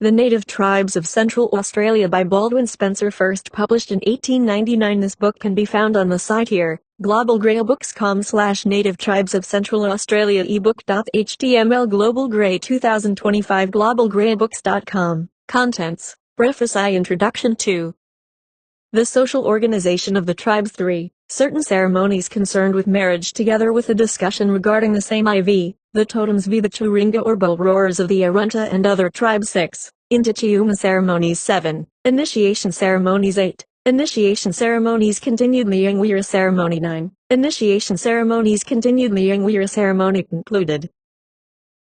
The Native Tribes of Central Australia by Baldwin Spencer, first published in 1899. This book can be found on the site here, globalgraybooks.com/Native Tribes of Central Australia ebook.html Global Gray 2025 globalgraybooks.com. Contents. Preface. Introduction to the social organization of the tribes. 3. Certain ceremonies concerned with marriage, together with a discussion regarding the same, IV, the totems v. the Churinga or bull roarers of the Arunta and other tribes. 6. Intichiuma ceremonies. 7. Initiation ceremonies. 8. Initiation ceremonies continued. Nyingwira ceremony. 9. Initiation ceremonies continued. Nyingwira ceremony concluded.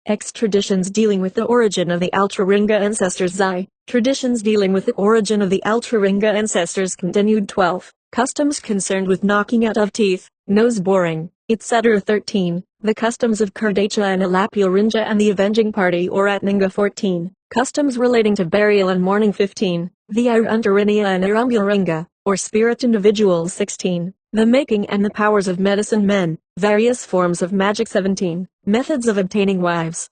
X. Traditions dealing with the origin of the Altringa ancestors. Xi. Traditions dealing with the origin of the Altringa ancestors continued. 12. Customs concerned with knocking out of teeth, nose boring, etc. 13. The customs of Kurdacha and Alapurinja and the avenging party or Atninga. 14. Customs relating to burial and mourning. 15. The Iruntarinea and Irumburinga, or spirit individuals. 16. The making and the powers of medicine men, various forms of magic. 17. Methods of obtaining wives.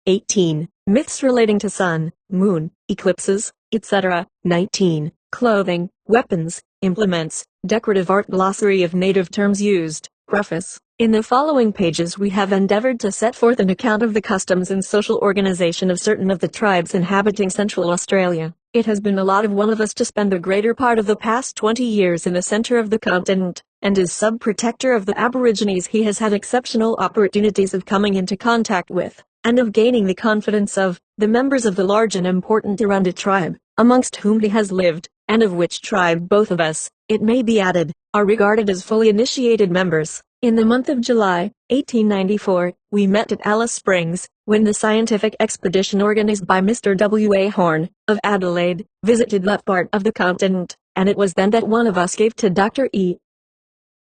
18. Myths relating to sun, moon, eclipses, etc. 19. Clothing, weapons, implements, decorative art. Glossary of native terms used. Preface. In the following pages we have endeavored to set forth an account of the customs and social organization of certain of the tribes inhabiting Central Australia. It has been the lot of one of us to spend the greater part of the past 20 years in the center of the continent, and as sub-protector of the Aborigines he has had exceptional opportunities of coming into contact with, and of gaining the confidence of, the members of the large and important Arunda tribe, amongst whom he has lived, and of which tribe both of us, it may be added, are regarded as fully initiated members. In the month of July, 1894, we met at Alice Springs, when the scientific expedition organized by Mr. W. A. Horn, of Adelaide, visited that part of the continent, and it was then that one of us gave to Dr. E.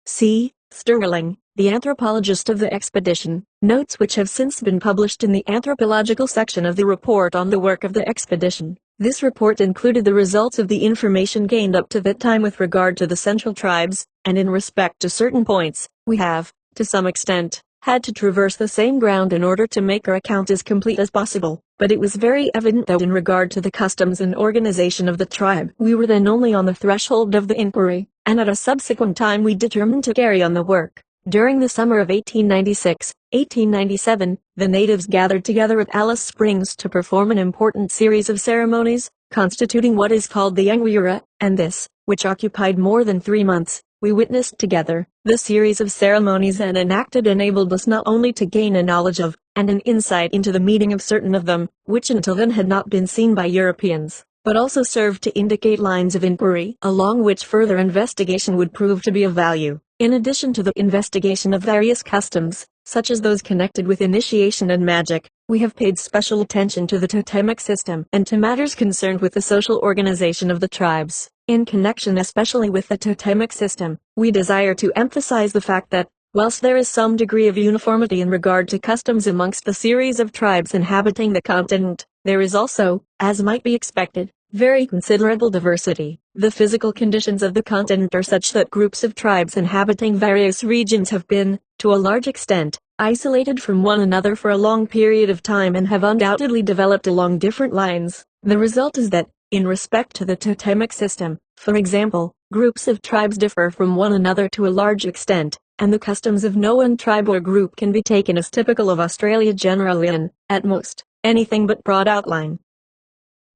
C. Sterling, the anthropologist of the expedition, notes which have since been published in the anthropological section of the report on the work of the expedition. This report included the results of the information gained up to that time with regard to the central tribes, and in respect to certain points, we have, to some extent, had to traverse the same ground in order to make our account as complete as possible, but it was very evident that in regard to the customs and organization of the tribe, we were then only on the threshold of the inquiry, and at a subsequent time we determined to carry on the work. During the summer of 1896-1897, the natives gathered together at Alice Springs to perform an important series of ceremonies, constituting what is called the Yangwira, and this, which occupied more than 3 months, we witnessed together. The series of ceremonies and enacted enabled us not only to gain a knowledge of, and an insight into the meaning of certain of them, which until then had not been seen by Europeans, but also served to indicate lines of inquiry along which further investigation would prove to be of value. In addition to the investigation of various customs, such as those connected with initiation and magic, we have paid special attention to the totemic system and to matters concerned with the social organization of the tribes. In connection especially with the totemic system, we desire to emphasize the fact that, whilst there is some degree of uniformity in regard to customs amongst the series of tribes inhabiting the continent, there is also, as might be expected, very considerable diversity. The physical conditions of the continent are such that groups of tribes inhabiting various regions have been, to a large extent, isolated from one another for a long period of time and have undoubtedly developed along different lines. The result is that, in respect to the totemic system, for example, groups of tribes differ from one another to a large extent, and the customs of no one tribe or group can be taken as typical of Australia generally in, at most, anything but broad outline.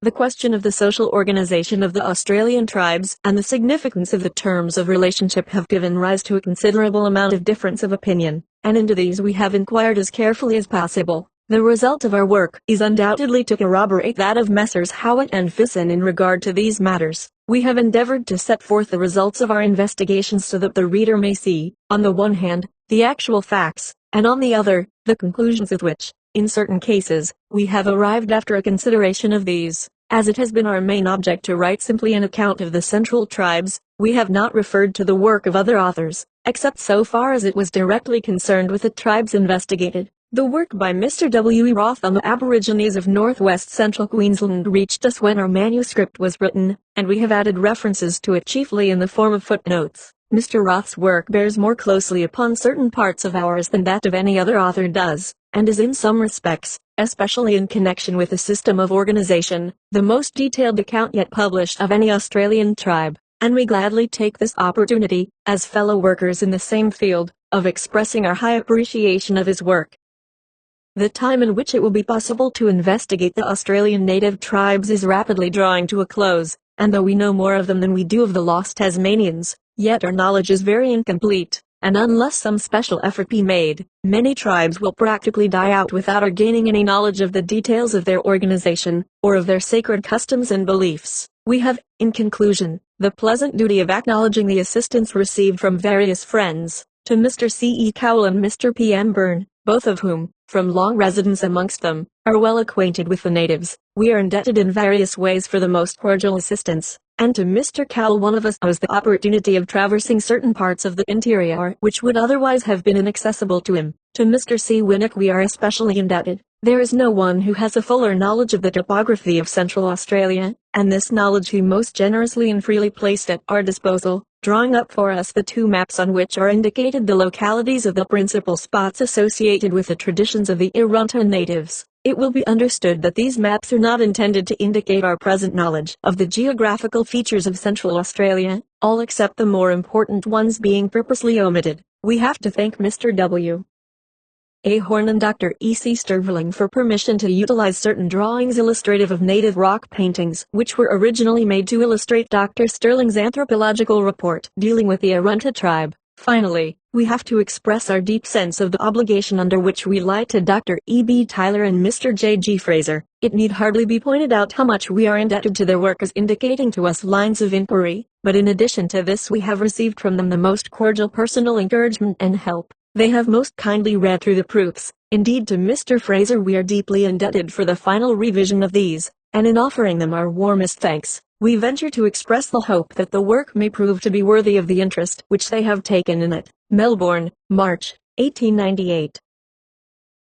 The question of the social organization of the Australian tribes and the significance of the terms of relationship have given rise to a considerable amount of difference of opinion, and into these we have inquired as carefully as possible. The result of our work is undoubtedly to corroborate that of Messrs. Howitt and Fisson in regard to these matters. We have endeavored to set forth the results of our investigations so that the reader may see, on the one hand, the actual facts, and on the other, the conclusions at which, in certain cases, we have arrived after a consideration of these. As it has been our main object to write simply an account of the central tribes, we have not referred to the work of other authors, except so far as it was directly concerned with the tribes investigated. The work by Mr. W. E. Roth on the Aborigines of northwest central Queensland reached us when our manuscript was written, and we have added references to it chiefly in the form of footnotes. Mr. Roth's work bears more closely upon certain parts of ours than that of any other author does. and is in some respects, especially in connection with the system of organization, the most detailed account yet published of any Australian tribe, and we gladly take this opportunity, as fellow workers in the same field, of expressing our high appreciation of his work. The time in which it will be possible to investigate the Australian native tribes is rapidly drawing to a close, and though we know more of them than we do of the lost Tasmanians, yet our knowledge is very incomplete, and unless some special effort be made, many tribes will practically die out without our gaining any knowledge of the details of their organization, or of their sacred customs and beliefs. We have, in conclusion, the pleasant duty of acknowledging the assistance received from various friends, to Mr. C. E. Cowell and Mr. P. M. Byrne, both of whom, from long residence amongst them, are well acquainted with the natives. We are indebted in various ways for the most cordial assistance, and to Mr. Cowell one of us owes the opportunity of traversing certain parts of the interior which would otherwise have been inaccessible to him. To Mr. C. Winnick we are especially indebted. There is no one who has a fuller knowledge of the topography of Central Australia, and this knowledge he most generously and freely placed at our disposal, drawing up for us the 2 maps on which are indicated the localities of the principal spots associated with the traditions of the Arunta natives. It will be understood that these maps are not intended to indicate our present knowledge of the geographical features of Central Australia, all except the more important ones being purposely omitted. We have to thank Mr. W. A. Horn and Dr. E. C. Sterveling for permission to utilize certain drawings illustrative of native rock paintings which were originally made to illustrate Dr. Sterling's anthropological report dealing with the Arunta tribe. Finally, we have to express our deep sense of the obligation under which we lie to Dr. E. B. Tyler and Mr. J. G. Fraser. It need hardly be pointed out how much we are indebted to their work as indicating to us lines of inquiry, but in addition to this we have received from them the most cordial personal encouragement and help. They have most kindly read through the proofs. Indeed, to Mr. Fraser we are deeply indebted for the final revision of these, and in offering them our warmest thanks, we venture to express the hope that the work may prove to be worthy of the interest which they have taken in it. Melbourne, March, 1898.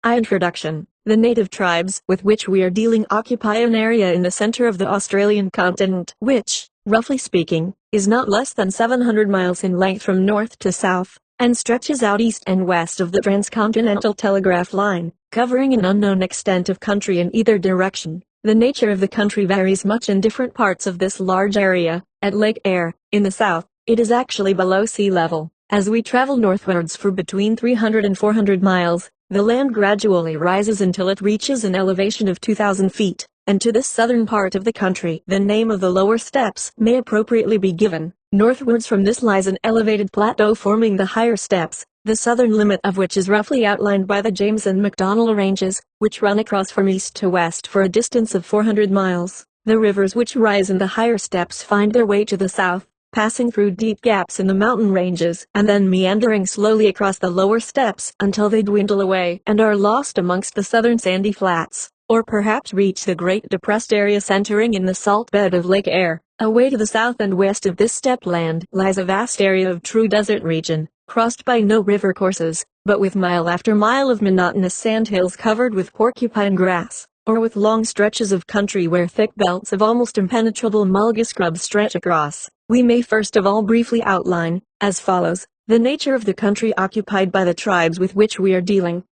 Introduction. The native tribes with which we are dealing occupy an area in the center of the Australian continent, which, roughly speaking, is not less than 700 miles in length from north to south, and stretches out east and west of the transcontinental telegraph line, covering an unknown extent of country in either direction. The nature of the country varies much in different parts of this large area. At Lake Eyre, in the south, it is actually below sea level. As we travel northwards for between 300 and 400 miles, the land gradually rises until it reaches an elevation of 2,000 feet, and to this southern part of the country the name of the lower steppes may appropriately be given. Northwards from this lies an elevated plateau forming the higher steppes, the southern limit of which is roughly outlined by the James and McDonnell Ranges, which run across from east to west for a distance of 400 miles. The rivers which rise in the higher steppes find their way to the south, passing through deep gaps in the mountain ranges and then meandering slowly across the lower steppes until they dwindle away and are lost amongst the southern sandy flats, or perhaps reach the great depressed area centering in the salt bed of Lake Eyre. Away to the south and west of this steppe land lies a vast area of true desert region, crossed by no river courses, but with mile after mile of monotonous sandhills covered with porcupine grass, or with long stretches of country where thick belts of almost impenetrable mulga scrub stretch across. We may first of all briefly outline, as follows, the nature of the country occupied by the tribes with which we are dealing.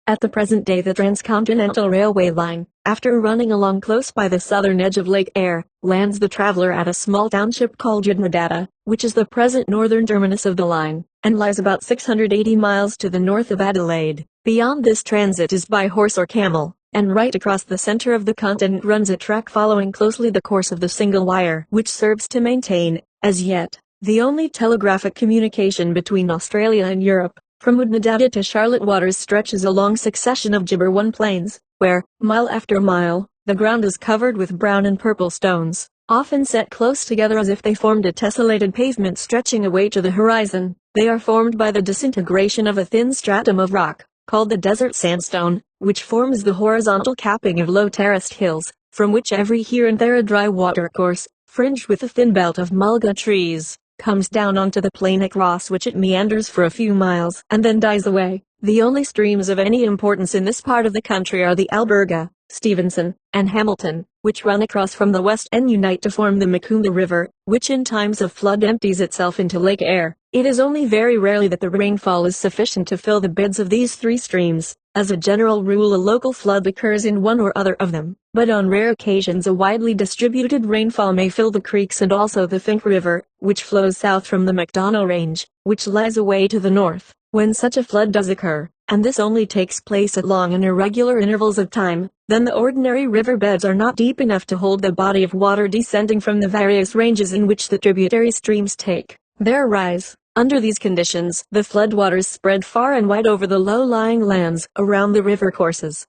At the present day the Transcontinental Railway line, after running along close by the southern edge of Lake Eyre, lands the traveler at a small township called Yadnadata, which is the present northern terminus of the line, and lies about 680 miles to the north of Adelaide. Beyond this transit is by horse or camel, and right across the center of the continent runs a track following closely the course of the single wire which serves to maintain, as yet, the only telegraphic communication between Australia and Europe. From Woodnadata to Charlotte Waters stretches a long succession of Gibberone plains, where, mile after mile, the ground is covered with brown and purple stones, often set close together as if they formed a tessellated pavement stretching away to the horizon. They are formed by the disintegration of a thin stratum of rock, called the desert sandstone, which forms the horizontal capping of low terraced hills, from which every here and there a dry watercourse, fringed with a thin belt of mulga trees, comes down onto the plain across which it meanders for a few miles and then dies away. The only streams of any importance in this part of the country are the Alberga, Stevenson, and Hamilton, which run across from the west and unite to form the Macumba River, which in times of flood empties itself into Lake Eyre. It is only very rarely that the rainfall is sufficient to fill the beds of these three streams. As a general rule, a local flood occurs in one or other of them, but on rare occasions a widely distributed rainfall may fill the creeks and also the Finke River, which flows south from the McDonough Range, which lies away to the north. When such a flood does occur, and this only takes place at long and irregular intervals of time, then the ordinary riverbeds are not deep enough to hold the body of water descending from the various ranges in which the tributary streams take their rise. Under these conditions, the floodwaters spread far and wide over the low-lying lands around the river courses.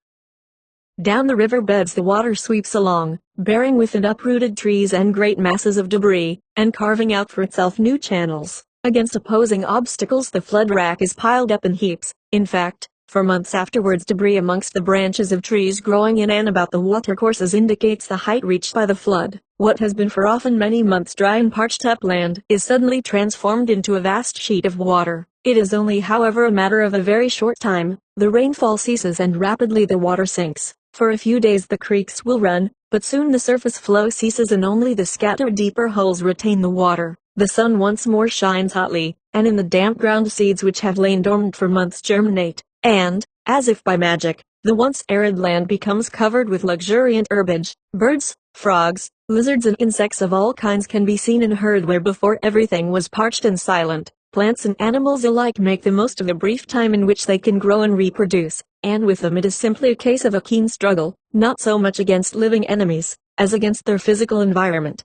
Down the riverbeds the water sweeps along, bearing with it uprooted trees and great masses of debris, and carving out for itself new channels. Against opposing obstacles the flood rack is piled up in heaps. In fact, for months afterwards debris amongst the branches of trees growing in and about the watercourses indicates the height reached by the flood. What has been for often many months dry and parched upland is suddenly transformed into a vast sheet of water. It is only however a matter of a very short time. The rainfall ceases and rapidly the water sinks. For a few days the creeks will run, but soon the surface flow ceases and only the scattered deeper holes retain the water. The sun once more shines hotly, and in the damp ground seeds which have lain dormant for months germinate, and, as if by magic, the once arid land becomes covered with luxuriant herbage. Birds, frogs, lizards and insects of all kinds can be seen and heard where before everything was parched and silent. Plants and animals alike make the most of the brief time in which they can grow and reproduce, and with them it is simply a case of a keen struggle, not so much against living enemies, as against their physical environment.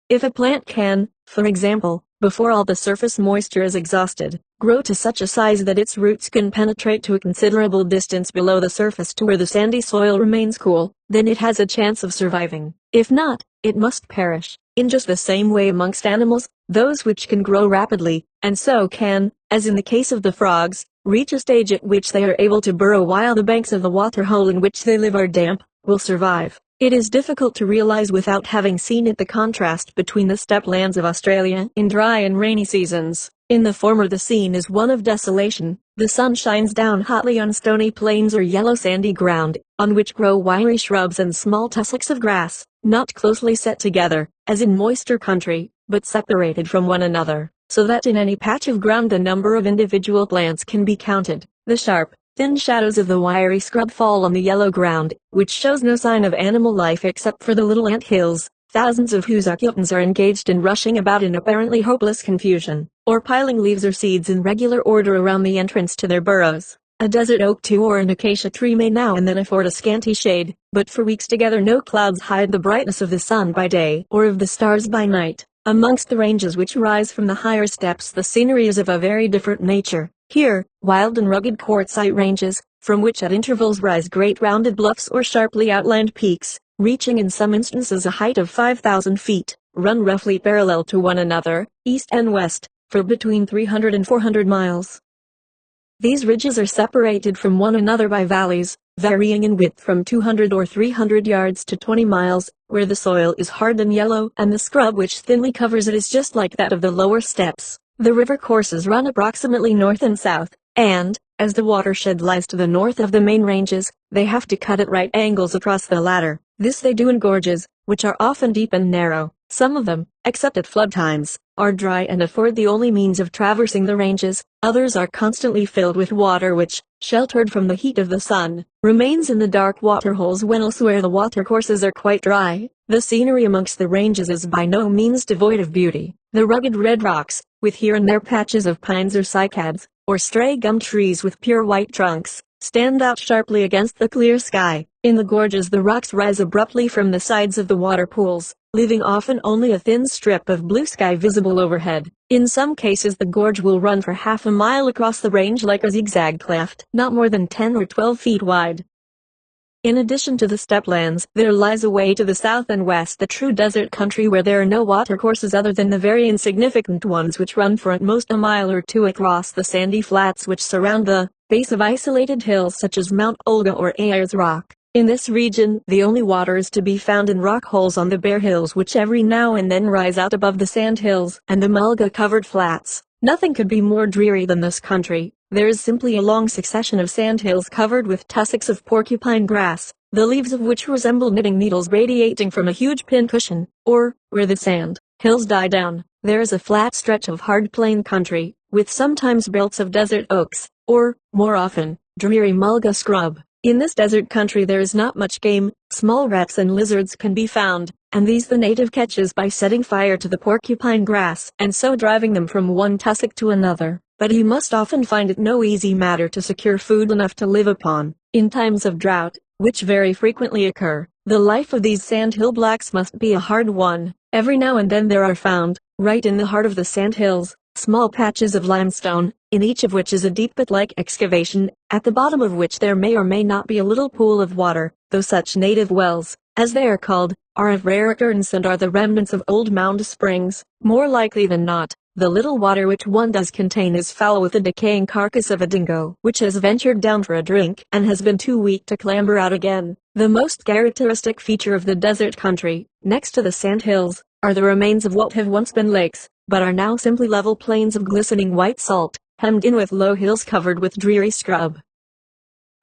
If a plant can, for example, before all the surface moisture is exhausted, grow to such a size that its roots can penetrate to a considerable distance below the surface to where the sandy soil remains cool, then it has a chance of surviving. If not, it must perish. In just the same way amongst animals, those which can grow rapidly, and so can, as in the case of the frogs, reach a stage at which they are able to burrow while the banks of the waterhole in which they live are damp, will survive. It is difficult to realize without having seen it the contrast between the steppe lands of Australia in dry and rainy seasons. In the former the scene is one of desolation. The sun shines down hotly on stony plains or yellow sandy ground, on which grow wiry shrubs and small tussocks of grass, not closely set together, as in moister country, but separated from one another, so that in any patch of ground the number of individual plants can be counted. The sharp, thin shadows of the wiry scrub fall on the yellow ground, which shows no sign of animal life except for the little ant hills, thousands of whose occupants are engaged in rushing about in apparently hopeless confusion, or piling leaves or seeds in regular order around the entrance to their burrows. A desert oak tree or an acacia tree may now and then afford a scanty shade, but for weeks together no clouds hide the brightness of the sun by day or of the stars by night. Amongst the ranges which rise from the higher steppes the scenery is of a very different nature. Here, wild and rugged quartzite ranges, from which at intervals rise great rounded bluffs or sharply outlined peaks, reaching in some instances a height of 5,000 feet, run roughly parallel to one another, east and west, for between 300 and 400 miles. These ridges are separated from one another by valleys, varying in width from 200 or 300 yards to 20 miles, where the soil is hard and yellow and the scrub which thinly covers it is just like that of the lower steppes. The river courses run approximately north and south, and, as the watershed lies to the north of the main ranges, they have to cut at right angles across the latter. This they do in gorges, which are often deep and narrow. Some of them, except at flood times, are dry and afford the only means of traversing the ranges. Others are constantly filled with water which, sheltered from the heat of the sun, remains in the dark waterholes when elsewhere the watercourses are quite dry. The scenery amongst the ranges is by no means devoid of beauty. The rugged red rocks, with here and there patches of pines or cycads, or stray gum trees with pure white trunks, stand out sharply against the clear sky. In the gorges the rocks rise abruptly from the sides of the water pools, leaving often only a thin strip of blue sky visible overhead. In some cases the gorge will run for half a mile across the range like a zigzag cleft, not more than 10 or 12 feet wide. In addition to the steppe lands, there lies away to the south and west the true desert country where there are no watercourses other than the very insignificant ones which run for at most a mile or two across the sandy flats which surround the base of isolated hills such as Mount Olga or Ayers Rock. In this region, the only water is to be found in rock holes on the bare hills which every now and then rise out above the sand hills and the mulga-covered flats. Nothing could be more dreary than this country. There is simply a long succession of sandhills covered with tussocks of porcupine grass, the leaves of which resemble knitting needles radiating from a huge pincushion, or, where the sand hills die down, there is a flat stretch of hard plain country, with sometimes belts of desert oaks, or, more often, dreary mulga scrub. In this desert country there is not much game, small rats and lizards can be found, and these the native catches by setting fire to the porcupine grass and so driving them from one tussock to another. But he must often find it no easy matter to secure food enough to live upon. In times of drought, which very frequently occur, the life of these sandhill blacks must be a hard one. Every now and then there are found, right in the heart of the sandhills, small patches of limestone, in each of which is a deep pit-like excavation, at the bottom of which there may or may not be a little pool of water, though such native wells, as they are called, are of rare occurrence and are the remnants of old mound springs. More likely than not, the little water which one does contain is foul with the decaying carcass of a dingo which has ventured down for a drink and has been too weak to clamber out again. The most characteristic feature of the desert country, next to the sandhills, are the remains of what have once been lakes, but are now simply level plains of glistening white salt, hemmed in with low hills covered with dreary scrub.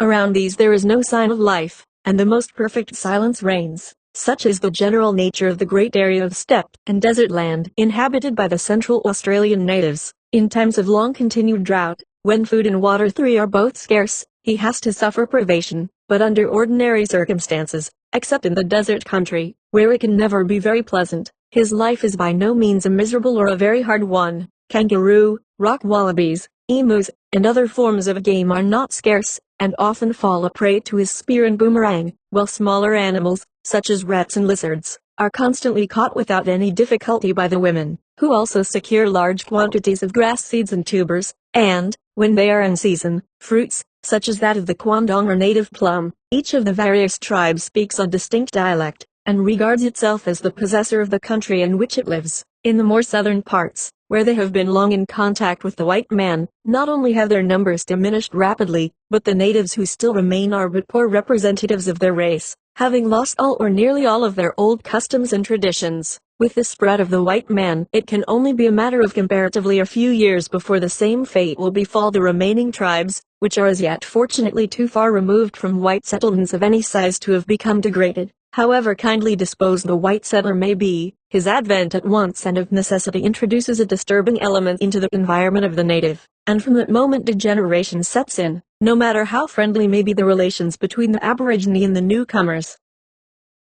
Around these there is no sign of life, and the most perfect silence reigns. Such is the general nature of the great area of steppe and desert land inhabited by the Central Australian natives. In times of long-continued drought, when food and water are both scarce, he has to suffer privation, but under ordinary circumstances, except in the desert country, where it can never be very pleasant, his life is by no means a miserable or a very hard one. Kangaroo, rock wallabies, emus, and other forms of game are not scarce, and often fall a prey to his spear and boomerang, while smaller animals, such as rats and lizards, are constantly caught without any difficulty by the women, who also secure large quantities of grass seeds and tubers, and, when they are in season, fruits, such as that of the quandong or native plum. Each of the various tribes speaks a distinct dialect, and regards itself as the possessor of the country in which it lives. In the more southern parts, where they have been long in contact with the white man, not only have their numbers diminished rapidly, but the natives who still remain are but poor representatives of their race, having lost all or nearly all of their old customs and traditions. With the spread of the white man, it can only be a matter of comparatively a few years before the same fate will befall the remaining tribes, which are as yet fortunately too far removed from white settlements of any size to have become degraded. However kindly disposed the white settler may be, his advent at once and of necessity introduces a disturbing element into the environment of the native, and from that moment degeneration sets in, no matter how friendly may be the relations between the aborigine and the newcomers.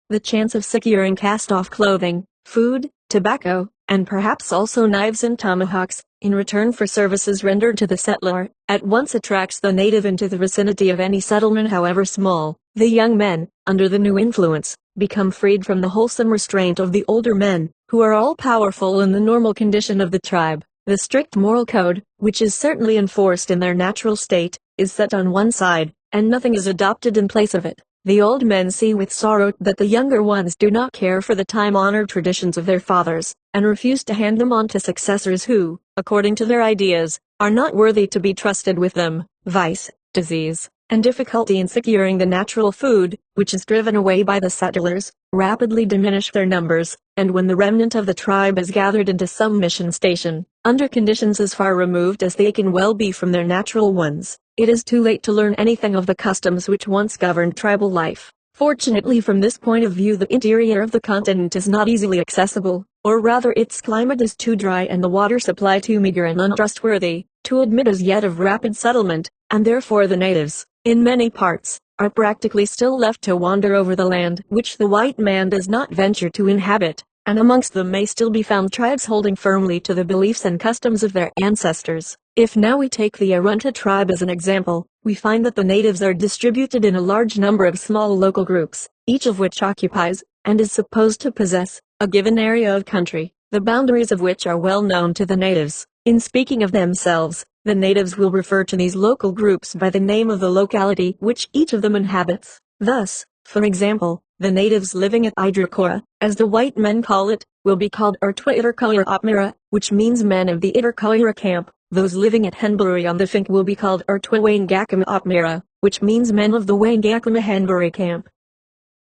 The chance of securing cast-off clothing, food, tobacco, and perhaps also knives and tomahawks, in return for services rendered to the settler, at once attracts the native into the vicinity of any settlement however small. The young men, under the new influence, become freed from the wholesome restraint of the older men, who are all powerful in the normal condition of the tribe. The strict moral code, which is certainly enforced in their natural state, is set on one side, and nothing is adopted in place of it. The old men see with sorrow that the younger ones do not care for the time-honored traditions of their fathers, and refuse to hand them on to successors who, according to their ideas, are not worthy to be trusted with them. Vice, disease, and difficulty in securing the natural food, which is driven away by the settlers, rapidly diminish their numbers, and when the remnant of the tribe is gathered into some mission station, under conditions as far removed as they can well be from their natural ones, it is too late to learn anything of the customs which once governed tribal life. Fortunately, from this point of view, the interior of the continent is not easily accessible, or rather its climate is too dry and the water supply too meager and untrustworthy, to admit as yet of rapid settlement, and therefore the natives, in many parts, are practically still left to wander over the land which the white man does not venture to inhabit, and amongst them may still be found tribes holding firmly to the beliefs and customs of their ancestors. If now we take the Arunta tribe as an example, we find that the natives are distributed in a large number of small local groups, each of which occupies, and is supposed to possess, a given area of country, the boundaries of which are well known to the natives. In speaking of themselves, the natives will refer to these local groups by the name of the locality which each of them inhabits. Thus, for example, the natives living at Idrakora, as the white men call it, will be called Artwa Itarkoira Opmira, which means men of the Itarkoira camp. Those living at Henbury on the Fink will be called Artwa Wangakama Opmira, which means men of the Wangakama Henbury camp.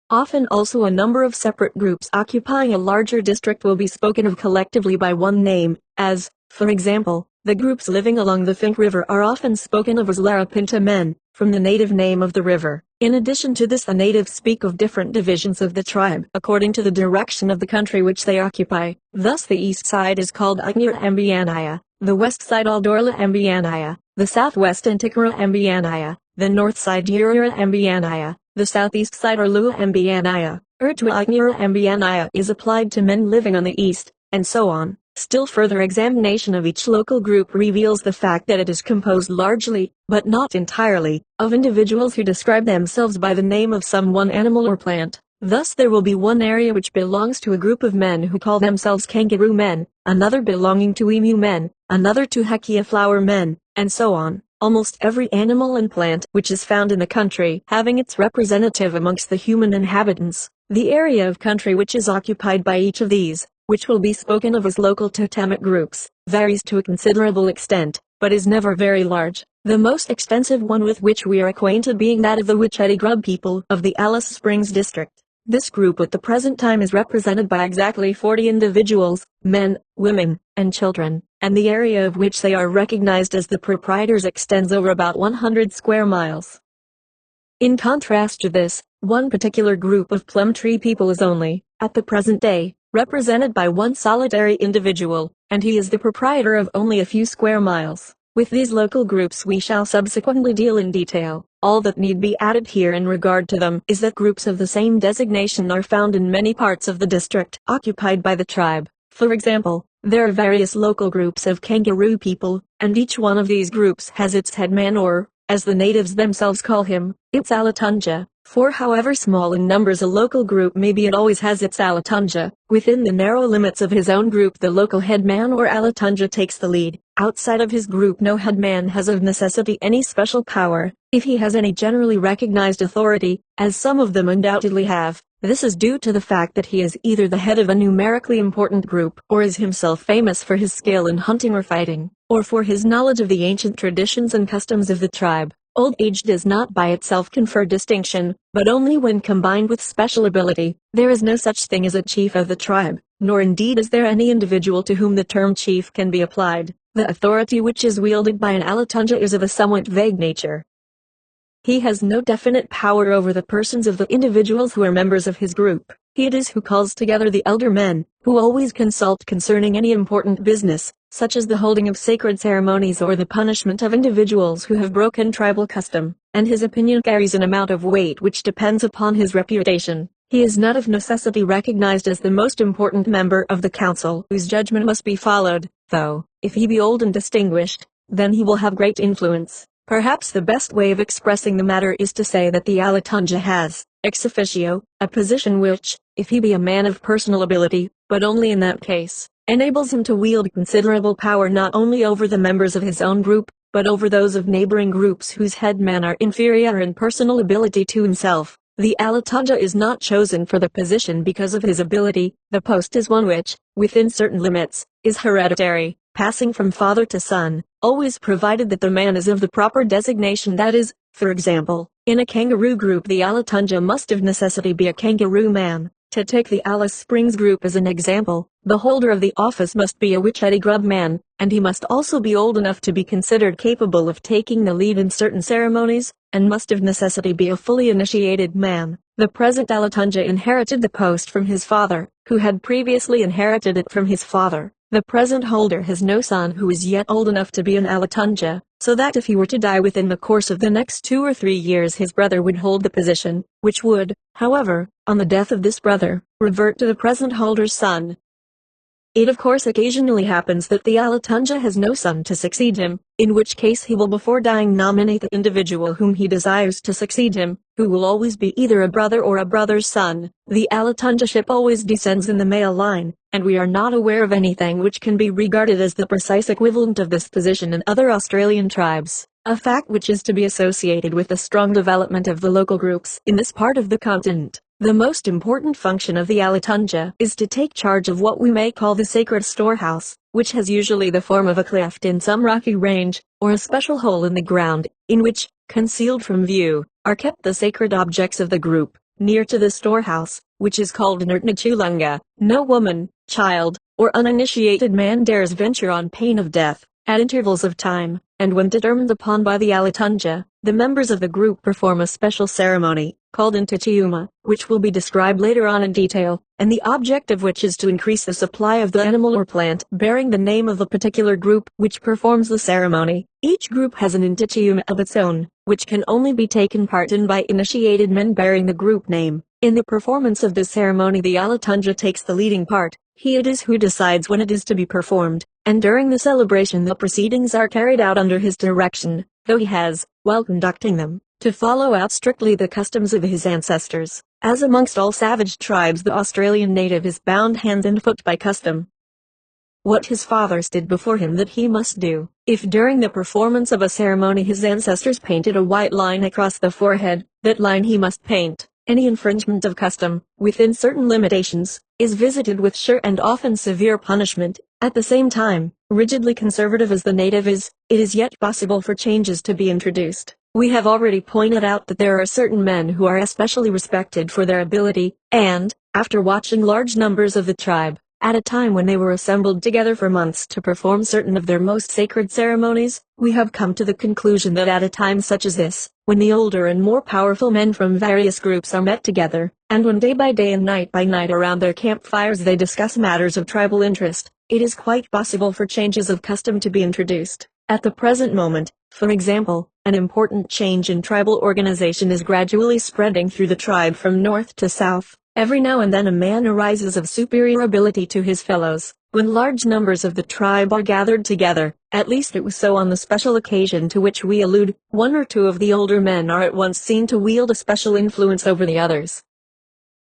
Often also a number of separate groups occupying a larger district will be spoken of collectively by one name, as, for example, the groups living along the Fink River are often spoken of as Larapinta men, from the native name of the river. In addition to this, the natives speak of different divisions of the tribe according to the direction of the country which they occupy. Thus the east side is called Ignir Ambianaya, the west side Aldorla Ambianaya, the southwest Antiquara Ambianaya, the north side Ura Ambianaya, the southeast side Lua Ambianaya, Urtua Ambianaya is applied to men living on the east, and so on. Still further examination of each local group reveals the fact that it is composed largely, but not entirely, of individuals who describe themselves by the name of some one animal or plant. Thus there will be one area which belongs to a group of men who call themselves kangaroo men, another belonging to emu men, another to hakia flower men, and so on. Almost every animal and plant which is found in the country having its representative amongst the human inhabitants. The area of country which is occupied by each of these, which will be spoken of as local totemic groups, varies to a considerable extent, but is never very large. The most extensive one with which we are acquainted being that of the Wichita Grub people of the Alice Springs district. This group at the present time is represented by exactly 40 individuals, men, women, and children, and the area of which they are recognized as the proprietors extends over about 100 square miles. In contrast to this, one particular group of plum tree people is only, at the present day, represented by one solitary individual, and he is the proprietor of only a few square miles. With these local groups we shall subsequently deal in detail. All that need be added here in regard to them is that groups of the same designation are found in many parts of the district occupied by the tribe. For example, there are various local groups of kangaroo people, and each one of these groups has its headman or, as the natives themselves call him, its Alatunja. For however small in numbers a local group may be, it always has its Alatunja. Within the narrow limits of his own group the local headman or Alatunja takes the lead. Outside of his group no headman has of necessity any special power, if he has any generally recognized authority, as some of them undoubtedly have. This is due to the fact that he is either the head of a numerically important group, or is himself famous for his skill in hunting or fighting, or for his knowledge of the ancient traditions and customs of the tribe. Old age does not by itself confer distinction, but only when combined with special ability. There is no such thing as a chief of the tribe, nor indeed is there any individual to whom the term chief can be applied. The authority which is wielded by an Alatunja is of a somewhat vague nature. He has no definite power over the persons of the individuals who are members of his group. He it is who calls together the elder men, who always consult concerning any important business, such as the holding of sacred ceremonies or the punishment of individuals who have broken tribal custom, and his opinion carries an amount of weight which depends upon his reputation. He is not of necessity recognized as the most important member of the council whose judgment must be followed, though, if he be old and distinguished, then he will have great influence. Perhaps the best way of expressing the matter is to say that the Alatunja has, ex officio, a position which, if he be a man of personal ability, but only in that case, enables him to wield considerable power not only over the members of his own group, but over those of neighboring groups whose headmen are inferior in personal ability to himself. The Alatunja is not chosen for the position because of his ability. The post is one which, within certain limits, is hereditary, passing from father to son, always provided that the man is of the proper designation, that is, for example, in a kangaroo group the Alatunja must of necessity be a kangaroo man. To take the Alice Springs group as an example, the holder of the office must be a Wichita Grub man, and he must also be old enough to be considered capable of taking the lead in certain ceremonies, and must of necessity be a fully initiated man. The present Alatunja inherited the post from his father, who had previously inherited it from his father. The present holder has no son who is yet old enough to be an Alatunja, so that if he were to die within the course of the next 2 or 3 years his brother would hold the position, which would, however, on the death of this brother, revert to the present holder's son. It of course occasionally happens that the Alatunja has no son to succeed him, in which case he will before dying nominate the individual whom he desires to succeed him, who will always be either a brother or a brother's son. The Alatunjaship always descends in the male line, and we are not aware of anything which can be regarded as the precise equivalent of this position in other Australian tribes, a fact which is to be associated with the strong development of the local groups in this part of the continent. The most important function of the Alatunja is to take charge of what we may call the sacred storehouse, which has usually the form of a cleft in some rocky range, or a special hole in the ground, in which, concealed from view, are kept the sacred objects of the group. Near to the storehouse, which is called Nurtnachulunga, no woman, child, or uninitiated man dares venture on pain of death. At intervals of time, and when determined upon by the Alatunja, the members of the group perform a special ceremony, called Intitiuma, which will be described later on in detail, and the object of which is to increase the supply of the animal or plant bearing the name of the particular group which performs the ceremony. Each group has an Intitiuma of its own, which can only be taken part in by initiated men bearing the group name. In the performance of this ceremony the Alatunja takes the leading part. He it is who decides when it is to be performed, and during the celebration the proceedings are carried out under his direction, though he has, while conducting them, to follow out strictly the customs of his ancestors. As amongst all savage tribes the Australian native is bound hand and foot by custom. What his fathers did before him that he must do. If during the performance of a ceremony his ancestors painted a white line across the forehead, that line he must paint. Any infringement of custom, within certain limitations, is visited with sure and often severe punishment. At the same time, rigidly conservative as the native is, it is yet possible for changes to be introduced. We have already pointed out that there are certain men who are especially respected for their ability, and, after watching large numbers of the tribe, at a time when they were assembled together for months to perform certain of their most sacred ceremonies, we have come to the conclusion that at a time such as this, when the older and more powerful men from various groups are met together, and when day by day and night by night around their campfires they discuss matters of tribal interest, it is quite possible for changes of custom to be introduced. At the present moment, for example, an important change in tribal organization is gradually spreading through the tribe from north to south. Every now and then a man arises of superior ability to his fellows. When large numbers of the tribe are gathered together, at least it was so on the special occasion to which we allude, one or two of the older men are at once seen to wield a special influence over the others.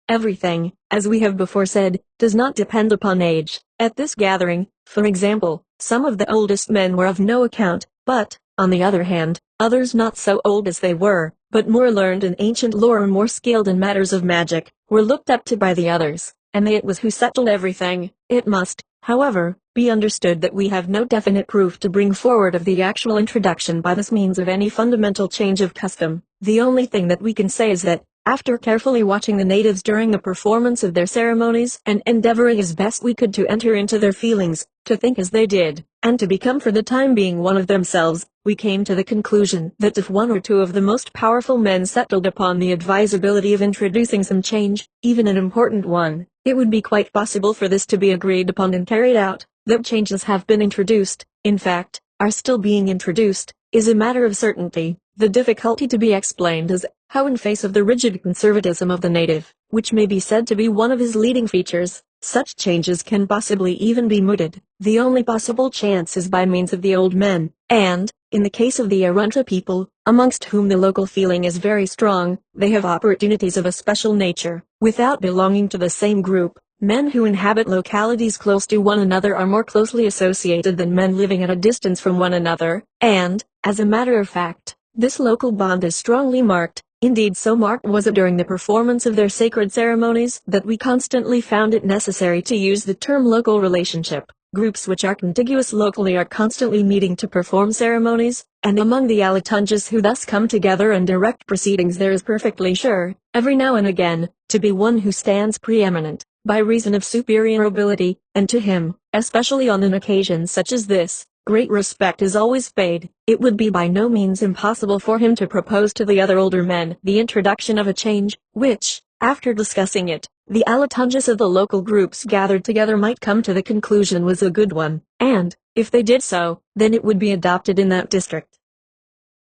Everything, as we have before said, does not depend upon age. At this gathering, for example, some of the oldest men were of no account, but, on the other hand, others not so old as they were, but more learned in ancient lore or more skilled in matters of magic, were looked up to by the others, and they it was who settled everything. It must, however, be understood that we have no definite proof to bring forward of the actual introduction by this means of any fundamental change of custom. The only thing that we can say is that, after carefully watching the natives during the performance of their ceremonies and endeavoring as best we could to enter into their feelings, to think as they did, and to become for the time being one of themselves, we came to the conclusion that if one or two of the most powerful men settled upon the advisability of introducing some change, even an important one, it would be quite possible for this to be agreed upon and carried out. That changes have been introduced, in fact, are still being introduced, is a matter of certainty. The difficulty to be explained is how, in face of the rigid conservatism of the native, which may be said to be one of his leading features, such changes can possibly even be mooted. The only possible chance is by means of the old men, and, in the case of the Arunta people, amongst whom the local feeling is very strong, they have opportunities of a special nature. Without belonging to the same group, men who inhabit localities close to one another are more closely associated than men living at a distance from one another, and, as a matter of fact, this local bond is strongly marked. Indeed, so marked was it during the performance of their sacred ceremonies that we constantly found it necessary to use the term local relationship. Groups which are contiguous locally are constantly meeting to perform ceremonies, and among the Alatunjas who thus come together and direct proceedings there is perfectly sure, every now and again, to be one who stands preeminent, by reason of superior ability, and to him, especially on an occasion such as this, great respect is always paid. It would be by no means impossible for him to propose to the other older men the introduction of a change, which, after discussing it, the Alatunjas of the local groups gathered together might come to the conclusion was a good one, and, if they did so, then it would be adopted in that district.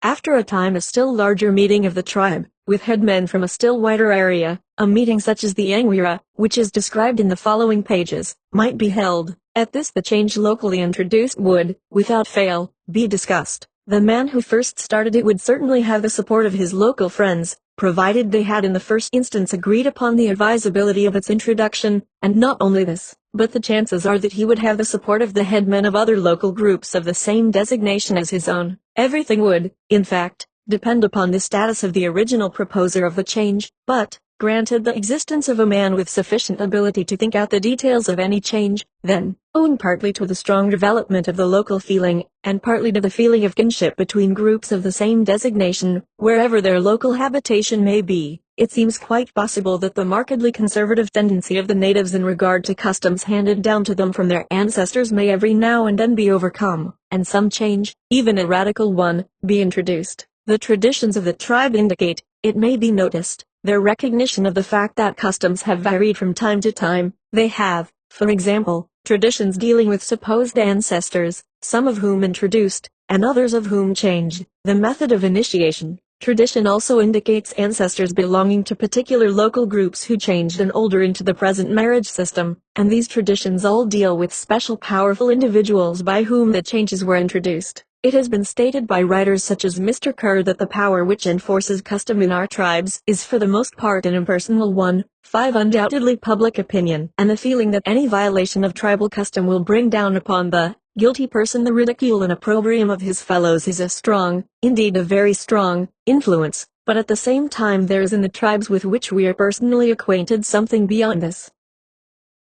After a time a still larger meeting of the tribe, with headmen from a still wider area, a meeting such as the Angwira, which is described in the following pages, might be held. At this the change locally introduced would, without fail, be discussed. The man who first started it would certainly have the support of his local friends, provided they had in the first instance agreed upon the advisability of its introduction, and not only this, but the chances are that he would have the support of the headmen of other local groups of the same designation as his own. Everything would, in fact, depend upon the status of the original proposer of the change, but, granted the existence of a man with sufficient ability to think out the details of any change, then, owing partly to the strong development of the local feeling, and partly to the feeling of kinship between groups of the same designation, wherever their local habitation may be, it seems quite possible that the markedly conservative tendency of the natives in regard to customs handed down to them from their ancestors may every now and then be overcome, and some change, even a radical one, be introduced. The traditions of the tribe indicate, it may be noticed, their recognition of the fact that customs have varied from time to time. They have, for example, traditions dealing with supposed ancestors, some of whom introduced, and others of whom changed, the method of initiation. Tradition also indicates ancestors belonging to particular local groups who changed and older into the present marriage system, and these traditions all deal with special powerful individuals by whom the changes were introduced. It has been stated by writers such as Mr. Kerr that the power which enforces custom in our tribes is for the most part an impersonal one. 5. Undoubtedly public opinion and the feeling that any violation of tribal custom will bring down upon the guilty person the ridicule and opprobrium of his fellows is a strong, indeed a very strong, influence, but at the same time there is in the tribes with which we are personally acquainted something beyond this.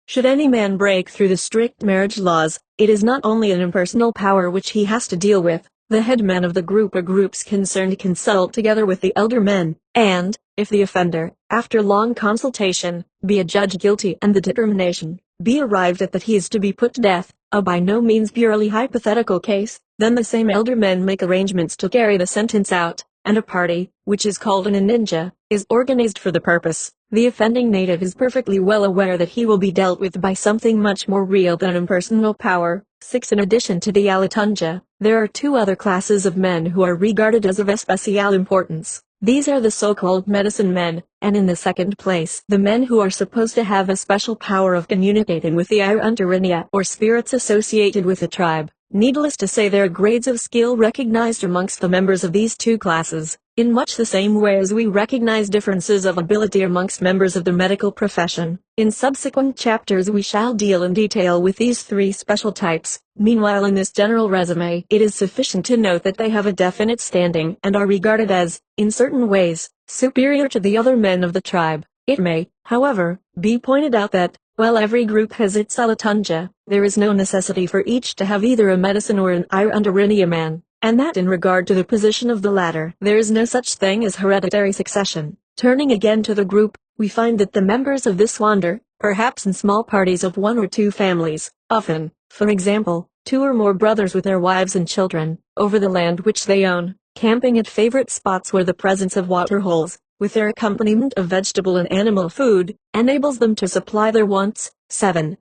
Should any man break through the strict marriage laws, it is not only an impersonal power which he has to deal with. The headmen of the group or groups concerned consult together with the elder men, and, if the offender, after long consultation, be adjudged guilty and the determination be arrived at that he is to be put to death, a by no means purely hypothetical case, then the same elder men make arrangements to carry the sentence out, and a party, which is called an ninja, is organized for the purpose. The offending native is perfectly well aware that he will be dealt with by something much more real than impersonal power. 6. In addition to the Alatunja, there are two other classes of men who are regarded as of especial importance. These are the so-called medicine men, and in the second place, the men who are supposed to have a special power of communicating with the Irundarinia or spirits associated with the tribe. Needless to say, there are grades of skill recognized amongst the members of these two classes, in much the same way as we recognize differences of ability amongst members of the medical profession. In subsequent chapters we shall deal in detail with these three special types. Meanwhile, in this general resume, it is sufficient to note that they have a definite standing and are regarded as, in certain ways, superior to the other men of the tribe. It may, however, be pointed out that, while every group has its Alatunja, there is no necessity for each to have either a medicine or an Irundarinia man, and that in regard to the position of the latter, there is no such thing as hereditary succession. Turning again to the group, we find that the members of this wander, perhaps in small parties of one or two families, often, for example, two or more brothers with their wives and children, over the land which they own, camping at favorite spots where the presence of water holes, with their accompaniment of vegetable and animal food, enables them to supply their wants. 7.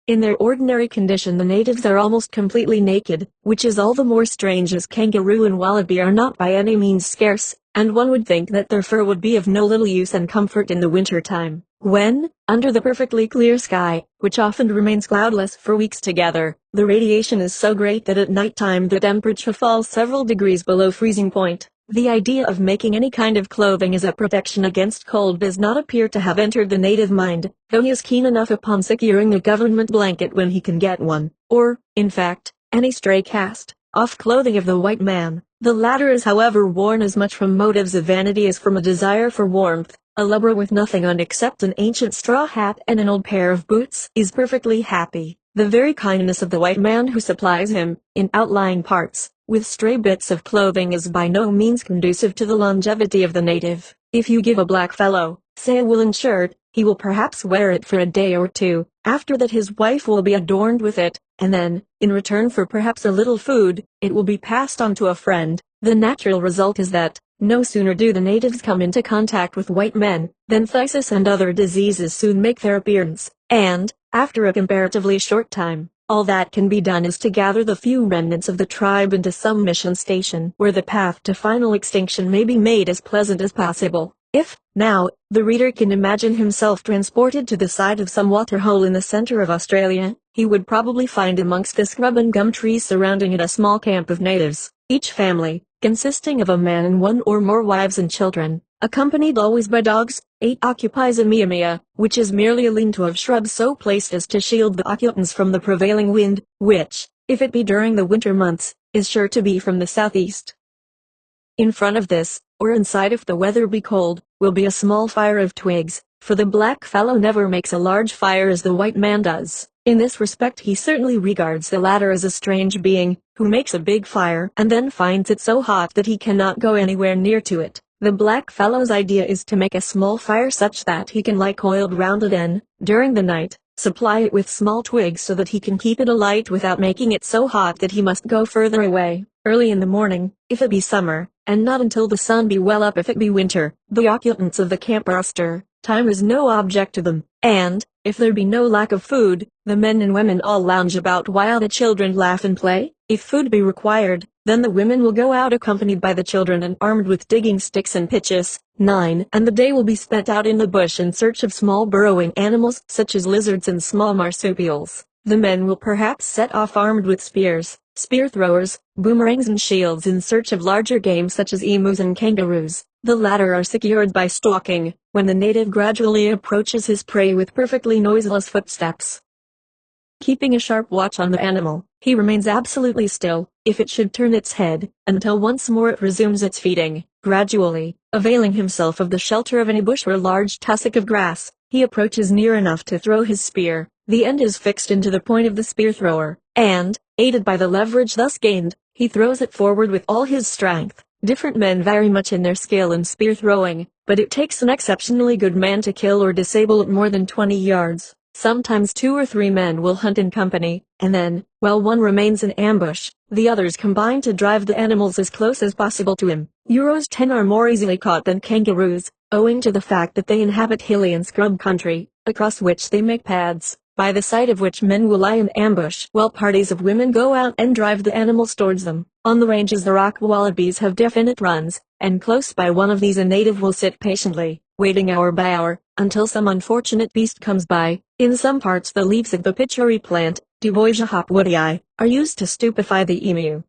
In their ordinary condition the natives are almost completely naked, which is all the more strange as kangaroo and wallaby are not by any means scarce, and one would think that their fur would be of no little use and comfort in the winter time, when, under the perfectly clear sky, which often remains cloudless for weeks together, the radiation is so great that at night time the temperature falls several degrees below freezing point. The idea of making any kind of clothing as a protection against cold does not appear to have entered the native mind, though he is keen enough upon securing a government blanket when he can get one, or, in fact, any stray cast-off clothing of the white man. The latter is however worn as much from motives of vanity as from a desire for warmth. A lubber with nothing on except an ancient straw hat and an old pair of boots is perfectly happy. The very kindness of the white man who supplies him, in outlying parts, with stray bits of clothing is by no means conducive to the longevity of the native. If you give a black fellow, say a woolen shirt, he will perhaps wear it for a day or two, after that his wife will be adorned with it, and then, in return for perhaps a little food, it will be passed on to a friend. The natural result is that, no sooner do the natives come into contact with white men, than phthisis and other diseases soon make their appearance, and, after a comparatively short time, all that can be done is to gather the few remnants of the tribe into some mission station where the path to final extinction may be made as pleasant as possible. If, now, the reader can imagine himself transported to the side of some waterhole in the center of Australia, he would probably find amongst the scrub and gum trees surrounding it a small camp of natives, each family, consisting of a man and one or more wives and children, accompanied always by dogs. 8. Occupies a miamia, which is merely a lean-to of shrubs so placed as to shield the occupants from the prevailing wind, which, if it be during the winter months, is sure to be from the southeast. In front of this, or inside if the weather be cold, will be a small fire of twigs, for the black fellow never makes a large fire as the white man does. In this respect he certainly regards the latter as a strange being, who makes a big fire and then finds it so hot that he cannot go anywhere near to it. The black fellow's idea is to make a small fire such that he can lie coiled round it and, during the night, Supply it with small twigs so that he can keep it alight without making it so hot that he must go further away, early in the morning, if it be summer, and not until the sun be well up if it be winter. The occupants of the camp are austere, time is no object to them, and, if there be no lack of food, the men and women all lounge about while the children laugh and play. If food be required, then the women will go out accompanied by the children and armed with digging sticks and pitches. 9. And the day will be spent out in the bush in search of small burrowing animals such as lizards and small marsupials. The men will perhaps set off armed with spears, spear throwers, boomerangs and shields in search of larger game such as emus and kangaroos. The latter are secured by stalking, when the native gradually approaches his prey with perfectly noiseless footsteps. Keeping a sharp watch on the animal, he remains absolutely still, if it should turn its head, until once more it resumes its feeding. Gradually, availing himself of the shelter of any bush or large tussock of grass, he approaches near enough to throw his spear. The end is fixed into the point of the spear thrower, and, aided by the leverage thus gained, he throws it forward with all his strength. Different men vary much in their skill in spear throwing, but it takes an exceptionally good man to kill or disable it more than 20 yards. Sometimes 2 or 3 men will hunt in company, and then, while one remains in ambush, the others combine to drive the animals as close as possible to him. Euros 10 are more easily caught than kangaroos, owing to the fact that they inhabit hilly and scrub country, across which they make paths, by the side of which men will lie in ambush while parties of women go out and drive the animals towards them. On the ranges the rock wallabies have definite runs, and close by one of these a native will sit patiently, waiting hour by hour, until some unfortunate beast comes by. In some parts the leaves of the pituri plant, Duboisia hopwoodii, are used to stupefy the emu.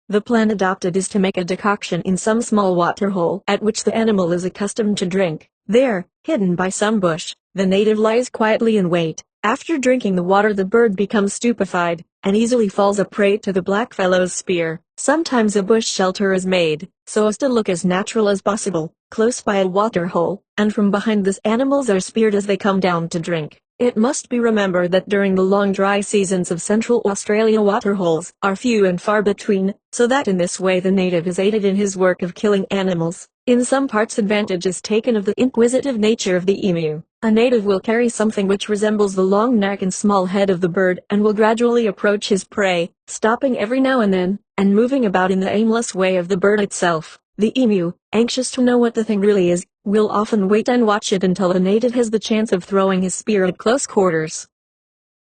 The plan adopted is to make a decoction in some small waterhole at which the animal is accustomed to drink. There, hidden by some bush, the native lies quietly in wait. After drinking the water the bird becomes stupefied, and easily falls a prey to the blackfellow's spear. Sometimes a bush shelter is made, so as to look as natural as possible, close by a waterhole, and from behind this animals are speared as they come down to drink. It must be remembered that during the long dry seasons of Central Australia waterholes are few and far between, so that in this way the native is aided in his work of killing animals. In some parts advantage is taken of the inquisitive nature of the emu. A native will carry something which resembles the long neck and small head of the bird and will gradually approach his prey, stopping every now and then, and moving about in the aimless way of the bird itself. The emu, anxious to know what the thing really is, will often wait and watch it until the native has the chance of throwing his spear at close quarters.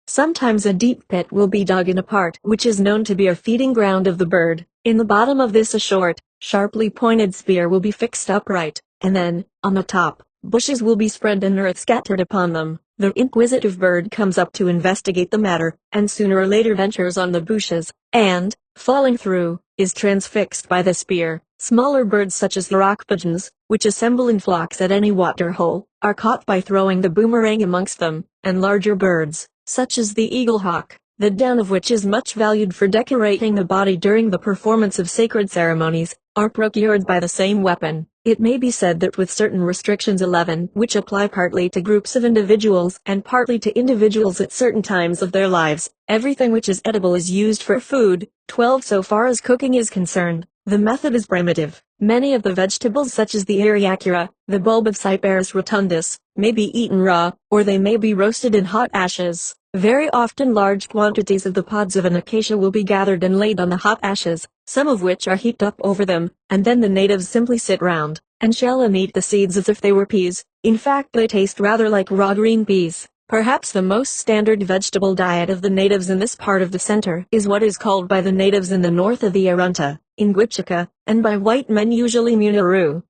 Sometimes a deep pit will be dug in a part which is known to be a feeding ground of the bird. In the bottom of this a short, sharply pointed spear will be fixed upright, and then, on the top, bushes will be spread and earth scattered upon them. The inquisitive bird comes up to investigate the matter, and sooner or later ventures on the bushes, and, falling through, is transfixed by the spear. Smaller birds such as the rock pigeons, which assemble in flocks at any waterhole, are caught by throwing the boomerang amongst them, and larger birds, such as the eagle hawk, the down of which is much valued for decorating the body during the performance of sacred ceremonies, are procured by the same weapon. It may be said that with certain restrictions 11 which apply partly to groups of individuals and partly to individuals at certain times of their lives, everything which is edible is used for food. 12 So far as cooking is concerned, the method is primitive. Many of the vegetables such as the eriacura, the bulb of Cyperus rotundus, may be eaten raw, or they may be roasted in hot ashes. Very often large quantities of the pods of an acacia will be gathered and laid on the hot ashes, some of which are heaped up over them, and then the natives simply sit round, and shell and eat the seeds as if they were peas. In fact they taste rather like raw green peas. Perhaps the most standard vegetable diet of the natives in this part of the center is what is called by the natives in the north of the Arunta, in Gwitchika, and by white men usually Munaroo.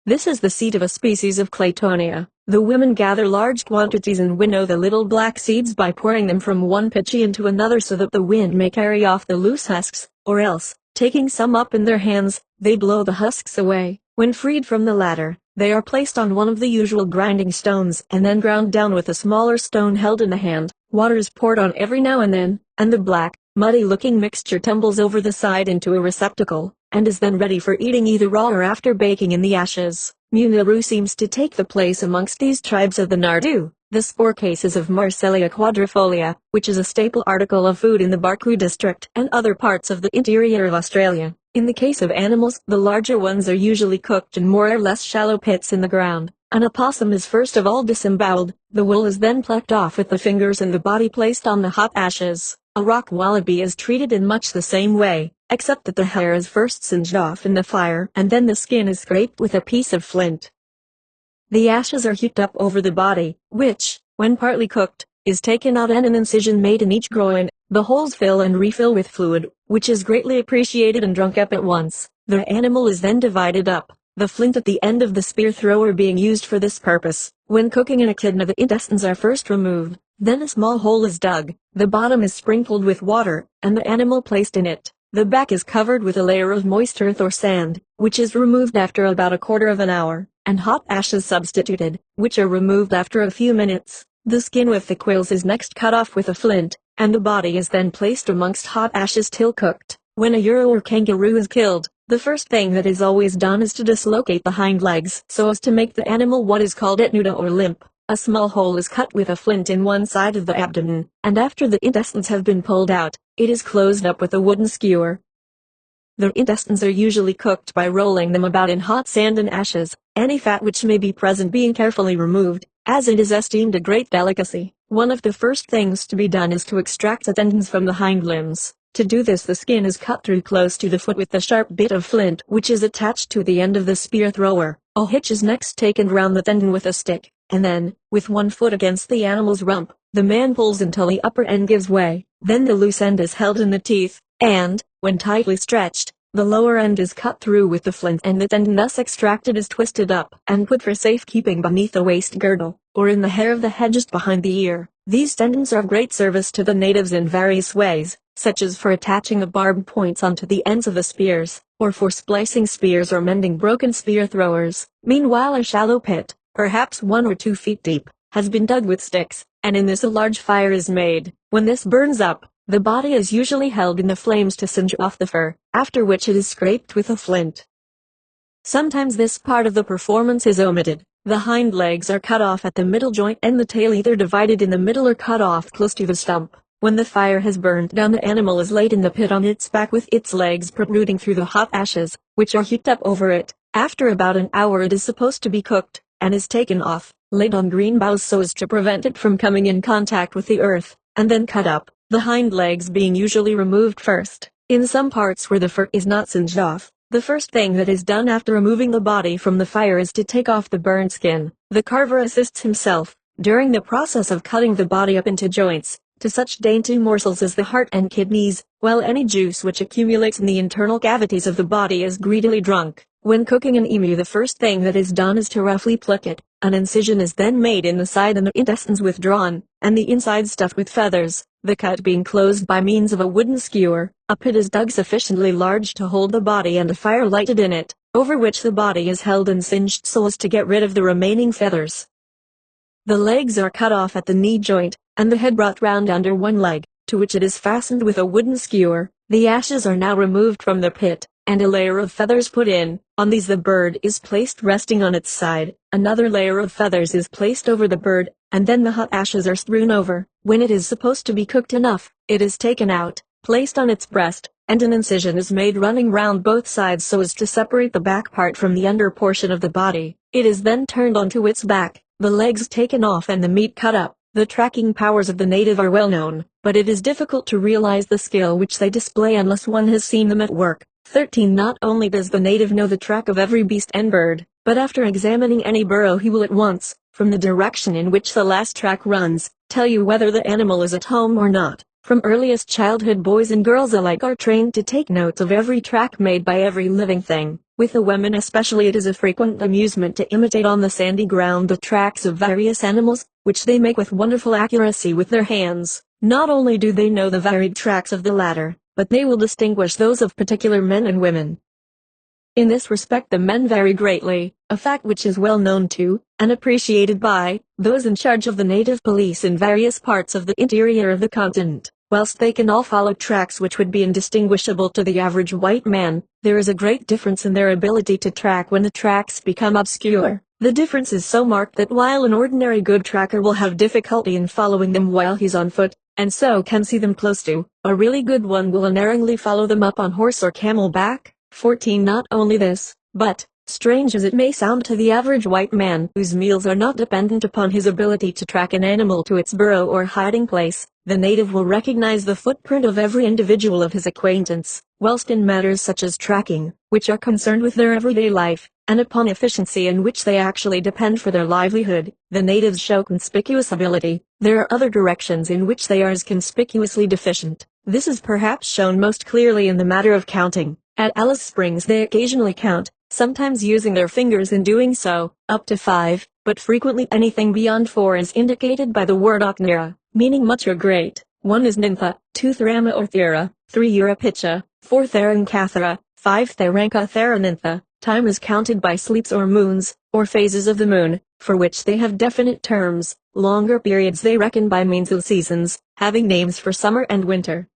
This is the seed of a species of Claytonia. The women gather large quantities and winnow the little black seeds by pouring them from one pitchie into another so that the wind may carry off the loose husks, or else, taking some up in their hands, they blow the husks away. When freed from the latter, they are placed on one of the usual grinding stones and then ground down with a smaller stone held in the hand. Water is poured on every now and then, and the black, muddy-looking mixture tumbles over the side into a receptacle, and is then ready for eating either raw or after baking in the ashes. Munaroo seems to take the place amongst these tribes of the Nardu. The spore cases of Marcellia quadrifolia, which is a staple article of food in the Barcoo district and other parts of the interior of Australia. In the case of animals, the larger ones are usually cooked in more or less shallow pits in the ground. An opossum is first of all disemboweled, the wool is then plucked off with the fingers and the body placed on the hot ashes. A rock wallaby is treated in much the same way, except that the hair is first singed off in the fire and then the skin is scraped with a piece of flint. The ashes are heaped up over the body, which, when partly cooked, is taken out and an incision made in each groin. The holes fill and refill with fluid, which is greatly appreciated and drunk up at once. The animal is then divided up, the flint at the end of the spear thrower being used for this purpose. When cooking an echidna, the intestines are first removed, then a small hole is dug, the bottom is sprinkled with water, and the animal placed in it. The back is covered with a layer of moist earth or sand, which is removed after about a quarter of an hour, and hot ashes substituted, which are removed after a few minutes. The skin with the quills is next cut off with a flint, and the body is then placed amongst hot ashes till cooked. When a euro or kangaroo is killed, the first thing that is always done is to dislocate the hind legs so as to make the animal what is called etnuda or limp. A small hole is cut with a flint in one side of the abdomen, and after the intestines have been pulled out, it is closed up with a wooden skewer. The intestines are usually cooked by rolling them about in hot sand and ashes, any fat which may be present being carefully removed, as it is esteemed a great delicacy. One of the first things to be done is to extract the tendons from the hind limbs. To do this, the skin is cut through close to the foot with the sharp bit of flint which is attached to the end of the spear thrower. A hitch is next taken round the tendon with a stick, and then, with one foot against the animal's rump, the man pulls until the upper end gives way. Then the loose end is held in the teeth, and, when tightly stretched, the lower end is cut through with the flint, and the tendon thus extracted is twisted up and put for safekeeping beneath the waist girdle, or in the hair of the head just behind the ear. These tendons are of great service to the natives in various ways, such as for attaching the barbed points onto the ends of the spears, or for splicing spears or mending broken spear throwers. Meanwhile, a shallow pit, perhaps 1 or 2 feet deep, has been dug with sticks, and in this a large fire is made. When this burns up, the body is usually held in the flames to singe off the fur, after which it is scraped with a flint. Sometimes this part of the performance is omitted. The hind legs are cut off at the middle joint and the tail either divided in the middle or cut off close to the stump. When the fire has burned down, the animal is laid in the pit on its back with its legs protruding through the hot ashes, which are heaped up over it. After about an hour it is supposed to be cooked, and is taken off, laid on green boughs so as to prevent it from coming in contact with the earth, and then cut up, the hind legs being usually removed first. In some parts where the fur is not singed off, the first thing that is done after removing the body from the fire is to take off the burned skin. The carver assists himself, during the process of cutting the body up into joints, to such dainty morsels as the heart and kidneys, while any juice which accumulates in the internal cavities of the body is greedily drunk. When cooking an emu, the first thing that is done is to roughly pluck it. An incision is then made in the side and the intestines withdrawn, and the inside stuffed with feathers, the cut being closed by means of a wooden skewer. A pit is dug sufficiently large to hold the body and a fire lighted in it, over which the body is held and singed so as to get rid of the remaining feathers. The legs are cut off at the knee joint, and the head brought round under one leg, to which it is fastened with a wooden skewer. The ashes are now removed from the pit, and a layer of feathers put in. On these the bird is placed resting on its side, another layer of feathers is placed over the bird, and then the hot ashes are strewn over. When it is supposed to be cooked enough, it is taken out, placed on its breast, and an incision is made running round both sides so as to separate the back part from the under portion of the body. It is then turned onto its back, the legs taken off and the meat cut up. The tracking powers of the native are well known, but it is difficult to realize the skill which they display unless one has seen them at work. 13. Not only does the native know the track of every beast and bird, but after examining any burrow he will at once, from the direction in which the last track runs, tell you whether the animal is at home or not. From earliest childhood, boys and girls alike are trained to take notes of every track made by every living thing. With the women especially, it is a frequent amusement to imitate on the sandy ground the tracks of various animals, which they make with wonderful accuracy with their hands. Not only do they know the varied tracks of the latter, but they will distinguish those of particular men and women. In this respect the men vary greatly, a fact which is well known to, and appreciated by, those in charge of the native police in various parts of the interior of the continent. Whilst they can all follow tracks which would be indistinguishable to the average white man, there is a great difference in their ability to track when the tracks become obscure. The difference is so marked that while an ordinary good tracker will have difficulty in following them while he's on foot, and so can see them close to, a really good one will unerringly follow them up on horse or camel back. 14. Not only this, but, Strange as it may sound to the average white man whose meals are not dependent upon his ability to track an animal to its burrow or hiding place, the native will recognize the footprint of every individual of his acquaintance, whilst in matters such as tracking, which are concerned with their everyday life, and upon efficiency in which they actually depend for their livelihood, the natives show conspicuous ability. There are other directions in which they are as conspicuously deficient. This is perhaps shown most clearly in the matter of counting. At Alice Springs they occasionally count, sometimes using their fingers in doing so, up to 5, but frequently anything beyond 4 is indicated by the word Oknira, meaning much or great. 1 is Nintha, 2 Therama or Thera, 3 Urapicha, 4 Therankathara, 5 Theranka Theranintha. Time is counted by sleeps or moons, or phases of the moon, for which they have definite terms. Longer periods they reckon by means of seasons, having names for summer and winter.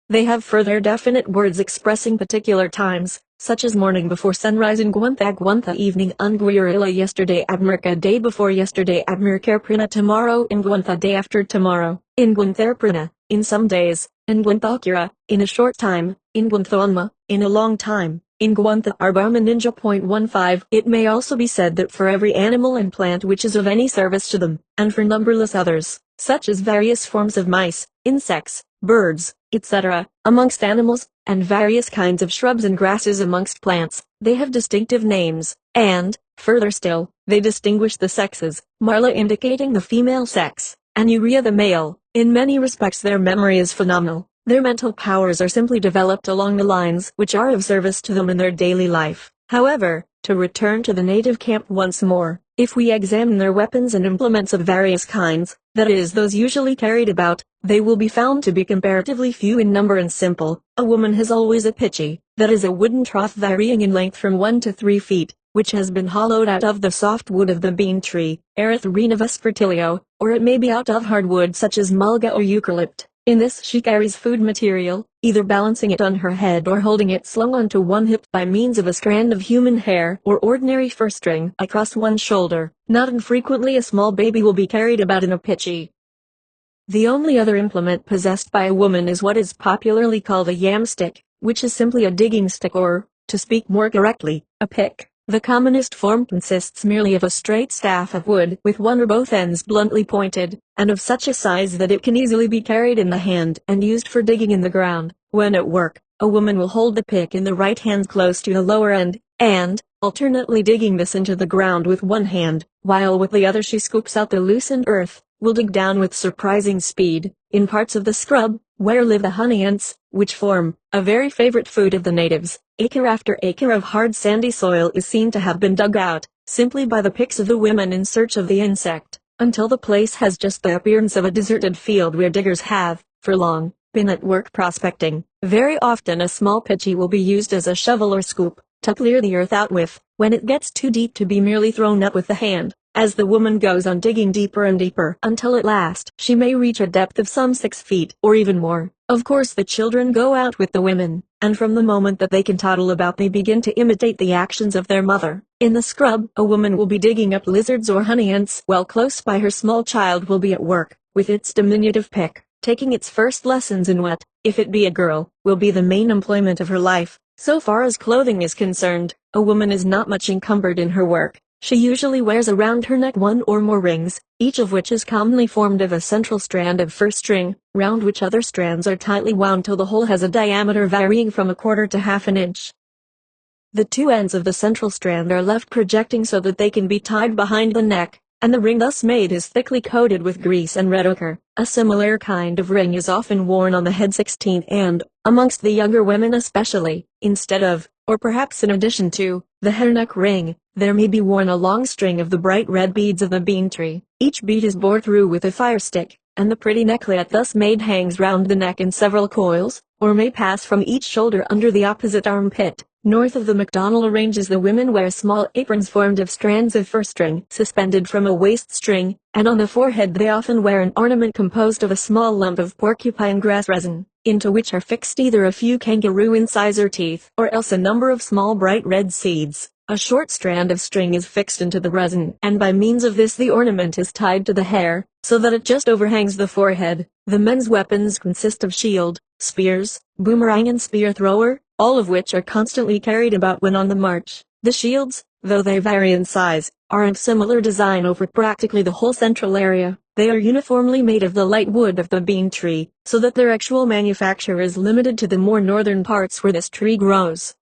They have further definite words expressing particular times, such as morning before sunrise in Gwantha evening Ungwirilla yesterday Abmerka day before yesterday Abmerkarprina tomorrow in Gwantha day after tomorrow, in Gwantharprina, in some days, in Gwanthakura, in a short time, in Gwanthonma, in a long time. In Gwantha Arbama Ninja.15 It may also be said that for every animal and plant which is of any service to them, and for numberless others, such as various forms of mice, insects, birds, etc., amongst animals, and various kinds of shrubs and grasses amongst plants, they have distinctive names, and, further still, they distinguish the sexes, Marla indicating the female sex, and Urea the male. In many respects their memory is phenomenal. Their mental powers are simply developed along the lines which are of service to them in their daily life. However, to return to the native camp once more, if we examine their weapons and implements of various kinds, that is those usually carried about, they will be found to be comparatively few in number and simple. A woman has always a pitchy, that is a wooden trough varying in length from 1 to 3 feet, which has been hollowed out of the soft wood of the bean tree, Erythrina vespertilio, or it may be out of hardwood such as mulga or eucalypt. In this she carries food material, either balancing it on her head or holding it slung onto one hip by means of a strand of human hair or ordinary fur string across one shoulder. Not infrequently a small baby will be carried about in a pitchy. The only other implement possessed by a woman is what is popularly called a yam stick, which is simply a digging stick or, to speak more correctly, a pick. The commonest form consists merely of a straight staff of wood with one or both ends bluntly pointed, and of such a size that it can easily be carried in the hand and used for digging in the ground. When at work, a woman will hold the pick in the right hand close to the lower end, and, alternately digging this into the ground with one hand, while with the other she scoops out the loosened earth, will dig down with surprising speed. In parts of the scrub, where live the honey ants, which form a very favorite food of the natives, acre after acre of hard sandy soil is seen to have been dug out, simply by the picks of the women in search of the insect, until the place has just the appearance of a deserted field where diggers have, for long, been at work prospecting. Very often a small pitchy will be used as a shovel or scoop, to clear the earth out with, when it gets too deep to be merely thrown up with the hand. As the woman goes on digging deeper and deeper until at last she may reach a depth of some 6 feet or even more, of course the children go out with the women, and from the moment that they can toddle about they begin to imitate the actions of their mother. In the scrub, a woman will be digging up lizards or honey ants while close by her small child will be at work, with its diminutive pick, taking its first lessons in what, if it be a girl, will be the main employment of her life. So far as clothing is concerned, a woman is not much encumbered in her work. She usually wears around her neck 1 or more rings, each of which is commonly formed of a central strand of fur string, round which other strands are tightly wound till the whole has a diameter varying from 1/4 to half an inch. The 2 ends of the central strand are left projecting so that they can be tied behind the neck, and the ring thus made is thickly coated with grease and red ochre. A similar kind of ring is often worn on the head 16 and, amongst the younger women especially, instead of, or perhaps in addition to, the hairneck ring, there may be worn a long string of the bright red beads of the bean tree. Each bead is bored through with a fire stick, and the pretty necklet thus made hangs round the neck in several coils, or may pass from each shoulder under the opposite armpit. North of the McDonnell ranges the women wear small aprons formed of strands of fur string suspended from a waist string, and on the forehead they often wear an ornament composed of a small lump of porcupine grass resin, into which are fixed either a few kangaroo incisor teeth or else a number of small bright red seeds. A short strand of string is fixed into the resin, and by means of this the ornament is tied to the hair, so that it just overhangs the forehead. The men's weapons consist of shield, spears, boomerang and spear thrower, all of which are constantly carried about when on the march. The shields, though they vary in size, are of similar design over practically the whole central area. They are uniformly made of the light wood of the bean tree, so that their actual manufacture is limited to the more northern parts where this tree grows.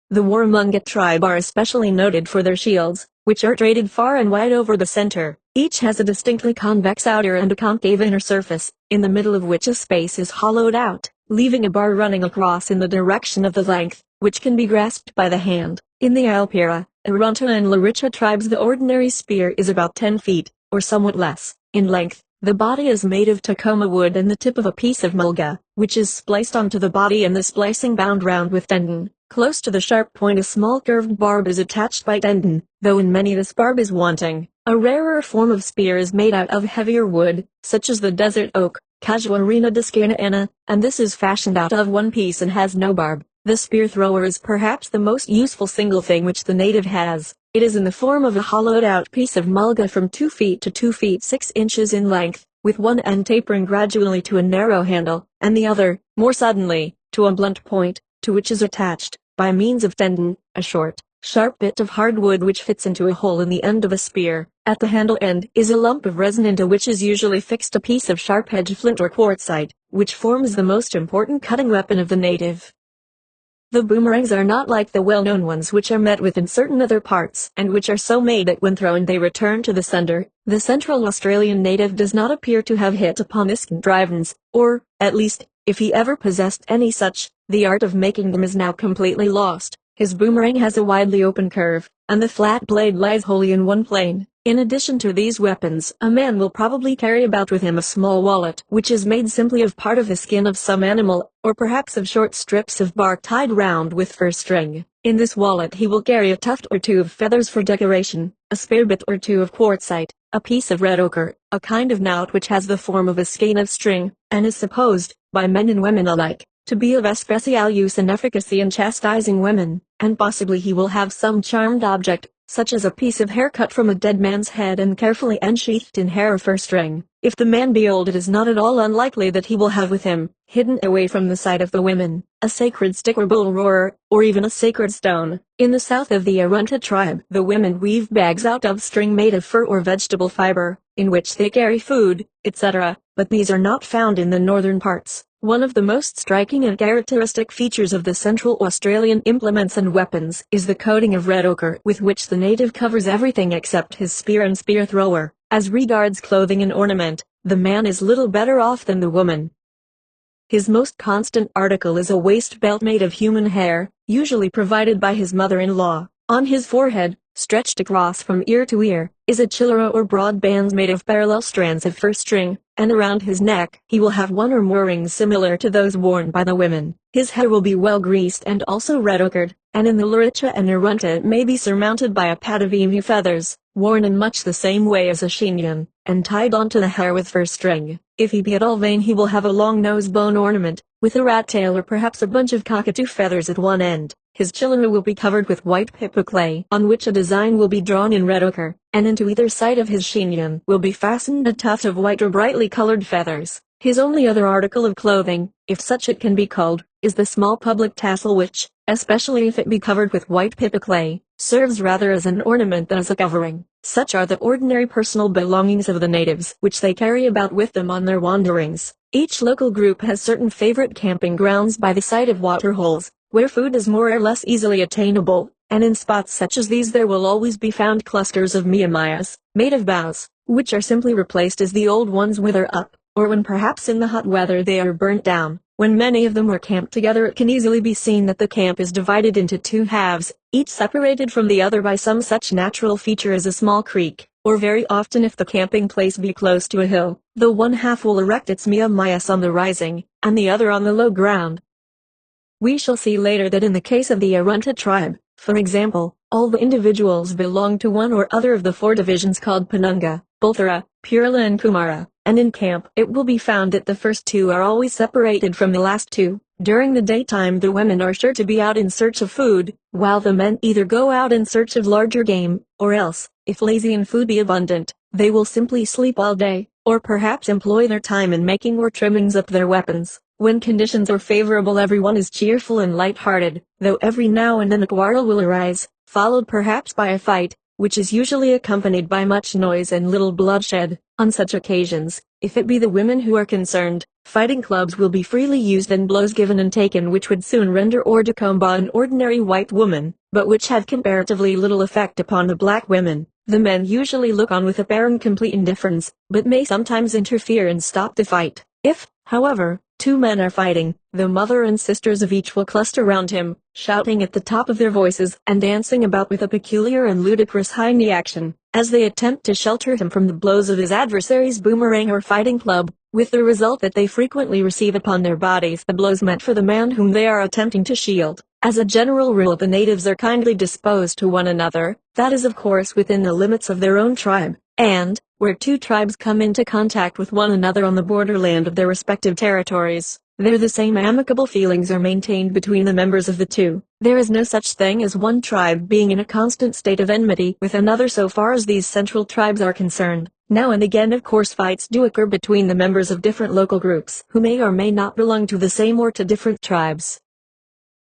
The Warramunga tribe are especially noted for their shields, which are traced far and wide over the center. Each has a distinctly convex outer and a concave inner surface, in the middle of which a space is hollowed out, leaving a bar running across in the direction of the length, which can be grasped by the hand. In the Alpira, Arunta and Laricha tribes the ordinary spear is about 10 feet, or somewhat less, in length. The body is made of Tacoma wood and the tip of a piece of mulga, which is spliced onto the body and the splicing bound round with tendon. Close to the sharp point a small curved barb is attached by tendon, though in many this barb is wanting. A rarer form of spear is made out of heavier wood, such as the desert oak, Casuarina discana, and this is fashioned out of one piece and has no barb. The spear thrower is perhaps the most useful single thing which the native has. It is in the form of a hollowed-out piece of mulga from 2 feet to 2 feet 6 inches in length, with one end tapering gradually to a narrow handle, and the other, more suddenly, to a blunt point, to which is attached, by means of tendon, a short, sharp bit of hardwood which fits into a hole in the end of a spear. At the handle end is a lump of resin into which is usually fixed a piece of sharp-edged flint or quartzite, which forms the most important cutting weapon of the native. The boomerangs are not like the well-known ones which are met with in certain other parts and which are so made that when thrown they return to the sender. The Central Australian native does not appear to have hit upon this contrivance, or, at least, if he ever possessed any such, the art of making them is now completely lost. His boomerang has a widely open curve, and the flat blade lies wholly in one plane. In addition to these weapons, a man will probably carry about with him a small wallet, which is made simply of part of the skin of some animal, or perhaps of short strips of bark tied round with fur string. In this wallet he will carry a tuft or two of feathers for decoration, a spare bit or two of quartzite, a piece of red ochre, a kind of knout which has the form of a skein of string, and is supposed, by men and women alike, to be of especial use and efficacy in chastising women, and possibly he will have some charmed object, such as a piece of hair cut from a dead man's head and carefully ensheathed in hair or fur string. If the man be old it is not at all unlikely that he will have with him, hidden away from the sight of the women, a sacred stick or bull roarer, or even a sacred stone. In the south of the Arunta tribe, the women weave bags out of string made of fur or vegetable fiber, in which they carry food, etc., but these are not found in the northern parts. One of the most striking and characteristic features of the Central Australian implements and weapons is the coating of red ochre with which the native covers everything except his spear and spear thrower. As regards clothing and ornament, the man is little better off than the woman. His most constant article is a waist belt made of human hair, usually provided by his mother-in-law. On his forehead, stretched across from ear to ear, is a chillera or broad bands made of parallel strands of fur string, and around his neck he will have one or more rings similar to those worn by the women. His hair will be well greased and also red ochred, and in the Laricha and Arunta it may be surmounted by a pad of emu feathers, worn in much the same way as a chignon, and tied onto the hair with fur string. If he be at all vain he will have a long nose bone ornament, with a rat tail or perhaps a bunch of cockatoo feathers at one end. His chillera will be covered with white pippa clay, on which a design will be drawn in red ochre, and into either side of his chignon will be fastened a tuft of white or brightly colored feathers. His only other article of clothing, if such it can be called, is the small public tassel which, especially if it be covered with white pippa clay, serves rather as an ornament than as a covering. Such are the ordinary personal belongings of the natives which they carry about with them on their wanderings. Each local group has certain favorite camping grounds by the side of water holes, where food is more or less easily attainable, and in spots such as these there will always be found clusters of miamayas, made of boughs, which are simply replaced as the old ones wither up, or when perhaps in the hot weather they are burnt down. When many of them are camped together it can easily be seen that the camp is divided into two halves, each separated from the other by some such natural feature as a small creek, or very often if the camping place be close to a hill, the one half will erect its miamayas on the rising, and the other on the low ground. We shall see later that in the case of the Arunta tribe, for example, all the individuals belong to one or other of the four divisions called Penunga, Bulthara, Purla and Kumara, and in camp it will be found that the first two are always separated from the last two. During the daytime the women are sure to be out in search of food, while the men either go out in search of larger game, or else, if lazy and food be abundant, they will simply sleep all day, or perhaps employ their time in making or trimmings up their weapons. When conditions are favorable everyone is cheerful and light-hearted, though every now and then a quarrel will arise, followed perhaps by a fight, which is usually accompanied by much noise and little bloodshed. On such occasions, if it be the women who are concerned, fighting clubs will be freely used and blows given and taken which would soon render hors de combat an ordinary white woman, but which have comparatively little effect upon the black women. The men usually look on with apparent complete indifference, but may sometimes interfere and stop the fight. If, however, two men are fighting, the mother and sisters of each will cluster round him, shouting at the top of their voices and dancing about with a peculiar and ludicrous high-knee action, as they attempt to shelter him from the blows of his adversary's boomerang or fighting club, with the result that they frequently receive upon their bodies the blows meant for the man whom they are attempting to shield. As a general rule, the natives are kindly disposed to one another, that is of course within the limits of their own tribe, and, where two tribes come into contact with one another on the borderland of their respective territories, there the same amicable feelings are maintained between the members of the two. There is no such thing as one tribe being in a constant state of enmity with another so far as these central tribes are concerned. Now and again of course fights do occur between the members of different local groups who may or may not belong to the same or to different tribes.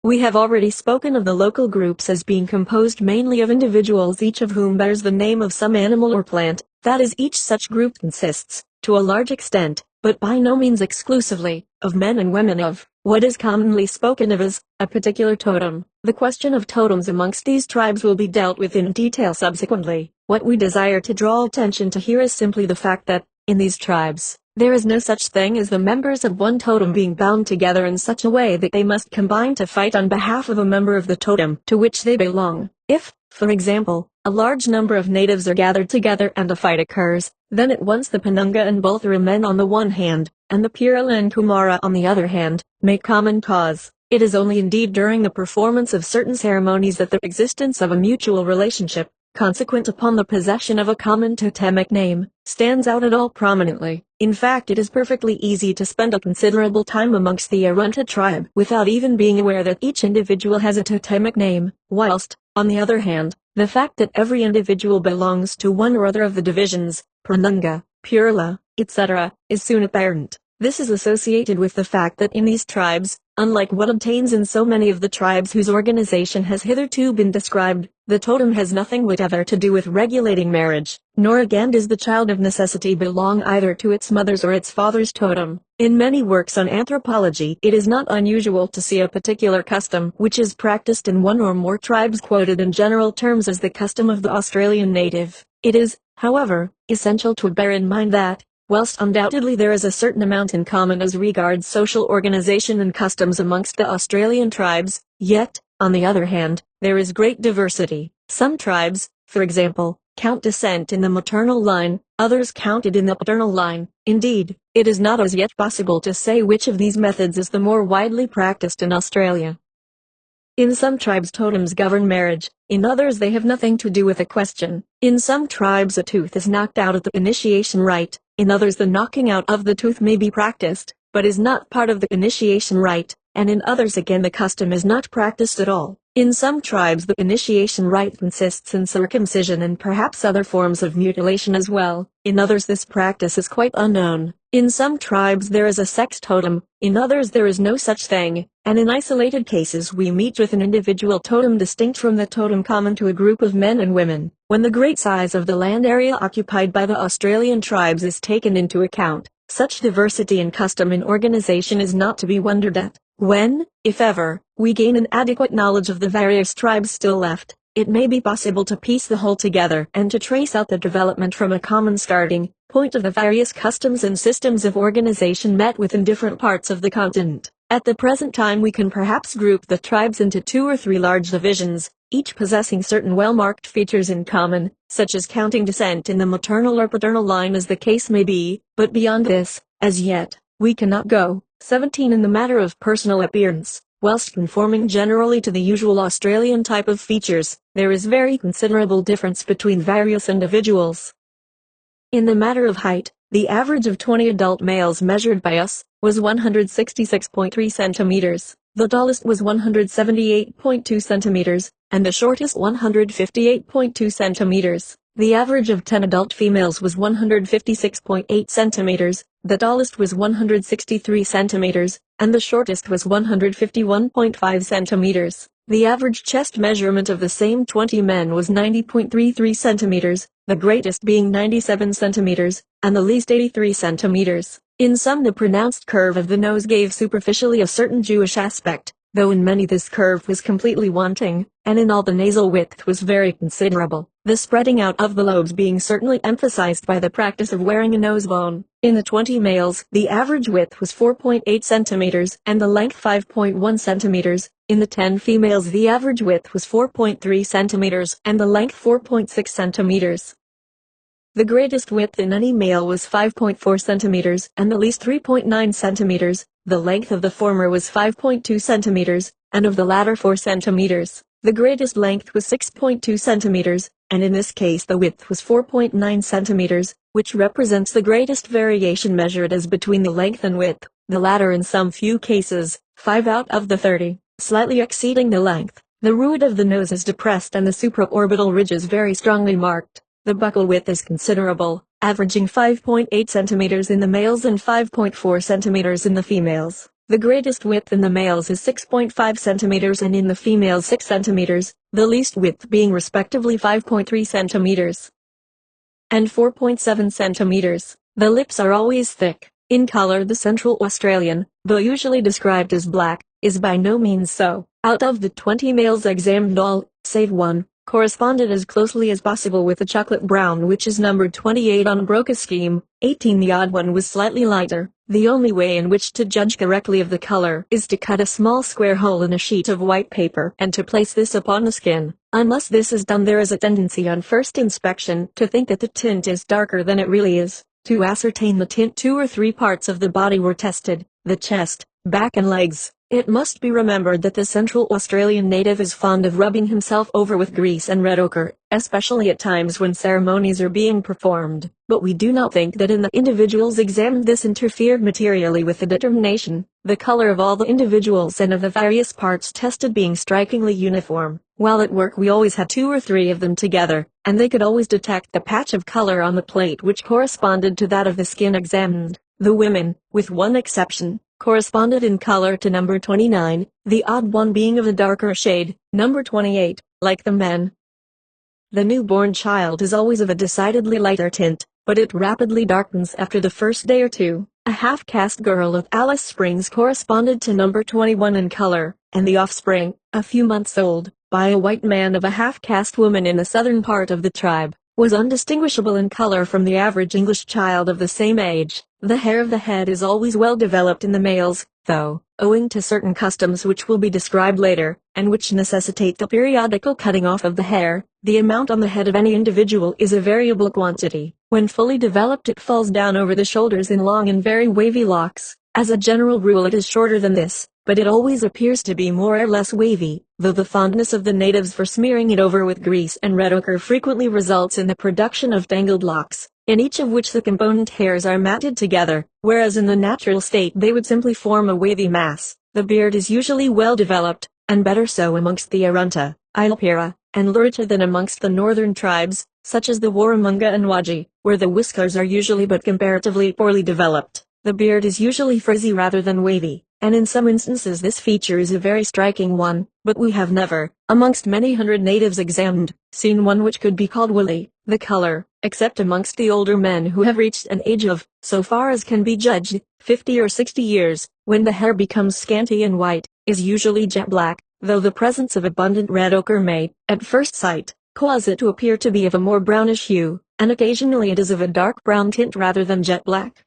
We have already spoken of the local groups as being composed mainly of individuals each of whom bears the name of some animal or plant, that is each such group consists, to a large extent, but by no means exclusively, of men and women of, what is commonly spoken of as, a particular totem. The question of totems amongst these tribes will be dealt with in detail subsequently. What we desire to draw attention to here is simply the fact that, in these tribes, there is no such thing as the members of one totem being bound together in such a way that they must combine to fight on behalf of a member of the totem to which they belong. If, for example, a large number of natives are gathered together and a fight occurs, then at once the Penunga and Balthara men on the one hand, and the Purila and Kumara on the other hand, make common cause. It is only indeed during the performance of certain ceremonies that the existence of a mutual relationship, consequent upon the possession of a common totemic name, stands out at all prominently. In fact, it is perfectly easy to spend a considerable time amongst the Arunta tribe without even being aware that each individual has a totemic name, whilst, on the other hand, the fact that every individual belongs to one or other of the divisions, Penunga, Purila, etc., is soon apparent. This is associated with the fact that in these tribes, unlike what obtains in so many of the tribes whose organization has hitherto been described, the totem has nothing whatever to do with regulating marriage, nor again does the child of necessity belong either to its mother's or its father's totem. In many works on anthropology, it is not unusual to see a particular custom which is practiced in one or more tribes quoted in general terms as the custom of the Australian native. It is, however, essential to bear in mind that, whilst undoubtedly there is a certain amount in common as regards social organization and customs amongst the Australian tribes, yet, on the other hand, there is great diversity. Some tribes, for example, count descent in the maternal line, others count it in the paternal line. Indeed, it is not as yet possible to say which of these methods is the more widely practiced in Australia. In some tribes totems govern marriage, in others they have nothing to do with the question. In some tribes a tooth is knocked out at the initiation rite, in others the knocking out of the tooth may be practiced, but is not part of the initiation rite, and in others again the custom is not practiced at all. In some tribes the initiation rite consists in circumcision and perhaps other forms of mutilation as well, in others this practice is quite unknown. In some tribes there is a sex totem, in others there is no such thing, and in isolated cases we meet with an individual totem distinct from the totem common to a group of men and women. When the great size of the land area occupied by the Australian tribes is taken into account, such diversity in custom and organization is not to be wondered at. When, if ever, we gain an adequate knowledge of the various tribes still left, it may be possible to piece the whole together and to trace out the development from a common starting point of the various customs and systems of organization met with in different parts of the continent. At the present time we can perhaps group the tribes into 2 or 3 large divisions, each possessing certain well-marked features in common, such as counting descent in the maternal or paternal line as the case may be, but beyond this, as yet, we cannot go. 17 In the matter of personal appearance, whilst conforming generally to the usual Australian type of features, there is very considerable difference between various individuals. In the matter of height, the average of 20 adult males measured by us was 166.3 centimeters, the tallest was 178.2 centimeters, and the shortest 158.2 centimeters. The average of 10 adult females was 156.8 centimeters, the tallest was 163 centimeters, and the shortest was 151.5 centimeters. The average chest measurement of the same 20 men was 90.33 centimeters, the greatest being 97 centimeters, and the least 83 centimeters. In some, the pronounced curve of the nose gave superficially a certain Jewish aspect, though in many this curve was completely wanting, and in all the nasal width was very considerable, the spreading out of the lobes being certainly emphasized by the practice of wearing a nose bone. In the 20 males, the average width was 4.8 centimeters and the length 5.1 centimeters. In the 10 females, the average width was 4.3 centimeters and the length 4.6 centimeters. The greatest width in any male was 5.4 centimeters and the least 3.9 centimeters. The length of the former was 5.2 centimeters, and of the latter 4 centimeters. The greatest length was 6.2 centimeters, and in this case the width was 4.9 centimeters, which represents the greatest variation measured as between the length and width, the latter in some few cases, 5 out of the 30, slightly exceeding the length. The root of the nose is depressed and the supraorbital ridges very strongly marked. The buccal width is considerable, averaging 5.8 centimeters in the males and 5.4 centimeters in the females. The greatest width in the males is 6.5 centimeters and in the females 6 centimeters, the least width being respectively 5.3 centimeters and 4.7 centimeters. The lips are always thick. In color, the Central Australian, though usually described as black, is by no means so. Out of the 20 males examined, all, save one, corresponded as closely as possible with the chocolate brown, which is numbered 28 on Broca scheme. 18. The odd one was slightly lighter. The only way in which to judge correctly of the color is to cut a small square hole in a sheet of white paper and to place this upon the skin. Unless this is done, there is a tendency on first inspection to think that the tint is darker than it really is. To ascertain the tint, 2 or 3 parts of the body were tested: the chest, back and legs. It must be remembered that the Central Australian native is fond of rubbing himself over with grease and red ochre, especially at times when ceremonies are being performed, but we do not think that in the individuals examined this interfered materially with the determination, the color of all the individuals and of the various parts tested being strikingly uniform. While at work we always had 2 or 3 of them together, and they could always detect the patch of color on the plate which corresponded to that of the skin examined. The women, with one exception, corresponded in color to number 29, the odd one being of a darker shade, number 28, like the men. The newborn child is always of a decidedly lighter tint, but it rapidly darkens after the first day or 2. A half-caste girl of Alice Springs corresponded to number 21 in color, and the offspring, a few months old, by a white man of a half-caste woman in the southern part of the tribe, was undistinguishable in color from the average English child of the same age. The hair of the head is always well developed in the males, though, owing to certain customs which will be described later, and which necessitate the periodical cutting off of the hair, the amount on the head of any individual is a variable quantity. When fully developed it falls down over the shoulders in long and very wavy locks. As a general rule it is shorter than this, but it always appears to be more or less wavy, though the fondness of the natives for smearing it over with grease and red ochre frequently results in the production of tangled locks, in each of which the component hairs are matted together, whereas in the natural state they would simply form a wavy mass. The beard is usually well developed, and better so amongst the Arunta, Ilpira, and Lurita than amongst the northern tribes, such as the Warramunga and Waji, where the whiskers are usually but comparatively poorly developed. The beard is usually frizzy rather than wavy, and in some instances this feature is a very striking one, but we have never, amongst many hundred natives examined, seen one which could be called woolly. The color, except amongst the older men who have reached an age of, so far as can be judged, 50 or 60 years, when the hair becomes scanty and white, is usually jet black, though the presence of abundant red ochre may, at first sight, cause it to appear to be of a more brownish hue, and occasionally it is of a dark brown tint rather than jet black.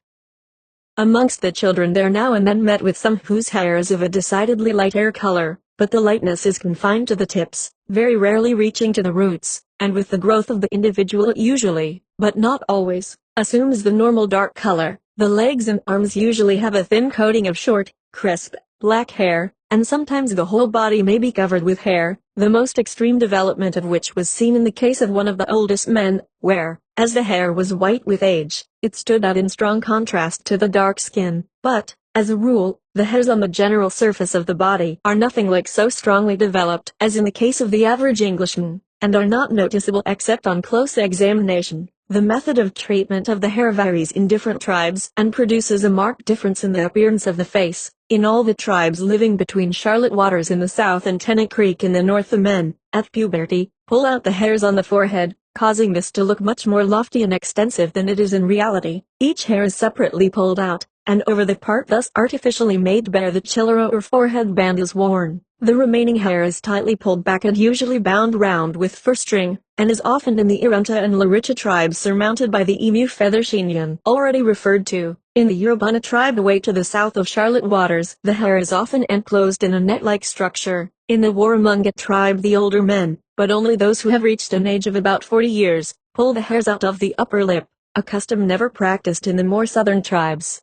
Amongst the children there now and then met with some whose hair is of a decidedly light hair color, but the lightness is confined to the tips, very rarely reaching to the roots, and with the growth of the individual it usually, but not always, assumes the normal dark color. The legs and arms usually have a thin coating of short, crisp, black hair, and sometimes the whole body may be covered with hair, the most extreme development of which was seen in the case of one of the oldest men, where, as the hair was white with age, it stood out in strong contrast to the dark skin. But, as a rule, the hairs on the general surface of the body are nothing like so strongly developed as in the case of the average Englishman, and are not noticeable except on close examination. The method of treatment of the hair varies in different tribes and produces a marked difference in the appearance of the face. In all the tribes living between Charlotte Waters in the south and Tennant Creek in the north, the men, at puberty, pull out the hairs on the forehead, causing this to look much more lofty and extensive than it is in reality. Each hair is separately pulled out, and over the part thus artificially made bare the chilera or forehead band is worn. The remaining hair is tightly pulled back and usually bound round with fur string, and is often in the Irunta and Larita tribes surmounted by the emu feather chignon already referred to. In the Urubana tribe away to the south of Charlotte Waters, the hair is often enclosed in a net-like structure. In the Warramunga tribe, the older men, but only those who have reached an age of about 40 years, pull the hairs out of the upper lip, a custom never practiced in the more southern tribes.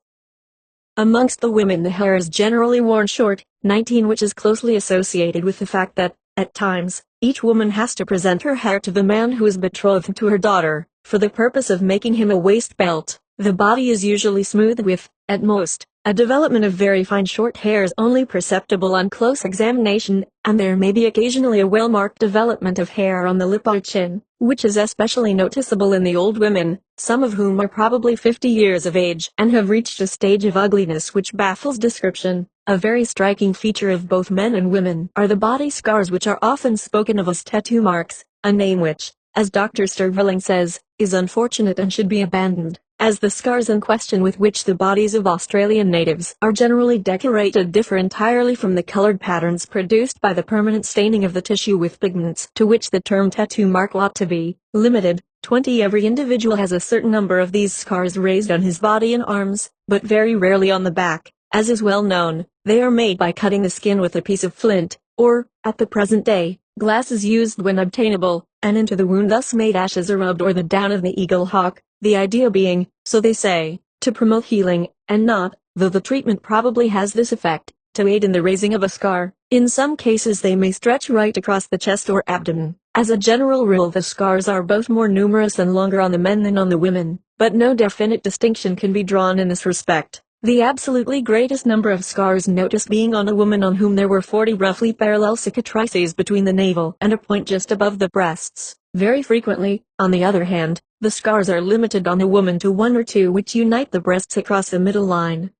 Amongst the women, the hair is generally worn short, 19, which is closely associated with the fact that, at times, each woman has to present her hair to the man who is betrothed to her daughter, for the purpose of making him a waist belt. The body is usually smooth with, at most, a development of very fine short hairs only perceptible on close examination, and there may be occasionally a well-marked development of hair on the lip or chin, which is especially noticeable in the old women, some of whom are probably 50 years of age and have reached a stage of ugliness which baffles description. A very striking feature of both men and women are the body scars, which are often spoken of as tattoo marks, a name which, as Dr. Sterveling says, is unfortunate and should be abandoned, as the scars in question with which the bodies of Australian natives are generally decorated differ entirely from the colored patterns produced by the permanent staining of the tissue with pigments, to which the term tattoo mark ought to be limited. 20. Every individual has a certain number of these scars raised on his body and arms, but very rarely on the back. As is well known, they are made by cutting the skin with a piece of flint, or, at the present day, glass is used when obtainable, and into the wound thus made ashes are rubbed or the down of the eagle hawk, the idea being, so they say, to promote healing, and not, though the treatment probably has this effect, to aid in the raising of a scar. In some cases they may stretch right across the chest or abdomen. As a general rule, the scars are both more numerous and longer on the men than on the women, but no definite distinction can be drawn in this respect. The absolutely greatest number of scars noticed being on a woman, on whom there were 40 roughly parallel cicatrices between the navel and a point just above the breasts. Very frequently, on the other hand, the scars are limited on a woman to 1 or 2 which unite the breasts across the middle line.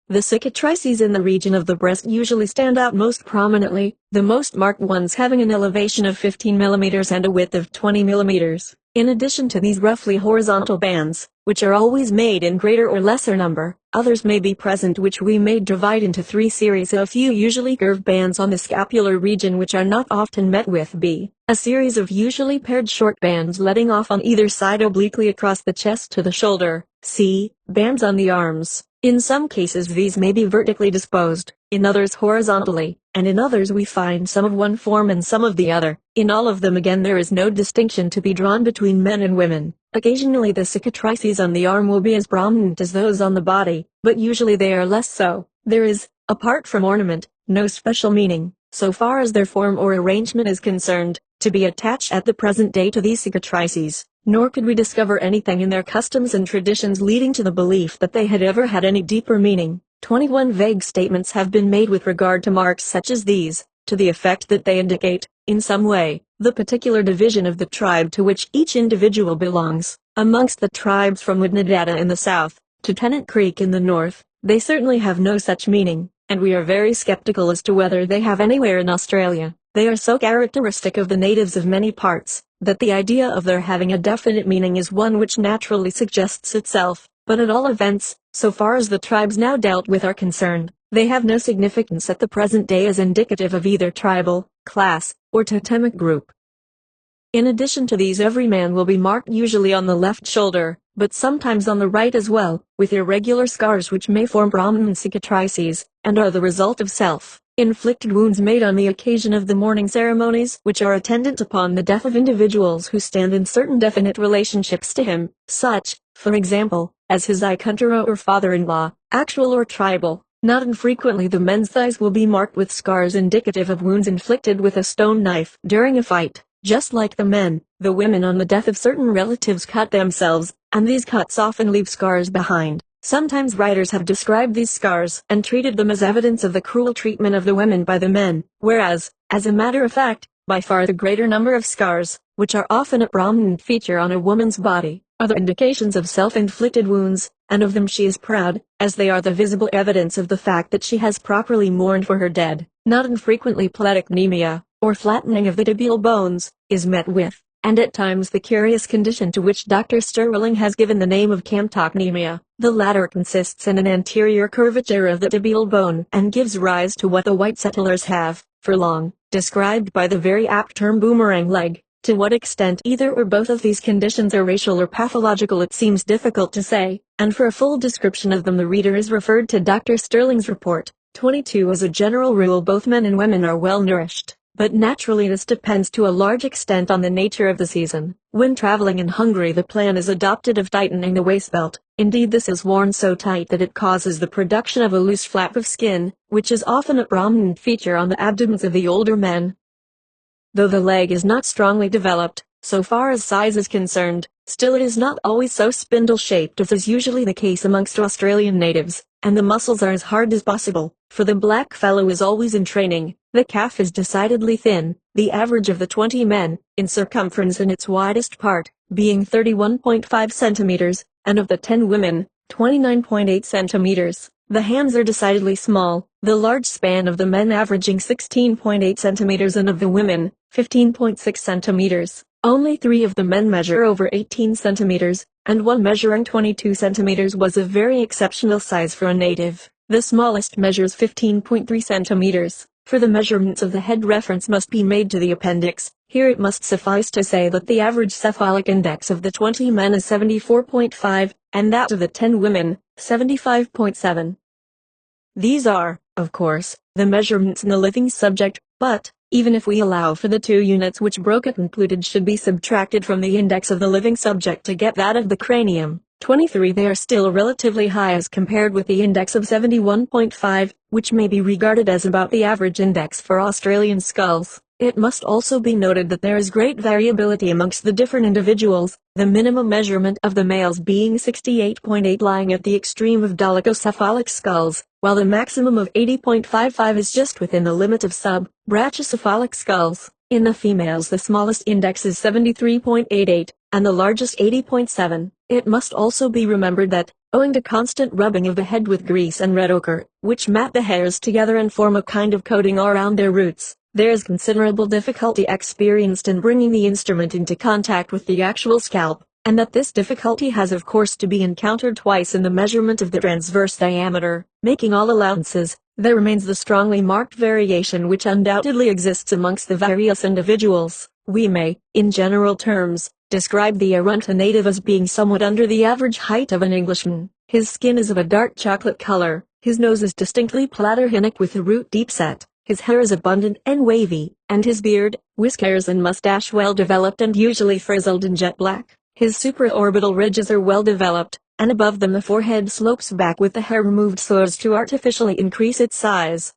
The cicatrices in the region of the breast usually stand out most prominently, the most marked ones having an elevation of 15 mm and a width of 20 mm. In addition to these roughly horizontal bands, which are always made in greater or lesser number, others may be present which we may divide into 3 series: a few usually curved bands on the scapular region which are not often met with; b. a series of usually paired short bands letting off on either side obliquely across the chest to the shoulder; c. bands on the arms. In some cases these may be vertically disposed, in others horizontally, and in others we find some of one form and some of the other. In all of them again there is no distinction to be drawn between men and women. Occasionally the cicatrices on the arm will be as prominent as those on the body, but usually they are less so. There is, apart from ornament, no special meaning, so far as their form or arrangement is concerned, to be attached at the present day to these cicatrices, nor could we discover anything in their customs and traditions leading to the belief that they had ever had any deeper meaning. 21 vague statements have been made with regard to marks such as these, to the effect that they indicate, in some way, the particular division of the tribe to which each individual belongs. Amongst the tribes from Woodnadata in the south, to Tennant Creek in the north, they certainly have no such meaning, and we are very skeptical as to whether they have anywhere in Australia. They are so characteristic of the natives of many parts, that the idea of their having a definite meaning is one which naturally suggests itself, but at all events, so far as the tribes now dealt with are concerned, they have no significance at the present day as indicative of either tribal, class, or totemic group. In addition to these, every man will be marked usually on the left shoulder, but sometimes on the right as well, with irregular scars which may form prominent cicatrices, and are the result of self-inflicted wounds made on the occasion of the mourning ceremonies which are attendant upon the death of individuals who stand in certain definite relationships to him, such, for example, as his Ikuntara or father-in-law, actual or tribal. Not infrequently the men's thighs will be marked with scars indicative of wounds inflicted with a stone knife during a fight. Just like the men, the women on the death of certain relatives cut themselves, and these cuts often leave scars behind. Sometimes writers have described these scars and treated them as evidence of the cruel treatment of the women by the men, whereas, as a matter of fact, By far the greater number of scars, which are often a prominent feature on a woman's body, are the indications of self-inflicted wounds, and of them she is proud, as they are the visible evidence of the fact that she has properly mourned for her dead. Not infrequently platycnemia, or flattening of the tibial bones, is met with, and at times the curious condition to which Dr. Sterling has given the name of camptochnemia. The latter consists in an anterior curvature of the tibial bone and gives rise to what the white settlers have, for long, described by the very apt term boomerang leg. To what extent either or both of these conditions are racial or pathological it seems difficult to say, and for a full description of them the reader is referred to Dr. Sterling's report. 22 As a general rule both men and women are well nourished, but naturally this depends to a large extent on the nature of the season. When traveling in Hungary the plan is adopted of tightening the waist belt. Indeed this is worn so tight that it causes the production of a loose flap of skin, which is often a prominent feature on the abdomens of the older men. Though the leg is not strongly developed, so far as size is concerned, still it is not always so spindle-shaped as is usually the case amongst Australian natives, and the muscles are as hard as possible, for the black fellow is always in training. The calf is decidedly thin, the average of the 20 men, in circumference in its widest part, being 31.5 centimeters, and of the 10 women, 29.8 centimeters. The hands are decidedly small, the large span of the men averaging 16.8 centimeters and of the women, 15.6 centimeters. Only 3 of the men measure over 18 centimeters, and one measuring 22 centimeters was a very exceptional size for a native. The smallest measures 15.3 centimeters. For the measurements of the head reference must be made to the appendix. Here it must suffice to say that the average cephalic index of the 20 men is 74.5, and that of the 10 women, 75.7. These are, of course, the measurements in the living subject, but, even if we allow for the 2 units which Broca concluded should be subtracted from the index of the living subject to get that of the cranium, 23, they are still relatively high as compared with the index of 71.5, which may be regarded as about the average index for Australian skulls. It must also be noted that there is great variability amongst the different individuals, the minimum measurement of the males being 68.8 lying at the extreme of dolichocephalic skulls, while the maximum of 80.55 is just within the limit of sub-brachycephalic skulls. In the females the smallest index is 73.88, and the largest 80.7. It must also be remembered that, owing to constant rubbing of the head with grease and red ochre, which mat the hairs together and form a kind of coating around their roots, there is considerable difficulty experienced in bringing the instrument into contact with the actual scalp, and that this difficulty has of course to be encountered twice in the measurement of the transverse diameter. Making all allowances, there remains the strongly marked variation which undoubtedly exists amongst the various individuals. We may, in general terms, describe the Arunta native as being somewhat under the average height of an Englishman. His skin is of a dark chocolate color, his nose is distinctly platyrrhinic with a root deep set, his hair is abundant and wavy, and his beard, whiskers and mustache well developed and usually frizzled and jet black. His supraorbital ridges are well developed, and above them the forehead slopes back with the hair removed so as to artificially increase its size.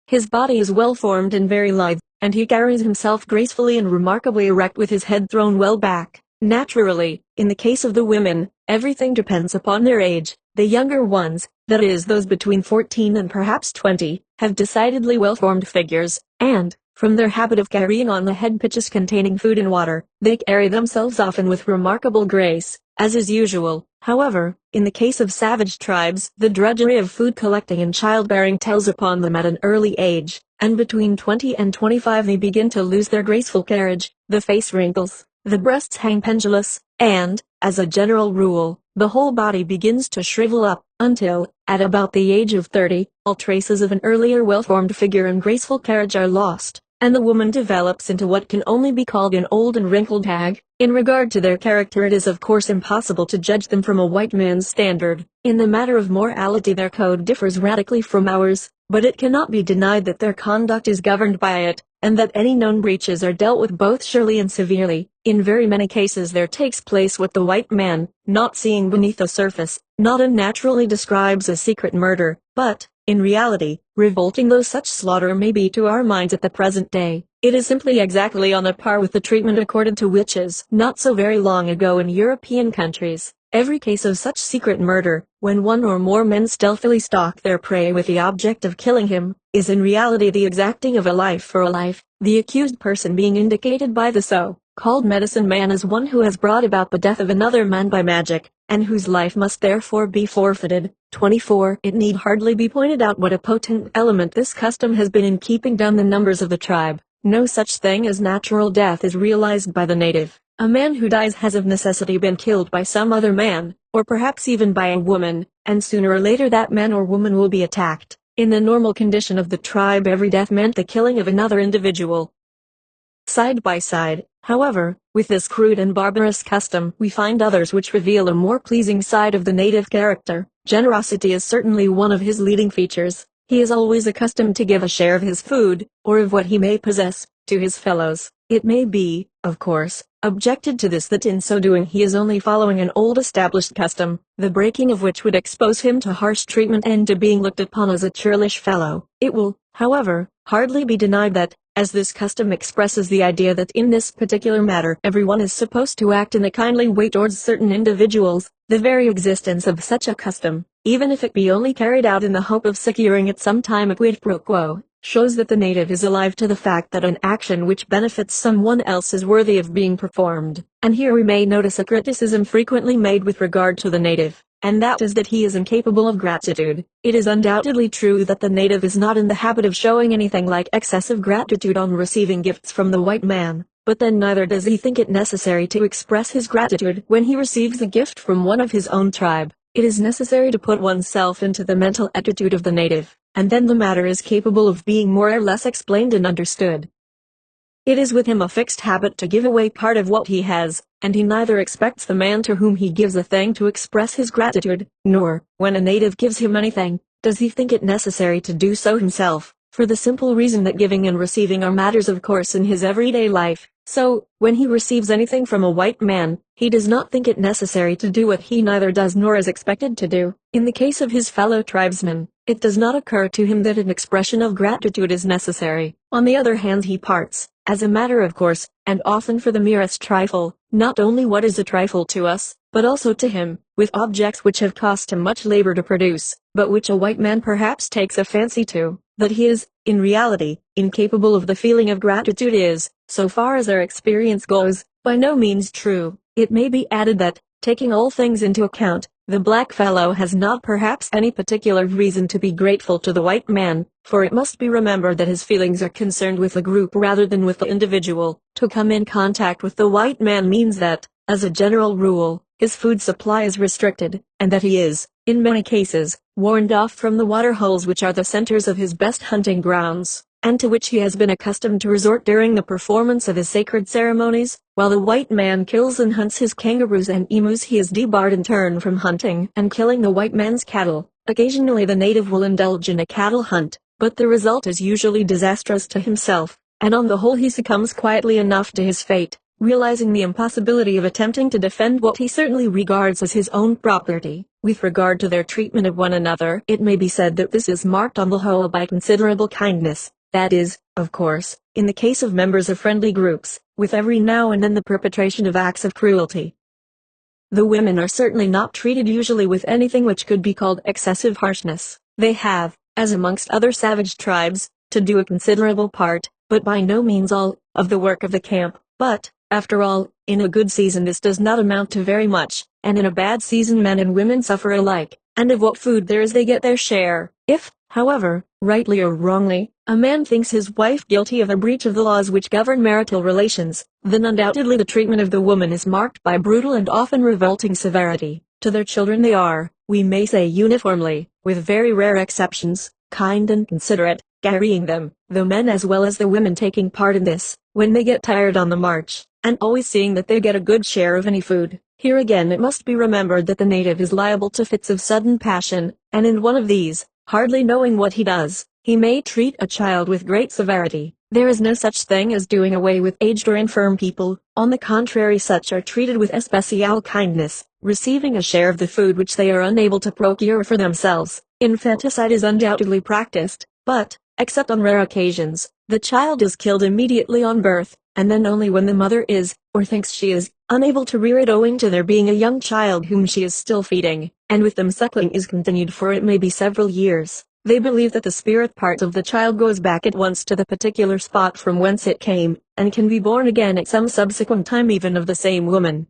His body is well formed and very lithe, and he carries himself gracefully and remarkably erect with his head thrown well back. Naturally, in the case of the women, everything depends upon their age. The younger ones, that is those between 14 and perhaps 20, have decidedly well-formed figures, and, from their habit of carrying on the head pitches containing food and water, they carry themselves often with remarkable grace. As is usual, however, in the case of savage tribes, the drudgery of food collecting and childbearing tells upon them at an early age, and between 20 and 25 they begin to lose their graceful carriage, the face wrinkles, the breasts hang pendulous, and, as a general rule, the whole body begins to shrivel up, until, at about the age of 30, all traces of an earlier well-formed figure and graceful carriage are lost, and the woman develops into what can only be called an old and wrinkled hag. In regard to their character it is of course impossible to judge them from a white man's standard. In the matter of morality their code differs radically from ours, but it cannot be denied that their conduct is governed by it, and that any known breaches are dealt with both surely and severely. In very many cases there takes place what the white man, not seeing beneath the surface, not unnaturally describes as secret murder, but, in reality, revolting though such slaughter may be to our minds at the present day, it is simply exactly on a par with the treatment accorded to witches not so very long ago in European countries. Every case of such secret murder, when one or more men stealthily stalk their prey with the object of killing him, is in reality the exacting of a life for a life, the accused person being indicated by the so-called medicine man as one who has brought about the death of another man by magic, and whose life must therefore be forfeited. 24. It need hardly be pointed out what a potent element this custom has been in keeping down the numbers of the tribe. No such thing as natural death is realized by the native. A man who dies has of necessity been killed by some other man, or perhaps even by a woman, and sooner or later that man or woman will be attacked. In the normal condition of the tribe, every death meant the killing of another individual. Side by side, however, with this crude and barbarous custom, we find others which reveal a more pleasing side of the native character. Generosity is certainly one of his leading features. He is always accustomed to give a share of his food, or of what he may possess, to his fellows. It may be, of course, objected to this that in so doing he is only following an old established custom, the breaking of which would expose him to harsh treatment and to being looked upon as a churlish fellow. It will, however, hardly be denied that, as this custom expresses the idea that in this particular matter everyone is supposed to act in a kindly way towards certain individuals, the very existence of such a custom, even if it be only carried out in the hope of securing at some time a quid pro quo, shows that the native is alive to the fact that an action which benefits someone else is worthy of being performed. And here we may notice a criticism frequently made with regard to the native, and that is that he is incapable of gratitude. It is undoubtedly true that the native is not in the habit of showing anything like excessive gratitude on receiving gifts from the white man, but then neither does he think it necessary to express his gratitude when he receives a gift from one of his own tribe. It is necessary to put oneself into the mental attitude of the native, and then the matter is capable of being more or less explained and understood. It is with him a fixed habit to give away part of what he has, and he neither expects the man to whom he gives a thing to express his gratitude, nor, when a native gives him anything, does he think it necessary to do so himself, for the simple reason that giving and receiving are matters of course in his everyday life. So, when he receives anything from a white man, he does not think it necessary to do what he neither does nor is expected to do. In the case of his fellow tribesmen, it does not occur to him that an expression of gratitude is necessary. On the other hand, he parts, as a matter of course, and often for the merest trifle, not only what is a trifle to us, but also to him, with objects which have cost him much labor to produce, but which a white man perhaps takes a fancy to. That he is, in reality, incapable of the feeling of gratitude is, so far as our experience goes, by no means true. It may be added that, taking all things into account, the black fellow has not perhaps any particular reason to be grateful to the white man, for it must be remembered that his feelings are concerned with the group rather than with the individual. To come in contact with the white man means that, as a general rule, his food supply is restricted, and that he is, in many cases, warned off from the water holes which are the centers of his best hunting grounds, and to which he has been accustomed to resort during the performance of his sacred ceremonies. While the white man kills and hunts his kangaroos and emus, he is debarred in turn from hunting and killing the white man's cattle. Occasionally the native will indulge in a cattle hunt, but the result is usually disastrous to himself, and on the whole he succumbs quietly enough to his fate, realizing the impossibility of attempting to defend what he certainly regards as his own property. With regard to their treatment of one another, it may be said that this is marked on the whole by considerable kindness. That is, of course, in the case of members of friendly groups, with every now and then the perpetration of acts of cruelty. The women are certainly not treated usually with anything which could be called excessive harshness. They have, as amongst other savage tribes, to do a considerable part, but by no means all, of the work of the camp. But, after all, in a good season this does not amount to very much, and in a bad season men and women suffer alike, and of what food there is they get their share. If, however, rightly or wrongly, a man thinks his wife guilty of a breach of the laws which govern marital relations, then undoubtedly the treatment of the woman is marked by brutal and often revolting severity. To their children they are, we may say uniformly, with very rare exceptions, kind and considerate, carrying them, the men as well as the women taking part in this, when they get tired on the march, and always seeing that they get a good share of any food. Here again it must be remembered that the native is liable to fits of sudden passion, and in one of these, hardly knowing what he does, he may treat a child with great severity. There is no such thing as doing away with aged or infirm people. On the contrary, such are treated with especial kindness, receiving a share of the food which they are unable to procure for themselves. Infanticide is undoubtedly practiced, but, except on rare occasions, the child is killed immediately on birth, and then only when the mother is, or thinks she is, unable to rear it owing to there being a young child whom she is still feeding, and with them suckling is continued for it may be several years. They believe that the spirit part of the child goes back at once to the particular spot from whence it came, and can be born again at some subsequent time even of the same woman.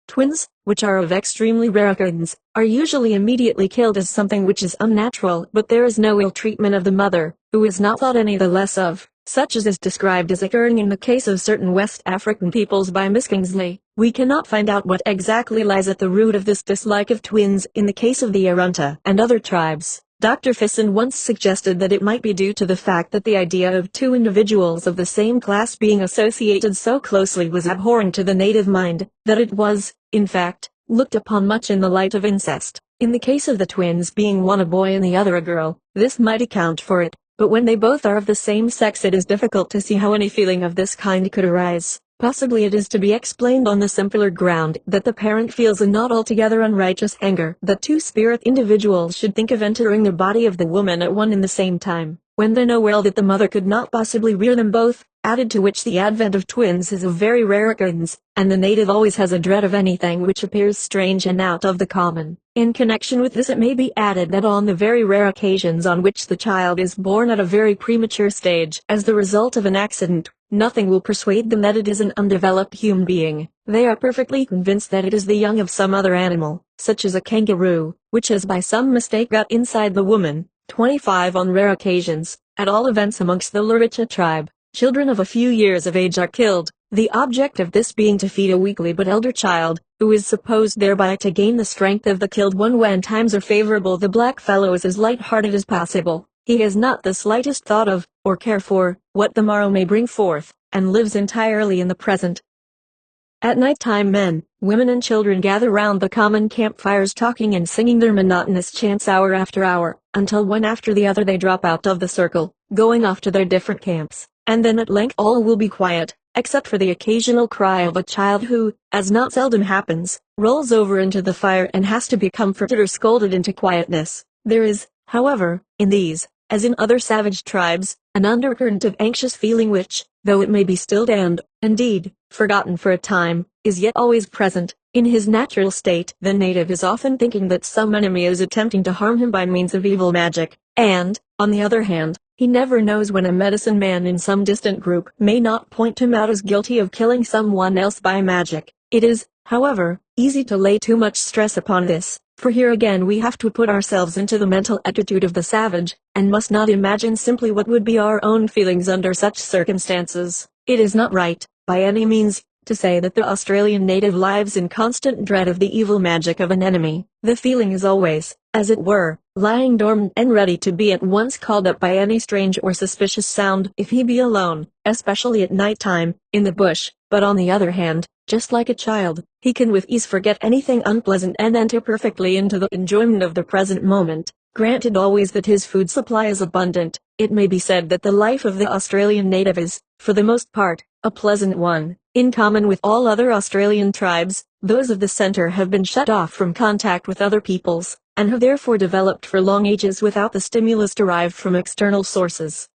Twins, which are of extremely rare occurrence, are usually immediately killed as something which is unnatural, but there is no ill treatment of the mother, who is not thought any the less of, such as is described as occurring in the case of certain West African peoples by Miss Kingsley. We cannot find out what exactly lies at the root of this dislike of twins in the case of the Arunta and other tribes. Dr. Fisson once suggested that it might be due to the fact that the idea of two individuals of the same class being associated so closely was abhorrent to the native mind, that it was, in fact, looked upon much in the light of incest. In the case of the twins being one a boy and the other a girl, this might account for it, but when they both are of the same sex it is difficult to see how any feeling of this kind could arise. Possibly it is to be explained on the simpler ground that the parent feels a not altogether unrighteous anger that two spirit individuals should think of entering the body of the woman at one and the same time, when they know well that the mother could not possibly rear them both, added to which the advent of twins is of very rare occurrence, and the native always has a dread of anything which appears strange and out of the common. In connection with this it may be added that on the very rare occasions on which the child is born at a very premature stage as the result of an accident, nothing will persuade them that it is an undeveloped human being. They are perfectly convinced that it is the young of some other animal, such as a kangaroo, which has by some mistake got inside the woman. 25 On rare occasions, at all events amongst the Luricha tribe, children of a few years of age are killed, the object of this being to feed a weakly but elder child, who is supposed thereby to gain the strength of the killed one when times are favorable. The black fellow is as light-hearted as possible. He has not the slightest thought of, or care for, what the morrow may bring forth, and lives entirely in the present. At night time men, women and children gather round the common campfires talking and singing their monotonous chants hour after hour, until one after the other they drop out of the circle, going off to their different camps, and then at length all will be quiet, except for the occasional cry of a child who, as not seldom happens, rolls over into the fire and has to be comforted or scolded into quietness. There is, however, in these, as in other savage tribes, an undercurrent of anxious feeling which, though it may be stilled and, indeed, forgotten for a time, is yet always present. In his natural state, the native is often thinking that some enemy is attempting to harm him by means of evil magic, and, on the other hand, he never knows when a medicine man in some distant group may not point him out as guilty of killing someone else by magic. It is, however, easy to lay too much stress upon this, for here again we have to put ourselves into the mental attitude of the savage, and must not imagine simply what would be our own feelings under such circumstances. It is not right, by any means, to say that the Australian native lives in constant dread of the evil magic of an enemy. The feeling is always, as it were, lying dormant and ready to be at once called up by any strange or suspicious sound if he be alone, especially at night time, in the bush. But on the other hand, just like a child, he can with ease forget anything unpleasant and enter perfectly into the enjoyment of the present moment. Granted always that his food supply is abundant, it may be said that the life of the Australian native is, for the most part, a pleasant one. In common with all other Australian tribes, those of the centre have been shut off from contact with other peoples, and have therefore developed for long ages without the stimulus derived from external sources.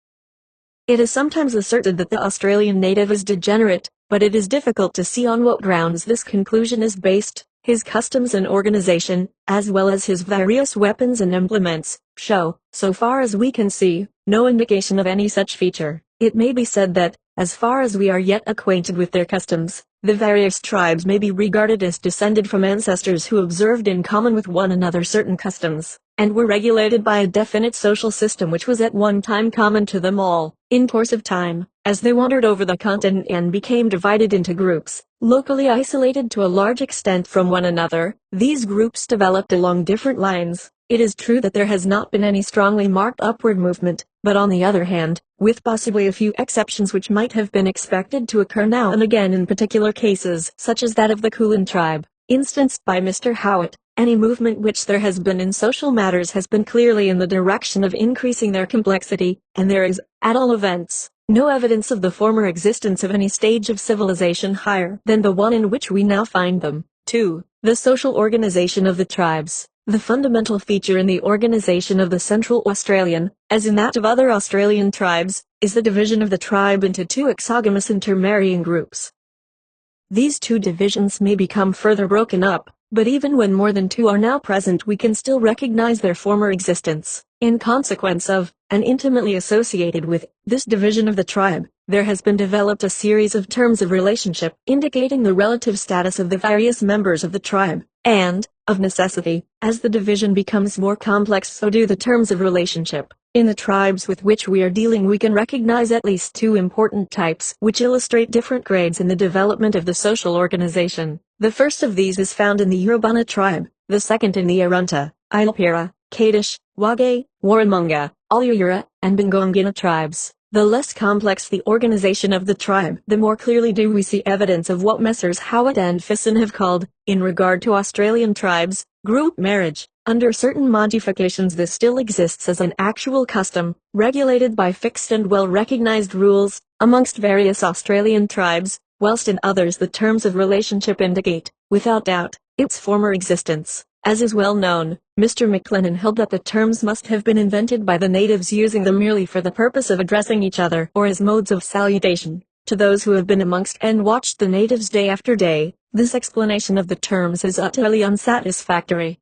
It is sometimes asserted that the Australian native is degenerate, but it is difficult to see on what grounds this conclusion is based. His customs and organization, as well as his various weapons and implements, show, so far as we can see, no indication of any such feature. It may be said that, as far as we are yet acquainted with their customs, the various tribes may be regarded as descended from ancestors who observed in common with one another certain customs, and were regulated by a definite social system which was at one time common to them all. In course of time, as they wandered over the continent and became divided into groups, locally isolated to a large extent from one another, these groups developed along different lines. It is true that there has not been any strongly marked upward movement, but on the other hand, with possibly a few exceptions which might have been expected to occur now and again in particular cases such as that of the Kulin tribe, instanced by Mr. Howitt, any movement which there has been in social matters has been clearly in the direction of increasing their complexity, and there is, at all events, no evidence of the former existence of any stage of civilization higher than the one in which we now find them. 2. The social organization of the tribes. The fundamental feature in the organization of the Central Australian, as in that of other Australian tribes, is the division of the tribe into two exogamous intermarrying groups. These two divisions may become further broken up, but even when more than two are now present we can still recognize their former existence. In consequence of, and intimately associated with, this division of the tribe, there has been developed a series of terms of relationship indicating the relative status of the various members of the tribe, and, of necessity, as the division becomes more complex, so do the terms of relationship. In the tribes with which we are dealing, we can recognize at least two important types which illustrate different grades in the development of the social organization. The first of these is found in the Urubana tribe, the second in the Arunta, Ilpira, Kadesh, Wage, Warramunga, Aluura, and Bingongina tribes. The less complex the organization of the tribe, the more clearly do we see evidence of what Messrs. Howitt and Fisson have called, in regard to Australian tribes, group marriage. Under certain modifications this still exists as an actual custom, regulated by fixed and well-recognized rules, amongst various Australian tribes, whilst in others the terms of relationship indicate, without doubt, its former existence. As is well known, Mr. McLennan held that the terms must have been invented by the natives, using them merely for the purpose of addressing each other or as modes of salutation. To those who have been amongst and watched the natives day after day, this explanation of the terms is utterly unsatisfactory.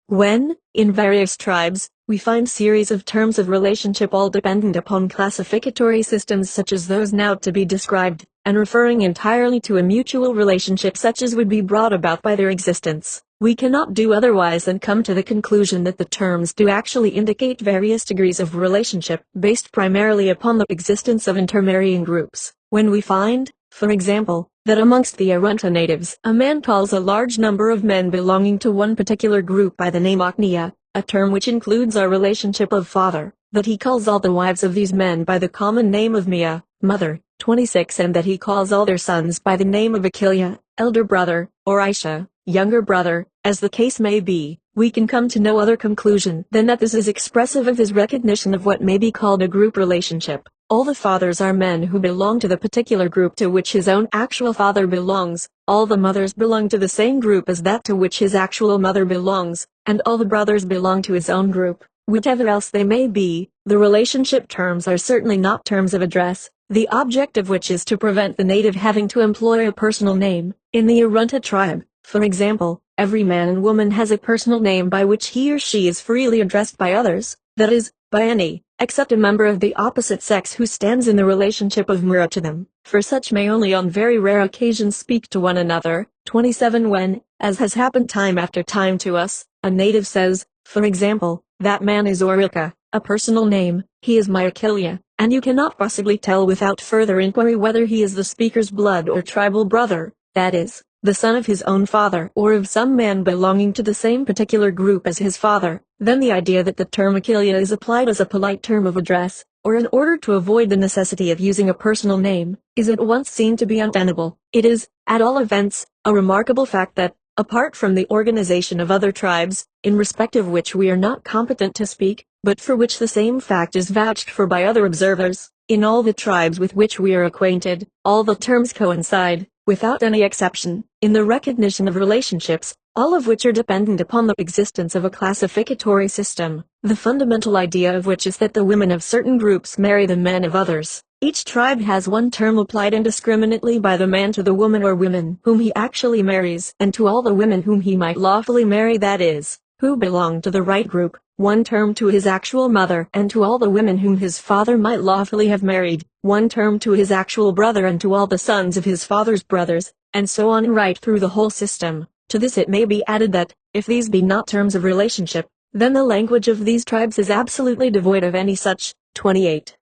When, in various tribes, we find series of terms of relationship all dependent upon classificatory systems such as those now to be described, and referring entirely to a mutual relationship such as would be brought about by their existence, we cannot do otherwise than come to the conclusion that the terms do actually indicate various degrees of relationship, based primarily upon the existence of intermarrying groups. When we find, for example, that amongst the Arunta natives, a man calls a large number of men belonging to one particular group by the name Aknia, a term which includes our relationship of father, that he calls all the wives of these men by the common name of Mia, mother, 26, and that he calls all their sons by the name of Akilia, elder brother, or Aisha, younger brother, as the case may be, we can come to no other conclusion than that this is expressive of his recognition of what may be called a group relationship. All the fathers are men who belong to the particular group to which his own actual father belongs, all the mothers belong to the same group as that to which his actual mother belongs, and all the brothers belong to his own group, whichever else they may be. The relationship terms are certainly not terms of address, the object of which is to prevent the native having to employ a personal name. In the Arunta tribe, for example, every man and woman has a personal name by which he or she is freely addressed by others, that is, by any, except a member of the opposite sex who stands in the relationship of Mura to them, for such may only on very rare occasions speak to one another. 27 When, as has happened time after time to us, a native says, for example, that man is Orika, a personal name, he is my Akilia, and you cannot possibly tell without further inquiry whether he is the speaker's blood or tribal brother, that is, the son of his own father or of some man belonging to the same particular group as his father. Then the idea that the term Akilia is applied as a polite term of address, or in order to avoid the necessity of using a personal name, is at once seen to be untenable. It is, at all events, a remarkable fact that, apart from the organization of other tribes, in respect of which we are not competent to speak, but for which the same fact is vouched for by other observers, in all the tribes with which we are acquainted, all the terms coincide, without any exception, in the recognition of relationships, all of which are dependent upon the existence of a classificatory system, the fundamental idea of which is that the women of certain groups marry the men of others. Each tribe has one term applied indiscriminately by the man to the woman or women whom he actually marries, and to all the women whom he might lawfully marry, that is, who belong to the right group, one term to his actual mother, and to all the women whom his father might lawfully have married, one term to his actual brother and to all the sons of his father's brothers, and so on right through the whole system. To this it may be added that, if these be not terms of relationship, then the language of these tribes is absolutely devoid of any such. 28.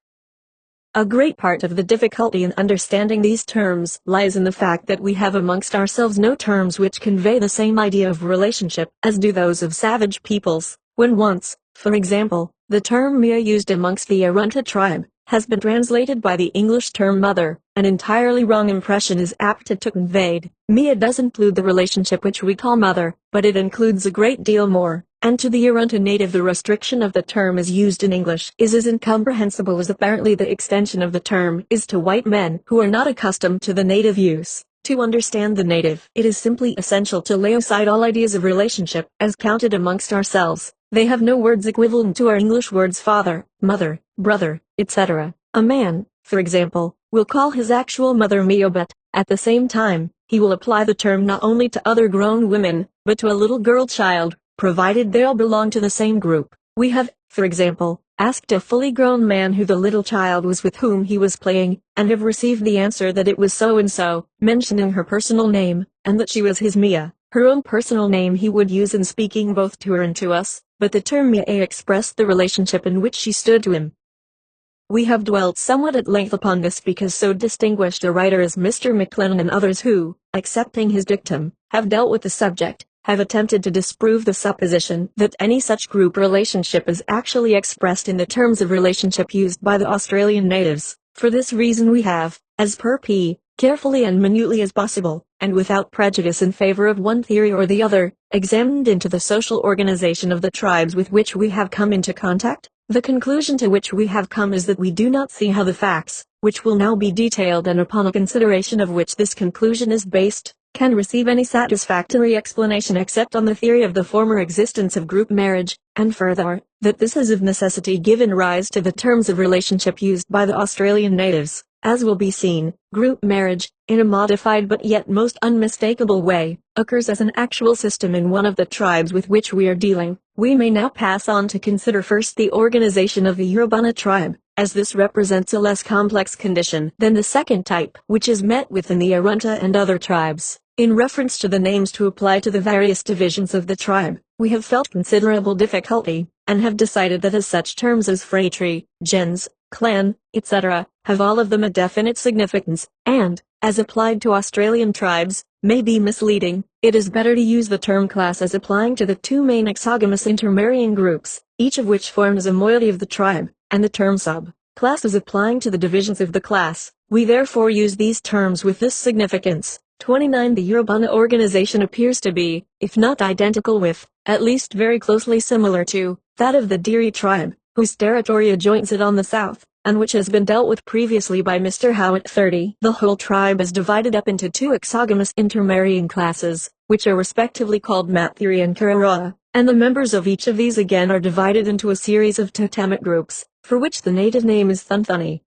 A great part of the difficulty in understanding these terms lies in the fact that we have amongst ourselves no terms which convey the same idea of relationship as do those of savage peoples. When once, for example, the term Mia used amongst the Arunta tribe has been translated by the English term mother, an entirely wrong impression is apt to conveyed. Mia does include the relationship which we call mother, but it includes a great deal more, and to the Arunta native the restriction of the term as used in English is as incomprehensible as apparently the extension of the term is to white men who are not accustomed to the native use. To understand the native, it is simply essential to lay aside all ideas of relationship as counted amongst ourselves. They have no words equivalent to our English words father, mother, brother, etc. A man, for example, will call his actual mother Mia, but, at the same time, he will apply the term not only to other grown women, but to a little girl child, provided they all belong to the same group. We have, for example, asked a fully grown man who the little child was with whom he was playing, and have received the answer that it was so-and-so, mentioning her personal name, and that she was his Mia, her own personal name he would use in speaking both to her and to us, but the term Mia expressed the relationship in which she stood to him. We have dwelt somewhat at length upon this because so distinguished a writer as Mr. McLennan and others who, accepting his dictum, have dealt with the subject, have attempted to disprove the supposition that any such group relationship is actually expressed in the terms of relationship used by the Australian natives. For this reason we have, as per p. carefully and minutely as possible, and without prejudice in favor of one theory or the other, examined into the social organization of the tribes with which we have come into contact. The conclusion to which we have come is that we do not see how the facts, which will now be detailed and upon a consideration of which this conclusion is based, can receive any satisfactory explanation except on the theory of the former existence of group marriage, and further, that this has of necessity given rise to the terms of relationship used by the Australian natives. As will be seen, group marriage, in a modified but yet most unmistakable way, occurs as an actual system in one of the tribes with which we are dealing. We may now pass on to consider first the organization of the Yurubana tribe, as this represents a less complex condition than the second type, which is met with in the Arunta and other tribes. In reference to the names to apply to the various divisions of the tribe, we have felt considerable difficulty, and have decided that as such terms as phratry, gens, clan, etc., have all of them a definite significance, and, as applied to Australian tribes, may be misleading, it is better to use the term class as applying to the two main exogamous intermarrying groups, each of which forms a moiety of the tribe, and the term sub-class as applying to the divisions of the class. We therefore use these terms with this significance. 29. The Yurubana organization appears to be, if not identical with, at least very closely similar to, that of the Diri tribe, whose territory adjoins it on the south, and which has been dealt with previously by Mr. Howitt. 30. The whole tribe is divided up into two exogamous intermarrying classes, which are respectively called Matthiri and Kararoa, and the members of each of these again are divided into a series of totemic groups, for which the native name is Thunthuni.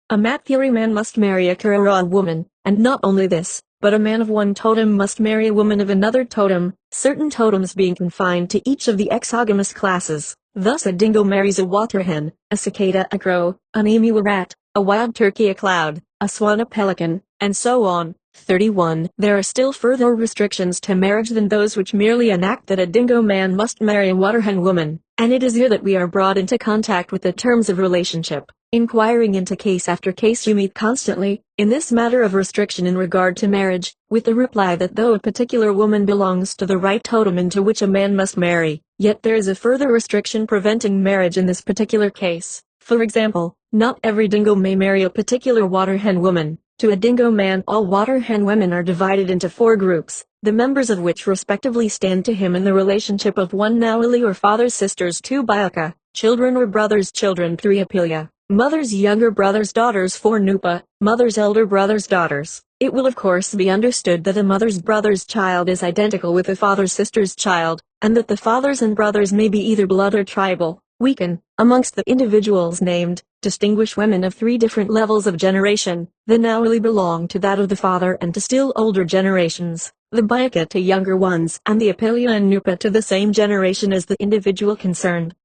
A Matthiri man must marry a Kararoa woman, and not only this, but a man of one totem must marry a woman of another totem, certain totems being confined to each of the exogamous classes. Thus a dingo marries a water hen, a cicada a crow, an emu a rat, a wild turkey a cloud, a swan a pelican, and so on. 31. There are still further restrictions to marriage than those which merely enact that a dingo man must marry a water hen woman, and it is here that we are brought into contact with the terms of relationship. Inquiring into case after case you meet constantly, in this matter of restriction in regard to marriage, with the reply that though a particular woman belongs to the right totem into which a man must marry, yet there is a further restriction preventing marriage in this particular case. For example, not every dingo may marry a particular water hen woman. To a dingo man all water hen women are divided into 4 groups, the members of which respectively stand to him in the relationship of 1 Nawali or father's sisters, 2 Bayaka, children or brothers' children, 3 Apilia, mother's younger brother's daughters, 4 Nupa, mother's elder brother's daughters. It will of course be understood that a mother's brother's child is identical with a father's sister's child, and that the fathers and brothers may be either blood or tribal. We can, amongst the individuals named, distinguish women of 3 different levels of generation. The Nawali belong to that of the father and to still older generations, the Bayaka to younger ones, and the Apilia and Nupa to the same generation as the individual concerned.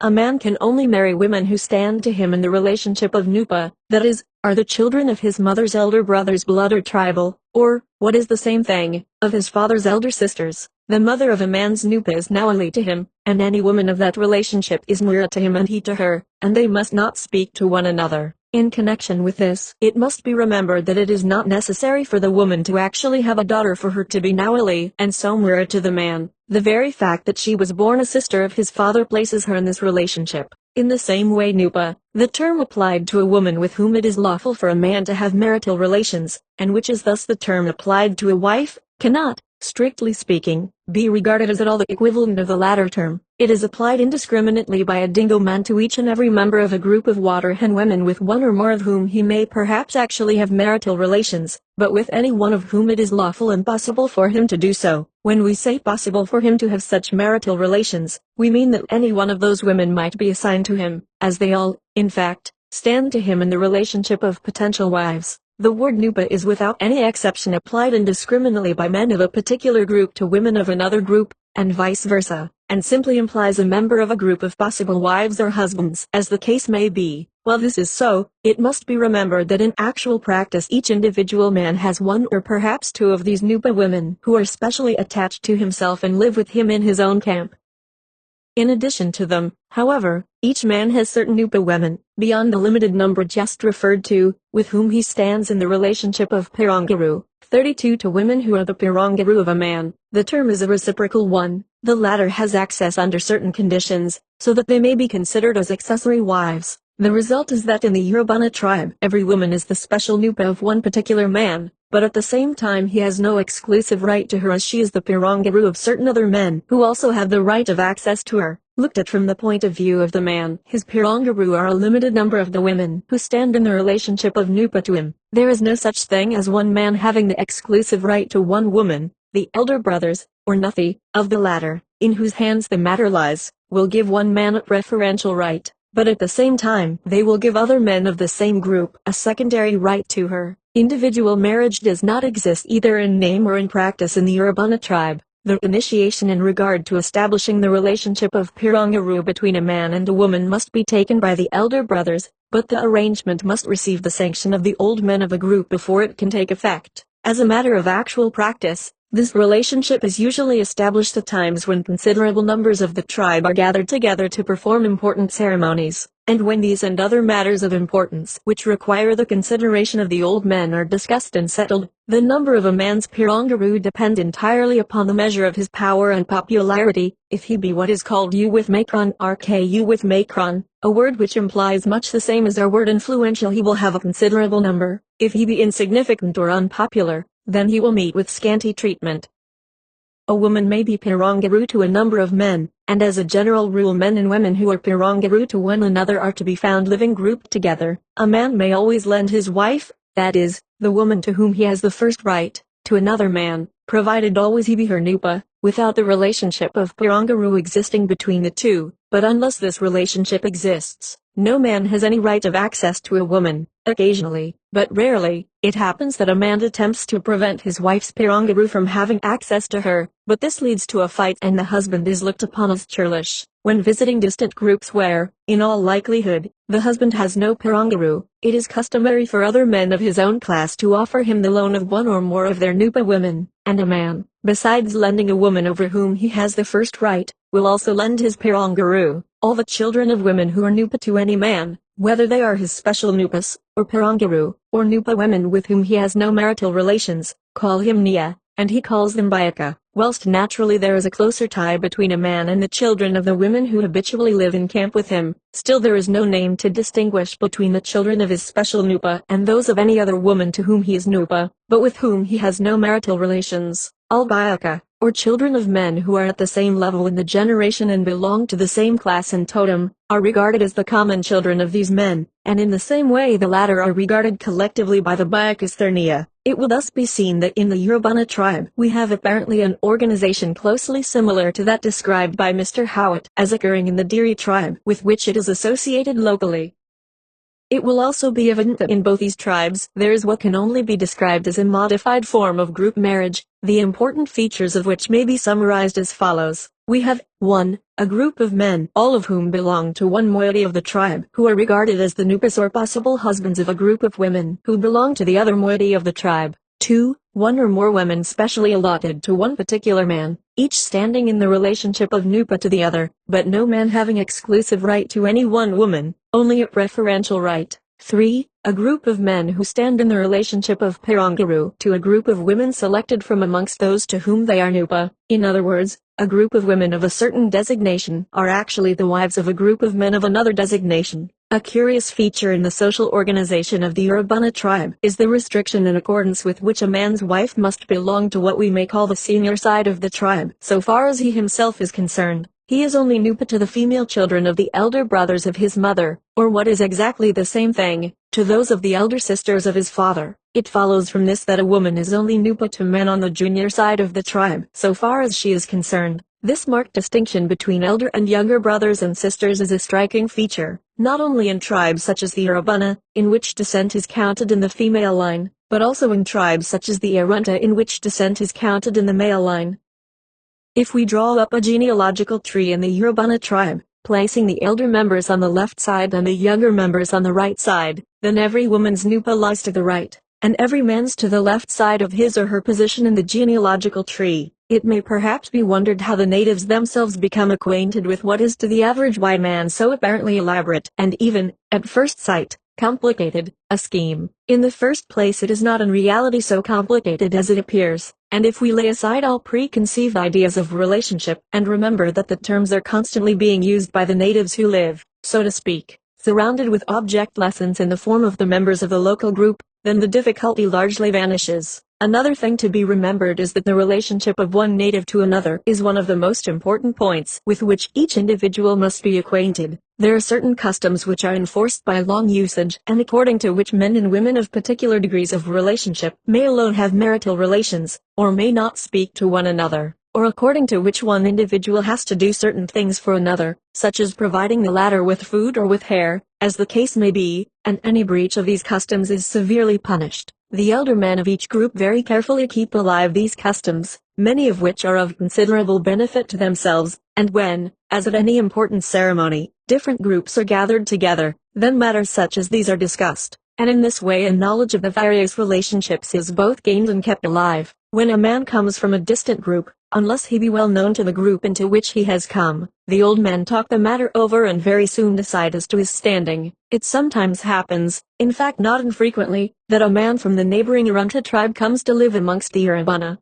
A man can only marry women who stand to him in the relationship of Nupa, that is, are the children of his mother's elder brother's blood or tribal, or, what is the same thing, of his father's elder sisters. The mother of a man's Nupa is Nawali to him, and any woman of that relationship is Mura to him and he to her, and they must not speak to one another. In connection with this, it must be remembered that it is not necessary for the woman to actually have a daughter for her to be Nawali and so Mura to the man. The very fact that she was born a sister of his father places her in this relationship. In the same way Nupa, the term applied to a woman with whom it is lawful for a man to have marital relations, and which is thus the term applied to a wife, cannot, strictly speaking, be regarded as at all the equivalent of the latter term. It is applied indiscriminately by a dingo man to each and every member of a group of water hen women with one or more of whom he may perhaps actually have marital relations, but with any one of whom it is lawful and possible for him to do so. When we say possible for him to have such marital relations, we mean that any one of those women might be assigned to him, as they all, in fact, stand to him in the relationship of potential wives. The word Nupa is without any exception applied indiscriminately by men of a particular group to women of another group, and vice versa. and simply implies a member of a group of possible wives or husbands, as the case may be. While this is so, it must be remembered that in actual practice each individual man has one or perhaps two of these Nupa women who are specially attached to himself and live with him in his own camp. In addition to them, however, each man has certain Nupa women, beyond the limited number just referred to, with whom he stands in the relationship of Pirangaru. 32 to women who are the Pirangaru of a man. The term is a reciprocal one. The latter has access under certain conditions, so that they may be considered as accessory wives. The result is that in the Urubana tribe, every woman is the special Nupa of one particular man, but at the same time he has no exclusive right to her as she is the Pirangaru of certain other men who also have the right of access to her. Looked at from the point of view of the man, his Pirangaru are a limited number of the women who stand in the relationship of Nupa to him. There is no such thing as one man having the exclusive right to one woman. The elder brothers, or Naïve, of the latter, in whose hands the matter lies, will give one man a preferential right, but at the same time they will give other men of the same group a secondary right to her. Individual marriage does not exist either in name or in practice in the Urubana tribe. The initiation in regard to establishing the relationship of Pirangaru between a man and a woman must be taken by the elder brothers, but the arrangement must receive the sanction of the old men of a group before it can take effect. As a matter of actual practice, this relationship is usually established at times when considerable numbers of the tribe are gathered together to perform important ceremonies, and when these and other matters of importance which require the consideration of the old men are discussed and settled. The number of a man's Pirangaru depend entirely upon the measure of his power and popularity. If he be what is called U with Macron RKU with Macron, a word which implies much the same as our word influential, he will have a considerable number. If he be insignificant or unpopular, then he will meet with scanty treatment. A woman may be Pirangaru to a number of men, and as a general rule men and women who are Pirangaru to one another are to be found living grouped together. A man may always lend his wife, that is, the woman to whom he has the first right, to another man, provided always he be her Nupa, without the relationship of Pirangaru existing between the two. But unless this relationship exists, no man has any right of access to a woman. Occasionally, but rarely, it happens that a man attempts to prevent his wife's Pirangaru from having access to her, but this leads to a fight and the husband is looked upon as churlish. When visiting distant groups where, in all likelihood, the husband has no Pirangaru, it is customary for other men of his own class to offer him the loan of one or more of their Nupa women, and a man, besides lending a woman over whom he has the first right, will also lend his Pirangaru. All the children of women who are Nupa to any man, whether they are his special Nupas, or Pirangaru, or Nupa women with whom he has no marital relations, call him Nia, and he calls them Bayaka. Whilst naturally there is a closer tie between a man and the children of the women who habitually live in camp with him, still there is no name to distinguish between the children of his special Nupa and those of any other woman to whom he is Nupa, but with whom he has no marital relations. All Bayaka, or children of men who are at the same level in the generation and belong to the same class and totem, are regarded as the common children of these men, and in the same way the latter are regarded collectively by the Bayakas their Nia. It will thus be seen that in the Urubana tribe we have apparently an organization closely similar to that described by Mr. Howitt as occurring in the Diri tribe with which it is associated locally. It will also be evident that in both these tribes there is what can only be described as a modified form of group marriage, the important features of which may be summarized as follows. We have 1. A group of men, all of whom belong to one moiety of the tribe, who are regarded as the Nupas or possible husbands of a group of women who belong to the other moiety of the tribe. 2. One or more women specially allotted to one particular man, each standing in the relationship of Nupa to the other, but no man having exclusive right to any one woman, only a preferential right. 3. A group of men who stand in the relationship of Pirangaru to a group of women selected from amongst those to whom they are Nupa. In other words, a group of women of a certain designation are actually the wives of a group of men of another designation. A curious feature in the social organization of the Urubana tribe is the restriction in accordance with which a man's wife must belong to what we may call the senior side of the tribe. So far as he himself is concerned, he is only Nupa to the female children of the elder brothers of his mother, or what is exactly the same thing, to those of the elder sisters of his father. It follows from this that a woman is only Nupa to men on the junior side of the tribe, so far as she is concerned. This marked distinction between elder and younger brothers and sisters is a striking feature, not only in tribes such as the Urubana, in which descent is counted in the female line, but also in tribes such as the Arunta in which descent is counted in the male line. If we draw up a genealogical tree in the Urubana tribe, placing the elder members on the left side and the younger members on the right side, then every woman's nupa lies to the right, and every man's to the left side of his or her position in the genealogical tree. It may perhaps be wondered how the natives themselves become acquainted with what is to the average white man so apparently elaborate and even, at first sight, complicated, a scheme. In the first place, it is not in reality so complicated as it appears, and if we lay aside all preconceived ideas of relationship and remember that the terms are constantly being used by the natives who live, so to speak, surrounded with object lessons in the form of the members of the local group, then the difficulty largely vanishes. Another thing to be remembered is that the relationship of one native to another is one of the most important points with which each individual must be acquainted. There are certain customs which are enforced by long usage and according to which men and women of particular degrees of relationship may alone have marital relations, or may not speak to one another, or according to which one individual has to do certain things for another, such as providing the latter with food or with hair, as the case may be, and any breach of these customs is severely punished. The elder men of each group very carefully keep alive these customs, many of which are of considerable benefit to themselves, and when, as at any important ceremony, different groups are gathered together, then matters such as these are discussed, and in this way a knowledge of the various relationships is both gained and kept alive. When a man comes from a distant group, unless he be well known to the group into which he has come, the old men talk the matter over and very soon decide as to his standing. It sometimes happens, in fact not infrequently, that a man from the neighboring Arunta tribe comes to live amongst the Urubana.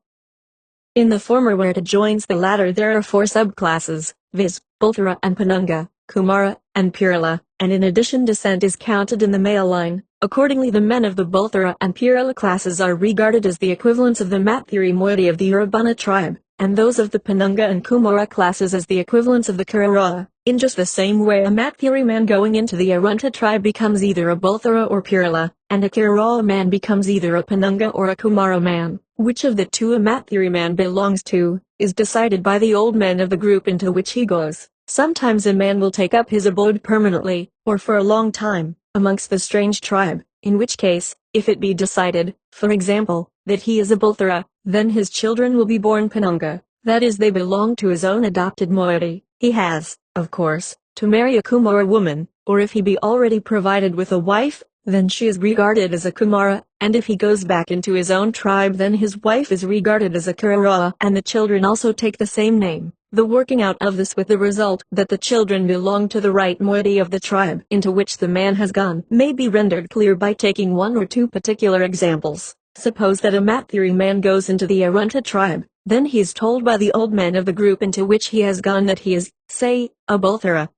In the former where it adjoins the latter there are 4 subclasses, viz., Bulthara and Penunga, Kumara, and Purila, and in addition descent is counted in the male line. Accordingly the men of the Bulthara and Purila classes are regarded as the equivalents of the Matthiri moiety of the Urubana tribe, and those of the Penunga and Kumara classes as the equivalents of the Karawa. In just the same way a Matthiri man going into the Arunta tribe becomes either a Bulthara or Purila, and a Karawa man becomes either a Penunga or a Kumara man. Which of the two a Matthiri man belongs to, is decided by the old men of the group into which he goes. Sometimes a man will take up his abode permanently, or for a long time, amongst the strange tribe, in which case, if it be decided, for example, that he is a Bulthara, then his children will be born Penunga, that is they belong to his own adopted moiety. He has, of course, to marry a Kumara woman, or if he be already provided with a wife, then she is regarded as a Kumara, and if he goes back into his own tribe then his wife is regarded as a Karawa and the children also take the same name. The working out of this with the result that the children belong to the right moiety of the tribe into which the man has gone may be rendered clear by taking 1 or 2 particular examples. Suppose that a Matthiri man goes into the Arunta tribe, then he is told by the old men of the group into which he has gone that he is, say, a Bulthara.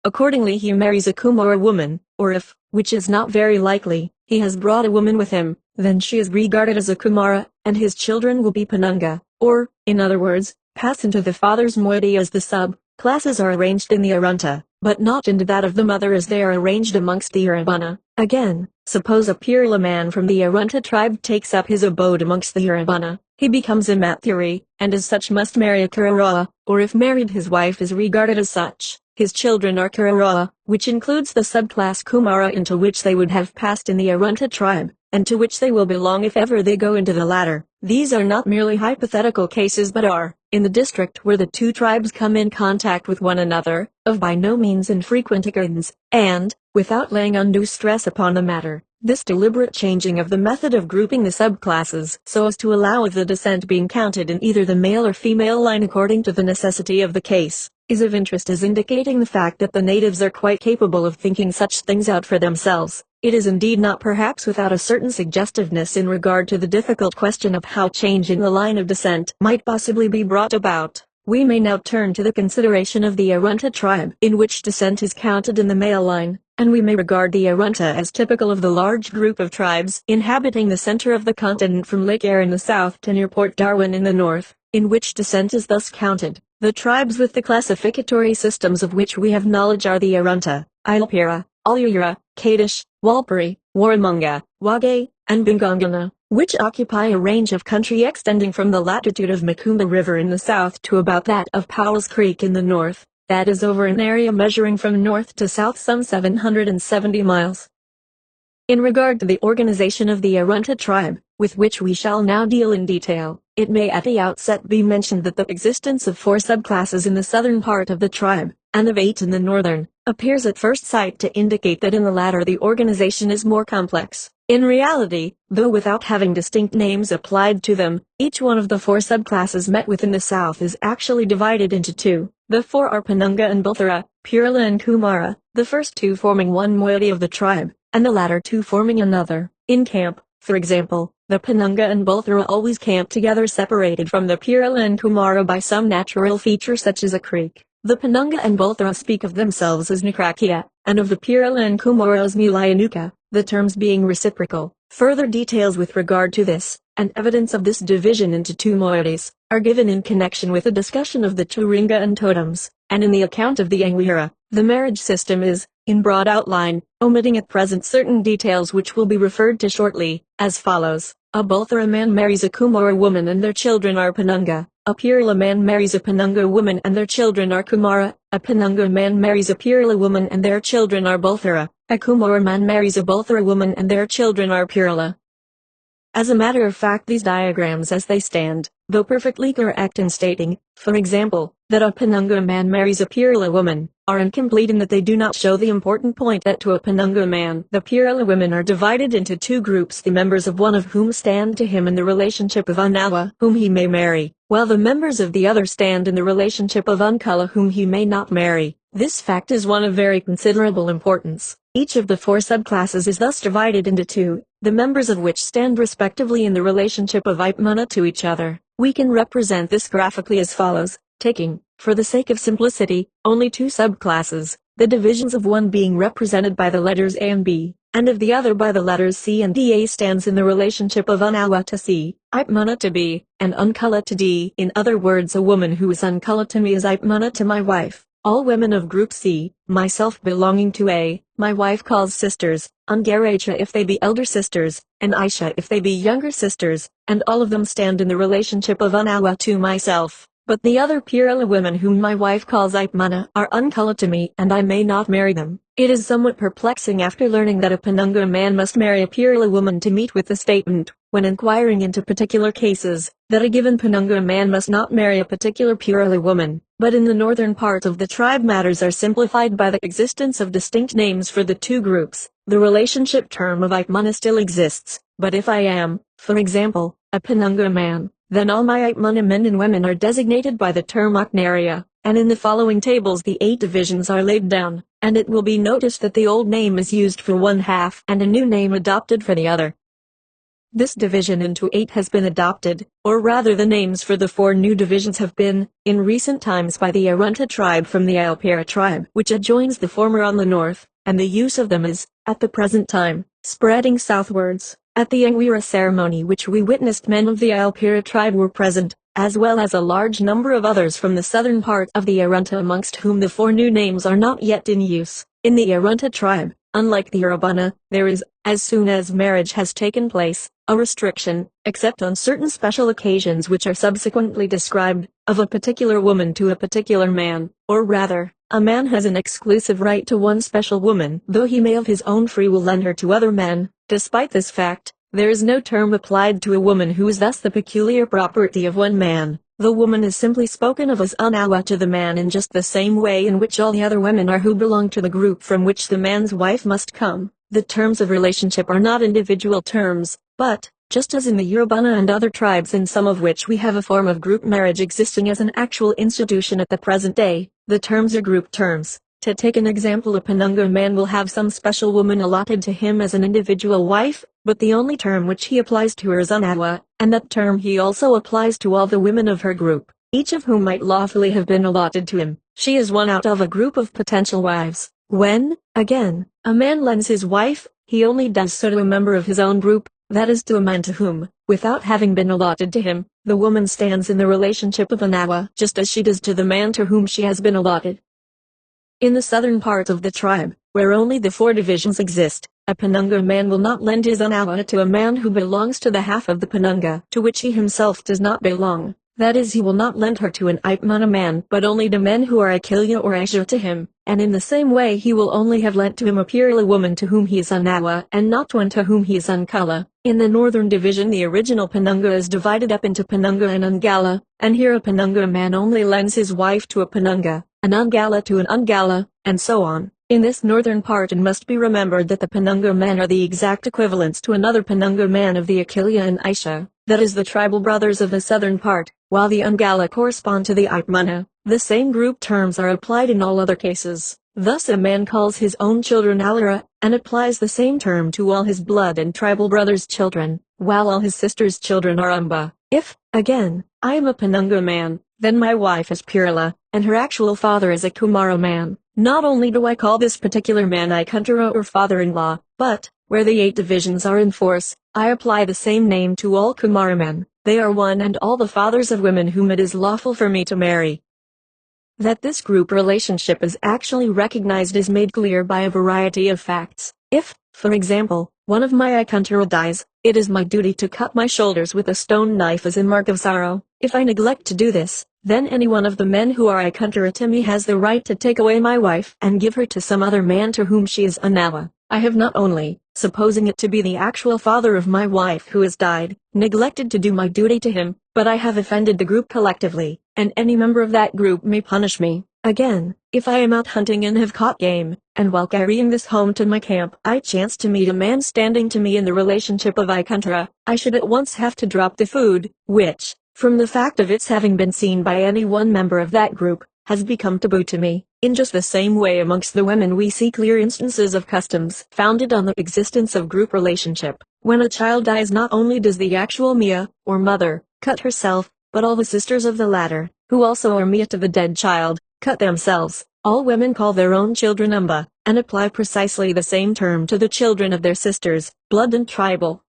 Accordingly he marries a Kumara woman, or if, which is not very likely, he has brought a woman with him, then she is regarded as a Kumara, and his children will be Penunga, or, in other words, pass into the father's moiety as the sub-classes are arranged in the Arunta, but not into that of the mother as they are arranged amongst the Urubana. Again, suppose a Purila man from the Arunta tribe takes up his abode amongst the Urubana, he becomes a Matthiri, and as such must marry a Karawa, or if married his wife is regarded as such. His children are Karawa, which includes the subclass Kumara into which they would have passed in the Arunta tribe, and to which they will belong if ever they go into the latter. These are not merely hypothetical cases but are, in the district where the 2 tribes come in contact with one another, of by no means infrequent occurrence, and, without laying undue stress upon the matter, this deliberate changing of the method of grouping the subclasses so as to allow of the descent being counted in either the male or female line according to the necessity of the case, is of interest as indicating the fact that the natives are quite capable of thinking such things out for themselves. It is indeed not perhaps without a certain suggestiveness in regard to the difficult question of how change in the line of descent might possibly be brought about. We may now turn to the consideration of the Arunta tribe, in which descent is counted in the male line, and we may regard the Arunta as typical of the large group of tribes inhabiting the center of the continent from Lake Eyre in the south to near Port Darwin in the north, in which descent is thus counted. The tribes with the classificatory systems of which we have knowledge are the Arunta, Ilpira, Aluyura, Kadish, Walpuri, Warramunga, Wage, and Bingangana, which occupy a range of country extending from the latitude of Macumba River in the south to about that of Powell's Creek in the north, that is over an area measuring from north to south some 770 miles. In regard to the organization of the Arunta tribe, with which we shall now deal in detail, it may at the outset be mentioned that the existence of 4 subclasses in the southern part of the tribe, and of 8 in the northern, appears at first sight to indicate that in the latter the organization is more complex. In reality, though without having distinct names applied to them, each one of the 4 subclasses met within the south is actually divided into 2. The 4 are Penunga and Bulthara, Purla and Kumara, the first 2 forming one moiety of the tribe, and the latter 2 forming another. In camp, for example, the Penunga and Bulthara always camp together separated from the Purla and Kumara by some natural feature such as a creek. The Penunga and Bulthara speak of themselves as Nukrakia, and of the Purla and Kumara as Milayanuka, the terms being reciprocal. Further details with regard to this, and evidence of this division into 2 moieties, are given in connection with a discussion of the Turinga and totems, and in the account of the Angwira. The marriage system is, in broad outline, omitting at present certain details which will be referred to shortly, as follows. A Bulthara man marries a Kumara woman and their children are Penunga. A Purla man marries a Penunga woman and their children are Kumara. A Penunga man marries a Purla woman and their children are Bulthara. A Kumara man marries a Bulthara woman and their children are Purla. As a matter of fact, these diagrams as they stand, though perfectly correct in stating, for example, that a Penunga man marries a Purla woman, are incomplete in that they do not show the important point that to a Penunga man, the Purla women are divided into 2 groups, the members of one of whom stand to him in the relationship of Unawa, whom he may marry, while the members of the other stand in the relationship of Unkula, whom he may not marry. This fact is one of very considerable importance. Each of the 4 subclasses is thus divided into 2, the members of which stand respectively in the relationship of Ipmana to each other. We can represent this graphically as follows, taking, for the sake of simplicity, only 2 subclasses, the divisions of one being represented by the letters A and B, and of the other by the letters C and D. A stands in the relationship of Unawa to C, Ipmana to B, and Unkula to D. In other words, a woman who is Unkula to me is Ipmana to my wife. All women of group C, myself belonging to A, my wife calls sisters, Ungaracha if they be elder sisters, and Aisha if they be younger sisters, and all of them stand in the relationship of Unawa to myself. But the other Purla women whom my wife calls Ipmana are Unkula to me and I may not marry them. It is somewhat perplexing after learning that a Penunga man must marry a Purla woman to meet with the statement, when inquiring into particular cases, that a given Penunga man must not marry a particular Purla woman. But in the northern part of the tribe matters are simplified by the existence of distinct names for the 2 groups. The relationship term of Ipmana still exists, but if I am, for example, a Penunga man, then all my Ipmana men and women are designated by the term Aknaria, and in the following tables the 8 divisions are laid down, and it will be noticed that the old name is used for one half and a new name adopted for the other. This division into 8 has been adopted, or rather the names for the 4 new divisions have been, in recent times by the Arunta tribe from the Alpera tribe, which adjoins the former on the north, and the use of them is, at the present time, spreading southwards. At the Angwira ceremony which we witnessed, men of the Alpera tribe were present, as well as a large number of others from the southern part of the Arunta, amongst whom the 4 new names are not yet in use. In the Arunta tribe, unlike the Urabana, there is, as soon as marriage has taken place, a restriction, except on certain special occasions which are subsequently described, of a particular woman to a particular man, or rather, a man has an exclusive right to one special woman, though he may of his own free will lend her to other men. Despite this fact, there is no term applied to a woman who is thus the peculiar property of one man. The woman is simply spoken of as Unawa to the man in just the same way in which all the other women are who belong to the group from which the man's wife must come. The terms of relationship are not individual terms, but, just as in the Urabana and other tribes in some of which we have a form of group marriage existing as an actual institution at the present day, the terms are group terms. To take an example, a Penunga man will have some special woman allotted to him as an individual wife, but the only term which he applies to her is Unawa, and that term he also applies to all the women of her group, each of whom might lawfully have been allotted to him. She is one out of a group of potential wives. When, again, a man lends his wife, he only does so to a member of his own group, that is to a man to whom, without having been allotted to him, the woman stands in the relationship of Unawa, just as she does to the man to whom she has been allotted. In the southern part of the tribe, where only the 4 divisions exist, a Penunga man will not lend his Unawa to a man who belongs to the half of the Penunga to which he himself does not belong. that is he will not lend her to an Ipmana man but only to men who are Akilia or Asia to him, and in the same way he will only have lent to him a Purila woman to whom he is Unawa and not one to whom he is Unkala. In the northern division the original Penunga is divided up into Penunga and Ungala, and here a Penunga man only lends his wife to a Penunga, an Ungala to an Ungala, and so on. In this northern part it must be remembered that the Penunga men are the exact equivalents to another Penunga man of the Akilia and Aisha, that is the tribal brothers of the southern part, while the Ungala correspond to the Ipmana. The same group terms are applied in all other cases. Thus a man calls his own children Alara, and applies the same term to all his blood and tribal brothers' children, while all his sisters' children are Umba. If, again, I am a Penunga man, then my wife is Purila, and her actual father is a Kumara man. Not only do I call this particular man Ikuntara or father-in-law, but, where the 8 divisions are in force, I apply the same name to all Kumara men. They are one and all the fathers of women whom it is lawful for me to marry. That this group relationship is actually recognized is made clear by a variety of facts. If, for example, one of my Ikuntara dies, it is my duty to cut my shoulders with a stone knife as a mark of sorrow. If I neglect to do this, then any one of the men who are Ikuntara to me has the right to take away my wife and give her to some other man to whom she is Unawa. I have not only, supposing it to be the actual father of my wife who has died, neglected to do my duty to him, but I have offended the group collectively, and any member of that group may punish me. Again, if I am out hunting and have caught game, and while carrying this home to my camp I chance to meet a man standing to me in the relationship of Ikuntara, I should at once have to drop the food, which, from the fact of its having been seen by any one member of that group, has become taboo to me. In just the same way amongst the women we see clear instances of customs founded on the existence of group relationship. When a child dies not only does the actual Mia, or mother, cut herself, but all the sisters of the latter, who also are Mia to the dead child, cut themselves. All women call their own children Umba, and apply precisely the same term to the children of their sisters, blood and tribal.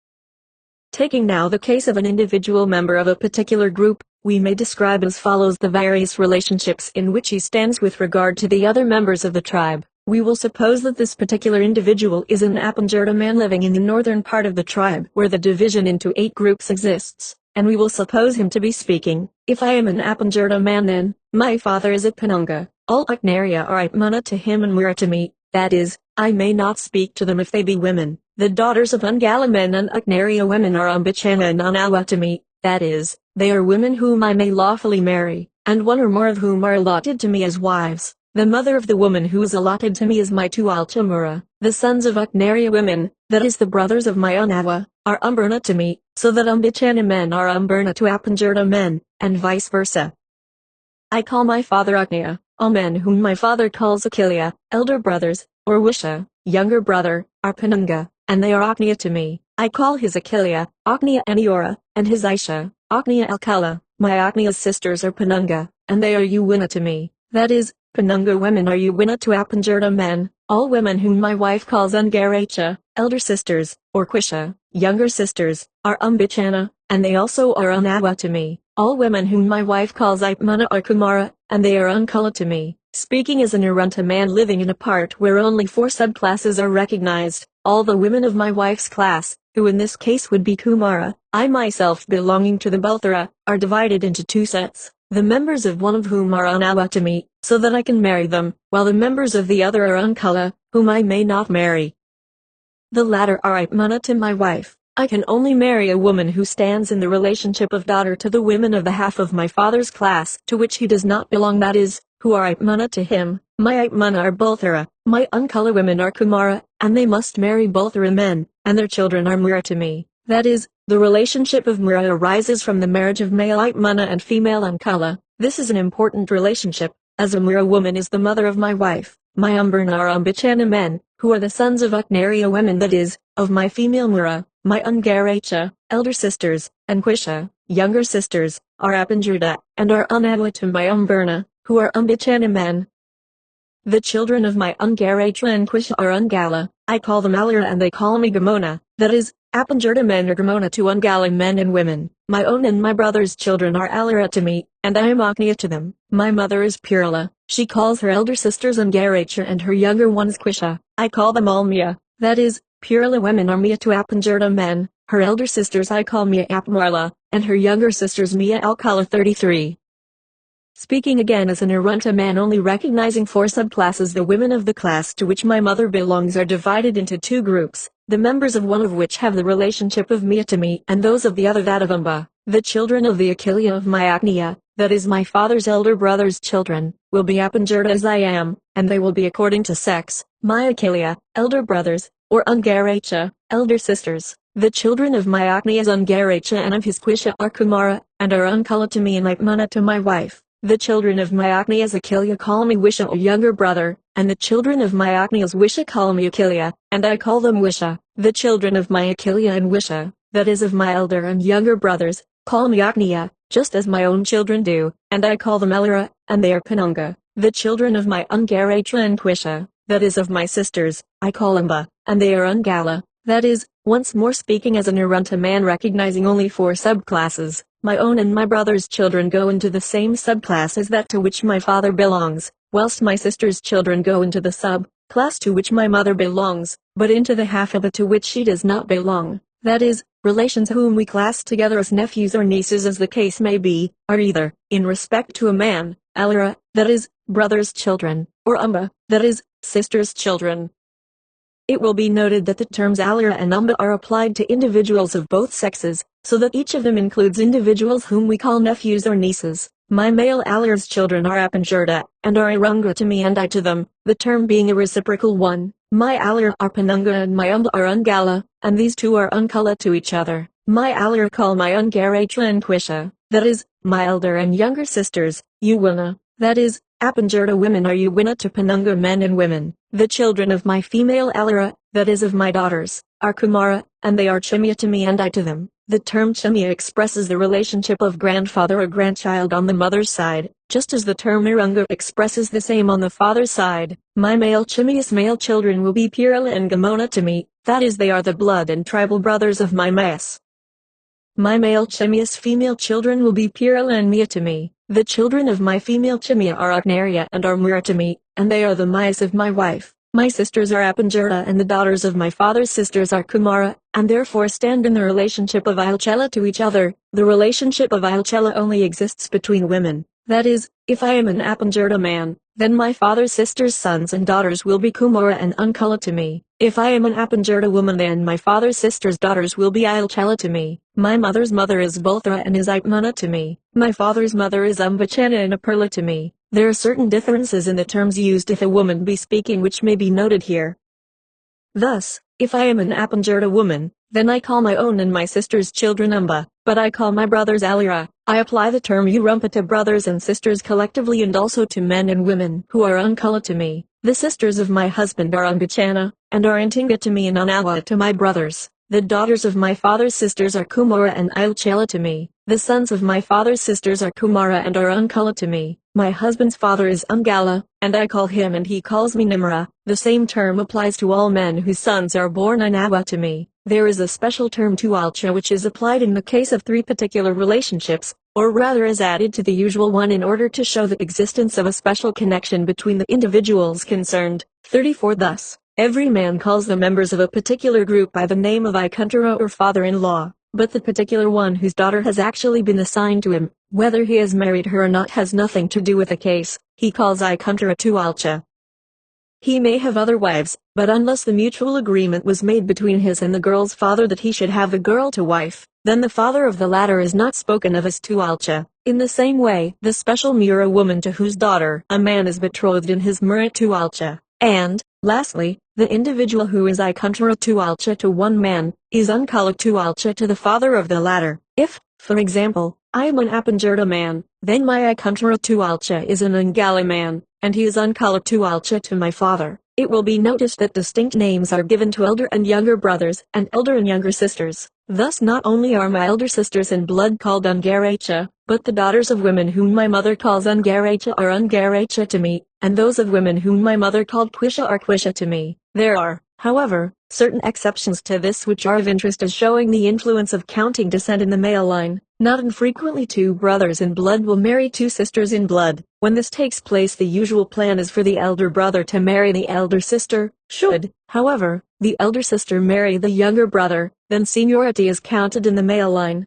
Taking now the case of an individual member of a particular group, we may describe as follows the various relationships in which he stands with regard to the other members of the tribe. We will suppose that this particular individual is an Appanjurta man living in the northern part of the tribe where the division into 8 groups exists, and we will suppose him to be speaking. If I am an Appanjurta man then, my father is a Penunga, all Uknaria are Ipmana to him and Mura to me, that is, I may not speak to them if they be women. The daughters of Ungala men and Uknaria women are Umbachana and Unawa to me, that is, they are women whom I may lawfully marry, and one or more of whom are allotted to me as wives. The mother of the woman who is allotted to me is my Tualchamura. The sons of Uknaria women, that is the brothers of my Unawa, are Umberna to me, so that Umbachana men are Umberna to Appanjurta men, and vice versa. I call my father Uknaya, all men whom my father calls Akilia, elder brothers, or Wisha, younger brother, are Penunga, and they are Uknaya to me. I call his Akilia, Uknaya Aniora, and his Aisha, Uknaya Alkala. My Uknaya's sisters are Penunga, and they are Uwina to me, that is, Penunga women are Uwina to Appanjurta men. All women whom my wife calls Ungaracha, elder sisters, or Quisha, younger sisters, are Umbichana, and they also are Unawa to me. All women whom my wife calls Ipmana are Kumara, and they are Unkala to me. Speaking as an Arunta man living in a part where only 4 subclasses are recognized, all the women of my wife's class, who in this case would be Kumara, I myself belonging to the Balthara, are divided into 2 sets, the members of one of whom are Unawa to me, so that I can marry them, while the members of the other are Unkala, whom I may not marry. The latter are Ipmana to my wife. I can only marry a woman who stands in the relationship of daughter to the women of the half of my father's class to which he does not belong, that is, who are Ipmana to him. My Ipmana are Balthara, my Unkala women are Kumara, and they must marry Balthara men, and their children are Mura to me. That is, the relationship of Mura arises from the marriage of male Ipmana and female Unkala. This is an important relationship, as a Mura woman is the mother of my wife. My Umberna are Umbichana men, who are the sons of Uknaria women, that is, of my female Mura. My Ungaracha, elder sisters, and Quisha, younger sisters, are Appanjurta, and are Unawa to my Umberna, who are Umbichana men. The children of my Ungaracha and Quisha are Ungala. I call them Alara and they call me Gamona, that is, Appanjurta men are Gamona to Ungala men and women. My own and my brother's children are Alara to me, and I am Uknaya to them. My mother is Purila. She calls her elder sisters Ungaracha and her younger ones Quisha. I call them all Mia, that is, Purila women are Mia to Appanjurta men. Her elder sisters I call Mia Apmarla, and her younger sisters Mia Alcala 33. Speaking again as an Arunta man only recognizing four subclasses, the women of the class to which my mother belongs are divided into two groups, the members of one of which have the relationship of Mia to me and those of the other that of Umba. The children of the Akilia of my Agnia, that is my father's elder brother's children, will be Apanjurta as I am, and they will be according to sex, my Akilia, elder brothers, or Ungaracha, elder sisters. The children of my Agnia's Ungaracha and of his Quisha are Kumara, and are Unkala to me and Maipmana to my wife. The children of my Agnia's Akilia call me Wisha or younger brother, and the children of my Agnia's Wisha call me Akilia, and I call them Wisha. The children of my Akilia and Wisha, that is of my elder and younger brothers, call me Agnia, just as my own children do, and I call them Elira, and they are Penunga. The children of my Ungaracha and Quisha, that is of my sisters, I call Umba, and they are Ungala. That is, once more speaking as an Arunta man recognizing only four subclasses, my own and my brother's children go into the same subclass as that to which my father belongs, whilst my sister's children go into the sub-class to which my mother belongs, but into the half of it to which she does not belong. That is, relations whom we class together as nephews or nieces as the case may be, are either, in respect to a man, Alira, that is, brother's children, or Umba, that is, sister's children. It will be noted that the terms Alira and Umba are applied to individuals of both sexes, so that each of them includes individuals whom we call nephews or nieces. My male Alira's children are Apanjurta, and are Irunga to me and I to them, the term being a reciprocal one. My Alira are Penunga and my Umba are Ungala, and these two are Unkala to each other. My Alira call my Ungaracha and Quisha, that is, my elder and younger sisters, Uwina, that is, Apanjurta women are Uwina to Penunga men and women. The children of my female Alira, that is of my daughters, are Kumara, and they are Chimia to me and I to them. The term Chimia expresses the relationship of grandfather or grandchild on the mother's side, just as the term Irunga expresses the same on the father's side. My male Chimia's male children will be Purila and Gamona to me, that is they are the blood and tribal brothers of my Mas. My male Chimia's female children will be Purila and Mia to me. The children of my female Chimia are Agnaria and are Mura to me, and they are the Mayas of my wife. My sisters are Apanjurta and the daughters of my father's sisters are Kumara, and therefore stand in the relationship of Ilchela to each other. The relationship of Ilchela only exists between women. That is, if I am an Apanjurta man, then my father's sisters' sons and daughters will be Kumara and Unkala to me. If I am an Apanjurta woman, then my father's sisters' daughters will be Ilchela to me. My mother's mother is Bolthra and is Ipmana to me. My father's mother is Umbachana and Apurla to me. There are certain differences in the terms used if a woman be speaking which may be noted here. Thus, if I am an Apanjurta woman, then I call my own and my sister's children Umba, but I call my brothers Alira. I apply the term Urumpa to brothers and sisters collectively and also to men and women who are Unkala to me. The sisters of my husband are Umbachana, and are Intinga to me and Unawa to my brothers. The daughters of my father's sisters are Kumara and Ilchela to me. The sons of my father's sisters are Kumara and are Unkala to me. My husband's father is Ungala, and I call him and he calls me Nimra. The same term applies to all men whose sons are born Anawa to me. There is a special term Tualcha which is applied in the case of three particular relationships, or rather is added to the usual one in order to show the existence of a special connection between the individuals concerned. 34 Thus, every man calls the members of a particular group by the name of Ikuntara or father-in-law, but the particular one whose daughter has actually been assigned to him, whether he has married her or not has nothing to do with the case, he calls Ikuntara Tualcha. He may have other wives, but unless the mutual agreement was made between his and the girl's father that he should have the girl to wife, then the father of the latter is not spoken of as Tualcha. In the same way, the special Mura woman to whose daughter a man is betrothed in his Mura Tualcha. And, lastly, the individual who is Ikuntara Tualcha to one man, is Unkala Tualcha to the father of the latter. If, for example, I am an Apanjurta man, then my Ikuntara Tualcha is an Ungala man, and he is Unkala Tualcha to my father. It will be noticed that distinct names are given to elder and younger brothers and elder and younger sisters. Thus not only are my elder sisters in blood called Ungaracha, but the daughters of women whom my mother calls Ungaracha are Ungaracha to me, and those of women whom my mother called Quisha are Quisha to me. There are, however, certain exceptions to this which are of interest as showing the influence of counting descent in the male line. Not infrequently two brothers in blood will marry two sisters in blood. When this takes place, the usual plan is for the elder brother to marry the elder sister. Should, however, the elder sister marry the younger brother, then seniority is counted in the male line.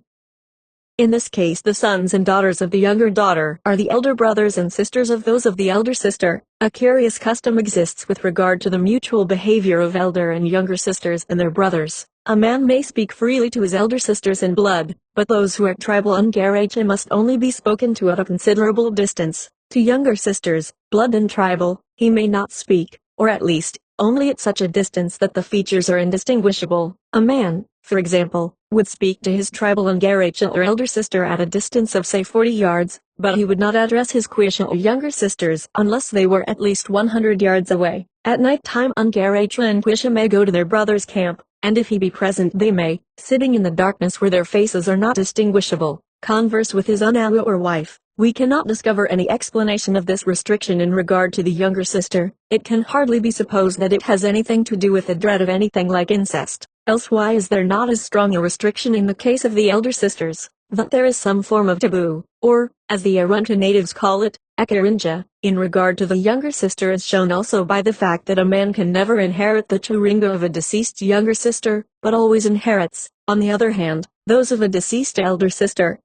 In this case, the sons and daughters of the younger daughter are the elder brothers and sisters of those of the elder sister. A curious custom exists with regard to the mutual behavior of elder and younger sisters and their brothers. A man may speak freely to his elder sisters in blood, but those who are tribal Ungaracha must only be spoken to at a considerable distance. To younger sisters, blood and tribal, he may not speak, or at least, only at such a distance that the features are indistinguishable. A man, for example, would speak to his tribal Ungaracha or elder sister at a distance of say 40 yards, but he would not address his Quisha or younger sisters unless they were at least 100 yards away. At night time Ungaracha and Quisha may go to their brother's camp, and if he be present they may, sitting in the darkness where their faces are not distinguishable, converse with his Unawa or wife. We cannot discover any explanation of this restriction in regard to the younger sister. It can hardly be supposed that it has anything to do with the dread of anything like incest. Else why is there not as strong a restriction in the case of the elder sisters? That there is some form of taboo, or, as the Arunta natives call it, Ekarinja, in regard to the younger sister is shown also by the fact that a man can never inherit the Turinga of a deceased younger sister, but always inherits, on the other hand, those of a deceased elder sister.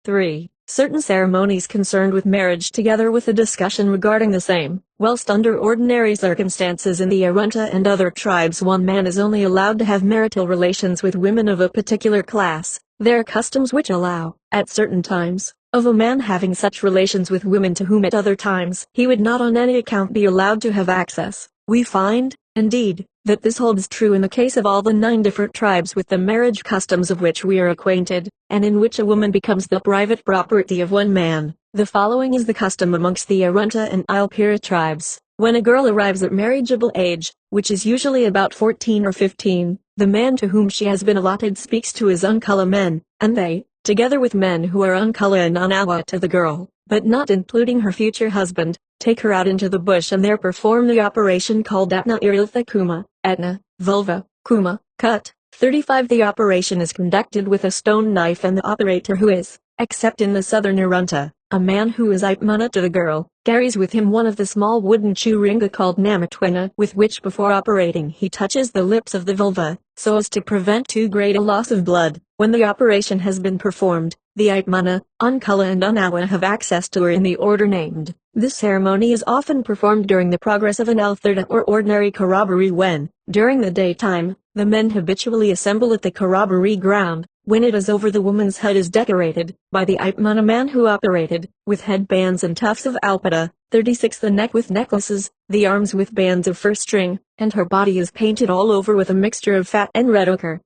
3. Certain ceremonies concerned with marriage together with a discussion regarding the same. Whilst under ordinary circumstances in the Arunta and other tribes one man is only allowed to have marital relations with women of a particular class, there are customs which allow, at certain times, of a man having such relations with women to whom at other times he would not on any account be allowed to have access. We find, indeed, that this holds true in the case of all the 9 different tribes with the marriage customs of which we are acquainted, and in which a woman becomes the private property of one man. The following is the custom amongst the Arunta and Ilpira tribes. When a girl arrives at marriageable age, which is usually about 14 or 15, the man to whom she has been allotted speaks to his Unkala men, and they, together with men who are Unkala and Unawa to the girl, but not including her future husband, take her out into the bush and there perform the operation called Atna Iriltha Kuma, Atna, vulva, Kuma, cut. 35 The operation is conducted with a stone knife and the operator who is, except in the southern Arunta, a man who is Ipmana to the girl, carries with him one of the small wooden churinga called Namatwina with which before operating he touches the lips of the vulva, so as to prevent too great a loss of blood. When the operation has been performed, the Ipmana, Unkala and Unawa have access to her in the order named. This ceremony is often performed during the progress of an Elthirda or ordinary corroboree when, during the daytime, the men habitually assemble at the corroboree ground. When it is over the woman's head is decorated, by the Ipmana man who operated, with headbands and tufts of alpada. 36 The neck with necklaces, the arms with bands of fur string, and her body is painted all over with a mixture of fat and red ochre.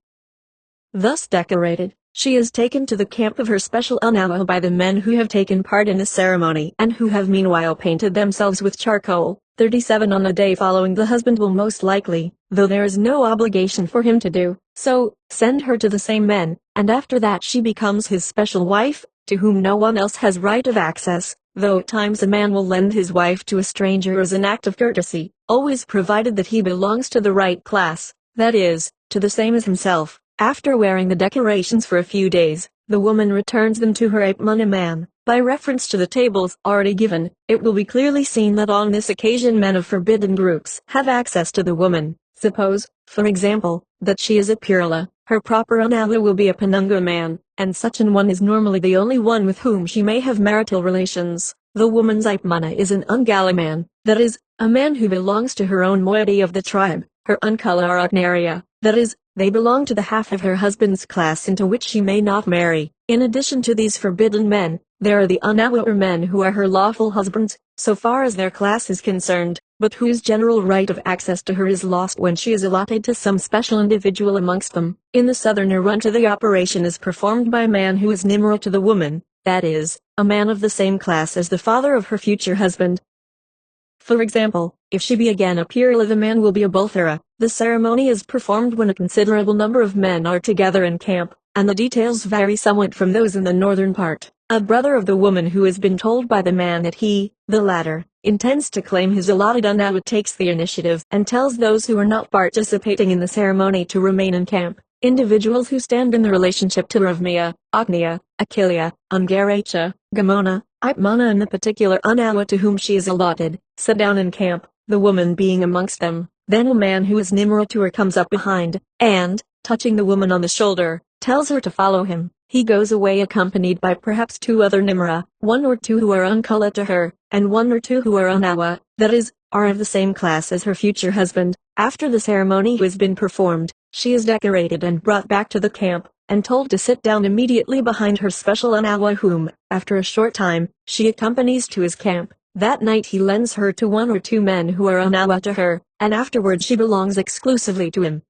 Thus decorated, she is taken to the camp of her special Unawa by the men who have taken part in the ceremony and who have meanwhile painted themselves with charcoal. 37 On the day following the husband will most likely, though there is no obligation for him to do so, send her to the same men, and after that she becomes his special wife, to whom no one else has right of access, though at times a man will lend his wife to a stranger as an act of courtesy, always provided that he belongs to the right class, that is, to the same as himself. After wearing the decorations for a few days, the woman returns them to her Ipmana man. By reference to the tables already given, it will be clearly seen that on this occasion men of forbidden groups have access to the woman. Suppose, for example, that she is a Purla, her proper Unawa will be a Penunga man, and such an one is normally the only one with whom she may have marital relations. The woman's Ipmana is an Ungala man, that is, a man who belongs to her own moiety of the tribe. Her Unkala are Agnaria, that is, they belong to the half of her husband's class into which she may not marry. In addition to these forbidden men, there are the Unawa or men who are her lawful husbands, so far as their class is concerned, but whose general right of access to her is lost when she is allotted to some special individual amongst them. In the southern Arunta the operation is performed by a man who is Nimra to the woman, that is, a man of the same class as the father of her future husband. For example, if she be again a Purla the man will be a Bulthara. The ceremony is performed when a considerable number of men are together in camp, and the details vary somewhat from those in the northern part. A brother of the woman who has been told by the man that he, the latter, intends to claim his allotted Unawa takes the initiative and tells those who are not participating in the ceremony to remain in camp. Individuals who stand in the relationship to Ravmia, Agnia, Achilia, Ungaracha, Gamona, Ipmana and the particular Unawa to whom she is allotted, sit down in camp, the woman being amongst them. Then a man who is Nimra to her comes up behind, and, touching the woman on the shoulder, tells her to follow him. He goes away accompanied by perhaps 2 other Nimra, 1 or 2 who are Unkala to her, and 1 or 2 who are Unawa, that is, are of the same class as her future husband. After the ceremony has been performed, she is decorated and brought back to the camp, and told to sit down immediately behind her special Unawa whom, after a short time, she accompanies to his camp. That night he lends her to 1 or 2 men who are Unawa to her, and afterwards she belongs exclusively to him.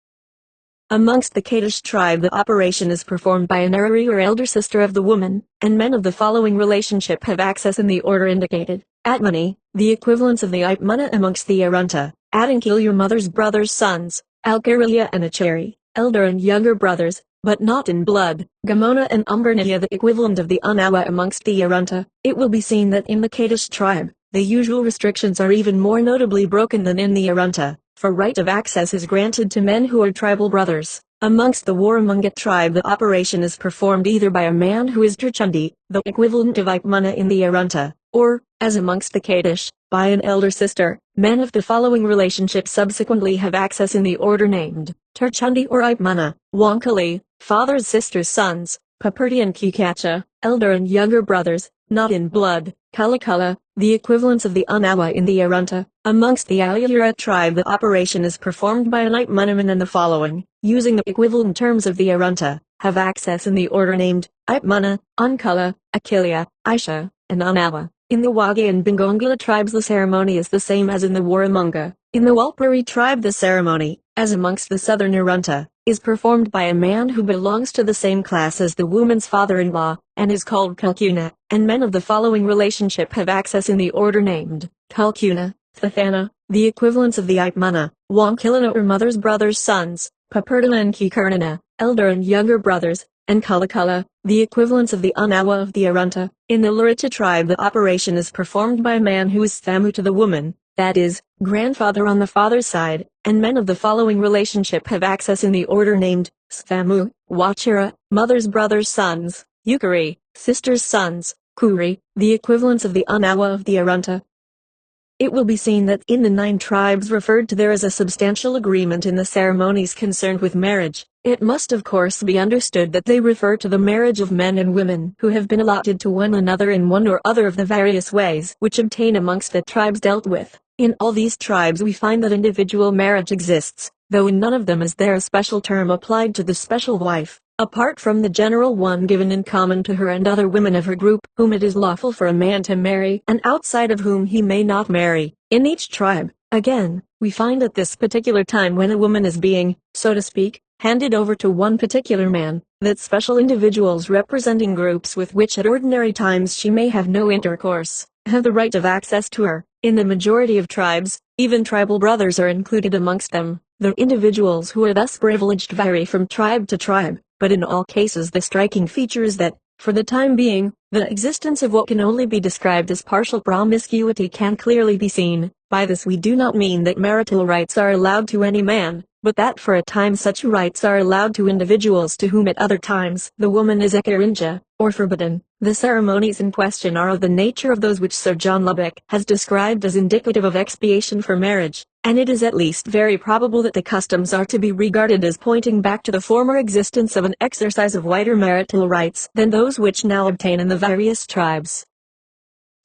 Amongst the Kaddish tribe the operation is performed by an Arari or elder sister of the woman, and men of the following relationship have access in the order indicated. Atmani, the equivalents of the Ipmana amongst the Arunta, Adinkil your mother's brother's sons, Alkarilia and Acheri, elder and younger brothers, but not in blood, Gamona and Umbernia the equivalent of the Unawa amongst the Arunta. It will be seen that in the Kaddish tribe, the usual restrictions are even more notably broken than in the Arunta, for right of access is granted to men who are tribal brothers. Amongst the Warramunga tribe the operation is performed either by a man who is Terchundi, the equivalent of Ipmana in the Arunta, or, as amongst the Kaddish, by an elder sister. Men of the following relationship subsequently have access in the order named, Terchundi or Ipmana, Wankali, fathers sisters sons, Paperti and Kikacha, elder and younger brothers, not in blood, Kalakala, the equivalents of the Unawa in the Arunta. Amongst the Aliyura tribe the operation is performed by an Ipmanaman and the following, using the equivalent terms of the Arunta, have access in the order named, Ipmana, Unkala, Akilia, Aisha, and Unawa. In the Wage and Bingongula tribes the ceremony is the same as in the Warramunga. In the Walpuri tribe the ceremony, as amongst the southern Arunta, is performed by a man who belongs to the same class as the woman's father-in-law, and is called Kalkuna, and men of the following relationship have access in the order named, Kalkuna, Thathana, the equivalents of the Ipmana, Wankilana or mother's brother's sons, Papertana and Kikurnana, elder and younger brothers, and Kalakala, the equivalents of the Unawa of the Arunta. In the Lurita tribe the operation is performed by a man who is Thamu to the woman, that is, grandfather on the father's side, and men of the following relationship have access in the order named, Sthamu, Wachira, mother's brother's sons, Ukari, sister's sons, Kuri, the equivalents of the Unawa of the Arunta. It will be seen that in the 9 tribes referred to there is a substantial agreement in the ceremonies concerned with marriage. It must of course be understood that they refer to the marriage of men and women who have been allotted to one another in one or other of the various ways which obtain amongst the tribes dealt with. In all these tribes we find that individual marriage exists, though in none of them is there a special term applied to the special wife, apart from the general one given in common to her and other women of her group whom it is lawful for a man to marry and outside of whom he may not marry. In each tribe, again, we find at this particular time when a woman is being, so to speak, handed over to one particular man, that special individuals representing groups with which at ordinary times she may have no intercourse, have the right of access to her. In the majority of tribes, even tribal brothers are included amongst them. The individuals who are thus privileged vary from tribe to tribe, but in all cases the striking feature is that, for the time being, the existence of what can only be described as partial promiscuity can clearly be seen. By this we do not mean that marital rights are allowed to any man, but that for a time such rights are allowed to individuals to whom at other times the woman is ekarinja, or forbidden. The ceremonies in question are of the nature of those which Sir John Lubbock has described as indicative of expiation for marriage, and it is at least very probable that the customs are to be regarded as pointing back to the former existence of an exercise of wider marital rights than those which now obtain in the various tribes.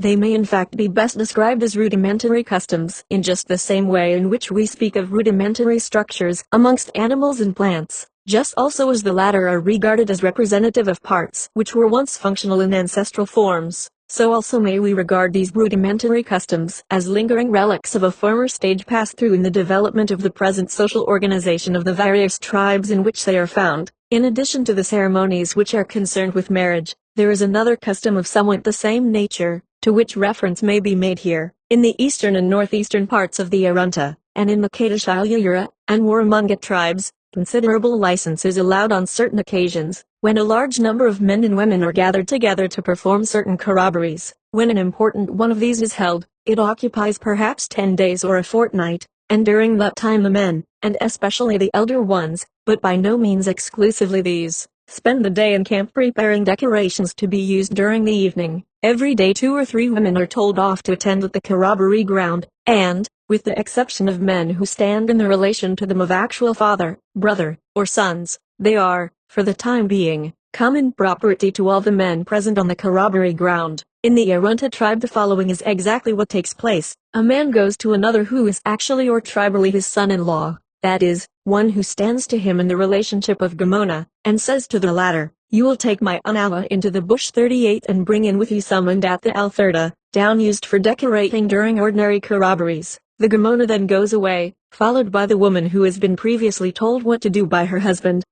They may in fact be best described as rudimentary customs, in just the same way in which we speak of rudimentary structures amongst animals and plants, just also as the latter are regarded as representative of parts which were once functional in ancestral forms, so also may we regard these rudimentary customs as lingering relics of a former stage passed through in the development of the present social organization of the various tribes in which they are found. In addition to the ceremonies which are concerned with marriage, there is another custom of somewhat the same nature, to which reference may be made here. In the eastern and northeastern parts of the Arunta, and in the Kaddish Ilyura and Warramunga tribes, considerable license is allowed on certain occasions, when a large number of men and women are gathered together to perform certain corroborees. When an important one of these is held, it occupies perhaps 10 days or a fortnight, and during that time the men, and especially the elder ones, but by no means exclusively these, spend the day in camp preparing decorations to be used during the evening. Every day 2 or 3 women are told off to attend at the corroboree ground, and, with the exception of men who stand in the relation to them of actual father, brother, or sons. They are, for the time being, common property to all the men present on the corroboree ground. In the Arunta tribe the following is exactly what takes place. A man goes to another who is actually or tribally his son-in-law, that is, one who stands to him in the relationship of Gamona, and says to the latter, "You will take my Unawa into the bush 38 and bring in with you summoned at the Althurda, down used for decorating during ordinary corroborees." The Gamona then goes away, followed by the woman who has been previously told what to do by her husband.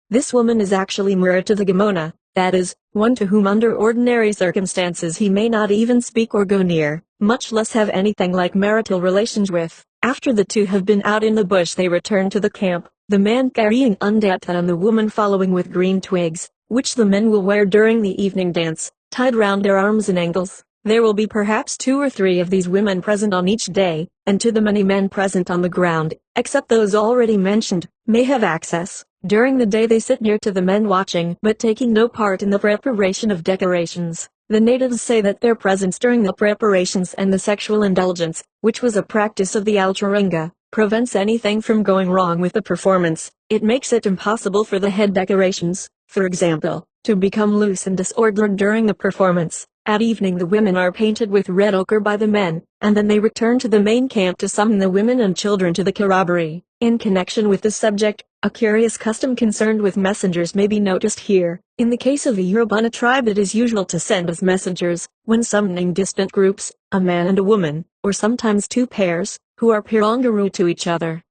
This woman is actually Mura to the Gamona, that is, one to whom under ordinary circumstances he may not even speak or go near, much less have anything like marital relations with. After the two have been out in the bush they return to the camp, the man carrying undata and the woman following with green twigs, which the men will wear during the evening dance, tied round their arms and ankles. There will be perhaps 2 or 3 of these women present on each day, and to the many men present on the ground, except those already mentioned, may have access. During the day they sit near to the men watching but taking no part in the preparation of decorations. The natives say that their presence during the preparations and the sexual indulgence, which was a practice of the Alturunga, prevents anything from going wrong with the performance. It makes it impossible for the head decorations, for example, to become loose and disordered during the performance. At evening the women are painted with red ochre by the men, and then they return to the main camp to summon the women and children to the corroboree. In connection with this subject, a curious custom concerned with messengers may be noticed here. In the case of the Yorubana tribe it is usual to send as messengers, when summoning distant groups, a man and a woman, or sometimes 2 pairs, who are pirangaroo to each other.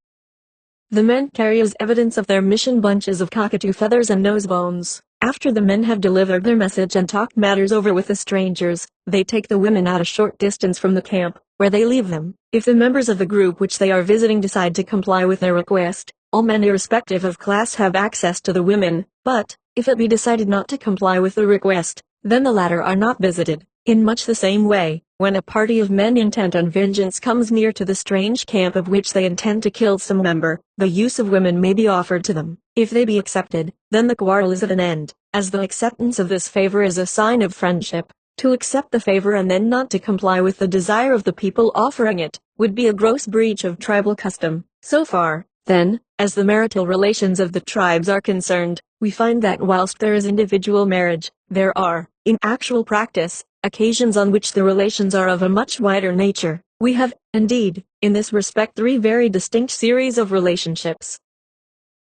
The men carry as evidence of their mission bunches of cockatoo feathers and nose bones. After the men have delivered their message and talked matters over with the strangers, they take the women out a short distance from the camp, where they leave them. If the members of the group which they are visiting decide to comply with their request, all men irrespective of class have access to the women, but, if it be decided not to comply with the request, then the latter are not visited. In much the same way, when a party of men intent on vengeance comes near to the strange camp of which they intend to kill some member, the use of women may be offered to them. If they be accepted, then the quarrel is at an end, as the acceptance of this favor is a sign of friendship. To accept the favor and then not to comply with the desire of the people offering it, would be a gross breach of tribal custom. So far, then, as the marital relations of the tribes are concerned, we find that whilst there is individual marriage, there are, in actual practice, occasions on which the relations are of a much wider nature. We have, indeed, in this respect 3 very distinct series of relationships.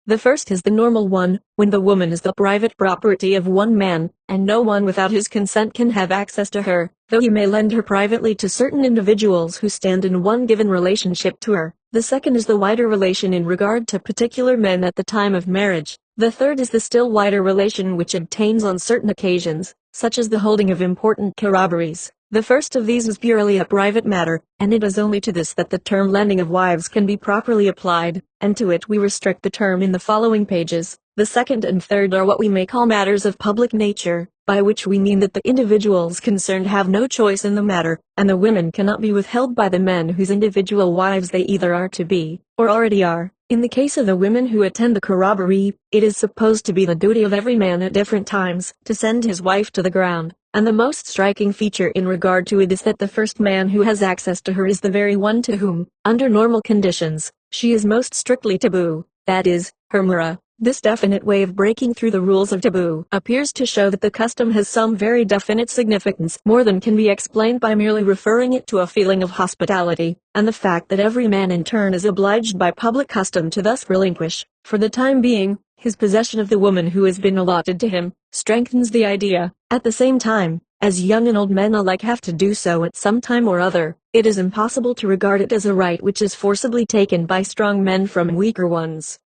The first is the normal one, when the woman is the private property of one man, and no one without his consent can have access to her, though he may lend her privately to certain individuals who stand in one given relationship to her. The second is the wider relation in regard to particular men at the time of marriage. The third is the still wider relation which obtains on certain occasions, such as the holding of important corroborees. The first of these is purely a private matter, and it is only to this that the term lending of wives can be properly applied, and to it we restrict the term in the following pages. The second and third are what we may call matters of public nature, by which we mean that the individuals concerned have no choice in the matter, and the women cannot be withheld by the men whose individual wives they either are to be, or already are. In the case of the women who attend the corroboree, it is supposed to be the duty of every man at different times to send his wife to the ground, and the most striking feature in regard to it is that the first man who has access to her is the very one to whom, under normal conditions, she is most strictly taboo, that is, her mura. This definite way of breaking through the rules of taboo appears to show that the custom has some very definite significance more than can be explained by merely referring it to a feeling of hospitality, and the fact that every man in turn is obliged by public custom to thus relinquish, for the time being, his possession of the woman who has been allotted to him, strengthens the idea. At the same time, as young and old men alike have to do so at some time or other, it is impossible to regard it as a right which is forcibly taken by strong men from weaker ones.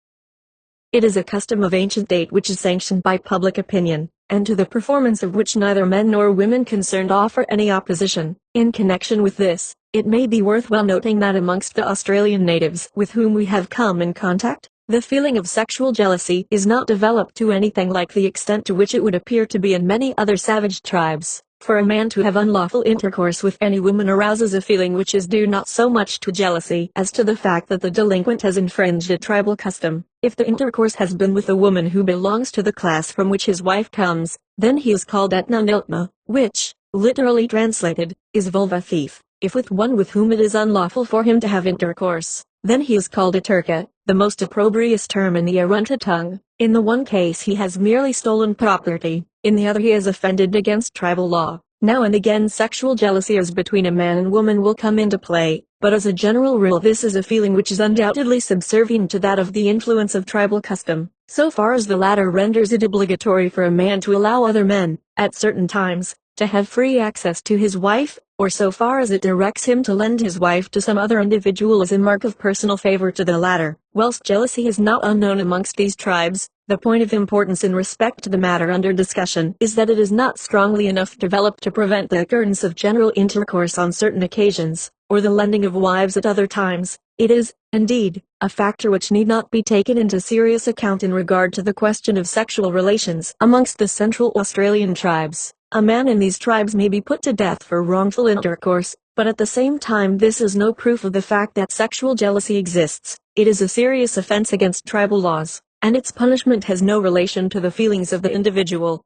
It is a custom of ancient date which is sanctioned by public opinion, and to the performance of which neither men nor women concerned offer any opposition. In connection with this, it may be worthwhile noting that amongst the Australian natives with whom we have come in contact, the feeling of sexual jealousy is not developed to anything like the extent to which it would appear to be in many other savage tribes. For a man to have unlawful intercourse with any woman arouses a feeling which is due not so much to jealousy as to the fact that the delinquent has infringed a tribal custom. If the intercourse has been with a woman who belongs to the class from which his wife comes, then he is called Etna Niltma, which, literally translated, is vulva thief. If with one with whom it is unlawful for him to have intercourse, then he is called a Turka, the most opprobrious term in the Arunta tongue. In the one case he has merely stolen property, in the other he has offended against tribal law. Now and again sexual jealousy as between a man and woman will come into play, but as a general rule this is a feeling which is undoubtedly subservient to that of the influence of tribal custom, so far as the latter renders it obligatory for a man to allow other men, at certain times, to have free access to his wife, or so far as it directs him to lend his wife to some other individual as a mark of personal favor to the latter. Whilst jealousy is not unknown amongst these tribes, the point of importance in respect to the matter under discussion is that it is not strongly enough developed to prevent the occurrence of general intercourse on certain occasions, or the lending of wives at other times. It is, indeed, a factor which need not be taken into serious account in regard to the question of sexual relations amongst the Central Australian tribes. A man in these tribes may be put to death for wrongful intercourse, but at the same time this is no proof of the fact that sexual jealousy exists. It is a serious offense against tribal laws, and its punishment has no relation to the feelings of the individual.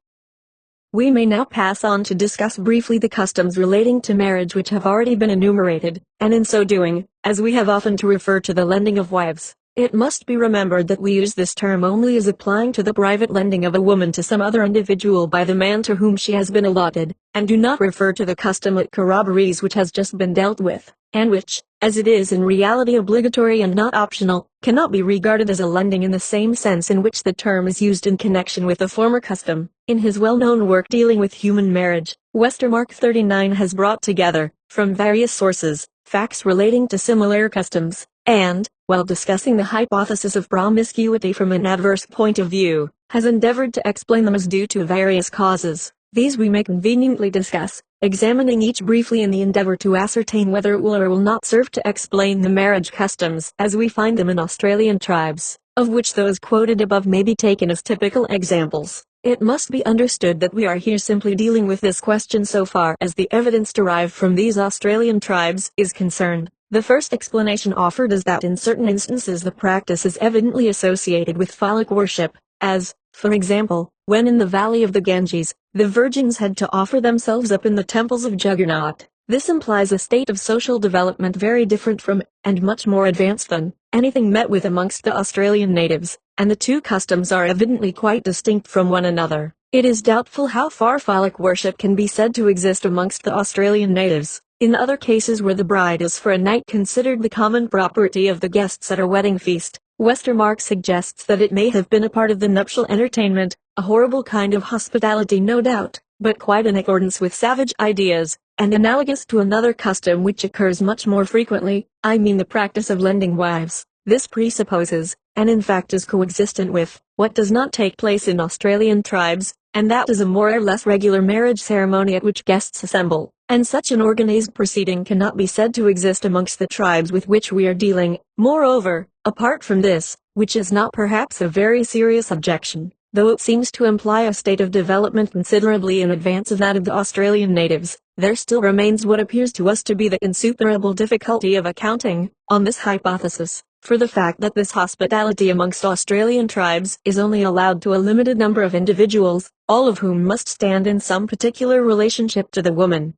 We may now pass on to discuss briefly the customs relating to marriage which have already been enumerated, and in so doing, as we have often to refer to the lending of wives, it must be remembered that we use this term only as applying to the private lending of a woman to some other individual by the man to whom she has been allotted, and do not refer to the custom at corroborees which has just been dealt with, and which, as it is in reality obligatory and not optional, cannot be regarded as a lending in the same sense in which the term is used in connection with the former custom. In his well-known work dealing with human marriage, Westermarck 39 has brought together, from various sources, facts relating to similar customs, and, while discussing the hypothesis of promiscuity from an adverse point of view, has endeavored to explain them as due to various causes. These we may conveniently discuss, examining each briefly in the endeavor to ascertain whether it will or will not serve to explain the marriage customs as we find them in Australian tribes, of which those quoted above may be taken as typical examples. It must be understood that we are here simply dealing with this question so far as the evidence derived from these Australian tribes is concerned. The first explanation offered is that in certain instances the practice is evidently associated with phallic worship, as, for example, when in the valley of the Ganges, the virgins had to offer themselves up in the temples of Juggernaut. This implies a state of social development very different from, and much more advanced than, anything met with amongst the Australian natives, and the two customs are evidently quite distinct from one another. It is doubtful how far phallic worship can be said to exist amongst the Australian natives. In other cases where the bride is for a night considered the common property of the guests at a wedding feast, Westermarck suggests that it may have been a part of the nuptial entertainment, a horrible kind of hospitality no doubt, but quite in accordance with savage ideas, and analogous to another custom which occurs much more frequently, I mean the practice of lending wives. This presupposes, and in fact is coexistent with, what does not take place in Australian tribes, and that is a more or less regular marriage ceremony at which guests assemble, and such an organized proceeding cannot be said to exist amongst the tribes with which we are dealing. Moreover, apart from this, which is not perhaps a very serious objection, though it seems to imply a state of development considerably in advance of that of the Australian natives, there still remains what appears to us to be the insuperable difficulty of accounting, on this hypothesis, for the fact that this hospitality amongst Australian tribes is only allowed to a limited number of individuals, all of whom must stand in some particular relationship to the woman.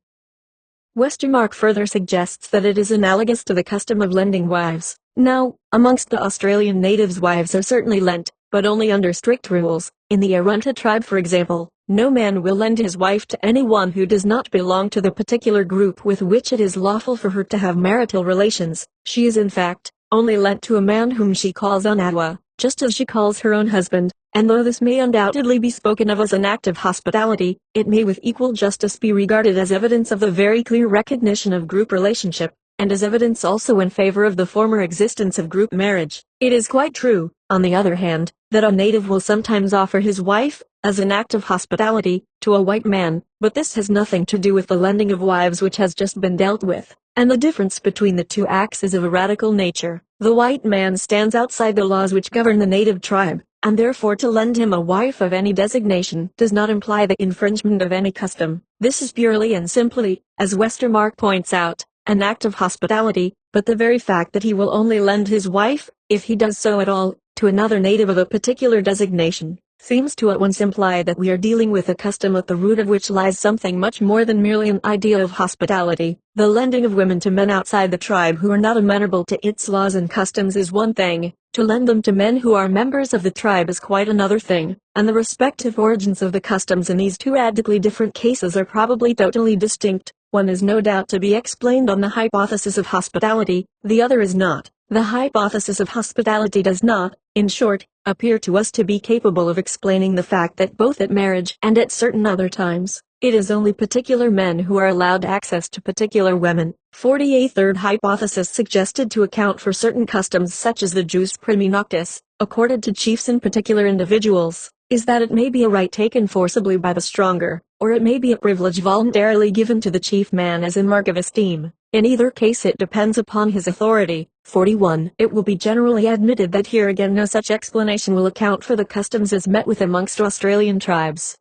Westermarck further suggests that it is analogous to the custom of lending wives. Now, amongst the Australian natives wives are certainly lent, but only under strict rules. In the Arunta tribe for example, no man will lend his wife to anyone who does not belong to the particular group with which it is lawful for her to have marital relations. She is in fact only lent to a man whom she calls Anawa, just as she calls her own husband, and though this may undoubtedly be spoken of as an act of hospitality, it may with equal justice be regarded as evidence of the very clear recognition of group relationship, and as evidence also in favor of the former existence of group marriage. It is quite true, on the other hand, that a native will sometimes offer his wife, as an act of hospitality, to a white man, but this has nothing to do with the lending of wives which has just been dealt with, and the difference between the two acts is of a radical nature. The white man stands outside the laws which govern the native tribe, and therefore to lend him a wife of any designation does not imply the infringement of any custom. This is purely and simply, as Westermarck points out, an act of hospitality, but the very fact that he will only lend his wife, if he does so at all, to another native of a particular designation, seems to at once imply that we are dealing with a custom at the root of which lies something much more than merely an idea of hospitality. The lending of women to men outside the tribe who are not amenable to its laws and customs is one thing, to lend them to men who are members of the tribe is quite another thing, and the respective origins of the customs in these two radically different cases are probably totally distinct. One is no doubt to be explained on the hypothesis of hospitality, the other is not. The hypothesis of hospitality does not, in short, appear to us to be capable of explaining the fact that both at marriage and at certain other times, it is only particular men who are allowed access to particular women. 48. Third hypothesis suggested to account for certain customs such as the jus primi noctis, accorded to chiefs and particular individuals, is that it may be a right taken forcibly by the stronger, or it may be a privilege voluntarily given to the chief man as a mark of esteem. In either case it depends upon his authority. 41. It will be generally admitted that here again no such explanation will account for the customs as met with amongst Australian tribes.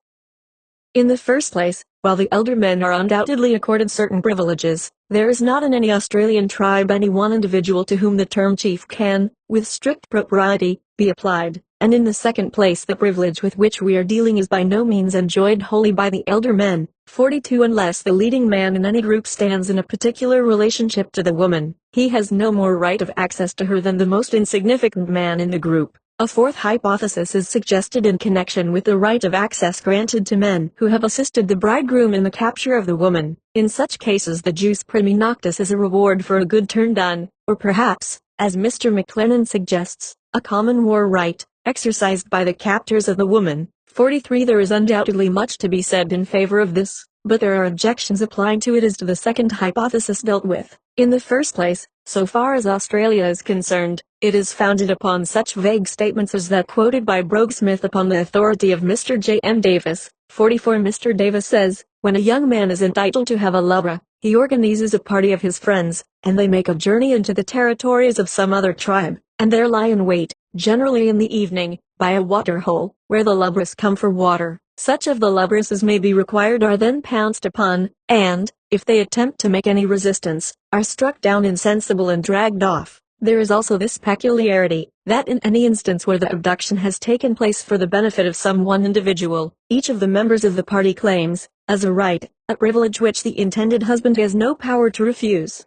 In the first place, while the elder men are undoubtedly accorded certain privileges, there is not in any Australian tribe any one individual to whom the term chief can, with strict propriety, be applied, and in the second place the privilege with which we are dealing is by no means enjoyed wholly by the elder men. 42. Unless the leading man in any group stands in a particular relationship to the woman, he has no more right of access to her than the most insignificant man in the group. A fourth hypothesis is suggested in connection with the right of access granted to men who have assisted the bridegroom in the capture of the woman. In such cases the jus primi noctis is a reward for a good turn done, or perhaps, as Mr. McLennan suggests, a common war right, exercised by the captors of the woman. 43. There is undoubtedly much to be said in favor of this, but there are objections applying to it as to the second hypothesis dealt with. In the first place, so far as Australia is concerned, it is founded upon such vague statements as that quoted by Brogue-Smith upon the authority of Mr. J. M. Davis. 44. Mr. Davis says, when a young man is entitled to have a lover, he organizes a party of his friends, and they make a journey into the territories of some other tribe, and there lie in wait, generally in the evening, by a water-hole, where the lubbers come for water. Such of the lubbers as may be required are then pounced upon, and, if they attempt to make any resistance, are struck down insensible and dragged off. There is also this peculiarity, that in any instance where the abduction has taken place for the benefit of some one individual, each of the members of the party claims, as a right, a privilege which the intended husband has no power to refuse.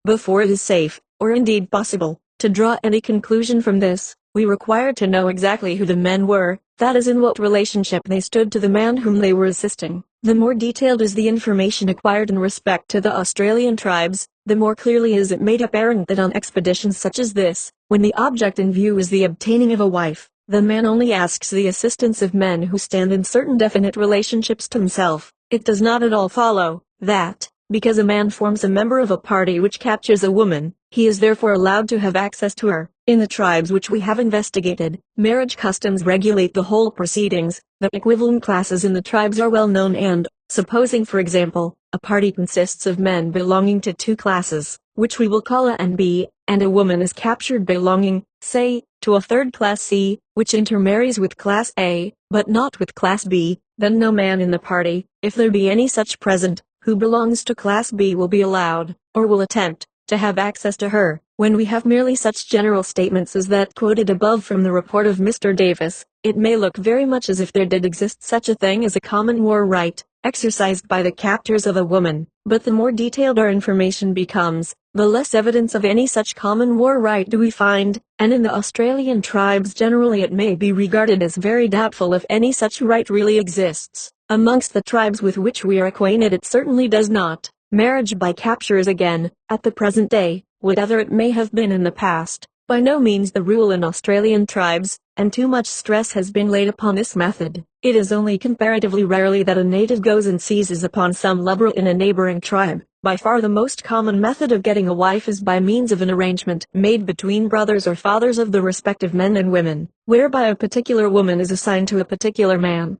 Before it is safe, or indeed possible, to draw any conclusion from this, we require to know exactly who the men were, that is in what relationship they stood to the man whom they were assisting. The more detailed is the information acquired in respect to the Australian tribes, the more clearly is it made apparent that on expeditions such as this, when the object in view is the obtaining of a wife, the man only asks the assistance of men who stand in certain definite relationships to himself. It does not at all follow that, because a man forms a member of a party which captures a woman, he is therefore allowed to have access to her. In the tribes which we have investigated, marriage customs regulate the whole proceedings. The equivalent classes in the tribes are well known and, supposing for example, a party consists of men belonging to two classes, which we will call A and B, and a woman is captured belonging, say, to a third class C, which intermarries with class A, but not with class B, then no man in the party, if there be any such present, who belongs to class B will be allowed, or will attempt, to have access to her. When we have merely such general statements as that quoted above from the report of Mr. Davis, it may look very much as if there did exist such a thing as a common war right, exercised by the captors of a woman, but the more detailed our information becomes, the less evidence of any such common war right do we find, and in the Australian tribes generally it may be regarded as very doubtful if any such right really exists. Amongst the tribes with which we are acquainted it certainly does not. Marriage by capture is again, at the present day, whatever it may have been in the past, by no means the rule in Australian tribes, and too much stress has been laid upon this method. It is only comparatively rarely that a native goes and seizes upon some lubber in a neighboring tribe. By far the most common method of getting a wife is by means of an arrangement made between brothers or fathers of the respective men and women, whereby a particular woman is assigned to a particular man.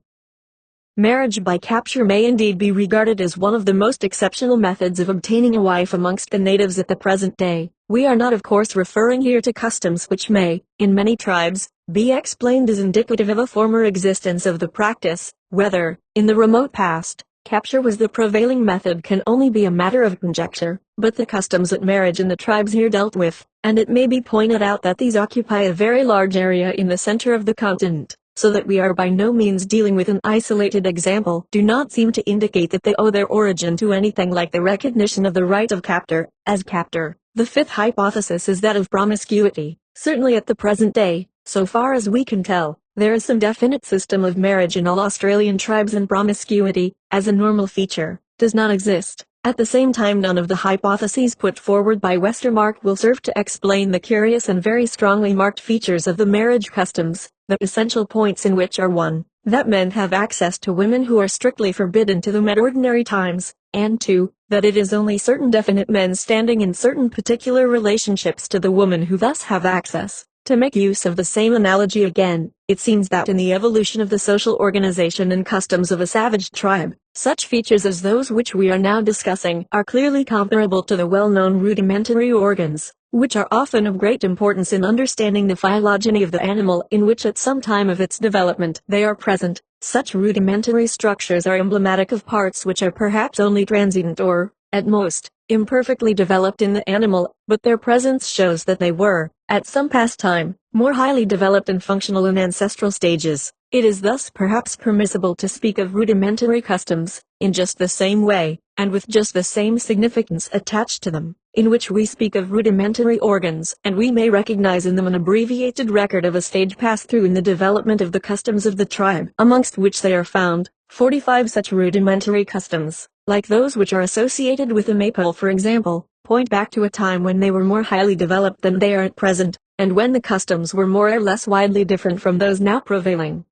Marriage by capture may indeed be regarded as one of the most exceptional methods of obtaining a wife amongst the natives at the present day. We are not of course referring here to customs which may, in many tribes, be explained as indicative of a former existence of the practice. Whether, in the remote past, capture was the prevailing method can only be a matter of conjecture, but the customs at marriage in the tribes here dealt with, and it may be pointed out that these occupy a very large area in the center of the continent, so that we are by no means dealing with an isolated example, do not seem to indicate that they owe their origin to anything like the recognition of the right of captor, as captor. The fifth hypothesis is that of promiscuity. Certainly at the present day, so far as we can tell, there is some definite system of marriage in all Australian tribes, and promiscuity, as a normal feature, does not exist. At the same time, none of the hypotheses put forward by Westermarck will serve to explain the curious and very strongly marked features of the marriage customs, the essential points in which are 1. That men have access to women who are strictly forbidden to them at ordinary times, and 2. That it is only certain definite men standing in certain particular relationships to the woman who thus have access. To make use of the same analogy again, it seems that in the evolution of the social organization and customs of a savage tribe, such features as those which we are now discussing are clearly comparable to the well-known rudimentary organs, which are often of great importance in understanding the phylogeny of the animal in which at some time of its development they are present. Such rudimentary structures are emblematic of parts which are perhaps only transient or, at most, imperfectly developed in the animal, but their presence shows that they were, at some past time, more highly developed and functional in ancestral stages. It is thus perhaps permissible to speak of rudimentary customs, in just the same way, and with just the same significance attached to them, in which we speak of rudimentary organs, and we may recognize in them an abbreviated record of a stage passed through in the development of the customs of the tribe, amongst which they are found 45 such rudimentary customs, like those which are associated with the maypole for example, point back to a time when they were more highly developed than they are at present, and when the customs were more or less widely different from those now prevailing.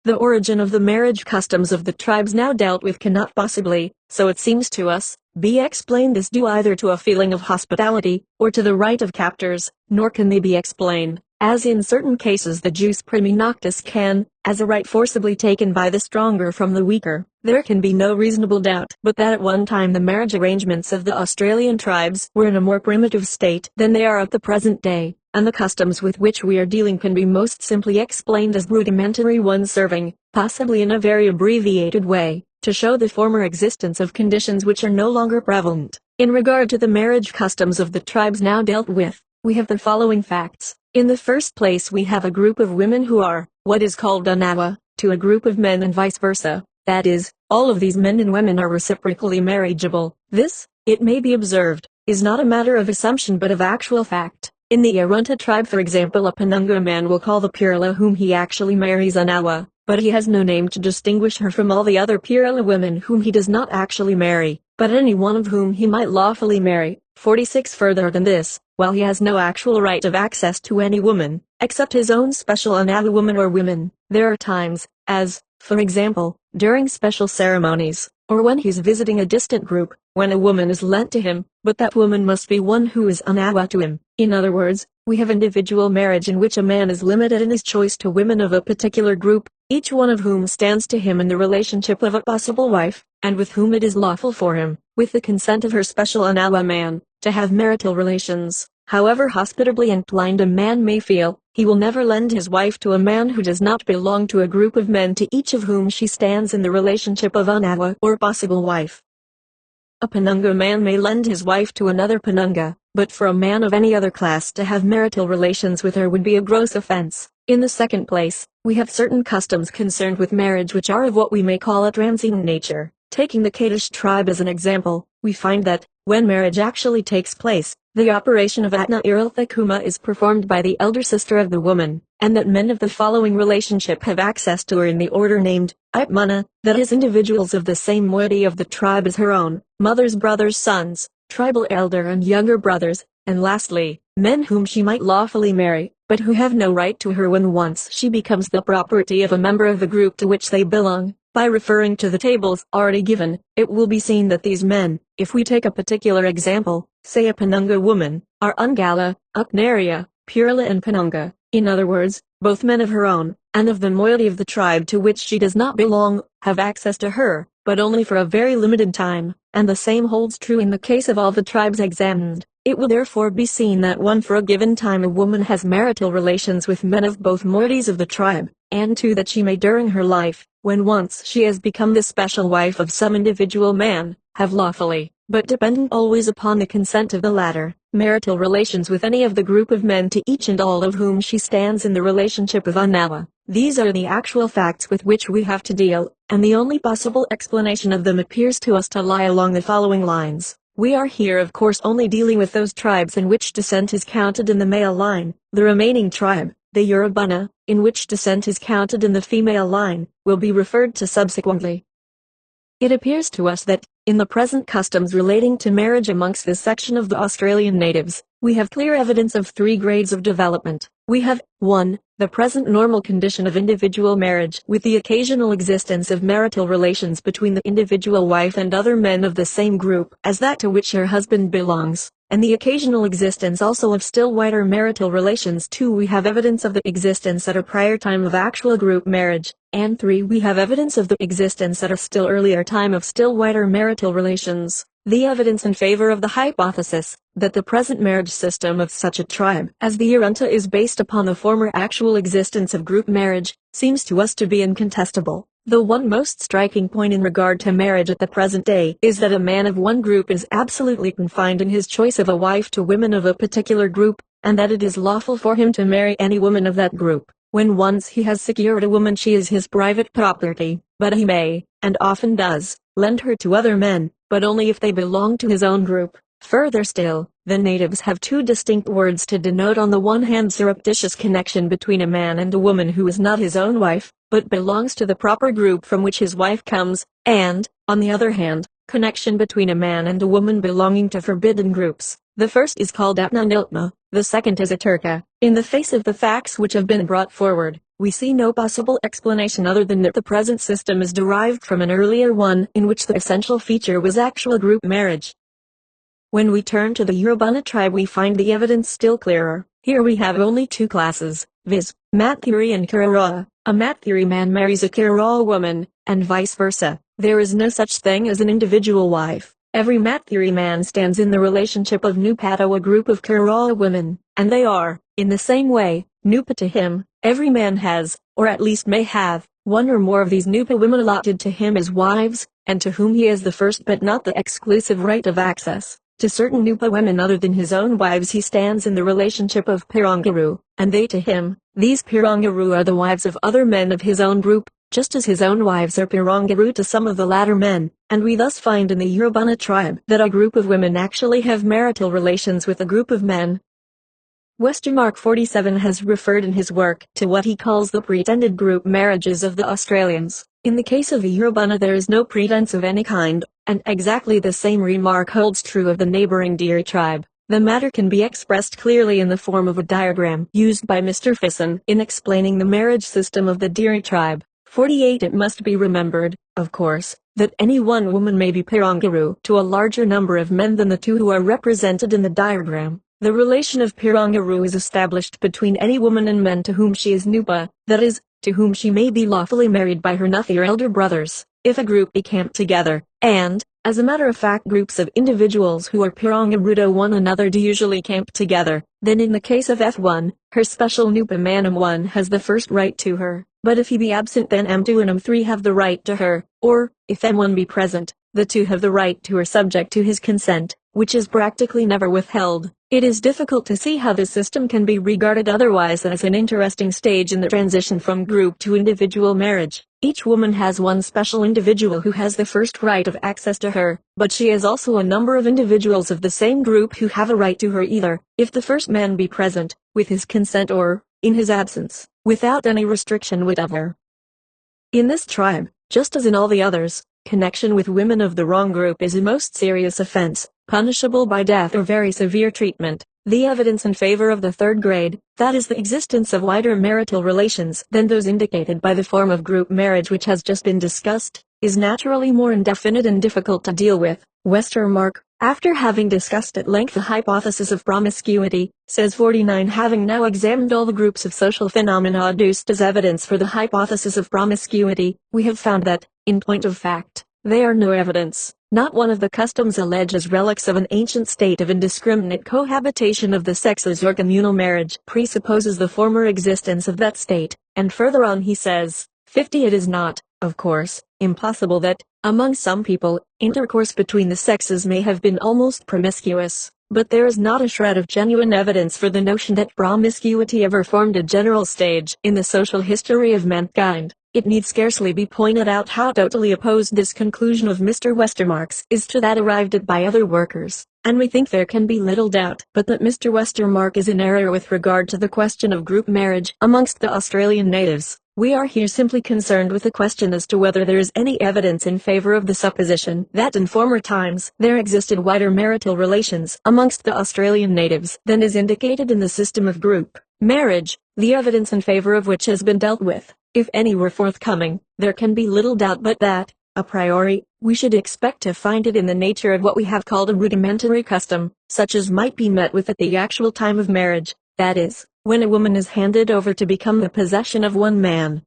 The origin of the marriage customs of the tribes now dealt with cannot possibly, so it seems to us, be explained as due either to a feeling of hospitality, or to the right of captors, nor can they be explained, as in certain cases the jus primi noctis can, as a right forcibly taken by the stronger from the weaker. There can be no reasonable doubt but that at one time the marriage arrangements of the Australian tribes were in a more primitive state than they are at the present day, and the customs with which we are dealing can be most simply explained as rudimentary ones, serving, possibly in a very abbreviated way, to show the former existence of conditions which are no longer prevalent. In regard to the marriage customs of the tribes now dealt with, we have the following facts. In the first place, we have a group of women who are, what is called anawa, to a group of men, and vice versa. That is, all of these men and women are reciprocally marriageable. This, it may be observed, is not a matter of assumption but of actual fact. In the Arunta tribe for example, a Penunga man will call the Purla whom he actually marries Anawa, but he has no name to distinguish her from all the other Purla women whom he does not actually marry, but any one of whom he might lawfully marry. 46 Further than this, while he has no actual right of access to any woman, except his own special Anawa woman or women, there are times, as, for example, during special ceremonies, or when he's visiting a distant group, when a woman is lent to him, but that woman must be one who is Anawa to him. In other words, we have individual marriage in which a man is limited in his choice to women of a particular group, each one of whom stands to him in the relationship of a possible wife, and with whom it is lawful for him, with the consent of her special Anawa man, to have marital relations. However hospitably inclined a man may feel, he will never lend his wife to a man who does not belong to a group of men to each of whom she stands in the relationship of Anawa or possible wife. A Penunga man may lend his wife to another Penunga, but for a man of any other class to have marital relations with her would be a gross offense. In the second place, we have certain customs concerned with marriage which are of what we may call a transient nature. Taking the Kaddish tribe as an example, we find that, when marriage actually takes place, the operation of Atna Iralthakuma is performed by the elder sister of the woman, and that men of the following relationship have access to her in the order named, Ipmana, that is individuals of the same moiety of the tribe as her own, mothers, brothers, sons, tribal elder and younger brothers, and lastly, men whom she might lawfully marry, but who have no right to her when once she becomes the property of a member of the group to which they belong. By referring to the tables already given, it will be seen that these men, if we take a particular example, say a Penunga woman, are Ungala, Uknaria, Purla and Penunga, in other words, both men of her own, and of the moiety of the tribe to which she does not belong, have access to her, but only for a very limited time, and the same holds true in the case of all the tribes examined. It will therefore be seen that one, for a given time a woman has marital relations with men of both moieties of the tribe, and two, that she may during her life, when once she has become the special wife of some individual man, have lawfully, but dependent always upon the consent of the latter, marital relations with any of the group of men to each and all of whom she stands in the relationship of Anawa. These are the actual facts with which we have to deal, and the only possible explanation of them appears to us to lie along the following lines. We are here of course only dealing with those tribes in which descent is counted in the male line. The remaining tribe, the Urubana, in which descent is counted in the female line, will be referred to subsequently. It appears to us that, in the present customs relating to marriage amongst this section of the Australian natives, we have clear evidence of 3 grades of development. We have, 1. The present normal condition of individual marriage with the occasional existence of marital relations between the individual wife and other men of the same group as that to which her husband belongs, and the occasional existence also of still wider marital relations. 2. We have evidence of the existence at a prior time of actual group marriage, and 3. We have evidence of the existence at a still earlier time of still wider marital relations. The evidence in favor of the hypothesis that the present marriage system of such a tribe as the Arunta is based upon the former actual existence of group marriage seems to us to be incontestable. The one most striking point in regard to marriage at the present day is that a man of one group is absolutely confined in his choice of a wife to women of a particular group, and that it is lawful for him to marry any woman of that group. When once he has secured a woman, she is his private property, but he may, and often does, lend her to other men, but only if they belong to his own group. Further still, the natives have 2 distinct words to denote on the one hand surreptitious connection between a man and a woman who is not his own wife, but belongs to the proper group from which his wife comes, and, on the other hand, connection between a man and a woman belonging to forbidden groups. The first is called Atna-Niltma, the second is a Turka. In the face of the facts which have been brought forward, we see no possible explanation other than that the present system is derived from an earlier one in which the essential feature was actual group marriage. When we turn to the Urubana tribe, we find the evidence still clearer. Here we have only 2 classes, viz., Matthiri and Kararoa. A Matthiri man marries a Kararoa woman, and vice versa. There is no such thing as an individual wife. Every Matthiri man stands in the relationship of Nupa to a group of Kararoa women, and they are, in the same way, Nupa to him. Every man has, or at least may have, one or more of these Nupa women allotted to him as wives, and to whom he has the first but not the exclusive right of access. To certain Nupa women other than his own wives he stands in the relationship of Pirangaru, and they to him. These Pirangaru are the wives of other men of his own group, just as his own wives are Pirangaru to some of the latter men, and we thus find in the Urubana tribe that a group of women actually have marital relations with a group of men. Westermarck 47 has referred in his work to what he calls the pretended group marriages of the Australians. In the case of the Urubana there is no pretense of any kind, and exactly the same remark holds true of the neighboring Diri tribe. The matter can be expressed clearly in the form of a diagram used by Mr. Fisson in explaining the marriage system of the Diri tribe. 48. It must be remembered, of course, that any one woman may be Pirangaru to a larger number of men than the 2 who are represented in the diagram. The relation of Pirangaru is established between any woman and men to whom she is Nupa, that is, to whom she may be lawfully married by her Nuthi or elder brothers, if a group be camped together, and, as a matter of fact, groups of individuals who are Pirangaru to one another do usually camp together. Then in the case of F1, her special Nupa man M1 has the first right to her, but if he be absent then M2 and M3 have the right to her, or, if M1 be present, the 2 have the right to her subject to his consent, which is practically never withheld. It is difficult to see how this system can be regarded otherwise than as an interesting stage in the transition from group to individual marriage. Each woman has one special individual who has the first right of access to her, but she has also a number of individuals of the same group who have a right to her either, if the first man be present, with his consent or, in his absence, without any restriction whatever. In this tribe, just as in all the others, connection with women of the wrong group is a most serious offense, punishable by death or very severe treatment. The evidence in favor of the 3rd grade, that is the existence of wider marital relations than those indicated by the form of group marriage which has just been discussed, is naturally more indefinite and difficult to deal with. Westermarck, after having discussed at length the hypothesis of promiscuity, says 49, having now examined all the groups of social phenomena adduced as evidence for the hypothesis of promiscuity, we have found that, in point of fact, they are no evidence. Not one of the customs alleged as relics of an ancient state of indiscriminate cohabitation of the sexes or communal marriage presupposes the former existence of that state, and further on he says, 50. It is not, of course, impossible that, among some people, intercourse between the sexes may have been almost promiscuous, But there is not a shred of genuine evidence for the notion that promiscuity ever formed a general stage in the social history of mankind. It need scarcely be pointed out how totally opposed this conclusion of Mr. Westermarck's is to that arrived at by other workers, and we think there can be little doubt but that Mr. Westermarck is in error with regard to the question of group marriage amongst the Australian natives. We are here simply concerned with the question as to whether there is any evidence in favor of the supposition that in former times there existed wider marital relations amongst the Australian natives than is indicated in the system of group marriage, the evidence in favor of which has been dealt with. If any were forthcoming, there can be little doubt but that, a priori, we should expect to find it in the nature of what we have called a rudimentary custom, such as might be met with at the actual time of marriage, that is, when a woman is handed over to become the possession of one man.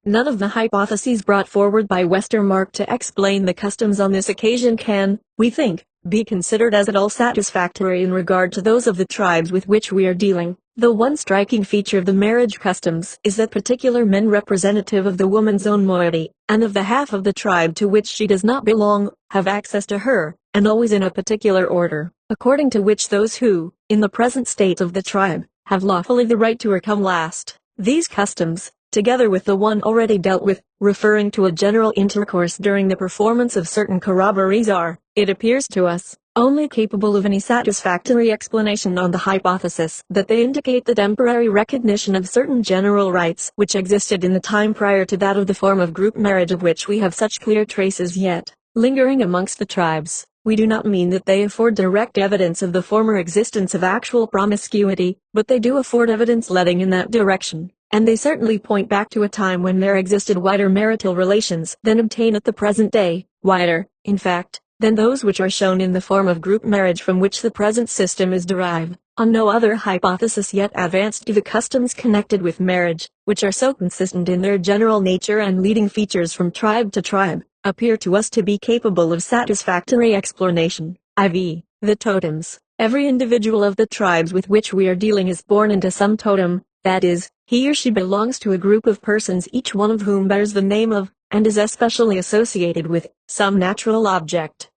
None of the hypotheses brought forward by Westermarck to explain the customs on this occasion can, we think, be considered as at all satisfactory in regard to those of the tribes with which we are dealing. The one striking feature of the marriage customs is that particular men representative of the woman's own moiety, and of the half of the tribe to which she does not belong, have access to her, and always in a particular order, according to which those who, in the present state of the tribe, have lawfully the right to her come last. These customs, together with the one already dealt with, referring to a general intercourse during the performance of certain corroborees are, it appears to us, only capable of any satisfactory explanation on the hypothesis that they indicate the temporary recognition of certain general rights which existed in the time prior to that of the form of group marriage of which we have such clear traces yet, lingering amongst the tribes. We do not mean that they afford direct evidence of the former existence of actual promiscuity, but they do afford evidence leading in that direction, and they certainly point back to a time when there existed wider marital relations than obtain at the present day, wider, in fact, than those which are shown in the form of group marriage from which the present system is derived. On no other hypothesis yet advanced do the customs connected with marriage, which are so consistent in their general nature and leading features from tribe to tribe, appear to us to be capable of satisfactory explanation, i.e., the totems. Every individual of the tribes with which we are dealing is born into some totem, that is, he or she belongs to a group of persons each one of whom bears the name of, and is especially associated with, some natural object.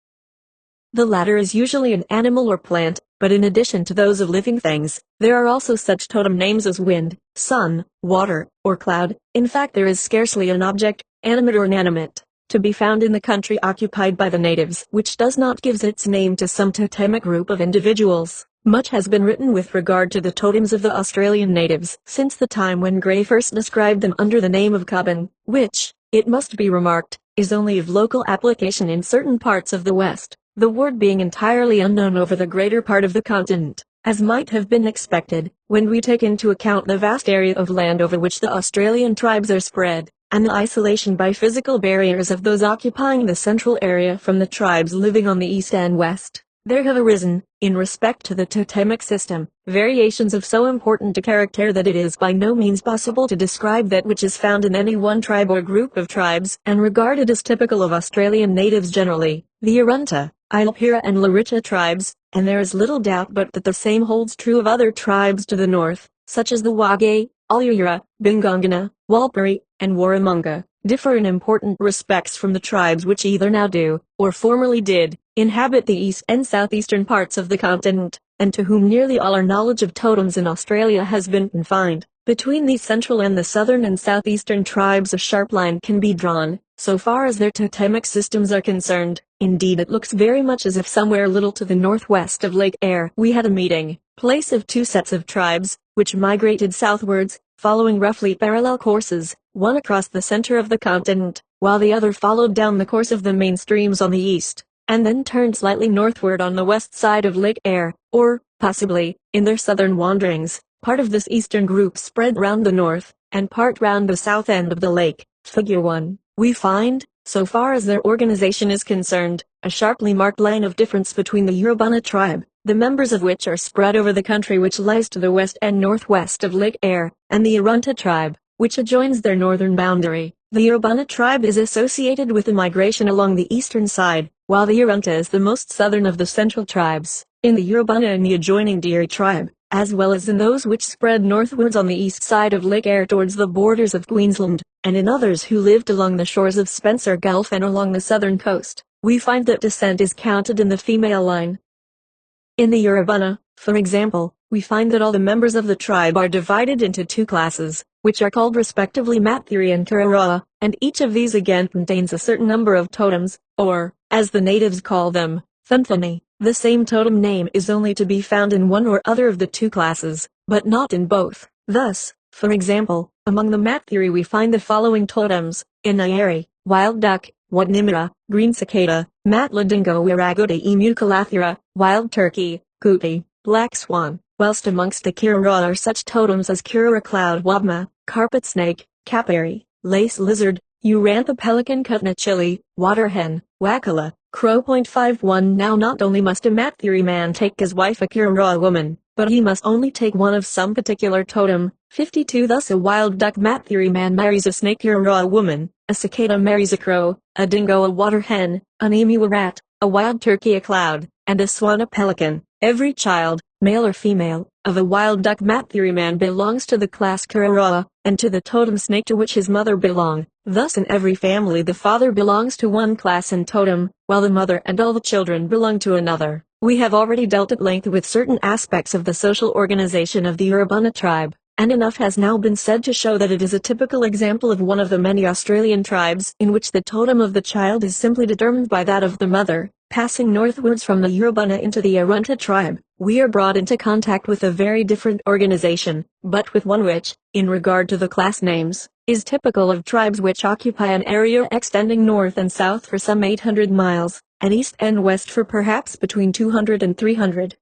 The latter is usually an animal or plant, but in addition to those of living things, there are also such totem names as wind, sun, water, or cloud. In fact, there is scarcely an object, animate or inanimate, to be found in the country occupied by the natives, which does not give its name to some totemic group of individuals. Much has been written with regard to the totems of the Australian natives since the time when Gray first described them under the name of Cubbon, which, it must be remarked, is only of local application in certain parts of the West, the word being entirely unknown over the greater part of the continent, as might have been expected, when we take into account the vast area of land over which the Australian tribes are spread, and the isolation by physical barriers of those occupying the central area from the tribes living on the east and west. There have arisen, in respect to the totemic system, variations of so important a character that it is by no means possible to describe that which is found in any one tribe or group of tribes and regarded as typical of Australian natives generally, the Arunta, Ilpira and Larita tribes, and there is little doubt but that the same holds true of other tribes to the north, such as the Wage, Uluru, Bingongana, Walpuri, and Warramunga, differ in important respects from the tribes which either now do, or formerly did, inhabit the east and southeastern parts of the continent, and to whom nearly all our knowledge of totems in Australia has been confined. Between these central and the southern and southeastern tribes a sharp line can be drawn, so far as their totemic systems are concerned. Indeed, it looks very much as if somewhere a little to the northwest of Lake Eyre we had a meeting place of two sets of tribes, which migrated southwards, following roughly parallel courses, one across the center of the continent, while the other followed down the course of the main streams on the east, and then turned slightly northward on the west side of Lake Eyre, or, possibly, in their southern wanderings, part of this eastern group spread round the north, and part round the south end of the lake. Figure 1. We find, so far as their organization is concerned, a sharply marked line of difference between the Urubana tribe, the members of which are spread over the country which lies to the west and northwest of Lake Eyre, and the Arunta tribe, which adjoins their northern boundary. The Urubana tribe is associated with the migration along the eastern side, while the Arunta is the most southern of the central tribes. In the Urubana and the adjoining Diri tribe, as well as in those which spread northwards on the east side of Lake Eyre towards the borders of Queensland, and in others who lived along the shores of Spencer Gulf and along the southern coast, we find that descent is counted in the female line. In the Urubana, for example, we find that all the members of the tribe are divided into two classes, which are called respectively Matthiri and Kararoa, and each of these again contains a certain number of totems, or, as the natives call them, Thunthani. The same totem name is only to be found in one or other of the two classes, but not in both. Thus, for example, among the Matthiri we find the following totems: Inayeri, wild duck; Watnimira, green cicada; Matla dingo; Wiraguti emu; Calathira, wild turkey; Kuti, black swan; whilst amongst the Kiraroa are such totems as Kirara cloud; Wabma, carpet snake; Kaperi, lace lizard; Urantha pelican; Kutna chili, water hen; Wakala, crow. 51 Now not only must a Matthiri man take as wife a Kiraroa woman, but he must only take one of some particular totem. 52 Thus a wild duck Matthiri man marries a snake Kiraroa woman, a cicada marries a crow, a dingo a water hen, an emu a rat, a wild turkey a cloud, and a swan a pelican. Every child, male or female, of a wild duck Matthiri man belongs to the class Kiraroa, and to the totem snake to which his mother belong. Thus in every family the father belongs to one class and totem, while the mother and all the children belong to another. We have already dealt at length with certain aspects of the social organization of the Urubana tribe, and enough has now been said to show that it is a typical example of one of the many Australian tribes in which the totem of the child is simply determined by that of the mother. Passing northwards from the Urubana into the Arunta tribe, we are brought into contact with a very different organization, but with one which, in regard to the class names, is typical of tribes which occupy an area extending north and south for some 800 miles, and east and west for perhaps between 200 and 300.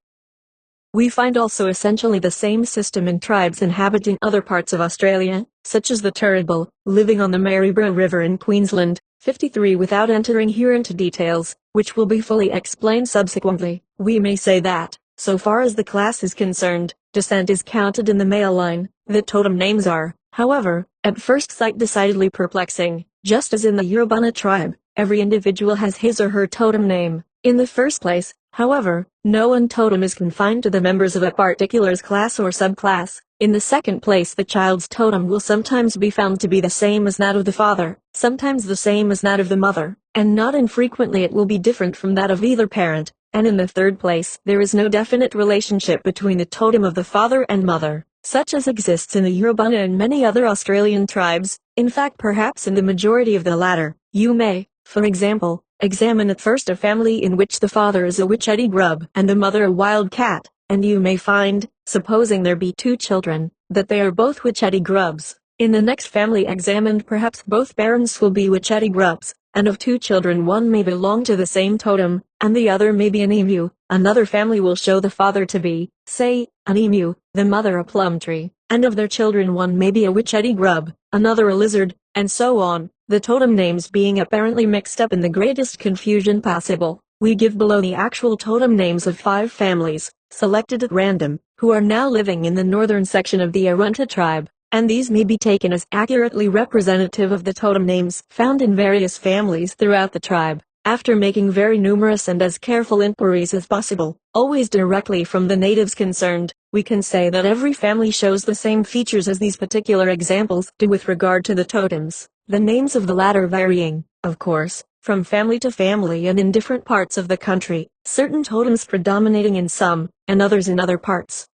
We find also essentially the same system in tribes inhabiting other parts of Australia, such as the Turrbal, living on the Maryborough River in Queensland. 53 Without entering here into details, which will be fully explained subsequently, we may say that, so far as the class is concerned, descent is counted in the male line. The totem names are, however, at first sight decidedly perplexing. Just as in the Urubana tribe, every individual has his or her totem name. In the first place, however, no one totem is confined to the members of a particular class or subclass. In the second place, the child's totem will sometimes be found to be the same as that of the father, sometimes the same as that of the mother, and not infrequently it will be different from that of either parent. And in the third place, there is no definite relationship between the totem of the father and mother, such as exists in the Urubana and many other Australian tribes. In fact, perhaps in the majority of the latter. You may, for example, examine at first a family in which the father is a witchetty grub and the mother a wild cat, and you may find, supposing there be two children, that they are both witchetty grubs. In the next family examined, perhaps both parents will be witchetty grubs, and of two children one may belong to the same totem, and the other may be an emu. Another family will show the father to be, say, an emu, the mother a plum tree, and of their children one may be a witchetty grub, another a lizard, and so on. The totem names being apparently mixed up in the greatest confusion possible, we give below the actual totem names of 5 families, selected at random, who are now living in the northern section of the Arunta tribe, and these may be taken as accurately representative of the totem names found in various families throughout the tribe. After making very numerous and as careful inquiries as possible, always directly from the natives concerned, we can say that every family shows the same features as these particular examples do with regard to the totems, the names of the latter varying, of course, from family to family and in different parts of the country, certain totems predominating in some, and others in other parts.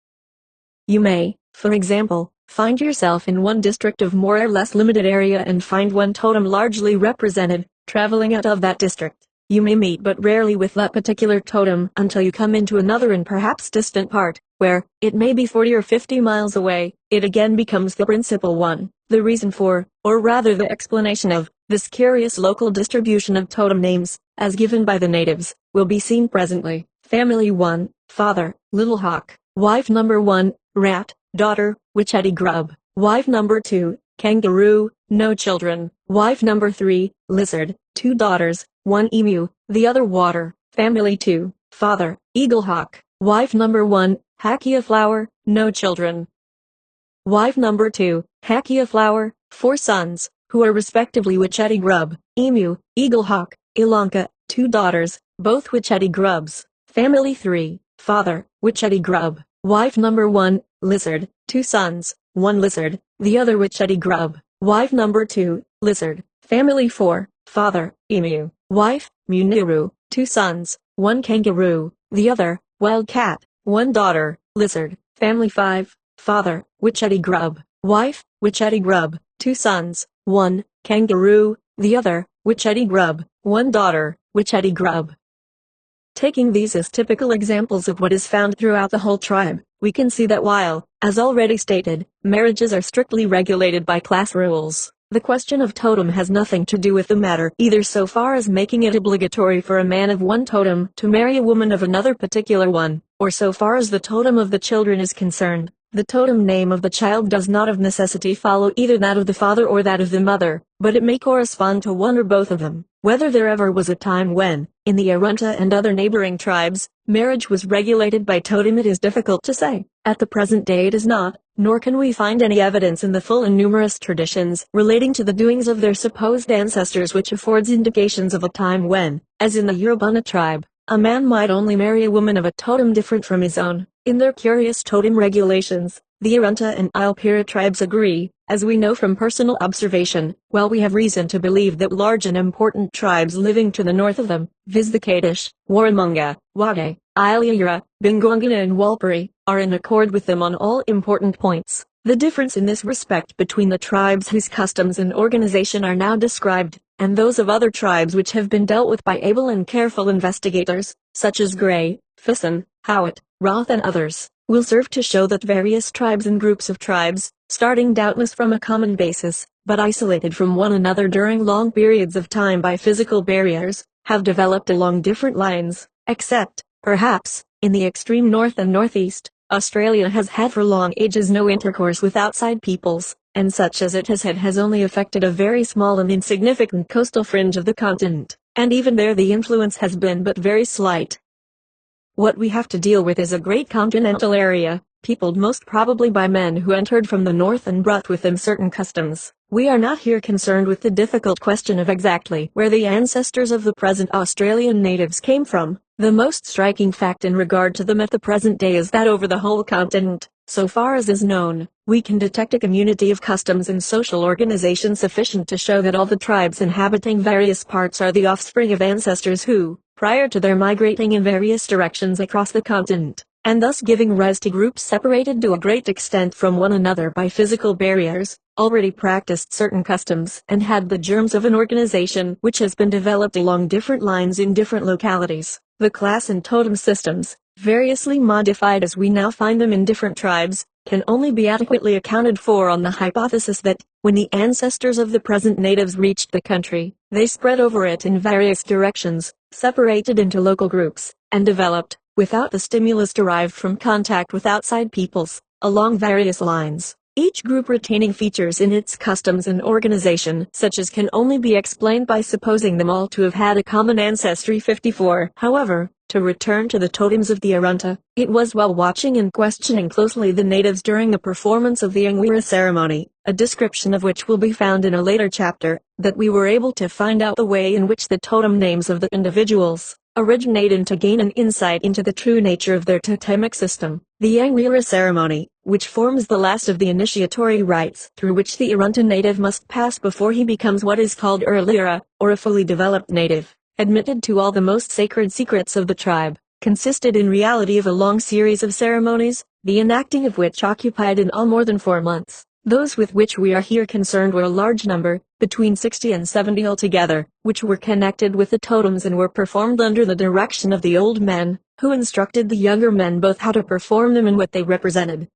You may, for example, find yourself in one district of more or less limited area and find one totem largely represented. Traveling out of that district, you may meet but rarely with that particular totem until you come into another and perhaps distant part, where, it may be 40 or 50 miles away, it again becomes the principal one. The reason for, or rather the explanation of, this curious local distribution of totem names, as given by the natives, will be seen presently. Family 1, Father, Little Hawk. Wife number 1, Rat. Daughter, Witchetty Grub. Wife number 2, Kangaroo. No children. Wife number 3, Lizard. 2 daughters, 1 emu, the other water. Family 2, Father, Eaglehawk. Wife number 1, Hakia Flower. No children. Wife number 2, Hakia Flower. 4 sons, who are respectively Witchetty Grub, Emu, Eaglehawk, Ilanka. 2 daughters, both Witchetty Grubs. Family 3, Father, Witchetty Grub. Wife number 1, Lizard. 2 sons, 1 lizard, the other Witchetty Grub. Wife number 2, Lizard. Family 4, Father, Emu. Wife, Muniru. 2 sons, 1 kangaroo, the other, wild cat, 1 daughter, lizard, family 5, father, witchetty grub, wife, witchetty grub, 2 sons, 1, kangaroo, the other, witchetty grub, 1 daughter, witchetty grub. Taking these as typical examples of what is found throughout the whole tribe, we can see that while, as already stated, marriages are strictly regulated by class rules, the question of totem has nothing to do with the matter, either so far as making it obligatory for a man of one totem to marry a woman of another particular one, or so far as the totem of the children is concerned. The totem name of the child does not of necessity follow either that of the father or that of the mother, but it may correspond to one or both of them. Whether there ever was a time when, in the Arunta and other neighboring tribes, marriage was regulated by totem, it is difficult to say. At the present day it is not, nor can we find any evidence in the full and numerous traditions relating to the doings of their supposed ancestors which affords indications of a time when, as in the Urubana tribe, a man might only marry a woman of a totem different from his own. In their curious totem regulations, the Arunta and Ilpira tribes agree, as we know from personal observation, while we have reason to believe that large and important tribes living to the north of them, viz. the Kadesh, Warramunga, Wage, Iliura, Bingwangana and Walpuri, are in accord with them on all important points. The difference in this respect between the tribes whose customs and organization are now described, and those of other tribes which have been dealt with by able and careful investigators, such as Gray, Fisson, Howitt, Roth and others, will serve to show that various tribes and groups of tribes, starting doubtless from a common basis, but isolated from one another during long periods of time by physical barriers, have developed along different lines, except, perhaps, in the extreme north and northeast. Australia has had for long ages no intercourse with outside peoples, and such as it has had has only affected a very small and insignificant coastal fringe of the continent, and even there the influence has been but very slight. What we have to deal with is a great continental area, peopled most probably by men who entered from the north and brought with them certain customs. We are not here concerned with the difficult question of exactly where the ancestors of the present Australian natives came from. The most striking fact in regard to them at the present day is that over the whole continent, so far as is known, we can detect a community of customs and social organization sufficient to show that all the tribes inhabiting various parts are the offspring of ancestors who, prior to their migrating in various directions across the continent, and thus giving rise to groups separated to a great extent from one another by physical barriers, already practiced certain customs and had the germs of an organization which has been developed along different lines in different localities. The class and totem systems, variously modified as we now find them in different tribes, can only be adequately accounted for on the hypothesis that, when the ancestors of the present natives reached the country, they spread over it in various directions, separated into local groups, and developed, without the stimulus derived from contact with outside peoples, along various lines, each group retaining features in its customs and organization such as can only be explained by supposing them all to have had a common ancestry. 54. However, to return to the totems of the Arunta, it was while watching and questioning closely the natives during the performance of the Ngwira ceremony, a description of which will be found in a later chapter, that we were able to find out the way in which the totem names of the individuals originate and to gain an insight into the true nature of their totemic system. The Ngwira ceremony, which forms the last of the initiatory rites through which the Arunta native must pass before he becomes what is called Urlira, or a fully developed native, admitted to all the most sacred secrets of the tribe, consisted in reality of a long series of ceremonies, the enacting of which occupied in all more than 4 months. Those with which we are here concerned were a large number, between 60 and 70 altogether, which were connected with the totems and were performed under the direction of the old men, who instructed the younger men both how to perform them and what they represented.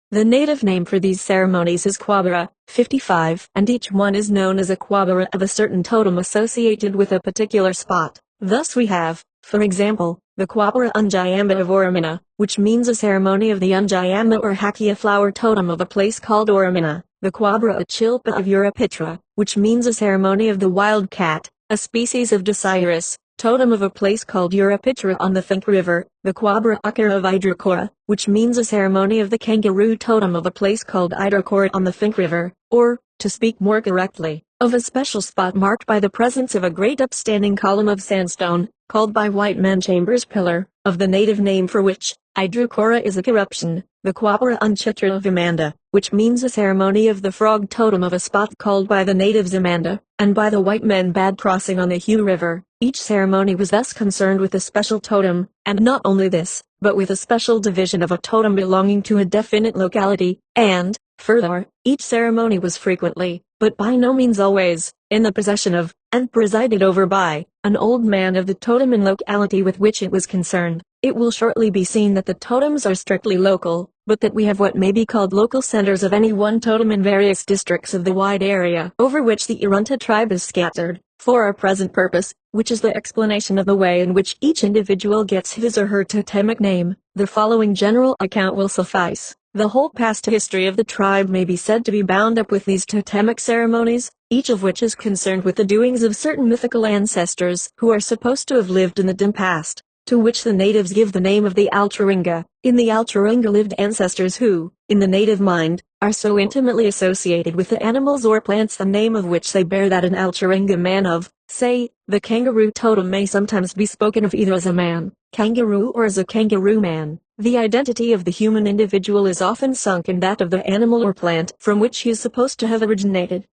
The native name for these ceremonies is Quabara, 55, and each one is known as a Quabara of a certain totem associated with a particular spot. Thus we have, for example, the Quabara Unjayamba of Oromina, which means a ceremony of the Unjayamba or Hakia flower totem of a place called Oromina, the Quabara Achilpa of Urupitra, which means a ceremony of the wild cat, a species of Dosiris, totem of a place called Urupitra on the Fink River, the Quabara Akara of Idrokora, which means a ceremony of the kangaroo totem of a place called Idrokora on the Fink River, or, to speak more correctly, of a special spot marked by the presence of a great upstanding column of sandstone, called by white men Chambers Pillar, of the native name for which, Idrokora is a corruption, the Quabara Unchitra of Amanda, which means a ceremony of the frog totem of a spot called by the natives Amanda, and by the white men bad crossing on the Hugh River. Each ceremony was thus concerned with a special totem, and not only this, but with a special division of a totem belonging to a definite locality, and, further, each ceremony was frequently, but by no means always, in the possession of, and presided over by, an old man of the totem and locality with which it was concerned. It will shortly be seen that the totems are strictly local, but that we have what may be called local centers of any one totem in various districts of the wide area over which the Arunta tribe is scattered. For our present purpose, which is the explanation of the way in which each individual gets his or her totemic name, the following general account will suffice. The whole past history of the tribe may be said to be bound up with these totemic ceremonies, each of which is concerned with the doings of certain mythical ancestors who are supposed to have lived in the dim past, to which the natives give the name of the Altringa. In the Altringa lived ancestors who, in the native mind, are so intimately associated with the animals or plants the name of which they bear that an Altringa man of, say, the kangaroo totem may sometimes be spoken of either as a man, kangaroo or as a kangaroo man. The identity of the human individual is often sunk in that of the animal or plant from which he is supposed to have originated.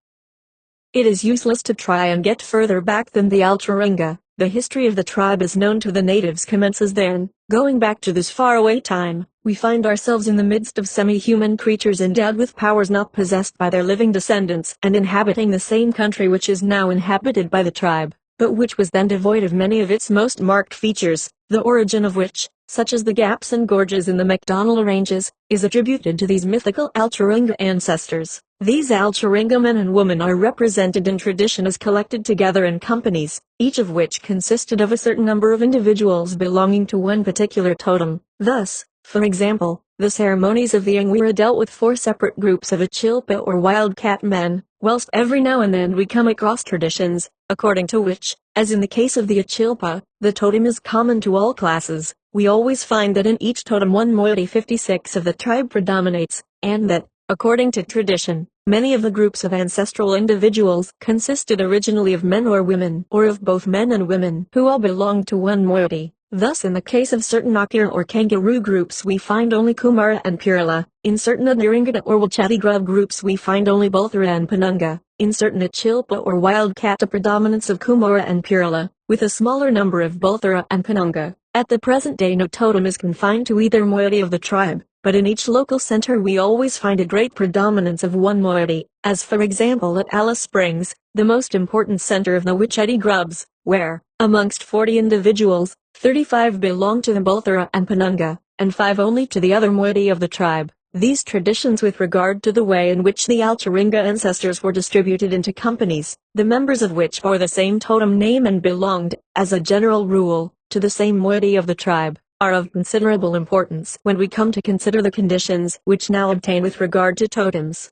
It is useless to try and get further back than the Altringa. The history of the tribe as known to the natives commences then. Going back to this faraway time, we find ourselves in the midst of semi-human creatures endowed with powers not possessed by their living descendants and inhabiting the same country which is now inhabited by the tribe, but which was then devoid of many of its most marked features, the origin of which, such as the gaps and gorges in the MacDonnell Ranges, is attributed to these mythical Altringa ancestors. These Altringa men and women are represented in tradition as collected together in companies, each of which consisted of a certain number of individuals belonging to one particular totem. Thus, for example, the ceremonies of the Angwira dealt with 4 separate groups of Achilpa or wildcat men, whilst every now and then we come across traditions, according to which, as in the case of the Achilpa, the totem is common to all classes. We always find that in each totem one moiety 56 of the tribe predominates, and that, according to tradition, many of the groups of ancestral individuals consisted originally of men or women, or of both men and women, who all belonged to one moiety. Thus in the case of certain Akira or kangaroo groups we find only Kumara and Purila. In certain Adnaringata or Wachati Grub groups we find only Bolthara and Panunga. In certain Achilpa or wildcat a predominance of Kumara and Purila, with a smaller number of Bolthara and Panunga. At the present day no totem is confined to either moiety of the tribe, but in each local center we always find a great predominance of one moiety, as for example at Alice Springs, the most important center of the Wachati Grubs, where, amongst 40 individuals, 35 belong to the Bolthara and Panunga, and 5 only to the other moiety of the tribe. These traditions with regard to the way in which the Altringa ancestors were distributed into companies, the members of which bore the same totem name and belonged, as a general rule, to the same moiety of the tribe, are of considerable importance when we come to consider the conditions which now obtain with regard to totems.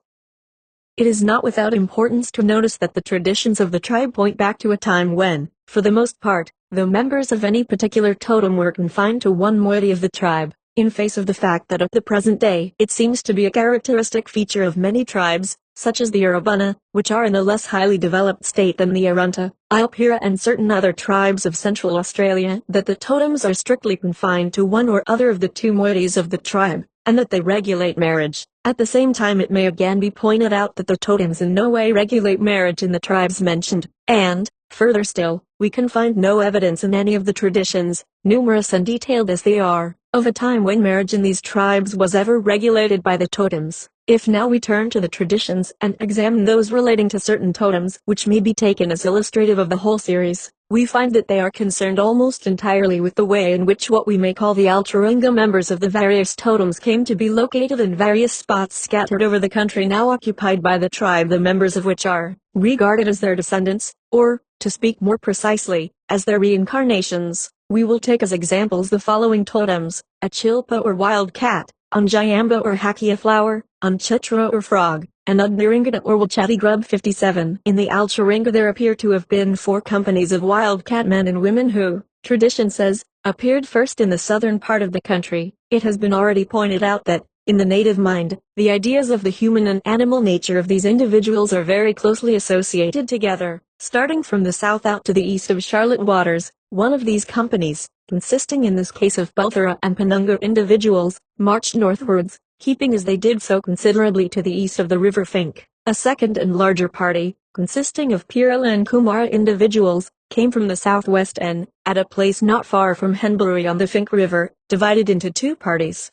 It is not without importance to notice that the traditions of the tribe point back to a time when, for the most part, the members of any particular totem were confined to one moiety of the tribe, in face of the fact that at the present day it seems to be a characteristic feature of many tribes, such as the Urubana, which are in a less highly developed state than the Arunta, Ilpira and certain other tribes of Central Australia, that the totems are strictly confined to one or other of the 2 moieties of the tribe, and that they regulate marriage. At the same time it may again be pointed out that the totems in no way regulate marriage in the tribes mentioned, and, further still, we can find no evidence in any of the traditions, numerous and detailed as they are, of a time when marriage in these tribes was ever regulated by the totems. If now we turn to the traditions and examine those relating to certain totems which may be taken as illustrative of the whole series, we find that they are concerned almost entirely with the way in which what we may call the Altringa members of the various totems came to be located in various spots scattered over the country now occupied by the tribe, the members of which are regarded as their descendants, or, to speak more precisely, as their reincarnations. We will take as examples the following totems: Achilpa or wildcat, Unjayamba or Hakia flower, Unchitra or frog, and Udnaringata or Wachati grub. 57. In the Altringa there appear to have been 4 companies of wildcat men and women who, tradition says, appeared first in the southern part of the country. It has been already pointed out that, in the native mind, the ideas of the human and animal nature of these individuals are very closely associated together. Starting from the south out to the east of Charlotte Waters, one of these companies, consisting in this case of Bolthara and Panunga individuals, marched northwards, keeping as they did so considerably to the east of the River Fink. A second and larger party, consisting of Pirala and Kumara individuals, came from the southwest and, at a place not far from Henbury on the Finke River, divided into two parties.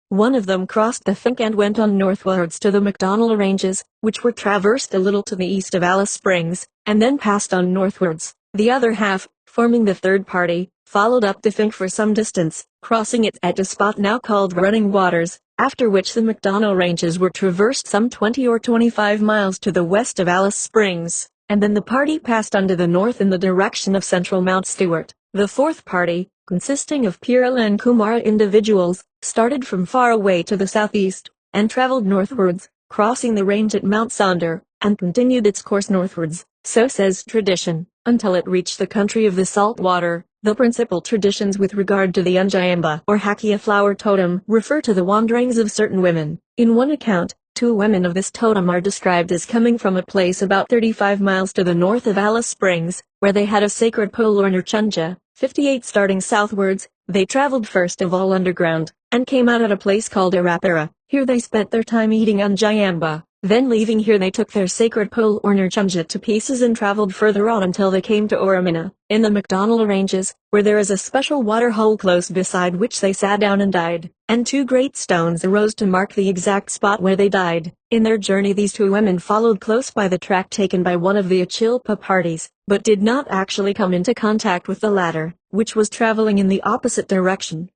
One of them crossed the Finke and went on northwards to the MacDonnell Ranges, which were traversed a little to the east of Alice Springs, and then passed on northwards. The other half, forming the third party, followed up the Finke for some distance, crossing it at a spot now called Running Waters, after which the MacDonnell Ranges were traversed some 20 or 25 miles to the west of Alice Springs, and then the party passed on to the north in the direction of central Mount Stewart. The fourth party, consisting of Pirala and Kumara individuals, started from far away to the southeast, and traveled northwards, crossing the range at Mount Sonder, and continued its course northwards, so says tradition, until it reached the country of the salt water. The principal traditions with regard to the Unjayamba or Hakia flower totem refer to the wanderings of certain women. In one account, two women of this totem are described as coming from a place about 35 miles to the north of Alice Springs, where they had a sacred pole or nurchunja. 58 Starting southwards, they traveled first of all underground, and came out at a place called Arapara. Here they spent their time eating Unjayamba. Then leaving here they took their sacred pole or nurchunja to pieces and traveled further on until they came to Oramina, in the MacDonnell Ranges, where there is a special water hole close beside which they sat down and died, and two great stones arose to mark the exact spot where they died. In their journey these two women followed close by the track taken by one of the Achilpa parties, but did not actually come into contact with the latter, which was traveling in the opposite direction.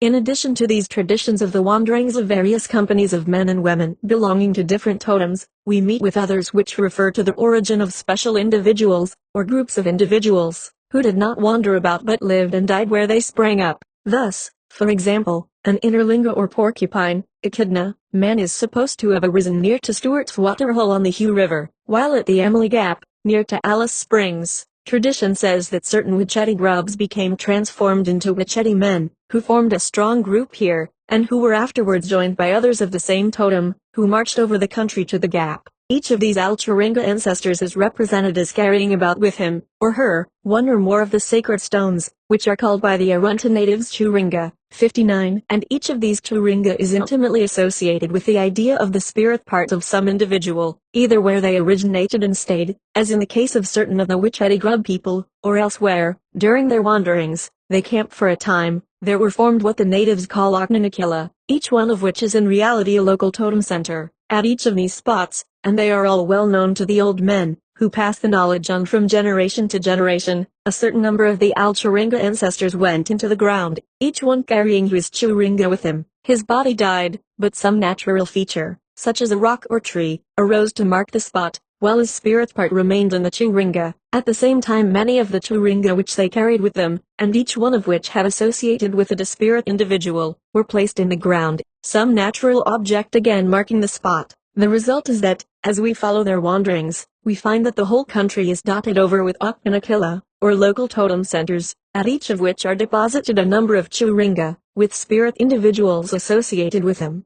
In addition to these traditions of the wanderings of various companies of men and women belonging to different totems, we meet with others which refer to the origin of special individuals, or groups of individuals, who did not wander about but lived and died where they sprang up. Thus, for example, an interlinga or porcupine, echidna, man is supposed to have arisen near to Stewart's Waterhole on the Hugh River, while at the Emily Gap, near to Alice Springs. Tradition says that certain Wicheti grubs became transformed into Wicheti men, who formed a strong group here, and who were afterwards joined by others of the same totem, who marched over the country to the Gap. Each of these Alcharinga ancestors is represented as carrying about with him, or her, one or more of the sacred stones, which are called by the Arunta natives Churinga. 59. And each of these Churinga is intimately associated with the idea of the spirit part of some individual, either where they originated and stayed, as in the case of certain of the Wicheti Grub people, or elsewhere. During their wanderings, they camped for a time. There were formed what the natives call Oknanakilla, each one of which is in reality a local totem center, at each of these spots, and they are all well known to the old men, who pass the knowledge on from generation to generation. A certain number of the Alcharinga ancestors went into the ground, each one carrying his Churinga with him. His body died, but some natural feature, such as a rock or tree, arose to mark the spot, while his spirit part remained in the Churinga. At the same time many of the Churinga which they carried with them, and each one of which had associated with a spirit individual, were placed in the ground, some natural object again marking the spot. The result is that, as we follow their wanderings, we find that the whole country is dotted over with Oknanakilla, or local totem centers, at each of which are deposited a number of Churinga, with spirit individuals associated with them.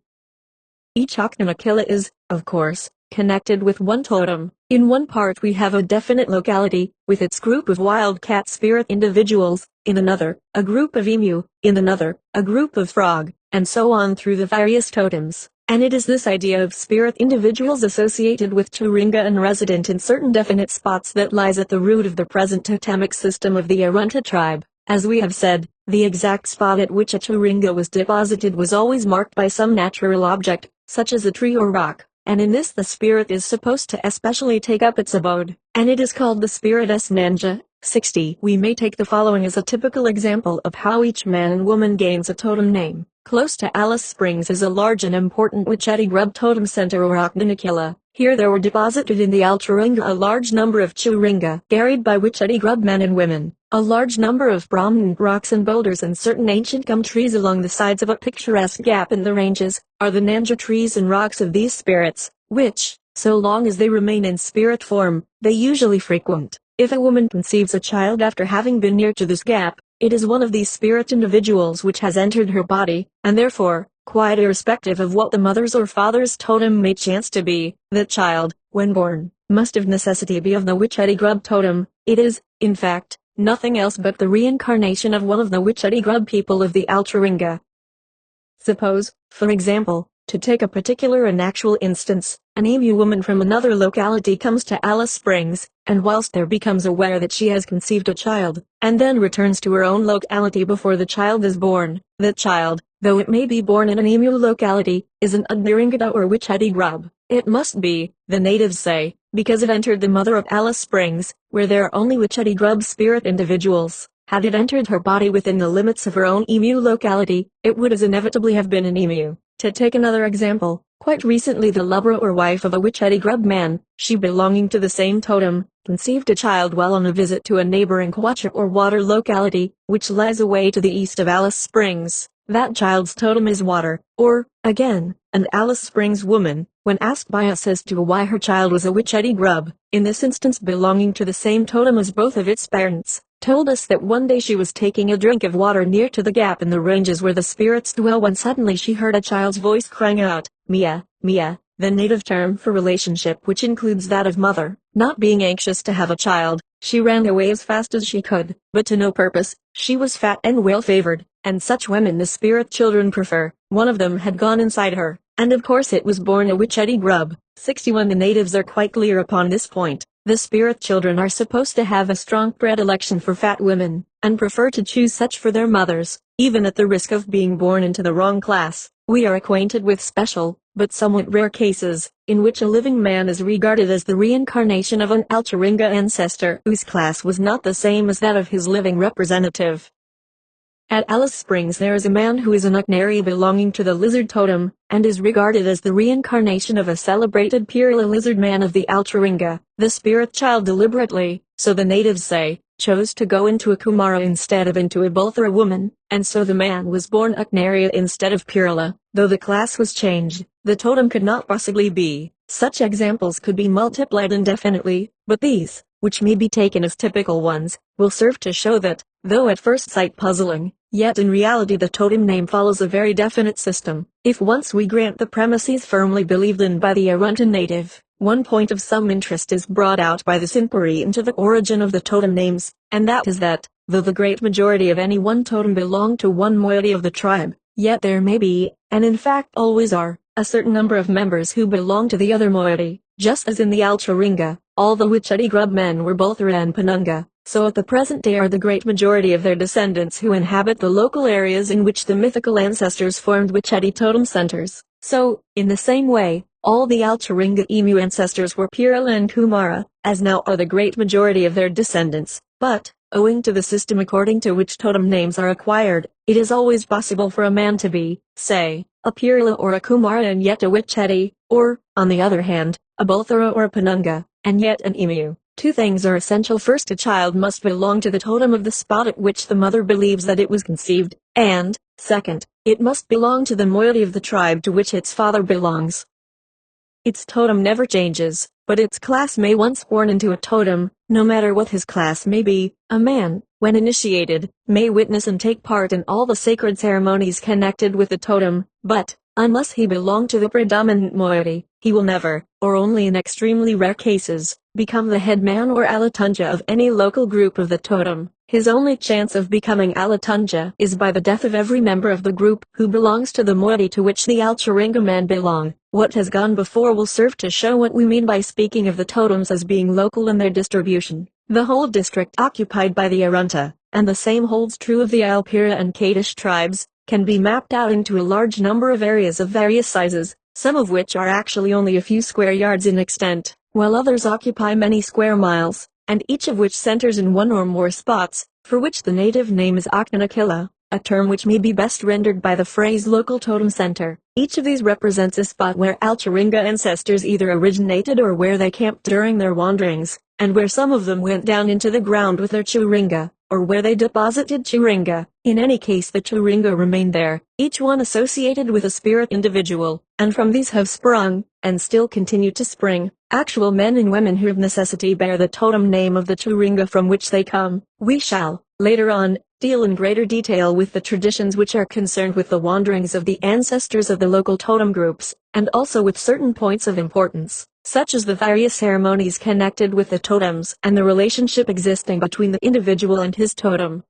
Each Oknanakilla is, of course, connected with one totem. In one part we have a definite locality, with its group of wildcat spirit individuals, in another, a group of emu, in another, a group of frog, and so on through the various totems. And it is this idea of spirit individuals associated with Churinga and resident in certain definite spots that lies at the root of the present totemic system of the Arunta tribe. As we have said, the exact spot at which a Churinga was deposited was always marked by some natural object, such as a tree or rock, and in this the spirit is supposed to especially take up its abode, and it is called the spirit Nanja. 60. We may take the following as a typical example of how each man and woman gains a totem name. Close to Alice Springs is a large and important Wicheti Grub totem center or Oknanakilla. Here there were deposited in the Alcharinga a large number of Churinga, carried by Wicheti Grub men and women, a large number of Brahman rocks and boulders and certain ancient gum trees along the sides of a picturesque gap in the ranges, are the Nanja trees and rocks of these spirits, which, so long as they remain in spirit form, they usually frequent. If a woman conceives a child after having been near to this gap, it is one of these spirit individuals which has entered her body, and therefore, quite irrespective of what the mother's or father's totem may chance to be, the child, when born, must of necessity be of the Wicheti Grub totem. It is, in fact, nothing else but the reincarnation of one of the Wicheti Grub people of the Alcharinga. Suppose, for example, To take a particular and actual instance, an emu woman from another locality comes to Alice Springs, and whilst there becomes aware that she has conceived a child, and then returns to her own locality before the child is born. The child, though it may be born in an emu locality, is an Udnaringada or Wichedi grub. It must be, the natives say, because it entered the mother of Alice Springs, where there are only Wichedi grub spirit individuals. Had it entered her body within the limits of her own emu locality, it would as inevitably have been an emu. To take another example, quite recently the lover or wife of a Wichedi grub man, she belonging to the same totem, conceived a child while on a visit to a neighboring Kwacha or water locality, which lies away to the east of Alice Springs. That child's totem is water, or, again, an Alice Springs woman, when asked by us as to why her child was a Wichedi grub, in this instance belonging to the same totem as both of its parents, told us that one day she was taking a drink of water near to the gap in the ranges where the spirits dwell when suddenly she heard a child's voice crying out, Mia, Mia, the native term for relationship which includes that of mother. Not being anxious to have a child, she ran away as fast as she could, but to no purpose. She was fat and well-favored, and such women the spirit children prefer. One of them had gone inside her, and of course it was born a Wichedi grub. 61 The natives are quite clear upon this point. The spirit children are supposed to have a strong predilection for fat women, and prefer to choose such for their mothers, even at the risk of being born into the wrong class. We are acquainted with special, but somewhat rare cases, in which a living man is regarded as the reincarnation of an Alcharinga ancestor whose class was not the same as that of his living representative. At Alice Springs there is a man who is an Uknari belonging to the lizard totem, and is regarded as the reincarnation of a celebrated Pirla lizard man of the Alcharinga. The spirit child deliberately, so the natives say, chose to go into a Kumara instead of into a Bulthara woman, and so the man was born Uknaria instead of Pirla. Though the class was changed, the totem could not possibly be. Such examples could be multiplied indefinitely, but these, which may be taken as typical ones, will serve to show that, though at first sight puzzling, yet in reality the totem name follows a very definite system. If once we grant the premises firmly believed in by the Arunta native, one point of some interest is brought out by this inquiry into the origin of the totem names, and that is that, though the great majority of any one totem belong to one moiety of the tribe, yet there may be, and in fact always are, a certain number of members who belong to the other moiety. Just as in the Alcharinga, all the Wichedi grub men were Bulthara and Penunga, so at the present day are the great majority of their descendants who inhabit the local areas in which the mythical ancestors formed Wichedi totem centers. So, in the same way, all the Alcharinga emu ancestors were Pirla and Kumara, as now are the great majority of their descendants. But, owing to the system according to which totem names are acquired, it is always possible for a man to be, say, a Pirla or a Kumara and yet a Wichedi, or, on the other hand, a Bulthara or a Penunga, and yet an emu. Two things are essential. First, a child must belong to the totem of the spot at which the mother believes that it was conceived, and, second, it must belong to the moiety of the tribe to which its father belongs. Its totem never changes, but its class may once born into a totem, no matter what his class may be. A man, when initiated, may witness and take part in all the sacred ceremonies connected with the totem, but, unless he belong to the predominant moiety, he will never, or only in extremely rare cases, become the head man or Alatunja of any local group of the totem. His only chance of becoming Alatunja is by the death of every member of the group who belongs to the moiety to which the Alcharinga men belong. What has gone before will serve to show what we mean by speaking of the totems as being local in their distribution. The whole district occupied by the Arunta, and the same holds true of the Alpira and Kadish tribes, can be mapped out into a large number of areas of various sizes, some of which are actually only a few square yards in extent, while others occupy many square miles, and each of which centers in one or more spots, for which the native name is Aknanakilla, a term which may be best rendered by the phrase local totem center. Each of these represents a spot where Alcharinga ancestors either originated or where they camped during their wanderings, and where some of them went down into the ground with their Churinga, or where they deposited Churinga. In any case the Churinga remained there, each one associated with a spirit individual, and from these have sprung, and still continue to spring, actual men and women who of necessity bear the totem name of the Churinga from which they come. We shall, later on, deal in greater detail with the traditions which are concerned with the wanderings of the ancestors of the local totem groups, and also with certain points of importance, such as the various ceremonies connected with the totems and the relationship existing between the individual and his totem.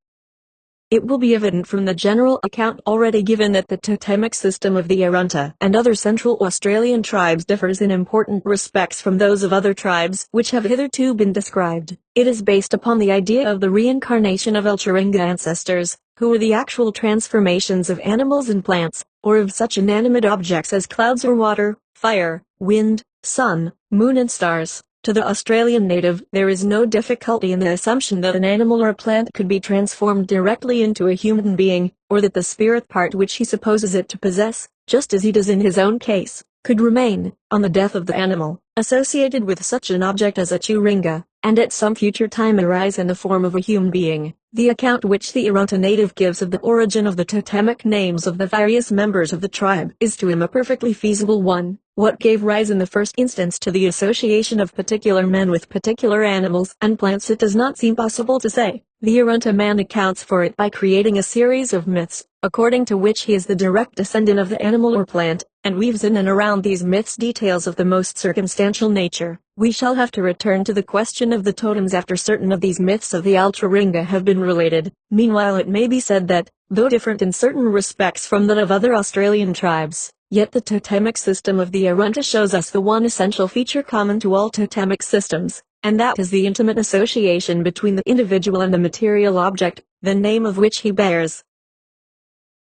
It will be evident from the general account already given that the totemic system of the Arunta and other Central Australian tribes differs in important respects from those of other tribes which have hitherto been described. It is based upon the idea of the reincarnation of Ulturinga ancestors, who were the actual transformations of animals and plants, or of such inanimate objects as clouds or water, fire, wind, sun, moon and stars. To the Australian native, there is no difficulty in the assumption that an animal or plant could be transformed directly into a human being, or that the spirit part which he supposes it to possess, just as he does in his own case, could remain, on the death of the animal, associated with such an object as a Turinga, and at some future time arise in the form of a human being. The account which the Arunta native gives of the origin of the totemic names of the various members of the tribe is to him a perfectly feasible one. What gave rise in the first instance to the association of particular men with particular animals and plants it does not seem possible to say. The Arunta man accounts for it by creating a series of myths, according to which he is the direct descendant of the animal or plant, and weaves in and around these myths details of the most circumstantial nature. We shall have to return to the question of the totems after certain of these myths of the Ulturinga have been related. Meanwhile it may be said that, though different in certain respects from that of other Australian tribes, yet the totemic system of the Arunta shows us the one essential feature common to all totemic systems, and that is the intimate association between the individual and the material object, the name of which he bears.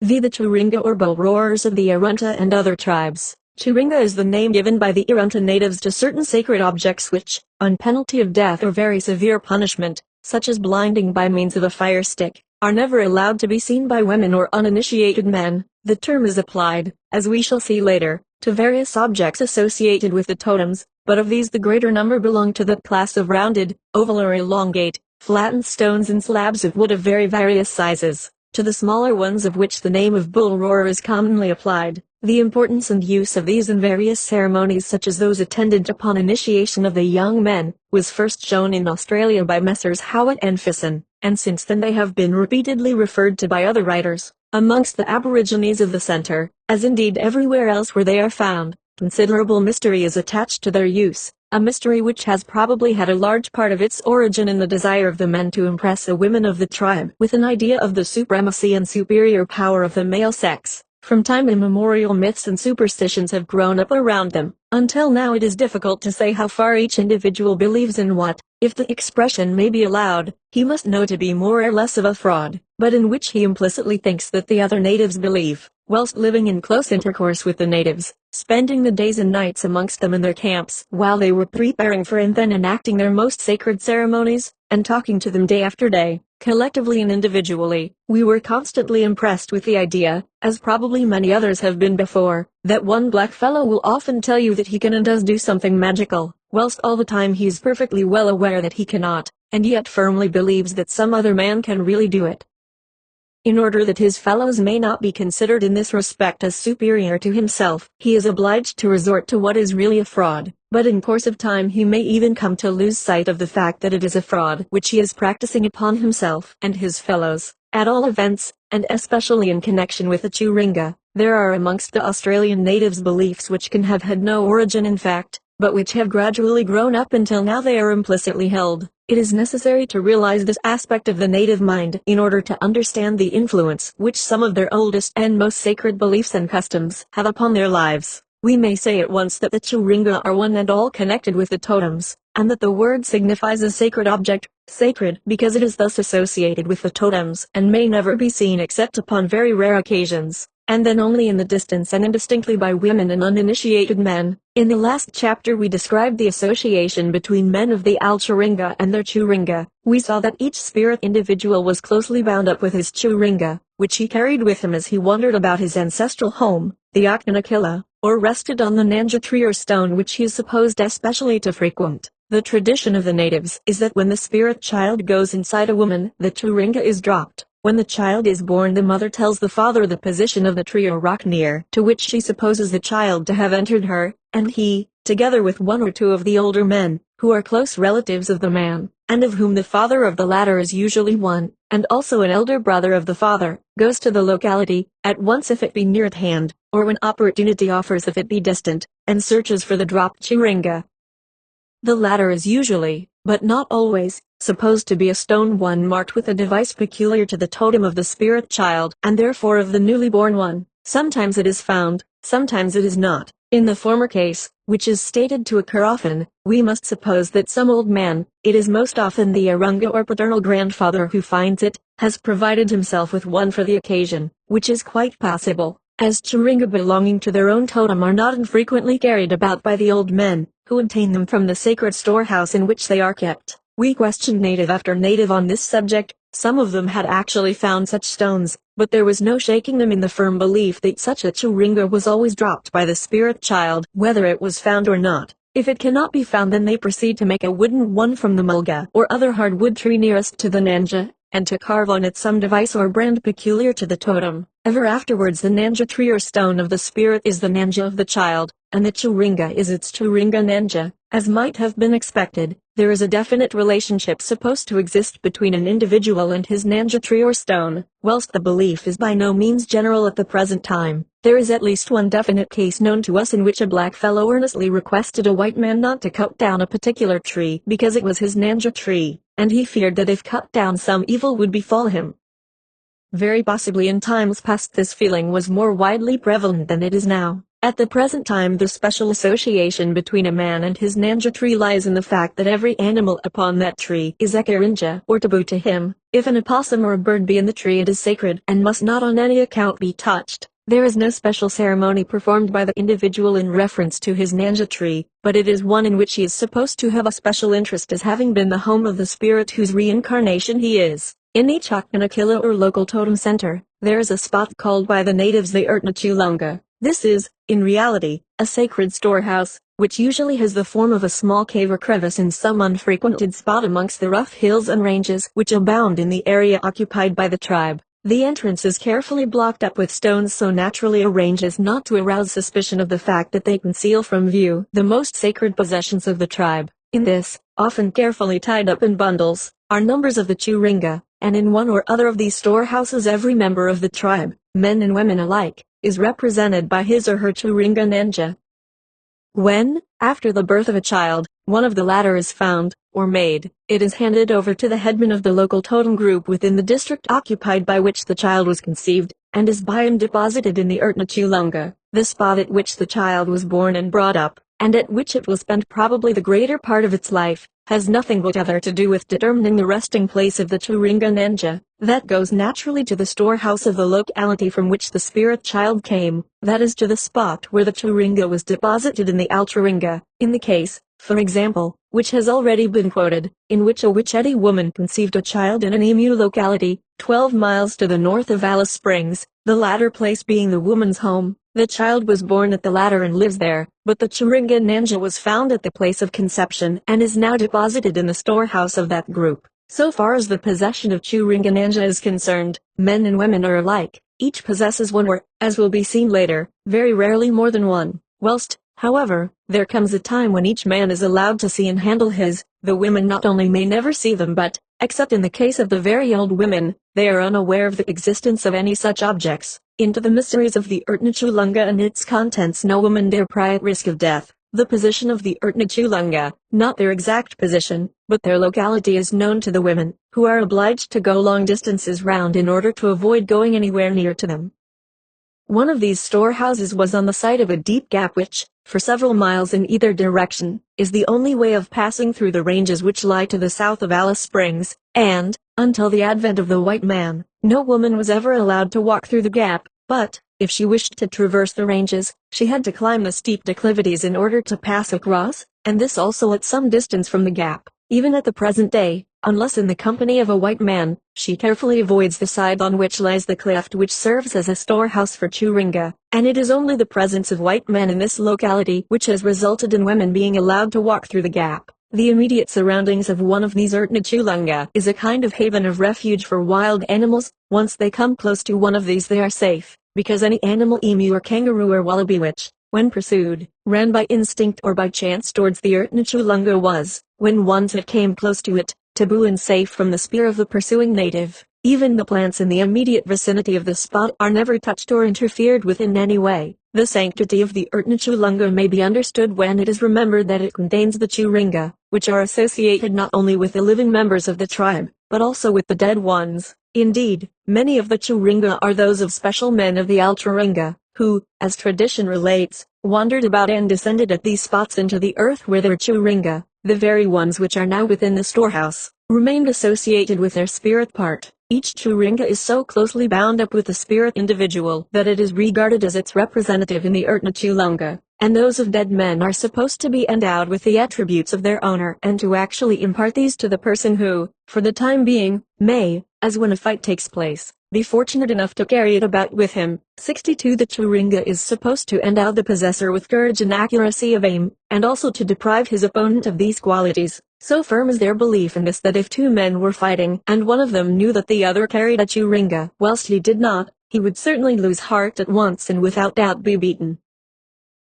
The Turinga or bull roarers of the Arunta and other tribes. Turinga is the name given by the Arunta natives to certain sacred objects which, on penalty of death or very severe punishment, such as blinding by means of a fire stick, are never allowed to be seen by women or uninitiated men. The term is applied, as we shall see later, to various objects associated with the totems, but of these the greater number belong to the class of rounded, oval or elongate, flattened stones and slabs of wood of very various sizes, to the smaller ones of which the name of bull roarer is commonly applied. The importance and use of these in various ceremonies such as those attendant upon initiation of the young men, was first shown in Australia by Messrs. Howitt and Fisson, and since then they have been repeatedly referred to by other writers. Amongst the Aborigines of the centre, as indeed everywhere else where they are found, considerable mystery is attached to their use, a mystery which has probably had a large part of its origin in the desire of the men to impress the women of the tribe with an idea of the supremacy and superior power of the male sex. From time immemorial myths and superstitions have grown up around them. Until now it is difficult to say how far each individual believes in what, if the expression may be allowed, he must know to be more or less of a fraud, but in which he implicitly thinks that the other natives believe, whilst living in close intercourse with the natives, spending the days and nights amongst them in their camps while they were preparing for and then enacting their most sacred ceremonies, and talking to them day after day, collectively and individually. We were constantly impressed with the idea, as probably many others have been before, that one black fellow will often tell you that he can and does do something magical, whilst all the time he is perfectly well aware that he cannot, and yet firmly believes that some other man can really do it. In order that his fellows may not be considered in this respect as superior to himself, he is obliged to resort to what is really a fraud, but in course of time he may even come to lose sight of the fact that it is a fraud which he is practicing upon himself and his fellows. At all events, and especially in connection with the Turinga, there are amongst the Australian natives beliefs which can have had no origin in fact, but which have gradually grown up until now they are implicitly held. It is necessary to realize this aspect of the native mind in order to understand the influence which some of their oldest and most sacred beliefs and customs have upon their lives. We may say at once that the Turinga are one and all connected with the totems, and that the word signifies a sacred object, sacred because it is thus associated with the totems and may never be seen except upon very rare occasions, and then only in the distance and indistinctly by women and uninitiated men. In the last chapter we described the association between men of the Ulturinga and their Turinga. We saw that each spirit individual was closely bound up with his Turinga, which he carried with him as he wandered about his ancestral home, the Oktanakilla, or rested on the Nanja tree or stone which he is supposed especially to frequent. The tradition of the natives is that when the spirit child goes inside a woman, the Turinga is dropped. When the child is born, the mother tells the father the position of the tree or rock near to which she supposes the child to have entered her, and he, together with one or two of the older men, who are close relatives of the man, and of whom the father of the latter is usually one, and also an elder brother of the father, goes to the locality, at once if it be near at hand, or when opportunity offers if it be distant, and searches for the dropped Turinga. The latter is usually, but not always, supposed to be a stone one marked with a device peculiar to the totem of the spirit child and therefore of the newly born one. Sometimes it is found, sometimes it is not. In the former case, which is stated to occur often, we must suppose that some old man, it is most often the Arunga or paternal grandfather who finds it, has provided himself with one for the occasion, which is quite possible, as Churunga belonging to their own totem are not infrequently carried about by the old men, who obtain them from the sacred storehouse in which they are kept. We questioned native after native on this subject. Some of them had actually found such stones, but there was no shaking them in the firm belief that such a Churunga was always dropped by the spirit child, whether it was found or not. If it cannot be found, then they proceed to make a wooden one from the mulga or other hardwood tree nearest to the nanja, and to carve on it some device or brand peculiar to the totem. Ever afterwards the nanja tree or stone of the spirit is the nanja of the child, and the Churunga is its Churunga nanja. As might have been expected, there is a definite relationship supposed to exist between an individual and his nanja tree or stone. Whilst the belief is by no means general at the present time, there is at least one definite case known to us in which a black fellow earnestly requested a white man not to cut down a particular tree because it was his nanja tree, and he feared that if cut down some evil would befall him. Very possibly in times past this feeling was more widely prevalent than it is now. At the present time the special association between a man and his nanja tree lies in the fact that every animal upon that tree is ekarinja or taboo to him. If an opossum or a bird be in the tree, it is sacred and must not on any account be touched. There is no special ceremony performed by the individual in reference to his nanja tree, but it is one in which he is supposed to have a special interest as having been the home of the spirit whose reincarnation he is. In each Akkanakilla or local totem center, there is a spot called by the natives the Urtnachulunga. This is, in reality, a sacred storehouse, which usually has the form of a small cave or crevice in some unfrequented spot amongst the rough hills and ranges which abound in the area occupied by the tribe. The entrance is carefully blocked up with stones so naturally arranged as not to arouse suspicion of the fact that they conceal from view the most sacred possessions of the tribe. In this, often carefully tied up in bundles, are numbers of the Churunga, and in one or other of these storehouses every member of the tribe, men and women alike, is represented by his or her Churunga nanja. When, after the birth of a child, one of the latter is found, or made, it is handed over to the headman of the local totem group within the district occupied by which the child was conceived, and is by him deposited in the Urtnachulunga, the spot at which the child was born and brought up, and at which it will spend probably the greater part of its life, has nothing whatever to do with determining the resting place of the Churunga nanja. That goes naturally to the storehouse of the locality from which the spirit child came, that is to the spot where the Churunga was deposited in the Altrunga. In the case, for example, which has already been quoted, in which a Wicheti woman conceived a child in an emu locality, 12 miles to the north of Alice Springs, the latter place being the woman's home, the child was born at the latter and lives there, but the Churunga nanja was found at the place of conception and is now deposited in the storehouse of that group. So far as the possession of Churunga nanja is concerned, men and women are alike. Each possesses one or, as will be seen later, very rarely more than one. Whilst, however, there comes a time when each man is allowed to see and handle his, the women not only may never see them but, except in the case of the very old women, they are unaware of the existence of any such objects. Into the mysteries of the Urtnachulunga and its contents no woman dare pry at risk of death. The position of the Urtnachulunga, not their exact position, but their locality is known to the women, who are obliged to go long distances round in order to avoid going anywhere near to them. One of these storehouses was on the site of a deep gap which, for several miles in either direction, is the only way of passing through the ranges which lie to the south of Alice Springs, and, until the advent of the white man, no woman was ever allowed to walk through the gap, but, if she wished to traverse the ranges, she had to climb the steep declivities in order to pass across, and this also at some distance from the gap. Even at the present day, unless in the company of a white man, she carefully avoids the side on which lies the cleft which serves as a storehouse for Churunga, and it is only the presence of white men in this locality which has resulted in women being allowed to walk through the gap. The immediate surroundings of one of these Urtnachulunga is a kind of haven of refuge for wild animals. Once they come close to one of these they are safe, because any animal, emu or kangaroo or wallaby which, when pursued, ran by instinct or by chance towards the Urtnachulunga was, when once it came close to it, taboo and safe from the spear of the pursuing native. Even the plants in the immediate vicinity of the spot are never touched or interfered with in any way. The sanctity of the Urtnachulunga may be understood when it is remembered that it contains the Churinga, which are associated not only with the living members of the tribe, but also with the dead ones. Indeed, many of the Churinga are those of special men of the Alcharinga, who, as tradition relates, wandered about and descended at these spots into the earth where their Churinga, the very ones which are now within the storehouse, remained associated with their spirit part. Each Churinga is so closely bound up with the spirit individual that it is regarded as its representative in the Urtnachulunga, and those of dead men are supposed to be endowed with the attributes of their owner and to actually impart these to the person who, for the time being, may, as when a fight takes place, be fortunate enough to carry it about with him. 62. The Churinga is supposed to endow the possessor with courage and accuracy of aim, and also to deprive his opponent of these qualities. So firm is their belief in this that if two men were fighting and one of them knew that the other carried a Churinga whilst he did not, he would certainly lose heart at once and without doubt be beaten.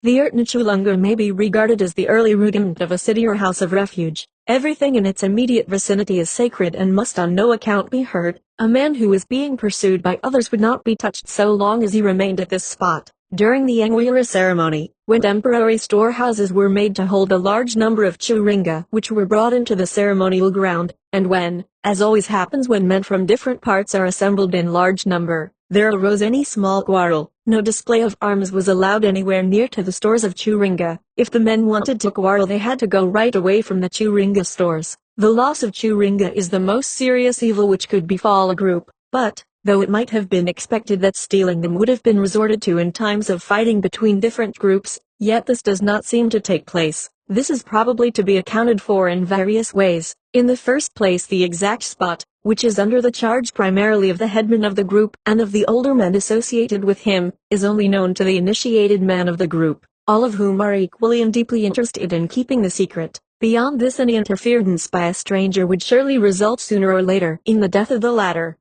The Urtnachulunga may be regarded as the early rudiment of a city or house of refuge. Everything in its immediate vicinity is sacred and must on no account be hurt. A man who is being pursued by others would not be touched so long as he remained at this spot. During the Angwira ceremony, when temporary storehouses were made to hold a large number of Churinga which were brought into the ceremonial ground, and when, as always happens when men from different parts are assembled in large number, there arose any small quarrel, no display of arms was allowed anywhere near to the stores of Churinga. If the men wanted to quarrel they had to go right away from the Churinga stores. The loss of Churinga is the most serious evil which could befall a group, but, though it might have been expected that stealing them would have been resorted to in times of fighting between different groups, yet this does not seem to take place. This is probably to be accounted for in various ways. In the first place, the exact spot, which is under the charge primarily of the headman of the group and of the older men associated with him, is only known to the initiated men of the group, all of whom are equally and deeply interested in keeping the secret. Beyond this, any interference by a stranger would surely result sooner or later in the death of the latter.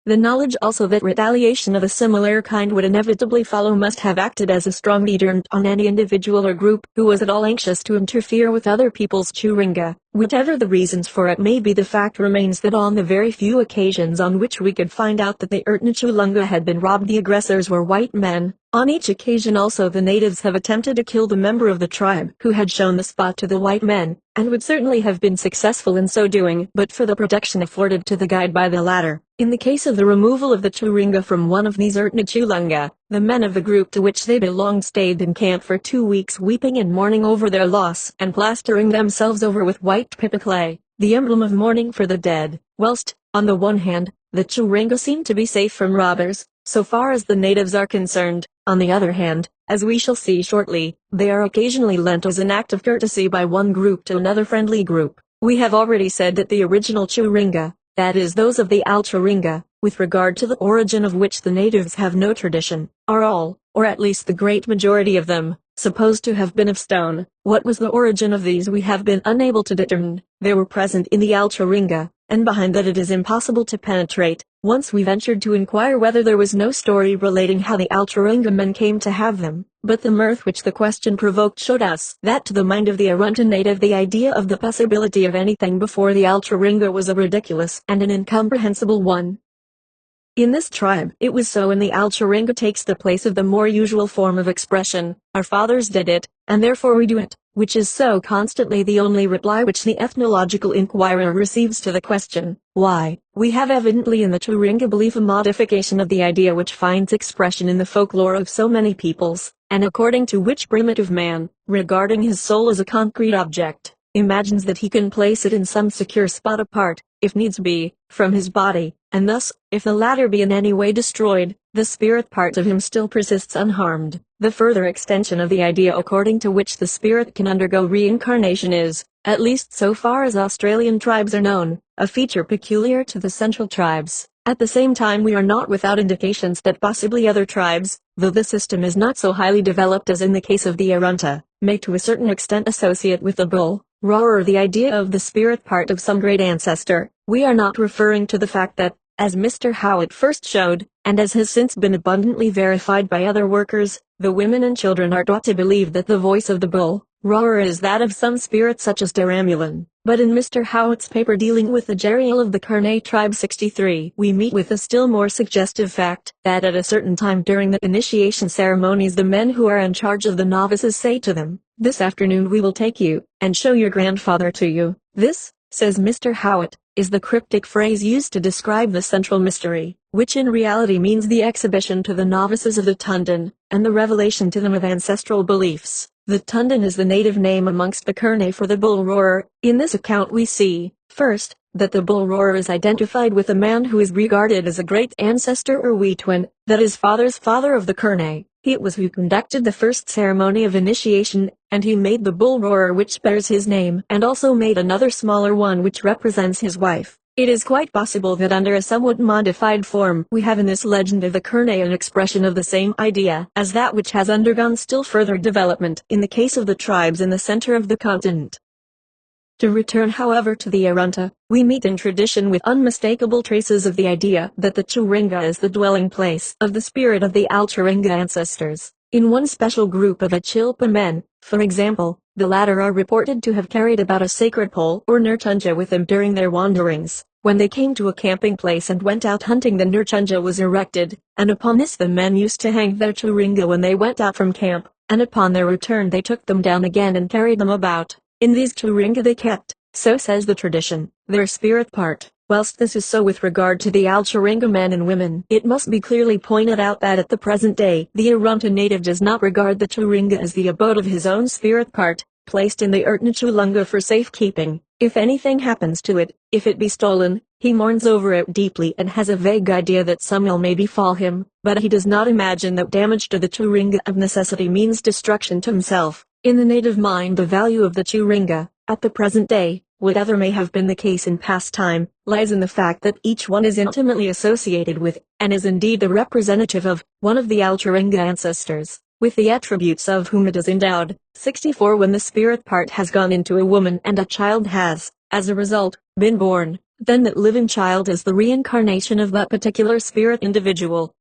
The knowledge also that retaliation of a similar kind would inevitably follow must have acted as a strong deterrent on any individual or group who was at all anxious to interfere with other people's Churinga. Whatever the reasons for it may be, the fact remains that on the very few occasions on which we could find out that the Urtnachulunga had been robbed, the aggressors were white men. On each occasion also the natives have attempted to kill the member of the tribe who had shown the spot to the white men, and would certainly have been successful in so doing but for the protection afforded to the guide by the latter. In the case of the removal of the Churinga from one of these Urtnachulunga, the men of the group to which they belonged stayed in camp for 2 weeks weeping and mourning over their loss and plastering themselves over with white pipa clay, the emblem of mourning for the dead, whilst, on the one hand, the Churinga seemed to be safe from robbers, so far as the natives are concerned. On the other hand, as we shall see shortly, they are occasionally lent as an act of courtesy by one group to another friendly group. We have already said that the original Churinga, that is those of the Alcharinga, with regard to the origin of which the natives have no tradition, are all, or at least the great majority of them, supposed to have been of stone. What was the origin of these we have been unable to determine. They were present in the Alcharinga, and behind that it is impossible to penetrate. Once we ventured to inquire whether there was no story relating how the Alcharinga men came to have them, but the mirth which the question provoked showed us that to the mind of the Arunta native the idea of the possibility of anything before the Alcharinga was a ridiculous and an incomprehensible one. In this tribe, it was so, and the Alcharinga takes the place of the more usual form of expression, "Our fathers did it, and therefore we do it," which is so constantly the only reply which the ethnological inquirer receives to the question, why. We have evidently in the Churinga belief a modification of the idea which finds expression in the folklore of so many peoples, and according to which primitive man, regarding his soul as a concrete object, imagines that he can place it in some secure spot apart, if needs be, from his body, and thus, if the latter be in any way destroyed, the spirit part of him still persists unharmed. The further extension of the idea according to which the spirit can undergo reincarnation is, at least so far as Australian tribes are known, a feature peculiar to the Central tribes. At the same time we are not without indications that possibly other tribes, though the system is not so highly developed as in the case of the Arunta, may to a certain extent associate with the bull, roarer the idea of the spirit part of some great ancestor. We are not referring to the fact that, as Mr. Howitt first showed, and as has since been abundantly verified by other workers, the women and children are taught to believe that the voice of the bull, roar is that of some spirit such as Daramulan, but in Mr. Howitt's paper dealing with the Jerial of the Kurnai tribe 63, we meet with a still more suggestive fact, that at a certain time during the initiation ceremonies the men who are in charge of the novices say to them, "This afternoon we will take you, and show your grandfather to you." This, says Mr. Howitt, is the cryptic phrase used to describe the central mystery, which in reality means the exhibition to the novices of the Tundan, and the revelation to them of ancestral beliefs. The Tundan is the native name amongst the Kurnai for the bull roarer. In this account we see, first, that the bull roarer is identified with a man who is regarded as a great ancestor or Wetwin, that is father's father of the Kurnai. He it was who conducted the first ceremony of initiation, and he made the bull roarer which bears his name, and also made another smaller one which represents his wife. It is quite possible that under a somewhat modified form we have in this legend of the Kurnai an expression of the same idea as that which has undergone still further development in the case of the tribes in the center of the continent. To return however to the Arunta, we meet in tradition with unmistakable traces of the idea that the Turinga is the dwelling place of the spirit of the Alturinga ancestors. In one special group of Achilpa men, for example, the latter are reported to have carried about a sacred pole or nurtunja with them during their wanderings. When they came to a camping place and went out hunting, the nurtunja was erected, and upon this the men used to hang their Turinga when they went out from camp, and upon their return they took them down again and carried them about. In these Turinga they kept, so says the tradition, their spirit part. Whilst this is so with regard to the Alturinga men and women, it must be clearly pointed out that at the present day, the Arunta native does not regard the Turinga as the abode of his own spirit part, placed in the Ertnachulunga for safekeeping. If anything happens to it, if it be stolen, he mourns over it deeply and has a vague idea that some ill may befall him, but he does not imagine that damage to the Turinga of necessity means destruction to himself. In the native mind, the value of the Turinga, at the present day, whatever may have been the case in past time, lies in the fact that each one is intimately associated with, and is indeed the representative of, one of the Alturinga ancestors, with the attributes of whom it is endowed. 64 When the spirit part has gone into a woman and a child has, as a result, been born, then that living child is the reincarnation of that particular spirit individual.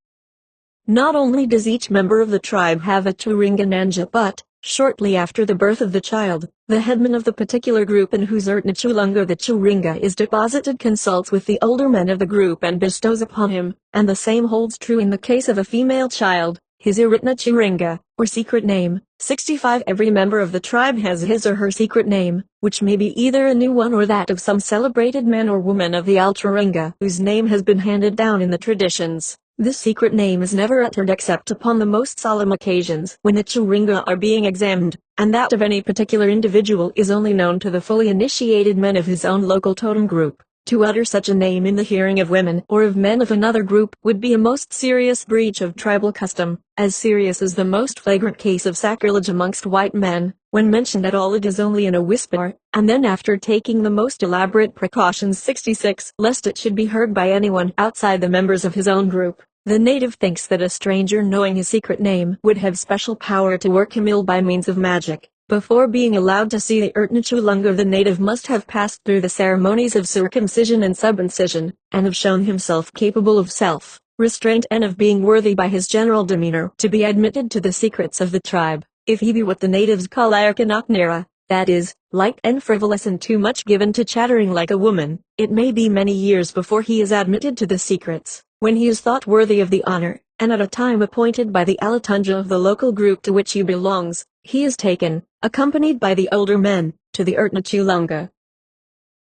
Not only does each member of the tribe have a Turinga Nanja, but, shortly after the birth of the child, the headman of the particular group in whose Ertnachulunga the Turinga is deposited consults with the older men of the group and bestows upon him, and the same holds true in the case of a female child, his Ertnachuringa, or secret name. 65 Every member of the tribe has his or her secret name, which may be either a new one or that of some celebrated man or woman of the Alturinga whose name has been handed down in the traditions. This secret name is never uttered except upon the most solemn occasions when the Turinga are being examined, and that of any particular individual is only known to the fully initiated men of his own local totem group. To utter such a name in the hearing of women or of men of another group would be a most serious breach of tribal custom, as serious as the most flagrant case of sacrilege amongst white men. When mentioned at all it is only in a whisper, and then after taking the most elaborate precautions. 66 Lest it should be heard by anyone outside the members of his own group, the native thinks that a stranger knowing his secret name would have special power to work him ill by means of magic. Before being allowed to see the Ertnachulunga, the native must have passed through the ceremonies of circumcision and subincision, and have shown himself capable of self-restraint and of being worthy by his general demeanor to be admitted to the secrets of the tribe. If he be what the natives call Ayakanaknera, that is, light and frivolous and too much given to chattering like a woman, it may be many years before he is admitted to the secrets. When he is thought worthy of the honor, and at a time appointed by the Alatunja of the local group to which he belongs, he is taken, accompanied by the older men, to the Ertnachulunga.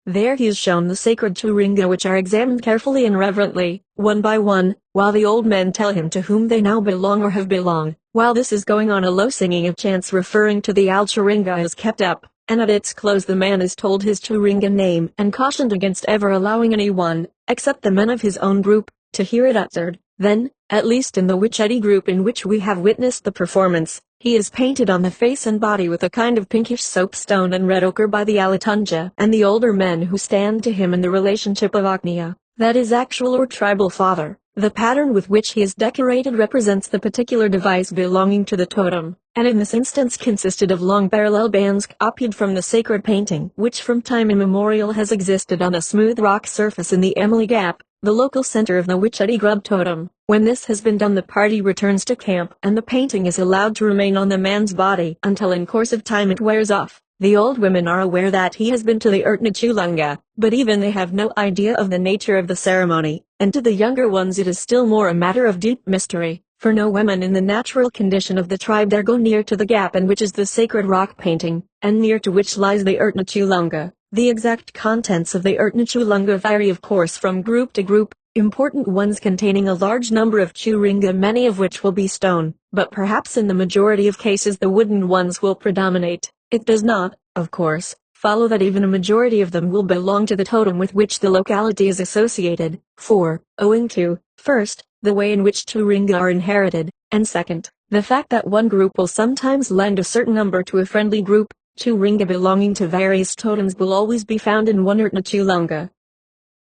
There he is shown the sacred Turinga, which are examined carefully and reverently, one by one, while the old men tell him to whom they now belong or have belonged. While this is going on, a low singing of chants referring to the Alturinga is kept up, and at its close the man is told his Turinga name and cautioned against ever allowing anyone, except the men of his own group, to hear it uttered. Then, at least in the Wichiti group in which we have witnessed the performance, he is painted on the face and body with a kind of pinkish soapstone and red ochre by the Alatunja and the older men who stand to him in the relationship of Agnya, that is actual or tribal father. The pattern with which he is decorated represents the particular device belonging to the totem, and in this instance consisted of long parallel bands copied from the sacred painting which from time immemorial has existed on a smooth rock surface in the Emily Gap. the local center of the Wichita Grub totem. When this has been done, the party returns to camp and the painting is allowed to remain on the man's body until in course of time it wears off. The old women are aware that he has been to the Ertnachulunga, but even they have no idea of the nature of the ceremony, and to the younger ones it is still more a matter of deep mystery, for no women in the natural condition of the tribe dare go near to the gap in which is the sacred rock painting, and near to which lies the Ertnachulunga. The exact contents of the Ertnachulunga vary of course from group to group, important ones containing a large number of churinga, many of which will be stone, but perhaps in the majority of cases the wooden ones will predominate. It does not, of course, follow that even a majority of them will belong to the totem with which the locality is associated, for, owing to, first, the way in which churinga are inherited, and second, the fact that one group will sometimes lend a certain number to a friendly group, churinga belonging to various totems will always be found in one Ertnachulunga.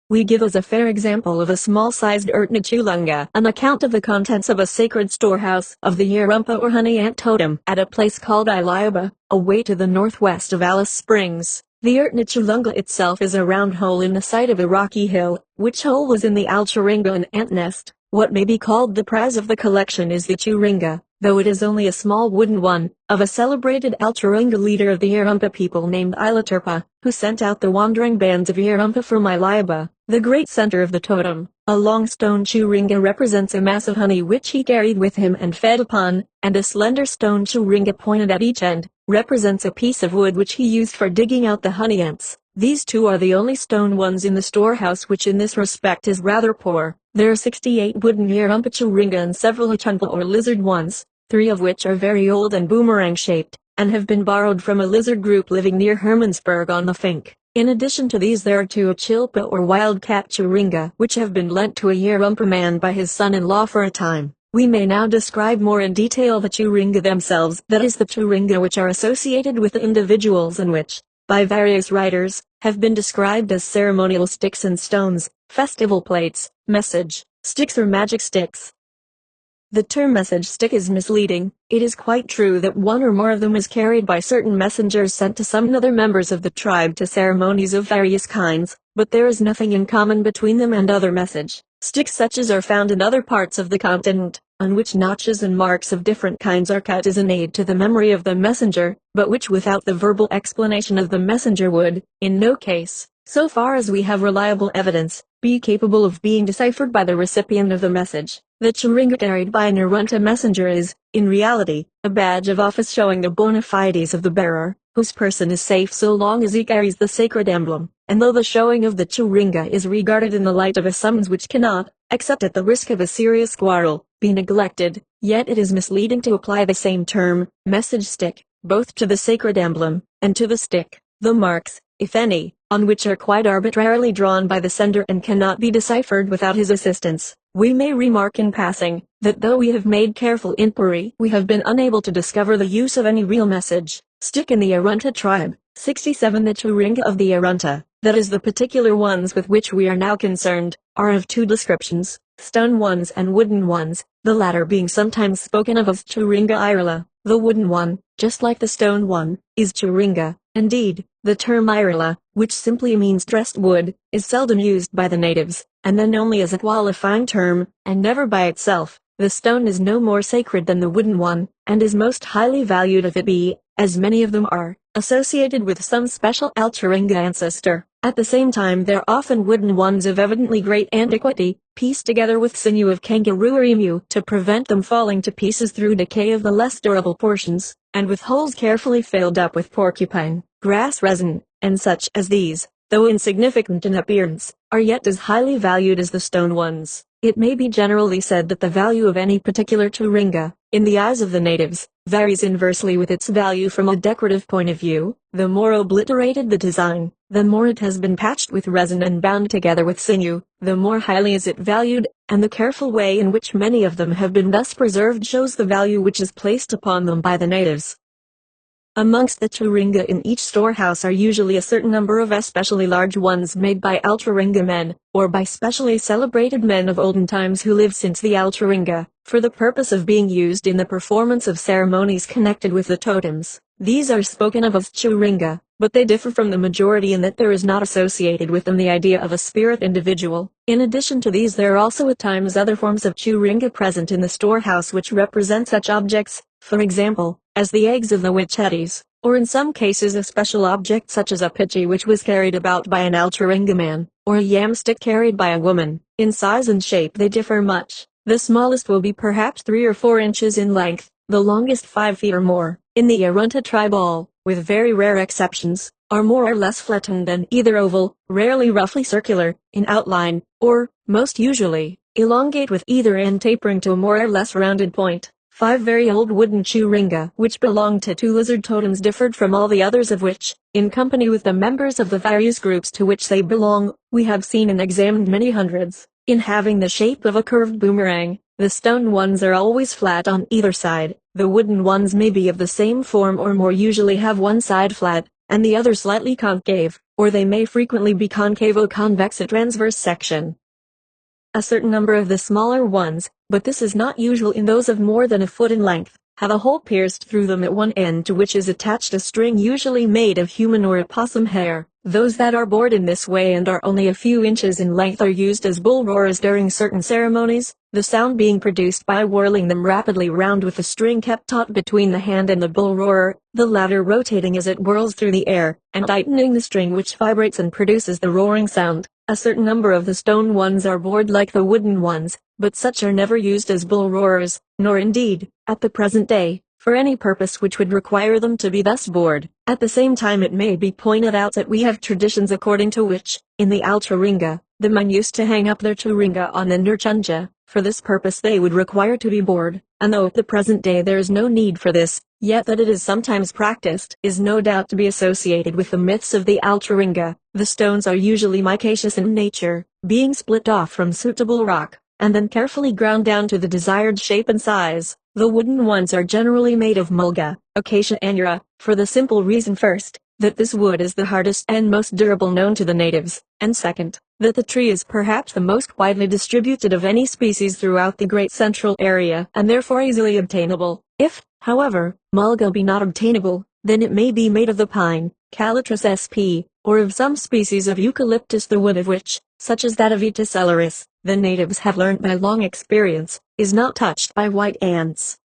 We give as a fair example of a small-sized Ertnachulunga an account of the contents of a sacred storehouse of the Yarumpa or honey ant totem at a place called Ilioba, away to the northwest of Alice Springs. The Ertnachulunga itself is a round hole in the side of a rocky hill, which hole was in the Alchuringa an ant nest. What may be called the prize of the collection is the churinga, though it is only a small wooden one, of a celebrated Alchuringa leader of the Yarumpa people named Ilaturpa, who sent out the wandering bands of Yarumpa from Ilioba, the great center of the totem. A long stone churinga represents a mass of honey which he carried with him and fed upon, and a slender stone churinga pointed at each end, represents a piece of wood which he used for digging out the honey ants. These two are the only stone ones in the storehouse, which in this respect is rather poor. There are 68 wooden Yarumpa churinga and several hutunpa or lizard ones, 3 of which are very old and boomerang-shaped, and have been borrowed from a lizard group living near Hermannsburg on the Fink. In addition to these there are 2 Achilpa or wildcat churinga which have been lent to a Yarumpa man by his son-in-law for a time. We may now describe more in detail the churinga themselves, that is the churinga which are associated with the individuals and which, by various writers, have been described as ceremonial sticks and stones, festival plates, message sticks or magic sticks. The term message stick is misleading. It is quite true that one or more of them is carried by certain messengers sent to some other members of the tribe to ceremonies of various kinds, but there is nothing in common between them and other message sticks such as are found in other parts of the continent, on which notches and marks of different kinds are cut as an aid to the memory of the messenger, but which without the verbal explanation of the messenger would, in no case, so far as we have reliable evidence, be capable of being deciphered by the recipient of the message. The churinga carried by an Arunta messenger is, in reality, a badge of office showing the bona fides of the bearer, whose person is safe so long as he carries the sacred emblem. And though the showing of the churinga is regarded in the light of a summons which cannot, except at the risk of a serious quarrel, be neglected, yet it is misleading to apply the same term, message stick, both to the sacred emblem, and to the stick. The marks, if any, on which are quite arbitrarily drawn by the sender and cannot be deciphered without his assistance. We may remark in passing, that though we have made careful inquiry, we have been unable to discover the use of any real message stick in the Arunta tribe. 67 The churinga of the Arunta, that is the particular ones with which we are now concerned, are of 2 descriptions, stone ones and wooden ones, the latter being sometimes spoken of as churinga irala. The wooden one, just like the stone one, is churinga. Indeed, the term irala, which simply means dressed wood, is seldom used by the natives, and then only as a qualifying term, and never by itself. The stone is no more sacred than the wooden one, and is most highly valued if it be, as many of them are, associated with some special Alchuringa ancestor. At the same time there are often wooden ones of evidently great antiquity, pieced together with sinew of kangaroo or emu to prevent them falling to pieces through decay of the less durable portions, and with holes carefully filled up with porcupine, grass resin, and such as these, though insignificant in appearance, are yet as highly valued as the stone ones. It may be generally said that the value of any particular churinga, in the eyes of the natives, varies inversely with its value from a decorative point of view. The more obliterated the design, the more it has been patched with resin and bound together with sinew, the more highly is it valued, and the careful way in which many of them have been thus preserved shows the value which is placed upon them by the natives. Amongst the churinga in each storehouse are usually a certain number of especially large ones made by Alchuringa men, or by specially celebrated men of olden times who lived since the Alchuringa, for the purpose of being used in the performance of ceremonies connected with the totems. These are spoken of as churinga. but they differ from the majority in that there is not associated with them the idea of a spirit individual. In addition to these, there are also at times other forms of Churinga present in the storehouse which represent such objects, for example, as the eggs of the witch hetties, or in some cases a special object such as a pitchie which was carried about by an Alturinga man, or a yam stick carried by a woman. In size and shape they differ much. The smallest will be perhaps 3 or 4 inches in length, the longest 5 feet or more. In the Arunta tribe all, with very rare exceptions, are more or less flattened and either oval, rarely roughly circular, in outline, or, most usually, elongate with either end tapering to a more or less rounded point. 5 very old wooden Churinga which belonged to 2 lizard totems differed from all the others of which, in company with the members of the various groups to which they belong, we have seen and examined many hundreds. In having the shape of a curved boomerang, the stone ones are always flat on either side. The wooden ones may be of the same form or more usually have one side flat, and the other slightly concave, or they may frequently be concave or convex at transverse section. A certain number of the smaller ones, but this is not usual in those of more than a foot in length, have a hole pierced through them at one end to which is attached a string usually made of human or opossum hair. Those that are bored in this way and are only a few inches in length are used as bull roarers during certain ceremonies, the sound being produced by whirling them rapidly round with the string kept taut between the hand and the bull roarer, the latter rotating as it whirls through the air, and tightening the string which vibrates and produces the roaring sound. A certain number of the stone ones are bored like the wooden ones, but such are never used as bull roarers, nor indeed, at the present day, for any purpose which would require them to be thus bored. At the same time it may be pointed out that we have traditions according to which, in the Alturinga, the men used to hang up their Churinga on the Nurchunja. For this purpose they would require to be bored, and though at the present day there is no need for this, yet that it is sometimes practiced is no doubt to be associated with the myths of the Alturinga. The stones are usually micaceous in nature, being split off from suitable rock, and then carefully ground down to the desired shape and size. The wooden ones are generally made of mulga, Acacia anura, for the simple reason first, that this wood is the hardest and most durable known to the natives, and second, that the tree is perhaps the most widely distributed of any species throughout the great central area and therefore easily obtainable. If, however, mulga be not obtainable, then it may be made of the pine, Calitris sp, or of some species of eucalyptus, the wood of which, such as that of Vitis celeris, the natives have learnt by long experience, is not touched by white ants.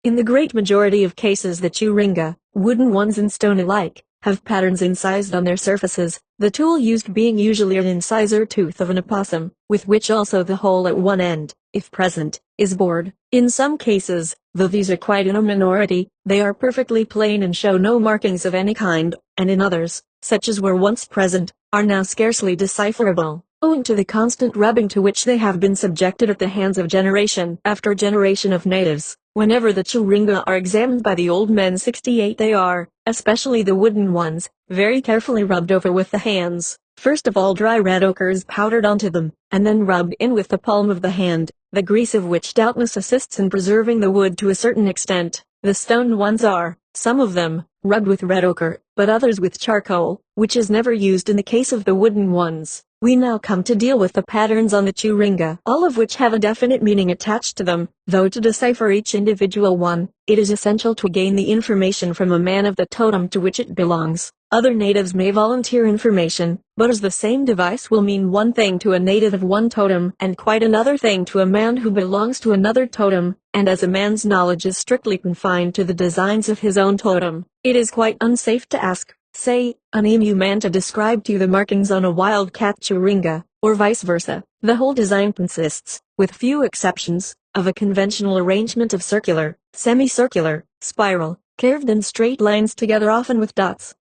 In the great majority of cases the Churinga, wooden ones and stone alike, have patterns incised on their surfaces, the tool used being usually an incisor tooth of an opossum, with which also the hole at one end, if present, is bored. In some cases, though these are quite in a minority, they are perfectly plain and show no markings of any kind, and in others, such as were once present, are now scarcely decipherable, owing to the constant rubbing to which they have been subjected at the hands of generation after generation of natives. Whenever the Churinga are examined by the old men 68 they are, especially the wooden ones, very carefully rubbed over with the hands. First of all dry red ochre is powdered onto them, and then rubbed in with the palm of the hand, the grease of which doubtless assists in preserving the wood to a certain extent. The stone ones are, some of them, rubbed with red ochre, but others with charcoal, which is never used in the case of the wooden ones. We now come to deal with the patterns on the Churinga, all of which have a definite meaning attached to them, though to decipher each individual one, it is essential to gain the information from a man of the totem to which it belongs. Other natives may volunteer information, but as the same device will mean one thing to a native of one totem and quite another thing to a man who belongs to another totem, and as a man's knowledge is strictly confined to the designs of his own totem, it is quite unsafe to ask, say, an emu man to describe to you the markings on a wildcat Churinga, or vice versa. The whole design consists, with few exceptions, of a conventional arrangement of circular, semicircular, spiral, curved and straight lines together often with dots.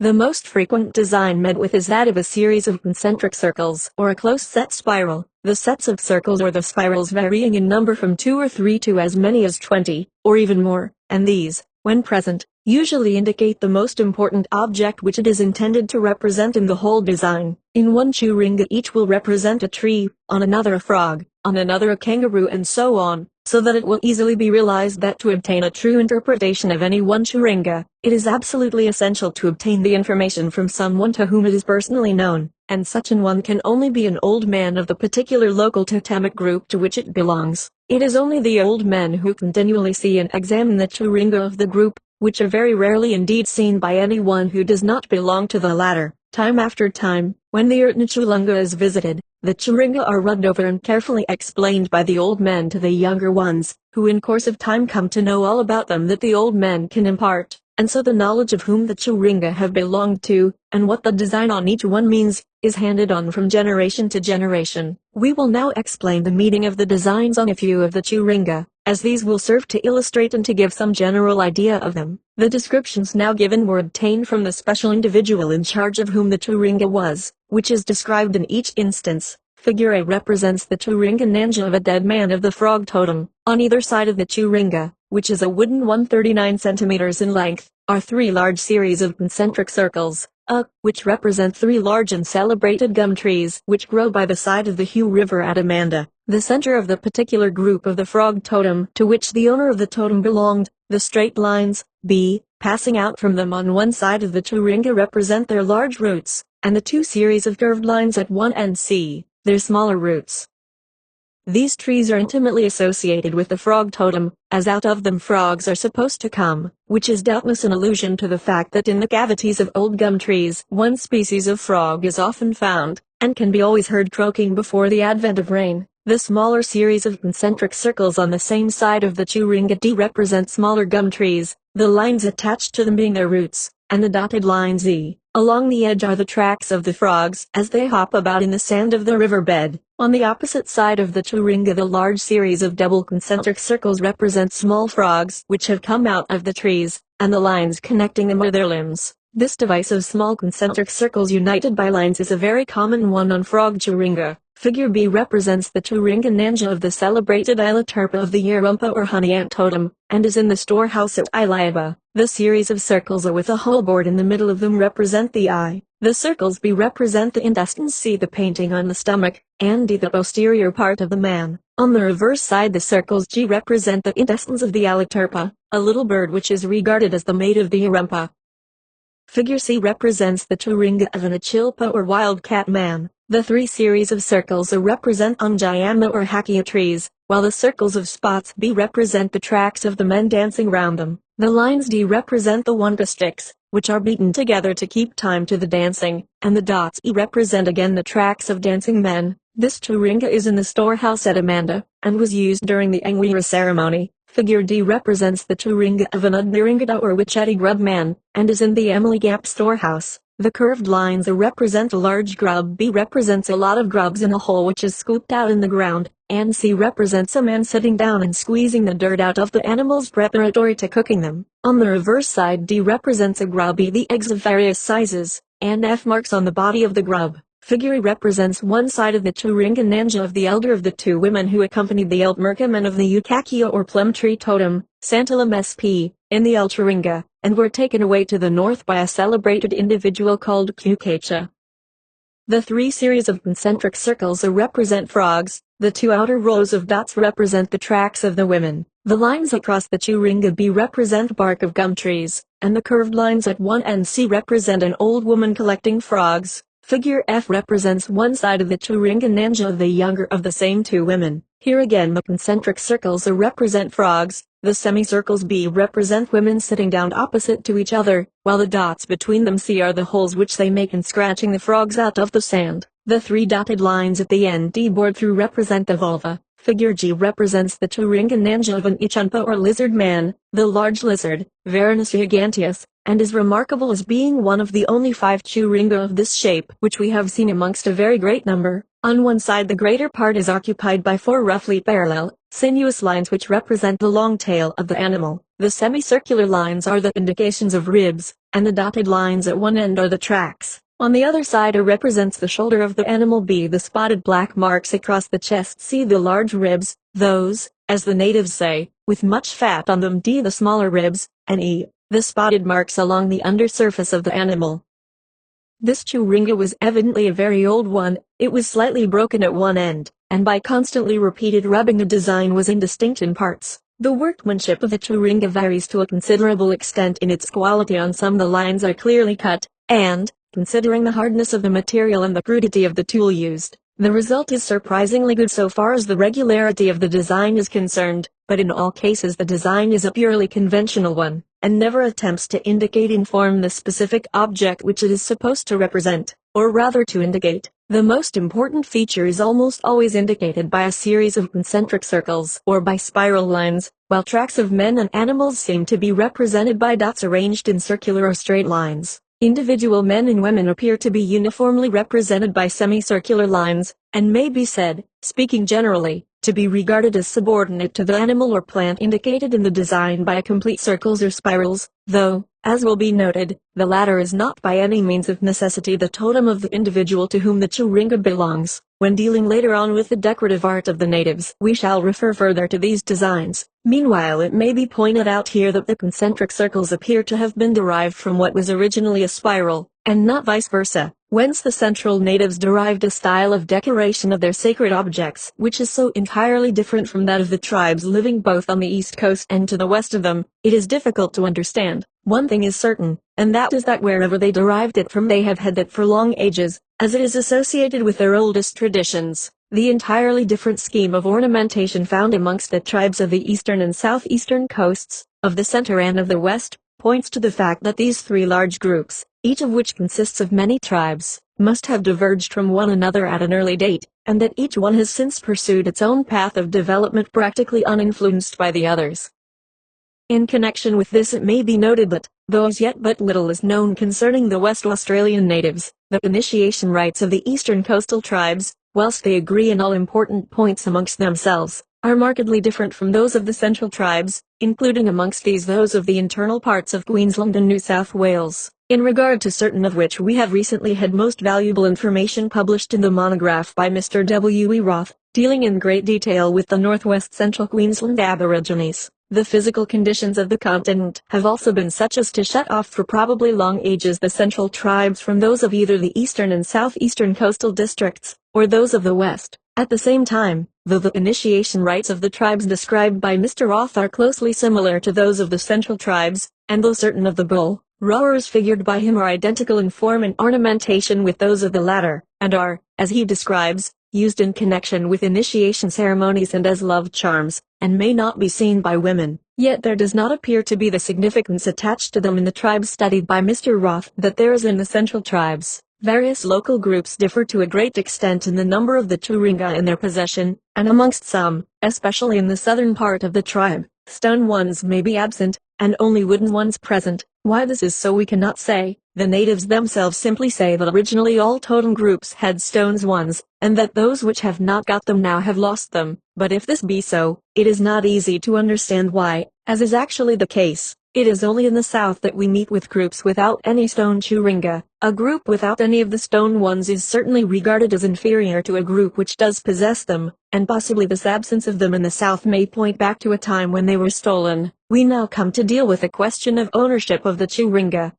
The most frequent design met with is that of a series of concentric circles or a close set spiral, the sets of circles or the spirals varying in number from 2 or 3 to as many as 20, or even more, and these, when present, usually indicate the most important object which it is intended to represent in the whole design. In one Churinga each will represent a tree, on another a frog, on another a kangaroo and so on, so that it will easily be realized that to obtain a true interpretation of any one Churinga, it is absolutely essential to obtain the information from someone to whom it is personally known, and such an one can only be an old man of the particular local totemic group to which it belongs. It is only the old men who continually see and examine the Churinga of the group, which are very rarely indeed seen by anyone who does not belong to the latter. Time after time, when the Chulunga is visited, the Churinga are rubbed over and carefully explained by the old men to the younger ones, who in course of time come to know all about them that the old men can impart, and so the knowledge of whom the Churinga have belonged to, and what the design on each one means, is handed on from generation to generation. We will now explain the meaning of the designs on a few of the Churinga, as these will serve to illustrate and to give some general idea of them. The descriptions now given were obtained from the special individual in charge of whom the Churinga was, which is described in each instance. Figure A represents the Churinga Nanja of a dead man of the frog totem. On either side of the Churinga, which is a wooden 139 centimeters in length, are three large series of concentric circles, which represent three large and celebrated gum trees which grow by the side of the Hugh River at Amanda, the center of the particular group of the frog totem to which the owner of the totem belonged. The straight lines, B, passing out from them on one side of the Churinga represent their large roots, and the two series of curved lines at one end, C, their smaller roots. These trees are intimately associated with the frog totem, as out of them frogs are supposed to come, which is doubtless an allusion to the fact that in the cavities of old gum trees one species of frog is often found, and can be always heard croaking before the advent of rain. The smaller series of concentric circles on the same side of the Churinga D represent smaller gum trees, the lines attached to them being their roots, and the dotted lines E along the edge are the tracks of the frogs as they hop about in the sand of the riverbed. On the opposite side of the Churinga the large series of double concentric circles represent small frogs which have come out of the trees, and the lines connecting them are their limbs. This device of small concentric circles united by lines is a very common one on frog Churinga. Figure B represents the Churinga Nanja of the celebrated Ilaturpa of the Yarumpa or honey ant totem, and is in the storehouse at Ilaiba. The series of circles with a hole bored in the middle of them represent the eye. The circles B represent the intestines, C the painting on the stomach, and D the posterior part of the man. On the reverse side the circles G represent the intestines of the Ilaturpa, a little bird which is regarded as the mate of the Yarumpa. Figure C represents the Churinga of an Achilpa or wildcat man. The three series of circles A represent Unjayama or Hakia trees, while the circles of spots B represent the tracks of the men dancing round them. The lines D represent the wonga sticks, which are beaten together to keep time to the dancing, and the dots E represent again the tracks of dancing men. This Churinga is in the storehouse at Amanda, and was used during the Angwira ceremony. Figure D represents the Churinga of an Udniringada or Wicheti grub man, and is in the Emily Gap storehouse. The curved lines A represent a large grub, B represents a lot of grubs in a hole which is scooped out in the ground, and C represents a man sitting down and squeezing the dirt out of the animals preparatory to cooking them. On the reverse side D represents a grub, E the eggs of various sizes, and F marks on the body of the grub. Figure E represents one side of the Churinga Nanja of the elder of the two women who accompanied the Eltmerka men of the Ukakia or plum tree totem, Santalam sp. in the Elchuringa, and were taken away to the north by a celebrated individual called Kukacha. The three series of concentric circles represent frogs, the two outer rows of dots represent the tracks of the women, the lines across the Churinga B represent bark of gum trees, and the curved lines at one end C represent an old woman collecting frogs. Figure F represents one side of the Churinga Nanja of the younger of the same two women. Here again the concentric circles represent frogs, the semicircles B represent women sitting down opposite to each other, while the dots between them C are the holes which they make in scratching the frogs out of the sand. The three dotted lines at the end D bored through represent the vulva. Figure G represents the Churinga Nanja of an Ichunpa or lizard man, the large lizard, Varanus giganteus, and is remarkable as being one of the only 5 Churinga of this shape which we have seen amongst a very great number. On one side the greater part is occupied by 4 roughly parallel, sinuous lines which represent the long tail of the animal. The semicircular lines are the indications of ribs, and the dotted lines at one end are the tracks. On the other side A represents the shoulder of the animal, B the spotted black marks across the chest, C the large ribs, those, as the natives say, with much fat on them, D the smaller ribs, and E the spotted marks along the undersurface of the animal. This Churinga was evidently a very old one. It was slightly broken at one end, and by constantly repeated rubbing the design was indistinct in parts. The workmanship of the Churinga varies to a considerable extent in its quality. On some the lines are clearly cut, and, considering the hardness of the material and the crudity of the tool used, the result is surprisingly good so far as the regularity of the design is concerned, but in all cases the design is a purely conventional one. and never attempts to indicate in form the specific object which it is supposed to represent, or rather to indicate. The most important feature is almost always indicated by a series of concentric circles or by spiral lines, while tracks of men and animals seem to be represented by dots arranged in circular or straight lines. Individual men and women appear to be uniformly represented by semicircular lines, and may be said, speaking generally, to be regarded as subordinate to the animal or plant indicated in the design by complete circles or spirals, though, as will be noted, the latter is not by any means of necessity the totem of the individual to whom the Churringa belongs. When dealing later on with the decorative art of the natives, we shall refer further to these designs. Meanwhile, it may be pointed out here that the concentric circles appear to have been derived from what was originally a spiral, and not vice versa, whence the central natives derived a style of decoration of their sacred objects which is so entirely different from that of the tribes living both on the east coast and to the west of them. It is difficult to understand. One thing is certain, and that is that wherever they derived it from they have had it for long ages, as it is associated with their oldest traditions. The entirely different scheme of ornamentation found amongst the tribes of the eastern and southeastern coasts, of the center and of the west, points to the fact that these three large groups, each of which consists of many tribes, must have diverged from one another at an early date, and that each one has since pursued its own path of development practically uninfluenced by the others. In connection with this, it may be noted that, though as yet but little is known concerning the West Australian natives, the initiation rites of the eastern coastal tribes, whilst they agree in all important points amongst themselves, are markedly different from those of the central tribes, including amongst these those of the internal parts of Queensland and New South Wales, in regard to certain of which we have recently had most valuable information published in the monograph by Mr. W. E. Roth, dealing in great detail with the Northwest Central Queensland Aborigines. The physical conditions of the continent have also been such as to shut off for probably long ages the central tribes from those of either the eastern and southeastern coastal districts, or those of the west. At the same time, though the initiation rites of the tribes described by Mr. Roth are closely similar to those of the central tribes, and though certain of the bull roarers figured by him are identical in form and ornamentation with those of the latter, and are, as he describes, used in connection with initiation ceremonies and as love charms, and may not be seen by women, yet there does not appear to be the significance attached to them in the tribes studied by Mr. Roth that there is in the central tribes. Various local groups differ to a great extent in the number of the Churringa in their possession, and amongst some, especially in the southern part of the tribe, stone ones may be absent, and only wooden ones present. Why this is so we cannot say. The natives themselves simply say that originally all totem groups had stones ones, and that those which have not got them now have lost them. But if this be so, it is not easy to understand why, as is actually the case. It is only in the south that we meet with groups without any stone Churringa. A group without any of the stone ones is certainly regarded as inferior to a group which does possess them, and possibly this absence of them in the south may point back to a time when they were stolen. We now come to deal with the question of ownership of the Churringa.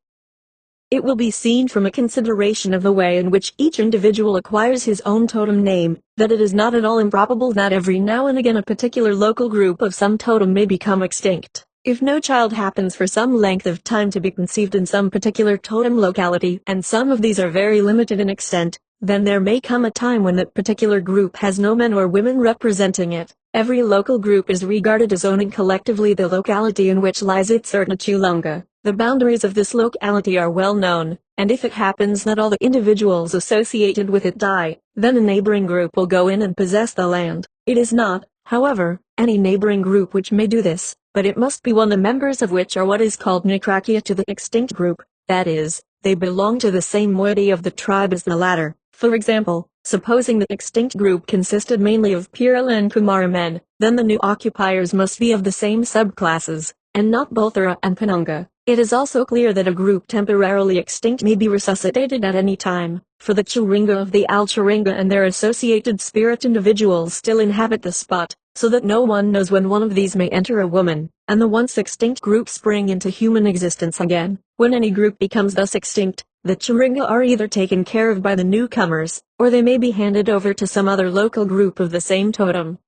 It will be seen from a consideration of the way in which each individual acquires his own totem name, that it is not at all improbable that every now and again a particular local group of some totem may become extinct. If no child happens for some length of time to be conceived in some particular totem locality, and some of these are very limited in extent, then there may come a time when that particular group has no men or women representing it. Every local group is regarded as owning collectively the locality in which lies its certain Chulunga. The boundaries of this locality are well known, and if it happens that all the individuals associated with it die, then a neighboring group will go in and possess the land. It is not, however, any neighboring group which may do this, but it must be one the members of which are what is called Nikrakia to the extinct group, that is, they belong to the same moiety of the tribe as the latter. For example, supposing the extinct group consisted mainly of Pirala and Kumara men, then the new occupiers must be of the same subclasses, and not Bolthara and Penunga. It is also clear that a group temporarily extinct may be resuscitated at any time, for the Churringa of the Al-Churringa and their associated spirit individuals still inhabit the spot, so that no one knows when one of these may enter a woman, and the once extinct group spring into human existence again. When any group becomes thus extinct, the Churringa are either taken care of by the newcomers, or they may be handed over to some other local group of the same totem.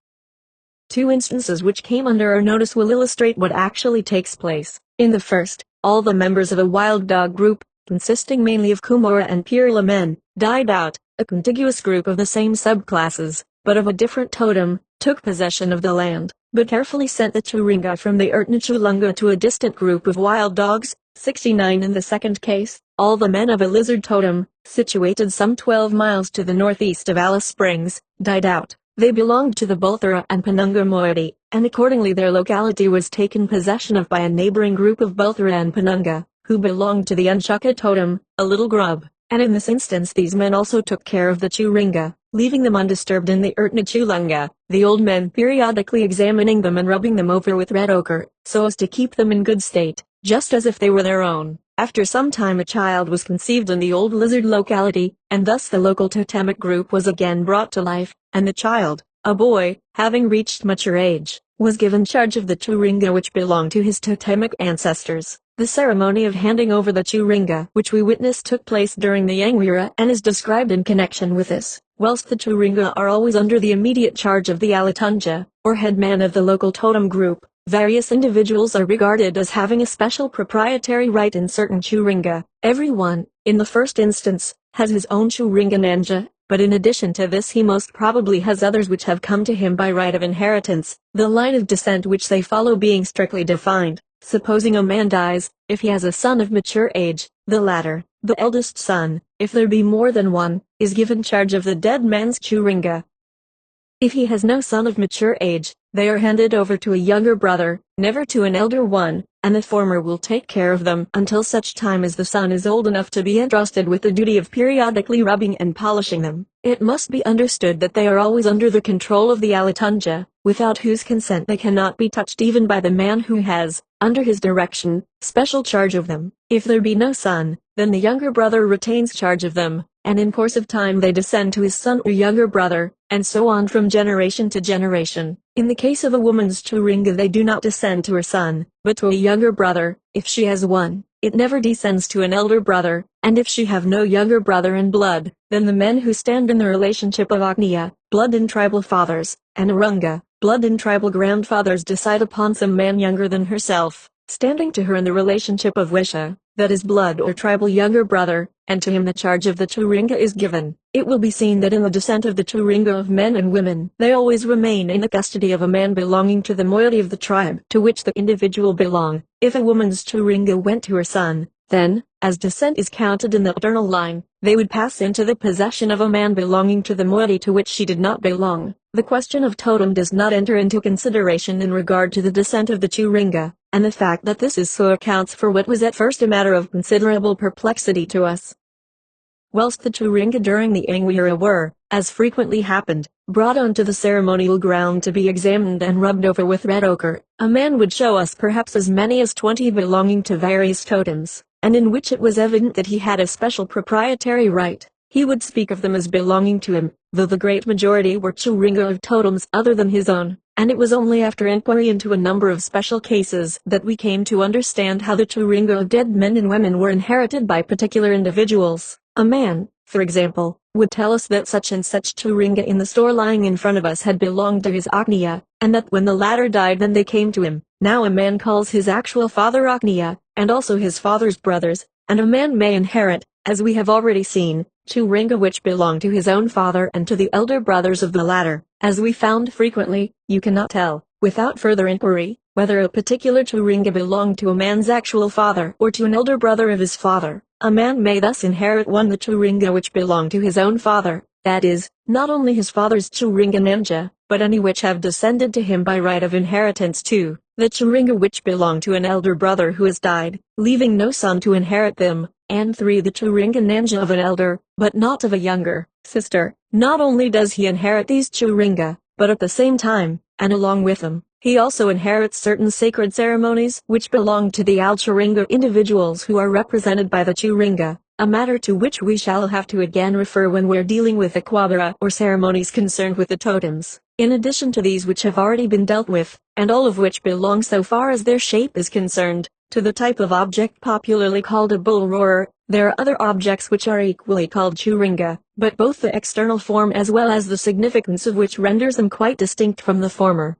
Two instances which came under our notice will illustrate what actually takes place. In the first, all the members of a wild dog group, consisting mainly of Kumara and Pirala men, died out. A contiguous group of the same subclasses, but of a different totem, took possession of the land. but carefully sent the Churunga from the Ertnachulunga to a distant group of wild dogs. 69 in the second case, all the men of a lizard totem, situated some 12 miles to the northeast of Alice Springs, died out. They belonged to the Bulthara and Penunga moiety, and accordingly their locality was taken possession of by a neighboring group of Bulthara and Penunga, who belonged to the Unchukka totem, a little grub, and in this instance these men also took care of the Churunga, leaving them undisturbed in the Ertnachulunga, the old men periodically examining them and rubbing them over with red ochre, so as to keep them in good state, just as if they were their own. After some time a child was conceived in the old lizard locality, and thus the local totemic group was again brought to life, and the child, a boy, having reached mature age, was given charge of the Churunga which belonged to his totemic ancestors. The ceremony of handing over the Churunga which we witnessed took place during the Yangwira and is described in connection with this. Whilst the Churunga are always under the immediate charge of the Alatunja, or headman of the local totem group, various individuals are regarded as having a special proprietary right in certain Churunga. Everyone, in the first instance, has his own Churunga Nanja, but in addition to this he most probably has others which have come to him by right of inheritance, the line of descent which they follow being strictly defined. Supposing a man dies, if he has a son of mature age, the latter, the eldest son, if there be more than one, is given charge of the dead man's Churunga. If he has no son of mature age, they are handed over to a younger brother, never to an elder one, and the former will take care of them until such time as the son is old enough to be entrusted with the duty of periodically rubbing and polishing them. It must be understood that they are always under the control of the Alatunja, without whose consent they cannot be touched even by the man who has, under his direction, special charge of them. If there be no son, then the younger brother retains charge of them, and in course of time they descend to his son or younger brother, and so on from generation to generation. In the case of a woman's Churunga they do not descend to her son, but to a younger brother, if she has one. It never descends to an elder brother, and if she have no younger brother in blood, then the men who stand in the relationship of Agnya, blood in tribal fathers, and Arunga, blood in tribal grandfathers decide upon some man younger than herself, standing to her in the relationship of Wisha, that is blood or tribal younger brother, and to him the charge of the Churunga is given. It will be seen that in the descent of the Churunga of men and women, they always remain in the custody of a man belonging to the moiety of the tribe to which the individual belong. If a woman's Churunga went to her son, then, as descent is counted in the paternal line, they would pass into the possession of a man belonging to the moiety to which she did not belong. The question of totem does not enter into consideration in regard to the descent of the Churunga, and the fact that this is so accounts for what was at first a matter of considerable perplexity to us. Whilst the Churunga during the Yangwira were, as frequently happened, brought onto the ceremonial ground to be examined and rubbed over with red ochre, a man would show us perhaps as many as 20 belonging to various totems, and in which it was evident that he had a special proprietary right. He would speak of them as belonging to him, though the great majority were Churunga of totems other than his own, and it was only after inquiry into a number of special cases that we came to understand how the Churunga of dead men and women were inherited by particular individuals. A man, for example, would tell us that such and such Churunga in the store lying in front of us had belonged to his Agnya, and that when the latter died then they came to him. Now a man calls his actual father Agnya, and also his father's brothers, and a man may inherit, as we have already seen, Churunga which belong to his own father and to the elder brothers of the latter. As we found frequently, you cannot tell, without further inquiry, whether a particular Churunga belonged to a man's actual father or to an elder brother of his father. A man may thus inherit the Churunga which belonged to his own father, that is, not only his father's Churunga Nanja, but any which have descended to him by right of inheritance too, the Churunga which belong to an elder brother who has died, leaving no son to inherit them, and 3 the Churunga Nanja of an elder, but not of a younger, sister. Not only does he inherit these Churunga, but at the same time, and along with them, he also inherits certain sacred ceremonies which belong to the Al-Churunga individuals who are represented by the Churunga, a matter to which we shall have to again refer when we're dealing with the Kwabara or ceremonies concerned with the totems. In addition to these which have already been dealt with, and all of which belong so far as their shape is concerned, to the type of object popularly called a bull roarer, there are other objects which are equally called Churunga, but both the external form as well as the significance of which renders them quite distinct from the former.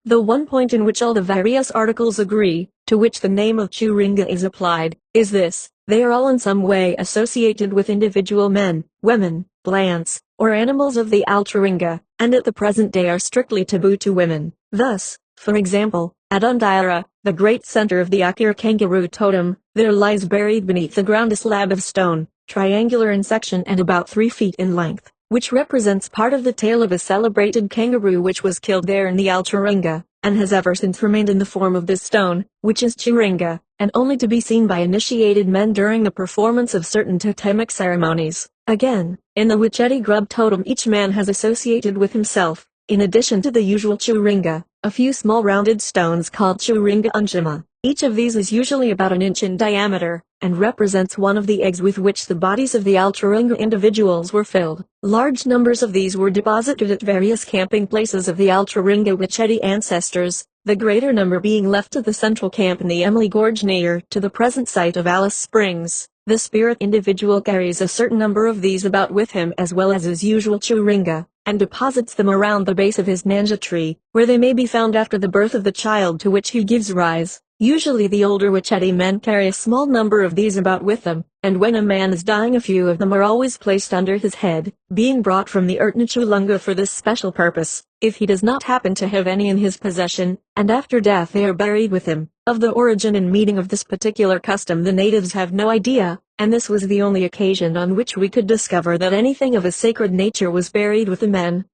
The one point in which all the various articles agree, to which the name of Churunga is applied, is this: they are all in some way associated with individual men, women, plants, or animals of the Alteringa, and at the present day are strictly taboo to women. Thus, for example, at Undiara, the great center of the Akira kangaroo totem, there lies buried beneath the ground a slab of stone, triangular in section and about 3 feet in length, which represents part of the tail of a celebrated kangaroo which was killed there in the Alteringa, and has ever since remained in the form of this stone, which is Churinga, and only to be seen by initiated men during the performance of certain totemic ceremonies. Again, in the Wicheti grub totem each man has associated with himself, in addition to the usual Churinga, a few small rounded stones called Churinga Unchima. Each of these is usually about an inch in diameter, and represents one of the eggs with which the bodies of the Alteringa individuals were filled. Large numbers of these were deposited at various camping places of the Alteringa Wicheti ancestors, the greater number being left at the central camp in the Emily Gorge near to the present site of Alice Springs. The spirit individual carries a certain number of these about with him as well as his usual Churinga, and deposits them around the base of his nanja tree, where they may be found after the birth of the child to which he gives rise. Usually the older Wicheti men carry a small number of these about with them, and when a man is dying a few of them are always placed under his head, being brought from the Ertnachulunga for this special purpose, if he does not happen to have any in his possession, and after death they are buried with him. Of the origin and meaning of this particular custom the natives have no idea, and this was the only occasion on which we could discover that anything of a sacred nature was buried with the men.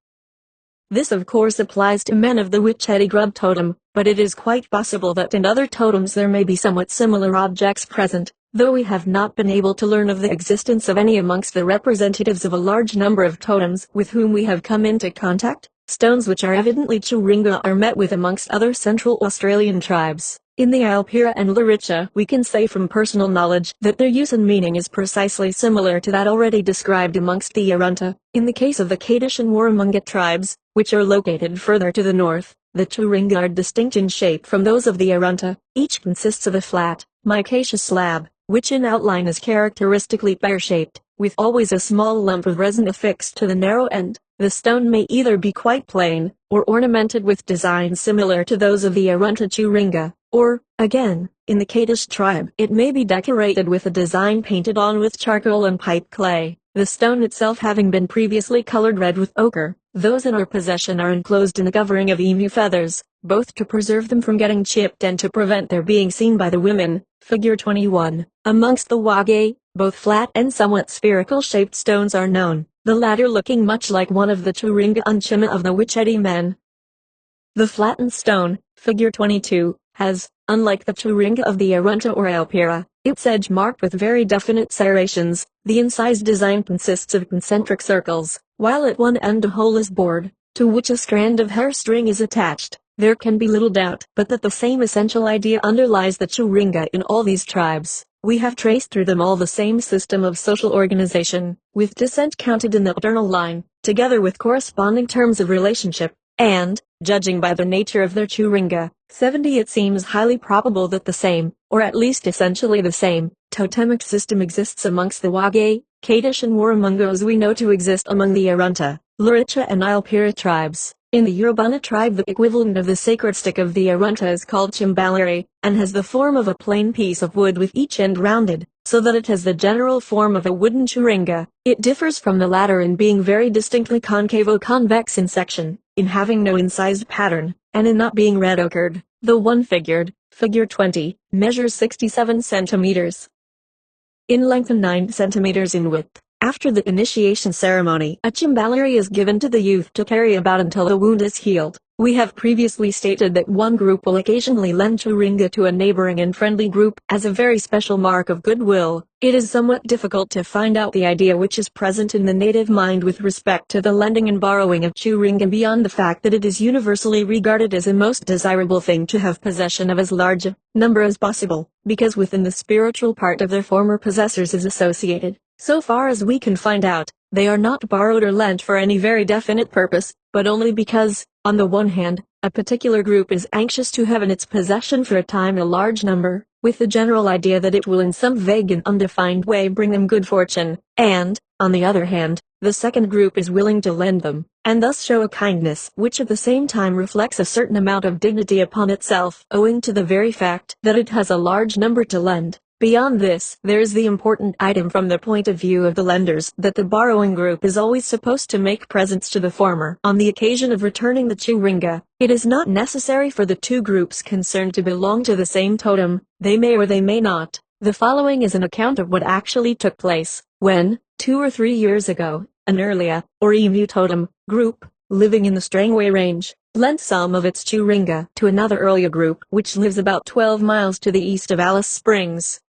This of course applies to men of the Wicheti grub totem, but it is quite possible that in other totems there may be somewhat similar objects present, though we have not been able to learn of the existence of any amongst the representatives of a large number of totems with whom we have come into contact. Stones which are evidently Churinga are met with amongst other Central Australian tribes. In the Alpira and Laricha we can say from personal knowledge that their use and meaning is precisely similar to that already described amongst the Arunta. In the case of the Kadish and Warramunga tribes, which are located further to the north, the Churinga are distinct in shape from those of the Arunta. Each consists of a flat, micaceous slab, which in outline is characteristically pear-shaped, with always a small lump of resin affixed to the narrow end. The stone may either be quite plain, or ornamented with designs similar to those of the Arunta Churinga, or, again, in the Kadish tribe, it may be decorated with a design painted on with charcoal and pipe clay, the stone itself having been previously colored red with ochre. Those in our possession are enclosed in a covering of emu feathers, both to preserve them from getting chipped and to prevent their being seen by the women. Figure 21. Amongst the Wage, both flat and somewhat spherical shaped stones are known, the latter looking much like one of the Churinga Unchima of the Wicheti men. The flattened stone, figure 22, has, unlike the Churinga of the Arunta or Alpira, its edge marked with very definite serrations. The incised design consists of concentric circles, while at one end a hole is bored, to which a strand of hair string is attached. There can be little doubt but that the same essential idea underlies the Churinga in all these tribes. We have traced through them all the same system of social organization, with descent counted in the paternal line, together with corresponding terms of relationship, and, judging by the nature of their Churinga, 70 it seems highly probable that the same, or at least essentially the same, totemic system exists amongst the Wage, Kadish and Warramunga as we know to exist among the Arunta, Laricha and Ilpira tribes. In the Urubana tribe the equivalent of the sacred stick of the Arunta is called chimbalari, and has the form of a plain piece of wood with each end rounded, so that it has the general form of a wooden Churinga. It differs from the latter in being very distinctly concavo-convex in section, in having no incised pattern, and in not being red ochred. The one figured, figure 20, measures 67 centimeters in length and 9 centimeters in width. After the initiation ceremony, a chimbalari is given to the youth to carry about until the wound is healed. We have previously stated that one group will occasionally lend Churinga to a neighboring and friendly group as a very special mark of goodwill. It is somewhat difficult to find out the idea which is present in the native mind with respect to the lending and borrowing of Churinga beyond the fact that it is universally regarded as a most desirable thing to have possession of as large a number as possible, because within the spiritual part of their former possessors is associated. So far as we can find out, they are not borrowed or lent for any very definite purpose, but only because, on the one hand, a particular group is anxious to have in its possession for a time a large number, with the general idea that it will in some vague and undefined way bring them good fortune, and, on the other hand, the second group is willing to lend them, and thus show a kindness which at the same time reflects a certain amount of dignity upon itself, owing to the very fact that it has a large number to lend. Beyond this, there is the important item from the point of view of the lenders that the borrowing group is always supposed to make presents to the former on the occasion of returning the churinga. It is not necessary for the two groups concerned to belong to the same totem, they may or they may not. The following is an account of what actually took place when, 2 or 3 years ago, an earlier, or emu totem, group, living in the Strangway Range, lent some of its churinga to another earlier group which lives about 12 miles to the east of Alice Springs.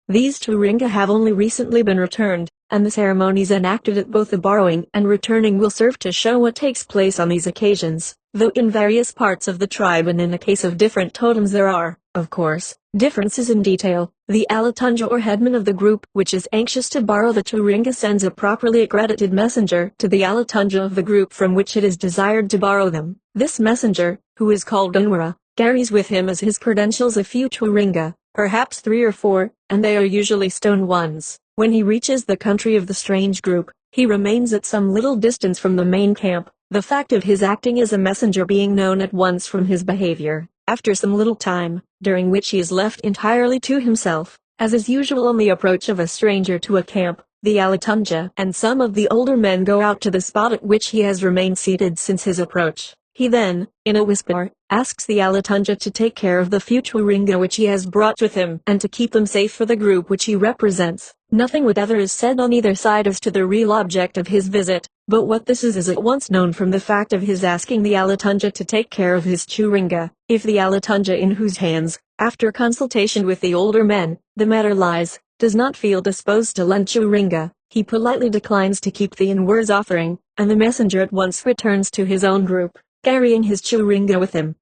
These churinga have only recently been returned, and the ceremonies enacted at both the borrowing and returning will serve to show what takes place on these occasions, though in various parts of the tribe and in the case of different totems there are, of course, differences in detail. The Alatunja or headman of the group which is anxious to borrow the churinga sends a properly accredited messenger to the Alatunja of the group from which it is desired to borrow them. This messenger, who is called Unwara, carries with him as his credentials a few churinga, perhaps 3 or 4, and they are usually stone ones. When he reaches the country of the strange group, he remains at some little distance from the main camp, the fact of his acting as a messenger being known at once from his behavior. After some little time, during which he is left entirely to himself, as is usual on the approach of a stranger to a camp, the Alatunja and some of the older men go out to the spot at which he has remained seated since his approach. He then, in a whisper, asks the Alatunja to take care of the few churinga which he has brought with him and to keep them safe for the group which he represents. Nothing whatever is said on either side as to the real object of his visit, but what this is at once known from the fact of his asking the Alatunja to take care of his churinga. If the Alatunja, in whose hands, after consultation with the older men, the matter lies, does not feel disposed to lend churinga, he politely declines to keep the inwards offering, and the messenger at once returns to his own group, carrying his churinga with him.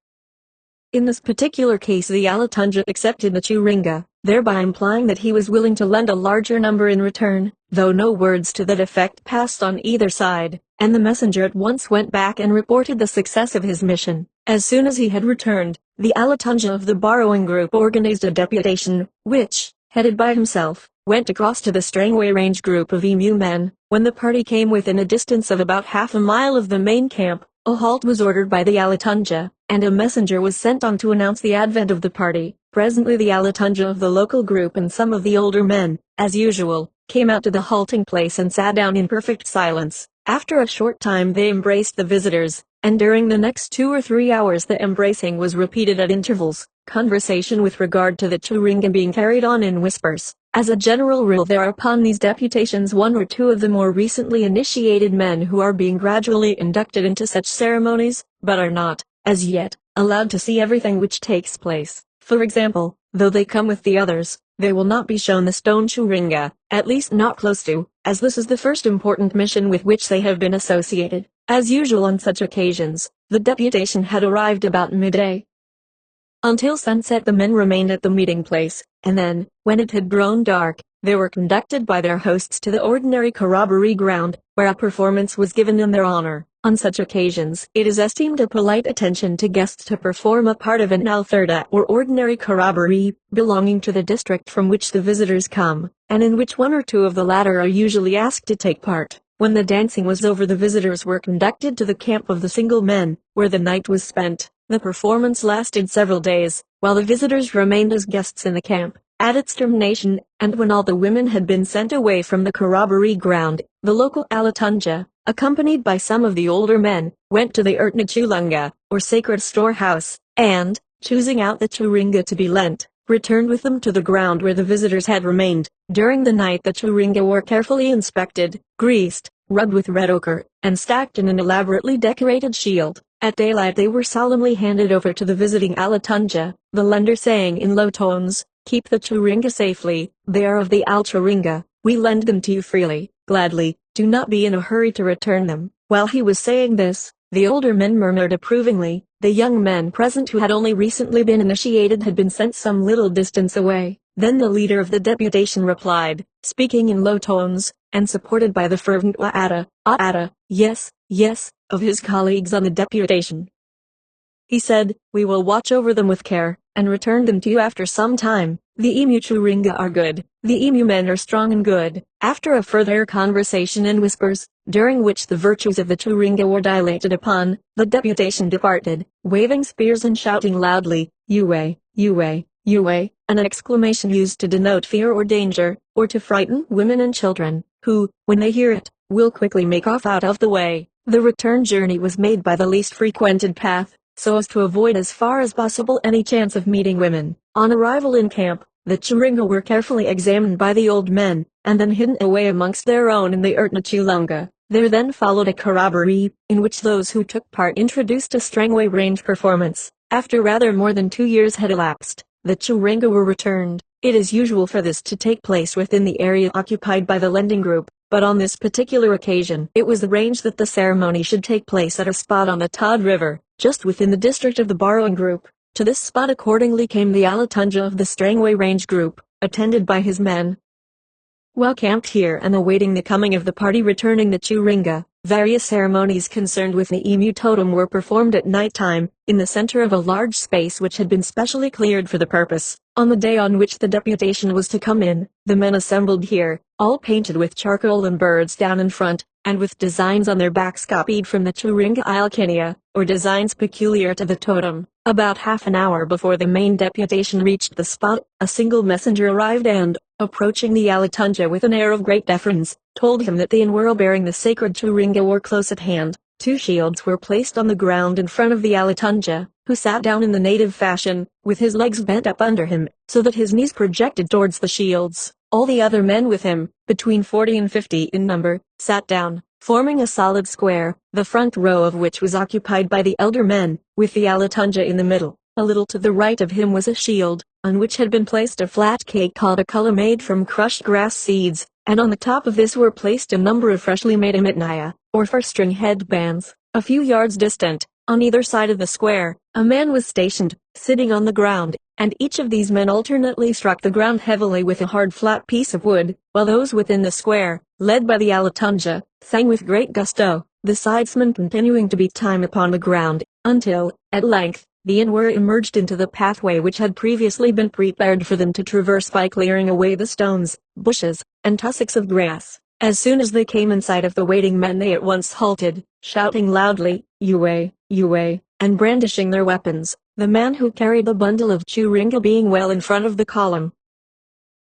In this particular case the Alatunja accepted the churinga, thereby implying that he was willing to lend a larger number in return, though no words to that effect passed on either side, and the messenger at once went back and reported the success of his mission. As soon as he had returned, the Alatunja of the borrowing group organized a deputation, which, headed by himself, went across to the Strangway Range group of emu men. When the party came within a distance of about half a mile of the main camp, a halt was ordered by the Alatunja, and a messenger was sent on to announce the advent of the party. Presently the Alatunja of the local group and some of the older men, as usual, came out to the halting place and sat down in perfect silence. After a short time they embraced the visitors, and during the next 2 or 3 hours the embracing was repeated at intervals, conversation with regard to the churinga being carried on in whispers. As a general rule there are upon these deputations 1 or 2 of the more recently initiated men who are being gradually inducted into such ceremonies, but are not, as yet, allowed to see everything which takes place. For example, though they come with the others, they will not be shown the stone churinga, at least not close to, as this is the first important mission with which they have been associated. As usual on such occasions, the deputation had arrived about midday. Until sunset the men remained at the meeting place, and then, when it had grown dark, they were conducted by their hosts to the ordinary corroboree ground, where a performance was given in their honor. On such occasions, it is esteemed a polite attention to guests to perform a part of an altherda or ordinary corroboree, belonging to the district from which the visitors come, and in which 1 or 2 of the latter are usually asked to take part. When the dancing was over the visitors were conducted to the camp of the single men, where the night was spent. The performance lasted several days, while the visitors remained as guests in the camp. At its termination, and when all the women had been sent away from the corroboree ground, the local Alatunja, accompanied by some of the older men, went to the Chulunga, or sacred storehouse, and, choosing out the churinga to be lent, returned with them to the ground where the visitors had remained. During the night the churinga were carefully inspected, greased, rubbed with red ochre, and stacked in an elaborately decorated shield. At daylight they were solemnly handed over to the visiting Alatunja, the lender saying in low tones, "Keep the churinga safely, they are of the Al-churinga, we lend them to you freely, gladly, do not be in a hurry to return them." While he was saying this, the older men murmured approvingly. The young men present who had only recently been initiated had been sent some little distance away. Then the leader of the deputation replied, speaking in low tones, and supported by the fervent "Wa'ata, yes, yes," of his colleagues on the deputation. He said, "We will watch over them with care, and return them to you after some time. The emu churinga are good, the emu men are strong and good." After a further conversation in whispers, during which the virtues of the churinga were dilated upon, the deputation departed, waving spears and shouting loudly, "Uwe, Uwe, Uwe," an exclamation used to denote fear or danger, or to frighten women and children, who, when they hear it, will quickly make off out of the way. The return journey was made by the least frequented path, so as to avoid as far as possible any chance of meeting women. On arrival in camp, the Churinga were carefully examined by the old men, and then hidden away amongst their own in the Ertna. There then followed a corroboree, in which those who took part introduced a Strangway range performance. After rather more than 2 years had elapsed, the Churinga were returned. It is usual for this to take place within the area occupied by the lending group, but on this particular occasion it was arranged that the ceremony should take place at a spot on the Todd River, just within the district of the borrowing group. To this spot accordingly came the Alatunja of the Strangway range group, attended by his men. While camped here and awaiting the coming of the party returning the Churinga, various ceremonies concerned with the emu totem were performed at night time, in the center of a large space which had been specially cleared for the purpose. On the day on which the deputation was to come in, the men assembled here, all painted with charcoal and birds down in front, and with designs on their backs copied from the Churinga Ilkinia, or designs peculiar to the totem. About half an hour before the main deputation reached the spot, a single messenger arrived and, approaching the Alatunja with an air of great deference, told him that the Inwara bearing the sacred Churinga were close at hand. 2 shields were placed on the ground in front of the Alatunja, who sat down in the native fashion, with his legs bent up under him, so that his knees projected towards the shields. All the other men with him, between 40 and 50 in number, sat down, forming a solid square, the front row of which was occupied by the elder men, with the Alatunja in the middle. A little to the right of him was a shield, on which had been placed a flat cake called a kulla made from crushed grass seeds, and on the top of this were placed a number of freshly made imitnaya, or fur-string headbands. A few yards distant, on either side of the square, a man was stationed, sitting on the ground, and each of these men alternately struck the ground heavily with a hard flat piece of wood, while those within the square, led by the Alatunja, sang with great gusto, the sidesmen continuing to beat time upon the ground, until, at length, the Inwara emerged into the pathway which had previously been prepared for them to traverse by clearing away the stones, bushes, and tussocks of grass. As soon as they came in sight of the waiting men they at once halted, shouting loudly, "Yue, Yue," and brandishing their weapons, the man who carried the bundle of Churinga being well in front of the column.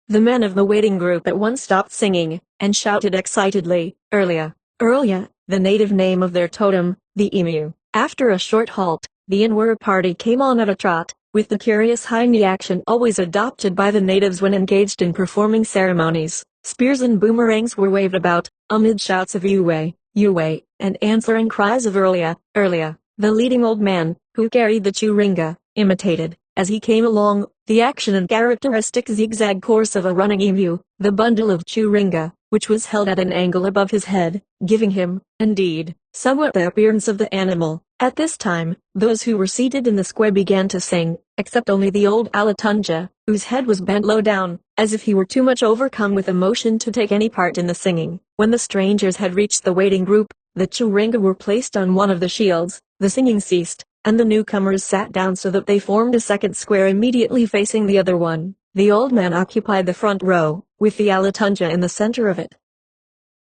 The men of the waiting group at once stopped singing, and shouted excitedly, "Earlia, Earlia," the native name of their totem, the emu. After a short halt, the Inwara party came on at a trot, with the curious high knee action always adopted by the natives when engaged in performing ceremonies. Spears and boomerangs were waved about, amid shouts of "Yue, Yue," and answering cries of "Earlia, Earlia." The leading old man, who carried the Churinga, imitated, as he came along, the action and characteristic zigzag course of a running emu, the bundle of Churinga, which was held at an angle above his head, giving him, indeed, somewhat the appearance of the animal. At this time, those who were seated in the square began to sing, except only the old Alatunja, whose head was bent low down, as if he were too much overcome with emotion to take any part in the singing. When the strangers had reached the waiting group, the Churinga were placed on one of the shields, the singing ceased, and the newcomers sat down so that they formed a second square immediately facing the other one. The old man occupied the front row, with the Alatunja in the center of it.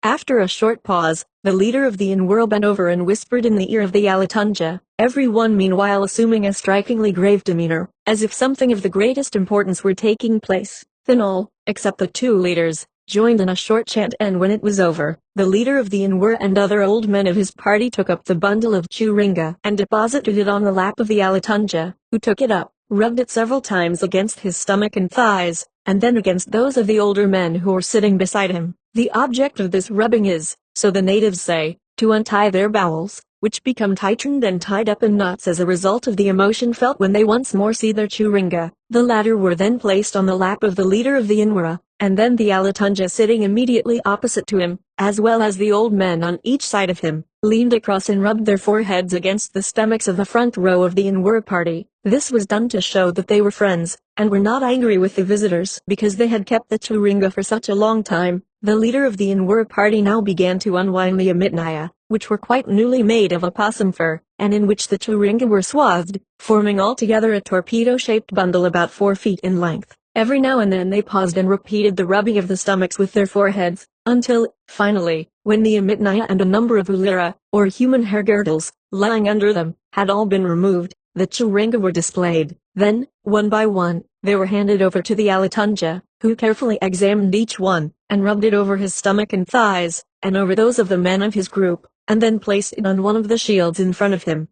After a short pause, the leader of the Inwara bent over and whispered in the ear of the Alatunja, everyone meanwhile assuming a strikingly grave demeanor, as if something of the greatest importance were taking place. Then all, except the 2 leaders, joined in a short chant, and when it was over, the leader of the Inwara and other old men of his party took up the bundle of Churinga and deposited it on the lap of the Alatunja, who took it up, rubbed it several times against his stomach and thighs, and then against those of the older men who were sitting beside him. The object of this rubbing is, so the natives say, to untie their bowels, which become tightened and tied up in knots as a result of the emotion felt when they once more see their Churinga. The latter were then placed on the lap of the leader of the Inwara, and then the Alatunja sitting immediately opposite to him, as well as the old men on each side of him, leaned across and rubbed their foreheads against the stomachs of the front row of the Inwara party. This was done to show that they were friends, and were not angry with the visitors because they had kept the Churinga for such a long time. The leader of the Inwara party now began to unwind the amitnaya, which were quite newly made of opossum fur, and in which the Churinga were swathed, forming altogether a torpedo-shaped bundle about 4 feet in length. Every now and then they paused and repeated the rubbing of the stomachs with their foreheads, until, finally, when the amitnaya and a number of ulira, or human hair girdles, lying under them, had all been removed, the Churinga were displayed. Then, one by one, They were handed over to the Alatunja, who carefully examined each one, and rubbed it over his stomach and thighs, and over those of the men of his group, and then placed it on one of the shields in front of him.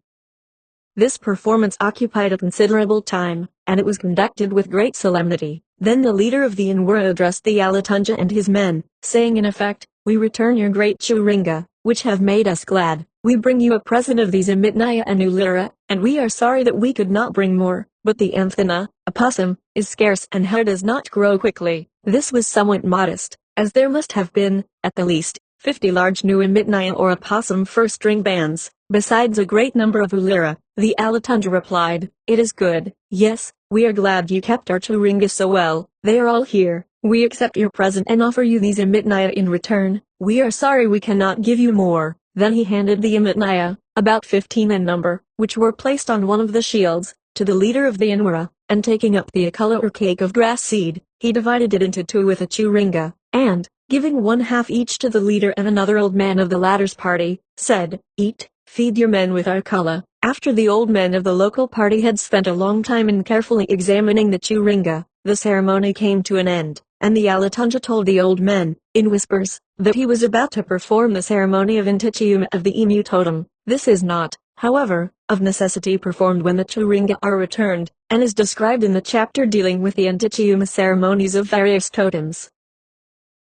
This performance occupied a considerable time, and it was conducted with great solemnity. Then the leader of the Inwara addressed the Alatunja and his men, saying in effect, "We return your great Churinga, which have made us glad. We bring you a present of these Amitnaya and Ulira, and we are sorry that we could not bring more, but the Anthana, a possum, is scarce and hair does not grow quickly." This was somewhat modest, as there must have been, at the least, 50 large new Amitnaya or opossum fur-string bands, besides a great number of Ulira. The Alatunja replied, "It is good, yes, we are glad you kept our Churinga so well. They are all here. We accept your present and offer you these Amitnaya in return. We are sorry we cannot give you more." Then he handed the Amitnaya, about 15 in number, which were placed on one of the shields, to the leader of the Inwara, and taking up the akula or cake of grass seed, he divided it into two with a Churinga, and, giving one half each to the leader and another old man of the latter's party, said, "Eat, feed your men with our akula." After the old men of the local party had spent a long time in carefully examining the Churinga, the ceremony came to an end, and the Alatunja told the old men, in whispers, that he was about to perform the ceremony of Intichiuma of the Emu totem. This is not, however, of necessity performed when the Churinga are returned, and is described in the chapter dealing with the Intichiuma ceremonies of various totems.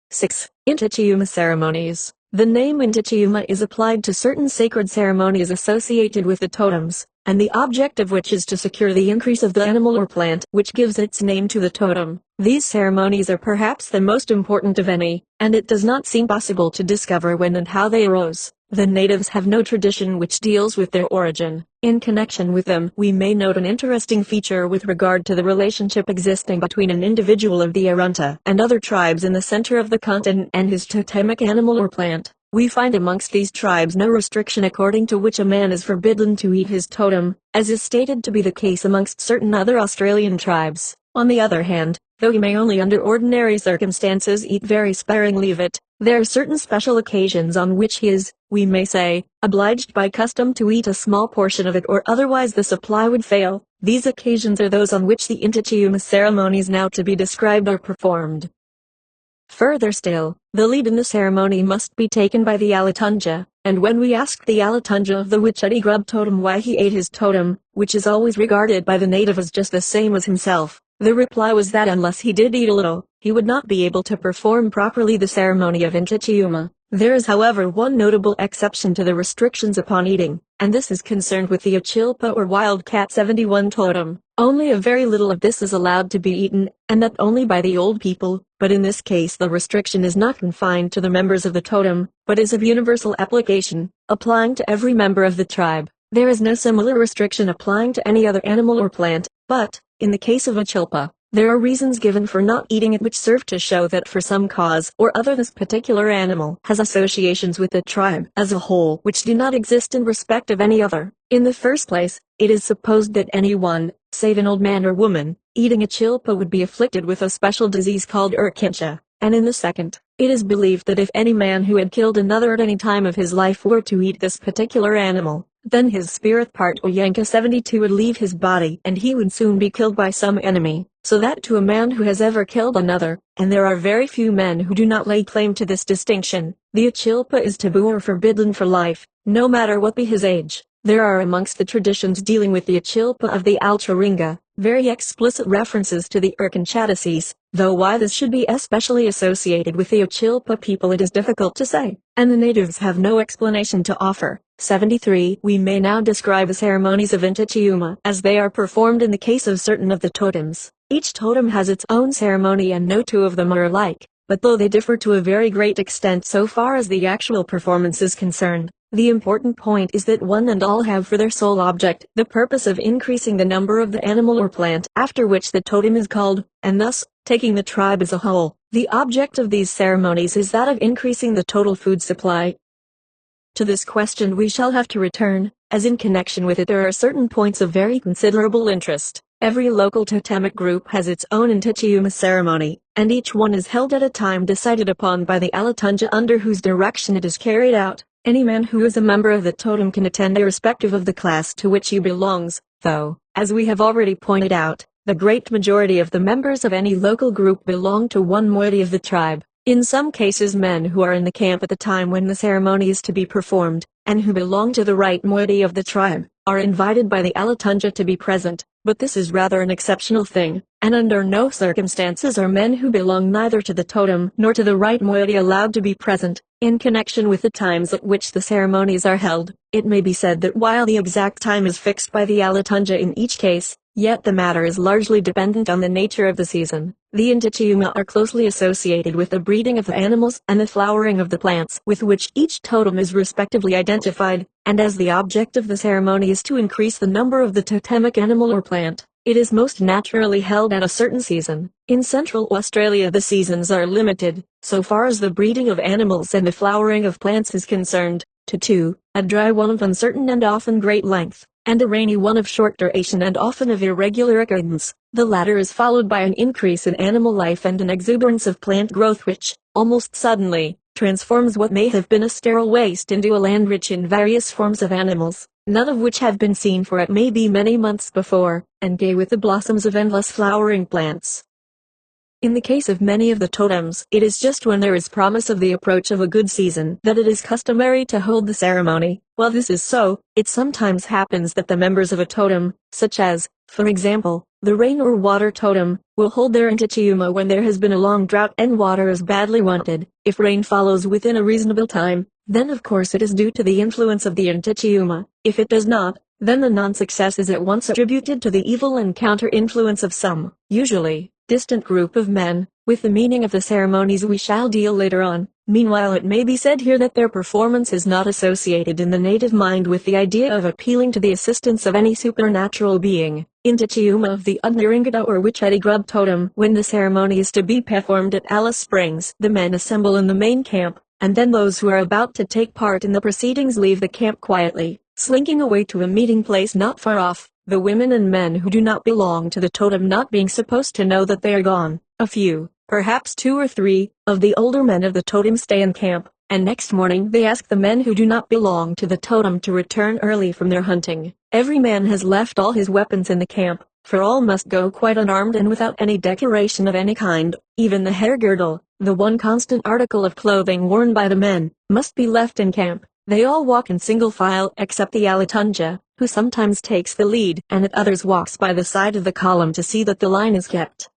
6. Intichiuma ceremonies. The name Intichiuma is applied to certain sacred ceremonies associated with the totems, and the object of which is to secure the increase of the animal or plant which gives its name to the totem. These ceremonies are perhaps the most important of any, and it does not seem possible to discover when and how they arose. The natives have no tradition which deals with their origin. In connection with them, we may note an interesting feature with regard to the relationship existing between an individual of the Arunta and other tribes in the center of the continent and his totemic animal or plant. We find amongst these tribes no restriction according to which a man is forbidden to eat his totem, as is stated to be the case amongst certain other Australian tribes. On the other hand, though he may only under ordinary circumstances eat very sparingly of it, there are certain special occasions on which he is, we may say, obliged by custom to eat a small portion of it, or otherwise the supply would fail. These occasions are those on which the Intichiuma ceremonies now to be described are performed. Further still, the lead in the ceremony must be taken by the Alatunja, and when we asked the Alatunja of the Wichiti Grub totem why he ate his totem, which is always regarded by the native as just the same as himself, the reply was that unless he did eat a little, he would not be able to perform properly the ceremony of Intichiuma. There is however one notable exception to the restrictions upon eating, and this is concerned with the Achilpa or Wildcat 71 totem. Only a very little of this is allowed to be eaten, and that only by the old people, but in this case the restriction is not confined to the members of the totem, but is of universal application, applying to every member of the tribe. There is no similar restriction applying to any other animal or plant, but, in the case of Achilpa, there are reasons given for not eating it which serve to show that for some cause or other this particular animal has associations with the tribe as a whole which do not exist in respect of any other. In the first place, it is supposed that anyone, save an old man or woman, eating a chilpa would be afflicted with a special disease called urkincha, and in the second, it is believed that if any man who had killed another at any time of his life were to eat this particular animal, then his spirit part or Yanka 72 would leave his body and he would soon be killed by some enemy, so that to a man who has ever killed another, and there are very few men who do not lay claim to this distinction, the Achilpa is taboo or forbidden for life, no matter what be his age. There are amongst the traditions dealing with the Achilpa of the Alcharinga, very explicit references to the Urkinchadices, though why this should be especially associated with the Achilpa people it is difficult to say, and the natives have no explanation to offer. 73. We may now describe the ceremonies of Intichiuma as they are performed in the case of certain of the totems. Each totem has its own ceremony and no two of them are alike, but though they differ to a very great extent so far as the actual performance is concerned, the important point is that one and all have for their sole object the purpose of increasing the number of the animal or plant after which the totem is called, and thus, taking the tribe as a whole, the object of these ceremonies is that of increasing the total food supply. To this question we shall have to return, as in connection with it there are certain points of very considerable interest. Every local totemic group has its own Intichiuma ceremony, and each one is held at a time decided upon by the Alatunja under whose direction it is carried out. Any man who is a member of the totem can attend irrespective of the class to which he belongs, though, as we have already pointed out, The great majority of the members of any local group belong to one moiety of the tribe. In some cases, men who are in the camp at the time when the ceremony is to be performed, and who belong to the right moiety of the tribe, are invited by the Alatunja to be present, but this is rather an exceptional thing, and under no circumstances are men who belong neither to the totem nor to the right moiety allowed to be present. In connection with the times at which the ceremonies are held, it may be said that while the exact time is fixed by the Alatunja in each case, yet the matter is largely dependent on the nature of the season. The Intichiuma are closely associated with the breeding of the animals and the flowering of the plants with which each totem is respectively identified, and as the object of the ceremony is to increase the number of the totemic animal or plant, it is most naturally held at a certain season. In Central Australia the seasons are limited, so far as the breeding of animals and the flowering of plants is concerned, to two, a dry one of uncertain and often great length, and a rainy one of short duration and often of irregular occurrence. The latter is followed by an increase in animal life and an exuberance of plant growth which, almost suddenly, transforms what may have been a sterile waste into a land rich in various forms of animals, none of which have been seen for it may be many months before, and gay with the blossoms of endless flowering plants. In the case of many of the totems, it is just when there is promise of the approach of a good season that it is customary to hold the ceremony. While this is so, it sometimes happens that the members of a totem, such as, for example, the rain or water totem, will hold their Intichiuma when there has been a long drought and water is badly wanted. If rain follows within a reasonable time, then of course it is due to the influence of the Intichiuma. If it does not, then the non-success is at once attributed to the evil and counter-influence of some, usually, distant group of men, with the meaning of the ceremonies we shall deal later on. Meanwhile it may be said here that their performance is not associated in the native mind with the idea of appealing to the assistance of any supernatural being. Intichiuma of the Udnaringata or Wichedi Grub totem. When the ceremony is to be performed at Alice Springs, the men assemble in the main camp, and then those who are about to take part in the proceedings leave the camp quietly, slinking away to a meeting place not far off, the women and men who do not belong to the totem not being supposed to know that they are gone. A few, perhaps 2 or 3, of the older men of the totem stay in camp, and next morning they ask the men who do not belong to the totem to return early from their hunting. Every man has left all his weapons in the camp, for all must go quite unarmed and without any decoration of any kind. Even the hair girdle, the one constant article of clothing worn by the men, must be left in camp. They all walk in single file except the Alatunja, who sometimes takes the lead and at others walks by the side of the column to see that the line is kept.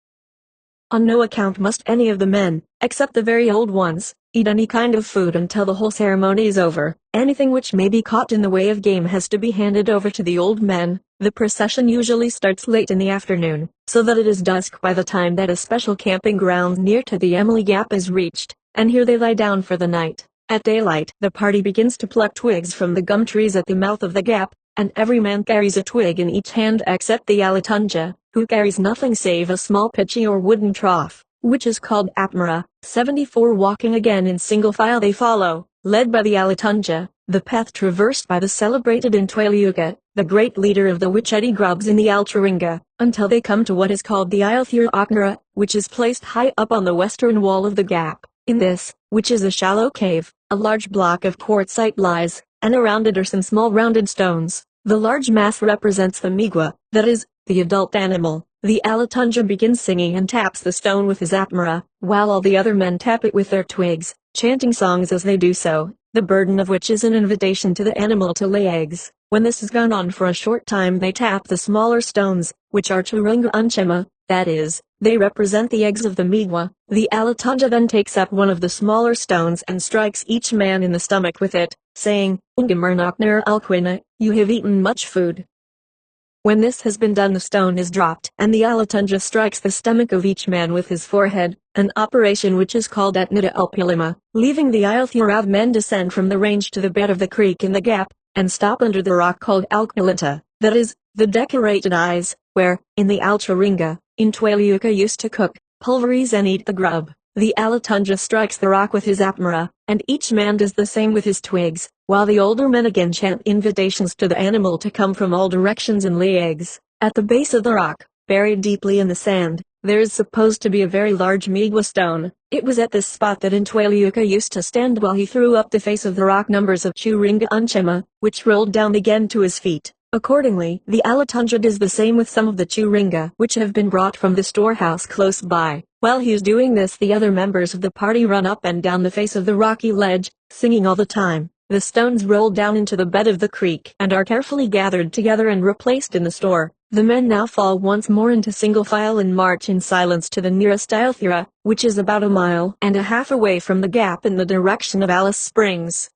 On no account must any of the men, except the very old ones, eat any kind of food until the whole ceremony is over. Anything which may be caught in the way of game has to be handed over to the old men. The procession usually starts late in the afternoon, so that it is dusk by the time that a special camping ground near to the Emily Gap is reached, and here they lie down for the night. At daylight, the party begins to pluck twigs from the gum trees at the mouth of the gap, and every man carries a twig in each hand except the Alatunja, who carries nothing save a small pitchie or wooden trough, which is called apmara. 74 walking again in single file they follow, led by the Alatunja, the path traversed by the celebrated Intwailiuka, the great leader of the Wichedi Grubs in the Altaringa, until they come to what is called the Ilthir Oknara, which is placed high up on the western wall of the gap. In this, which is a shallow cave, a large block of quartzite lies, and around it are some small rounded stones. The large mass represents the Migwa, that is, the adult animal. The Alatunja begins singing and taps the stone with his apmara, while all the other men tap it with their twigs, chanting songs as they do so, the burden of which is an invitation to the animal to lay eggs. When this has gone on for a short time they tap the smaller stones, which are Churunga Unchema, that is, they represent the eggs of the Migwa. The Alatunja then takes up one of the smaller stones and strikes each man in the stomach with it, saying, Ungamernakner Alquina, you have eaten much food. When this has been done the stone is dropped and the Alatunja strikes the stomach of each man with his forehead, an operation which is called Atnita Ulpulima. Leaving the Ilthirav men descend from the range to the bed of the creek in the gap, and stop under the rock called Alkpilita, that is, the decorated eyes, where, in the Altaringa, Intwailiuka used to cook, pulverize and eat the grub. The Alatunja strikes the rock with his apmara, and each man does the same with his twigs, while the older men again chant invitations to the animal to come from all directions and lay eggs. At the base of the rock, buried deeply in the sand, there is supposed to be a very large Migwa stone. It was at this spot that Intwailiuka used to stand while he threw up the face of the rock numbers of Churunga Unchema, which rolled down again to his feet. Accordingly, the Alatunja does the same with some of the Churinga which have been brought from the storehouse close by. While he is doing this, the other members of the party run up and down the face of the rocky ledge, singing all the time. The stones roll down into the bed of the creek and are carefully gathered together and replaced in the store. The men now fall once more into single file and march in silence to the nearest Althura, which is about 1.5 miles away from the gap in the direction of Alice Springs.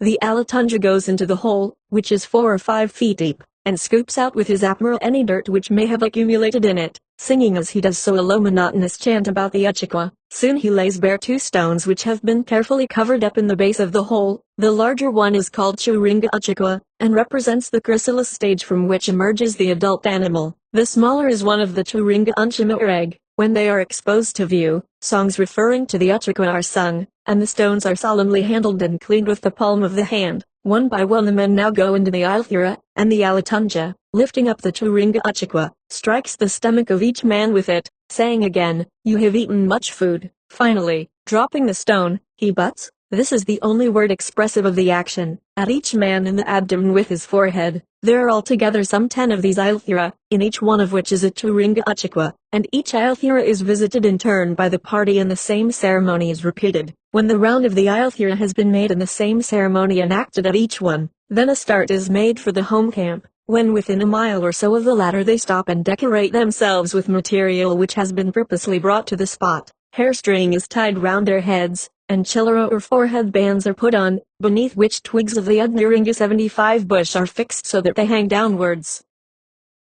The Alatunja goes into the hole, which is 4 or 5 feet deep, and scoops out with his apmara any dirt which may have accumulated in it, singing as he does so a low monotonous chant about the Uchiqua. Soon he lays bare 2 stones which have been carefully covered up in the base of the hole. The larger one is called Churinga Uchiqua, and represents the chrysalis stage from which emerges the adult animal. The smaller is one of the Churinga Unchima or egg. When they are exposed to view, songs referring to the Uchiqua are sung, and the stones are solemnly handled and cleaned with the palm of the hand. One by one the men now go into the Althura, and the Alatunja, lifting up the Churinga Uchiqua, strikes the stomach of each man with it, saying again, "You have eaten much food." Finally, dropping the stone, he butts. This is the only word expressive of the action, at each man in the abdomen with his forehead. There are altogether some 10 of these Althura, in each one of which is a Churinga Uchiqua, and each Althura is visited in turn by the party and the same ceremony is repeated. When the round of the Althura has been made and the same ceremony enacted at each one, then a start is made for the home camp. When within 1 mile or so of the latter they stop and decorate themselves with material which has been purposely brought to the spot. Hair string is tied round their heads, and chillera or forehead bands are put on, beneath which twigs of the Udnaringa 75 bush are fixed so that they hang downwards.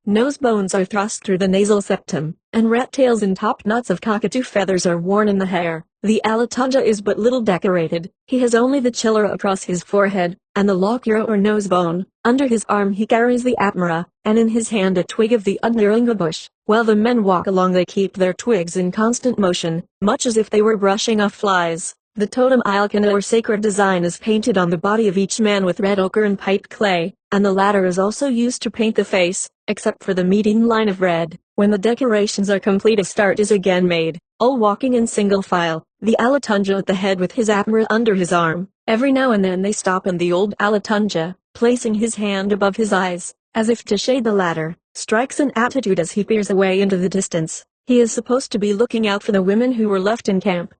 Nose bones are thrust through the nasal septum, and rat tails and top knots of cockatoo feathers are worn in the hair. The Alatunja is but little decorated. He has only the chillera across his forehead, and the lokura or nose bone. Under his arm he carries the apmara, and in his hand a twig of the Udnaringa bush. While the men walk along they keep their twigs in constant motion, much as if they were brushing off flies. The totem ilkana or sacred design is painted on the body of each man with red ochre and piped clay, and the latter is also used to paint the face, except for the median line of red. When the decorations are complete a start is again made, all walking in single file, the Alatunja at the head with his apmara under his arm. Every now and then they stop and the old Alatunja, placing his hand above his eyes, as if to shade the latter, strikes an attitude as he peers away into the distance. He is supposed to be looking out for the women who were left in camp.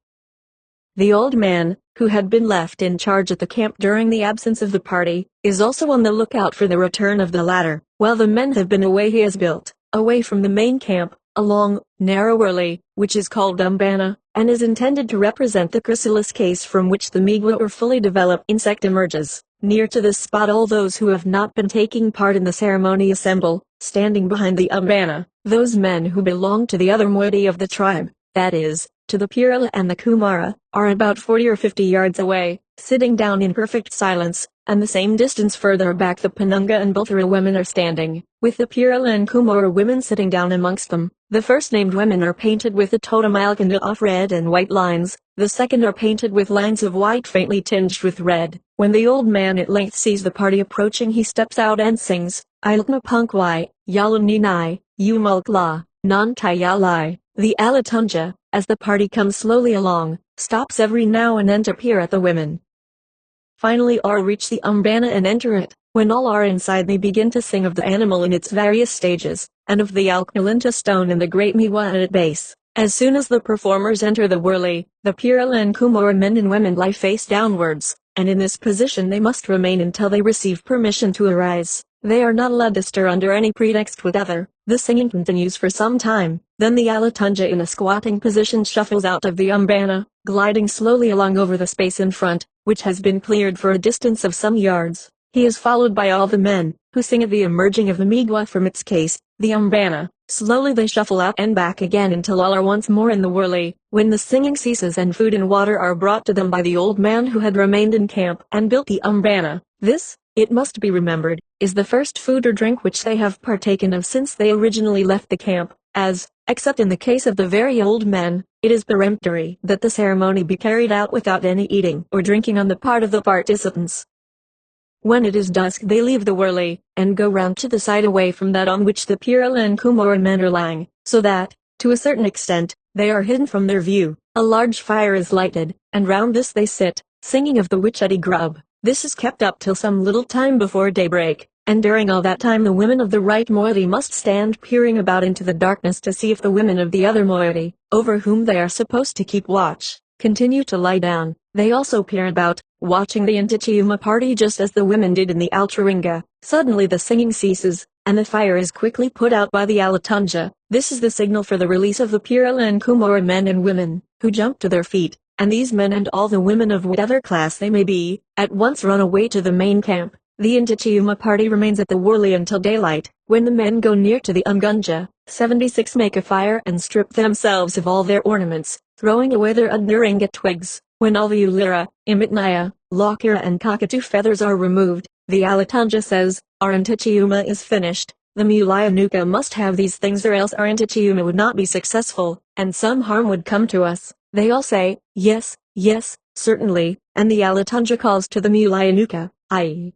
The old man, who had been left in charge at the camp during the absence of the party, is also on the lookout for the return of the latter. While the men have been away he has built, away from the main camp, a long, narrow wurley, which is called umbana, and is intended to represent the chrysalis case from which the migwa or fully developed insect emerges. Near to this spot all those who have not been taking part in the ceremony assemble, standing behind the umbana. Those men who belong to the other moiety of the tribe, that is, to the Purala and the Kumara, are about 40 or 50 yards away, sitting down in perfect silence, and the same distance further back the Penunga and Bulthara women are standing, with the Purala and Kumara women sitting down amongst them. The first named women are painted with the totem ilkanda of red and white lines, the second are painted with lines of white faintly tinged with red. When the old man at length sees the party approaching he steps out and sings, Ilkna Punkwai, Yaluninai, Umulkla, Non Kayalai. The Alatunja, as the party comes slowly along, stops every now and then to peer at the women. Finally all reach the umbana and enter it. When all are inside they begin to sing of the animal in its various stages, and of the Alknalinta stone and the great miwa at its base. As soon as the performers enter the wurley, the Purala and Kumara men and women lie face downwards, and in this position they must remain until they receive permission to arise. They are not allowed to stir under any pretext whatever. The singing continues for some time, then the Alatunja in a squatting position shuffles out of the umbana, gliding slowly along over the space in front, which has been cleared for a distance of some yards. He is followed by all the men, who sing of the emerging of the migwa from its case, the umbana. Slowly they shuffle out and back again until all are once more in the wurley, when the singing ceases and food and water are brought to them by the old man who had remained in camp and built the umbana. This, it must be remembered, is the first food or drink which they have partaken of since they originally left the camp, as, except in the case of the very old men, it is peremptory that the ceremony be carried out without any eating or drinking on the part of the participants. When it is dusk they leave the wurley, and go round to the side away from that on which the Purala and Kumara men are lying, so that, to a certain extent, they are hidden from their view. A large fire is lighted, and round this they sit, singing of the Wichiti grub. This is kept up till some little time before daybreak, and during all that time the women of the right moiety must stand peering about into the darkness to see if the women of the other moiety, over whom they are supposed to keep watch, continue to lie down. They also peer about, watching the Intichiuma party just as the women did in the Altringa. Suddenly the singing ceases, and the fire is quickly put out by the Alatunja. This is the signal for the release of the Pirala and Kumara men and women, who jump to their feet, and these men and all the women of whatever class they may be, at once run away to the main camp. The Intichiuma party remains at the wurley until daylight, when the men go near to the Ungunja. 76 make a fire and strip themselves of all their ornaments, throwing away their Udnaringa twigs. When all the Ulira, Imitnaya, Lokira and Cockatoo feathers are removed, the Alatunja says, our Intichiuma is finished. The Mulayanuka must have these things or else our Intichiuma would not be successful, and some harm would come to us. They all say, yes, yes, certainly, and the Alatunja calls to the Mulayanuka, i.e.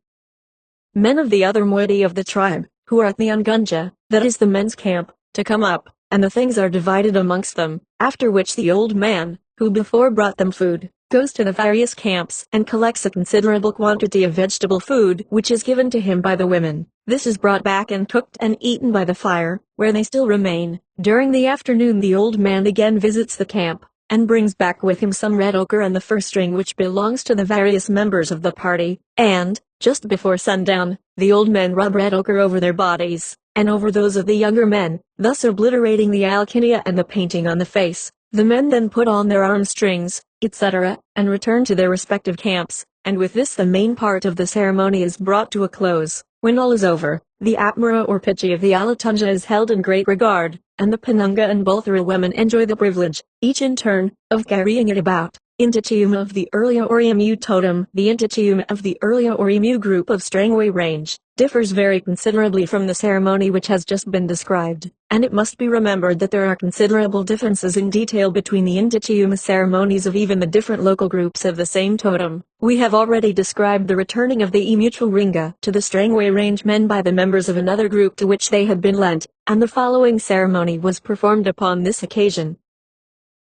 men of the other moiety of the tribe, who are at the Ungunja, that is the men's camp, to come up, and the things are divided amongst them, after which the old man, who before brought them food, goes to the various camps and collects a considerable quantity of vegetable food which is given to him by the women. This is brought back and cooked and eaten by the fire, where they still remain. During the afternoon the old man again visits the camp, and brings back with him some red ochre and the fir string which belongs to the various members of the party, and, just before sundown, the old men rub red ochre over their bodies, and over those of the younger men, thus obliterating the alkynia and the painting on the face. The men then put on their arm strings, etc., and return to their respective camps, and with this the main part of the ceremony is brought to a close. When all is over, the Apmara or Pichi of the Alatunja is held in great regard, and the Penunga and Bolthara women enjoy the privilege, each in turn, of carrying it about. Intichiuma of the Urlia Oriemu totem. The Intichiuma of the Urlia Oriemu group of Strangway range differs very considerably from the ceremony which has just been described, and it must be remembered that there are considerable differences in detail between the Intichiuma ceremonies of even the different local groups of the same totem. We have already described the returning of the Emutual Ringa to the Strangway range men by the members of another group to which they had been lent, and the following ceremony was performed upon this occasion.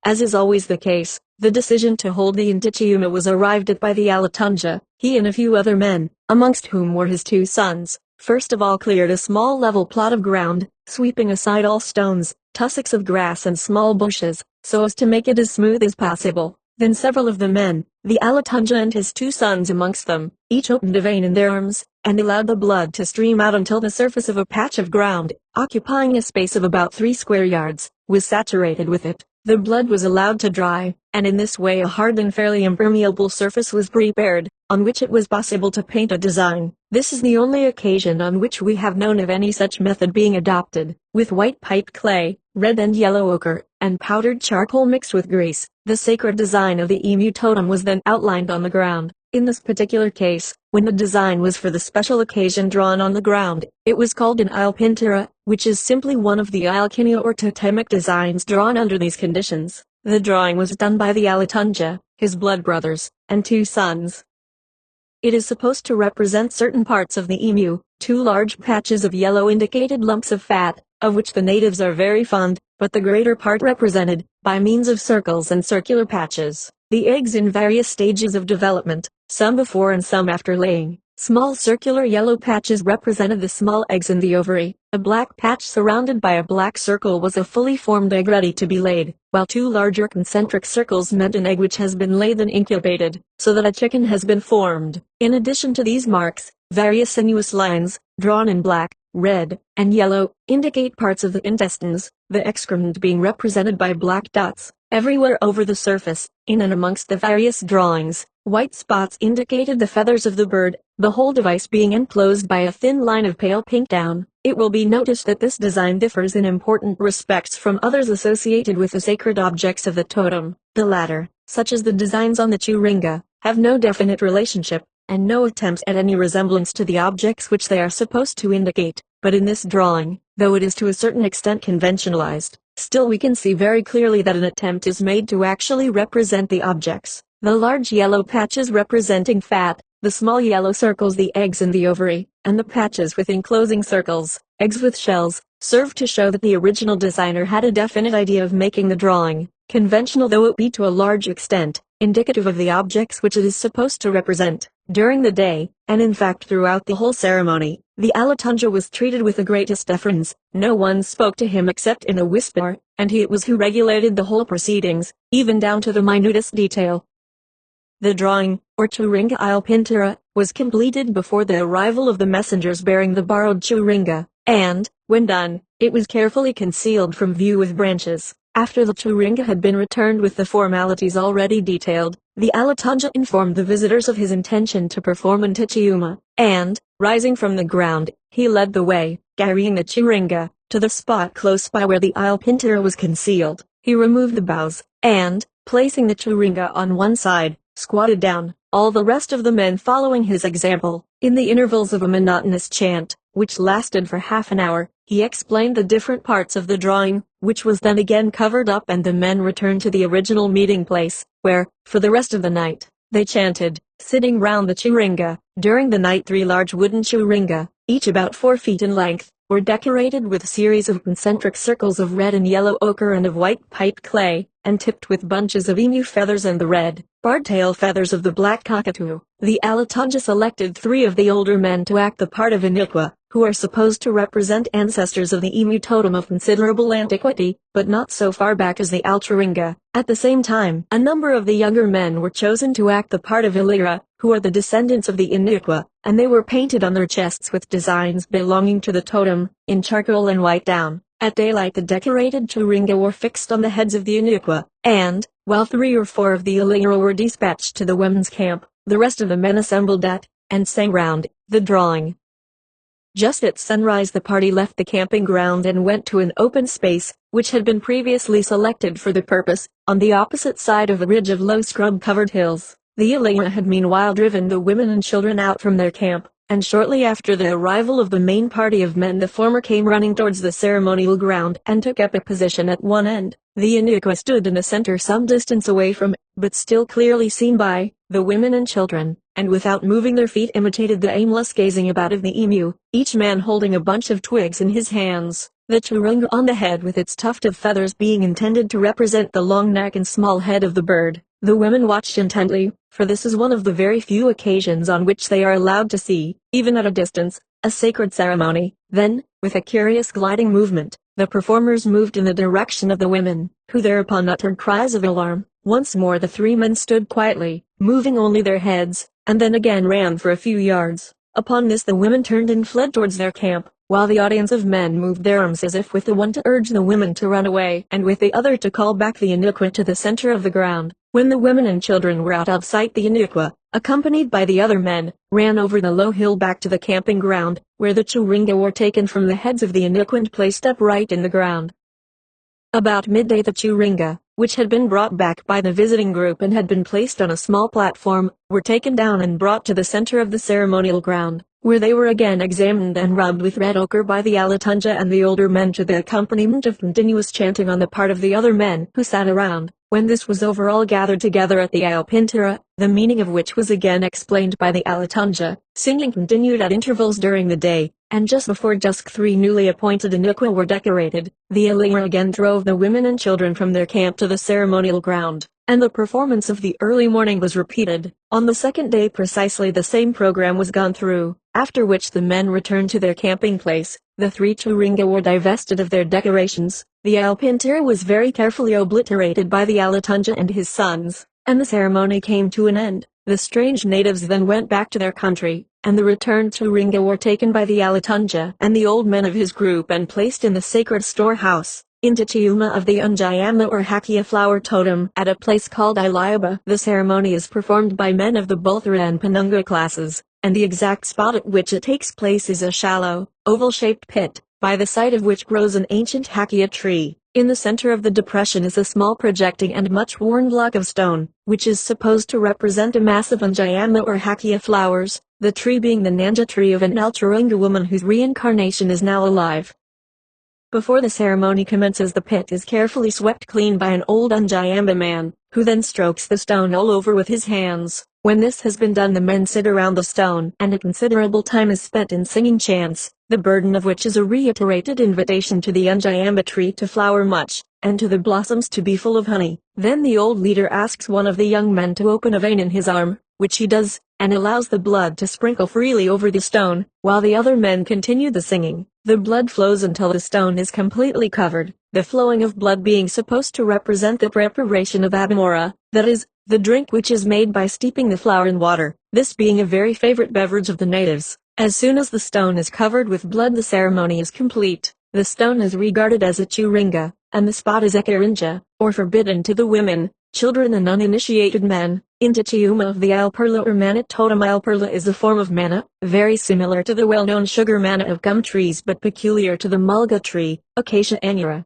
As is always the case, the decision to hold the Intichiuma was arrived at by the Alatunja. He and a few other men, amongst whom were his 2 sons, first of all cleared a small level plot of ground, sweeping aside all stones, tussocks of grass and small bushes, so as to make it as smooth as possible. Then several of the men, the Alatunja and his 2 sons amongst them, each opened a vein in their arms, and allowed the blood to stream out until the surface of a patch of ground, occupying a space of about 3 square yards, was saturated with it. The blood was allowed to dry, and in this way a hard and fairly impermeable surface was prepared, on which it was possible to paint a design. This is the only occasion on which we have known of any such method being adopted. With white pipe clay, red and yellow ochre, and powdered charcoal mixed with grease, the sacred design of the emu totem was then outlined on the ground. In this particular case, when the design was for the special occasion drawn on the ground, it was called an ilpintara, which is simply one of the alkynia or totemic designs drawn under these conditions. The drawing was done by the Alatunja, his blood brothers, and 2 sons. It is supposed to represent certain parts of the emu, 2 large patches of yellow indicated lumps of fat, of which the natives are very fond, but the greater part represented, by means of circles and circular patches, the eggs in various stages of development, some before and some after laying. Small circular yellow patches represented the small eggs in the ovary. A black patch surrounded by a black circle was a fully formed egg ready to be laid, while 2 larger concentric circles meant an egg which has been laid and incubated, so that a chicken has been formed. In addition to these marks, various sinuous lines, drawn in black, red, and yellow, indicate parts of the intestines, the excrement being represented by black dots. Everywhere over the surface, in and amongst the various drawings, white spots indicated the feathers of the bird, the whole device being enclosed by a thin line of pale pink down. It will be noticed that this design differs in important respects from others associated with the sacred objects of the totem. The latter, such as the designs on the Churinga, have no definite relationship, and no attempt at any resemblance to the objects which they are supposed to indicate. But in this drawing, though it is to a certain extent conventionalized, still we can see very clearly that an attempt is made to actually represent the objects. The large yellow patches representing fat, the small yellow circles the eggs in the ovary, and the patches with enclosing circles, eggs with shells, serve to show that the original designer had a definite idea of making the drawing, conventional though it be to a large extent. indicative of the objects which it is supposed to represent. During the day, and in fact throughout the whole ceremony, the Alatunja was treated with the greatest deference. No one spoke to him except in a whisper, and he it was who regulated the whole proceedings, even down to the minutest detail. The drawing, or Churinga Ilpintara, was completed before the arrival of the messengers bearing the borrowed Churinga, and, when done, it was carefully concealed from view with branches. After the Churinga had been returned with the formalities already detailed, the Alatunja informed the visitors of his intention to perform an Tichiuma, and, rising from the ground, he led the way, carrying the Churinga, to the spot close by where the Ilpintara was concealed. He removed the boughs, and, placing the Churinga on one side, squatted down, all the rest of the men following his example. In the intervals of a monotonous chant, which lasted for half an hour, he explained the different parts of the drawing, which was then again covered up, and the men returned to the original meeting place, where, for the rest of the night, they chanted, sitting round the Churinga. During the night 3 large wooden Churinga, each about 4 feet in length, were decorated with a series of concentric circles of red and yellow ochre and of white piped clay, and tipped with bunches of emu feathers and the red, barred tail feathers of the black cockatoo. The Alatunja selected 3 of the older men to act the part of Inuqua, who are supposed to represent ancestors of the emu totem of considerable antiquity, but not so far back as the Alchuringa. At the same time, a number of the younger men were chosen to act the part of Ilira, who are the descendants of the Inuqua, and they were painted on their chests with designs belonging to the totem, in charcoal and white down. At daylight the decorated Churinga were fixed on the heads of the Inuqua, and, while 3 or 4 of the Ilira were dispatched to the women's camp, the rest of the men assembled at, and sang round, the drawing. Just at sunrise the party left the camping ground and went to an open space, which had been previously selected for the purpose, on the opposite side of a ridge of low scrub-covered hills. The Ilira had meanwhile driven the women and children out from their camp, and shortly after the arrival of the main party of men the former came running towards the ceremonial ground and took up a position at one end. The Inuqua stood in the center some distance away from it, but still clearly seen by the women and children, and without moving their feet imitated the aimless gazing about of the emu, each man holding a bunch of twigs in his hands, the Churinga on the head with its tuft of feathers being intended to represent the long neck and small head of the bird. The women watched intently, for this is one of the very few occasions on which they are allowed to see, even at a distance, a sacred ceremony. Then, with a curious gliding movement, the performers moved in the direction of the women, who thereupon uttered cries of alarm. Once more the 3 men stood quietly, moving only their heads, and then again ran for a few yards. Upon this the women turned and fled towards their camp, while the audience of men moved their arms as if with the one to urge the women to run away and with the other to call back the Inuqua to the center of the ground. When the women and children were out of sight the Inuqua, accompanied by the other men, ran over the low hill back to the camping ground, where the Churinga were taken from the heads of the Inuqua and placed upright in the ground. About midday the Churinga, which had been brought back by the visiting group and had been placed on a small platform, were taken down and brought to the center of the ceremonial ground, where they were again examined and rubbed with red ochre by the Alatunja and the older men to the accompaniment of continuous chanting on the part of the other men who sat around. When this was over all gathered together at the Ilpintara, the meaning of which was again explained by the Alatunja. Singing continued at intervals during the day, and just before dusk 3 newly appointed Inuqua were decorated. The Ilira again drove the women and children from their camp to the ceremonial ground, and the performance of the early morning was repeated. On the second day precisely the same program was gone through, after which the men returned to their camping place. The 3 Churinga were divested of their decorations. The Ilpintara was very carefully obliterated by the Alatunja and his sons, and the ceremony came to an end. The strange natives then went back to their country, and the returned Churinga were taken by the Alatunja and the old men of his group and placed in the sacred storehouse, in Tichiuma of the Unjayama or Hakia flower totem, at a place called Iliaba. The ceremony is performed by men of the Bolthara and Penunga classes, and the exact spot at which it takes place is a shallow, oval-shaped pit, by the side of which grows an ancient Hakia tree. In the center of the depression is a small projecting and much worn block of stone, which is supposed to represent a mass of Unjayama or Hakia flowers, the tree being the Nanja tree of an Alchurunga woman whose reincarnation is now alive. Before the ceremony commences the pit is carefully swept clean by an old Unjayama man, who then strokes the stone all over with his hands. When this has been done the men sit around the stone and a considerable time is spent in singing chants, the burden of which is a reiterated invitation to the Unjayama tree to flower much, and to the blossoms to be full of honey. Then the old leader asks one of the young men to open a vein in his arm, which he does, and allows the blood to sprinkle freely over the stone, while the other men continue the singing. The blood flows until the stone is completely covered, the flowing of blood being supposed to represent the preparation of abamora, that is, the drink which is made by steeping the flower in water, this being a very favorite beverage of the natives. As soon as the stone is covered with blood, the ceremony is complete. The stone is regarded as a churinga, and the spot is ekarinja, or forbidden to the women, children and uninitiated men. Intichiuma of the Alperla or Manat totem. Alperla is a form of manna, very similar to the well-known sugar manna of gum trees but peculiar to the mulga tree, Acacia annua.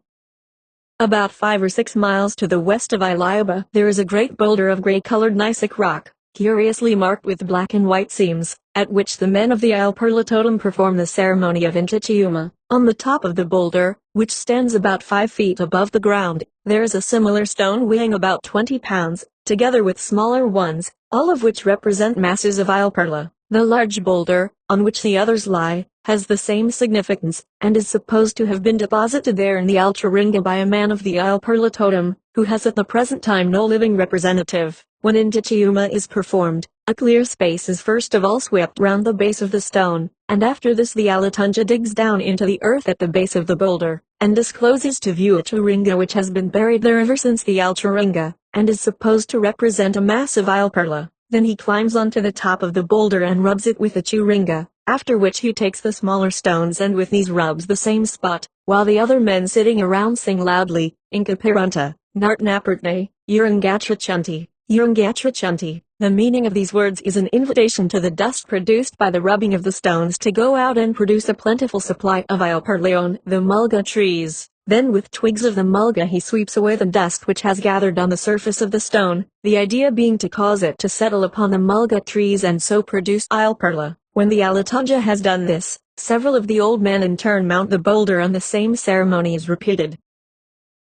About 5 or 6 miles to the west of Ilioba, there is a great boulder of gray-colored gneissic rock, curiously marked with black and white seams, at which the men of the Alperla totem perform the ceremony of Intichiuma. On the top of the boulder, which stands about 5 feet above the ground, there is a similar stone weighing about 20 pounds, together with smaller ones, all of which represent masses of Alperla. The large boulder, on which the others lie, has the same significance, and is supposed to have been deposited there in the Alcharinga by a man of the Alperla totem, who has at the present time no living representative. When Intichiuma is performed, a clear space is first of all swept round the base of the stone, and after this the Alatunja digs down into the earth at the base of the boulder, and discloses to view a churinga which has been buried there ever since the Alcharinga, and is supposed to represent a mass of Alperla. Then he climbs onto the top of the boulder and rubs it with the churinga, after which he takes the smaller stones and with these rubs the same spot, while the other men sitting around sing loudly, Inkapiranta, Nartnapertne, Urangatrachanti, Urangatrachanti. The meaning of these words is an invitation to the dust produced by the rubbing of the stones to go out and produce a plentiful supply of Ilperleon, the mulga trees. Then with twigs of the mulga he sweeps away the dust which has gathered on the surface of the stone, the idea being to cause it to settle upon the mulga trees and so produce Ilperla. When the Alatunja has done this, several of the old men in turn mount the boulder and the same ceremony is repeated.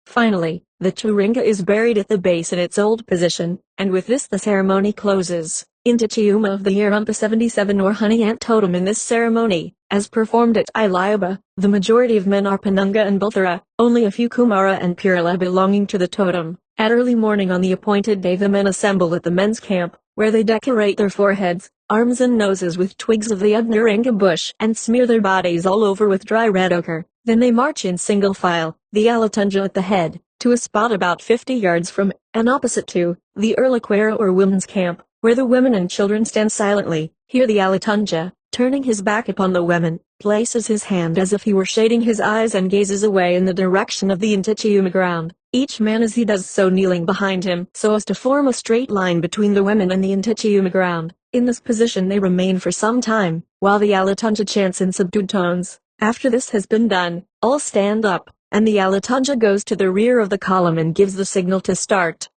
Finally, the churinga is buried at the base in its old position, and with this the ceremony closes. Intichiuma of the Yarumpa 77 or honey ant totem. In this ceremony, as performed at Ilioba, the majority of men are Penunga and Bulthara, only a few Kumara and Purila belonging to the totem. At early morning on the appointed day the men assemble at the men's camp, where they decorate their foreheads, arms and noses with twigs of the Udnarenga bush and smear their bodies all over with dry red ochre. Then they march in single file, the Alatunja at the head, to a spot about 50 yards from, and opposite to, the Urlaquera or women's camp, where the women and children stand silently. Here the Alatunja, turning his back upon the women, places his hand as if he were shading his eyes and gazes away in the direction of the Intichiuma ground, each man as he does so kneeling behind him so as to form a straight line between the women and the Intichiuma ground. In this position they remain for some time, while the Alatunja chants in subdued tones. After this has been done, all stand up, and the Alatunja goes to the rear of the column and gives the signal to start.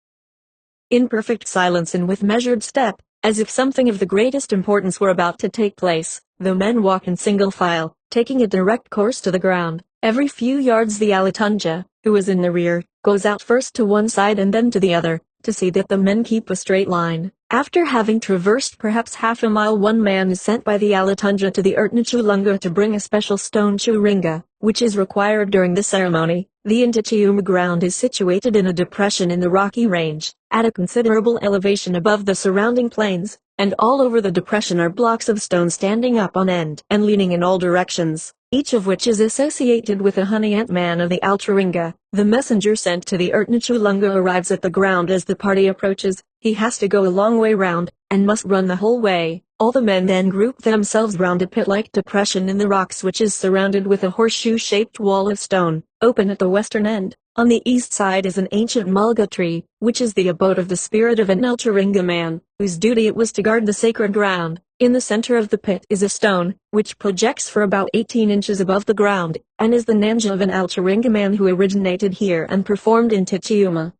In perfect silence and with measured step, as if something of the greatest importance were about to take place, the men walk in single file, taking a direct course to the ground. Every few yards the Alatunja, who is in the rear, goes out first to one side and then to the other, to see that the men keep a straight line. After having traversed perhaps half a mile, one man is sent by the Alatunja to the Urtnachulunga to bring a special stone churinga, which is required during the ceremony. The Intichiuma ground is situated in a depression in the rocky range, at a considerable elevation above the surrounding plains, and all over the depression are blocks of stone standing up on end and leaning in all directions, each of which is associated with a honey ant man of the Alcharinga. The messenger sent to the Urtnachulunga arrives at the ground as the party approaches. He has to go a long way round, and must run the whole way. All the men then group themselves round a pit-like depression in the rocks which is surrounded with a horseshoe-shaped wall of stone, open at the western end. On the east side is an ancient mulga tree, which is the abode of the spirit of an Alcharinga man, whose duty it was to guard the sacred ground. In the center of the pit is a stone, which projects for about 18 inches above the ground, and is the nanja of an Alcharinga man who originated here and performed in Intichiuma.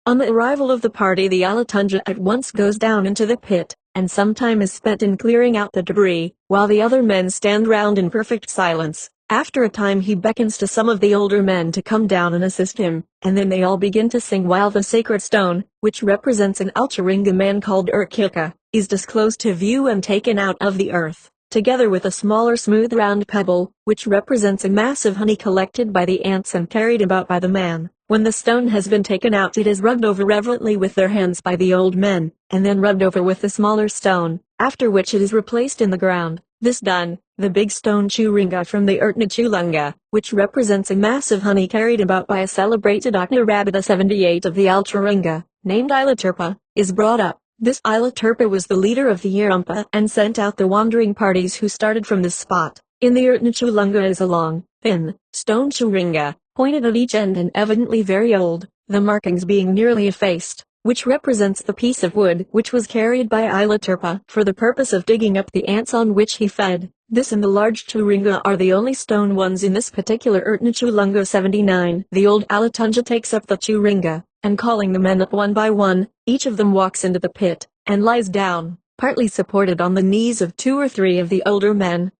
On the arrival of the party the Alatunja at once goes down into the pit, and some time is spent in clearing out the debris, while the other men stand round in perfect silence. After a time he beckons to some of the older men to come down and assist him, and then they all begin to sing while the sacred stone, which represents an Alcharinga man called Urkilka, is disclosed to view and taken out of the earth, together with a smaller smooth round pebble, which represents a mass of honey collected by the ants and carried about by the man. When the stone has been taken out, it is rubbed over reverently with their hands by the old men, and then rubbed over with the smaller stone, after which it is replaced in the ground. This done, the big stone Churinga from the Ertna, which represents a massive honey carried about by a celebrated Akna Rabida 78 of the Alcharinga, named Ilaturpa, is brought up. This Ilaturpa was the leader of the Yarumpa and sent out the wandering parties who started from this spot. In the Ertna is a long, thin, stone Churinga, pointed at each end and evidently very old, the markings being nearly effaced, which represents the piece of wood which was carried by Ilaturpa for the purpose of digging up the ants on which he fed. This and the large Churinga are the only stone ones in this particular Ertna 79. The old Alatunja takes up the Churinga, and calling the men up one by one, each of them walks into the pit, and lies down, partly supported on the knees of 2 or 3 of the older men.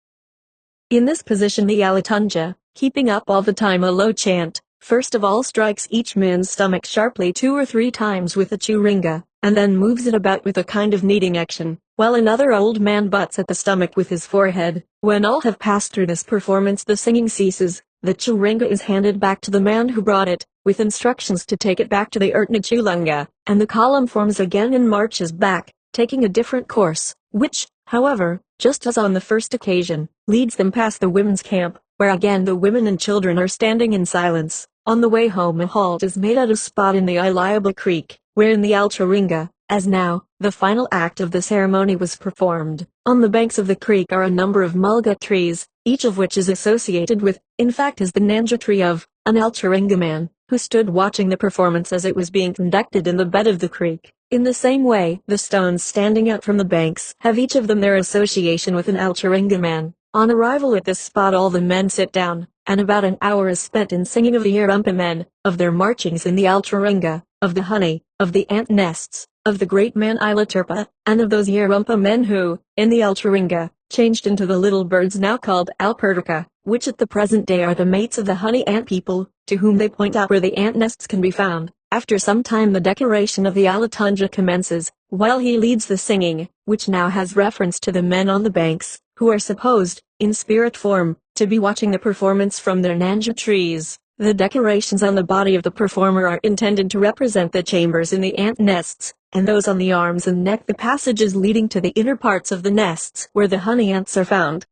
In this position the Alatunja, keeping up all the time a low chant, first of all strikes each man's stomach sharply 2 or 3 times with the Churinga, and then moves it about with a kind of kneading action, while another old man butts at the stomach with his forehead. When all have passed through this performance, the singing ceases, the Churinga is handed back to the man who brought it, with instructions to take it back to the Ertna, and the column forms again and marches back, taking a different course, which, however, just as on the first occasion, leads them past the women's camp, where again the women and children are standing in silence. On the way home a halt is made at a spot in the Iliaba Creek, where in the Alcharinga, as now, the final act of the ceremony was performed. On the banks of the creek are a number of mulga trees, each of which is associated with, in fact is the Nanja tree of, an Alcharinga man, who stood watching the performance as it was being conducted in the bed of the creek. In the same way, the stones standing out from the banks have each of them their association with an Alcharinga man. On arrival at this spot all the men sit down, and about an hour is spent in singing of the Yarumpa men, of their marchings in the Alcharinga, of the honey, of the ant nests, of the great man Ilaturpa, and of those Yarumpa men who, in the Alcharinga, changed into the little birds now called Alpertica, which at the present day are the mates of the honey ant people, to whom they point out where the ant nests can be found. After some time the decoration of the Alatunja commences, while he leads the singing, which now has reference to the men on the banks, who are supposed, in spirit form, to be watching the performance from their Nanja trees. The decorations on the body of the performer are intended to represent the chambers in the ant nests, and those on the arms and neck the passages leading to the inner parts of the nests where the honey ants are found.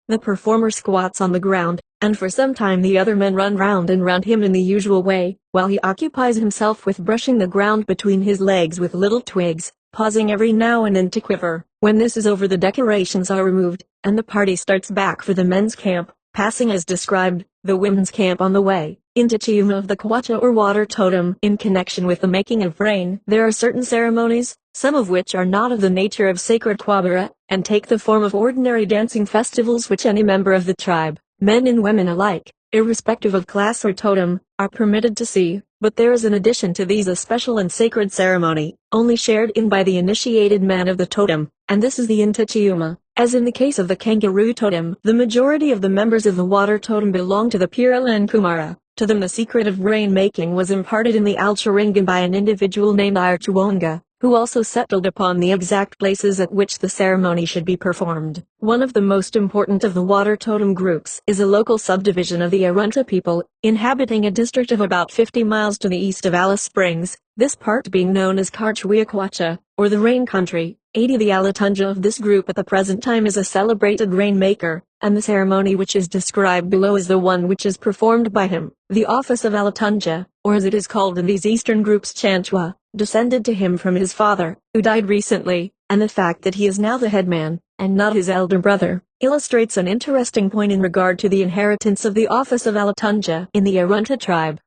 The performer squats on the ground, and for some time the other men run round and round him in the usual way, while he occupies himself with brushing the ground between his legs with little twigs, pausing every now and then to quiver. When this is over the decorations are removed, and the party starts back for the men's camp, passing as described, the women's camp on the way, into Chiuma of the Kwacha or water totem. In connection with the making of rain, there are certain ceremonies, some of which are not of the nature of sacred Kwabara, and take the form of ordinary dancing festivals which any member of the tribe, men and women alike, irrespective of class or totem, are permitted to see. But there is in addition to these a special and sacred ceremony, only shared in by the initiated man of the totem, and this is the Intachiuma. As in the case of the kangaroo totem, the majority of the members of the water totem belong to the Puralan Kumara. To them the secret of rain-making was imparted in the Alcharingan by an individual named Irchuonga, who also settled upon the exact places at which the ceremony should be performed. One of the most important of the water totem groups is a local subdivision of the Arunta people, inhabiting a district of about 50 miles to the east of Alice Springs, this part being known as Karchwiakwacha, or the Rain Country. 80 The Alatunja of this group at the present time is a celebrated rainmaker, and the ceremony which is described below is the one which is performed by him. The office of Alatunja, or as it is called in these eastern groups Chanchwa, descended to him from his father, who died recently, and the fact that he is now the headman, and not his elder brother, illustrates an interesting point in regard to the inheritance of the office of Alatunja in the Arunta tribe.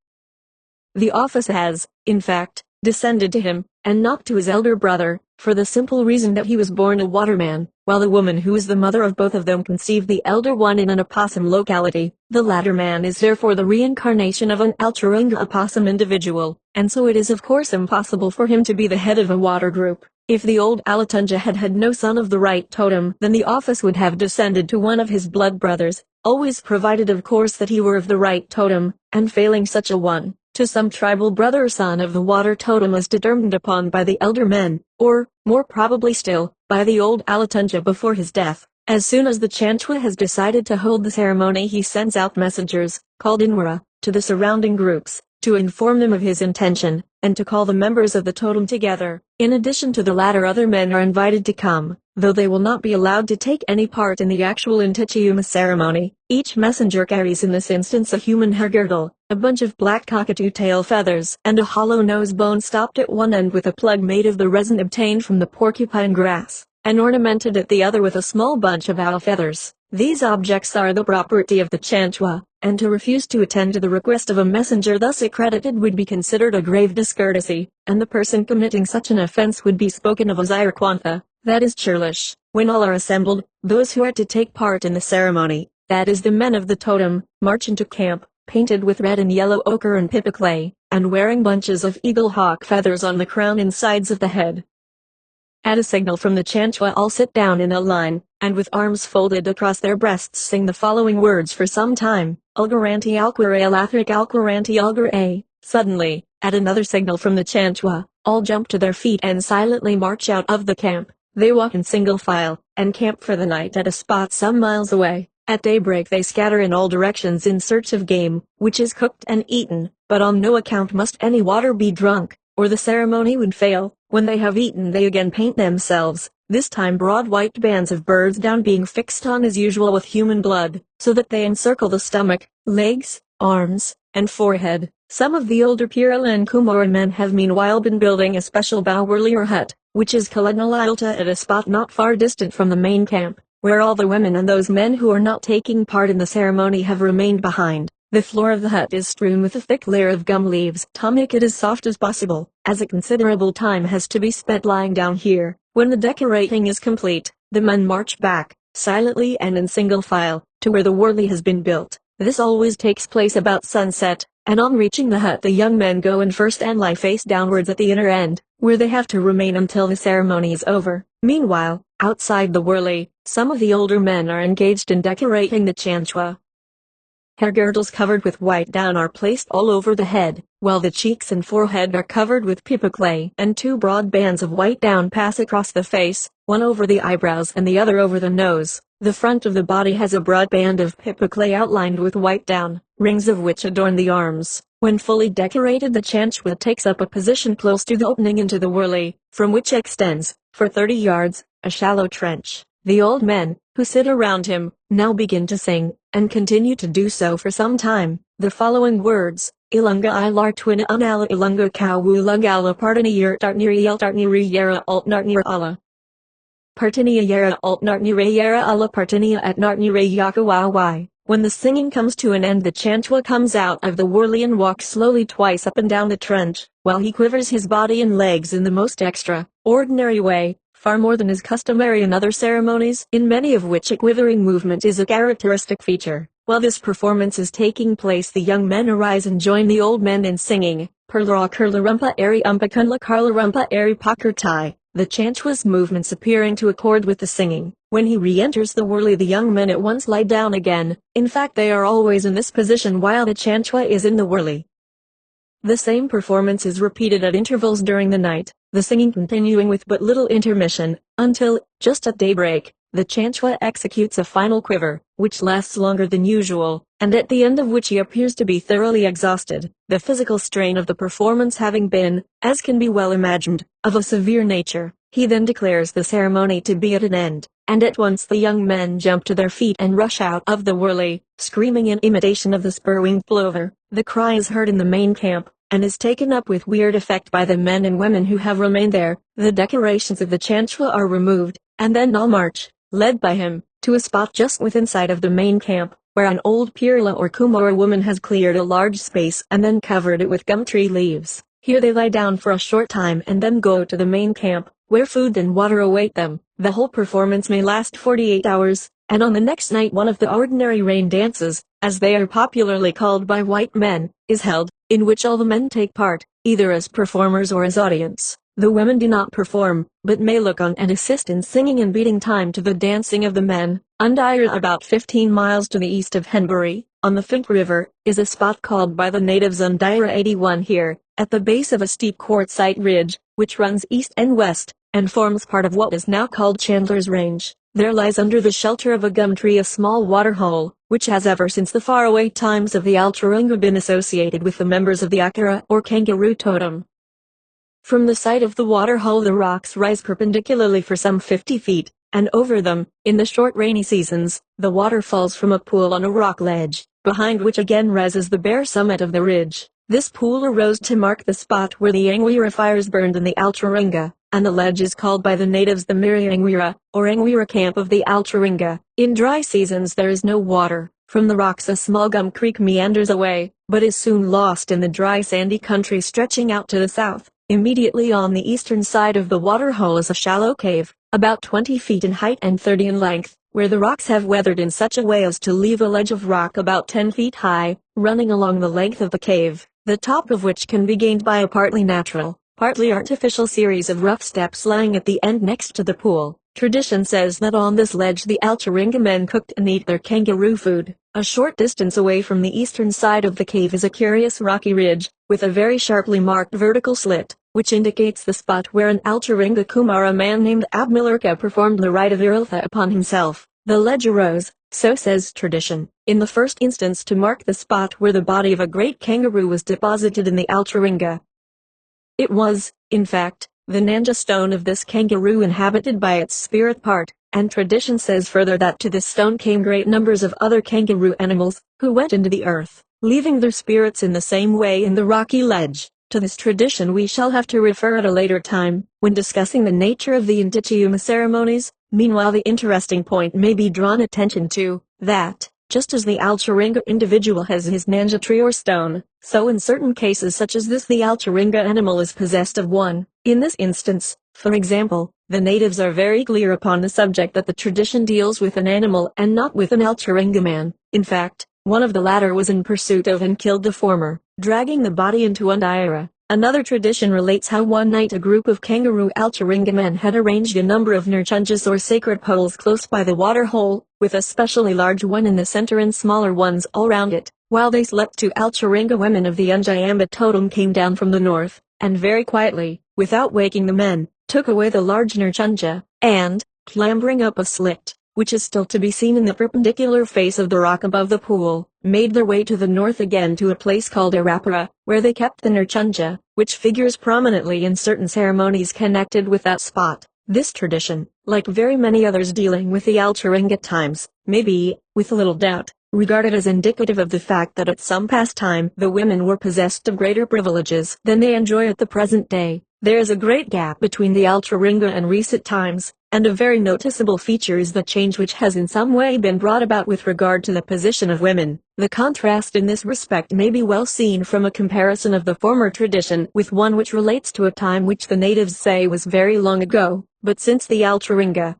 The office has, in fact, descended to him, and not to his elder brother, for the simple reason that he was born a waterman, while the woman who is the mother of both of them conceived the elder one in an opossum locality. The latter man is therefore the reincarnation of an Alcharinga opossum individual, and so it is of course impossible for him to be the head of a water group. If the old Alatunja had had no son of the right totem, then the office would have descended to one of his blood brothers, always provided of course that he were of the right totem, and failing such a one, to some tribal brother or son of the water totem as determined upon by the elder men, or, more probably still, by the old Alatunja before his death. As soon as the Chanchwa has decided to hold the ceremony he sends out messengers, called Inwara, to the surrounding groups, to inform them of his intention, and to call the members of the totem together. In addition to the latter, other men are invited to come, though they will not be allowed to take any part in the actual Intichiuma ceremony. Each messenger carries in this instance a human hair girdle, a bunch of black cockatoo tail feathers, and a hollow nose bone stopped at one end with a plug made of the resin obtained from the porcupine grass, and ornamented at the other with a small bunch of owl feathers. These objects are the property of the Chanchwa, and to refuse to attend to the request of a messenger thus accredited would be considered a grave discourtesy, and the person committing such an offense would be spoken of as Iraquantha, that is churlish. When all are assembled, those who are to take part in the ceremony, that is the men of the totem, march into camp, painted with red and yellow ochre and pipiclay, and wearing bunches of eagle hawk feathers on the crown and sides of the head. At a signal from the Chanchwa, all sit down in a line, and with arms folded across their breasts sing the following words for some time: Ulgaranti Alquare Alathric Alquaranti Algare. Suddenly, at another signal from the Chanchwa, all jump to their feet and silently march out of the camp. They walk in single file, and camp for the night at a spot some miles away. At daybreak they scatter in all directions in search of game, which is cooked and eaten, but on no account must any water be drunk, or the ceremony would fail. When they have eaten they again paint themselves, this time broad white bands of birds' down being fixed on as usual with human blood, so that they encircle the stomach, legs, arms, and forehead. Some of the older Pirala and Kumoran men have meanwhile been building a special bawurli or hut, which is Kaladnalalta, at a spot not far distant from the main camp, where all the women and those men who are not taking part in the ceremony have remained behind. The floor of the hut is strewn with a thick layer of gum leaves to make it as soft as possible, as a considerable time has to be spent lying down here. When the decorating is complete, the men march back, silently and in single file, to where the wurley has been built. This always takes place about sunset, and on reaching the hut the young men go in first and lie face downwards at the inner end, where they have to remain until the ceremony is over. Meanwhile, outside the wurley, some of the older men are engaged in decorating the Chanchwa. Hair girdles covered with white down are placed all over the head, while the cheeks and forehead are covered with pipiclay, and two broad bands of white down pass across the face, one over the eyebrows and the other over the nose. The front of the body has a broad band of pipiclay outlined with white down, rings of which adorn the arms. When fully decorated, the Chanchwa takes up a position close to the opening into the wurley, from which extends, for 30 yards, a shallow trench. The old men, who sit around him, now begin to sing, and continue to do so for some time, the following words: Ilunga ilar twina unala ilunga kawu lungala partini yert artniri yelt artniri yera alt nartnir ala. Partinia yera alt nartnire yera ala partinia at nartnire yakawawai. When the singing comes to an end, the Chanchwa comes out of the wurley and walks slowly twice up and down the trench, while he quivers his body and legs in the most extraordinary way, far more than is customary in other ceremonies, in many of which a quivering movement is a characteristic feature. While this performance is taking place, the young men arise and join the old men in singing, Perla Kurla Rumpa Eri Umpa Kunla Karla Rumpa Eri Pakurtai, the Chanchwa's movements appearing to accord with the singing. When he re-enters the wurley, the young men at once lie down again. In fact, they are always in this position while the Chanchwa is in the wurley. The same performance is repeated at intervals during the night, the singing continuing with but little intermission, until, just at daybreak, the Chanchwa executes a final quiver, which lasts longer than usual, and at the end of which he appears to be thoroughly exhausted, the physical strain of the performance having been, as can be well imagined, of a severe nature. He then declares the ceremony to be at an end, and at once the young men jump to their feet and rush out of the wurley, screaming in imitation of the spur-winged plover. The cry is heard in the main camp, and is taken up with weird effect by the men and women who have remained there. The decorations of the Chanchwa are removed, and then all march, led by him, to a spot just within sight of the main camp, where an old Pirla or Kumara woman has cleared a large space and then covered it with gum tree leaves. Here they lie down for a short time and then go to the main camp, where food and water await them. The whole performance may last 48 hours, and on the next night one of the ordinary rain dances, as they are popularly called by white men, is held, in which all the men take part, either as performers or as audience. The women do not perform, but may look on and assist in singing and beating time to the dancing of the men. Undira, about 15 miles to the east of Henbury, on the Fink River, is a spot called by the natives Undira 81. Here, at the base of a steep quartzite ridge, which runs east and west, and forms part of what is now called Chandler's Range, there lies under the shelter of a gum tree a small water hole, which has ever since the faraway times of the Alturunga been associated with the members of the Akara or kangaroo totem. From the site of the waterhole the rocks rise perpendicularly for some 50 feet, and over them, in the short rainy seasons, the water falls from a pool on a rock ledge, behind which again rises the bare summit of the ridge. This pool arose to mark the spot where the Angwira fires burned in the Alturunga, and the ledge is called by the natives the Miri Angwira, or Angwira camp of the Alturunga. In dry seasons there is no water. From the rocks a small gum creek meanders away, but is soon lost in the dry sandy country stretching out to the south. Immediately on the eastern side of the waterhole is a shallow cave, about 20 feet in height and 30 in length, where the rocks have weathered in such a way as to leave a ledge of rock about 10 feet high, running along the length of the cave, the top of which can be gained by a partly natural, partly artificial series of rough steps lying at the end next to the pool. Tradition says that on this ledge the Alturunga men cooked and ate their kangaroo food. A short distance away from the eastern side of the cave is a curious rocky ridge, with a very sharply marked vertical slit, which indicates the spot where an Alturunga Kumara man named Abmilurka performed the rite of Iriltha upon himself. The ledge arose, so says tradition, in the first instance to mark the spot where the body of a great kangaroo was deposited in the Alturunga. It was, in fact, the Nanja stone of this kangaroo inhabited by its spirit part, and tradition says further that to this stone came great numbers of other kangaroo animals, who went into the earth, leaving their spirits in the same way in the rocky ledge. To this tradition we shall have to refer at a later time, when discussing the nature of the Intichiuma ceremonies. Meanwhile the interesting point may be drawn attention to, that, just as the Alturunga individual has his Nanja tree or stone, so in certain cases such as this the Alturunga animal is possessed of one. In this instance, for example, the natives are very clear upon the subject that the tradition deals with an animal and not with an Alturunga man. In fact, one of the latter was in pursuit of and killed the former, dragging the body into Undaira. Another tradition relates how one night a group of kangaroo Alturunga men had arranged a number of nurchunjas or sacred poles close by the water hole, with a specially large one in the center and smaller ones all round it. While they slept, two Alturunga women of the Unjayamba totem came down from the north, and very quietly, without waking the men, took away the large nurchunja, and, clambering up a slit, which is still to be seen in the perpendicular face of the rock above the pool, made their way to the north again to a place called Arapara, where they kept the nurchunja, which figures prominently in certain ceremonies connected with that spot. This tradition, like very many others dealing with the Alturunga times, may be, with little doubt, regarded as indicative of the fact that at some past time the women were possessed of greater privileges than they enjoy at the present day. There is a great gap between the Alturunga and recent times, and a very noticeable feature is the change which has in some way been brought about with regard to the position of women. The contrast in this respect may be well seen from a comparison of the former tradition with one which relates to a time which the natives say was very long ago, but since the Alturunga.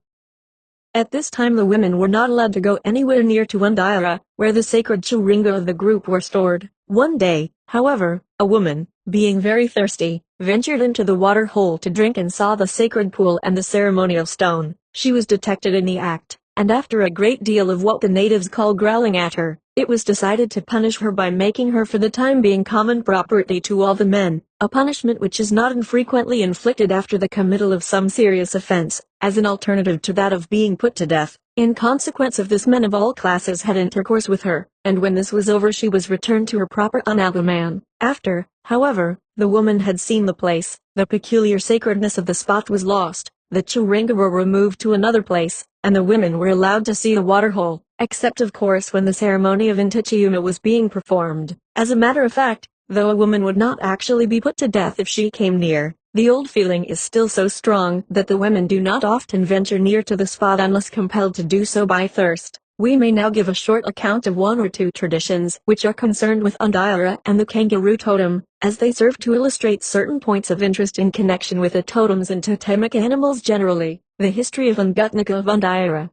At this time the women were not allowed to go anywhere near to Undaira, where the sacred Churinga of the group were stored. One day, however, a woman, being very thirsty, ventured into the water hole to drink and saw the sacred pool and the ceremonial stone. She was detected in the act, and after a great deal of what the natives call growling at her, it was decided to punish her by making her for the time being common property to all the men, a punishment which is not infrequently inflicted after the committal of some serious offense, as an alternative to that of being put to death. In consequence of this men of all classes had intercourse with her, and when this was over she was returned to her proper Unaga. After, however, the woman had seen the place, the peculiar sacredness of the spot was lost, the Churinga were removed to another place, and the women were allowed to see the waterhole, except of course when the ceremony of Intichiuma was being performed. As a matter of fact, though a woman would not actually be put to death if she came near, the old feeling is still so strong that the women do not often venture near to the spot unless compelled to do so by thirst. We may now give a short account of one or two traditions which are concerned with Undaira and the kangaroo totem, as they serve to illustrate certain points of interest in connection with the totems and totemic animals generally. The history of Ungutnika of Undaira.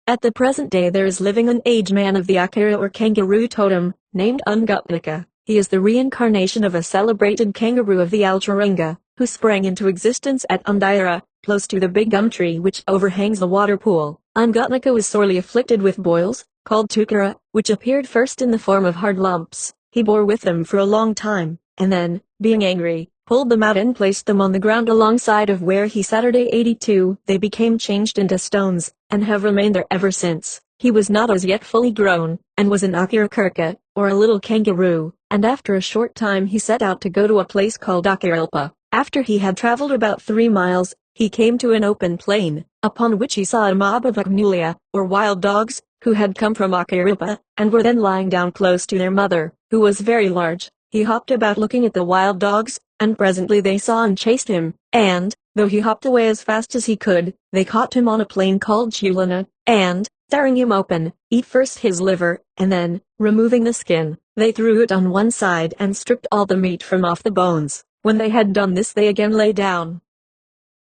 At the present day there is living an aged man of the Akara or kangaroo totem, named Ungutnika. He is the reincarnation of a celebrated kangaroo of the Alturunga, who sprang into existence at Undaira, close to the big gum tree which overhangs the water pool. Ungutnika was sorely afflicted with boils, called tukara, which appeared first in the form of hard lumps. He bore with them for a long time, and then, being angry, pulled them out and placed them on the ground alongside of where he Saturday 82. They became changed into stones, and have remained there ever since. He was not as yet fully grown, and was an Akirakurka, or a little kangaroo, and after a short time he set out to go to a place called Akirilpa. After he had traveled about 3 miles, he came to an open plain, upon which he saw a mob of Agnulia, or wild dogs, who had come from Akirilpa, and were then lying down close to their mother, who was very large. He hopped about looking at the wild dogs, and presently they saw and chased him, and, though he hopped away as fast as he could, they caught him on a plain called Chulana, and, tearing him open, eat first his liver, and then, removing the skin, they threw it on one side and stripped all the meat from off the bones. When they had done this they again lay down.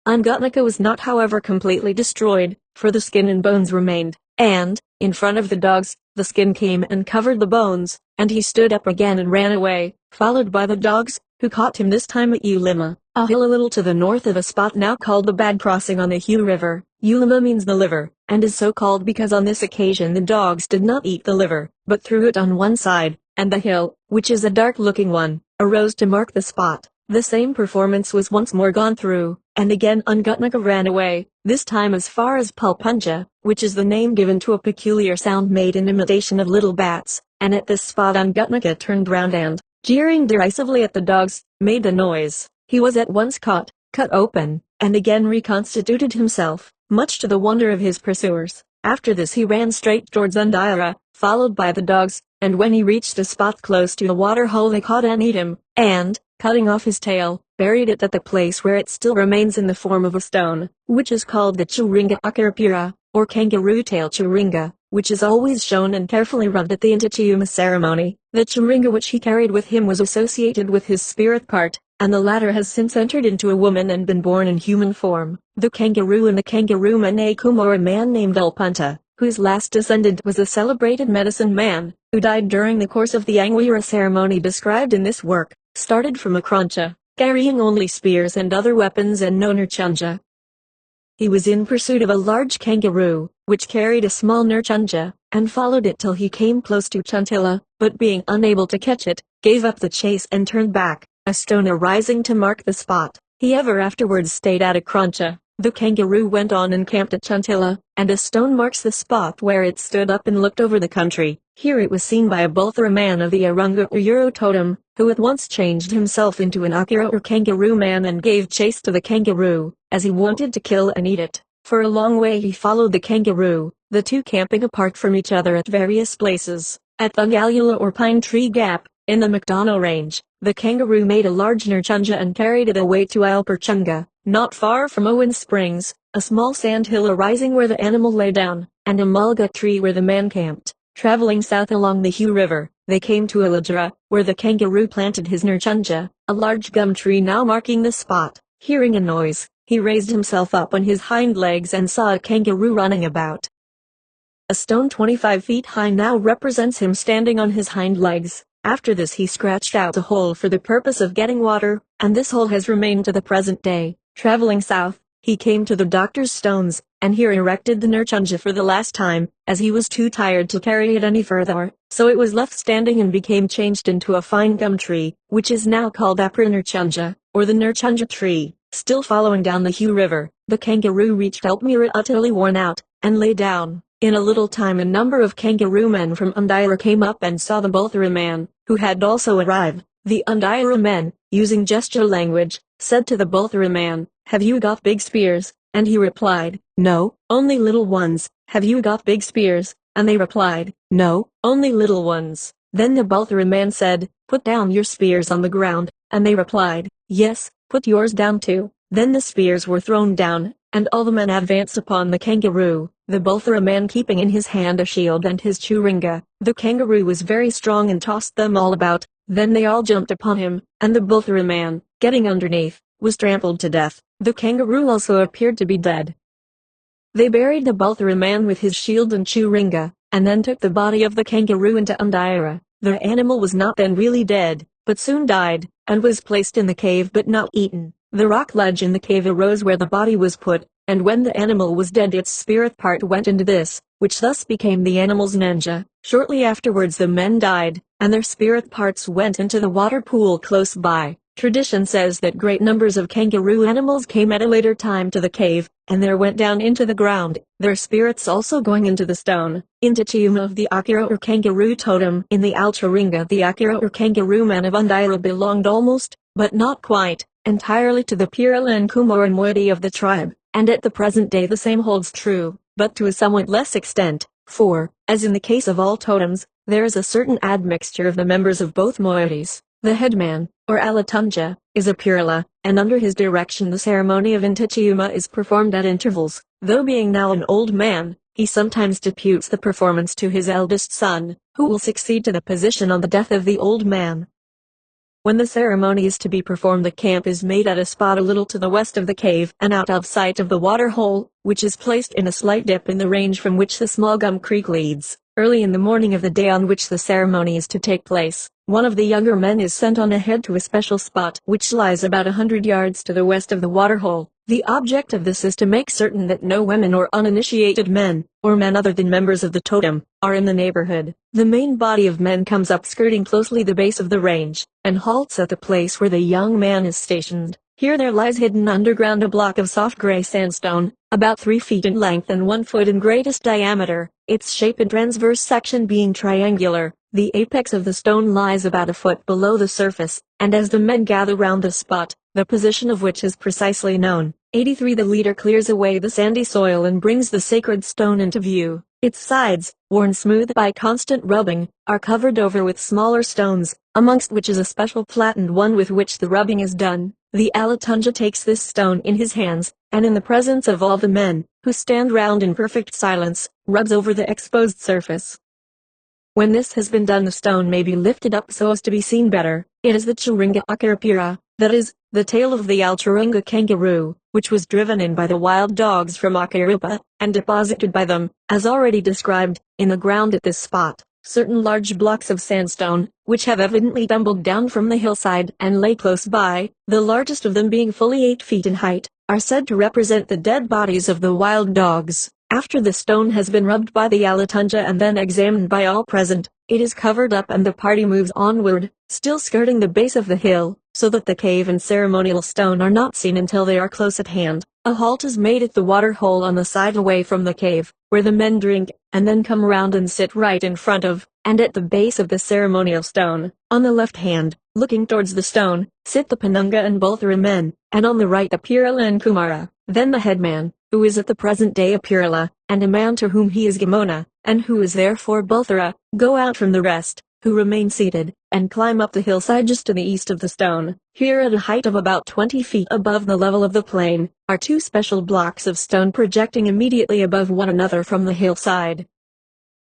Angutnika was not however completely destroyed, for the skin and bones remained, and, in front of the dogs, the skin came and covered the bones, and he stood up again and ran away, followed by the dogs, who caught him this time at Ulima, a hill a little to the north of a spot now called the Bad Crossing on the Hugh River. Ulima means the liver, and is so called because on this occasion the dogs did not eat the liver, but threw it on one side, and the hill, which is a dark-looking one, arose to mark the spot. The same performance was once more gone through, and again Angutnika ran away, this time as far as Pulpunja, which is the name given to a peculiar sound made in imitation of little bats, and at this spot Angutnika turned round and, jeering derisively at the dogs, made the noise. He was at once caught, cut open, and again reconstituted himself, much to the wonder of his pursuers. After this he ran straight towards Undaira, followed by the dogs, and when he reached a spot close to a water hole they caught and ate him, and, cutting off his tail, buried it at the place where it still remains in the form of a stone, which is called the Churinga Akirapura, or kangaroo tail Churinga, which is always shown and carefully rubbed at the Intichiuma ceremony. The Churinga which he carried with him was associated with his spirit part, and the latter has since entered into a woman and been born in human form. The kangaroo and the kangaroo Manakum are a man named Alpunta, whose last descendant was a celebrated medicine man, who died during the course of the Angwira ceremony described in this work, started from Akrancha, carrying only spears and other weapons and no nurchunja. He was in pursuit of a large kangaroo, which carried a small nurchunja, and followed it till he came close to Chuntilla, but being unable to catch it, gave up the chase and turned back, a stone arising to mark the spot. He ever afterwards stayed at Akrancha. The kangaroo went on and camped at Chuntilla, and a stone marks the spot where it stood up and looked over the country. Here it was seen by a Bolthera man of the Arunga or Euro totem, who at once changed himself into an Akira or kangaroo man and gave chase to the kangaroo, as he wanted to kill and eat it. For a long way he followed the kangaroo, the two camping apart from each other at various places. At Thungalula or Pine Tree Gap, in the McDonough Range, the kangaroo made a large nurchunja and carried it away to Alperchunga, not far from Owen Springs, a small sand hill arising where the animal lay down, and a mulga tree where the man camped. Traveling south along the Hugh River, they came to Ilajara, where the kangaroo planted his nurchunja, a large gum tree now marking the spot. Hearing a noise, he raised himself up on his hind legs and saw a kangaroo running about. A stone 25 feet high now represents him standing on his hind legs. After this he scratched out a hole for the purpose of getting water, and this hole has remained to the present day. Traveling south, he came to the doctor's stones, and here erected the nurchunja for the last time, as he was too tired to carry it any further, so it was left standing and became changed into a fine gum tree, which is now called Apra nurchunja, or the nurchunja tree. Still following down the Hugh River, the kangaroo reached Elpmira utterly worn out, and lay down. In a little time a number of kangaroo men from Undaira came up and saw the Bolthera man, who had also arrived. The Undaira men, using gesture language, said to the Bolthera man, "Have you got big spears?" And he replied, "No, only little ones." "Have you got big spears?" And they replied, "No, only little ones." Then the Bolthera man said, "Put down your spears on the ground." And they replied, "Yes, put yours down too." Then the spears were thrown down, and all the men advanced upon the kangaroo, the Bolthera man keeping in his hand a shield and his churinga. The kangaroo was very strong and tossed them all about. Then they all jumped upon him, and the Bolthera man, getting underneath, was trampled to death. The kangaroo also appeared to be dead. They buried the Bolthera man with his shield and churinga, and then took the body of the kangaroo into Undaira. The animal was not then really dead, but soon died, and was placed in the cave but not eaten. The rock ledge in the cave arose where the body was put, and when the animal was dead its spirit part went into this, which thus became the animal's nenja. Shortly afterwards the men died, and their spirit parts went into the water pool close by. Tradition says that great numbers of kangaroo animals came at a later time to the cave, and there went down into the ground, their spirits also going into the stone. In Totemism of the Akira or kangaroo totem in the Altringa, the Akira or kangaroo man of Undira belonged almost, but not quite, entirely to the Pirala and Kumaran moiety of the tribe, and at the present day the same holds true, but to a somewhat less extent, for, as in the case of all totems, there is a certain admixture of the members of both moieties. The headman, or Alatunja, is a Pirala, and under his direction the ceremony of Intichiuma is performed at intervals. Though being now an old man, he sometimes deputes the performance to his eldest son, who will succeed to the position on the death of the old man. When the ceremony is to be performed, the camp is made at a spot a little to the west of the cave and out of sight of the water hole, which is placed in a slight dip in the range from which the small Gum Creek leads. Early in the morning of the day on which the ceremony is to take place, one of the younger men is sent on ahead to a special spot which lies about 100 yards to the west of the waterhole. The object of this is to make certain that no women or uninitiated men, or men other than members of the totem, are in the neighborhood. The main body of men comes up skirting closely the base of the range, and halts at the place where the young man is stationed. Here there lies hidden underground a block of soft gray sandstone, about 3 feet in length and 1 foot in greatest diameter, its shape and transverse section being triangular. The apex of the stone lies about a foot below the surface, and as the men gather round the spot, the position of which is precisely known. 83 The leader clears away the sandy soil and brings the sacred stone into view. Its sides, worn smooth by constant rubbing, are covered over with smaller stones, amongst which is a special flattened one with which the rubbing is done. The Alatunja takes this stone in his hands, and in the presence of all the men, who stand round in perfect silence, rubs over the exposed surface. When this has been done, the stone may be lifted up so as to be seen better. It is the Chiringa Akirapira, that is, the tail of the Altringa kangaroo, which was driven in by the wild dogs from Akiripa, and deposited by them, as already described, in the ground at this spot. Certain large blocks of sandstone, which have evidently tumbled down from the hillside and lay close by, the largest of them being fully 8 feet in height, are said to represent the dead bodies of the wild dogs. After the stone has been rubbed by the Alatunja and then examined by all present, it is covered up and the party moves onward, still skirting the base of the hill, so that the cave and ceremonial stone are not seen until they are close at hand. A halt is made at the water hole on the side away from the cave, where the men drink, and then come round and sit right in front of, and at the base of the ceremonial stone. On the left hand, looking towards the stone, sit the Penunga and Bolthara men, and on the right the Pirala and Kumara. Then the headman, who is at the present day a Pirala, and a man to whom he is Gamona, and who is therefore Bolthara, go out from the rest, who remain seated, and climb up the hillside just to the east of the stone. Here at a height of about 20 feet above the level of the plain, are 2 special blocks of stone projecting immediately above one another from the hillside.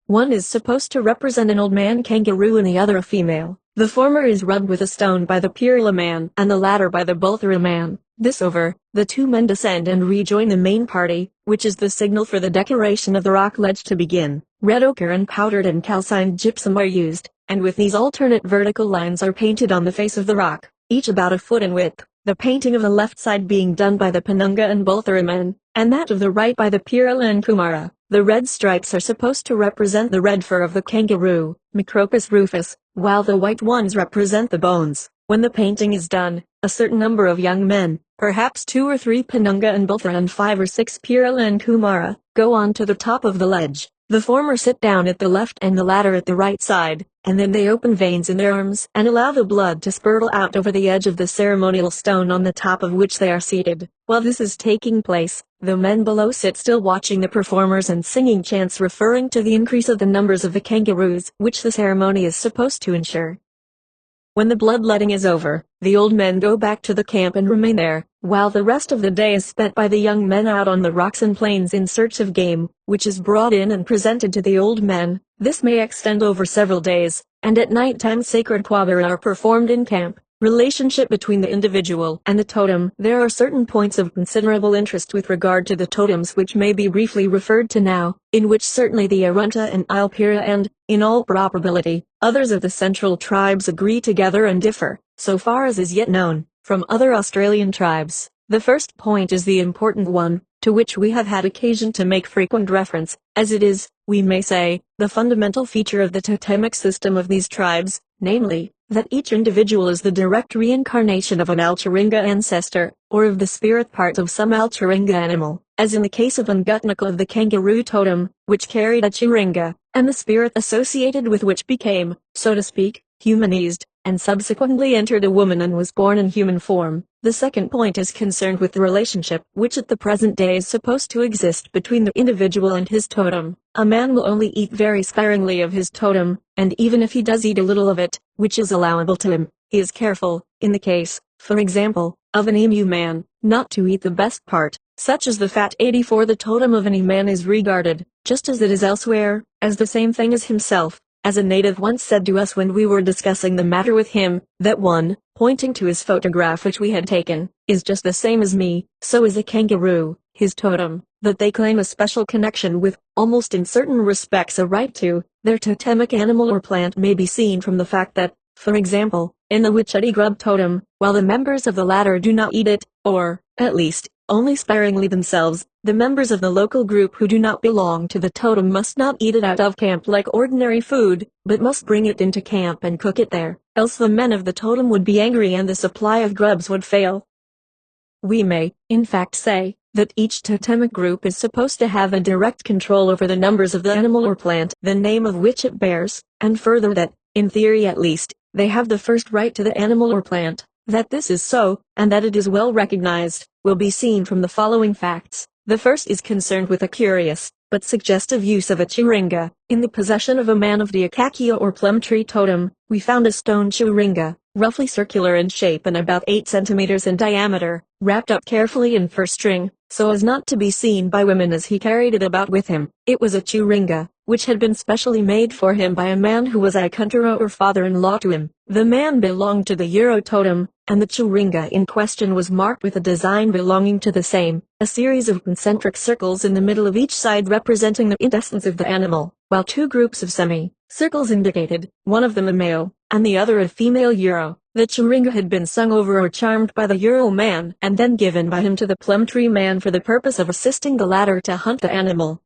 One is supposed to represent an old man kangaroo and the other a female. The former is rubbed with a stone by the Pirala man and the latter by the Bolthara man. This over, the 2 men descend and rejoin the main party, which is the signal for the decoration of the rock ledge to begin. Red ochre and powdered and calcined gypsum are used, and with these alternate vertical lines are painted on the face of the rock, each about a foot in width, the painting of the left side being done by the Penunga and Bolthara men, and that of the right by the Pirala and Kumara. The red stripes are supposed to represent the red fur of the kangaroo, Micropus rufus, while the white ones represent the bones. When the painting is done, a certain number of young men, perhaps 2 or 3 Penunga and Bolthara and 5 or 6 Pirala and Kumara, go on to the top of the ledge. The former sit down at the left and the latter at the right side, and then they open veins in their arms and allow the blood to spurtle out over the edge of the ceremonial stone on the top of which they are seated. While this is taking place, the men below sit still watching the performers and singing chants referring to the increase of the numbers of the kangaroos, which the ceremony is supposed to ensure. When the bloodletting is over, the old men go back to the camp and remain there, while the rest of the day is spent by the young men out on the rocks and plains in search of game, which is brought in and presented to the old men. This may extend over several days, and at night time sacred quabara are performed in camp. Relationship between the individual and the totem. There are certain points of considerable interest with regard to the totems which may be briefly referred to now, in which certainly the Arunta and Ilpira and, in all probability, others of the central tribes agree together and differ, so far as is yet known, from other Australian tribes. The first point is the important one, to which we have had occasion to make frequent reference, as it is, we may say, the fundamental feature of the totemic system of these tribes, namely, that each individual is the direct reincarnation of an Alcharinga ancestor, or of the spirit part of some Alcharinga animal, as in the case of Ungutnikal of the kangaroo totem, which carried a Chiringa, and the spirit associated with which became, so to speak, humanized, and subsequently entered a woman and was born in human form. The second point is concerned with the relationship which at the present day is supposed to exist between the individual and his totem. A man will only eat very sparingly of his totem, and even if he does eat a little of it, which is allowable to him, he is careful, in the case, for example, of an emu man, not to eat the best part, such as the fat 84. The totem of any man is regarded, just as it is elsewhere, as the same thing as himself. As a native once said to us when we were discussing the matter with him, that one, pointing to his photograph which we had taken, is just the same as me, so is a kangaroo, his totem, that they claim a special connection with, almost in certain respects a right to, their totemic animal or plant may be seen from the fact that, for example, in the Wichiti grub totem, while the members of the latter do not eat it, or, at least, only sparingly themselves, the members of the local group who do not belong to the totem must not eat it out of camp like ordinary food, but must bring it into camp and cook it there, else the men of the totem would be angry and the supply of grubs would fail. We may, in fact, say that each totemic group is supposed to have a direct control over the numbers of the animal or plant, the name of which it bears, and further that, in theory at least, they have the first right to the animal or plant. That this is so, and that it is well recognized, will be seen from the following facts. The first is concerned with a curious, but suggestive use of a chiringa. In the possession of a man of the acacia or plum tree totem, we found a stone chiringa, roughly circular in shape and about 8 centimeters in diameter, wrapped up carefully in fur string, so as not to be seen by women as he carried it about with him. It was a chiringa, which had been specially made for him by a man who was a kuntara or father-in-law to him. The man belonged to the Euro totem, and the chiringa in question was marked with a design belonging to the same, a series of concentric circles in the middle of each side representing the intestines of the animal, while 2 groups of semi-circles indicated, one of them a male, and the other a female Euro. The chiringa had been sung over or charmed by the Euro man and then given by him to the plum tree man for the purpose of assisting the latter to hunt the animal.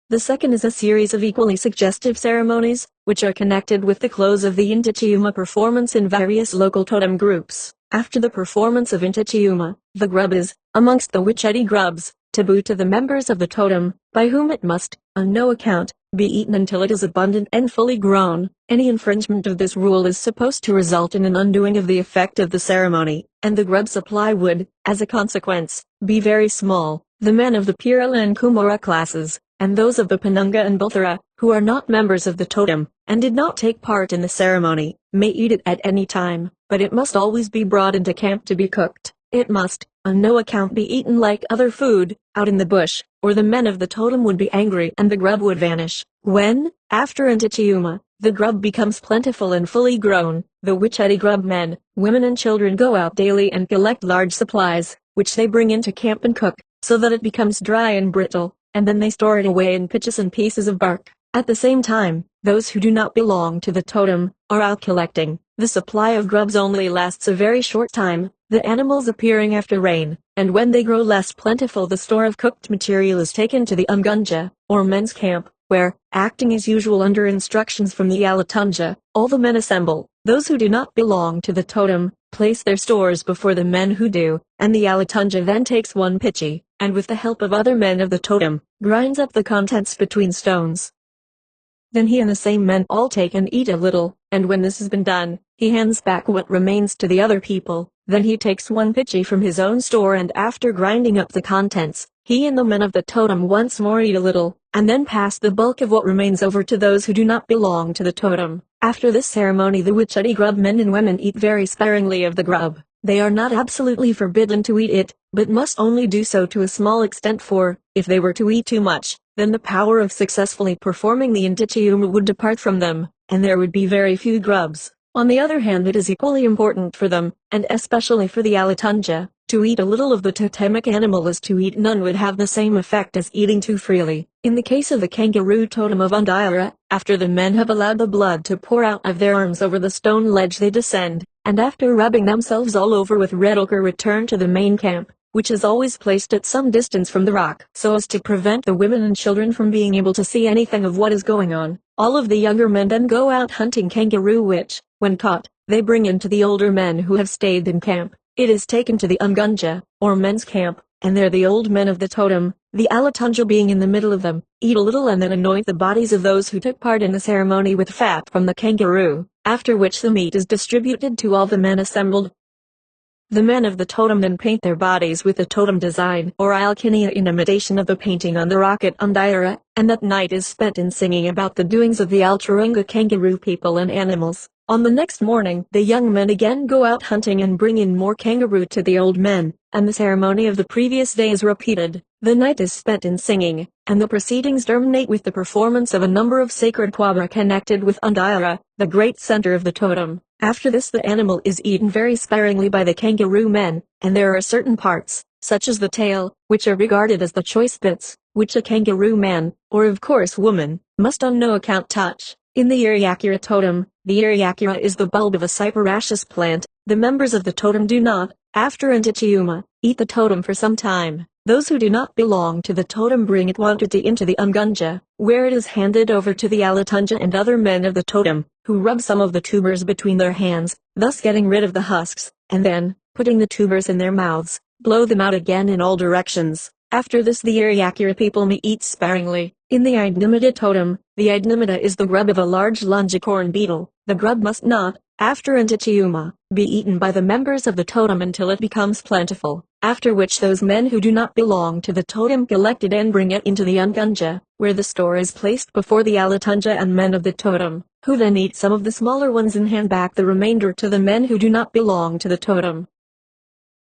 The second is a series of equally suggestive ceremonies, which are connected with the close of the Intichiuma performance in various local totem groups. After the performance of Intichiuma, the grub is, amongst the Wichiti grubs, taboo to the members of the totem, by whom it must, on no account, be eaten until it is abundant and fully grown. Any infringement of this rule is supposed to result in an undoing of the effect of the ceremony, and the grub supply would, as a consequence, be very small. The men of the Pirala and Kumara classes, and those of the Penunga and Buthara, who are not members of the totem, and did not take part in the ceremony, may eat it at any time, but it must always be brought into camp to be cooked. It must, on no account be eaten like other food, out in the bush, or the men of the totem would be angry and the grub would vanish. When, after Intichiuma, the grub becomes plentiful and fully grown, the Wichiti grub men, women and children go out daily and collect large supplies, which they bring into camp and cook, so that it becomes dry and brittle, and then they store it away in pitches and pieces of bark. At the same time, those who do not belong to the totem are out collecting. The supply of grubs only lasts a very short time, the animals appearing after rain, and when they grow less plentiful the store of cooked material is taken to the Umgunja, or men's camp, where, acting as usual under instructions from the Alatunja, all the men assemble. Those who do not belong to the totem place their stores before the men who do, and the Alatunja then takes one pitchi, and with the help of other men of the totem, grinds up the contents between stones. Then he and the same men all take and eat a little, and when this has been done, he hands back what remains to the other people. Then he takes one pitchi from his own store, and after grinding up the contents, he and the men of the totem once more eat a little, and then pass the bulk of what remains over to those who do not belong to the totem. After this ceremony the Wichiti grub men and women eat very sparingly of the grub. They are not absolutely forbidden to eat it, but must only do so to a small extent, for, if they were to eat too much, then the power of successfully performing the Intichiuma would depart from them, and there would be very few grubs. On the other hand, it is equally important for them, and especially for the Alatunja, to eat a little of the totemic animal, as to eat none would have the same effect as eating too freely. In the case of the kangaroo totem of Undiara, after the men have allowed the blood to pour out of their arms over the stone ledge they descend, and after rubbing themselves all over with red ochre return to the main camp, which is always placed at some distance from the rock, so as to prevent the women and children from being able to see anything of what is going on. All of the younger men then go out hunting kangaroo which, when caught, they bring in to the older men who have stayed in camp. It is taken to the Ungunja, or men's camp, and there the old men of the totem, the Alatunja being in the middle of them, eat a little and then anoint the bodies of those who took part in the ceremony with fat from the kangaroo, after which the meat is distributed to all the men assembled. The men of the totem then paint their bodies with the totem design or alkinia in imitation of the painting on the rock at Undiara, and that night is spent in singing about the doings of the Alturunga kangaroo people and animals. On the next morning, the young men again go out hunting and bring in more kangaroo to the old men, and the ceremony of the previous day is repeated. The night is spent in singing, and the proceedings terminate with the performance of a number of sacred quabra connected with Undiara, the great center of the totem. After this the animal is eaten very sparingly by the kangaroo men, and there are certain parts, such as the tail, which are regarded as the choice bits, which a kangaroo man, or of course woman, must on no account touch. In the Iriakura totem, the Iriakura is the bulb of a cyperaceous plant. The members of the totem do not, after Intichiuma, eat the totem for some time. Those who do not belong to the totem bring it quantity into the Ungunja, where it is handed over to the Alatunja and other men of the totem, who rub some of the tubers between their hands, thus getting rid of the husks, and then, putting the tubers in their mouths, blow them out again in all directions. After this the Iriakura people may eat sparingly. In the Idnimida totem, the Idnimida is the grub of a large longicorn beetle. The grub must not, after Intichiuma, be eaten by the members of the totem until it becomes plentiful, after which those men who do not belong to the totem collect it and bring it into the Ungunja, where the store is placed before the Alatunja and men of the totem, who then eat some of the smaller ones and hand back the remainder to the men who do not belong to the totem.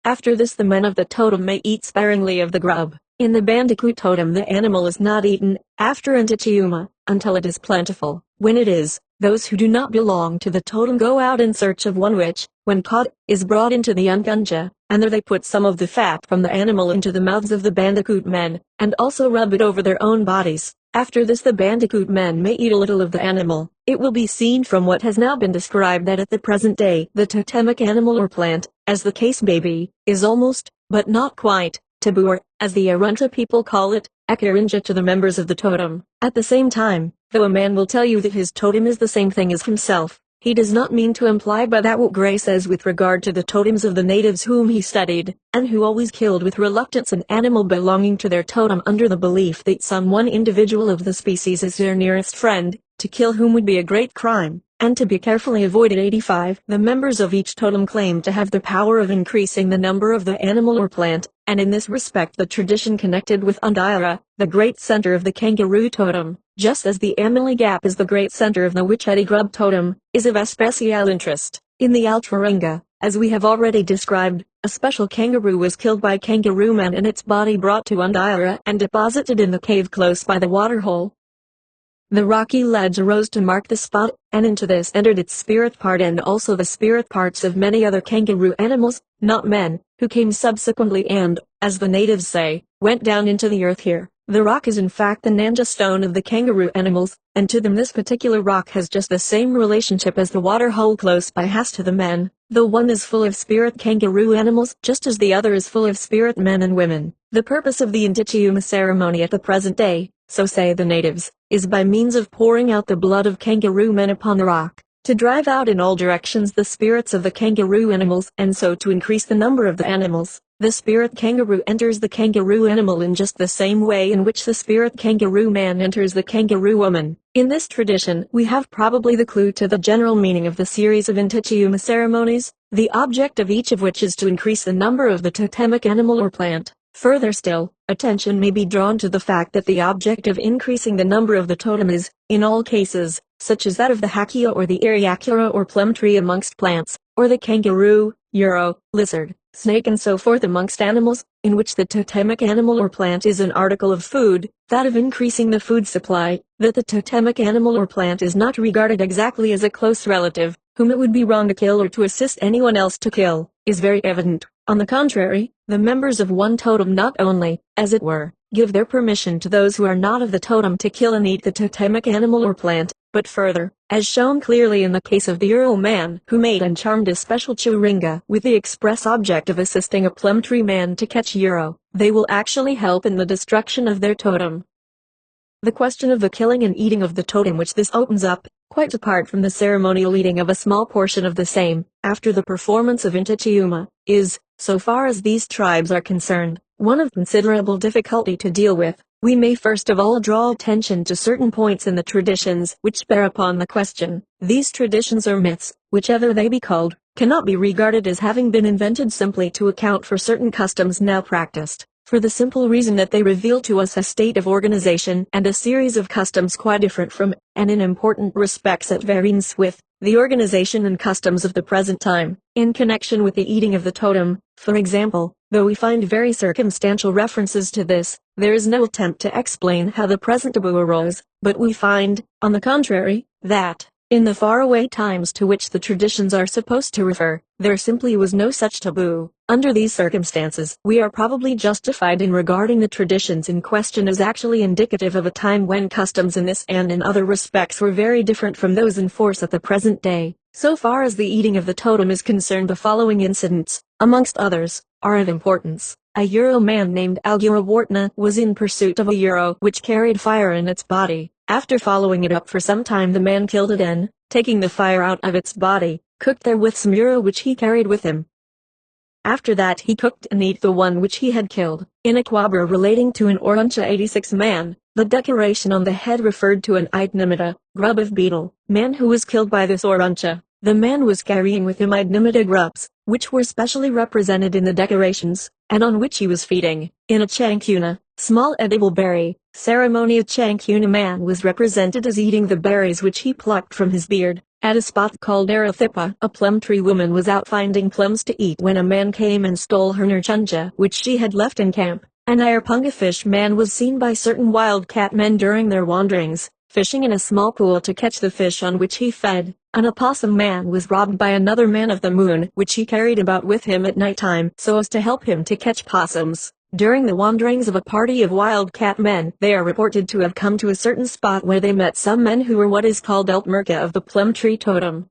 After this the men of the totem may eat sparingly of the grub. In the Bandicoot totem the animal is not eaten, after Intichiuma, until it is plentiful. When it is, those who do not belong to the totem go out in search of one which, when caught, is brought into the Ungunja, and there they put some of the fat from the animal into the mouths of the Bandicoot men, and also rub it over their own bodies. After this the Bandicoot men may eat a little of the animal. It will be seen from what has now been described that at the present day the totemic animal or plant, as the case may be, is almost, but not quite, taboo or, as the Arunta people call it, ekarinja to the members of the totem. At the same time, though a man will tell you that his totem is the same thing as himself, he does not mean to imply by that what Gray says with regard to the totems of the natives whom he studied, and who always killed with reluctance an animal belonging to their totem under the belief that some one individual of the species is their nearest friend, to kill whom would be a great crime, and to be carefully avoided. 85. The members of each totem claim to have the power of increasing the number of the animal or plant, and in this respect the tradition connected with Undiara, the great center of the kangaroo totem, just as the Amili Gap is the great center of the Wichedi grub totem, is of especial interest. In the Alturunga, as we have already described, a special kangaroo was killed by kangaroo man and its body brought to Undiara and deposited in the cave close by the waterhole. The rocky ledge arose to mark the spot, and into this entered its spirit part and also the spirit parts of many other kangaroo animals, not men, who came subsequently and, as the natives say, went down into the earth here. The rock is in fact the Nanja stone of the kangaroo animals, and to them this particular rock has just the same relationship as the water hole close by has to the men. The one is full of spirit kangaroo animals just as the other is full of spirit men and women. The purpose of the Intichiuma ceremony at the present day, so say the natives, is by means of pouring out the blood of kangaroo men upon the rock, to drive out in all directions the spirits of the kangaroo animals and so to increase the number of the animals. The spirit kangaroo enters the kangaroo animal in just the same way in which the spirit kangaroo man enters the kangaroo woman. In this tradition we have probably the clue to the general meaning of the series of Intichiuma ceremonies, the object of each of which is to increase the number of the totemic animal or plant. Further still, attention may be drawn to the fact that the object of increasing the number of the totem is, in all cases, such as that of the Hakia or the Iriakura or plum tree amongst plants, or the kangaroo, euro, lizard, snake and so forth amongst animals, in which the totemic animal or plant is an article of food, that of increasing the food supply, that the totemic animal or plant is not regarded exactly as a close relative, whom it would be wrong to kill or to assist anyone else to kill, is very evident. On the contrary, the members of one totem not only, as it were, give their permission to those who are not of the totem to kill and eat the totemic animal or plant, but further, as shown clearly in the case of the Earl man who made and charmed a special churinga with the express object of assisting a plum tree man to catch Euro, they will actually help in the destruction of their totem. the question of the killing and eating of the totem which this opens up, quite apart from the ceremonial eating of a small portion of the same, after the performance of Intichiuma, is, so far as these tribes are concerned, one of considerable difficulty to deal with. We may first of all draw attention to certain points in the traditions which bear upon the question. These traditions or myths, whichever they be called, cannot be regarded as having been invented simply to account for certain customs now practiced, for the simple reason that they reveal to us a state of organization and a series of customs quite different from, and in important respects at variance with, the organization and customs of the present time. In connection with the eating of the totem, for example, though we find very circumstantial references to this, there is no attempt to explain how the present taboo arose, but we find, on the contrary, that, in the faraway times to which the traditions are supposed to refer, there simply was no such taboo. Under these circumstances, we are probably justified in regarding the traditions in question as actually indicative of a time when customs in this and in other respects were very different from those in force at the present day. So far as the eating of the totem is concerned, the following incidents, amongst others, are of importance. A Euro man named Algurawartna was in pursuit of a Euro which carried fire in its body. After following it up for some time, the man killed it and, taking the fire out of its body, cooked therewith some Euro which he carried with him. After that he cooked and ate the one which he had killed. In a quabra relating to an Oruncha 86 man, the decoration on the head referred to an Idnimida, grub of beetle, man who was killed by this Oruncha. The man was carrying with him Idnimida grubs, which were specially represented in the decorations, and on which he was feeding. In a Chankuna, small edible berry, ceremony, a Chankuna man was represented as eating the berries which he plucked from his beard. At a spot called Arathipa, a plum tree woman was out finding plums to eat when a man came and stole her nurchunja which she had left in camp. An Ayapunga fish man was seen by certain wildcat men during their wanderings, fishing in a small pool to catch the fish on which he fed. An opossum man was robbed by another man of the moon which he carried about with him at night time so as to help him to catch possums. During the wanderings of a party of wildcat men, they are reported to have come to a certain spot where they met some men who were what is called Eltmerka of the plum tree totem.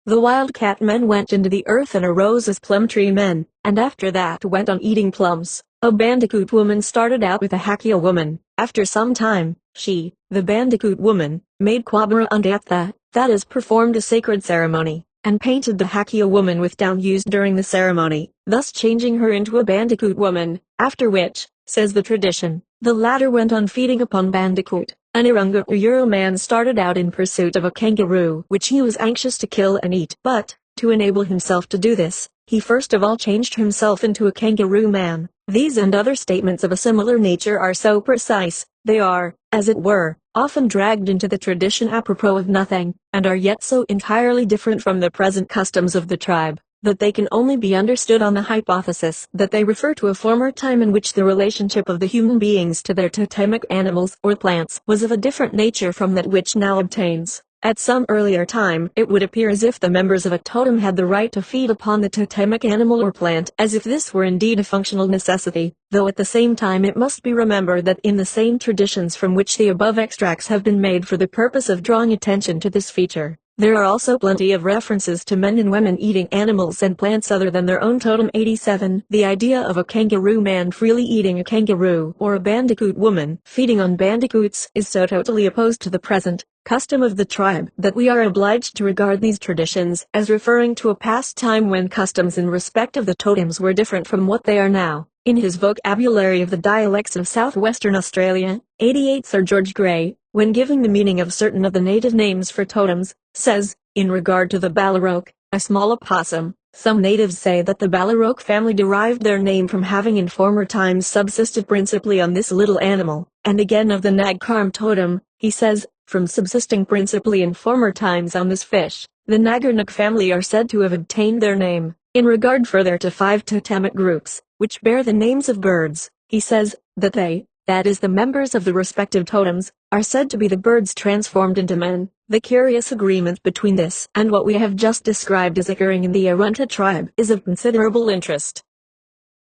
The wildcat men went into the earth and arose as plum tree men, and after that went on eating plums. A bandicoot woman started out with a Hakea woman. After some time, she, the bandicoot woman, made Quabara Undatha, that is, performed a sacred ceremony, and painted the Hakea woman with down used during the ceremony, thus changing her into a bandicoot woman, after which, says the tradition, the latter went on feeding upon bandicoot. An Irunga or Euro man started out in pursuit of a kangaroo which he was anxious to kill and eat, but, to enable himself to do this, he first of all changed himself into a kangaroo man. These and other statements of a similar nature are so precise, they are, as it were, often dragged into the tradition apropos of nothing, and are yet so entirely different from the present customs of the tribe, that they can only be understood on the hypothesis that they refer to a former time in which the relationship of the human beings to their totemic animals or plants was of a different nature from that which now obtains. At some earlier time, it would appear as if the members of a totem had the right to feed upon the totemic animal or plant, as if this were indeed a functional necessity, though at the same time it must be remembered that in the same traditions from which the above extracts have been made for the purpose of drawing attention to this feature, there are also plenty of references to men and women eating animals and plants other than their own totem. 87. The idea of a kangaroo man freely eating a kangaroo or a bandicoot woman feeding on bandicoots is so totally opposed to the present custom of the tribe that we are obliged to regard these traditions as referring to a past time when customs in respect of the totems were different from what they are now. In his vocabulary of the dialects of southwestern Australia, 88 Sir George Gray, when giving the meaning of certain of the native names for totems, says, in regard to the Ballaroke, a small opossum, some natives say that the Ballaroke family derived their name from having in former times subsisted principally on this little animal, and again of the Nagkarm totem, he says, from subsisting principally in former times on this fish. The Nagarnuk family are said to have obtained their name, in regard further to 5 totemic groups, which bear the names of birds. He says, that they, that is the members of the respective totems, are said to be the birds transformed into men. The curious agreement between this and what we have just described as occurring in the Arunta tribe is of considerable interest.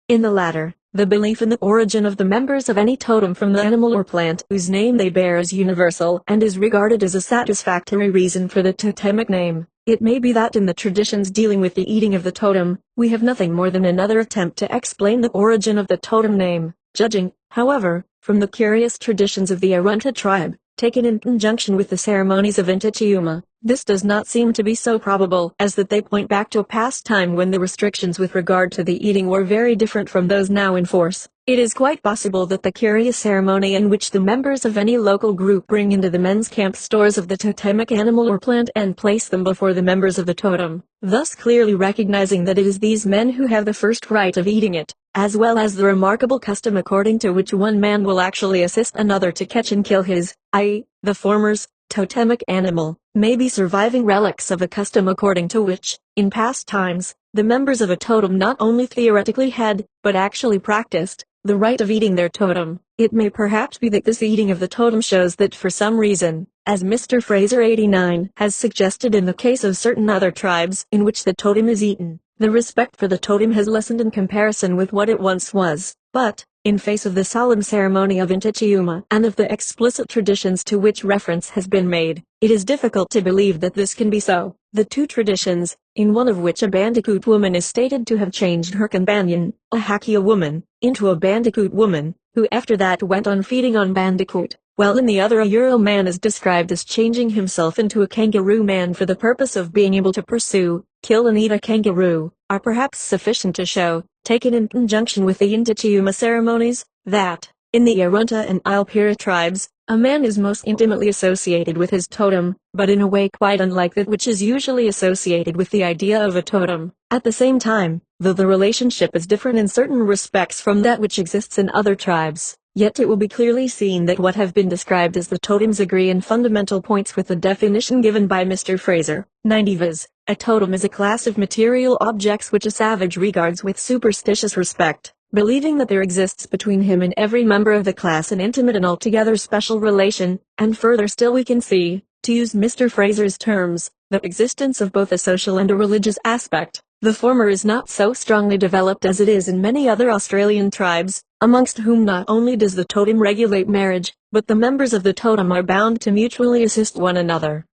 In the latter, the belief in the origin of the members of any totem from the animal or plant whose name they bear is universal and is regarded as a satisfactory reason for the totemic name. It may be that in the traditions dealing with the eating of the totem, we have nothing more than another attempt to explain the origin of the totem name. Judging, however, from the curious traditions of the Arunta tribe, taken in conjunction with the ceremonies of Intichiuma. This does not seem to be so probable as that they point back to a past time when the restrictions with regard to the eating were very different from those now in force. It is quite possible that the curious ceremony in which the members of any local group bring into the men's camp stores of the totemic animal or plant and place them before the members of the totem, thus clearly recognizing that it is these men who have the first right of eating it, as well as the remarkable custom according to which one man will actually assist another to catch and kill his, i.e., the former's, totemic animal, may be surviving relics of a custom according to which, in past times, the members of a totem not only theoretically had, but actually practiced, the right of eating their totem. It may perhaps be that this eating of the totem shows that for some reason, as Mr. Fraser 89 has suggested in the case of certain other tribes in which the totem is eaten, the respect for the totem has lessened in comparison with what it once was. But, in face of the solemn ceremony of Intichiuma and of the explicit traditions to which reference has been made, it is difficult to believe that this can be so. The two traditions, in one of which a Bandicoot woman is stated to have changed her companion, a Hakia woman, into a Bandicoot woman, who after that went on feeding on Bandicoot, while in the other a Euro man is described as changing himself into a kangaroo man for the purpose of being able to pursue, kill and eat a kangaroo, are perhaps sufficient to show, taken in conjunction with the Intichiuma ceremonies, that, in the Arunta and Ilpira tribes, a man is most intimately associated with his totem, but in a way quite unlike that which is usually associated with the idea of a totem. At the same time, though the relationship is different in certain respects from that which exists in other tribes, yet it will be clearly seen that what have been described as the totems agree in fundamental points with the definition given by Mr. Fraser. Naïve. A totem is a class of material objects which a savage regards with superstitious respect, believing that there exists between him and every member of the class an intimate and altogether special relation, and further still we can see, to use Mr. Fraser's terms, the existence of both a social and a religious aspect. The former is not so strongly developed as it is in many other Australian tribes, amongst whom not only does the totem regulate marriage, but the members of the totem are bound to mutually assist one another.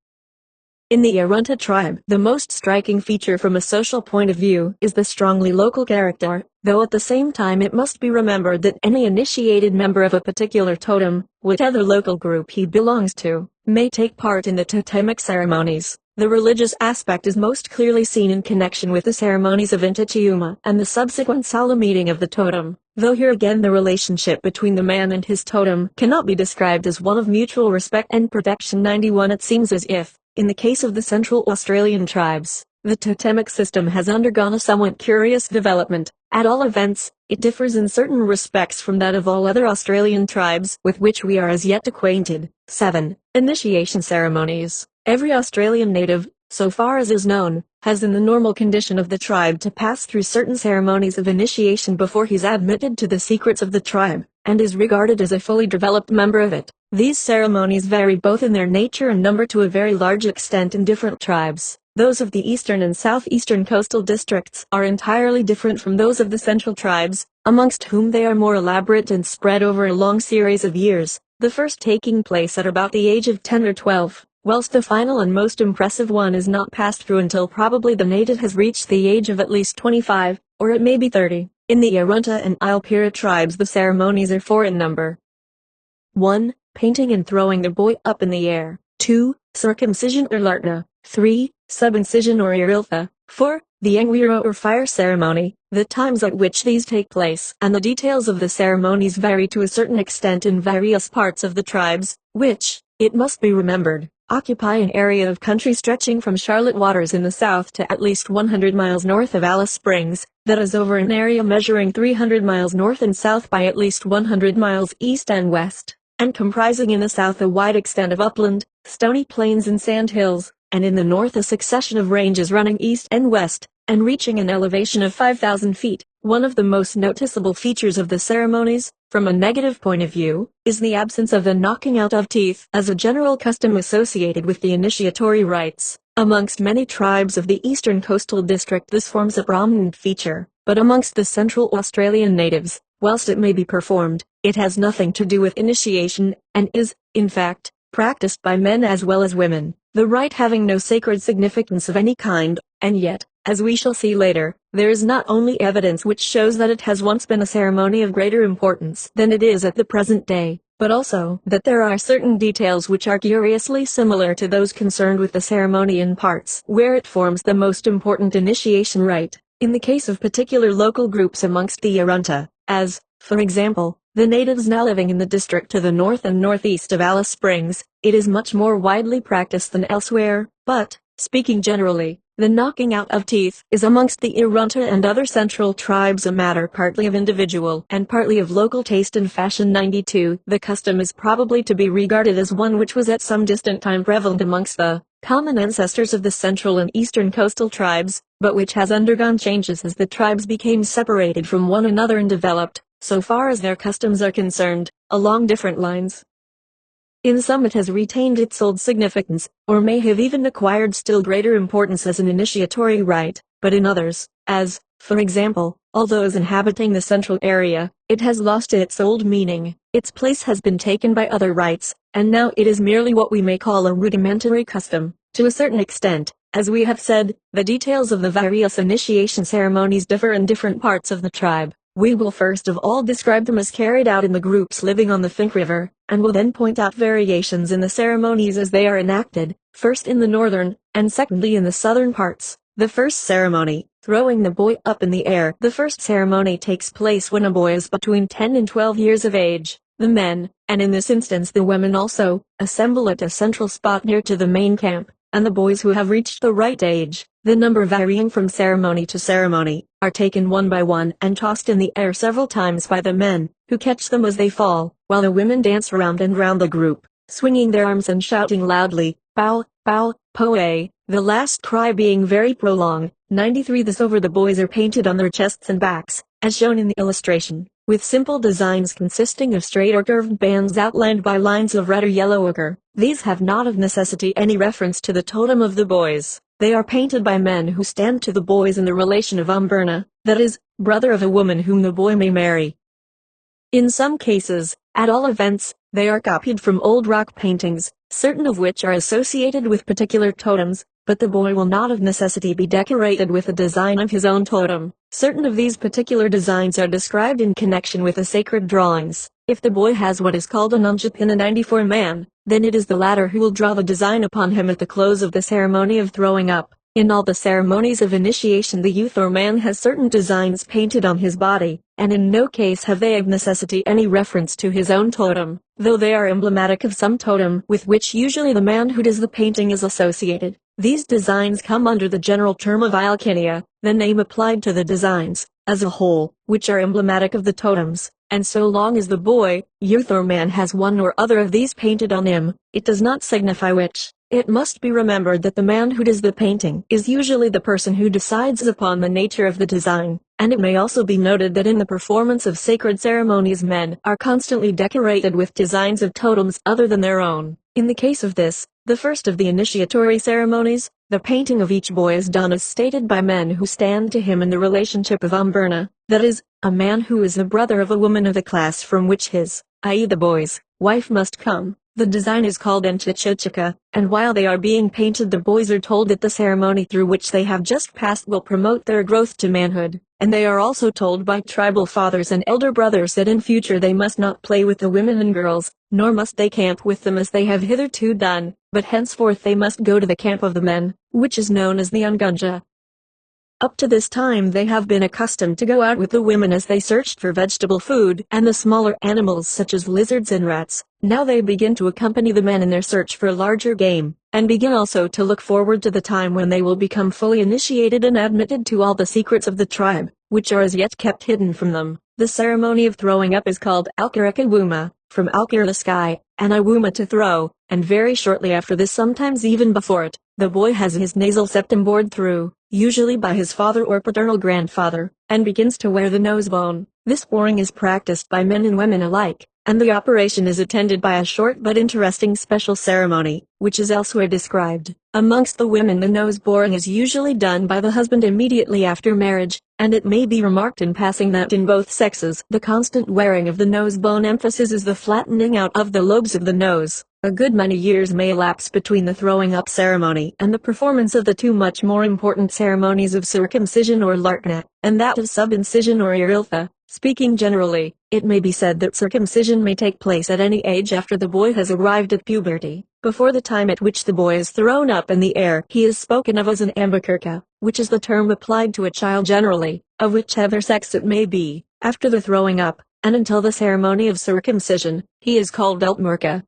In the Arunta tribe, the most striking feature from a social point of view is the strongly local character, though at the same time it must be remembered that any initiated member of a particular totem, whatever local group he belongs to, may take part in the totemic ceremonies. The religious aspect is most clearly seen in connection with the ceremonies of Intichiuma and the subsequent solemn eating of the totem, though here again the relationship between the man and his totem cannot be described as one of mutual respect and protection. 91 It seems as if, in the case of the Central Australian tribes, the totemic system has undergone a somewhat curious development. At all events, it differs in certain respects from that of all other Australian tribes with which we are as yet acquainted. 7. Initiation ceremonies. Every Australian native, so far as is known, has in the normal condition of the tribe to pass through certain ceremonies of initiation before he's admitted to the secrets of the tribe, and is regarded as a fully developed member of it. These ceremonies vary both in their nature and number to a very large extent in different tribes. Those of the eastern and southeastern coastal districts are entirely different from those of the central tribes, amongst whom they are more elaborate and spread over a long series of years, the first taking place at about the age of 10 or 12. Whilst the final and most impressive one is not passed through until probably the native has reached the age of at least 25, or it may be 30. In the Arunta and Ilpira tribes the ceremonies are 4 in number. 1. Painting and throwing the boy up in the air. 2. Circumcision or lartna. 3. Subincision or iriltha. 4. The Angwiro or fire ceremony. The times at which these take place and the details of the ceremonies vary to a certain extent in various parts of the tribes, which, it must be remembered, occupy an area of country stretching from Charlotte Waters in the south to at least 100 miles north of Alice Springs, that is over an area measuring 300 miles north and south by at least 100 miles east and west, and comprising in the south a wide extent of upland, stony plains and sand hills, and in the north a succession of ranges running east and west, and reaching an elevation of 5,000 feet. One of the most noticeable features of the ceremonies, from a negative point of view, is the absence of the knocking out of teeth as a general custom associated with the initiatory rites. Amongst many tribes of the eastern coastal district this forms a prominent feature, but amongst the Central Australian natives, whilst it may be performed, it has nothing to do with initiation, and is, in fact, practiced by men as well as women, the rite having no sacred significance of any kind, and yet, as we shall see later, there is not only evidence which shows that it has once been a ceremony of greater importance than it is at the present day, but also that there are certain details which are curiously similar to those concerned with the ceremony in parts where it forms the most important initiation rite. In the case of particular local groups amongst the Arunta, as, for example, the natives now living in the district to the north and northeast of Alice Springs, it is much more widely practiced than elsewhere, but, speaking generally, the knocking out of teeth is amongst the Arunta and other central tribes a matter partly of individual and partly of local taste and fashion. 92. The custom is probably to be regarded as one which was at some distant time prevalent amongst the common ancestors of the central and eastern coastal tribes, but which has undergone changes as the tribes became separated from one another and developed, so far as their customs are concerned, along different lines. In some it has retained its old significance, or may have even acquired still greater importance as an initiatory rite, but in others, as, for example, all those inhabiting the central area, it has lost its old meaning, its place has been taken by other rites, and now it is merely what we may call a rudimentary custom. To a certain extent, as we have said, the details of the various initiation ceremonies differ in different parts of the tribe. We will first of all describe them as carried out in the groups living on the Finke River, and will then point out variations in the ceremonies as they are enacted, first in the northern, and secondly in the southern parts. The first ceremony, throwing the boy up in the air. The first ceremony takes place when a boy is between 10 and 12 years of age. The men, and in this instance the women also, assemble at a central spot near to the main camp, and the boys who have reached the right age, the number varying from ceremony to ceremony, are taken one by one and tossed in the air several times by the men, who catch them as they fall, while the women dance round and round the group, swinging their arms and shouting loudly, "Pow, pow, poe," the last cry being very prolonged. 93. This over the boys are painted on their chests and backs, as shown in the illustration, with simple designs consisting of straight or curved bands outlined by lines of red or yellow ochre. These have not of necessity any reference to the totem of the boys. They are painted by men who stand to the boys in the relation of umberna, that is, brother of a woman whom the boy may marry. In some cases, at all events, they are copied from old rock paintings, certain of which are associated with particular totems, but the boy will not of necessity be decorated with a design of his own totem. Certain of these particular designs are described in connection with the sacred drawings. If the boy has what is called an unjapina 94 man, then it is the latter who will draw the design upon him at the close of the ceremony of throwing up. In all the ceremonies of initiation the youth or man has certain designs painted on his body, and in no case have they of necessity any reference to his own totem, though they are emblematic of some totem with which usually the man who does the painting is associated. These designs come under the general term of alkinia, the name applied to the designs, as a whole, which are emblematic of the totems, and so long as the boy, youth or man has one or other of these painted on him, it does not signify which. It must be remembered that the man who does the painting is usually the person who decides upon the nature of the design, and it may also be noted that in the performance of sacred ceremonies men are constantly decorated with designs of totems other than their own. In the case of this, the first of the initiatory ceremonies, the painting of each boy is done as stated by men who stand to him in the relationship of umberna, that is, a man who is the brother of a woman of the class from which his, i.e. the boy's, wife must come. The design is called enchichichika, and while they are being painted the boys are told that the ceremony through which they have just passed will promote their growth to manhood, and they are also told by tribal fathers and elder brothers that in future they must not play with the women and girls, nor must they camp with them as they have hitherto done, but henceforth they must go to the camp of the men, which is known as the ungunja. Up to this time they have been accustomed to go out with the women as they searched for vegetable food and the smaller animals such as lizards and rats. Now they begin to accompany the men in their search for larger game, and begin also to look forward to the time when they will become fully initiated and admitted to all the secrets of the tribe, which are as yet kept hidden from them. The ceremony of throwing up is called Alkirakawuma, from Alkir the sky, and Iwuma to throw, and very shortly after this, sometimes even before it, the boy has his nasal septum bored through, usually by his father or paternal grandfather, and begins to wear the nose bone. This boring is practiced by men and women alike, and the operation is attended by a short but interesting special ceremony, which is elsewhere described. Amongst the women the nose boring is usually done by the husband immediately after marriage, and it may be remarked in passing that in both sexes the constant wearing of the nose bone emphasizes the flattening out of the lobes of the nose. A good many years may elapse between the throwing up ceremony and the performance of the two much more important ceremonies of circumcision or larkna, and that of subincision or iriltha. Speaking generally, it may be said that circumcision may take place at any age after the boy has arrived at puberty. Before the time at which the boy is thrown up in the air, he is spoken of as an ambikirka, which is the term applied to a child generally, of whichever sex it may be. After the throwing up, and until the ceremony of circumcision, he is called altmurka.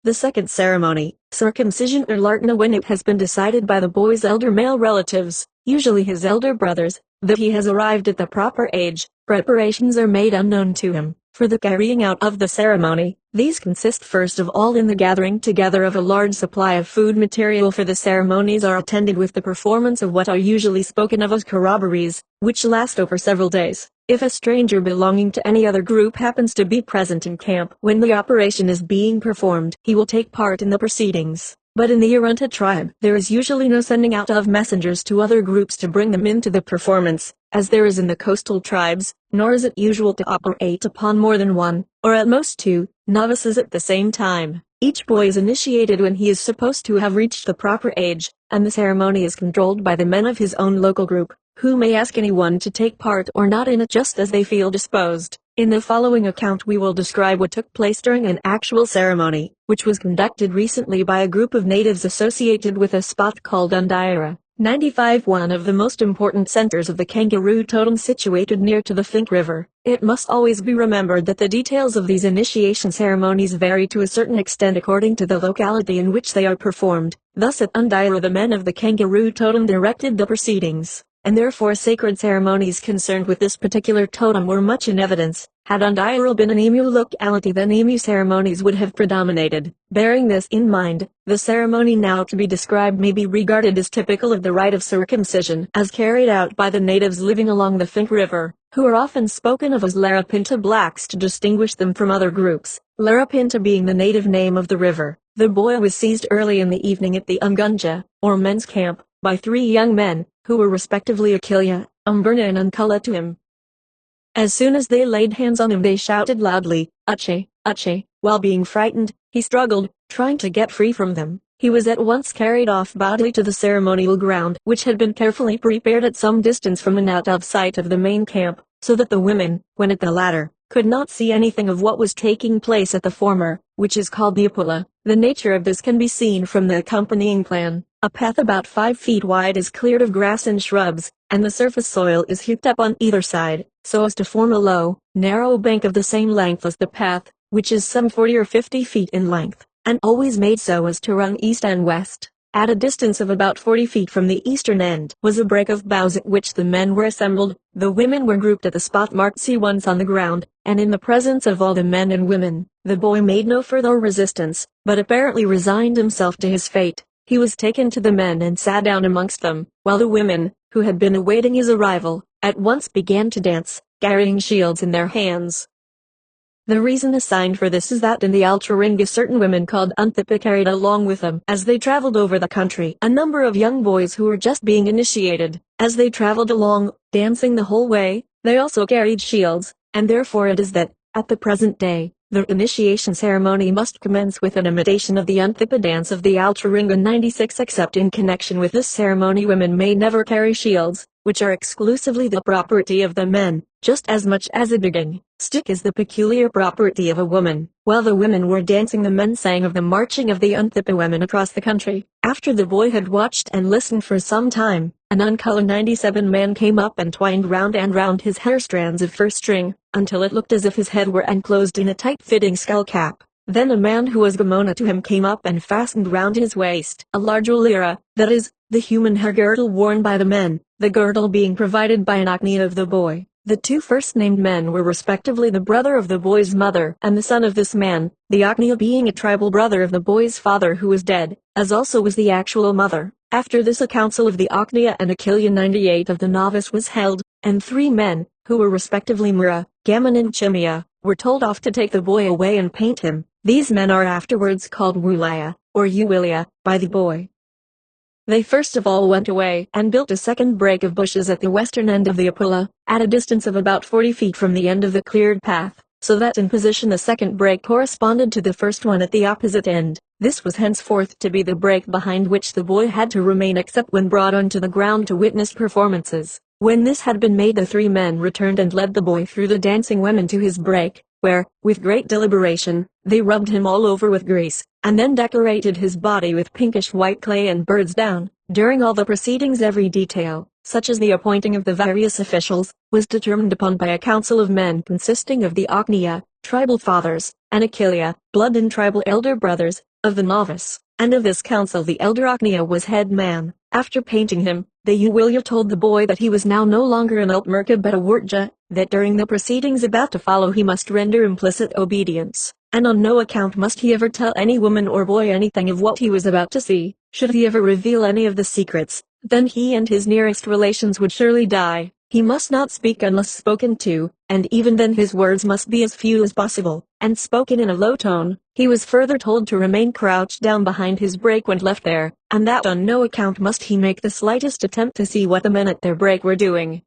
The second ceremony, circumcision or larkna, when it has been decided by the boy's elder male relatives, usually his elder brothers, that he has arrived at the proper age, preparations are made unknown to him for the carrying out of the ceremony. These consist first of all in the gathering together of a large supply of food material, for the ceremonies are attended with the performance of what are usually spoken of as corroborees, which last over several days. If a stranger belonging to any other group happens to be present in camp when the operation is being performed, he will take part in the proceedings. But in the Arunta tribe, there is usually no sending out of messengers to other groups to bring them into the performance, as there is in the coastal tribes, nor is it usual to operate upon more than one, or at most two, novices at the same time. Each boy is initiated when he is supposed to have reached the proper age, and the ceremony is controlled by the men of his own local group, who may ask anyone to take part or not in it just as they feel disposed. In the following account we will describe what took place during an actual ceremony, which was conducted recently by a group of natives associated with a spot called Undaira, 95, one of the most important centers of the kangaroo totem, situated near to the Fink River. It must always be remembered that the details of these initiation ceremonies vary to a certain extent according to the locality in which they are performed. Thus at Undaira the men of the kangaroo totem directed the proceedings, and therefore sacred ceremonies concerned with this particular totem were much in evidence. Had Undaira been an emu locality, then emu ceremonies would have predominated. Bearing this in mind, the ceremony now to be described may be regarded as typical of the rite of circumcision as carried out by the natives living along the Fink River, who are often spoken of as Larapinta blacks to distinguish them from other groups, Larapinta being the native name of the river. The boy was seized early in the evening at the Ungunja, or men's camp, by three young men, who were respectively Akilia, Umberna and Unkula to him. As soon as they laid hands on him they shouted loudly, "Uche, Uche." While being frightened, he struggled, trying to get free from them. He was at once carried off bodily to the ceremonial ground, which had been carefully prepared at some distance from and out of sight of the main camp, so that the women, when at the latter, could not see anything of what was taking place at the former, which is called the Apula. The nature of this can be seen from the accompanying plan. A path about 5 feet wide is cleared of grass and shrubs, and the surface soil is heaped up on either side, so as to form a low, narrow bank of the same length as the path, which is some 40 or 50 feet in length, and always made so as to run east and west. At a distance of about 40 feet from the eastern end was a break of boughs at which the men were assembled. The women were grouped at the spot marked C1 on the ground, and in the presence of all the men and women, the boy made no further resistance, but apparently resigned himself to his fate. He was taken to the men and sat down amongst them, while the women, who had been awaiting his arrival, at once began to dance, carrying shields in their hands. The reason assigned for this is that in the Altaringa certain women called Unthipa carried along with them as they traveled over the country a number of young boys who were just being initiated. As they traveled along, dancing the whole way, they also carried shields, and therefore it is that, at the present day, the initiation ceremony must commence with an imitation of the Unthipa dance of the Altaringa 96, except in connection with this ceremony women may never carry shields, which are exclusively the property of the men, just as much as a digging stick is the peculiar property of a woman. While the women were dancing the men sang of the marching of the Unthipa women across the country. After the boy had watched and listened for some time, an Unkula 97 man came up and twined round and round his hair strands of fir string, until it looked as if his head were enclosed in a tight-fitting skull cap. Then a man who was Gamona to him came up and fastened round his waist a large ulira, that is, the human hair girdle worn by the men, the girdle being provided by an Agni of the boy. The two first-named men were respectively the brother of the boy's mother and the son of this man, the Agni being a tribal brother of the boy's father who was dead, as also was the actual mother. After this a council of the Agni and Akilia 98 of the novice was held, and 3 men, who were respectively Mura, Gammon and Chimia, were told off to take the boy away and paint him. These men are afterwards called Wulaya, or Uwilia, by the boy. They first of all went away and built a second break of bushes at the western end of the Apula, at a distance of about 40 feet from the end of the cleared path, so that in position the second break corresponded to the first one at the opposite end. This was henceforth to be the break behind which the boy had to remain except when brought onto the ground to witness performances. When this had been made, the three men returned and led the boy through the dancing women to his break, where, with great deliberation, they rubbed him all over with grease, and then decorated his body with pinkish white clay and bird's down. During all the proceedings every detail, such as the appointing of the various officials, was determined upon by a council of men consisting of the Aknia, tribal fathers, and Akilia, blood and tribal elder brothers, of the novice, and of this council the elder Aknia was head man. After painting him, the Uwilya told the boy that he was now no longer an Altmerka but a Wurtja, that during the proceedings about to follow he must render implicit obedience, and on no account must he ever tell any woman or boy anything of what he was about to see. Should he ever reveal any of the secrets, then he and his nearest relations would surely die. He must not speak unless spoken to, and even then his words must be as few as possible, and spoken in a low tone. He was further told to remain crouched down behind his break when left there, and that on no account must he make the slightest attempt to see what the men at their break were doing.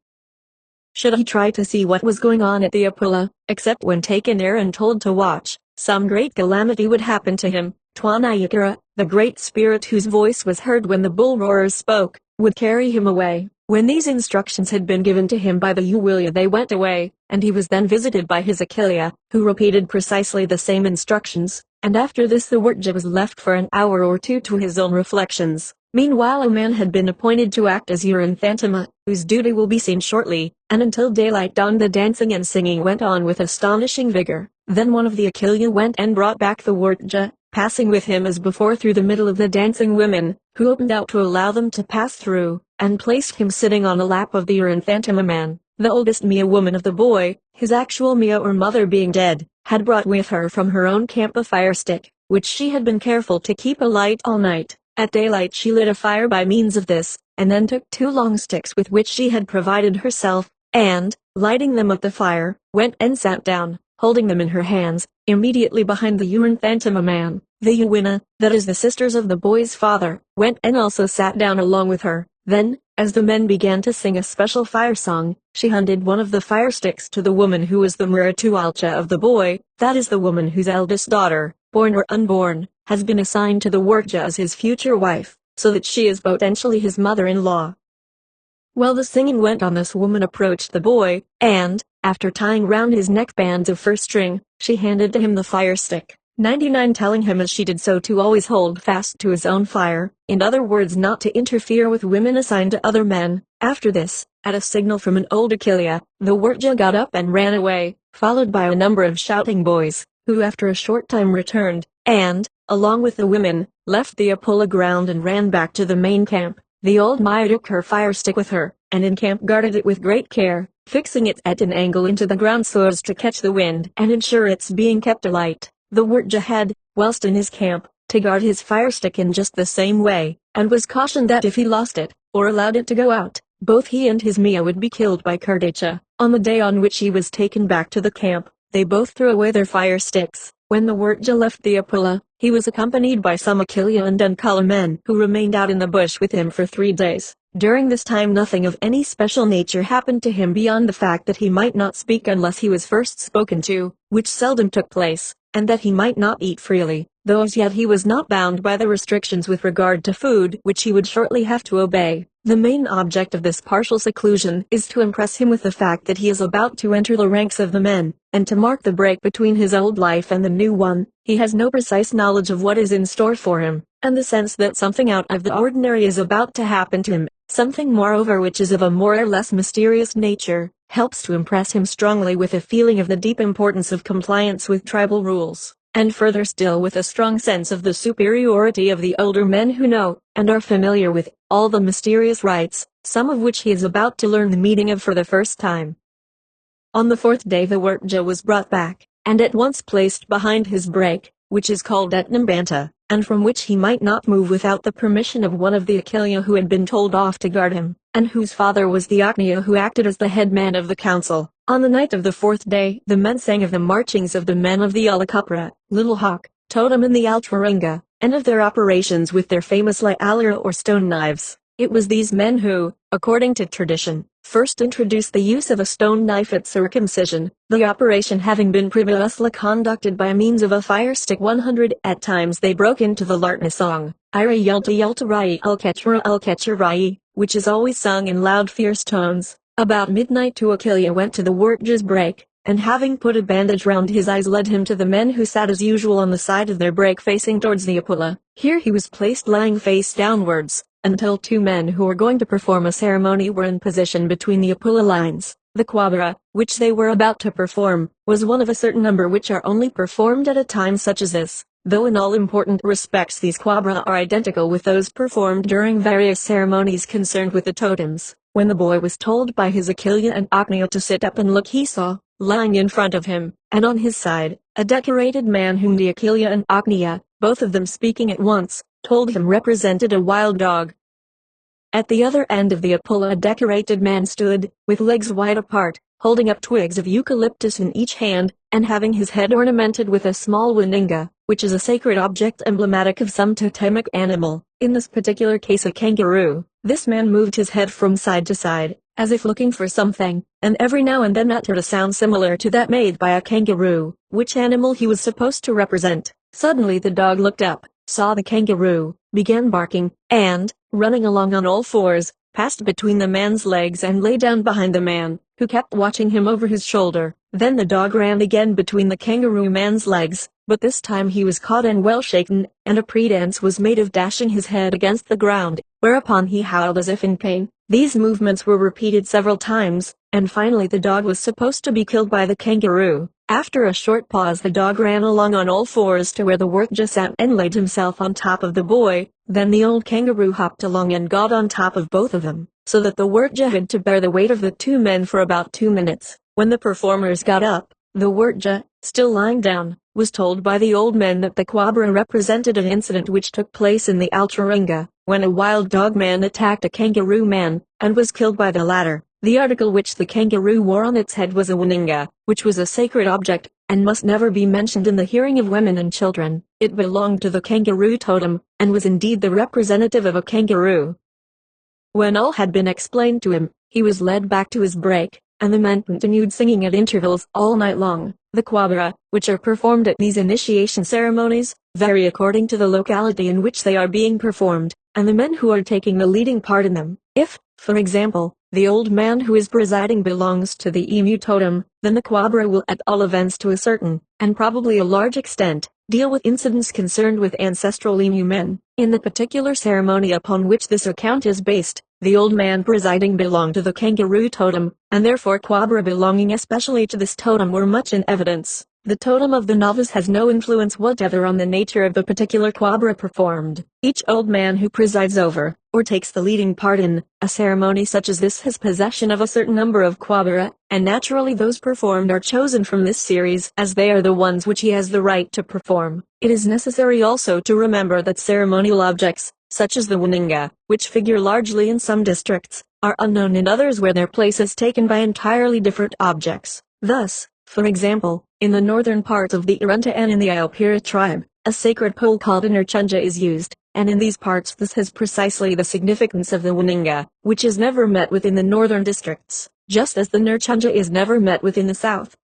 Should he try to see what was going on at the Apula, except when taken there and told to watch, some great calamity would happen to him. Twanayakara, the great spirit whose voice was heard when the bull roarers spoke, would carry him away. When these instructions had been given to him by the Uwilya, they went away, and he was then visited by his Akilia, who repeated precisely the same instructions, and after this the Wurtja was left for an hour or two to his own reflections. Meanwhile a man had been appointed to act as Eurynthantima, whose duty will be seen shortly, and until daylight dawned the dancing and singing went on with astonishing vigor. Then one of the Akilia went and brought back the Wurtja, passing with him as before through the middle of the dancing women, who opened out to allow them to pass through, and placed him sitting on the lap of the Eurynthantima man. The oldest Mia woman of the boy, his actual Mia or mother being dead, had brought with her from her own camp a fire stick, which she had been careful to keep alight all night. At daylight she lit a fire by means of this, and then took two long sticks with which she had provided herself, and, lighting them at the fire, went and sat down, holding them in her hands, immediately behind the Eurynthantima man. The Uwina, that is the sisters of the boy's father, went and also sat down along with her. Then, as the men began to sing a special fire song, she handed one of the fire sticks to the woman who was the Muratualcha of the boy, that is the woman whose eldest daughter, born or unborn, has been assigned to the Wurtja as his future wife, so that she is potentially his mother-in-law. While the singing went on, this woman approached the boy, and, after tying round his neck bands of fir string, she handed to him the fire stick. 99 telling him as she did so to always hold fast to his own fire, in other words not to interfere with women assigned to other men. After this, at a signal from an old Akilia, the Wurtja got up and ran away, followed by a number of shouting boys, who after a short time returned, and, along with the women, left the Apula ground and ran back to the main camp. The old Maya took her fire stick with her, and in camp guarded it with great care, fixing it at an angle into the ground so as to catch the wind and ensure its being kept alight. The Wurtja had, whilst in his camp, to guard his fire stick in just the same way, and was cautioned that if he lost it, or allowed it to go out, both he and his Mia would be killed by Kardacha. On the day on which he was taken back to the camp, they both threw away their fire sticks. When the Wurtja left the Apula, he was accompanied by some Akilia and Unkala men who remained out in the bush with him for 3 days. During this time nothing of any special nature happened to him beyond the fact that he might not speak unless he was first spoken to, which seldom took place, and that he might not eat freely, though as yet he was not bound by the restrictions with regard to food which he would shortly have to obey. The main object of this partial seclusion is to impress him with the fact that he is about to enter the ranks of the men, and to mark the break between his old life and the new one. He has no precise knowledge of what is in store for him, and the sense that something out of the ordinary is about to happen to him, something moreover which is of a more or less mysterious nature, helps to impress him strongly with a feeling of the deep importance of compliance with tribal rules, and further still with a strong sense of the superiority of the older men who know, and are familiar with, all the mysterious rites, some of which he is about to learn the meaning of for the first time. On the 4th day the Wurtja was brought back, and at once placed behind his break, which is called Etnambanta, and from which he might not move without the permission of one of the Akilia who had been told off to guard him, and whose father was the Aknia who acted as the head man of the council. On the night of the 4th day the men sang of the marchings of the men of the Alakupra, Little Hawk, Totem and the Altwaringa, and of their operations with their famous Lialara or stone knives. It was these men who, according to tradition, first introduced the use of a stone knife at circumcision, the operation having been previously conducted by means of a fire stick. 100 At times they broke into the Lartna song, Ira Yulta Yulta Rai Ulketcha Rai, which is always sung in loud fierce tones. About midnight Tuakilia went to the Wurtja's break, and having put a bandage round his eyes led him to the men who sat as usual on the side of their break facing towards the Apula. Here he was placed lying face downwards, until two men who were going to perform a ceremony were in position between the Apula lines. The Quabra, which they were about to perform, was one of a certain number which are only performed at a time such as this, though in all important respects these Quabra are identical with those performed during various ceremonies concerned with the totems. When the boy was told by his Akilia and Aknia to sit up and look, he saw, lying in front of him, and on his side, a decorated man whom the Akilia and Aknia, both of them speaking at once, told him represented a wild dog. At the other end of the Apula a decorated man stood, with legs wide apart, holding up twigs of eucalyptus in each hand, and having his head ornamented with a small waninga, which is a sacred object emblematic of some totemic animal, in this particular case a kangaroo. This man moved his head from side to side, as if looking for something, and every now and then uttered a sound similar to that made by a kangaroo, which animal he was supposed to represent. Suddenly the dog looked up, saw the kangaroo, began barking, and, running along on all fours, passed between the man's legs and lay down behind the man, who kept watching him over his shoulder. Then the dog ran again between the kangaroo man's legs, but this time he was caught and well shaken, and a pretense was made of dashing his head against the ground, whereupon he howled as if in pain. These movements were repeated several times, and finally the dog was supposed to be killed by the kangaroo. After a short pause the dog ran along on all fours to where the Wurtja sat and laid himself on top of the boy. Then the old kangaroo hopped along and got on top of both of them, so that the Wurtja had to bear the weight of the two men for about 2 minutes. When the performers got up, the Wurtja, still lying down, was told by the old men that the Quabra represented an incident which took place in the Altwaringa, when a wild dog man attacked a kangaroo man, and was killed by the latter. The article which the kangaroo wore on its head was a waninga, which was a sacred object, and must never be mentioned in the hearing of women and children. It belonged to the kangaroo totem, and was indeed the representative of a kangaroo. When all had been explained to him, he was led back to his break, and the men continued singing at intervals all night long. The Quabra, which are performed at these initiation ceremonies, vary according to the locality in which they are being performed, and the men who are taking the leading part in them. If, for example, the old man who is presiding belongs to the emu totem, then the Quabra will at all events to a certain, and probably a large extent, deal with incidents concerned with ancestral emu men. In the particular ceremony upon which this account is based, the old man presiding belonged to the kangaroo totem, and therefore Quabra belonging especially to this totem were much in evidence. The totem of the novice has no influence whatever on the nature of the particular Quabra performed. Each old man who presides over, or takes the leading part in, a ceremony such as this has possession of a certain number of Quabra, and naturally those performed are chosen from this series as they are the ones which he has the right to perform. It is necessary also to remember that ceremonial objects, such as the waninga, which figure largely in some districts, are unknown in others where their place is taken by entirely different objects. Thus, for example, in the northern parts of the Arunta and in the Iopira tribe, a sacred pole called a Nurchunja is used, and in these parts this has precisely the significance of the waninga, which is never met with in the northern districts, just as the Nurchunja is never met with in the south.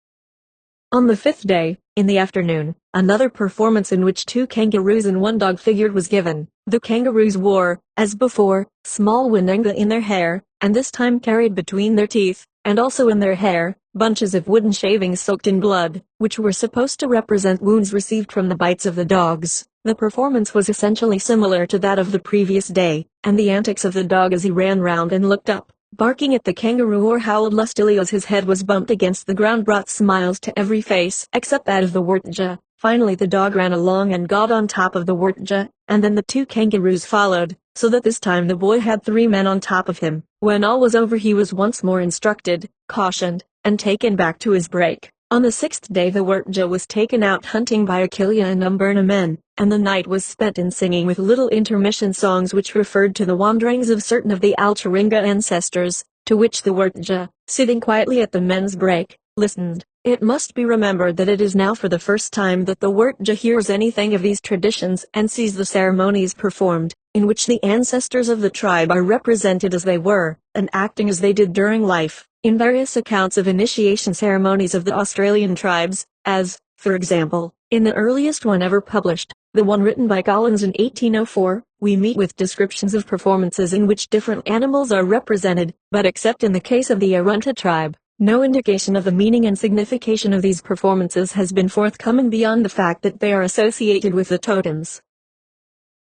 On the 5th day, in the afternoon, another performance in which 2 kangaroos and 1 dog figured was given. The kangaroos wore, as before, small waninga in their hair, and this time carried between their teeth, and also in their hair, bunches of wooden shavings soaked in blood, which were supposed to represent wounds received from the bites of the dogs. The performance was essentially similar to that of the previous day, and the antics of the dog as he ran round and looked up, barking at the kangaroo or howled lustily as his head was bumped against the ground brought smiles to every face except that of the Wurtja. Finally the dog ran along and got on top of the Wurtja, and then the 2 kangaroos followed, so that this time the boy had 3 men on top of him. When all was over he was once more instructed, cautioned, and taken back to his break. On the 6th day the Wurtja was taken out hunting by Akilia and Umberna men, and the night was spent in singing with little intermission songs which referred to the wanderings of certain of the Altwaringa ancestors, to which the Wurtja, sitting quietly at the men's break, listened. It must be remembered that it is now for the first time that the Wurtja hears anything of these traditions and sees the ceremonies performed, in which the ancestors of the tribe are represented as they were, and acting as they did during life, in various accounts of initiation ceremonies of the Australian tribes, as, for example, in the earliest one ever published, the one written by Collins in 1804, we meet with descriptions of performances in which different animals are represented, but except in the case of the Arunta tribe, no indication of the meaning and signification of these performances has been forthcoming beyond the fact that they are associated with the totems.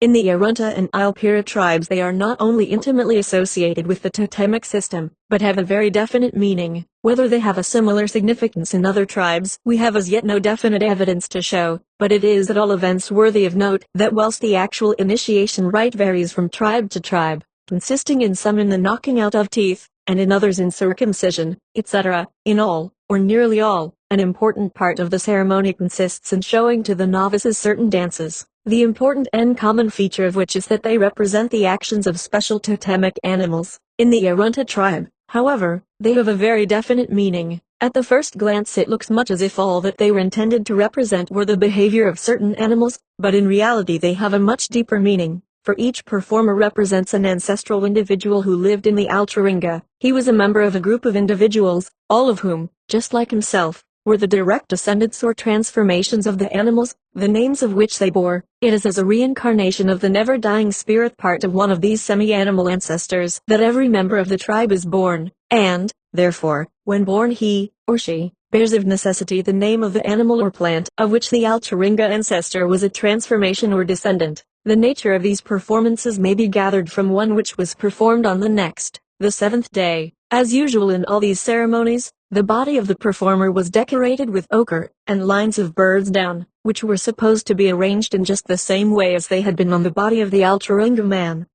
In the Arunta and Ilpira tribes they are not only intimately associated with the totemic system, but have a very definite meaning. Whether they have a similar significance in other tribes we have as yet no definite evidence to show, but it is at all events worthy of note that whilst the actual initiation rite varies from tribe to tribe, consisting in some in the knocking out of teeth, and in others in circumcision, etc., in all, or nearly all, an important part of the ceremony consists in showing to the novices certain dances, the important and common feature of which is that they represent the actions of special totemic animals. In the Arunta tribe, however, they have a very definite meaning. At the first glance it looks much as if all that they were intended to represent were the behavior of certain animals, but in reality they have a much deeper meaning. For each performer represents an ancestral individual who lived in the Altringa. He was a member of a group of individuals, all of whom, just like himself, were the direct descendants or transformations of the animals, the names of which they bore. It is as a reincarnation of the never-dying spirit part of one of these semi-animal ancestors that every member of the tribe is born, and, therefore, when born he, or she, bears of necessity the name of the animal or plant of which the Altringa ancestor was a transformation or descendant. The nature of these performances may be gathered from one which was performed on the next, the seventh day. As usual in all these ceremonies, the body of the performer was decorated with ochre, and lines of birds' down, which were supposed to be arranged in just the same way as they had been on the body of the Altringa man.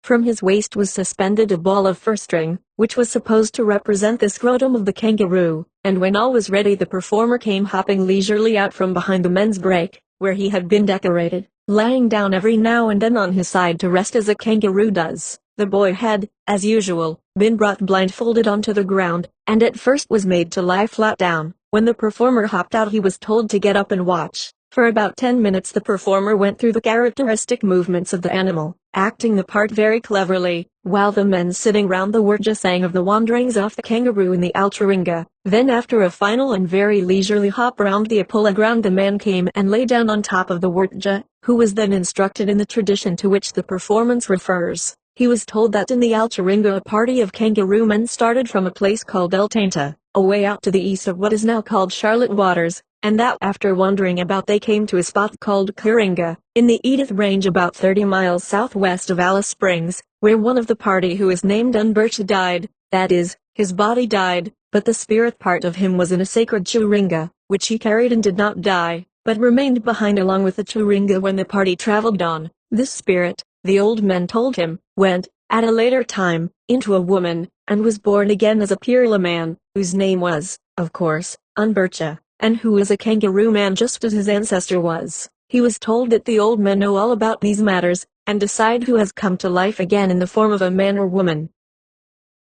From his waist was suspended a ball of fur string, which was supposed to represent the scrotum of the kangaroo, and when all was ready the performer came hopping leisurely out from behind the men's break, where he had been decorated, lying down every now and then on his side to rest as a kangaroo does. The boy had, as usual, been brought blindfolded onto the ground, and at first was made to lie flat down. When the performer hopped out he was told to get up and watch. For about 10 minutes the performer went through the characteristic movements of the animal, acting the part very cleverly, while the men sitting round the Wurtja sang of the wanderings of the kangaroo in the Altringa. Then after a final and very leisurely hop round the Apula ground the man came and lay down on top of the Wurtja, who was then instructed in the tradition to which the performance refers. He was told that in the Altringa a party of kangaroo men started from a place called El Tainta, away out to the east of what is now called Charlotte Waters, and that after wandering about they came to a spot called Kuringa, in the Edith Range about 30 miles southwest of Alice Springs, where one of the party who is named Unbercha died, that is, his body died, but the spirit part of him was in a sacred churinga, which he carried and did not die, but remained behind along with the churinga when the party traveled on. This spirit, the old men told him, went, at a later time, into a woman, and was born again as a Pirla man, whose name was, of course, Unbercha, and who was a kangaroo man just as his ancestor was. He was told that the old men know all about these matters, and decide who has come to life again in the form of a man or woman.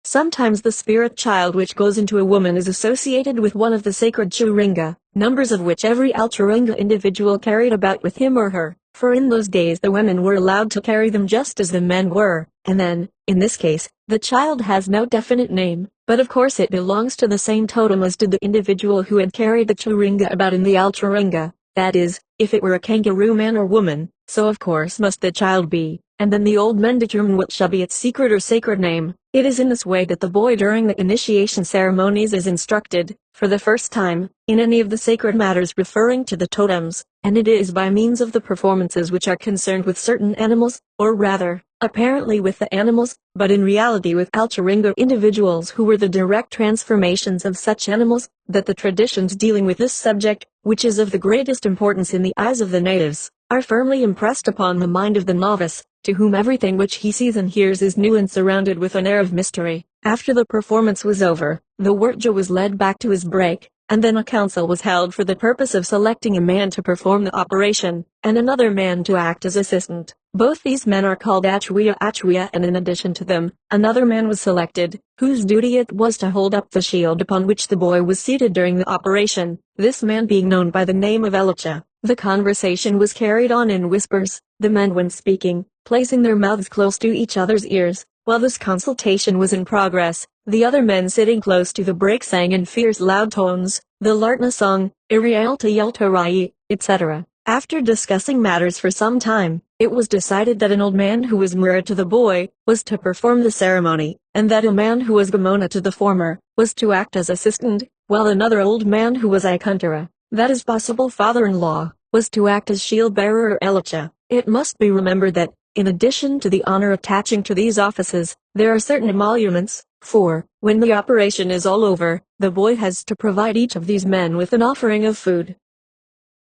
Sometimes the spirit child which goes into a woman is associated with one of the sacred churinga, numbers of which every Altringa individual carried about with him or her, for in those days the women were allowed to carry them just as the men were, and then, in this case, the child has no definite name, but of course it belongs to the same totem as did the individual who had carried the churinga about in the Altringa, that is, if it were a kangaroo man or woman, so of course must the child be, and then the old men determine what shall be its secret or sacred name. It is in this way that the boy during the initiation ceremonies is instructed, for the first time, in any of the sacred matters referring to the totems, and it is by means of the performances which are concerned with certain animals, or rather, apparently with the animals, but in reality with Altringa individuals who were the direct transformations of such animals, that the traditions dealing with this subject, which is of the greatest importance in the eyes of the natives, are firmly impressed upon the mind of the novice, to whom everything which he sees and hears is new and surrounded with an air of mystery. After the performance was over, the Wurtja was led back to his break, and then a council was held for the purpose of selecting a man to perform the operation, and another man to act as assistant. Both these men are called Achwea, and in addition to them, another man was selected, whose duty it was to hold up the shield upon which the boy was seated during the operation, this man being known by the name of Elijah. The conversation was carried on in whispers, the men when speaking, placing their mouths close to each other's ears. While this consultation was in progress, the other men sitting close to the break sang in fierce loud tones, the Lartna song, Irialta Yeltarai, etc. After discussing matters for some time, it was decided that an old man who was Mura to the boy, was to perform the ceremony, and that a man who was Gamona to the former, was to act as assistant, while another old man who was Ikuntara, that is possible father-in-law, was to act as shield-bearer or Elicha. It must be remembered that, in addition to the honor attaching to these offices, there are certain emoluments, for, when the operation is all over, the boy has to provide each of these men with an offering of food.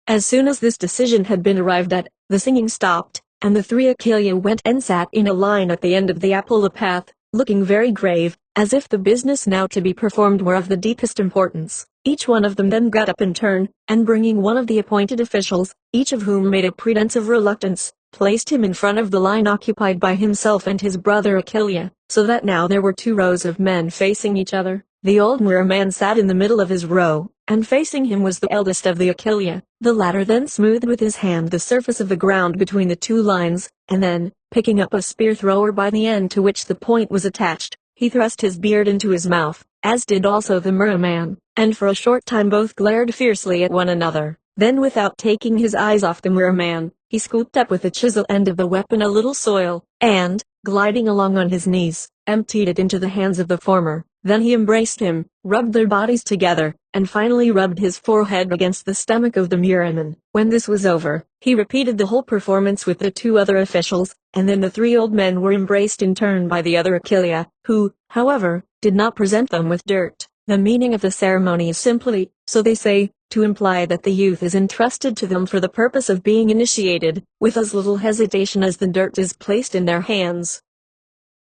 As soon as this decision had been arrived at, the singing stopped, and the three Akilia went and sat in a line at the end of the Apollo path, looking very grave, as if the business now to be performed were of the deepest importance. Each one of them then got up in turn, and bringing one of the appointed officials, each of whom made a pretense of reluctance, placed him in front of the line occupied by himself and his brother Akilia, so that now there were 2 rows of men facing each other. The old Mura man sat in the middle of his row, and facing him was the eldest of the Akilia. The latter then smoothed with his hand the surface of the ground between the 2 lines, and then, picking up a spear thrower by the end to which the point was attached, he thrust his beard into his mouth, as did also the Mura man, and for a short time both glared fiercely at one another. Then without taking his eyes off the Mura man, he scooped up with the chisel end of the weapon a little soil, and, gliding along on his knees, emptied it into the hands of the former. Then he embraced him, rubbed their bodies together, and finally rubbed his forehead against the stomach of the Muraman. When this was over, he repeated the whole performance with the 2 other officials, and then the 3 old men were embraced in turn by the other Akilia, who, however, did not present them with dirt. The meaning of the ceremony is simply, so they say, to imply that the youth is entrusted to them for the purpose of being initiated, with as little hesitation as the dirt is placed in their hands.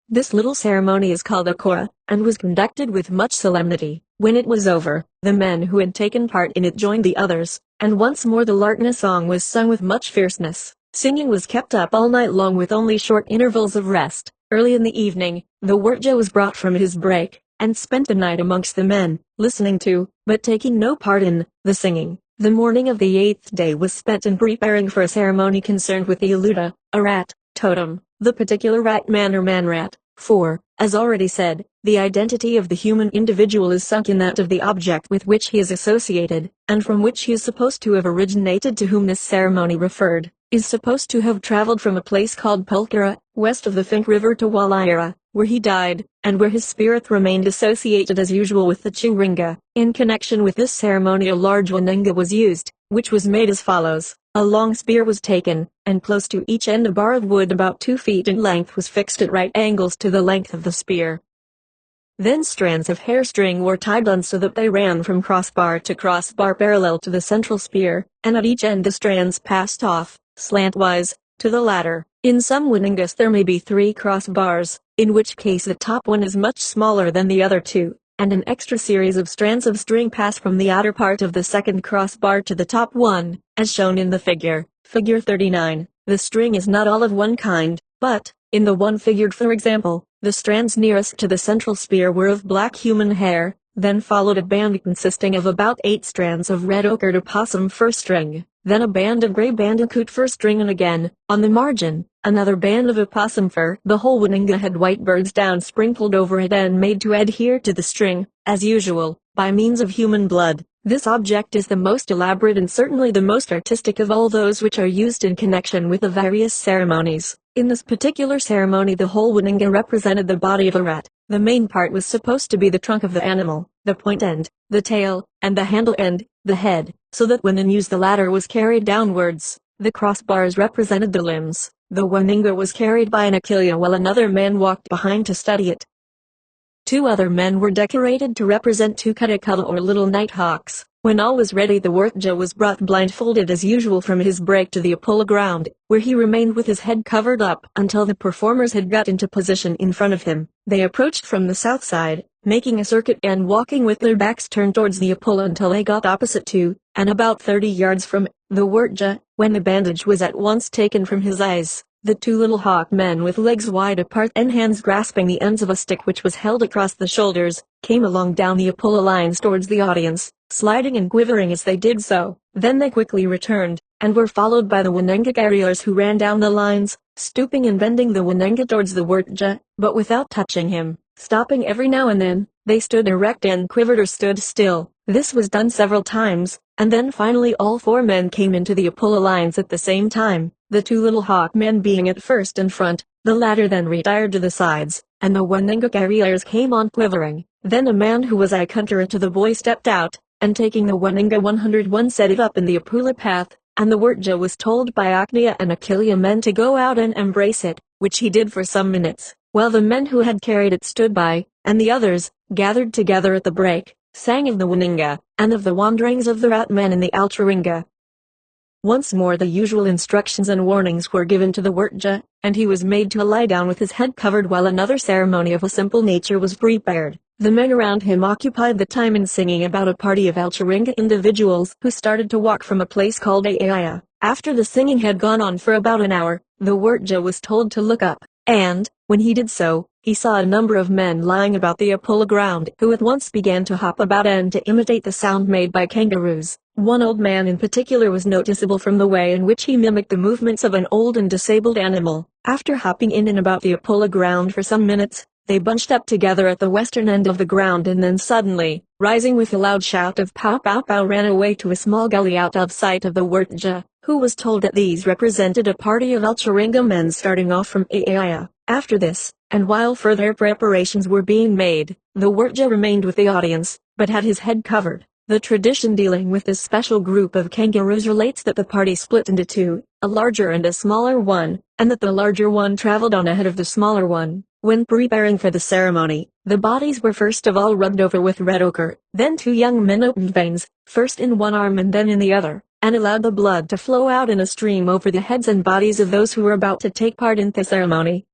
This little ceremony is called a kora, and was conducted with much solemnity. When it was over, the men who had taken part in it joined the others, and once more the Lartna song was sung with much fierceness. Singing was kept up all night long with only short intervals of rest. Early in the evening, the Wurtja was brought from his break, and spent the night amongst the men, listening to, but taking no part in, the singing. The morning of the 8th day was spent in preparing for a ceremony concerned with the Aluta, a rat, totem, the particular rat man or man-rat, for, as already said, the identity of the human individual is sunk in that of the object with which he is associated, and from which he is supposed to have originated, to whom this ceremony referred, is supposed to have traveled from a place called Pulkara, west of the Fink River, to Wallaira, where he died, and where his spirit remained associated as usual with the Churinga. In connection with this ceremony a large waninga was used, which was made as follows. A long spear was taken, and close to each end a bar of wood about 2 feet in length was fixed at right angles to the length of the spear. Then strands of hair string were tied on so that they ran from crossbar to crossbar parallel to the central spear, and at each end the strands passed off, slantwise, to the latter. In some waningas there may be 3 crossbars, in which case the top one is much smaller than the other 2. And an extra series of strands of string pass from the outer part of the second crossbar to the top one, as shown in the figure, figure 39. The string is not all of one kind, but, in the one figured for example, the strands nearest to the central spear were of black human hair, then followed a band consisting of about 8 strands of red ochred opossum fur string, then a band of gray bandicoot fur string, and again, on the margin, another band of opossum fur. The whole waninga had white bird's down sprinkled over it and made to adhere to the string, as usual, by means of human blood. This object is the most elaborate and certainly the most artistic of all those which are used in connection with the various ceremonies. In this particular ceremony the whole waninga represented the body of a rat. The main part was supposed to be the trunk of the animal, the point end, the tail, and the handle end, the head, so that when in use the latter was carried downwards. The crossbars represented the limbs. The waninga was carried by an Akilia while another man walked behind to steady it. 2 other men were decorated to represent 2 katakala or little nighthawks. When all was ready the Wurtja was brought blindfolded as usual from his break to the Apollo ground, where he remained with his head covered up until the performers had got into position in front of him. They approached from the south side, making a circuit and walking with their backs turned towards the Apollo until they got opposite to, and about 30 yards from, the Wurtja. When the bandage was at once taken from his eyes, The two little hawk men with legs wide apart and hands grasping the ends of a stick which was held across the shoulders, came along down the Apollo lines towards the audience, sliding and quivering as they did so. Then they quickly returned, and were followed by the Wananga carriers who ran down the lines, stooping and bending the Wananga towards the Wurtja, but without touching him. Stopping every now and then, they stood erect and quivered or stood still. This was done several times, and then finally all four men came into the Apollo lines at the same time, the two little hawk men being at first in front. The latter then retired to the sides, and the Wananga carriers came on quivering. Then a man who was eye contrary to the boy stepped out, and taking the Wananga 101 set it up in the Apollo path, and the Wurtja was told by Acnea and Achillea men to go out and embrace it, which he did for some minutes, while the men who had carried it stood by, and the others, gathered together at the break, sang of the Wananga, and of the wanderings of the Rat men in the Altringa. Once more the usual instructions and warnings were given to the Wurtja, and he was made to lie down with his head covered while another ceremony of a simple nature was prepared. The men around him occupied the time in singing about a party of Altringa individuals who started to walk from a place called Aaya. After the singing had gone on for about an hour, the Wurtja was told to look up, and, when he did so, he saw a number of men lying about the Apollo ground who at once began to hop about and to imitate the sound made by kangaroos. One old man in particular was noticeable from the way in which he mimicked the movements of an old and disabled animal. After hopping in and about the Apollo ground for some minutes, they bunched up together at the western end of the ground and then suddenly, rising with a loud shout of pow pow pow, ran away to a small gully out of sight of the Wurtja, who was told that these represented a party of Altringa men starting off from Aaya. After this, and while further preparations were being made, the Wurtja remained with the audience, but had his head covered. The tradition dealing with this special group of kangaroos relates that the party split into two, a larger and a smaller one, and that the larger one traveled on ahead of the smaller one. When preparing for the ceremony, the bodies were first of all rubbed over with red ochre. Then two young men opened veins, first in one arm and then in the other, and allowed the blood to flow out in a stream over the heads and bodies of those who were about to take part in the ceremony.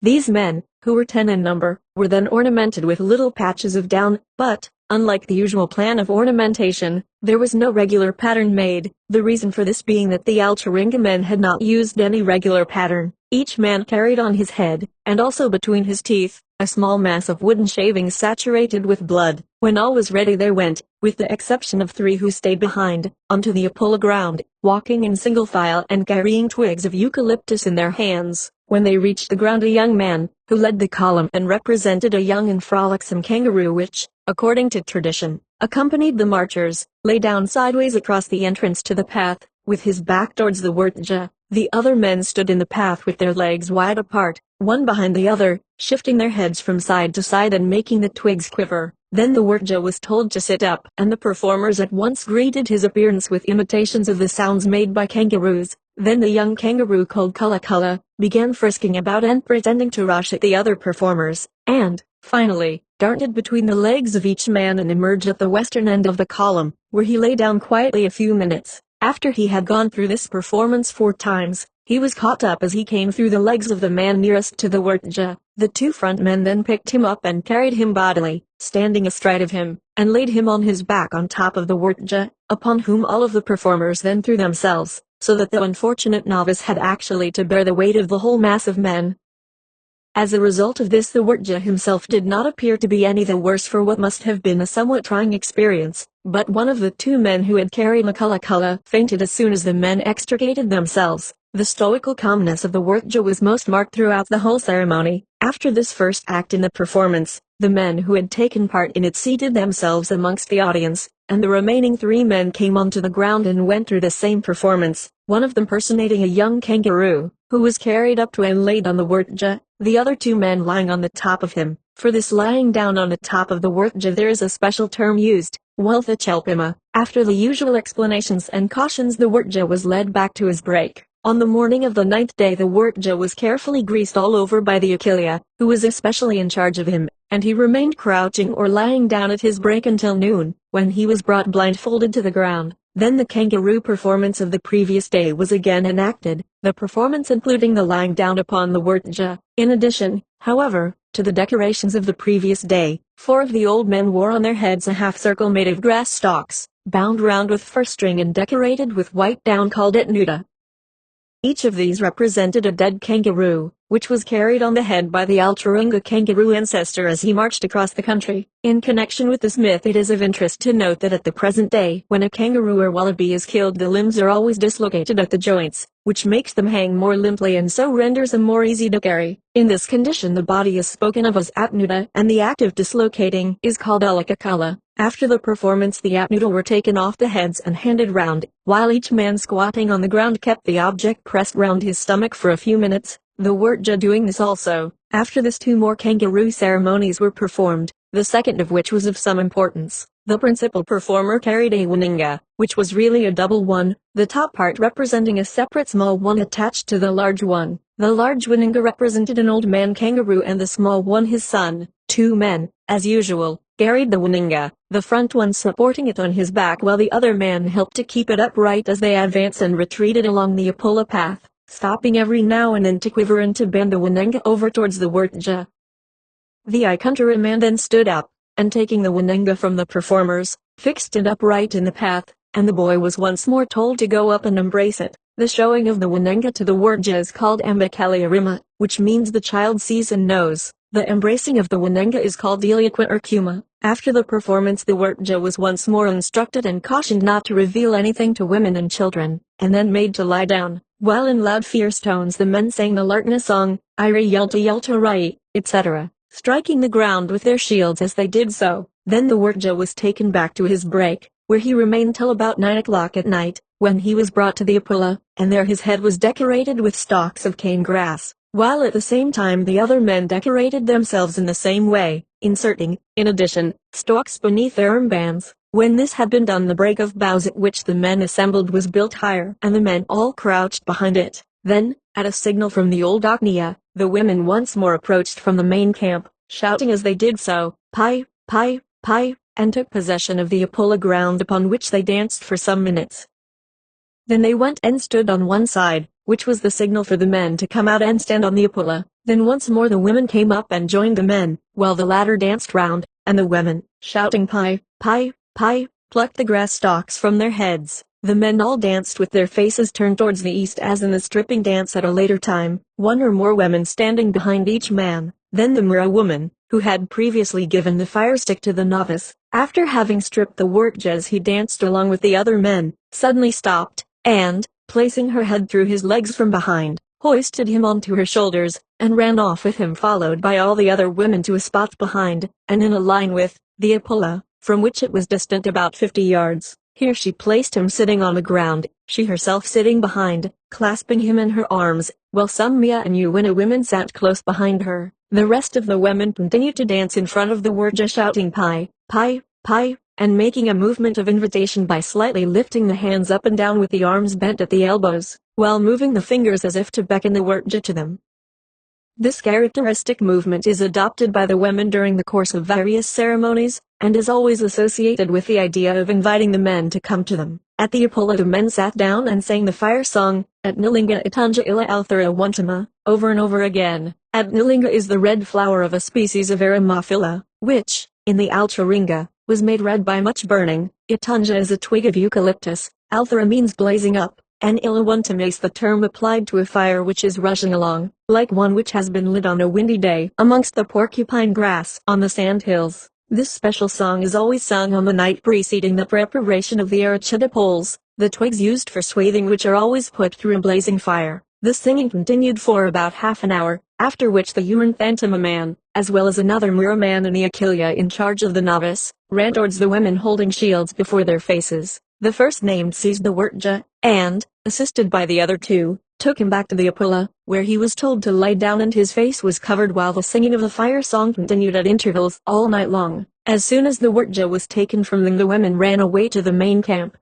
These men, who were 10 in number, were then ornamented with little patches of down, but, unlike the usual plan of ornamentation, there was no regular pattern made, the reason for this being that the Altringa men had not used any regular pattern. Each man carried on his head, and also between his teeth, a small mass of wooden shavings saturated with blood. When all was ready they went, with the exception of 3 who stayed behind, onto the Apollo ground, walking in single file and carrying twigs of eucalyptus in their hands. When they reached the ground, a young man, who led the column and represented a young and frolicsome kangaroo which, according to tradition, accompanied the marchers, lay down sideways across the entrance to the path, with his back towards the Wurtja. The other men stood in the path with their legs wide apart, one behind the other, shifting their heads from side to side and making the twigs quiver. Then the Wurtja was told to sit up, and the performers at once greeted his appearance with imitations of the sounds made by kangaroos. Then the young kangaroo called Kulla Kulla began frisking about and pretending to rush at the other performers, and, finally, darted between the legs of each man and emerged at the western end of the column, where he lay down quietly a few minutes. After he had gone through this performance 4 times, he was caught up as he came through the legs of the man nearest to the Wurtja. The 2 front men then picked him up and carried him bodily, standing astride of him, and laid him on his back on top of the Wurtja, upon whom all of the performers then threw themselves, so that the unfortunate novice had actually to bear the weight of the whole mass of men. As a result of this, the Wurtja himself did not appear to be any the worse for what must have been a somewhat trying experience, but one of the 2 men who had carried Kulla Kulla fainted as soon as the men extricated themselves. The stoical calmness of the Wurtja was most marked throughout the whole ceremony. After this first act in the performance, the men who had taken part in it seated themselves amongst the audience, and the remaining 3 men came onto the ground and went through the same performance, one of them personating a young kangaroo, who was carried up to and laid on the Wurtja, the other 2 men lying on the top of him. For this lying down on the top of the Wurtja there is a special term used, Walthachelpima. After the usual explanations and cautions, the Wurtja was led back to his break. On the morning of the 9th day the Wurtja was carefully greased all over by the Achillea, who was especially in charge of him, and he remained crouching or lying down at his break until noon, when he was brought blindfolded to the ground. Then the kangaroo performance of the previous day was again enacted, the performance including the lying down upon the Wurtja. In addition, however, to the decorations of the previous day, 4 of the old men wore on their heads a half-circle made of grass stalks, bound round with fur string and decorated with white down called etnuta. Each of these represented a dead kangaroo, which was carried on the head by the Alturunga kangaroo ancestor as he marched across the country. In connection with this myth, it is of interest to note that at the present day, when a kangaroo or wallaby is killed, the limbs are always dislocated at the joints, which makes them hang more limply and so renders them more easy to carry. In this condition, the body is spoken of as apnuda, and the act of dislocating is called alakakala. After the performance, the apnuda were taken off the heads and handed round, while each man squatting on the ground kept the object pressed round his stomach for a few minutes, the Wurtja doing this also. After this, 2 more kangaroo ceremonies were performed, the second of which was of some importance. The principal performer carried a waninga, which was really a double one, the top part representing a separate small one attached to the large one. The large waninga represented an old man kangaroo and the small one his son. 2 men, as usual, carried the waninga, the front one supporting it on his back while the other man helped to keep it upright as they advanced and retreated along the Apula path, stopping every now and then to quiver and to bend the waninga over towards the Wurtja. The Ikuntara man then stood up, and taking the waninga from the performers, fixed it upright in the path, and the boy was once more told to go up and embrace it. The showing of the waninga to the Wurtja is called ambakaliarima, which means the child sees and knows. The embracing of the waninga is called Diliaqua or Kuma. After the performance, the Wurtja was once more instructed and cautioned not to reveal anything to women and children, and then made to lie down, while in loud fierce tones the men sang the Lartna song, Ira Yelta Yelta Rai, etc., striking the ground with their shields as they did so. Then the Wurtja was taken back to his break, where he remained till about 9 o'clock at night, when he was brought to the Apula, and there his head was decorated with stalks of cane grass, while at the same time the other men decorated themselves in the same way, inserting, in addition, stalks beneath their armbands. When this had been done, the break of boughs at which the men assembled was built higher, and the men all crouched behind it. Then, at a signal from the old Agnia, the women once more approached from the main camp, shouting as they did so, Pai, Pai, Pai, and took possession of the Apula ground, upon which they danced for some minutes. Then they went and stood on one side, which was the signal for the men to come out and stand on the Apula. Then once more the women came up and joined the men, while the latter danced round, and the women, shouting Pai, Pai, Pai, plucked the grass stalks from their heads. The men all danced with their faces turned towards the east as in the stripping dance at a later time, 1 or more women standing behind each man. Then the Mura woman, who had previously given the fire stick to the novice, after having stripped the Wurtja as he danced along with the other men, suddenly stopped, and, placing her head through his legs from behind, hoisted him onto her shoulders, and ran off with him, followed by all the other women to a spot behind, and in a line with, the Apula, from which it was distant about 50 yards. Here she placed him sitting on the ground, she herself sitting behind, clasping him in her arms, while some Mia and Uwina women sat close behind her. The rest of the women continued to dance in front of the Wurtja, shouting Pai, Pai, Pai, and making a movement of invitation by slightly lifting the hands up and down with the arms bent at the elbows, while moving the fingers as if to beckon the Wurtja to them. This characteristic movement is adopted by the women during the course of various ceremonies, and is always associated with the idea of inviting the men to come to them. At the Apula, the men sat down and sang the fire song, At Nilinga Itanja Ila Althara Wantama, over and over again. At Nilinga is the red flower of a species of Aromaphila, which, in the Alturunga, was made red by much burning. Itanja is a twig of eucalyptus, Althara means blazing up, and Ilawantama is the term applied to a fire which is rushing along, like one which has been lit on a windy day amongst the porcupine grass on the sand hills. This special song is always sung on the night preceding the preparation of the Arachida poles, the twigs used for swathing, which are always put through a blazing fire. The singing continued for about half an hour, after which the Uranthantama man, as well as another Mura man and the Achillia in charge of the novice, ran towards the women holding shields before their faces. The first named seized the Wurtja, and, assisted by the other 2, took him back to the Apula, where he was told to lie down and his face was covered, while the singing of the fire song continued at intervals all night long. As soon as the Wurtja was taken from them, the women ran away to the main camp.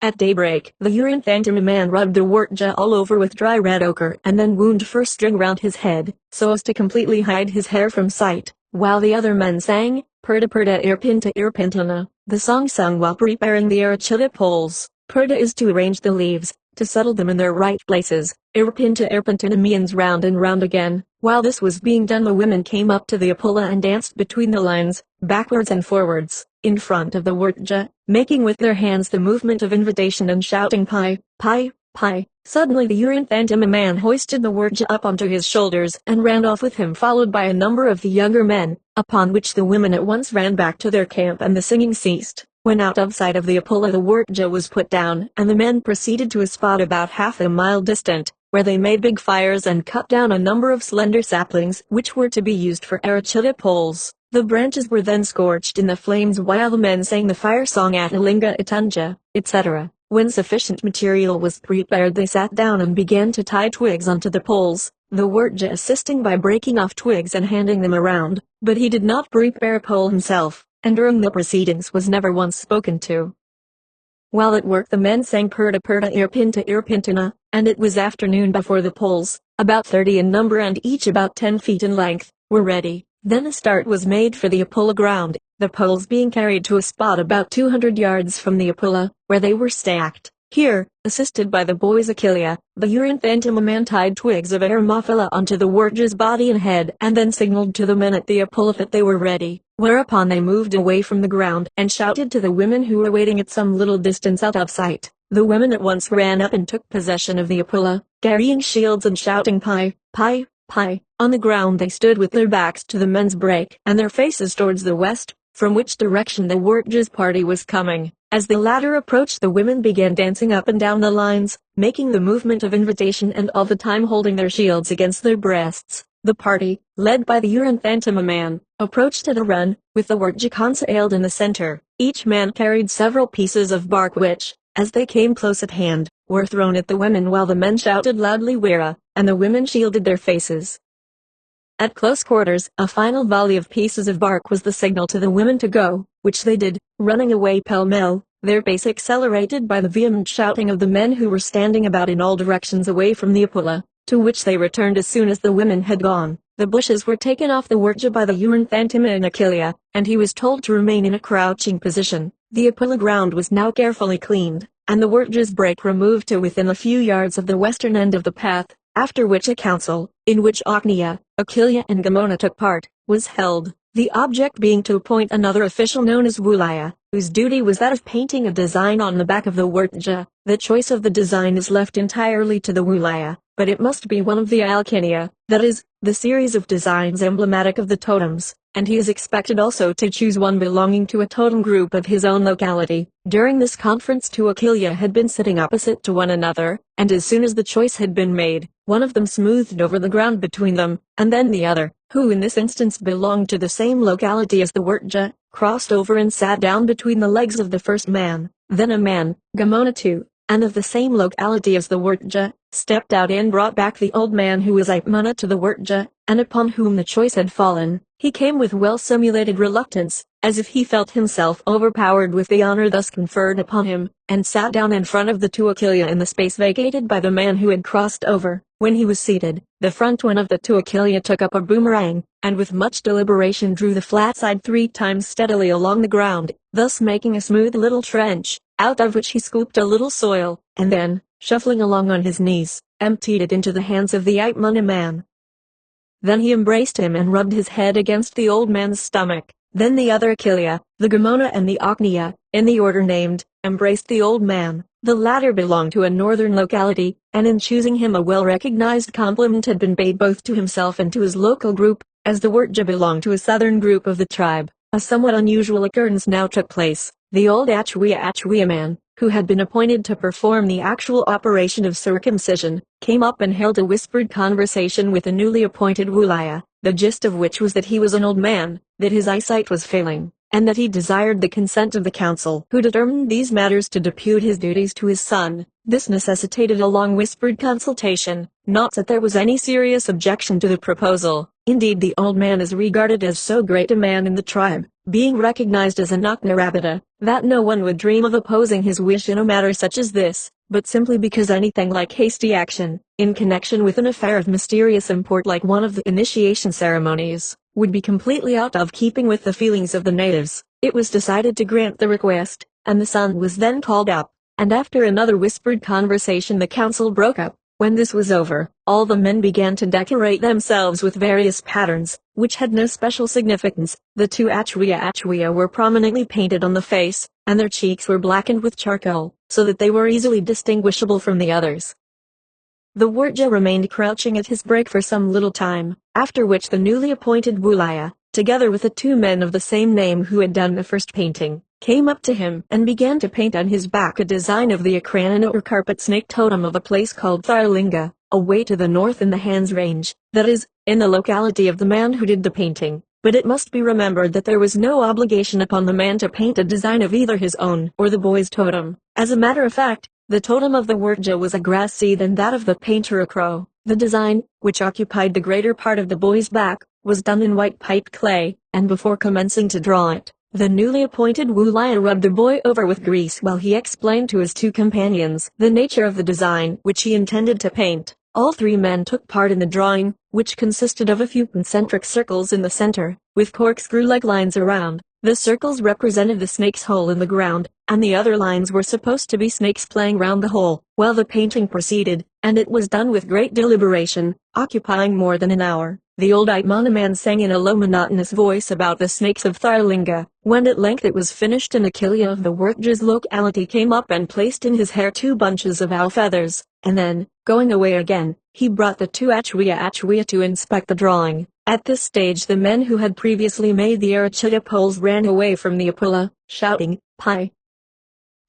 At daybreak, the Uranthantama man rubbed the Wurtja all over with dry red ochre and then wound first string round his head, so as to completely hide his hair from sight, while the other men sang, Perda Perda Irpinta Irpintana, the song sung while preparing the Arachida poles. Perda is to arrange the leaves, to settle them in their right places. Irpinta Irpintana means round and round again. While this was being done, the women came up to the Apula and danced between the lines, backwards and forwards, in front of the Wurtja, making with their hands the movement of invitation and shouting Pai, Pai, Pi. Suddenly the Uranthantama man hoisted the Wurja up onto his shoulders and ran off with him, followed by a number of the younger men, upon which the women at once ran back to their camp and the singing ceased. When out of sight of the Apula, the Wurja was put down and the men proceeded to a spot about half a mile distant, where they made big fires and cut down a number of slender saplings which were to be used for Arachita poles. The branches were then scorched in the flames while the men sang the fire song Atalinga Itanja, etc. When sufficient material was prepared, they sat down and began to tie twigs onto the poles, the Wurja assisting by breaking off twigs and handing them around, but he did not prepare a pole himself, and during the proceedings was never once spoken to. While at work the men sang Purta Purta Irpinta Irpintina, and it was afternoon before the poles, about 30 in number and each about 10 feet in length, were ready. Then a start was made for the Apula ground, the poles being carried to a spot about 200 yards from the Apula, where they were stacked. Here, assisted by the boys Achilea, the Uranthantama man tied twigs of Aramophila onto the Wurja's body and head and then signaled to the men at the Apula that they were ready, whereupon they moved away from the ground and shouted to the women who were waiting at some little distance out of sight. The women at once ran up and took possession of the Apula, carrying shields and shouting Pi, Pi, Pi. On the ground they stood with their backs to the men's break and their faces towards the west, from which direction the Wurja's party was coming. As the latter approached, the women began dancing up and down the lines, making the movement of invitation and all the time holding their shields against their breasts. The party, led by the Uranthantama man, approached at a run, with the Wurja concealed in the center. Each man carried several pieces of bark which, as they came close at hand, were thrown at the women while the men shouted loudly Wira, and the women shielded their faces. At close quarters, a final volley of pieces of bark was the signal to the women to go, which they did, running away pell-mell, their pace accelerated by the vehement shouting of the men who were standing about in all directions away from the Apula, to which they returned as soon as the women had gone. The bushes were taken off the Wurja by the Uranthantama and Achilea, and he was told to remain in a crouching position. The Apula ground was now carefully cleaned, and the Wurja's break removed to within a few yards of the western end of the path, after which a council, in which Achnia, Achilea and Gamona took part, was held, the object being to appoint another official known as Wulaya, whose duty was that of painting a design on the back of the Wurja. The choice of the design is left entirely to the Wulaya, but it must be one of the Alkenia, that is, the series of designs emblematic of the totems, and he is expected also to choose one belonging to a totem group of his own locality. During this conference two Achilea had been sitting opposite to one another, and as soon as the choice had been made, one of them smoothed over the ground between them, and then the other, who in this instance belonged to the same locality as the Wurja, crossed over and sat down between the legs of the first man. Then a man, Gamona too, and of the same locality as the Wurja, stepped out and brought back the old man who was Ipmana to the Wurja, and upon whom the choice had fallen. He came with well-simulated reluctance, as if he felt himself overpowered with the honor thus conferred upon him, and sat down in front of the two Achilea in the space vacated by the man who had crossed over. When he was seated, the front one of the two Achilea took up a boomerang, and with much deliberation drew the flat side 3 times steadily along the ground, thus making a smooth little trench, out of which he scooped a little soil, and then, shuffling along on his knees, emptied it into the hands of the Ipmana man. Then he embraced him and rubbed his head against the old man's stomach. Then the other Achilea, the Gamona and the Achnia, in the order named, embraced the old man. The latter belonged to a northern locality, and in choosing him a well-recognized compliment had been paid both to himself and to his local group, as the Wurja belonged to a southern group of the tribe. A somewhat unusual occurrence now took place. The old Achwea man, who had been appointed to perform the actual operation of circumcision, came up and held a whispered conversation with the newly appointed Wulaya, the gist of which was that he was an old man, that his eyesight was failing, and that he desired the consent of the council who determined these matters to depute his duties to his son. This necessitated a long whispered consultation, not that there was any serious objection to the proposal. Indeed, the old man is regarded as so great a man in the tribe, being recognized as a Naknarabita, that no one would dream of opposing his wish in a matter such as this, but simply because anything like hasty action, in connection with an affair of mysterious import like one of the initiation ceremonies, would be completely out of keeping with the feelings of the natives. It was decided to grant the request, and the son was then called up, and after another whispered conversation the council broke up. When this was over, all the men began to decorate themselves with various patterns, which had no special significance. The two Achwea were prominently painted on the face, and their cheeks were blackened with charcoal. so that they were easily distinguishable from the others. The Wurtja remained crouching at his break for some little time, after which the newly appointed Wulaya, together with the two men of the same name who had done the first painting, came up to him and began to paint on his back a design of the Akranana or carpet snake totem of a place called Tharlinga, away to the north in the Hands Range, that is, in the locality of the man who did the painting. But it must be remembered that there was no obligation upon the man to paint a design of either his own or the boy's totem. As a matter of fact, the totem of the Wurtja was a grass seed and that of the painter a crow. The design, which occupied the greater part of the boy's back, was done in white piped clay, and before commencing to draw it, the newly appointed Wulaya rubbed the boy over with grease while he explained to his two companions the nature of the design which he intended to paint. All three men took part in the drawing, which consisted of a few concentric circles in the center, with corkscrew-like lines around. The circles represented the snake's hole in the ground, and the other lines were supposed to be snakes playing round the hole. While the painting proceeded, and it was done with great deliberation, occupying more than an hour, the old Aitmana man sang in a low monotonous voice about the snakes of Tharlinga. When at length it was finished, an Akilia of the Wurtja's locality came up and placed in his hair 2 bunches of owl feathers, and then, going away again, he brought the 2 Achwea to inspect the drawing. At this stage the men who had previously made the Arachita poles ran away from the Apula, shouting, "Pai!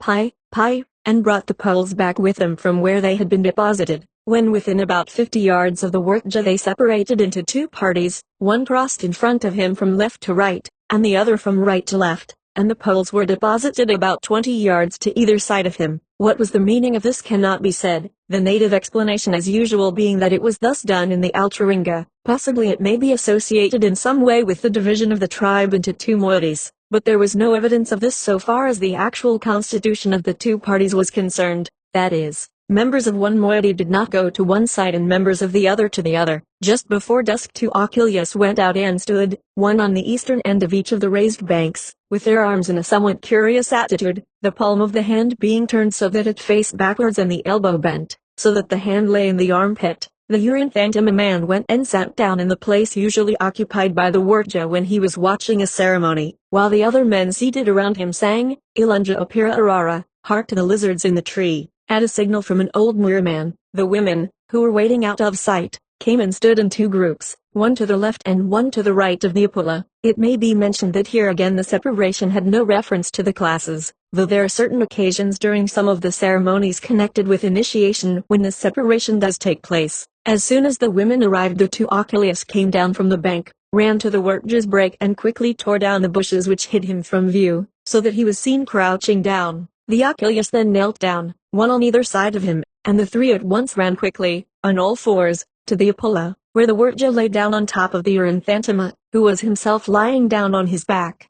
Pai! Pai!" and brought the poles back with them from where they had been deposited. When within about 50 yards of the Wurtja they separated into 2 parties, one crossed in front of him from left to right, and the other from right to left, and the poles were deposited about 20 yards to either side of him. What was the meaning of this cannot be said, the native explanation as usual being that it was thus done in the Altaringa. Possibly it may be associated in some way with the division of the tribe into 2 moieties, but there was no evidence of this so far as the actual constitution of the 2 parties was concerned, that is, members of one moiety did not go to one side and members of the other to the other. Just before dusk 2 Achilles went out and stood, one on the eastern end of each of the raised banks, with their arms in a somewhat curious attitude, the palm of the hand being turned so that it faced backwards and the elbow bent, so that the hand lay in the armpit. The Eurocentric man went and sat down in the place usually occupied by the Wurtja when he was watching a ceremony, while the other men seated around him sang, Ilunja Apira Arara, hark to the lizards in the tree. At a signal from an old Muir man, the women, who were waiting out of sight, came and stood in 2 groups, one to the left and one to the right of the Apula. It may be mentioned that here again the separation had no reference to the classes, though there are certain occasions during some of the ceremonies connected with initiation when this separation does take place. As soon as the women arrived the 2 Achilles came down from the bank, ran to the Wurtja's break and quickly tore down the bushes which hid him from view, so that he was seen crouching down. The Achilles then knelt down, one on either side of him, and the 3 at once ran quickly, on all fours, to the Apula, where the Wurtja lay down on top of the Uranthantama, who was himself lying down on his back.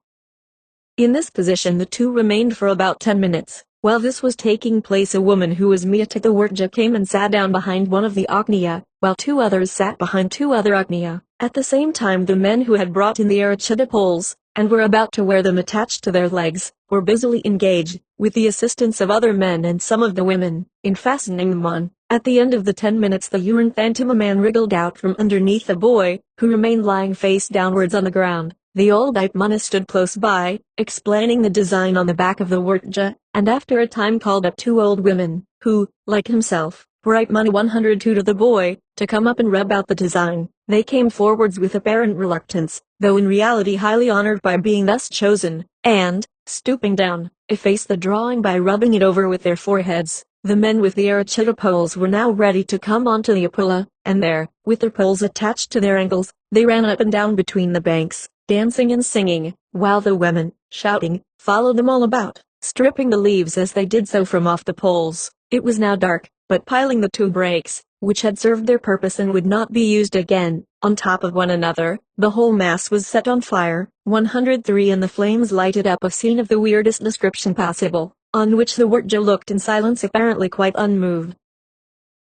In this position the 2 remained for about 10 minutes. While this was taking place a woman who was Mia to the Wurtja came and sat down behind one of the Agnya, while 2 others sat behind 2 other Agnya. At the same time the men who had brought in the Arachita poles, and were about to wear them attached to their legs, were busily engaged, with the assistance of other men and some of the women, in fastening them on. At the end of the 10 minutes the Uranthantama man wriggled out from underneath the boy, who remained lying face downwards on the ground. The old Aitmana stood close by, explaining the design on the back of the Wurtja, and after a time called up 2 old women, who, like himself, were Aitmana 102 to the boy, to come up and rub out the design. They came forwards with apparent reluctance, though in reality highly honored by being thus chosen, and, stooping down, effaced the drawing by rubbing it over with their foreheads. The men with the Arachita poles were now ready to come onto the Apula, and there, with their poles attached to their ankles, they ran up and down between the banks, dancing and singing, while the women, shouting, followed them all about, stripping the leaves as they did so from off the poles. It was now dark, but piling the 2 breaks, which had served their purpose and would not be used again, on top of one another, the whole mass was set on fire. 103 and the flames lighted up a scene of the weirdest description possible, on which the Wurtja looked in silence apparently quite unmoved.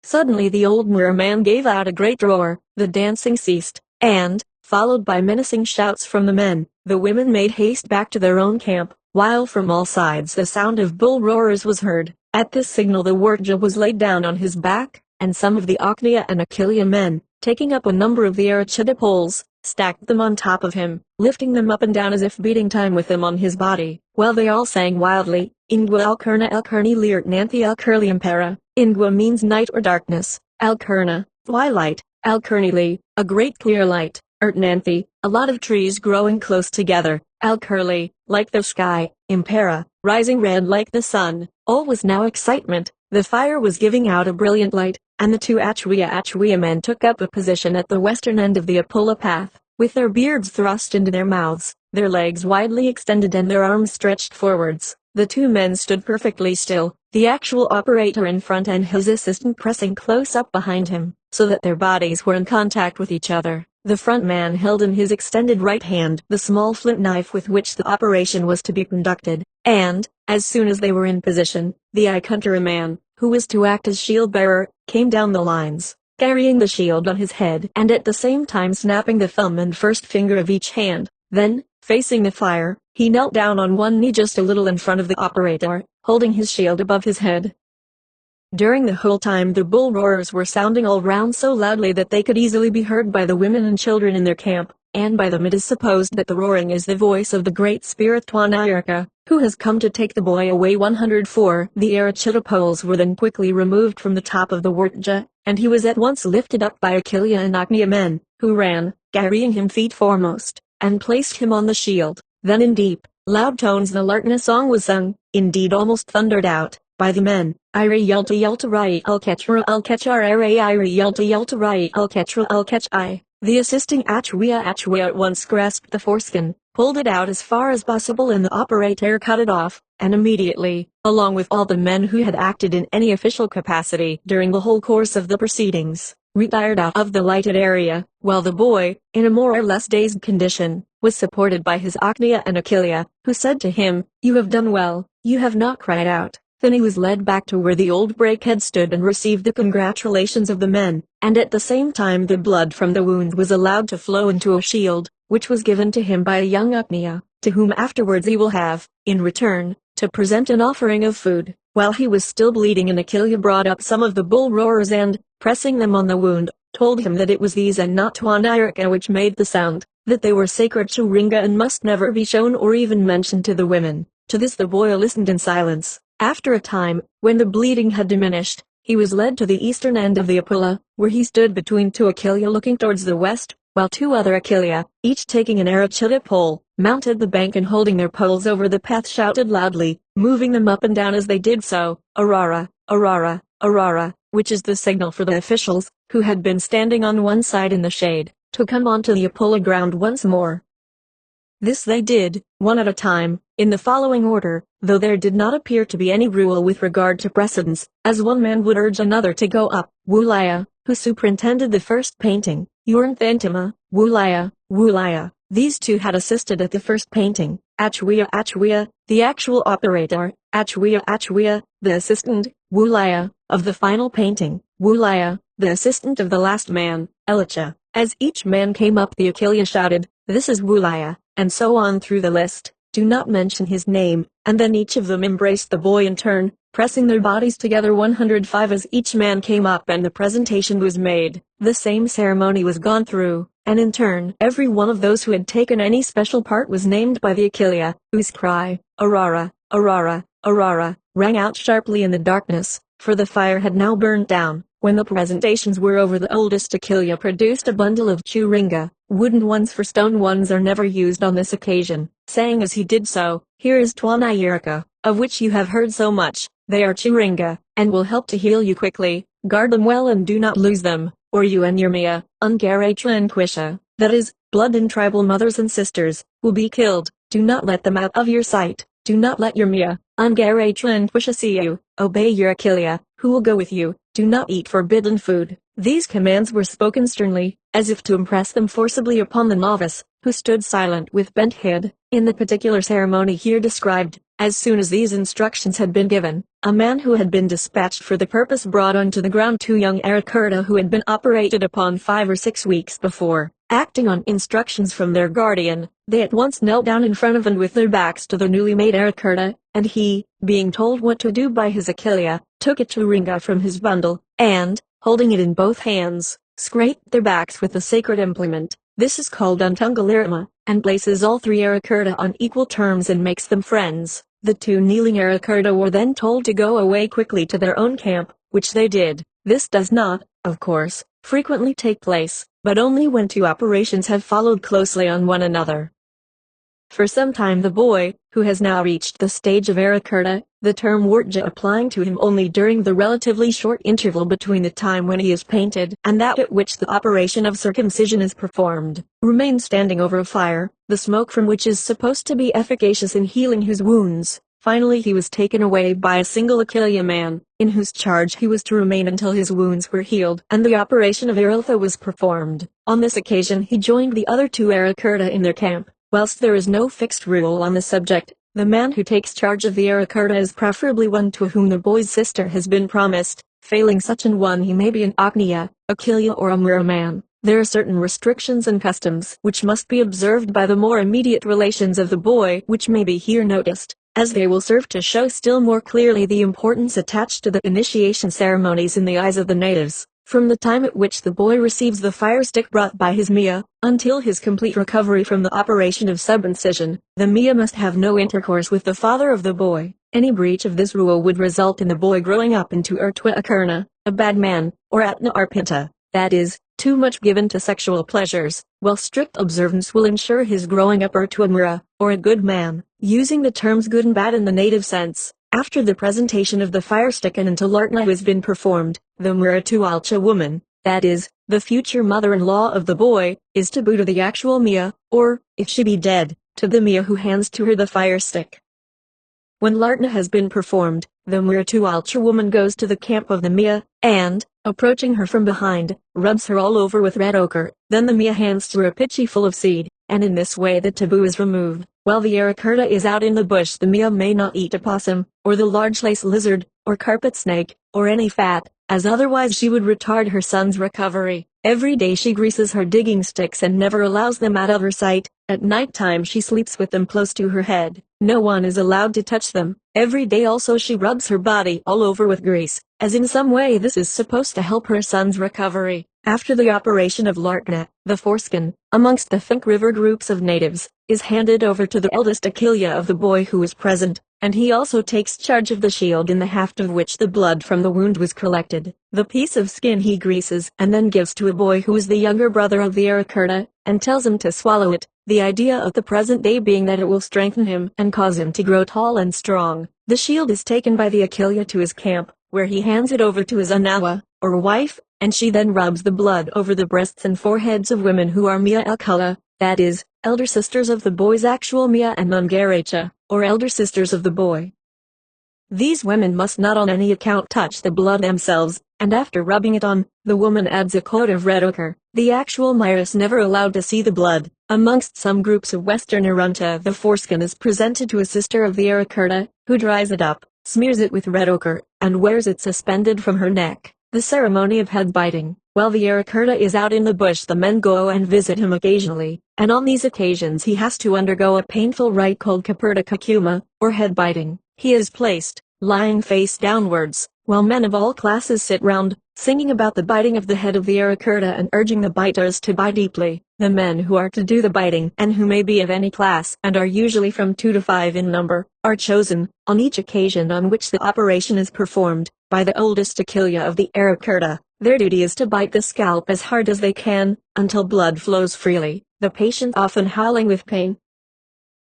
Suddenly the old Muir man gave out a great roar, the dancing ceased, and, followed by menacing shouts from the men, the women made haste back to their own camp, while from all sides the sound of bull roars was heard. At this signal the Wurtja was laid down on his back, and some of the Agnya and Akilia men, taking up a number of the Arachita poles, stacked them on top of him, lifting them up and down as if beating time with them on his body, while they all sang wildly, Ingwa Alkerna Alkerni Liert Nanthi Alkerli Impera. Ingwa means night or darkness. Alkerna, twilight. Alkernili, a great clear light. Nanthi, a lot of trees growing close together. Alkerli, like the sky. Impera, rising red like the sun. All was now excitement. The fire was giving out a brilliant light, and the two Achwea men took up a position at the western end of the Apollo path, with their beards thrust into their mouths, their legs widely extended and their arms stretched forwards. The two men stood perfectly still, the actual operator in front and his assistant pressing close up behind him, so that their bodies were in contact with each other. The front man held in his extended right hand the small flint knife with which the operation was to be conducted, and, as soon as they were in position, the Ikuntara man, who was to act as shield bearer, came down the lines, carrying the shield on his head and at the same time snapping the thumb and first finger of each hand. Then, facing the fire, he knelt down on one knee just a little in front of the operator, holding his shield above his head. During the whole time the bull roars were sounding all round so loudly that they could easily be heard by the women and children in their camp, and by them it is supposed that the roaring is the voice of the great spirit Twanayarka, who has come to take the boy away. 104. The Arachita poles were then quickly removed from the top of the Wartja, and he was at once lifted up by Achillea and Agnia men, who ran, carrying him feet foremost, and placed him on the shield. Then in deep, loud tones the Lartna song was sung, indeed almost thundered out, by the men. Ira Yelta Yelta Rai I'll catch Ira Yelta Rai I'll catch I. The assisting Achwea at once grasped the foreskin, pulled it out as far as possible and the operator cut it off, and immediately, along with all the men who had acted in any official capacity during the whole course of the proceedings, retired out of the lighted area, while the boy, in a more or less dazed condition, was supported by his Agnia and Achillea, who said to him, "You have done well, you have not cried out." Then he was led back to where the old breakhead stood and received the congratulations of the men, and at the same time the blood from the wound was allowed to flow into a shield, which was given to him by a young Agnia, to whom afterwards he will have, in return, to present an offering of food. While he was still bleeding and Achillea brought up some of the bull roars and, pressing them on the wound, told him that it was these and not Twanayarka which made the sound, that they were sacred to Ringa and must never be shown or even mentioned to the women. To this the boy listened in silence. After a time, when the bleeding had diminished, he was led to the eastern end of the Apollo, where he stood between two Achillea looking towards the west, while two other Achillea, each taking an Arachita pole, mounted the bank and holding their poles over the path shouted loudly, moving them up and down as they did so, Arara, Arara, Arara, which is the signal for the officials, who had been standing on one side in the shade, to come onto the Apollo ground once more. This they did, one at a time, in the following order, though there did not appear to be any rule with regard to precedence, as one man would urge another to go up. Wulaya, who superintended the first painting, Uranthantima, Wulaya, these two had assisted at the first painting. Achwea, the actual operator, Achwea, the assistant, Wulaya, of the final painting, Wulaya, the assistant of the last man, Elicha. As each man came up the Achillea shouted, "This is Wulaya," and so on through the list. Do not mention his name, and then each of them embraced the boy in turn, pressing their bodies together. 105 As each man came up and the presentation was made, the same ceremony was gone through, and in turn every one of those who had taken any special part was named by the Achillea, whose cry, Arara, Arara, Arara, rang out sharply in the darkness, for the fire had now burned down. When the presentations were over, the oldest Achillea produced a bundle of churinga, wooden ones, for stone ones are never used on this occasion, saying as he did so, "Here is Twanayarka, of which you have heard so much. They are churinga, and will help to heal you quickly. Guard them well and do not lose them, or you and your Mia, Ungaratra and Quisha, that is, blood and tribal mothers and sisters, will be killed. Do not let them out of your sight. Do not let your Mia, Ungaratra and Quisha see you. Obey your Achillea, who will go with you. Do not eat forbidden food." These commands were spoken sternly, as if to impress them forcibly upon the novice, who stood silent with bent head. In the particular ceremony here described, as soon as these instructions had been given, a man who had been dispatched for the purpose brought onto the ground two young Arakurta who had been operated upon 5 or 6 weeks before. Acting on instructions from their guardian, they at once knelt down in front of and with their backs to the newly made Arakurta, and he, being told what to do by his Achillea, took a churinga from his bundle, and, holding it in both hands, scraped their backs with the sacred implement. This is called Untungalirama, and places all 3 Arakurta on equal terms and makes them friends. The two kneeling Arakurta were then told to go away quickly to their own camp, which they did. This does not, of course, frequently take place, but only when two operations have followed closely on one another. For some time the boy, who has now reached the stage of Arakurta, the term Wartja applying to him only during the relatively short interval between the time when he is painted and that at which the operation of circumcision is performed, remains standing over a fire, the smoke from which is supposed to be efficacious in healing his wounds. Finally he was taken away by a single Akilia man, in whose charge he was to remain until his wounds were healed and the operation of Iriltha was performed. On this occasion he joined the other two Arakurta in their camp. Whilst there is no fixed rule on the subject, the man who takes charge of the Arakurta is preferably one to whom the boy's sister has been promised. Failing such an one he may be an Agnya, Akilia or a Mura man. There are certain restrictions and customs which must be observed by the more immediate relations of the boy which may be here noticed, as they will serve to show still more clearly the importance attached to the initiation ceremonies in the eyes of the natives. From the time at which the boy receives the fire stick brought by his Mia, until his complete recovery from the operation of subincision, the Mia must have no intercourse with the father of the boy. Any breach of this rule would result in the boy growing up into Urtwa Akurna, a bad man, or Atna Arpinta, that is, too much given to sexual pleasures, while strict observance will ensure his growing up Urtwa Mura, or a good man, using the terms good and bad in the native sense. After the presentation of the fire stick and until Lartna has been performed, the Muratualcha woman, that is, the future mother-in-law of the boy, is taboo to the actual Mia, or, if she be dead, to the Mia who hands to her the fire stick. When Lartna has been performed, the Muratualcha woman goes to the camp of the Mia, and, approaching her from behind, rubs her all over with red ochre. Then the Mia hands to her a pitchie full of seed, and in this way the taboo is removed. While the Arakurta is out in the bush the Mia may not eat a possum, or the large lace lizard, or carpet snake, or any fat, as otherwise she would retard her son's recovery. Every day she greases her digging sticks and never allows them out of her sight. At night time she sleeps with them close to her head. No one is allowed to touch them. Every day also she rubs her body all over with grease, as in some way this is supposed to help her son's recovery. After the operation of Lartna, the foreskin, amongst the Fink River groups of natives, is handed over to the eldest Akilia of the boy who is present, and he also takes charge of the shield in the haft of which the blood from the wound was collected. The piece of skin he greases and then gives to a boy who is the younger brother of the Arakurta, and tells him to swallow it, the idea of the present day being that it will strengthen him and cause him to grow tall and strong. The shield is taken by the Akilia to his camp, where he hands it over to his Anawa, or wife, and she then rubs the blood over the breasts and foreheads of women who are Mia Alkala, that is, elder sisters of the boy's actual Mia and Nungarecha, or elder sisters of the boy. These women must not on any account touch the blood themselves, and after rubbing it on, the woman adds a coat of red ochre. The actual Mia is never allowed to see the blood. Amongst some groups of Western Arunta the foreskin is presented to a sister of the Arakurta, who dries it up, smears it with red ochre, and wears it suspended from her neck. The ceremony of head biting. While the Arakurta is out in the bush the men go and visit him occasionally, and on these occasions he has to undergo a painful rite called Kapurta Kakuma, or head biting. He is placed, lying face downwards, while men of all classes sit round, singing about the biting of the head of the Arakurta and urging the biters to bite deeply. The men who are to do the biting, and who may be of any class and are usually from 2 to 5 in number, are chosen, on each occasion on which the operation is performed, by the oldest Akilia of the Arakurta. Their duty is to bite the scalp as hard as they can, until blood flows freely, the patient often howling with pain.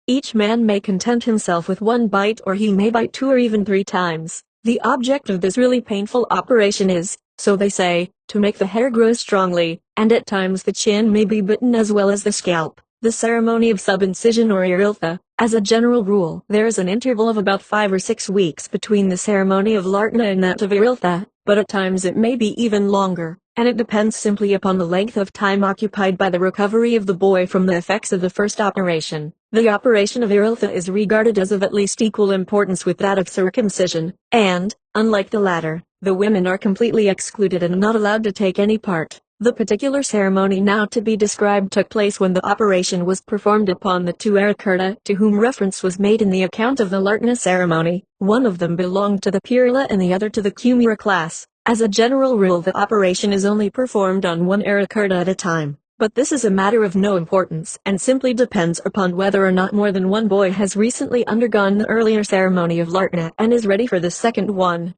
Each man may content himself with 1 bite or he may bite 2 or even 3 times. The object of this really painful operation is, so they say, to make the hair grow strongly, and at times the chin may be bitten as well as the scalp. The ceremony of subincision or iriltha, as a general rule, there is an interval of about 5 or 6 weeks between the ceremony of Lartna and that of iriltha, but at times it may be even longer, and it depends simply upon the length of time occupied by the recovery of the boy from the effects of the first operation. The operation of iriltha is regarded as of at least equal importance with that of circumcision, and, unlike the latter, the women are completely excluded and not allowed to take any part. The particular ceremony now to be described took place when the operation was performed upon the 2 Arakurta to whom reference was made in the account of the Lartna ceremony. One of them belonged to the Purila and the other to the Kumira class. As a general rule the operation is only performed on 1 Arakurta at a time. But this is a matter of no importance and simply depends upon whether or not more than one boy has recently undergone the earlier ceremony of Lartna and is ready for the second one.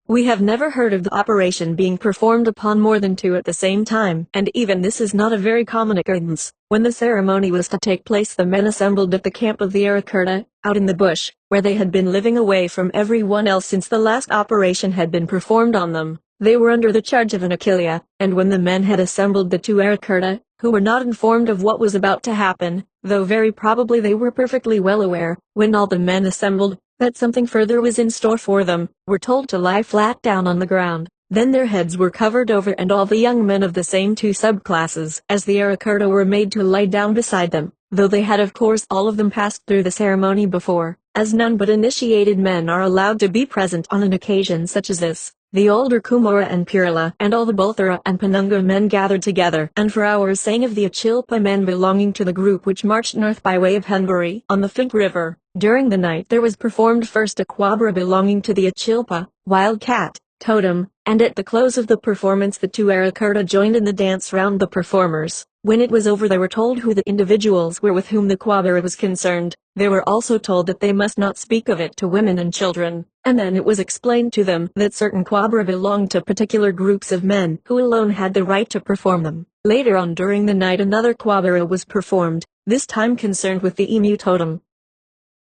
We have never heard of the operation being performed upon more than two at the same time, and even this is not a very common occurrence. When the ceremony was to take place, the men assembled at the camp of the Arakurta, out in the bush, where they had been living away from everyone else since the last operation had been performed on them. They were under the charge of an Akilia, and when the men had assembled, the two Arakurta, who were not informed of what was about to happen, though very probably they were perfectly well aware, when all the men assembled, that something further was in store for them, were told to lie flat down on the ground. Then their heads were covered over, and all the young men of the same two subclasses as the Arakurta were made to lie down beside them, though they had of course all of them passed through the ceremony before, as none but initiated men are allowed to be present on an occasion such as this. The older Kumara and Purila and all the Bolthara and Penunga men gathered together and for hours sang of the Achilpa men belonging to the group which marched north by way of Henbury on the Fink River. During the night there was performed first a quabra belonging to the Achilpa, Wildcat, Totem, and at the close of the performance the two Arakurta joined in the dance round the performers. When it was over they were told who the individuals were with whom the quabra was concerned. They were also told that they must not speak of it to women and children, and then it was explained to them that certain quabra belonged to particular groups of men who alone had the right to perform them. Later on during the night another quabra was performed, this time concerned with the emu totem.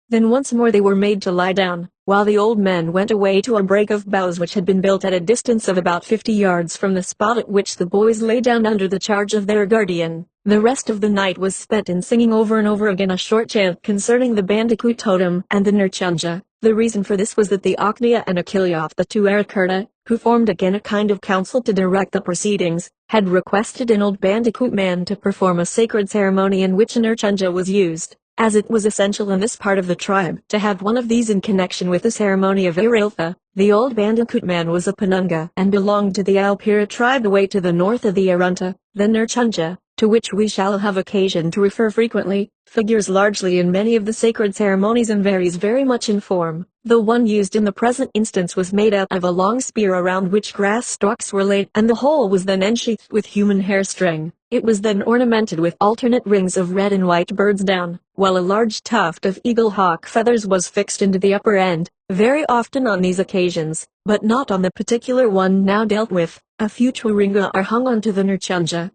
Then once more they were made to lie down, while the old men went away to a break of boughs which had been built at a distance of about 50 yards from the spot at which the boys lay down under the charge of their guardian. The rest of the night was spent in singing over and over again a short chant concerning the Bandicoot totem and the Nurchunja. The reason for this was that the Aknia and Akilia of the two Arakurta, who formed again a kind of council to direct the proceedings, had requested an old Bandicoot man to perform a sacred ceremony in which a Nurchunja was used, as it was essential in this part of the tribe to have one of these in connection with the ceremony of Iriltha. The old Bandicoot man was a Penunga and belonged to the Alpira tribe away to the north of the Arunta. The Nurchunja, to which we shall have occasion to refer frequently, figures largely in many of the sacred ceremonies and varies very much in form. The one used in the present instance was made out of a long spear around which grass stalks were laid, and the whole was then ensheathed with human hair string. It was then ornamented with alternate rings of red and white birds' down, while a large tuft of eagle hawk feathers was fixed into the upper end. Very often on these occasions, but not on the particular one now dealt with, a few Twaringa are hung onto the Nurchunja.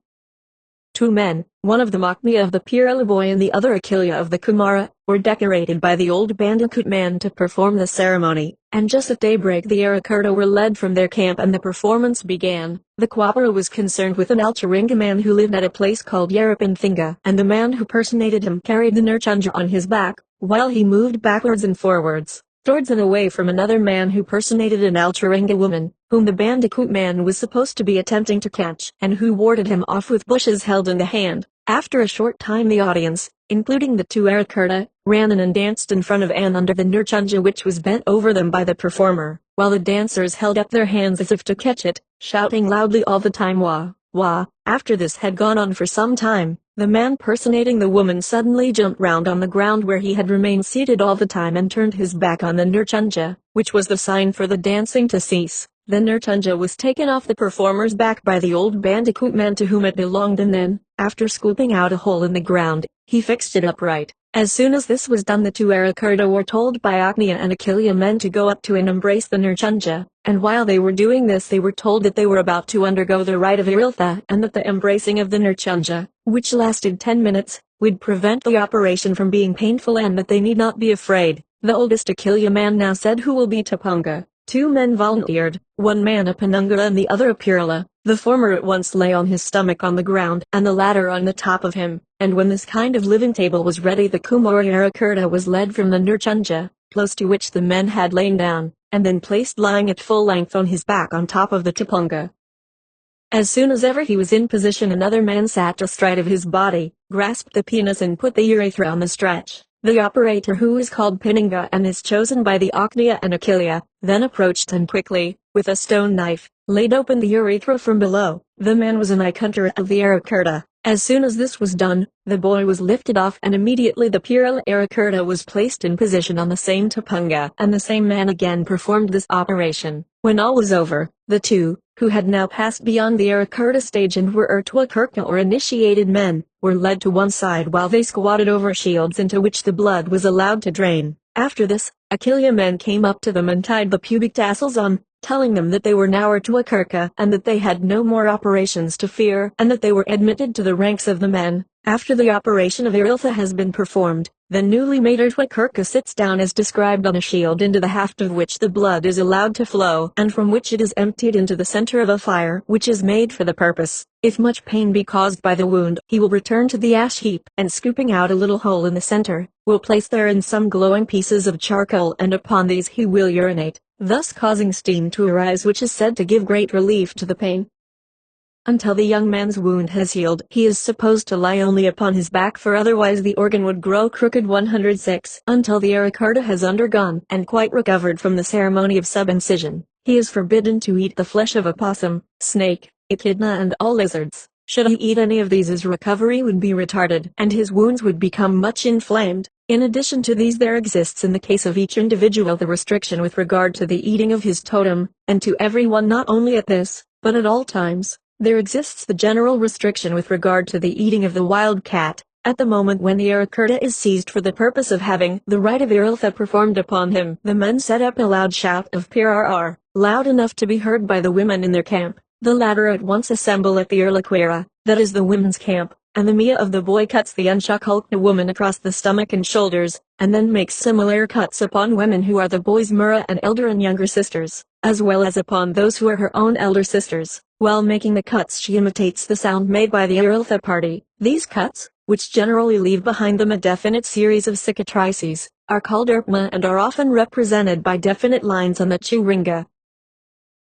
Two men, one of the Maknia of the Pirala boy and the other Akilia of the Kumara, were decorated by the old Bandicoot man to perform the ceremony, and just at daybreak the Arakurta were led from their camp and the performance began. The Quapara was concerned with an Alcharinga man who lived at a place called Yarapinthinga, and the man who personated him carried the Nurchunja on his back, while he moved backwards and forwards, towards and away from another man who personated an Alcharinga woman, whom the Bandicoot man was supposed to be attempting to catch, and who warded him off with bushes held in the hand. After a short time the audience, including the two Arakurta, ran in and danced in front of and under the Nurchunja which was bent over them by the performer, while the dancers held up their hands as if to catch it, shouting loudly all the time wah, wah. After this had gone on for some time, the man personating the woman suddenly jumped round on the ground where he had remained seated all the time and turned his back on the Nurchunja, which was the sign for the dancing to cease. The Nurchunja was taken off the performer's back by the old Bandicoot man to whom it belonged, and then, after scooping out a hole in the ground, he fixed it upright. As soon as this was done the two Arakurta were told by Aknia and Akilia men to go up to and embrace the Nurchunja, and while they were doing this they were told that they were about to undergo the rite of Iriltha and that the embracing of the Nurchunja, which lasted 10 minutes, would prevent the operation from being painful and that they need not be afraid. The oldest Akilia man now said, "Who will be Tapunga?" Two men volunteered, one man a Penunga and the other a Pirala. The former at once lay on his stomach on the ground and the latter on the top of him, and when this kind of living table was ready the Kumara Arakurta was led from the Nurchunja, close to which the men had lain down, and then placed lying at full length on his back on top of the Tapunga. As soon as ever he was in position another man sat astride of his body, grasped the penis and put the urethra on the stretch. The operator, who is called Pininga and is chosen by the Aknia and Akilia, then approached and quickly, with a stone knife, laid open the urethra from below. The man was an Ikantara of the Arakurta. As soon as this was done, the boy was lifted off and immediately the Pirala Arakurta was placed in position on the same Tapunga, and the same man again performed this operation. When all was over, the two, who had now passed beyond the Arakurta stage and were Ertuakurka or initiated men, were led to one side while they squatted over shields into which the blood was allowed to drain. After this, Akilia men came up to them and tied the pubic tassels on, telling them that they were now Ertuakurka and that they had no more operations to fear and that they were admitted to the ranks of the men. After the operation of Iriltha has been performed, the newly made Ertuakurka sits down as described on a shield into the haft of which the blood is allowed to flow and from which it is emptied into the center of a fire which is made for the purpose. If much pain be caused by the wound, he will return to the ash heap and scooping out a little hole in the center, will place therein some glowing pieces of charcoal and upon these he will urinate, thus causing steam to arise which is said to give great relief to the pain. Until the young man's wound has healed, he is supposed to lie only upon his back for otherwise the organ would grow crooked. 106. Until the Arakurta has undergone and quite recovered from the ceremony of subincision, he is forbidden to eat the flesh of opossum, snake, echidna and all lizards. Should he eat any of these his recovery would be retarded and his wounds would become much inflamed. In addition to these there exists in the case of each individual the restriction with regard to the eating of his totem, and to everyone not only at this, but at all times. There exists the general restriction with regard to the eating of the wild cat, at the moment when the Arakurta is seized for the purpose of having the rite of Iriltha performed upon him. The men set up a loud shout of PRR, loud enough to be heard by the women in their camp. The latter at once assemble at the Irlaquera, that is the women's camp, and the Mia of the boy cuts the Unshakulkna woman across the stomach and shoulders, and then makes similar cuts upon women who are the boy's Mura and elder and younger sisters, as well as upon those who are her own elder sisters. While making the cuts she imitates the sound made by the Iriltha party. These cuts, which generally leave behind them a definite series of cicatrices, are called Irpma and are often represented by definite lines on the Churinga.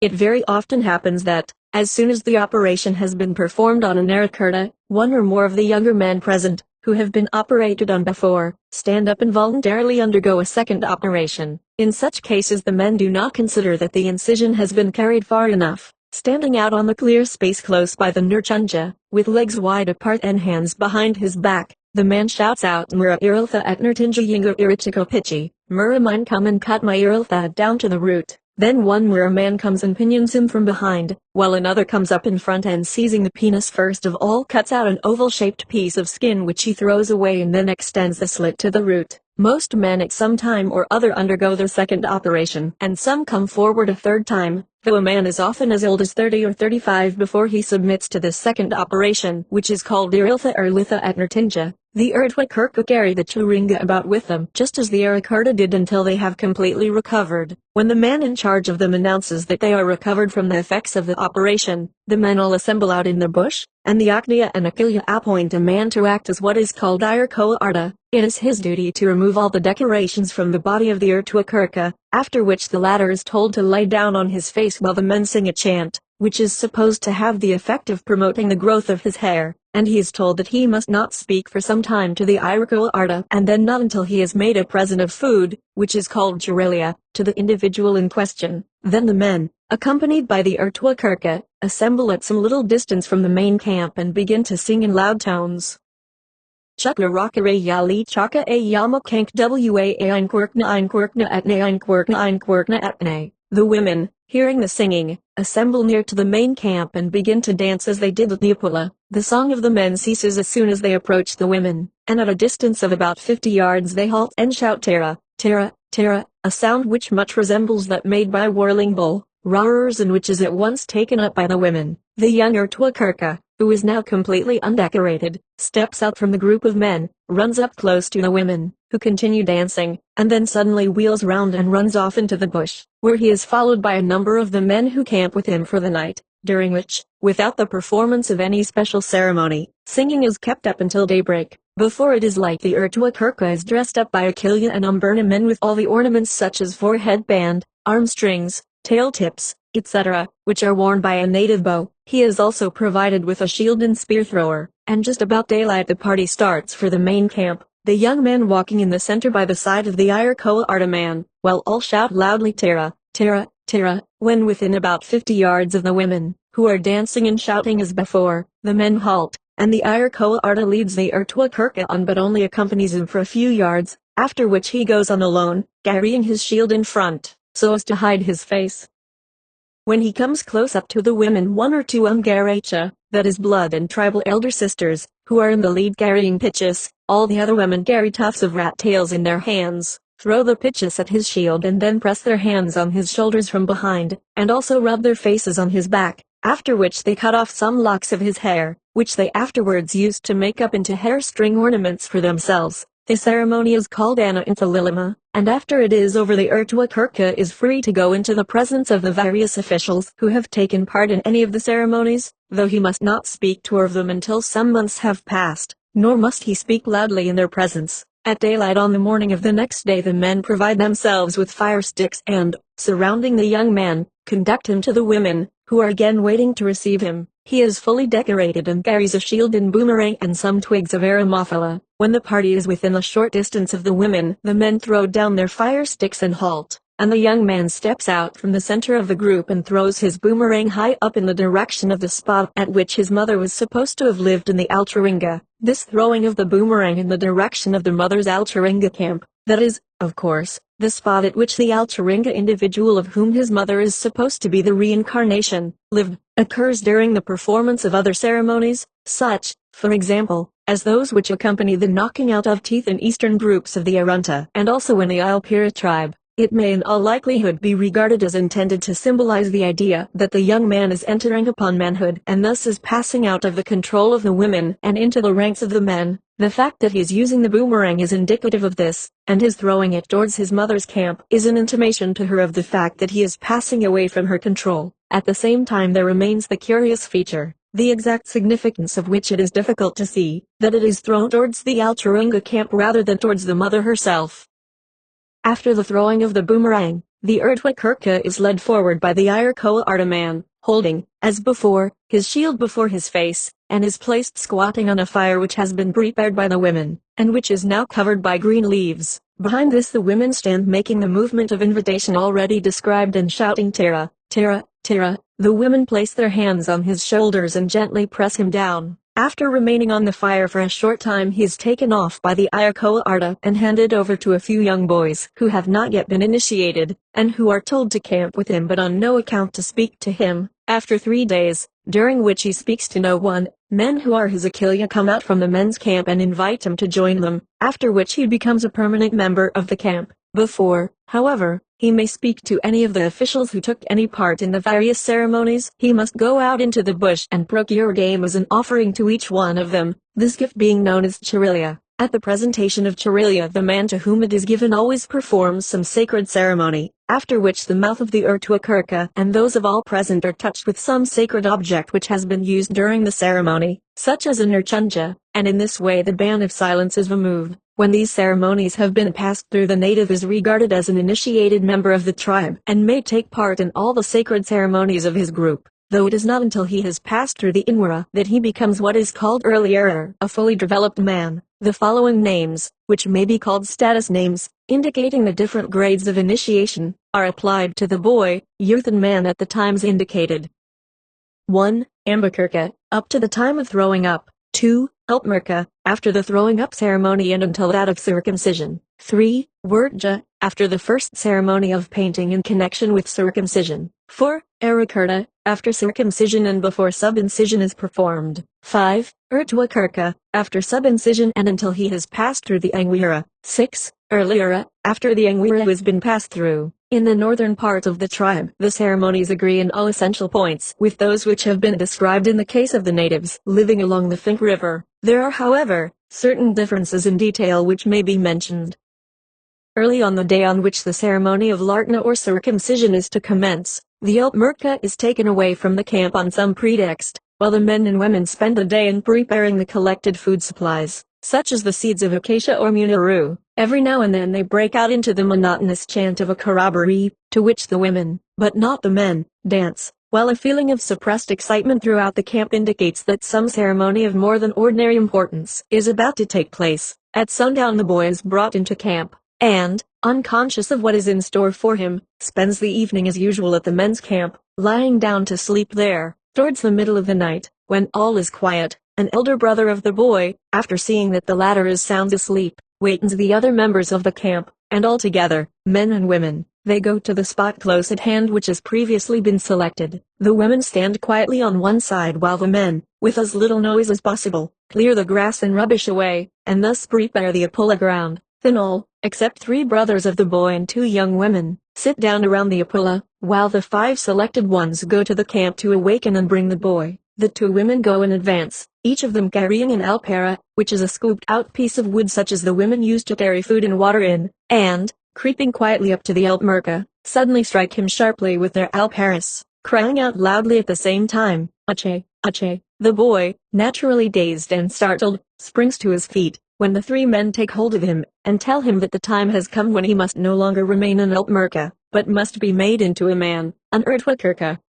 It very often happens that, as soon as the operation has been performed on an Arakurta, one or more of the younger men present, who have been operated on before, stand up and voluntarily undergo a second operation. In such cases the men do not consider that the incision has been carried far enough. Standing out on the clear space close by the Nurchunja, with legs wide apart and hands behind his back, the man shouts out Mura Iriltha at Nurtinja Yinga Iritiko Pichi, Mura mine come and cut my Iriltha down to the root. Then one Mura man comes and pinions him from behind, while another comes up in front and seizing the penis first of all cuts out an oval-shaped piece of skin which he throws away and then extends the slit to the root. Most men at some time or other undergo their second operation, and some come forward a third time, though a man is often as old as 30 or 35 before he submits to this second operation, which is called Iriltha or Litha at Nurtinja. The Ertuakurka carry the Churinga about with them, just as the Arakurta did until they have completely recovered. When the man in charge of them announces that they are recovered from the effects of the operation, the men all assemble out in the bush, and the Aknia and Akilia appoint a man to act as what is called Irakoa Arta. It is his duty to remove all the decorations from the body of the Ertuakurka, after which the latter is told to lie down on his face while the men sing a chant, which is supposed to have the effect of promoting the growth of his hair, and he is told that he must not speak for some time to the Irakoa Arta and then not until he has made a present of food, which is called Jurelia, to the individual in question. Then the men, accompanied by the Ertuakurka, assemble at some little distance from the main camp and begin to sing in loud tones. Chukla Rakare Yali Chaka A Yama Kank Wa Ein Quirkna at Ne Ein Quirkna at Ne. The women, hearing the singing, assemble near to the main camp and begin to dance as they did at Neapula. The song of the men ceases as soon as they approach the women, and at a distance of about 50 yards they halt and shout Tara, Tara, Tara, a sound which much resembles that made by a whirling bull, roars and which is at once taken up by the women. The young Ertuakurka, who is now completely undecorated, steps out from the group of men, runs up close to the women, who continue dancing, and then suddenly wheels round and runs off into the bush, where he is followed by a number of the men who camp with him for the night, during which, without the performance of any special ceremony, singing is kept up until daybreak. Before it is light the Ertuakurka is dressed up by Akilia and Umberna men with all the ornaments such as forehead band, arm strings, tail tips, etc., which are worn by a native bow. He is also provided with a shield and spear thrower, and just about daylight the party starts for the main camp, the young man walking in the center by the side of the Irakoa Arta man, while all shout loudly Tara, Tara, Tara. When within about 50 yards of the women, who are dancing and shouting as before, the men halt, and the Irakoa Arta leads the Ertuakurka on but only accompanies him for a few yards, after which he goes on alone, carrying his shield in front, so as to hide his face. When he comes close up to the women, one or two Umgaracha, that is blood and tribal elder sisters, who are in the lead carrying pitches, all the other women carry tufts of rat tails in their hands, throw the pitches at his shield and then press their hands on his shoulders from behind, and also rub their faces on his back, after which they cut off some locks of his hair, which they afterwards used to make up into hair string ornaments for themselves. The ceremony is called Anthropology, and after it is over, the Urtwa is free to go into the presence of the various officials who have taken part in any of the ceremonies, though he must not speak to them until some months have passed, nor must he speak loudly in their presence. At daylight on the morning of the next day, the men provide themselves with fire sticks and, surrounding the young man, conduct him to the women, who are again waiting to receive him. He is fully decorated and carries a shield and boomerang and some twigs of aramofila. When the party is within a short distance of the women, the men throw down their fire sticks and halt, and the young man steps out from the center of the group and throws his boomerang high up in the direction of the spot at which his mother was supposed to have lived in the Altaringa. This throwing of the boomerang in the direction of the mother's Altaringa camp, that is, of course, the spot at which the Altaringa individual of whom his mother is supposed to be the reincarnation, lived, occurs during the performance of other ceremonies, such, for example, as those which accompany the knocking out of teeth in eastern groups of the Arunta and also in the Ilpira tribe. It may in all likelihood be regarded as intended to symbolize the idea that the young man is entering upon manhood and thus is passing out of the control of the women and into the ranks of the men. The fact that he is using the boomerang is indicative of this, and his throwing it towards his mother's camp is an intimation to her of the fact that he is passing away from her control. At the same time, there remains the curious feature, the exact significance of which it is difficult to see, that it is thrown towards the Altaringa camp rather than towards the mother herself. After the throwing of the boomerang, the Urtwa is led forward by the Iroquois Artaman, holding, as before, his shield before his face, and is placed squatting on a fire which has been prepared by the women, and which is now covered by green leaves. Behind this the women stand making the movement of invitation already described and shouting Tara, Tara, Tara. The women place their hands on his shoulders and gently press him down. After remaining on the fire for a short time, he is taken off by the Iroquois Arta and handed over to a few young boys who have not yet been initiated, and who are told to camp with him but on no account to speak to him. After 3 days, during which he speaks to no one, men who are his Akilia come out from the men's camp and invite him to join them, after which he becomes a permanent member of the camp. Before, however, he may speak to any of the officials who took any part in the various ceremonies, he must go out into the bush and procure game as an offering to each one of them, this gift being known as Chirilia. At the presentation of Chirilia, the man to whom it is given always performs some sacred ceremony, after which the mouth of the Urtwa and those of all present are touched with some sacred object which has been used during the ceremony, such as a nurchunja, and in this way the ban of silence is removed. When these ceremonies have been passed through, the native is regarded as an initiated member of the tribe and may take part in all the sacred ceremonies of his group, though it is not until he has passed through the Inwara that he becomes what is called earlier a fully developed man. The following names, which may be called status names, indicating the different grades of initiation, are applied to the boy, youth and man at the times indicated. 1. Ambakirka, up to the time of throwing up. 2. Upmerka, after the throwing up ceremony and until that of circumcision. 3. Wurtja, after the first ceremony of painting in connection with circumcision. 4. Arakurta, after circumcision and before subincision is performed. 5. Urtwa after subincision and until he has passed through the Angwira. 6. Erlira, after the Angwira has been passed through. In the northern part of the tribe, the ceremonies agree in all essential points with those which have been described in the case of the natives living along the Fink River. There are, however, certain differences in detail which may be mentioned. Early on the day on which the ceremony of Lartna or circumcision is to commence, the Upmerka is taken away from the camp on some pretext, while the men and women spend the day in preparing the collected food supplies, such as the seeds of acacia or munaru. Every now and then they break out into the monotonous chant of a corroboree, to which the women, but not the men, dance, while a feeling of suppressed excitement throughout the camp indicates that some ceremony of more than ordinary importance is about to take place. At sundown the boy is brought into camp, and, unconscious of what is in store for him, spends the evening as usual at the men's camp, lying down to sleep there. Towards the middle of the night, when all is quiet, an elder brother of the boy, after seeing that the latter is sound asleep, wakens the other members of the camp, and all together, men and women, They go to the spot close at hand which has previously been selected. The women stand quietly on one side while the men, with as little noise as possible, clear the grass and rubbish away, and thus prepare the Apula ground. Then all, except 3 brothers of the boy and 2 young women, sit down around the Apula, while the 5 selected ones go to the camp to awaken and bring the boy. The 2 women go in advance, each of them carrying an alpara, which is a scooped-out piece of wood such as the women use to carry food and water in, and, creeping quietly up to the Alpmerka, suddenly strike him sharply with their alparas, crying out loudly at the same time, "Ache, ache!" The boy, naturally dazed and startled, springs to his feet, when the 3 men take hold of him, and tell him that the time has come when he must no longer remain an Alpmerka, but must be made into a man, an Erdwakerka.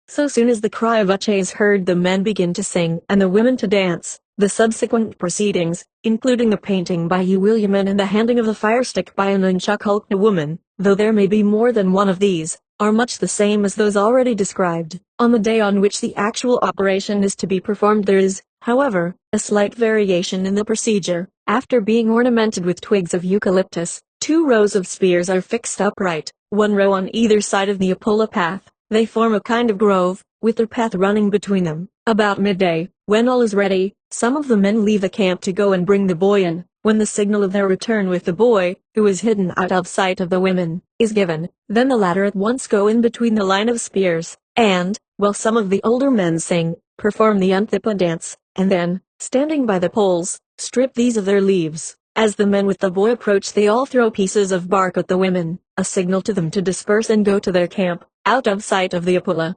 So soon as the cry of Ache is heard, the men begin to sing and the women to dance. The subsequent proceedings, including the painting by Hugh Williamson and the handing of the firestick by an Nunchakulkna woman, though there may be more than one of these, are much the same as those already described. On the day on which the actual operation is to be performed there is, however, a slight variation in the procedure. After being ornamented with twigs of eucalyptus, 2 rows of spears are fixed upright, 1 row on either side of the Apula path. They form a kind of grove, with their path running between them. About midday, when all is ready, some of the men leave the camp to go and bring the boy in. When the signal of their return with the boy, who is hidden out of sight of the women, is given, then the latter at once go in between the line of spears, and, while some of the older men sing, perform the Anthipa dance, and then, standing by the poles, strip these of their leaves. As the men with the boy approach, they all throw pieces of bark at the women, a signal to them to disperse and go to their camp, out of sight of the Apula.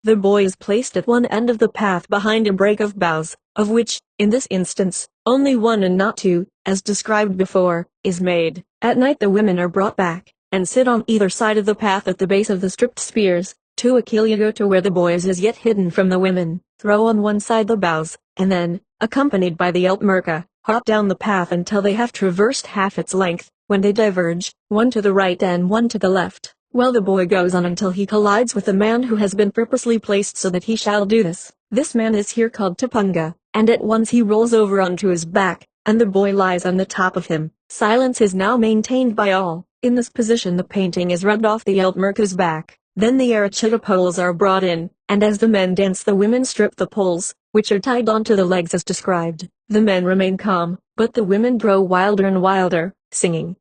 The boy is placed at one end of the path behind a brake of boughs, of which, in this instance, only 1 and not 2, as described before, is made. At night the women are brought back, and sit on either side of the path at the base of the stripped spears. 2 Akilia go to where the boy is as yet hidden from the women, throw on one side the boughs, and then, accompanied by the Alpmerka, hop down the path until they have traversed half its length, when they diverge, 1 to the right and 1 to the left. Well, the boy goes on until he collides with a man who has been purposely placed so that he shall do this. This man is here called Tapunga, and at once he rolls over onto his back, and the boy lies on the top of him. Silence is now maintained by all. In this position the painting is rubbed off the Alpmerka's back. Then the Arachita poles are brought in, and as the men dance the women strip the poles, which are tied onto the legs as described. The men remain calm, but the women grow wilder and wilder, singing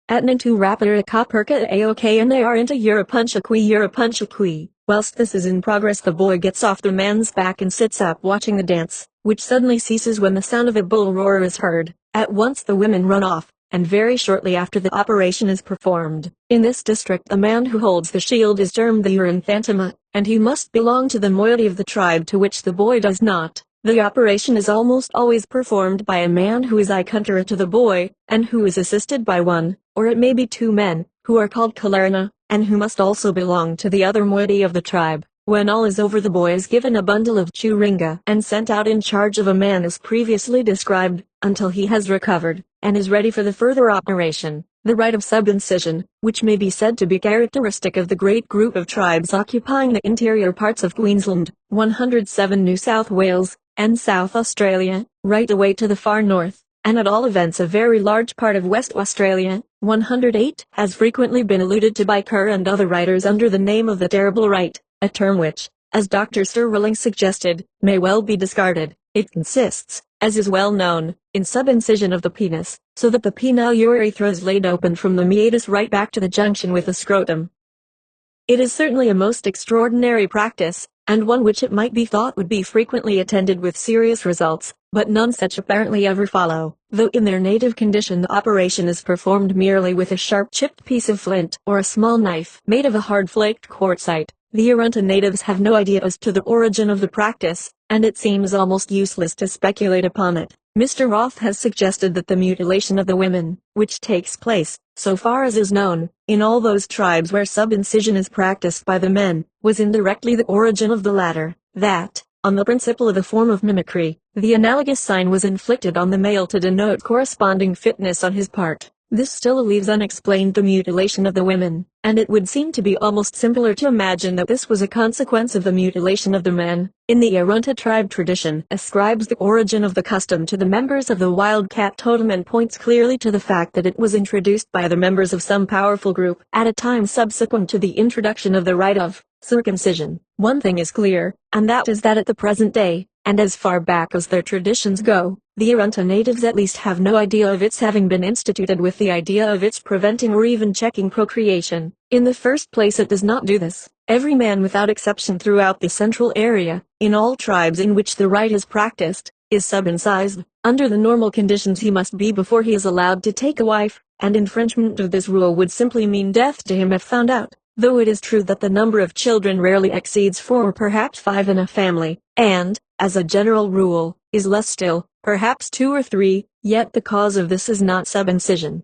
at Nintu Rapida Kaperka Aok and they are into Europunchakui. Whilst this is in progress the boy gets off the man's back and sits up watching the dance, which suddenly ceases when the sound of a bull roar is heard. At once the women run off, and very shortly after the operation is performed. In this district the man who holds the shield is termed the Uranthantama, and he must belong to the moiety of the tribe to which the boy does not. The operation is almost always performed by a man who is Ikuntara to the boy, and who is assisted by 1, or it may be 2 men, who are called Kalarna, and who must also belong to the other moiety of the tribe. When all is over the boy is given a bundle of churinga and sent out in charge of a man as previously described, until he has recovered, and is ready for the further operation. The rite of subincision, which may be said to be characteristic of the great group of tribes occupying the interior parts of Queensland, 107 New South Wales, and South Australia, right away to the far north, and at all events a very large part of West Australia, 108, has frequently been alluded to by Kerr and other writers under the name of the terrible rite, a term which, as Dr. Sterling suggested, may well be discarded. It consists, as is well known, in subincision of the penis, so that the penile urethra is laid open from the meatus right back to the junction with the scrotum. It is certainly a most extraordinary practice, and one which it might be thought would be frequently attended with serious results, but none such apparently ever follow. Though in their native condition the operation is performed merely with a sharp chipped piece of flint or a small knife made of a hard flaked quartzite, the Arunta natives have no idea as to the origin of the practice, and it seems almost useless to speculate upon it. Mr. Roth has suggested that the mutilation of the women, which takes place, so far as is known, in all those tribes where subincision is practiced by the men, was indirectly the origin of the latter, that, on the principle of a form of mimicry, the analogous sign was inflicted on the male to denote corresponding fitness on his part. This still leaves unexplained the mutilation of the women, and it would seem to be almost simpler to imagine that this was a consequence of the mutilation of the men. In the Arunta tribe tradition ascribes the origin of the custom to the members of the wildcat totem and points clearly to the fact that it was introduced by the members of some powerful group at a time subsequent to the introduction of the rite of circumcision. One thing is clear, and that is that at the present day, and as far back as their traditions go, the Arunta natives at least have no idea of its having been instituted with the idea of its preventing or even checking procreation. In the first place, it does not do this. Every man without exception throughout the central area, in all tribes in which the rite is practiced, is sub-incised. Under the normal conditions he must be before he is allowed to take a wife, and infringement of this rule would simply mean death to him if found out. Though it is true that the number of children rarely exceeds 4 or perhaps 5 in a family, and, as a general rule, is less still, perhaps 2 or 3, yet the cause of this is not sub-incision.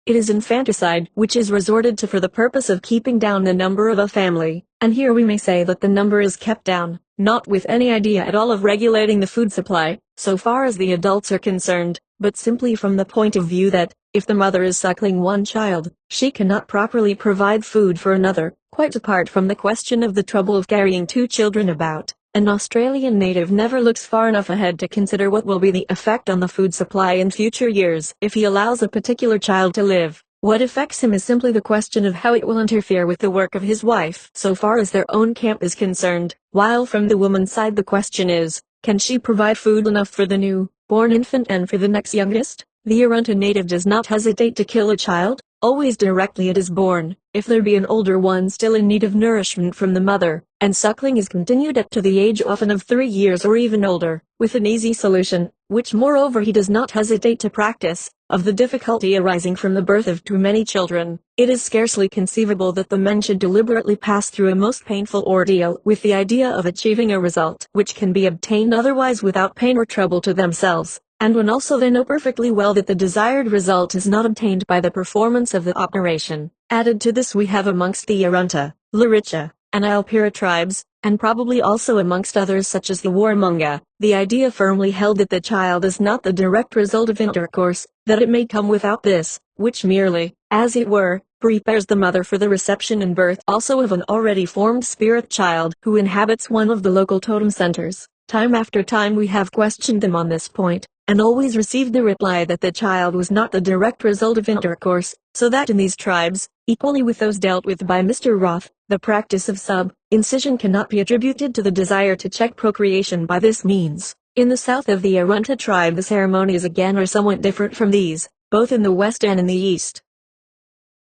It is infanticide, which is resorted to for the purpose of keeping down the number of a family, and here we may say that the number is kept down, not with any idea at all of regulating the food supply, so far as the adults are concerned, but simply from the point of view that, if the mother is suckling one child, she cannot properly provide food for another. Quite apart from the question of the trouble of carrying 2 children about, an Australian native never looks far enough ahead to consider what will be the effect on the food supply in future years if he allows a particular child to live. What affects him is simply the question of how it will interfere with the work of his wife so far as their own camp is concerned, while from the woman's side the question is, can she provide food enough for the new-born infant and for the next youngest? The Arunta native does not hesitate to kill a child, always directly it is born, if there be an older one still in need of nourishment from the mother, and suckling is continued up to the age often of 3 years or even older, with an easy solution, which moreover he does not hesitate to practice, of the difficulty arising from the birth of too many children. It is scarcely conceivable that the men should deliberately pass through a most painful ordeal with the idea of achieving a result which can be obtained otherwise without pain or trouble to themselves. And when also they know perfectly well that the desired result is not obtained by the performance of the operation. Added to this we have amongst the Arunta, Laricha, and Alpira tribes, and probably also amongst others such as the Warramunga, the idea firmly held that the child is not the direct result of intercourse, that it may come without this, which merely, as it were, prepares the mother for the reception and birth also of an already formed spirit child who inhabits one of the local totem centers. Time after time we have questioned them on this point, and always received the reply that the child was not the direct result of intercourse, so that in these tribes, equally with those dealt with by Mr. Roth, the practice of sub-incision cannot be attributed to the desire to check procreation by this means. In the south of the Arunta tribe the ceremonies again are somewhat different from these, both in the west and in the east.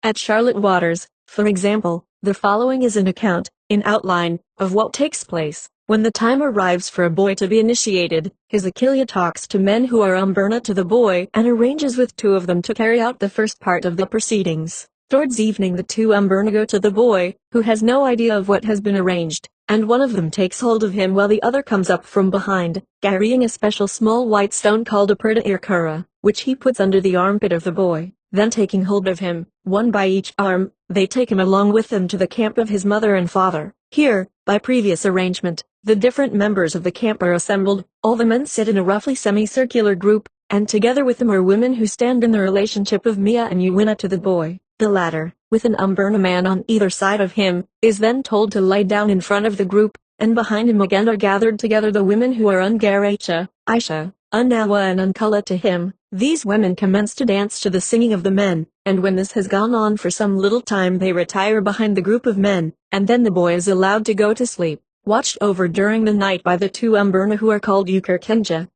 At Charlotte Waters, for example, the following is an account, in outline, of what takes place. When the time arrives for a boy to be initiated, his Achilea talks to men who are umberna to the boy and arranges with 2 of them to carry out the first part of the proceedings. Towards evening the 2 umberna go to the boy, who has no idea of what has been arranged, and one of them takes hold of him while the other comes up from behind, carrying a special small white stone called a perta irkura, which he puts under the armpit of the boy. Then taking hold of him, one by each arm, they take him along with them to the camp of his mother and father. Here, by previous arrangement, the different members of the camp are assembled. All the men sit in a roughly semicircular group, and together with them are women who stand in the relationship of Mia and Uwina to the boy. The latter, with an umberna man on either side of him, is then told to lie down in front of the group, and behind him again are gathered together the women who are Ungaracha, Aisha, Unawa and Unkula to him. These women commence to dance to the singing of the men, and when this has gone on for some little time they retire behind the group of men, and then the boy is allowed to go to sleep, watched over during the night by the 2 umberna who are called Ukarkenja.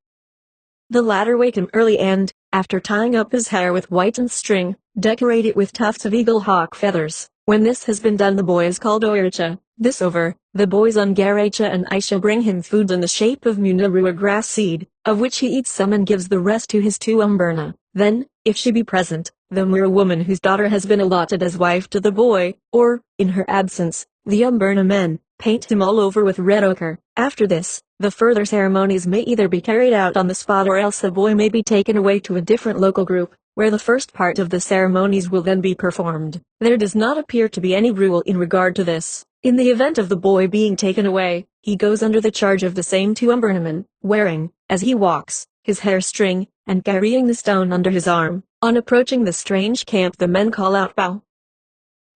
The latter wake him early and, after tying up his hair with whitened string, decorate it with tufts of eagle hawk feathers. When this has been done the boy is called Oircha. This over, the boys Ungaracha and Aisha bring him food in the shape of munaru or grass seed, of which he eats some and gives the rest to his 2 umberna. Then, if she be present, the Mura woman whose daughter has been allotted as wife to the boy, or, in her absence, the umberna men, paint him all over with red ochre. After this, the further ceremonies may either be carried out on the spot or else the boy may be taken away to a different local group, where the first part of the ceremonies will then be performed. There does not appear to be any rule in regard to this. In the event of the boy being taken away, he goes under the charge of the same 2 umbernamen, wearing, as he walks, his hair string, and carrying the stone under his arm. On approaching the strange camp, the men call out "Pow!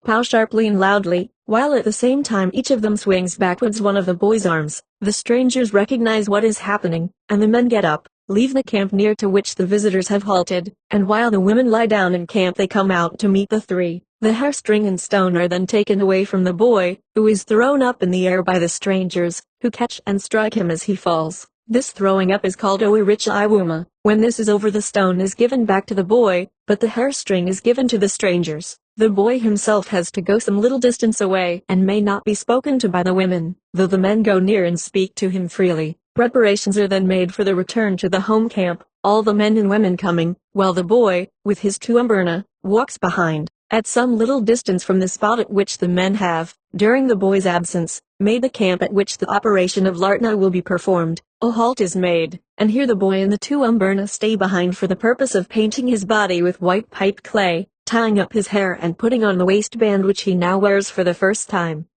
Pow!" sharply and loudly, while at the same time each of them swings backwards one of the boy's arms. The strangers recognize what is happening, and the men get up, leave the camp near to which the visitors have halted, and while the women lie down in camp they come out to meet the three. The hair string and stone are then taken away from the boy, who is thrown up in the air by the strangers, who catch and strike him as he falls. This throwing up is called Oiricha Iwuma. When this is over, the stone is given back to the boy, but the hair string is given to the strangers. The boy himself has to go some little distance away and may not be spoken to by the women, though the men go near and speak to him freely. Preparations are then made for the return to the home camp, all the men and women coming, while the boy, with his tuamberna, walks behind. At some little distance from the spot at which the men have, during the boy's absence, made the camp at which the operation of Lartna will be performed, a halt is made, and here the boy and the tuamberna stay behind for the purpose of painting his body with white piped clay, tying up his hair and putting on the waistband which he now wears for the first time.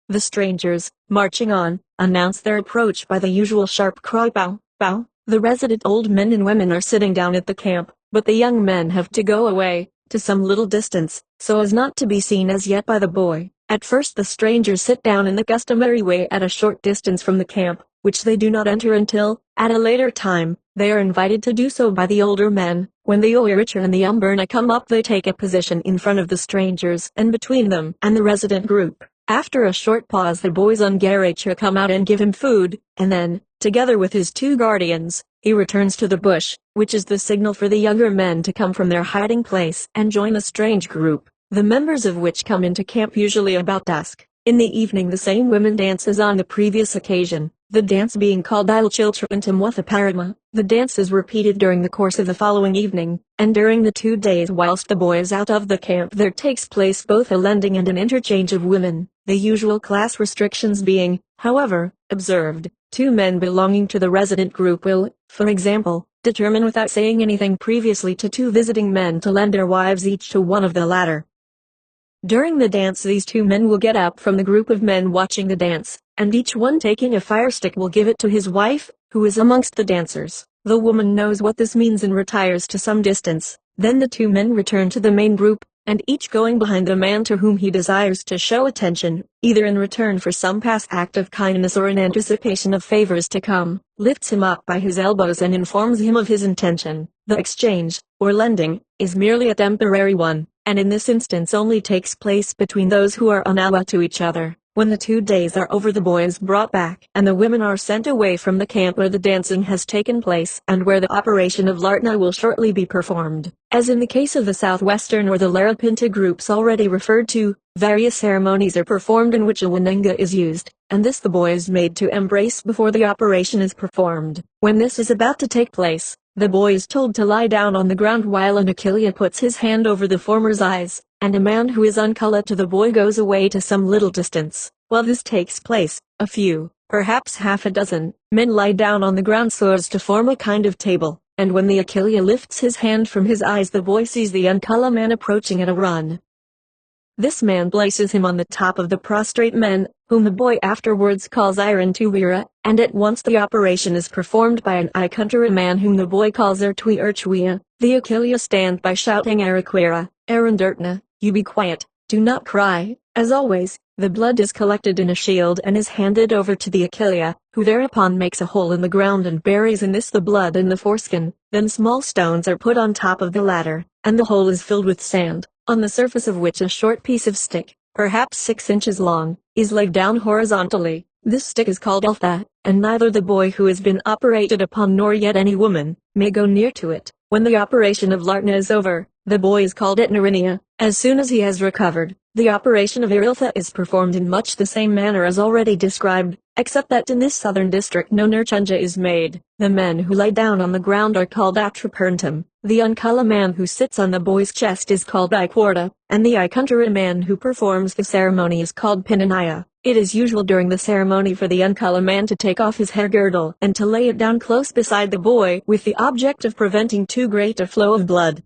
The strangers, marching on, announce their approach by the usual sharp cry "Pow! Pow!" The resident old men and women are sitting down at the camp, but the young men have to go away, to some little distance, so as not to be seen as yet by the boy. At first the strangers sit down in the customary way at a short distance from the camp, which they do not enter until, at a later time, they are invited to do so by the older men. When the Oiricha and the Umberna come up, they take a position in front of the strangers and between them and the resident group. After a short pause, the boys on Garacha come out and give him food, and then, together with his two guardians, he returns to the bush, which is the signal for the younger men to come from their hiding place and join the strange group, the members of which come into camp usually about dusk. In the evening the same women dance as on the previous occasion, the dance being called Ilchiltrapantamwathaparama. The dance is repeated during the course of the following evening, and during the 2 days whilst the boy is out of the camp there takes place both a lending and an interchange of women, the usual class restrictions being, however, observed. 2 men belonging to the resident group will, for example, determine without saying anything previously to 2 visiting men to lend their wives each to one of the latter. During the dance these 2 men will get up from the group of men watching the dance, and each one taking a fire stick will give it to his wife, who is amongst the dancers. The woman knows what this means and retires to some distance. Then the 2 men return to the main group, and each going behind the man to whom he desires to show attention, either in return for some past act of kindness or in anticipation of favors to come, lifts him up by his elbows and informs him of his intention. The exchange, or lending, is merely a temporary one, and in this instance only takes place between those who are unawa to each other. When the 2 days are over the boy is brought back and the women are sent away from the camp where the dancing has taken place and where the operation of Lartna will shortly be performed. As in the case of the southwestern or the Larapinta groups already referred to, various ceremonies are performed in which a wananga is used, and this the boy is made to embrace before the operation is performed. When this is about to take place, the boy is told to lie down on the ground while an Akilia puts his hand over the former's eyes, and a man who is unkala to the boy goes away to some little distance. While this takes place, a few, perhaps half a dozen, men lie down on the ground so as to form a kind of table, and when the Akilia lifts his hand from his eyes the boy sees the unkala man approaching at a run. This man places him on the top of the prostrate men, whom the boy afterwards calls Iron Tuwira, and at once the operation is performed by an Ikuntara man whom the boy calls Ertwi Erchwia. The Akilia stand by shouting Araquera, Arandirtna, you be quiet, do not cry. As always, the blood is collected in a shield and is handed over to the Akilia, who thereupon makes a hole in the ground and buries in this the blood and the foreskin. Then small stones are put on top of the latter, and the hole is filled with sand, on the surface of which a short piece of stick, perhaps 6 inches long, is laid down horizontally. This stick is called Altha, and neither the boy who has been operated upon nor yet any woman, may go near to it. When the operation of Lartna is over, the boy is called Etnarinia. As soon as he has recovered, the operation of Iriltha is performed in much the same manner as already described, except that in this southern district no nurchunja is made. The men who lie down on the ground are called Atraperntum, the Unkala man who sits on the boy's chest is called Ikwarta, and the Ikuntara man who performs the ceremony is called Pinanaya. It is usual during the ceremony for the Unkala man to take off his hair girdle and to lay it down close beside the boy with the object of preventing too great a flow of blood.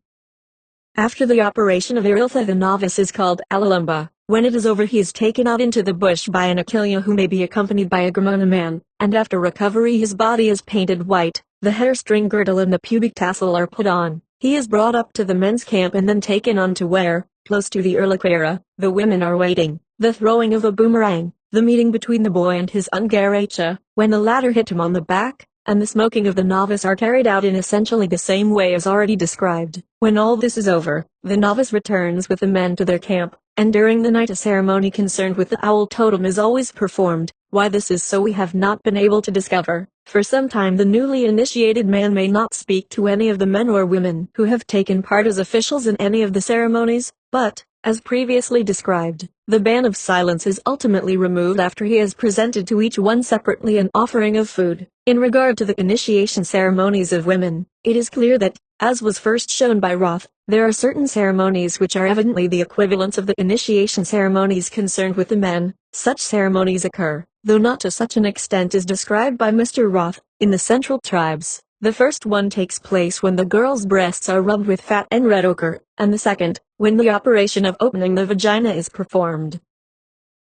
After the operation of Iriltha the novice is called Alalumba. When it is over he is taken out into the bush by an Akilia who may be accompanied by a Gramona man, and after recovery his body is painted white, the hair string girdle and the pubic tassel are put on. He is brought up to the men's camp and then taken on to where, close to the Urliquera, the women are waiting, the throwing of a boomerang, the meeting between the boy and his Ungaracha, when the latter hit him on the back, and the smoking of the novice are carried out in essentially the same way as already described. When all this is over, the novice returns with the men to their camp, and during the night a ceremony concerned with the owl totem is always performed. Why this is so we have not been able to discover. For some time the newly initiated man may not speak to any of the men or women who have taken part as officials in any of the ceremonies, but, as previously described, the ban of silence is ultimately removed after he has presented to each one separately an offering of food. In regard to the initiation ceremonies of women, it is clear that, as was first shown by Roth, there are certain ceremonies which are evidently the equivalents of the initiation ceremonies concerned with the men. Such ceremonies occur, though not to such an extent as described by Mr. Roth, in the Central tribes. The first one takes place when the girl's breasts are rubbed with fat and red ochre, and the second, when the operation of opening the vagina is performed.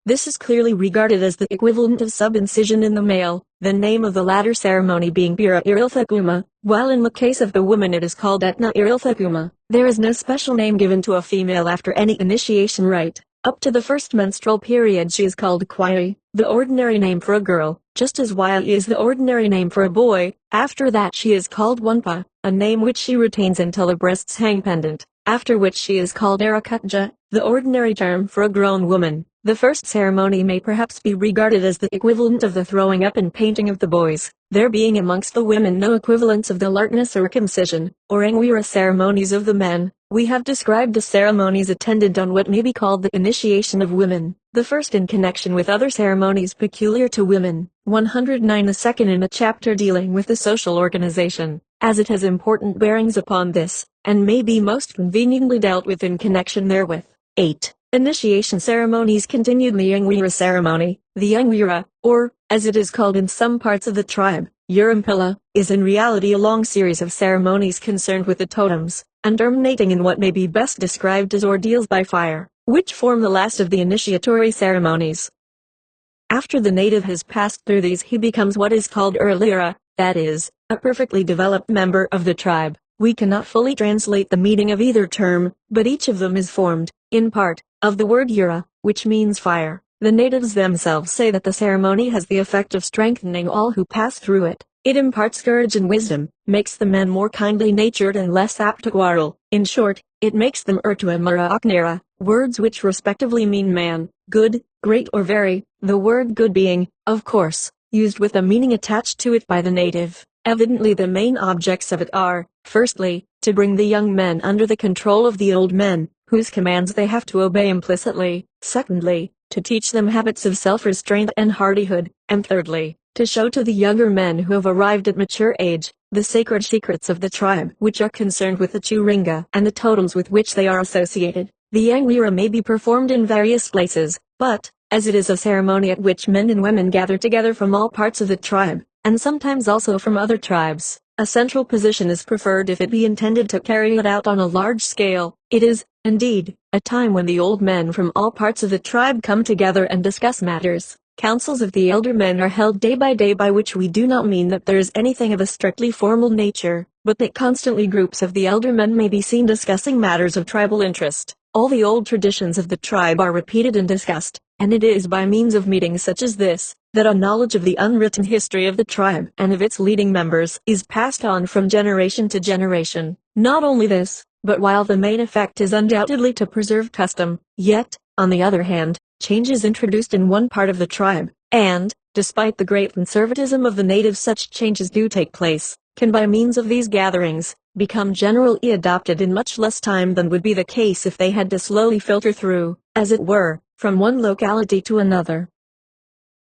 This is clearly regarded as the equivalent of subincision in the male, the name of the latter ceremony being Bira Irilthakuma, while in the case of the woman it is called Etna Irilthakuma. There is no special name given to a female after any initiation rite. Up to the first menstrual period she is called Kwai, the ordinary name for a girl, just as Wai is the ordinary name for a boy. After that she is called Wanpa, a name which she retains until the breasts hang pendant, after which she is called Arakutja, the ordinary term for a grown woman. The first ceremony may perhaps be regarded as the equivalent of the throwing up and painting of the boys, there being amongst the women no equivalents of the larkness circumcision, or Angwira ceremonies of the men. We have described the ceremonies attendant on what may be called the initiation of women, the first in connection with other ceremonies peculiar to women, 109, the second in a chapter dealing with the social organization, as it has important bearings upon this, and may be most conveniently dealt with in connection therewith. 8. Initiation ceremonies continued. The Angwira ceremony, the Angwira, or, as it is called in some parts of the tribe, Urampilla, is in reality a long series of ceremonies concerned with the totems, and terminating in what may be best described as ordeals by fire, which form the last of the initiatory ceremonies. After the native has passed through these he becomes what is called Urlira, that is, a perfectly developed member of the tribe. We cannot fully translate the meaning of either term, but each of them is formed, in part, of the word Ura, which means fire. The natives themselves say that the ceremony has the effect of strengthening all who pass through it. It imparts courage and wisdom, makes the men more kindly natured and less apt to quarrel. In short, it makes them Urtua Mara Aknera, words which respectively mean man, good, great or very, the word good being, of course, used with a meaning attached to it by the native. Evidently the main objects of it are, firstly, to bring the young men under the control of the old men, whose commands they have to obey implicitly, secondly, to teach them habits of self-restraint and hardihood, and thirdly, to show to the younger men who have arrived at mature age, the sacred secrets of the tribe which are concerned with the Churinga and the totems with which they are associated. The Angwira may be performed in various places, but, as it is a ceremony at which men and women gather together from all parts of the tribe, and sometimes also from other tribes, a central position is preferred if it be intended to carry it out on a large scale. It is, indeed, a time when the old men from all parts of the tribe come together and discuss matters. Councils of the elder men are held day, by which we do not mean that there is anything of a strictly formal nature, but that constantly groups of the elder men may be seen discussing matters of tribal interest. All the old traditions of the tribe are repeated and discussed, and it is by means of meetings such as this, that a knowledge of the unwritten history of the tribe and of its leading members is passed on from generation to generation. Not only this, but while the main effect is undoubtedly to preserve custom, yet, on the other hand, change is introduced in one part of the tribe, and, despite the great conservatism of the natives, such changes do take place, can by means of these gatherings, become generally adopted in much less time than would be the case if they had to slowly filter through, as it were, from one locality to another.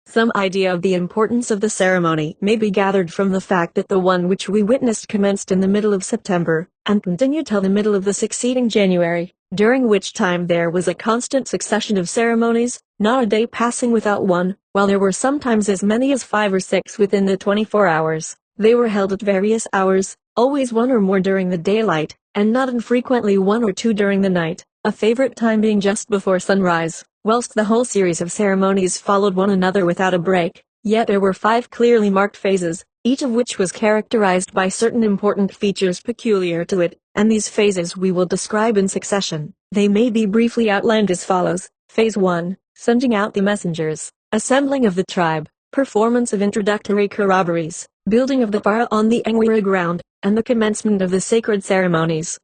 Some idea of the importance of the ceremony may be gathered from the fact that the one which we witnessed commenced in the middle of September, and continued till the middle of the succeeding January, during which time there was a constant succession of ceremonies, not a day passing without one, while there were sometimes as many as 5 or 6 within the 24 hours. They were held at various hours, always one or more during the daylight, and not infrequently 1 or 2 during the night, a favorite time being just before sunrise. Whilst the whole series of ceremonies followed one another without a break, yet there were 5 clearly marked phases, each of which was characterized by certain important features peculiar to it, and these phases we will describe in succession. They may be briefly outlined as follows. Phase 1, sending out the messengers, assembling of the tribe, performance of introductory corroborees, building of the para on the Angwira ground, and the commencement of the sacred ceremonies.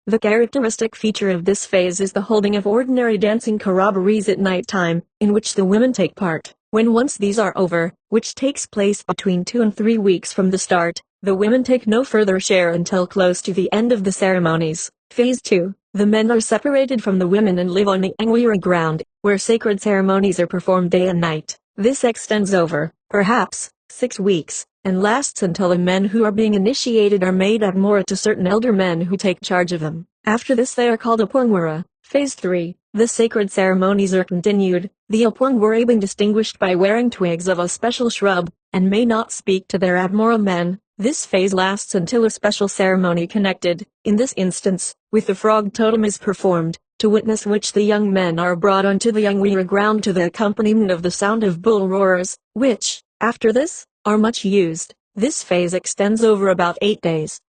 The characteristic feature of this phase is the holding of ordinary dancing corroborees at night time, in which the women take part. When once these are over, which takes place between 2 and 3 weeks from the start, the women take no further share until close to the end of the ceremonies. Phase 2, the men are separated from the women and live on the Angwira ground, where sacred ceremonies are performed day and night. This extends over, perhaps, 6 weeks, and lasts until the men who are being initiated are made abmora to certain elder men who take charge of them. After this they are called Apurngwira. Phase 3, the sacred ceremonies are continued, the Apurngwira being distinguished by wearing twigs of a special shrub, and may not speak to their abmora men. This phase lasts until a special ceremony connected, in this instance, with the frog totem is performed, to witness which the young men are brought onto the Angwira ground to the accompaniment of the sound of bull roars, which, after this, are much used. This phase extends over about 8 days.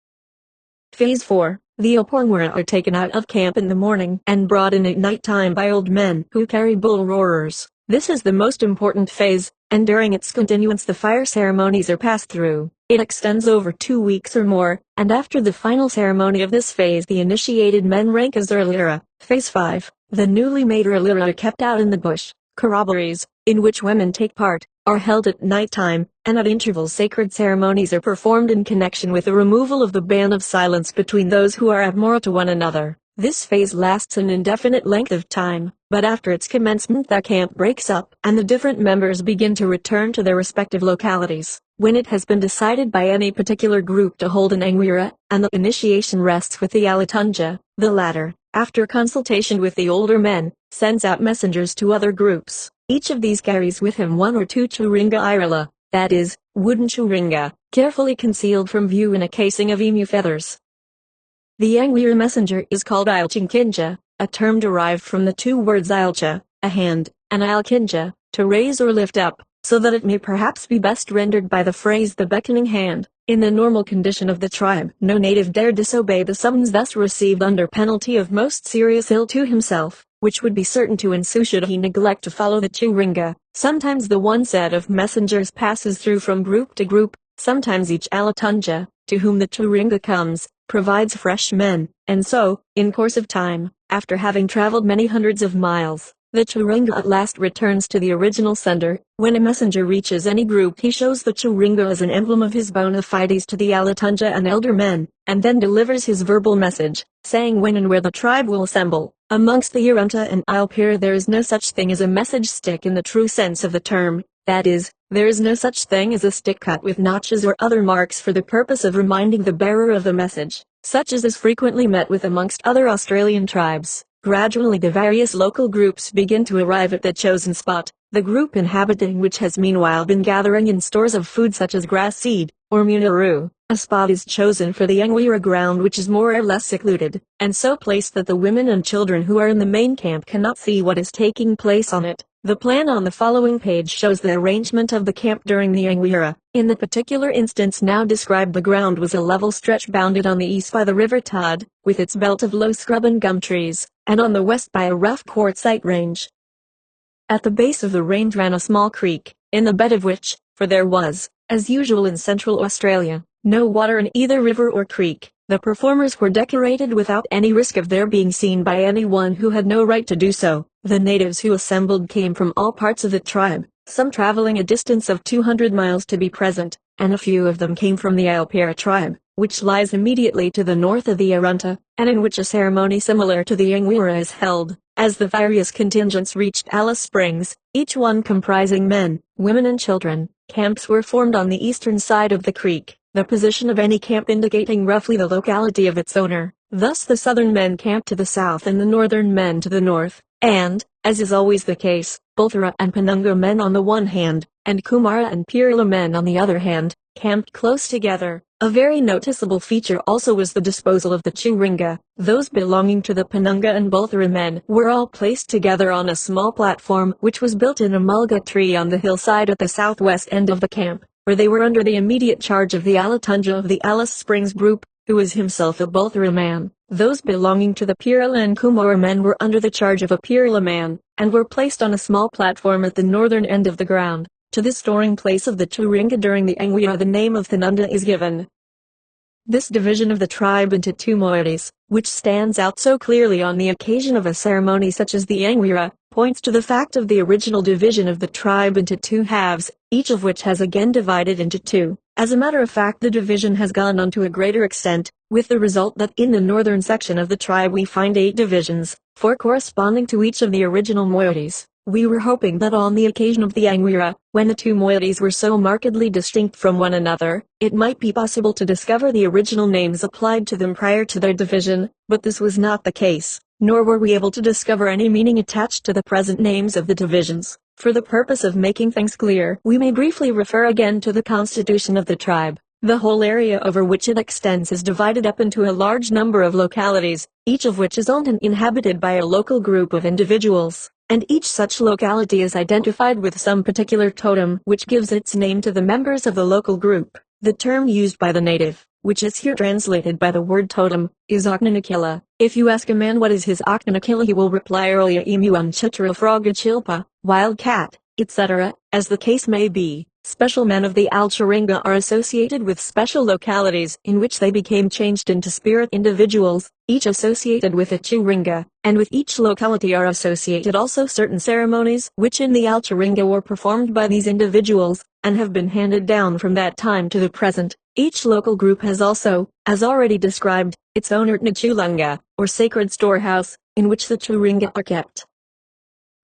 Phase 4. The Apurngwira are taken out of camp in the morning and brought in at night time by old men who carry bull roarers. This is the most important phase, and during its continuance the fire ceremonies are passed through. It extends over 2 weeks or more, and after the final ceremony of this phase the initiated men rank as Urlira. Phase 5. The newly made Urlira are kept out in the bush. Corroborees, in which women take part, are held at night time, and at intervals sacred ceremonies are performed in connection with the removal of the ban of silence between those who are abmora to one another. This phase lasts an indefinite length of time, but after its commencement the camp breaks up and the different members begin to return to their respective localities. When it has been decided by any particular group to hold an Angwira, and the initiation rests with the Alatunja, the latter, after consultation with the older men, sends out messengers to other groups. Each of these carries with him 1 or 2 churinga irala, that is, wooden churinga, carefully concealed from view in a casing of emu feathers. The Angwira messenger is called Ilchinkinja, a term derived from the 2 words Ilcha, a hand, and Ilkinja, to raise or lift up, so that it may perhaps be best rendered by the phrase the beckoning hand. In the normal condition of the tribe, no native dare disobey the summons thus received under penalty of most serious ill to himself, which would be certain to ensue should he neglect to follow the churinga. Sometimes the one set of messengers passes through from group to group, sometimes each Alatunja, to whom the churinga comes, provides fresh men, and so, in course of time, after having traveled many hundreds of miles, the churinga at last returns to the original sender. When a messenger reaches any group he shows the churinga as an emblem of his bona fides to the Alatunja and elder men, and then delivers his verbal message, saying when and where the tribe will assemble. Amongst the Arunta and Ilpira there is no such thing as a message stick in the true sense of the term, that is, there is no such thing as a stick cut with notches or other marks for the purpose of reminding the bearer of the message, such as is frequently met with amongst other Australian tribes. Gradually the various local groups begin to arrive at the chosen spot, the group inhabiting which has meanwhile been gathering in stores of food such as grass seed, or munaroo. A spot is chosen for the Angwira ground which is more or less secluded, and so placed that the women and children who are in the main camp cannot see what is taking place on it. The plan on the following page shows the arrangement of the camp during the Angwira. In the particular instance now described the ground was a level stretch bounded on the east by the river Todd, with its belt of low scrub and gum trees, and on the west by a rough quartzite range. At the base of the range ran a small creek, in the bed of which, for there was, as usual in Central Australia, no water in either river or creek, the performers were decorated without any risk of their being seen by anyone who had no right to do so. The natives who assembled came from all parts of the tribe, some traveling a distance of 200 miles to be present, and a few of them came from the Ilpira tribe, which lies immediately to the north of the Arunta, and in which a ceremony similar to the Angwira is held. As the various contingents reached Alice Springs, each one comprising men, women and children, camps were formed on the eastern side of the creek, the position of any camp indicating roughly the locality of its owner. Thus the southern men camped to the south and the northern men to the north, and, as is always the case, Bolthara and Penunga men on the one hand, and Kumara and Pirla men on the other hand, camped close together. A very noticeable feature also was the disposal of the churinga. Those belonging to the Penunga and Bolthara men were all placed together on a small platform which was built in a mulga tree on the hillside at the southwest end of the camp. where they were under the immediate charge of the Alatunja of the Alice Springs group, who was himself a Bulthara man. Those belonging to the Pirla and Kumara men were under the charge of a Pirla man, and were placed on a small platform at the northern end of the ground. To this storing place of the Turinga during the Angwira the name of Thanunda is given. This division of the tribe into two moieties, which stands out so clearly on the occasion of a ceremony such as the Angwira, points to the fact of the original division of the tribe into two halves, each of which has again divided into two. As a matter of fact, the division has gone on to a greater extent, with the result that in the northern section of the tribe we find 8 divisions, 4 corresponding to each of the original moieties. We were hoping that on the occasion of the Angwira, when the two moieties were so markedly distinct from one another, it might be possible to discover the original names applied to them prior to their division, but this was not the case, nor were we able to discover any meaning attached to the present names of the divisions. For the purpose of making things clear, we may briefly refer again to the constitution of the tribe. The whole area over which it extends is divided up into a large number of localities, each of which is owned and inhabited by a local group of individuals, and each such locality is identified with some particular totem which gives its name to the members of the local group. The term used by the native, which is here translated by the word totem, is Oknanakilla. If you ask a man what is his Oknanakilla, he will reply earlier emu chitra froga chilpa, wild cat, etc., as the case may be. Special men of the Alcharinga are associated with special localities in which they became changed into spirit individuals, each associated with a Churinga, and with each locality are associated also certain ceremonies which in the Alcharinga were performed by these individuals, and have been handed down from that time to the present. Each local group has also, as already described, its own Urtnachulunga, or sacred storehouse, in which the Churinga are kept.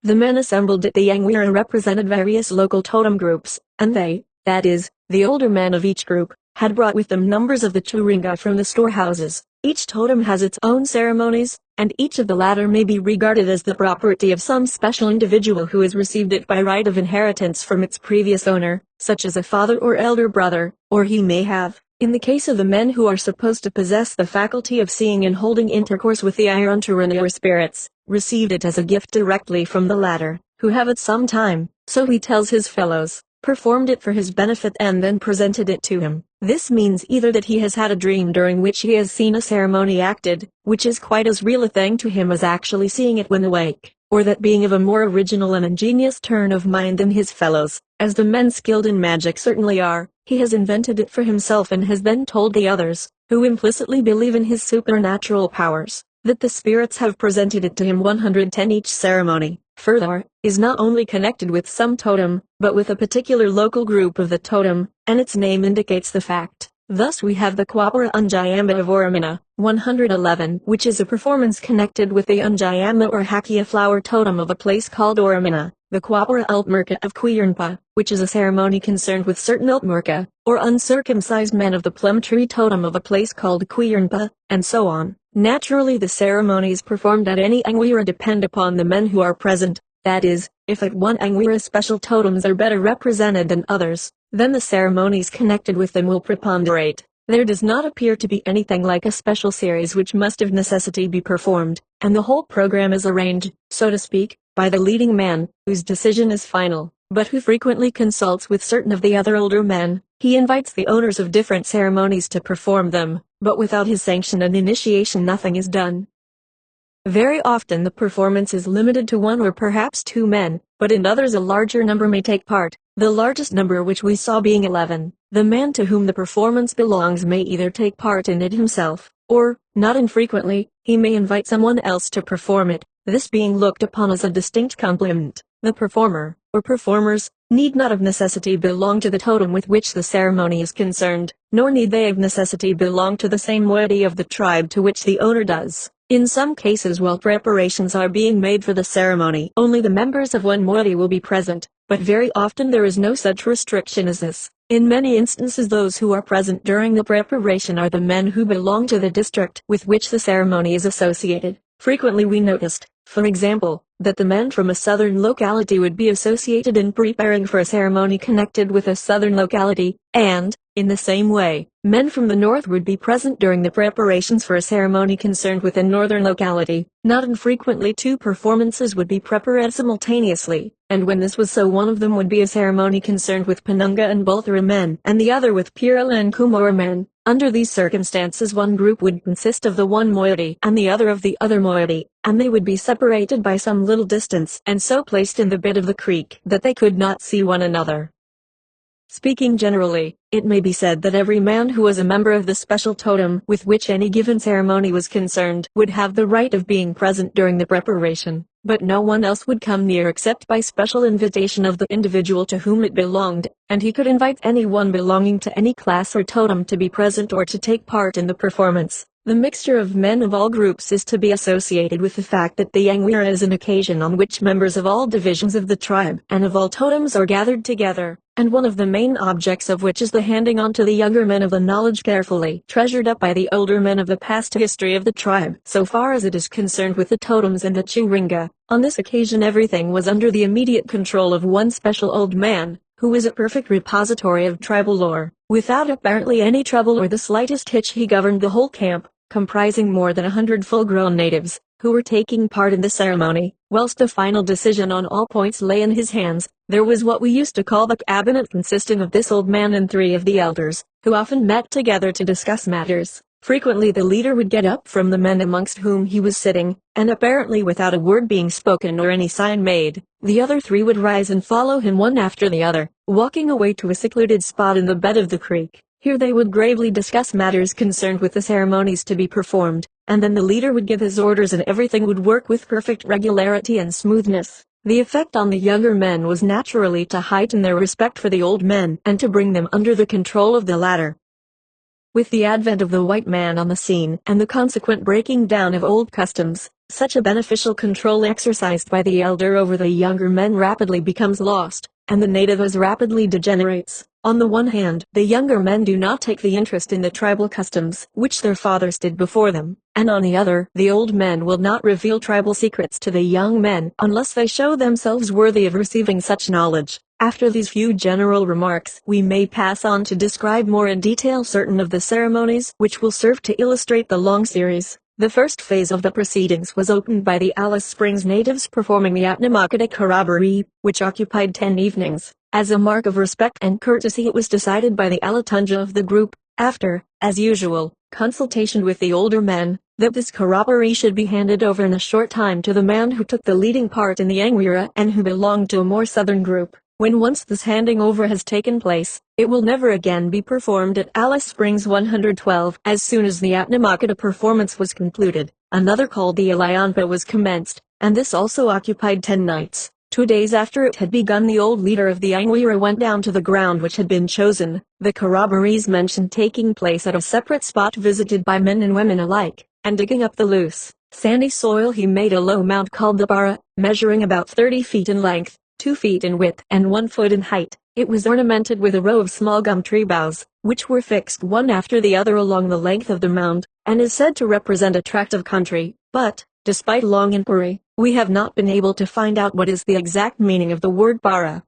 The men assembled at the Angwira represented various local totem groups, and they, that is, the older men of each group, had brought with them numbers of the Churinga from the storehouses. Each totem has its own ceremonies, and each of the latter may be regarded as the property of some special individual who has received it by right of inheritance from its previous owner, such as a father or elder brother, or he may have, in the case of the men who are supposed to possess the faculty of seeing and holding intercourse with the Irunturana or spirits, received it as a gift directly from the latter, who have at some time, so he tells his fellows, performed it for his benefit and then presented it to him. This means either that he has had a dream during which he has seen a ceremony acted, which is quite as real a thing to him as actually seeing it when awake, or that being of a more original and ingenious turn of mind than his fellows, as the men skilled in magic certainly are, he has invented it for himself and has then told the others, who implicitly believe in his supernatural powers, that the spirits have presented it to him 110 each ceremony. Further, is not only connected with some totem, but with a particular local group of the totem, and its name indicates the fact. Thus we have the Kwapara Unjayamba of Oramina, 111, which is a performance connected with the Unjayamba or Hakia flower totem of a place called Oramina, the Kwapara Ultmurka of Quirnpa, which is a ceremony concerned with certain Ultmurka, or uncircumcised men of the plum tree totem of a place called Quirnpa, and so on. Naturally the ceremonies performed at any Angwira depend upon the men who are present, that is, if at one Angwira special totems are better represented than others, then the ceremonies connected with them will preponderate. There does not appear to be anything like a special series which must of necessity be performed, and the whole program is arranged, so to speak, by the leading man, whose decision is final, but who frequently consults with certain of the other older men. He invites the owners of different ceremonies to perform them, but without his sanction and initiation nothing is done. Very often the performance is limited to 1 or perhaps 2 men, but in others a larger number may take part, the largest number which we saw being 11. The man to whom the performance belongs may either take part in it himself, or, not infrequently, he may invite someone else to perform it, this being looked upon as a distinct compliment. The performer, or performers, need not of necessity belong to the totem with which the ceremony is concerned, nor need they of necessity belong to the same moiety of the tribe to which the owner does. In some cases while preparations are being made for the ceremony, only the members of one moiety will be present, but very often there is no such restriction as this. In many instances those who are present during the preparation are the men who belong to the district with which the ceremony is associated. Frequently we noticed, for example, that the men from a southern locality would be associated in preparing for a ceremony connected with a southern locality, and, in the same way, men from the north would be present during the preparations for a ceremony concerned with a northern locality. Not infrequently 2 performances would be prepared simultaneously. and when this was so, one of them would be a ceremony concerned with Penunga and Bulthara men, and the other with Pirala and Kumara men. Under these circumstances, one group would consist of the one moiety and the other of the other moiety, and they would be separated by some little distance and so placed in the bed of the creek that they could not see one another. Speaking generally, it may be said that every man who was a member of the special totem with which any given ceremony was concerned would have the right of being present during the preparation, but no one else would come near except by special invitation of the individual to whom it belonged, and he could invite anyone belonging to any class or totem to be present or to take part in the performance. The mixture of men of all groups is to be associated with the fact that the Yangwira is an occasion on which members of all divisions of the tribe and of all totems are gathered together, and one of the main objects of which is the handing on to the younger men of the knowledge carefully treasured up by the older men of the past history of the tribe, so far as it is concerned with the totems and the Churinga. On this occasion everything was under the immediate control of one special old man, who was a perfect repository of tribal lore. Without apparently any trouble or the slightest hitch, he governed the whole camp, comprising more than 100 full-grown natives, who were taking part in the ceremony. Whilst the final decision on all points lay in his hands, there was what we used to call the cabinet, consisting of this old man and 3 of the elders, who often met together to discuss matters. Frequently the leader would get up from the men amongst whom he was sitting, and apparently without a word being spoken or any sign made, the other 3 would rise and follow him one after the other, walking away to a secluded spot in the bed of the creek. Here they would gravely discuss matters concerned with the ceremonies to be performed, and then the leader would give his orders and everything would work with perfect regularity and smoothness. The effect on the younger men was naturally to heighten their respect for the old men and to bring them under the control of the latter. With the advent of the white man on the scene and the consequent breaking down of old customs, such a beneficial control exercised by the elder over the younger men rapidly becomes lost, and the native as rapidly degenerates. On the one hand, the younger men do not take the interest in the tribal customs which their fathers did before them, and on the other, the old men will not reveal tribal secrets to the young men unless they show themselves worthy of receiving such knowledge. After these few general remarks, we may pass on to describe more in detail certain of the ceremonies which will serve to illustrate the long series. The first phase of the proceedings was opened by the Alice Springs natives performing the Atnamakata Corroboree, which occupied 10 evenings. As a mark of respect and courtesy, it was decided by the Alatunja of the group, after, as usual, consultation with the older men, that this corroboree should be handed over in a short time to the man who took the leading part in the Yangwira and who belonged to a more southern group. When once this handing over has taken place, it will never again be performed at Alice Springs 112. As soon as the Atnamakata performance was concluded, another called the Alayanpa was commenced, and this also occupied 10 nights. 2 days after it had begun, the old leader of the Yangwira went down to the ground which had been chosen, the corroborees mentioned taking place at a separate spot visited by men and women alike, and digging up the loose, sandy soil he made a low mound called the bara, measuring about 30 feet in length, 2 feet in width and 1 foot in height. It was ornamented with a row of small gum tree boughs, which were fixed one after the other along the length of the mound, and is said to represent a tract of country, but, despite long inquiry, we have not been able to find out what is the exact meaning of the word bara.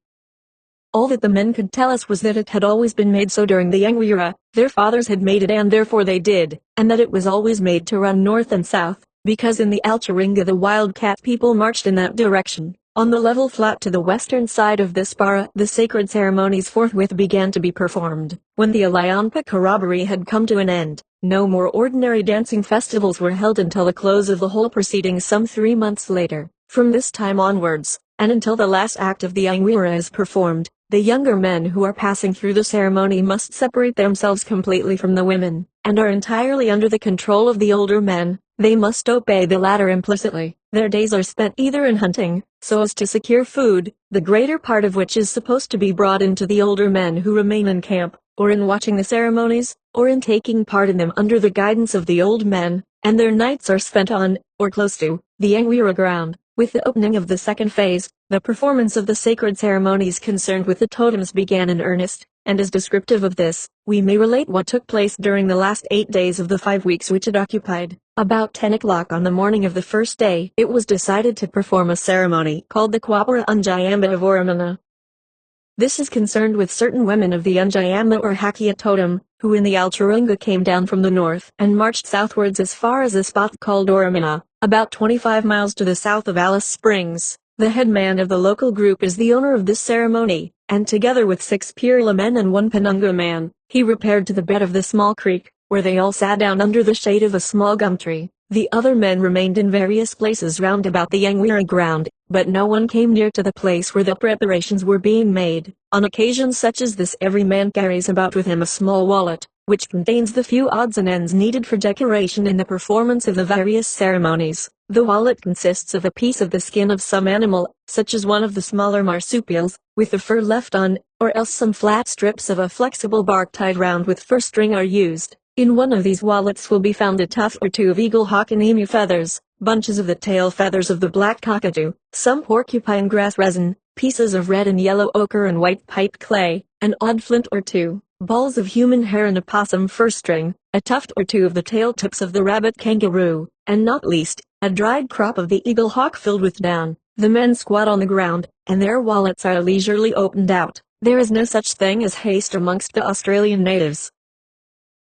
All that the men could tell us was that it had always been made so during the Yangwira, their fathers had made it and therefore they did, and that it was always made to run north and south, because in the Alcharinga the wildcat people marched in that direction. On the level flat to the western side of this bara, the sacred ceremonies forthwith began to be performed. When the Alayanpa corroboree had come to an end, no more ordinary dancing festivals were held until the close of the whole proceedings some 3 months later. From this time onwards, and until the last act of the Yangwira is performed, the younger men who are passing through the ceremony must separate themselves completely from the women, and are entirely under the control of the older men. They must obey the latter implicitly. Their days are spent either in hunting, so as to secure food, the greater part of which is supposed to be brought into the older men who remain in camp, or in watching the ceremonies, or in taking part in them under the guidance of the old men, and their nights are spent on, or close to, the Yangwira ground. With the opening of the second phase, the performance of the sacred ceremonies concerned with the totems began in earnest, and as descriptive of this, we may relate what took place during the last 8 days of the 5 weeks which it occupied. About 10 o'clock on the morning of the first day, it was decided to perform a ceremony called the Kwapara Unjayamba of Oramana. This is concerned with certain women of the Unjayamba or Hakia totem, who in the Alcharinga came down from the north and marched southwards as far as a spot called Oramana, about 25 miles to the south of Alice Springs. The head man of the local group is the owner of this ceremony, and together with 6 Purila men and 1 Penunga man, he repaired to the bed of the small creek, where they all sat down under the shade of a small gum tree. The other men remained in various places round about the Yangwira ground, but no one came near to the place where the preparations were being made. On occasions such as this, every man carries about with him a small wallet, which contains the few odds and ends needed for decoration in the performance of the various ceremonies. The wallet consists of a piece of the skin of some animal, such as one of the smaller marsupials, with the fur left on, or else some flat strips of a flexible bark tied round with fur string are used. In one of these wallets will be found a tuft or 2 of eagle, hawk and emu feathers, bunches of the tail feathers of the black cockatoo, some porcupine grass resin, pieces of red and yellow ochre and white pipe clay, an odd flint or 2, balls of human hair and opossum fur string, a tuft or 2 of the tail tips of the rabbit kangaroo, and not least, a dried crop of the eagle hawk filled with down. The men squat on the ground, and their wallets are leisurely opened out. There is no such thing as haste amongst the Australian natives.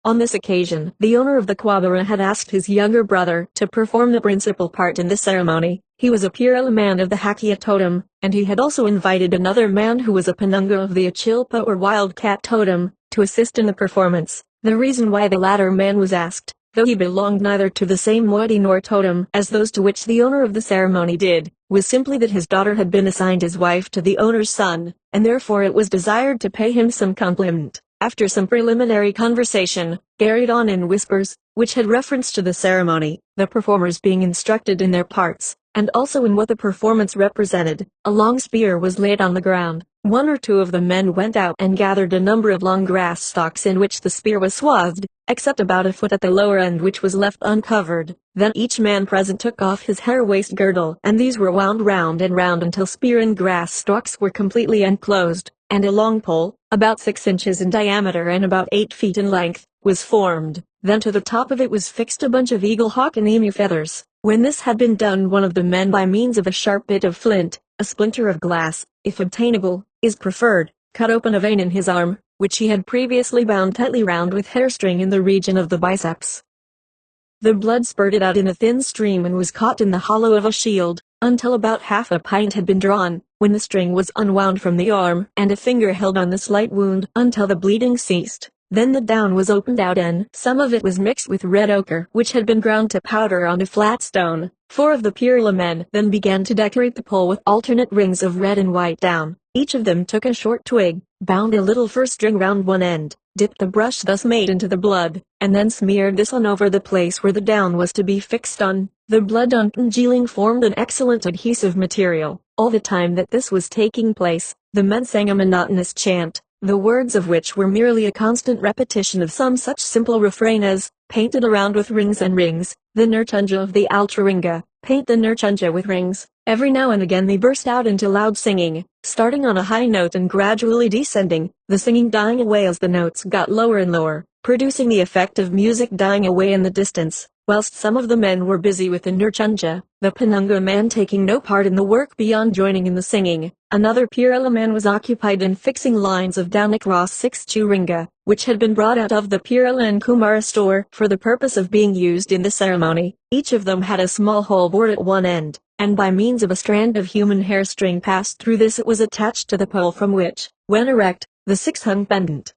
On this occasion, the owner of the Quabara had asked his younger brother to perform the principal part in the ceremony. He was a Purila man of the Hakia totem, and he had also invited another man who was a Penunga of the Achilpa or wildcat totem, to assist in the performance. The reason why the latter man was asked, though he belonged neither to the same moiety nor totem as those to which the owner of the ceremony did, was simply that his daughter had been assigned as wife to the owner's son, and therefore it was desired to pay him some compliment. After some preliminary conversation, carried on in whispers, which had reference to the ceremony, the performers being instructed in their parts, and also in what the performance represented, a long spear was laid on the ground. 1 or 2 of the men went out and gathered a number of long grass stalks in which the spear was swathed, except about a foot at the lower end which was left uncovered. Then each man present took off his hair waist girdle, and these were wound round and round until spear and grass stalks were completely enclosed, and a long pole, about 6 inches in diameter and about 8 feet in length, was formed. Then to the top of it was fixed a bunch of eagle, hawk and emu feathers. When this had been done, one of the men, by means of a sharp bit of flint, a splinter of glass, if obtainable, is preferred, cut open a vein in his arm, which he had previously bound tightly round with hair string in the region of the biceps. The blood spurted out in a thin stream and was caught in the hollow of a shield, until about half a pint had been drawn, when the string was unwound from the arm and a finger held on the slight wound until the bleeding ceased. Then the down was opened out and some of it was mixed with red ochre which had been ground to powder on a flat stone. 4 of the Purila men then began to decorate the pole with alternate rings of red and white down. Each of them took a short twig, bound a little fur string round one end, dipped the brush thus made into the blood, and then smeared this on over the place where the down was to be fixed on. The blood on congealing formed an excellent adhesive material. All the time that this was taking place, the men sang a monotonous chant, the words of which were merely a constant repetition of some such simple refrain as, painted around with rings and rings, the Nurtunja of the Altaringa, paint the Nurtunja with rings. Every now and again they burst out into loud singing, starting on a high note and gradually descending, the singing dying away as the notes got lower and lower, producing the effect of music dying away in the distance. Whilst some of the men were busy with the Nurtunja, the Penunga man taking no part in the work beyond joining in the singing, another Purila man was occupied in fixing lines of down across 6 churinga, which had been brought out of the Purila and Kumara store for the purpose of being used in the ceremony. Each of them had a small hole bored at one end, and by means of a strand of human hair string passed through this it was attached to the pole from which, when erect, the 6 hung pendant.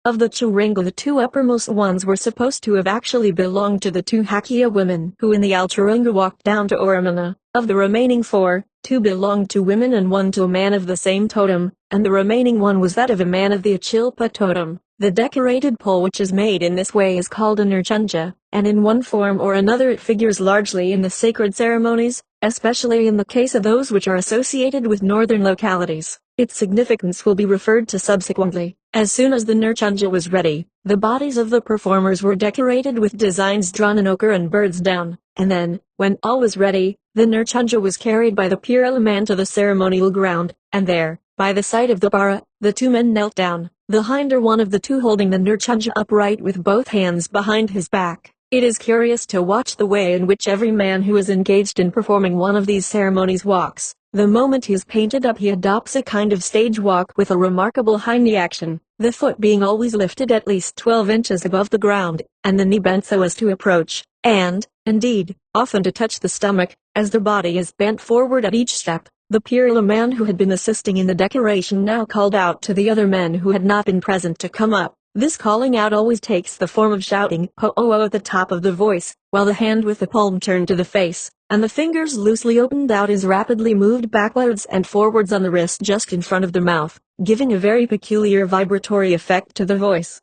Of the churinga, the 2 uppermost ones were supposed to have actually belonged to the 2 Hakia women who in the Altaringa walked down to Oramana. Of the remaining 4, 2 belonged to women and 1 to a man of the same totem, and the remaining 1 was that of a man of the Achilpa totem. The decorated pole which is made in this way is called a Nurtunja, and in one form or another it figures largely in the sacred ceremonies, especially in the case of those which are associated with northern localities. Its significance will be referred to subsequently. As soon as the Nurtunja was ready, the bodies of the performers were decorated with designs drawn in ochre and birds' down, and then, when all was ready, the Nurtunja was carried by the Purila man to the ceremonial ground, and there, by the side of the bara, the 2 men knelt down, the hinder one of the 2 holding the Nurtunja upright with both hands behind his back. It is curious to watch the way in which every man who is engaged in performing one of these ceremonies walks. The moment he is painted up he adopts a kind of stage walk with a remarkable high knee action, the foot being always lifted at least 12 inches above the ground, and the knee bent so as to approach, and, indeed, often to touch the stomach, As the body is bent forward at each step, the Purila man who had been assisting in the decoration now called out to the other men who had not been present to come up. This calling out always takes the form of shouting "ho-oh" at the top of the voice, while the hand with the palm turned to the face, and the fingers loosely opened out is rapidly moved backwards and forwards on the wrist just in front of the mouth, giving a very peculiar vibratory effect to the voice.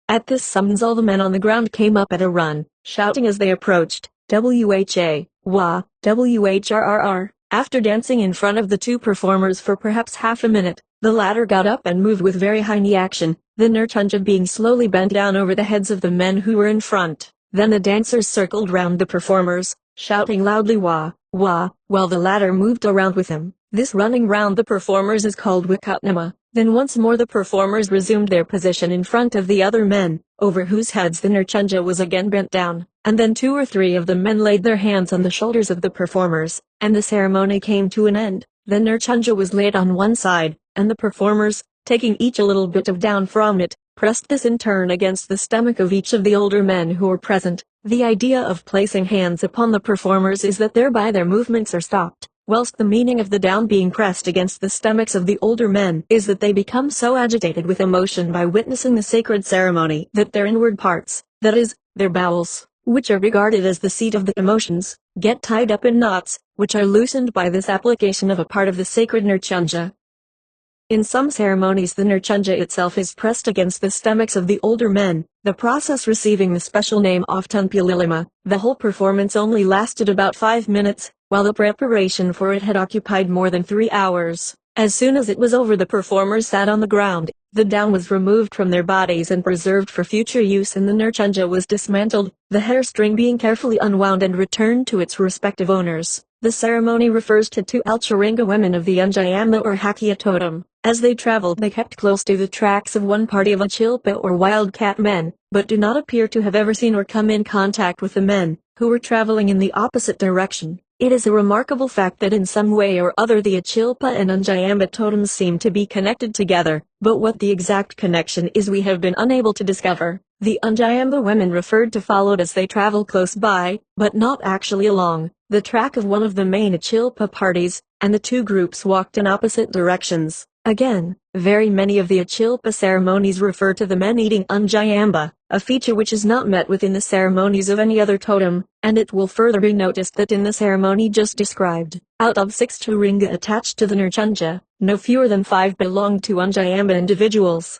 At this summons all the men on the ground came up at a run, shouting as they approached, "Wha, wah, whrrr." After dancing in front of the two performers for perhaps half a minute, the latter got up and moved with very high knee action, the nurchunja being slowly bent down over the heads of the men who were in front. Then the dancers circled round the performers, shouting loudly "wah, wah," while the latter moved around with him. This running round the performers is called Wikutnama. Then once more the performers resumed their position in front of the other men, over whose heads the nurchunja was again bent down, and then 2 or 3 of the men laid their hands on the shoulders of the performers, and the ceremony came to an end. The nurchunja was laid on one side, and the performers, taking each a little bit of down from it, pressed this in turn against the stomach of each of the older men who were present. The idea of placing hands upon the performers is that thereby their movements are stopped, whilst the meaning of the down being pressed against the stomachs of the older men is that they become so agitated with emotion by witnessing the sacred ceremony that their inward parts, that is, their bowels, which are regarded as the seat of the emotions, get tied up in knots, which are loosened by this application of a part of the sacred nurchunja. In some ceremonies the nurchunja itself is pressed against the stomachs of the older men, the process receiving the special name of tunpulilima. The whole performance only lasted about 5 minutes, while the preparation for it had occupied more than 3 hours. As soon as it was over the performers sat on the ground, the down was removed from their bodies and preserved for future use, and the nurchunja was dismantled, the hair string being carefully unwound and returned to its respective owners. The ceremony refers to 2 Alcharinga women of the Unjayamba or Hakea totem. As they traveled they kept close to the tracks of one party of Achilpa or wildcat men, but do not appear to have ever seen or come in contact with the men, who were traveling in the opposite direction. It is a remarkable fact that in some way or other the Achilpa and Unjayamba totems seem to be connected together, but what the exact connection is we have been unable to discover. The Unjayamba women referred to followed as they traveled close by, but not actually along, the track of one of the main Achilpa parties, and the 2 groups walked in opposite directions. Again, very many of the Achilpa ceremonies refer to the men eating Unjayamba, a feature which is not met with in the ceremonies of any other totem, and it will further be noticed that in the ceremony just described, out of 6 Churinga attached to the nurchunja, no fewer than 5 belonged to Unjayamba individuals.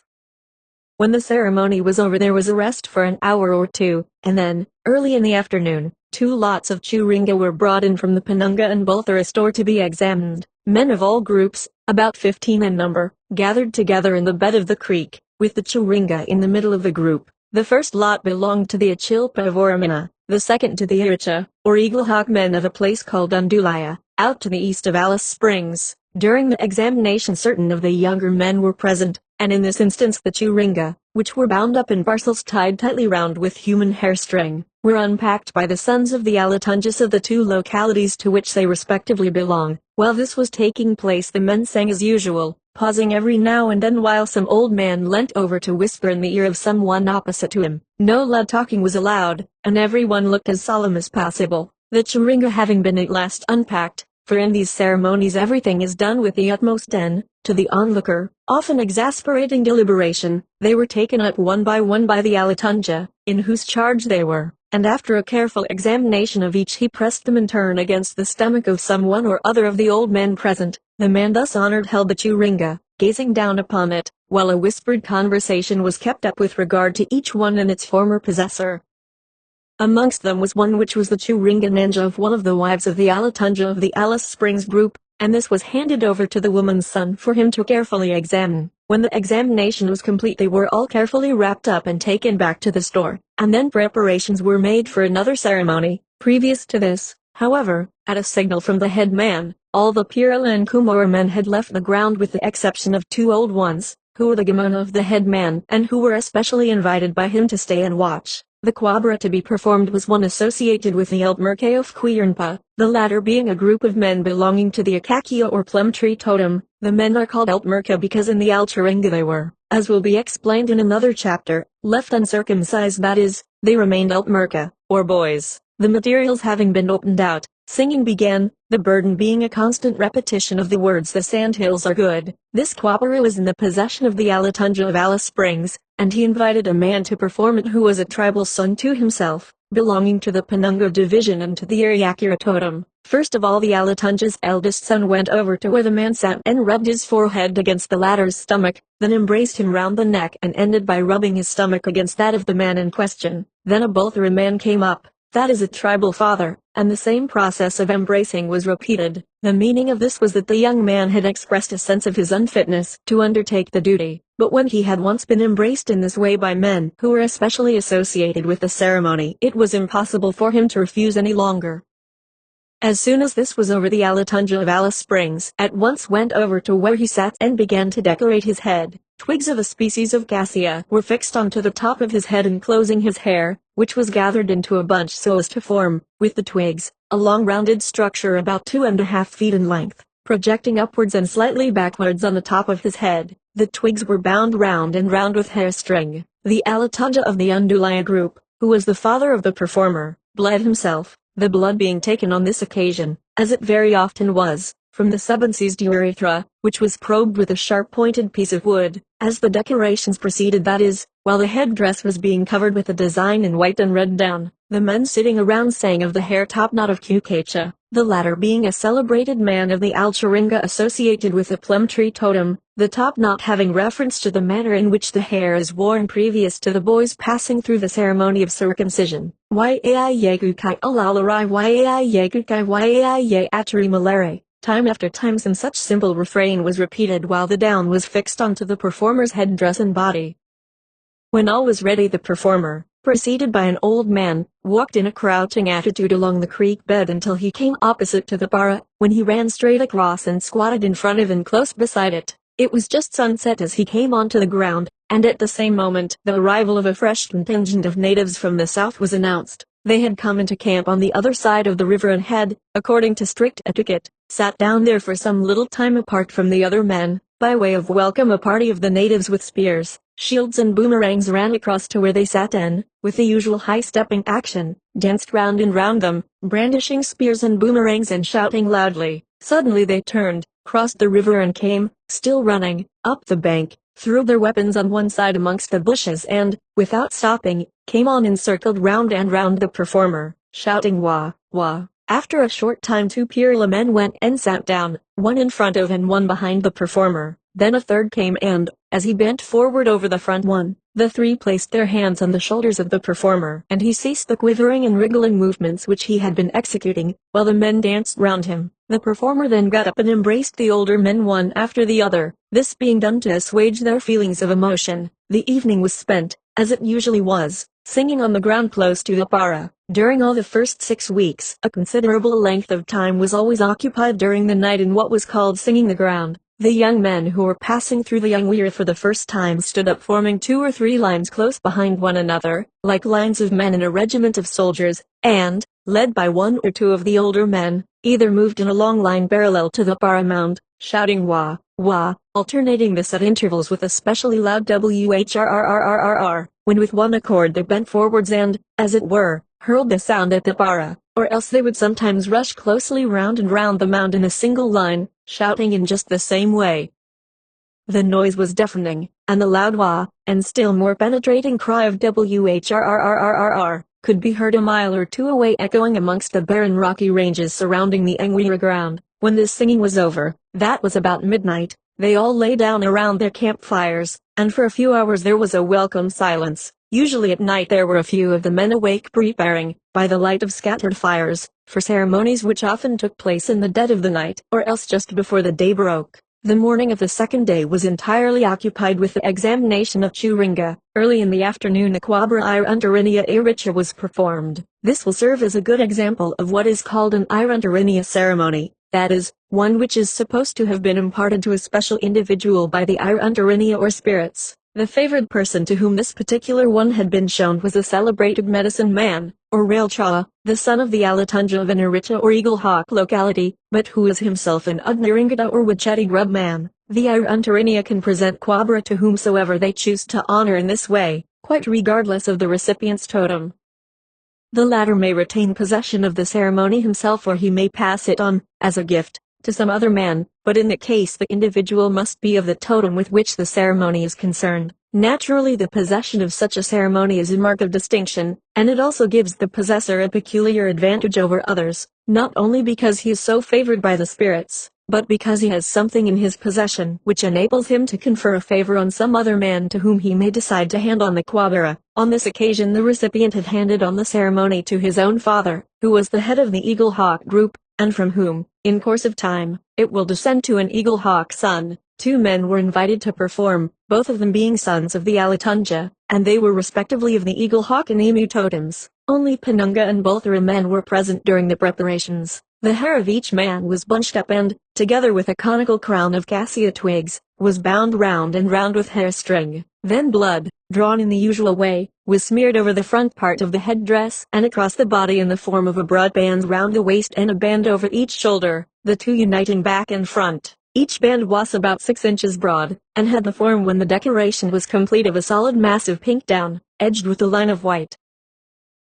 When the ceremony was over there was a rest for an hour or 2, and then, early in the afternoon, 2 lots of Churinga were brought in from the Penunga and Bulthara store to be examined. Men of all groups, about 15 in number, gathered together in the bed of the creek, with the Churinga in the middle of the group. The first lot belonged to the Achilpa of Oramina, the second to the Iricha, or Eaglehawk men of a place called Undulaya, out to the east of Alice Springs. During the examination certain of the younger men were present, and in this instance the Churinga, which were bound up in parcels tied tightly round with human hair string, were unpacked by the sons of the Alatunjas of the 2 localities to which they respectively belong. While this was taking place the men sang as usual, pausing every now and then while some old man leant over to whisper in the ear of someone opposite to him. No loud talking was allowed, and everyone looked as solemn as possible, the Churinga having been at last unpacked, for in these ceremonies everything is done with the utmost to the onlooker, often exasperating deliberation. They were taken up one by the Alatunja, in whose charge they were, and after a careful examination of each he pressed them in turn against the stomach of some one or other of the old men present. The man thus honored held the Churinga, gazing down upon it, while a whispered conversation was kept up with regard to each one and its former possessor. Amongst them was one which was the Churinga Nanja of one of the wives of the Alatunja of the Alice Springs group, and this was handed over to the woman's son for him to carefully examine. When the examination was complete they were all carefully wrapped up and taken back to the store, and then preparations were made for another ceremony. Previous to this, however, at a signal from the head man, all the Purila and Kumara men had left the ground with the exception of 2 old ones, who were the Gamona of the head man and who were especially invited by him to stay and watch. The quabra to be performed was one associated with the Eltmerke of Quirnpa, the latter being a group of men belonging to the Acacia or plum tree totem. The men are called Eltmerke because in the Alcharinga they were, as will be explained in another chapter, left uncircumcised, that is, they remained Eltmerke, or boys. The materials having been opened out, Singing began, the burden being a constant repetition of the words "the sandhills are good." This kwabara was in the possession of the Alatunja of Alice Springs, and he invited a man to perform it who was a tribal son to himself, belonging to the Penunga division and to the Iryakura totem. First of all, the Alatunja's eldest son went over to where the man sat and rubbed his forehead against the latter's stomach, then embraced him round the neck and ended by rubbing his stomach against that of the man in question. Then a Bolthera man came up, that is a tribal father, and the same process of embracing was repeated. The meaning of this was that the young man had expressed a sense of his unfitness to undertake the duty, but when he had once been embraced in this way by men who were especially associated with the ceremony, it was impossible for him to refuse any longer. As soon as this was over, the Alatunja of Alice Springs at once went over to where he sat and began to decorate his head. Twigs of a species of cassia were fixed onto the top of his head enclosing his hair, which was gathered into a bunch so as to form, with the twigs, a long rounded structure about 2.5 feet in length, projecting upwards and slightly backwards on the top of his head. The twigs were bound round and round with hair string. The Alatunja of the Undulaya group, who was the father of the performer, bled himself, the blood being taken on this occasion, as it very often was, from the subencised urethra, which was probed with a sharp-pointed piece of wood, as the decorations proceeded, that is, while the headdress was being covered with a design in white and red down. The men sitting around sang of the hair top knot of Kukacha, the latter being a celebrated man of the Alcharinga associated with the plum tree totem, the top knot having reference to the manner in which the hair is worn previous to the boys passing through the ceremony of circumcision. Yai yegukai alalarai yai yegukai yai atari malare. Time after time some such simple refrain was repeated while the down was fixed onto the performer's headdress and body. When all was ready, the performer, preceded by an old man, walked in a crouching attitude along the creek bed until he came opposite to the para, when he ran straight across and squatted in front of and close beside it. It was just sunset as he came onto the ground, and at the same moment the arrival of a fresh contingent of natives from the south was announced. They had come into camp on the other side of the river and had, according to strict etiquette, sat down there for some little time apart from the other men. By way of welcome, a party of the natives with spears, shields and boomerangs ran across to where they sat and, with the usual high-stepping action, danced round and round them, brandishing spears and boomerangs and shouting loudly. Suddenly they turned, crossed the river and came, still running, up the bank, threw their weapons on one side amongst the bushes and, without stopping, came on and circled round and round the performer, shouting wah, wah. After a short time 2 Pirla men went and sat down, one in front of and one behind the performer. Then a third came and, as he bent forward over the front one, the 3 placed their hands on the shoulders of the performer and he ceased the quivering and wriggling movements which he had been executing, while the men danced round him. The performer then got up and embraced the older men one after the other, this being done to assuage their feelings of emotion. The evening was spent, as it usually was, singing on the ground close to the para. During all the first 6 weeks, a considerable length of time was always occupied during the night in what was called singing the ground. The young men who were passing through the young weir for the first time stood up, forming 2 or 3 lines close behind one another, like lines of men in a regiment of soldiers, and, led by 1 or 2 of the older men, either moved in a long line parallel to the para mound, shouting wah, wah, alternating this at intervals with a specially loud whrrrrrr, when with one accord they bent forwards and, as it were, hurled the sound at the para, or else they would sometimes rush closely round and round the mound in a single line, shouting in just the same way. The noise was deafening, and the loud wah, and still more penetrating cry of whrrrrrr, could be heard a mile or 2 away echoing amongst the barren rocky ranges surrounding the Angwira ground. When this singing was over, that was about midnight, they all lay down around their campfires, and for a few hours there was a welcome silence. Usually at night there were a few of the men awake preparing, by the light of scattered fires, for ceremonies which often took place in the dead of the night, or else just before the day broke. The morning of the second day was entirely occupied with the examination of Churinga. Early in the afternoon a Quabra Irunterinia Iricha was performed. This will serve as a good example of what is called an Irunterinia ceremony, that is, one which is supposed to have been imparted to a special individual by the Irunterinia or spirits. The favored person to whom this particular one had been shown was a celebrated medicine man, or Railchaw, the son of the Alatunja of an Iricha or Eagle Hawk locality, but who is himself an Udnaringada or Wicheti Grub man. The Irunterinia can present Quabra to whomsoever they choose to honor in this way, quite regardless of the recipient's totem. The latter may retain possession of the ceremony himself, or he may pass it on, as a gift, to some other man, but in that case the individual must be of the totem with which the ceremony is concerned. Naturally, the possession of such a ceremony is a mark of distinction, and it also gives the possessor a peculiar advantage over others, not only because he is so favored by the spirits, but because he has something in his possession which enables him to confer a favor on some other man to whom he may decide to hand on the quabara. On this occasion the recipient had handed on the ceremony to his own father, who was the head of the Eagle Hawk group, and from whom, in course of time, it will descend to an Eagle Hawk son. 2 men were invited to perform, both of them being sons of the Alatunja, and they were respectively of the Eagle Hawk and Emu totems. Only Penunga and Bolthera men were present during the preparations. The hair of each man was bunched up and, together with a conical crown of cassia twigs, was bound round and round with hair string. Then blood, drawn in the usual way, was smeared over the front part of the headdress and across the body in the form of a broad band round the waist and a band over each shoulder, the two uniting back and front. Each band was about 6 inches broad, and had the form, when the decoration was complete, of a solid mass of pink down, edged with a line of white.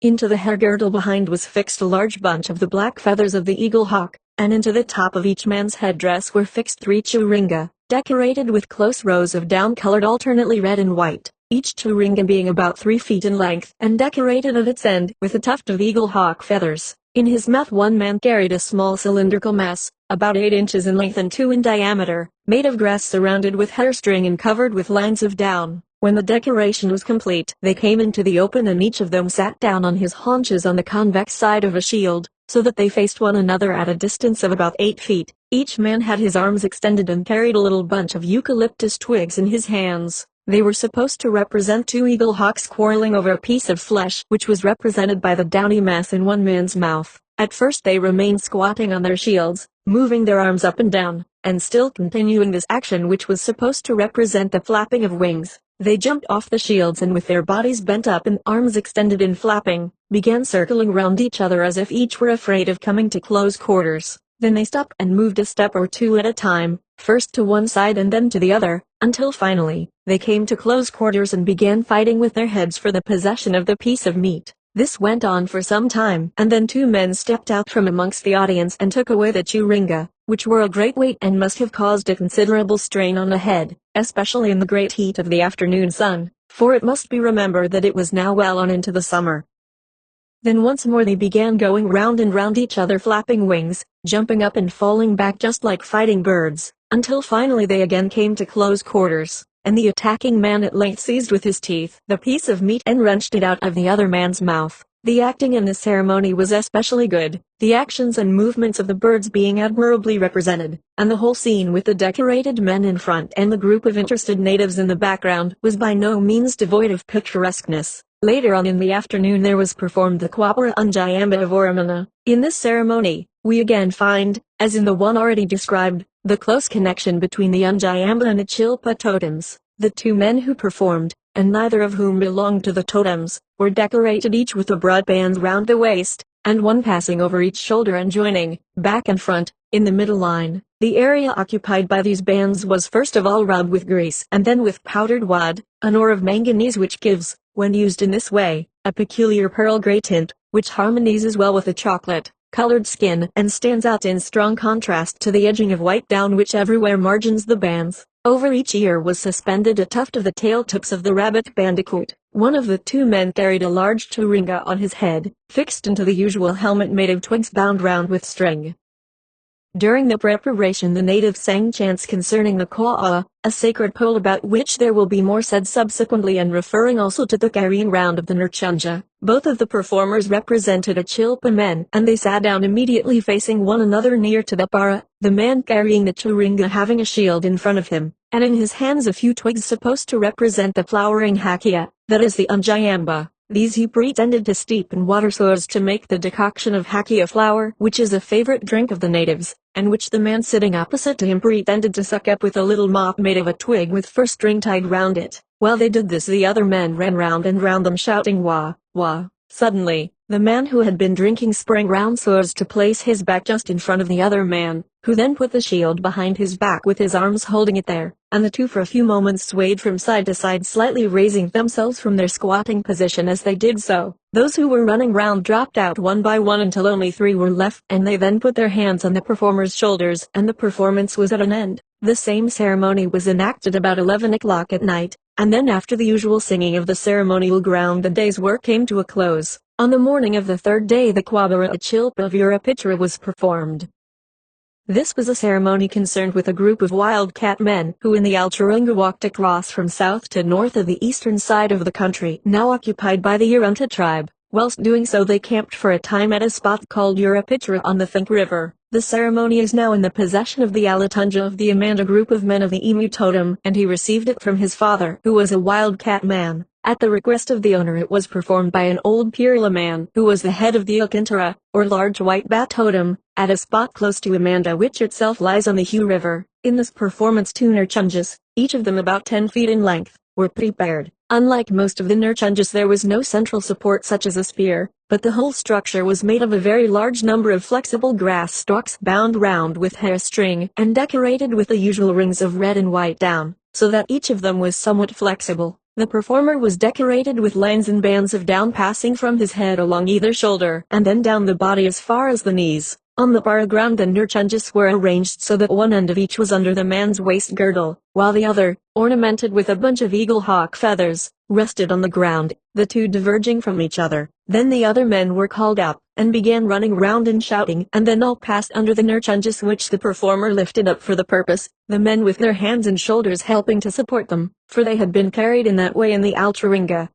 Into the hair girdle behind was fixed a large bunch of the black feathers of the eagle hawk, and into the top of each man's headdress were fixed 3 churinga, decorated with close rows of down colored alternately red and white, each churinga being about 3 feet in length and decorated at its end with a tuft of eagle hawk feathers. In his mouth one man carried a small cylindrical mass, about 8 inches in length and 2 in diameter, made of grass surrounded with hair string and covered with lines of down. When the decoration was complete, they came into the open and each of them sat down on his haunches on the convex side of a shield, so that they faced one another at a distance of about 8 feet. Each man had his arms extended and carried a little bunch of eucalyptus twigs in his hands. They were supposed to represent 2 eagle hawks quarreling over a piece of flesh, which was represented by the downy mass in one man's mouth. At first they remained squatting on their shields, moving their arms up and down, and still continuing this action which was supposed to represent the flapping of wings. They jumped off the shields and with their bodies bent up and arms extended in flapping, began circling round each other as if each were afraid of coming to close quarters. Then they stopped and moved a step or 2 at a time, first to one side and then to the other, until finally, they came to close quarters and began fighting with their heads for the possession of the piece of meat. This went on for some time, and then 2 men stepped out from amongst the audience and took away the churinga, which were a great weight and must have caused a considerable strain on the head, especially in the great heat of the afternoon sun, for it must be remembered that it was now well on into the summer. Then once more they began going round and round each other flapping wings, jumping up and falling back just like fighting birds, until finally they again came to close quarters, and the attacking man at length seized with his teeth the piece of meat and wrenched it out of the other man's mouth. The acting in this ceremony was especially good, the actions and movements of the birds being admirably represented, and the whole scene with the decorated men in front and the group of interested natives in the background was by no means devoid of picturesqueness. Later on in the afternoon there was performed the Kwapara Unjayamba of Oramana. In this ceremony, we again find, as in the one already described, the close connection between the Unjayamba and Achilpa totems. The 2 men who performed, and neither of whom belonged to the totems, were decorated each with a broad band round the waist, and one passing over each shoulder and joining, back and front, in the middle line. The area occupied by these bands was first of all rubbed with grease and then with powdered wad, an ore of manganese which gives, when used in this way, a peculiar pearl gray tint, which harmonizes well with the chocolate-colored skin and stands out in strong contrast to the edging of white down which everywhere margins the bands. Over each ear was suspended a tuft of the tail tips of the rabbit bandicoot. One of the 2 men carried a large churinga on his head, fixed into the usual helmet made of twigs bound round with string. During the preparation the natives sang chants concerning the Ko'a, a sacred pole about which there will be more said subsequently, and referring also to the carrying round of the Nurchunja. Both of the performers represented Achilpa men, and they sat down immediately facing one another near to the para, the man carrying the churinga having a shield in front of him, and in his hands a few twigs supposed to represent the flowering hakia, that is the Unjayamba. These he pretended to steep in water so as to make the decoction of hakia flower, which is a favorite drink of the natives, and which the man sitting opposite to him pretended to suck up with a little mop made of a twig with fur string tied round it. While they did this the other men ran round and round them shouting wah, wah. Suddenly, The man who had been drinking sprang round so as to place his back just in front of the other man, who then put the shield behind his back with his arms holding it there, and the two for a few moments swayed from side to side, slightly raising themselves from their squatting position as they did so. Those who were running round dropped out one by one until only 3 were left, and they then put their hands on the performer's shoulders, and the performance was at an end. The same ceremony was enacted about 11 o'clock at night, and then after the usual singing of the ceremonial ground the day's work came to a close. On the morning of the 3rd day the Kwabara Achilpa of Europitra was performed. This was a ceremony concerned with a group of wildcat men who in the Alturunga walked across from south to north of the eastern side of the country now occupied by the Urunta tribe. Whilst doing so they camped for a time at a spot called Europitra on the Think River. The ceremony is now in the possession of the Alatunja of the Amanda group of men of the Emu Totem, and he received it from his father, who was a wildcat man. At the request of the owner it was performed by an old Purila man, who was the head of the Okintara, or large white bat totem, at a spot close to Amanda which itself lies on the Hugh River. In this performance 2 Nurchunjas, each of them about 10 feet in length, were prepared. Unlike most of the Nurchunjas there was no central support such as a spear, but the whole structure was made of a very large number of flexible grass stalks bound round with hair string and decorated with the usual rings of red and white down, so that each of them was somewhat flexible. The performer was decorated with lines and bands of down passing from his head along either shoulder and then down the body as far as the knees. On the bar ground the Nurchunjas were arranged so that one end of each was under the man's waist girdle, while the other, ornamented with a bunch of eagle hawk feathers, rested on the ground, the two diverging from each other. Then the other men were called up, and began running round and shouting, and then all passed under the Nurchunjas which the performer lifted up for the purpose, the men with their hands and shoulders helping to support them, for they had been carried in that way in the Alturunga.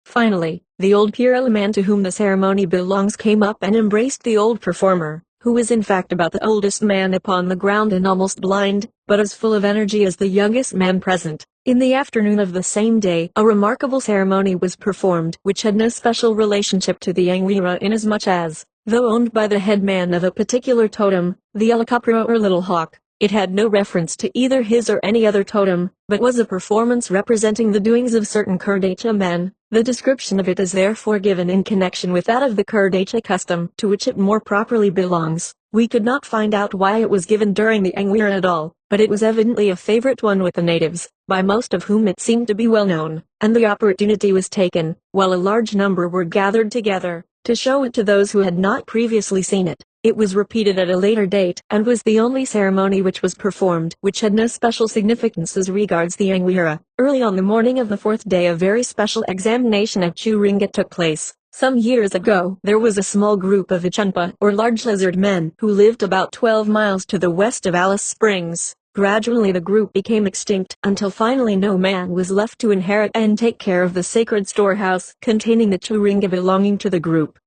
Finally, the old Purila man to whom the ceremony belongs came up and embraced the old performer, who was in fact about the oldest man upon the ground and almost blind, but as full of energy as the youngest man present. In the afternoon of the same day, a remarkable ceremony was performed, which had no special relationship to the Angwira inasmuch as, though owned by the headman of a particular totem, the Alakapra or Little Hawk, it had no reference to either his or any other totem, but was a performance representing the doings of certain Kurdacha men. The description of it is therefore given in connection with that of the Kurdacha custom, to which it more properly belongs. We could not find out why it was given during the Angwira at all, but it was evidently a favorite one with the natives, by most of whom it seemed to be well known, and the opportunity was taken, while a large number were gathered together, to show it to those who had not previously seen it. It was repeated at a later date, and was the only ceremony which was performed, which had no special significance as regards the Angwira. Early on the morning of the 4th day a very special examination at Churinga took place. Some years ago, there was a small group of Achunpa, or large lizard men, who lived about 12 miles to the west of Alice Springs. Gradually the group became extinct, until finally no man was left to inherit and take care of the sacred storehouse containing the Churinga belonging to the group.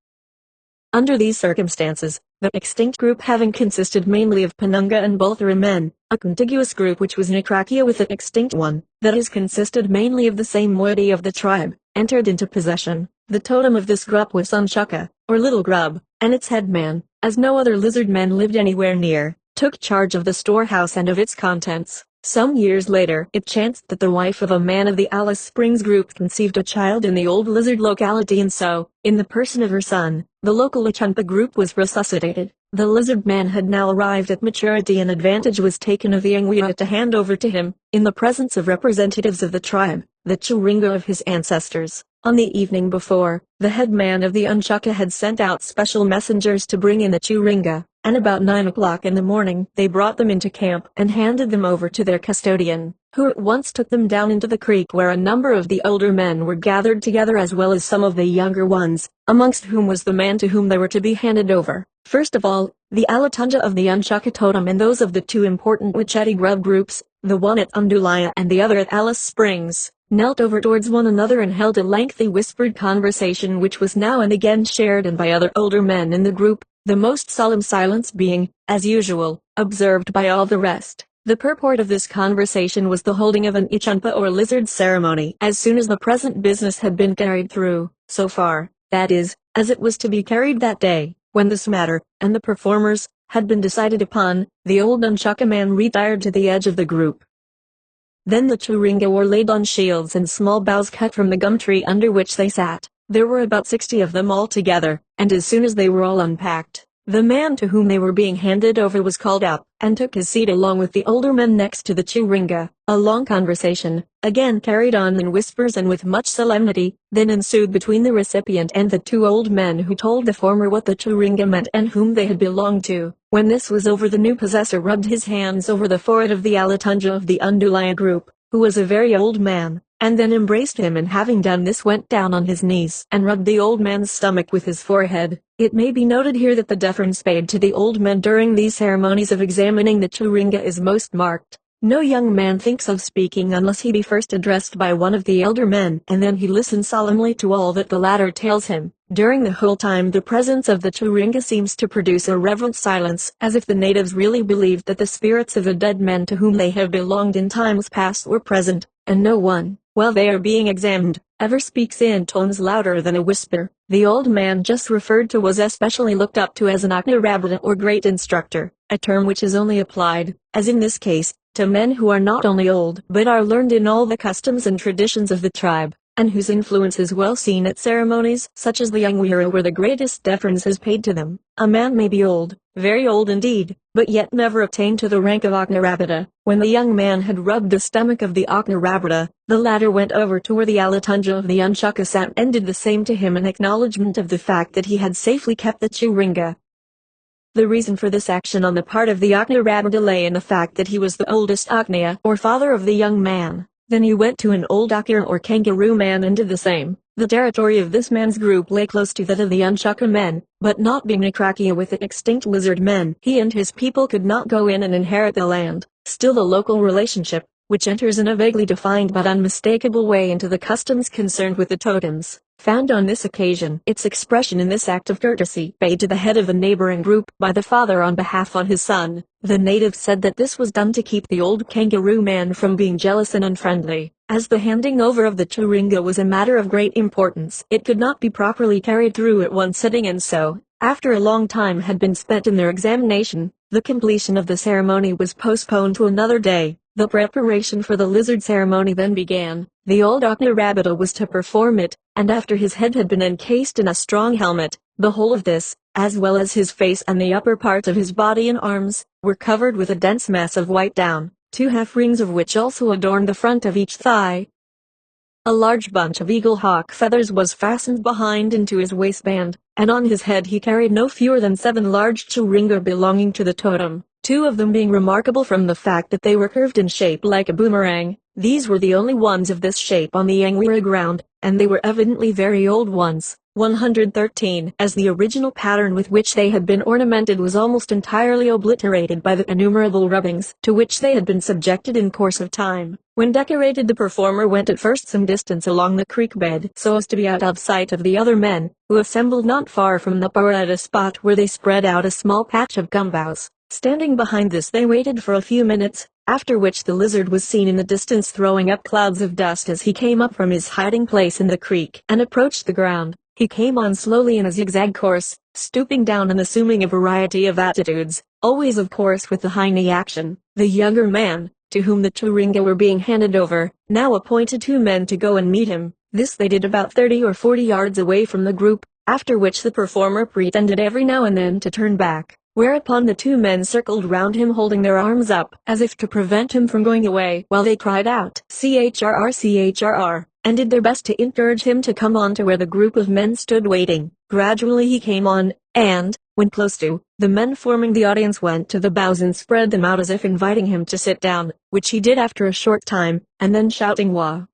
Under these circumstances, the extinct group having consisted mainly of Penunga and Bulthara men, a contiguous group which was Nikrakia with the extinct one, that is consisted mainly of the same moiety of the tribe, entered into possession. The totem of this group was Unchuka, or Little Grub, and its headman, as no other lizard men lived anywhere near, took charge of the storehouse and of its contents. Some years later, it chanced that the wife of a man of the Alice Springs group conceived a child in the old lizard locality, and so, in the person of her son, the local Achunpa group was resuscitated. The lizard man had now arrived at maturity, and advantage was taken of the Angwira to hand over to him, in the presence of representatives of the tribe, the Churinga of his ancestors. On the evening before, the headman of the Unchuka had sent out special messengers to bring in the Churinga, and about 9 o'clock in the morning they brought them into camp and handed them over to their custodian, who at once took them down into the creek where a number of the older men were gathered together as well as some of the younger ones, amongst whom was the man to whom they were to be handed over. First of all, the Alatunja of the Unchuka totem and those of the two important Wicheti grub groups, the one at Undulaya and the other at Alice Springs, knelt over towards one another and held a lengthy whispered conversation which was now and again shared in by other older men in the group, the most solemn silence being, as usual, observed by all the rest. The purport of this conversation was the holding of an Achunpa or lizard ceremony as soon as the present business had been carried through, so far, that is, as it was to be carried that day. When this matter, and the performers, had been decided upon, the old Unchuka man retired to the edge of the group. Then the Churinga were laid on shields and small boughs cut from the gum tree under which they sat, There were about 60 of them altogether, and as soon as they were all unpacked, the man to whom they were being handed over was called up, and took his seat along with the older men next to the Churunga. A long conversation, again carried on in whispers and with much solemnity, then ensued between the recipient and the two old men, who told the former what the Churunga meant and whom they had belonged to. When this was over, the new possessor rubbed his hands over the forehead of the Alatunja of the Undulaya group, who was a very old man, and then embraced him, and having done this went down on his knees and rubbed the old man's stomach with his forehead. It may be noted here that the deference paid to the old men during these ceremonies of examining the Churunga is most marked. No young man thinks of speaking unless he be first addressed by one of the elder men, and then he listens solemnly to all that the latter tells him. During the whole time the presence of the Churunga seems to produce a reverent silence, as if the natives really believed that the spirits of the dead men to whom they have belonged in times past were present, and no one, while they are being examined, ever speaks in tones louder than a whisper. The old man just referred to was especially looked up to as an Aknarabada or great instructor, a term which is only applied, as in this case, to men who are not only old but are learned in all the customs and traditions of the tribe, and whose influence is well seen at ceremonies such as the Yangwira, where the greatest deference is paid to them. A man may be old, very old indeed, but yet never attain to the rank of Aknarabada. When the young man had rubbed the stomach of the Aknarabada, the latter went over to where the Alatunja of the Unchukka sat and did the same to him in acknowledgement of the fact that he had safely kept the Churunga. The reason for this action on the part of the Aknarabada lay in the fact that he was the oldest Aknaya or father of the young man. Then he went to an old Akira or kangaroo man and did the same. The territory of this man's group lay close to that of the Unchukka men, but not being Nikrakia with the extinct lizard men, he and his people could not go in and inherit the land. Still the local relationship, which enters in a vaguely defined but unmistakable way into the customs concerned with the totems, found on this occasion its expression in this act of courtesy paid to the head of the neighboring group by the father on behalf of his son. The natives said that this was done to keep the old kangaroo man from being jealous and unfriendly. As the handing over of the Churunga was a matter of great importance, it could not be properly carried through at one sitting, and so, after a long time had been spent in their examination, the completion of the ceremony was postponed to another day. The preparation for the lizard ceremony then began. The old Aknarabada was to perform it, and after his head had been encased in a strong helmet, the whole of this, as well as his face and the upper parts of his body and arms, were covered with a dense mass of white down, 2 half-rings of which also adorned the front of each thigh. A large bunch of eagle hawk feathers was fastened behind into his waistband, and on his head he carried no fewer than 7 large Churunga belonging to the totem, 2 of them being remarkable from the fact that they were curved in shape like a boomerang. These were the only ones of this shape on the Yangwira ground, and they were evidently very old ones. 113, as the original pattern with which they had been ornamented was almost entirely obliterated by the innumerable rubbings to which they had been subjected in course of time. When decorated, the performer went at first some distance along the creek bed so as to be out of sight of the other men, who assembled not far from the para at a spot where they spread out a small patch of gum boughs. Standing behind this they waited for a few minutes, after which the lizard was seen in the distance throwing up clouds of dust as he came up from his hiding place in the creek and approached the ground. He came on slowly in a zigzag course, stooping down and assuming a variety of attitudes, always of course with the high knee action. The younger man, to whom the Churunga were being handed over, now appointed 2 men to go and meet him. This they did about 30 or 40 yards away from the group, after which the performer pretended every now and then to turn back, whereupon the 2 men circled round him holding their arms up as if to prevent him from going away, while they cried out "CHRR, CHRR," and did their best to encourage him to come on to where the group of men stood waiting. Gradually he came on, and, when close to, the men forming the audience went to the boughs and spread them out as if inviting him to sit down, which he did after a short time, and then shouting "Wah!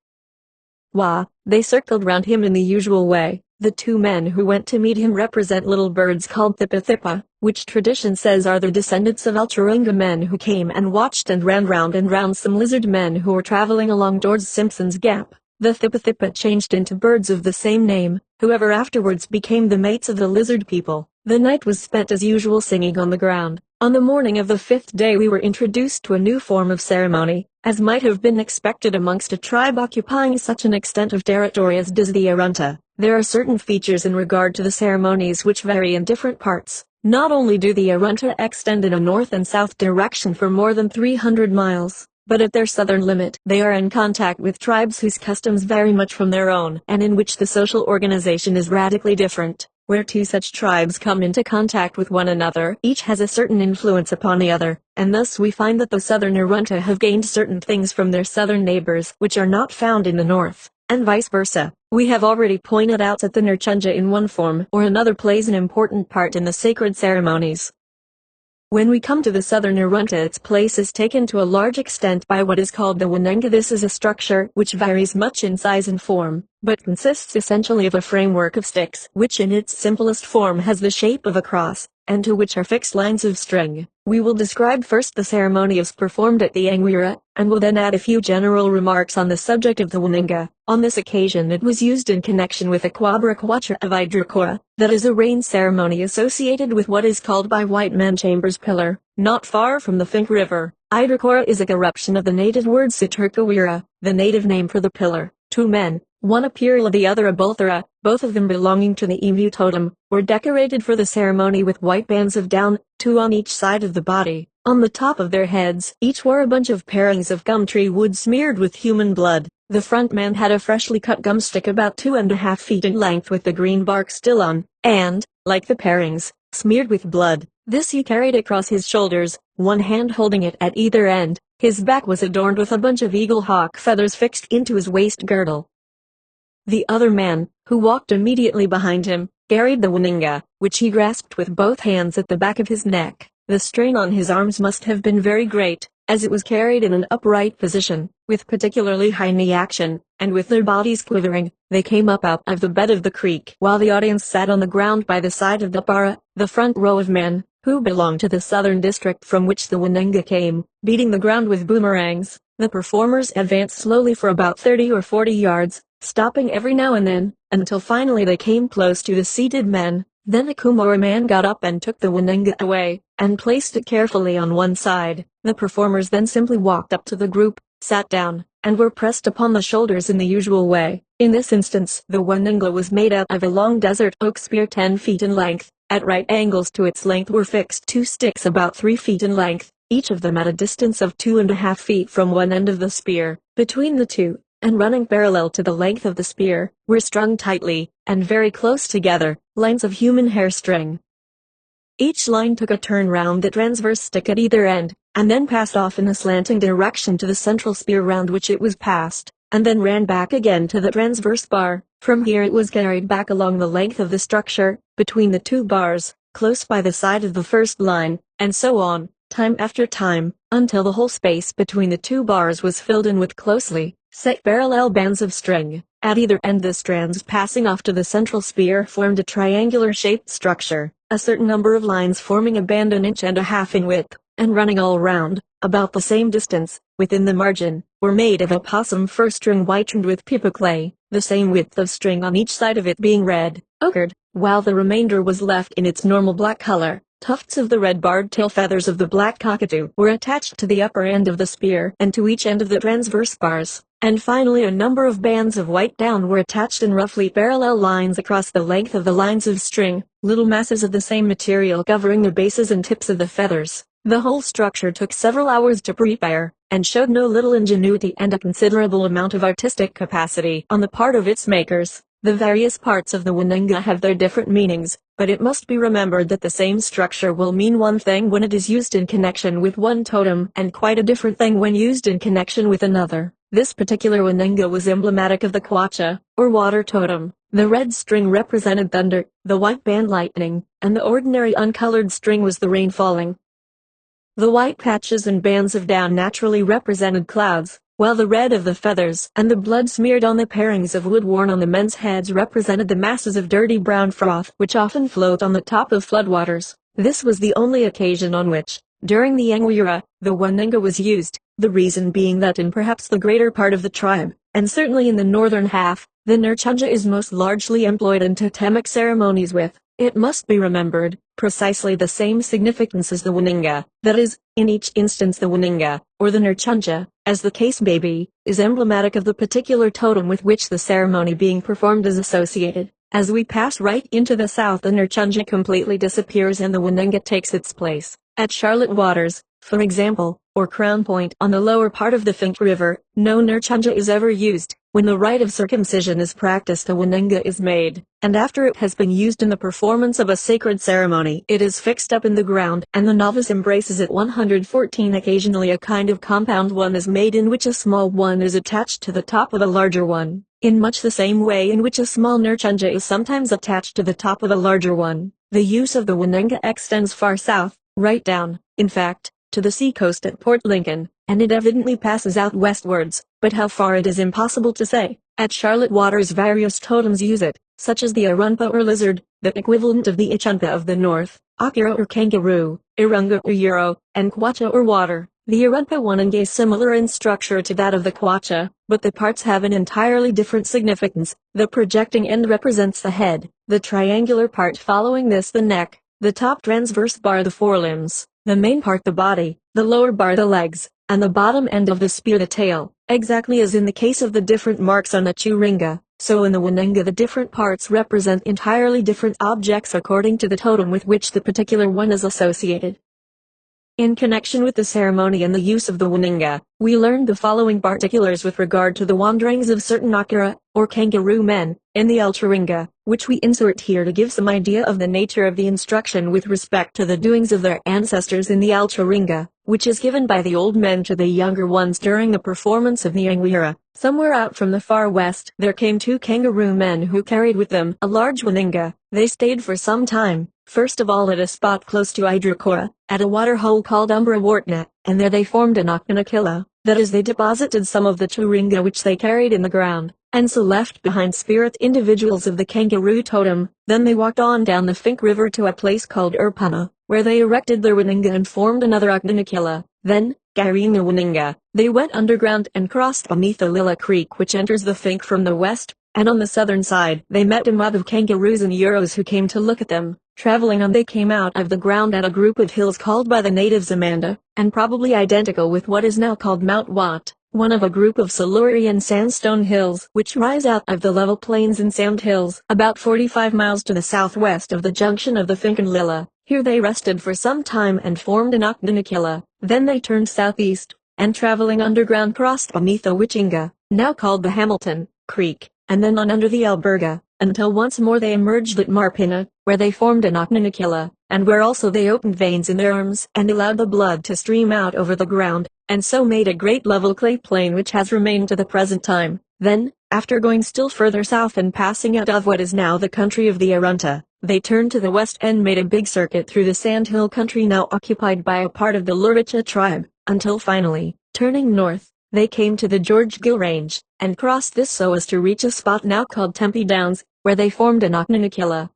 Wah!" they circled round him in the usual way. The 2 men who went to meet him represent little birds called Thipa Thipa, which tradition says are the descendants of Alturunga men who came and watched and ran round and round some lizard men who were traveling along George Simpson's Gap. The Thipa Thipa changed into birds of the same name, whoever afterwards became the mates of the lizard people. The night was spent as usual singing on the ground. On the morning of the 5th day we were introduced to a new form of ceremony, as might have been expected amongst a tribe occupying such an extent of territory as does the Arunta. There are certain features in regard to the ceremonies which vary in different parts. Not only do the Arunta extend in a north and south direction for more than 300 miles, but at their southern limit they are in contact with tribes whose customs vary much from their own and in which the social organization is radically different. Where two such tribes come into contact with one another, each has a certain influence upon the other, and thus we find that the southern Arunta have gained certain things from their southern neighbors which are not found in the north, and vice versa. We have already pointed out that the Nurchunja in one form or another plays an important part in the sacred ceremonies. When we come to the southern Arunta, its place is taken to a large extent by what is called the Wananga. This is a structure which varies much in size and form, but consists essentially of a framework of sticks which in its simplest form has the shape of a cross, and to which are fixed lines of string. We will describe first the ceremonies performed at the Anguira, and will then add a few general remarks on the subject of the Wananga. On this occasion it was used in connection with a Kwabra Kwacha of Idrakora, that is a rain ceremony associated with what is called by white men Chambers Pillar, not far from the Fink River. Idrakora is a corruption of the native word Siturkawira, the native name for the pillar. Two men, one a Pirla the other a Bulthara, both of them belonging to the Emu totem, were decorated for the ceremony with white bands of down, two on each side of the body. On the top of their heads, each wore a bunch of parings of gum tree wood smeared with human blood. The front man had a freshly cut gum stick about 2.5 feet in length with the green bark still on, and, like the parings, smeared with blood. This he carried across his shoulders, one hand holding it at either end. His back was adorned with a bunch of eagle hawk feathers fixed into his waist girdle. The other man, who walked immediately behind him, carried the Waninga, which he grasped with both hands at the back of his neck. The strain on his arms must have been very great, as it was carried in an upright position, with particularly high knee action, and with their bodies quivering. They came up out of the bed of the creek while the audience sat on the ground by the side of the para, the front row of men, who belonged to the southern district from which the Wananga came, beating the ground with boomerangs. The performers advanced slowly for about 30 or 40 yards, stopping every now and then, until finally they came close to the seated men. Then a Kumara man got up and took the Wananga away, and placed it carefully on one side. The performers then simply walked up to the group, sat down, and were pressed upon the shoulders in the usual way. In this instance, the Wananga was made out of a long desert oak spear 10 feet in length. At right angles to its length were fixed two sticks about 3 feet in length, each of them at a distance of 2.5 feet from one end of the spear. Between the two, and running parallel to the length of the spear, were strung tightly, and very close together, lines of human hair string. Each line took a turn round the transverse stick at either end, and then passed off in a slanting direction to the central spear round which it was passed, and then ran back again to the transverse bar. From here it was carried back along the length of the structure, between the two bars, close by the side of the first line, and so on, time after time, until the whole space between the two bars was filled in with closely set parallel bands of string. At either end the strands passing off to the central spear formed a triangular-shaped structure, a certain number of lines forming a band 1.5 inches in width, and running all round, about the same distance, within the margin, were made of opossum fir string whitened with pipa clay, the same width of string on each side of it being red, ochred, while the remainder was left in its normal black color. Tufts of the red barred tail feathers of the black cockatoo were attached to the upper end of the spear and to each end of the transverse bars, and finally a number of bands of white down were attached in roughly parallel lines across the length of the lines of string, little masses of the same material covering the bases and tips of the feathers. The whole structure took several hours to prepare, and showed no little ingenuity and a considerable amount of artistic capacity on the part of its makers. The various parts of the Wananga have their different meanings, but it must be remembered that the same structure will mean one thing when it is used in connection with one totem and quite a different thing when used in connection with another. This particular Wananga was emblematic of the Kwacha, or water totem. The red string represented thunder, the white band lightning, and the ordinary uncolored string was the rain falling. The white patches and bands of down naturally represented clouds, while the red of the feathers and the blood smeared on the parings of wood worn on the men's heads represented the masses of dirty brown froth which often float on the top of floodwaters. This was the only occasion on which, during the Anguira, the Wananga was used, the reason being that in perhaps the greater part of the tribe, and certainly in the northern half, the Nurchunja is most largely employed in totemic ceremonies with, it must be remembered, precisely the same significance as the Wananga, that is, in each instance the Wananga, or the Nurchunja, as the case may be, is emblematic of the particular totem with which the ceremony being performed is associated. As we pass right into the south the Nurchunja completely disappears and the Wananga takes its place. At Charlotte Waters, for example, or crown point on the lower part of the Finke River. No nurchunja is ever used. When the rite of circumcision is practiced, a waninga is made, and after it has been used in the performance of a sacred ceremony, it is fixed up in the ground, and the novice embraces it. 114. Occasionally a kind of compound one is made in which a small one is attached to the top of a larger one, in much the same way in which a small nurchunja is sometimes attached to the top of a larger one. The use of the waninga extends far south, right down, in fact, to the seacoast at Port Lincoln, and it evidently passes out westwards, but how far it is impossible to say. At Charlotte Waters various totems use it, such as the arunpa or lizard, the equivalent of the ichunpa of the north, akira or kangaroo, irunga or euro, and kwacha or water. The arunpa waninga is similar in structure to that of the kwacha, but the parts have an entirely different significance. The projecting end represents the head, the triangular part following this the neck, the top transverse bar the forelimbs, the main part the body, the lower bar the legs, and the bottom end of the spear the tail. Exactly as in the case of the different marks on a churinga, so in the waninga the different parts represent entirely different objects according to the totem with which the particular one is associated. In connection with the ceremony and the use of the waninga, we learned the following particulars with regard to the wanderings of certain akira, or kangaroo men, in the Ultraringa, which we insert here to give some idea of the nature of the instruction with respect to the doings of their ancestors in the Ultraringa, which is given by the old men to the younger ones during the performance of the Anguira. Somewhere out from the far west there came two kangaroo men who carried with them a large waninga. They stayed for some time, first of all at a spot close to Idrakora, at a waterhole called Umbra, and there they formed an Oknakilla, that is they deposited some of the churinga which they carried in the ground, and so left behind spirit individuals of the kangaroo totem. Then they walked on down the Finke River to a place called Urpana, where they erected their waninga and formed another Oknakilla. Then, carrying the waninga, they went underground and crossed beneath the Lilla Creek which enters the Finke from the west, and on the southern side they met a mob of kangaroos and euros who came to look at them. Traveling on they came out of the ground at a group of hills called by the natives Amanda, and probably identical with what is now called Mount Watt, one of a group of Silurian sandstone hills which rise out of the level plains and sand hills about 45 miles to the southwest of the junction of the Finke and Lilla. Here they rested for some time and formed an Oknakilla. Then they turned southeast, and traveling underground crossed beneath the Wichinga, now called the Hamilton, Creek, and then on under the Alberga, until once more they emerged at Marpina, where they formed an Oknakilla, and where also they opened veins in their arms and allowed the blood to stream out over the ground, and so made a great level clay plain which has remained to the present time. Then, after going still further south and passing out of what is now the country of the Arunta, they turned to the west and made a big circuit through the sandhill country now occupied by a part of the Luricha tribe, until finally, turning north, they came to the George Gill Range, and crossed this so as to reach a spot now called Tempe Downs, where they formed an Oknakilla.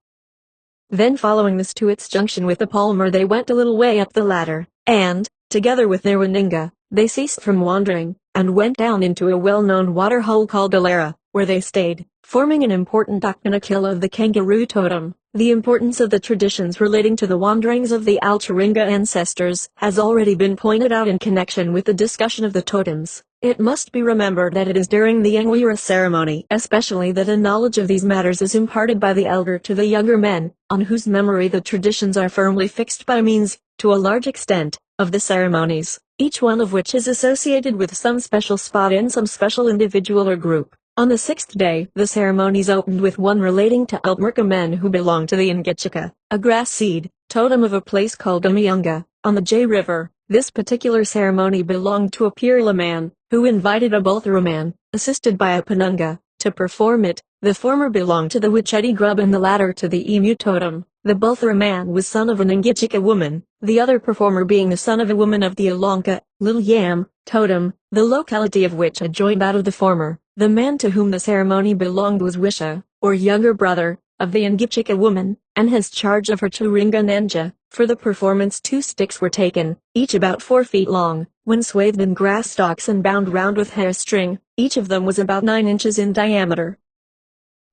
Then following this to its junction with the Palmer they went a little way up the ladder, and, together with their waninga, they ceased from wandering, and went down into a well-known waterhole called Alara, where they stayed, forming an important Oknakilla of the kangaroo totem. The importance of the traditions relating to the wanderings of the Ultraringa ancestors has already been pointed out in connection with the discussion of the totems. It must be remembered that it is during the Anguira ceremony especially that a knowledge of these matters is imparted by the elder to the younger men, on whose memory the traditions are firmly fixed by means, to a large extent, of the ceremonies, each one of which is associated with some special spot in some special individual or group. On the sixth day, the ceremonies opened with one relating to Altmerka men who belong to the Ngitchika, a grass seed, totem of a place called Umayunga, on the J River. This particular ceremony belonged to a Pirla man, who invited a Bulthara man, assisted by a Panunga, to perform it. The former belonged to the Wicheti Grub and the latter to the Emu totem. The Bulthara man was son of an Ngitchika woman, the other performer being the son of a woman of the Alonka, Little Yam, totem, the locality of which adjoined that of the former. The man to whom the ceremony belonged was Wisha, or younger brother, of the Ngitchika woman, and has charge of her Churinga Nanja. For the performance 2 sticks were taken, each about 4 feet long, when swathed in grass stalks and bound round with hair string. Each of them was about 9 inches in diameter.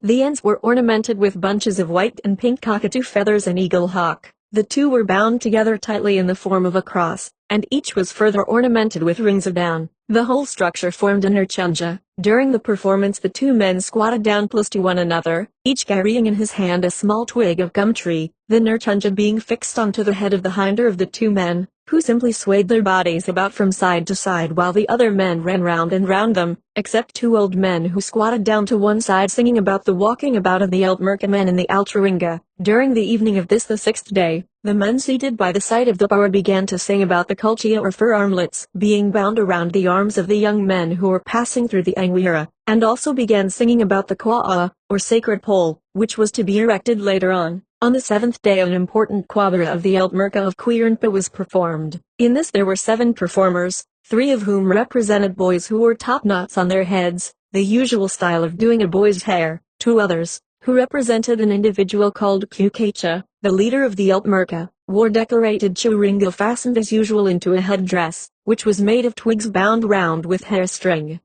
The ends were ornamented with bunches of white and pink cockatoo feathers and eagle hawk. The 2 were bound together tightly in the form of a cross, and each was further ornamented with rings of down. The whole structure formed a nurchunja. During the performance the 2 men squatted down close to one another, each carrying in his hand a small twig of gum tree, the nurchunja being fixed onto the head of the hinder of the 2 men, who simply swayed their bodies about from side to side while the other men ran round and round them, except two old men who squatted down to one side singing about the walking about of the Altmerca men in the Altringa. During the evening of this the sixth day, the men seated by the side of the bar began to sing about the kulchia or fur armlets being bound around the arms of the young men who were passing through the Anguira, and also began singing about the kwa'a, or sacred pole, which was to be erected later on. On the seventh day an important quabara of the Altmerca of Quirinpa was performed. In this there were 7 performers, 3 of whom represented boys who wore top knots on their heads, the usual style of doing a boy's hair. 2 others, who represented an individual called Kukacha, the leader of the Altmerca, wore decorated churinga fastened as usual into a headdress, which was made of twigs bound round with hair string.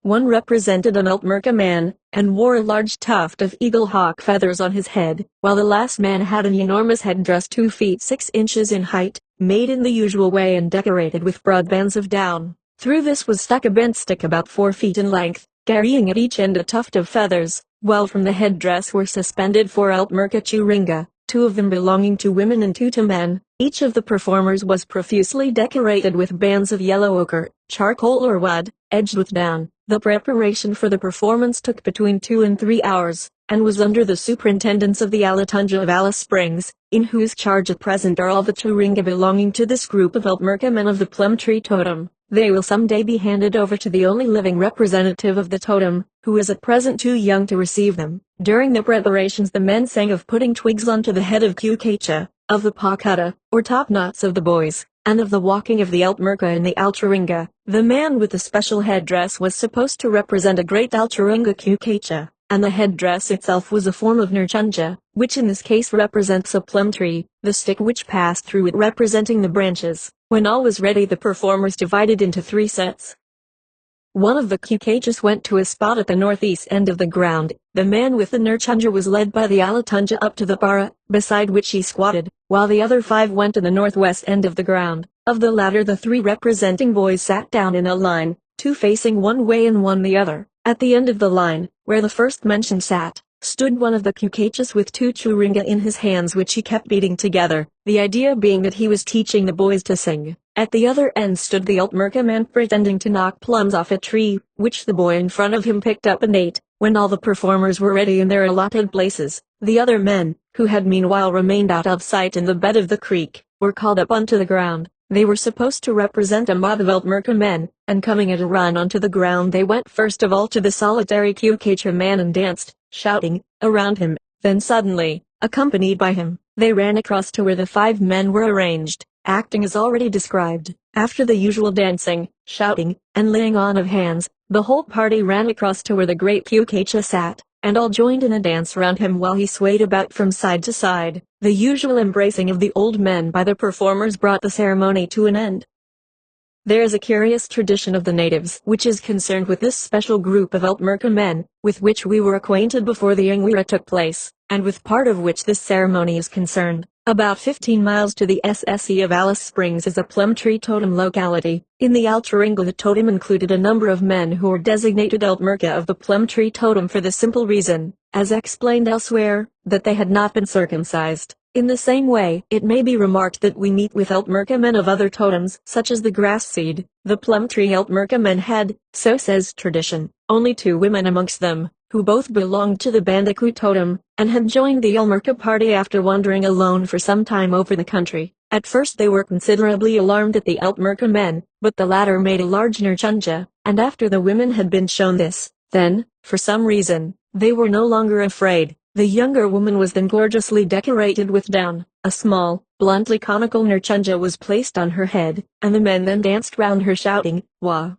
One represented an Altmerca man, and wore a large tuft of eagle hawk feathers on his head, while the last man had an enormous headdress 2 feet 6 inches in height, made in the usual way and decorated with broad bands of down. Through this was stuck a bent stick about 4 feet in length, carrying at each end a tuft of feathers, while from the headdress were suspended 4 Altmerca churinga, 2 of them belonging to women and 2 to men. Each of the performers was profusely decorated with bands of yellow ochre, charcoal or wood, edged with down. The preparation for the performance took between 2 and 3 hours, and was under the superintendence of the Alatunja of Alice Springs, in whose charge at present are all the churinga belonging to this group of Altmerca men of the plum tree totem. They will someday be handed over to the only living representative of the totem, who is at present too young to receive them. During the preparations the men sang of putting twigs onto the head of Kukacha, of the pakata, or top knots of the boys, and of the walking of the Altmerca in the Altringa. The man with the special headdress was supposed to represent a great Altringa Kukacha, and the headdress itself was a form of Nurchunja, which in this case represents a plum tree, the stick which passed through it representing the branches. When all was ready the performers divided into 3 sets. One of the Kukachas went to a spot at the northeast end of the ground. The man with the Nurchunja was led by the Alatunja up to the bara, beside which he squatted, while the other 5 went to the northwest end of the ground. Of the latter the 3 representing boys sat down in a line, 2 facing one way and 1 the other. At the end of the line, where the first mentioned sat, stood one of the Kukachas with 2 churinga in his hands which he kept beating together, the idea being that he was teaching the boys to sing. At the other end stood the Altmerca man pretending to knock plums off a tree, which the boy in front of him picked up and ate. When all the performers were ready in their allotted places, the other men, who had meanwhile remained out of sight in the bed of the creek, were called up onto the ground. They were supposed to represent a mob of Altmerca men, and coming at a run onto the ground they went first of all to the solitary Kukacha man and danced, shouting, around him. Then suddenly, accompanied by him, they ran across to where the 5 men were arranged, acting as already described. After the usual dancing, shouting, and laying on of hands, the whole party ran across to where the great Kukacha sat, and all joined in a dance round him while he swayed about from side to side. The usual embracing of the old men by the performers brought the ceremony to an end. There is a curious tradition of the natives which is concerned with this special group of Altmerca men, with which we were acquainted before the Anguira took place, and with part of which this ceremony is concerned. About 15 miles to the SSE of Alice Springs is a plum tree totem locality. In the Altringa the totem included a number of men who were designated Altmerca of the plum tree totem for the simple reason, as explained elsewhere, that they had not been circumcised. In the same way, it may be remarked that we meet with Altmerca men of other totems, such as the grass seed. The plum tree Altmerca men had, so says tradition, only 2 women amongst them, who both belonged to the Bandicoot totem, and had joined the Altmerca party after wandering alone for some time over the country. At first they were considerably alarmed at the Altmerca men, but the latter made a large Nurchunja, and after the women had been shown this, then, for some reason, they were no longer afraid. The younger woman was then gorgeously decorated with down. A small, bluntly conical Nurchunja was placed on her head, and the men then danced round her shouting, wah,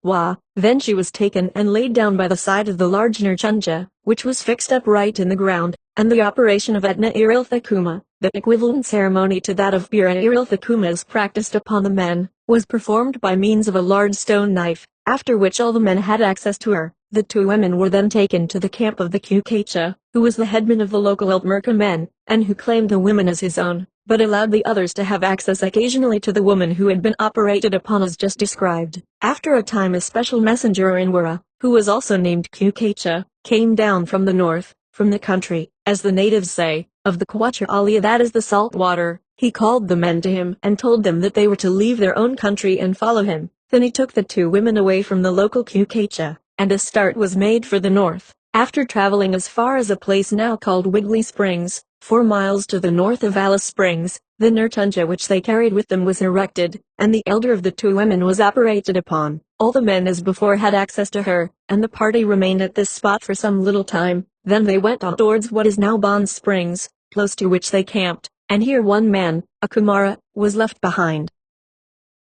wah. Then she was taken and laid down by the side of the large Nurchunja, which was fixed upright in the ground, and the operation of Etna Irilthakuma, the equivalent ceremony to that of Bira Irilthakuma is practiced upon the men, was performed by means of a large stone knife, after which all the men had access to her. The 2 women were then taken to the camp of the Kukacha, who was the headman of the local Altmerca men, and who claimed the women as his own, but allowed the others to have access occasionally to the woman who had been operated upon as just described. After a time a special messenger or Inwara, who was also named Kukacha, came down from the north, from the country, as the natives say, of the Kwacha Alia, that is the salt water, He called the men to him and told them that they were to leave their own country and follow him. Then he took the two women away from the local Kukacha, and a start was made for the north. After traveling as far as a place now called Wiggly Springs, 4 miles to the north of Alice Springs, the Nurtunja which they carried with them was erected, and the elder of the two women was operated upon. All the men as before had access to her, and the party remained at this spot for some little time. Then they went on towards what is now Bond Springs, close to which they camped, and here one man, a Kumara, was left behind.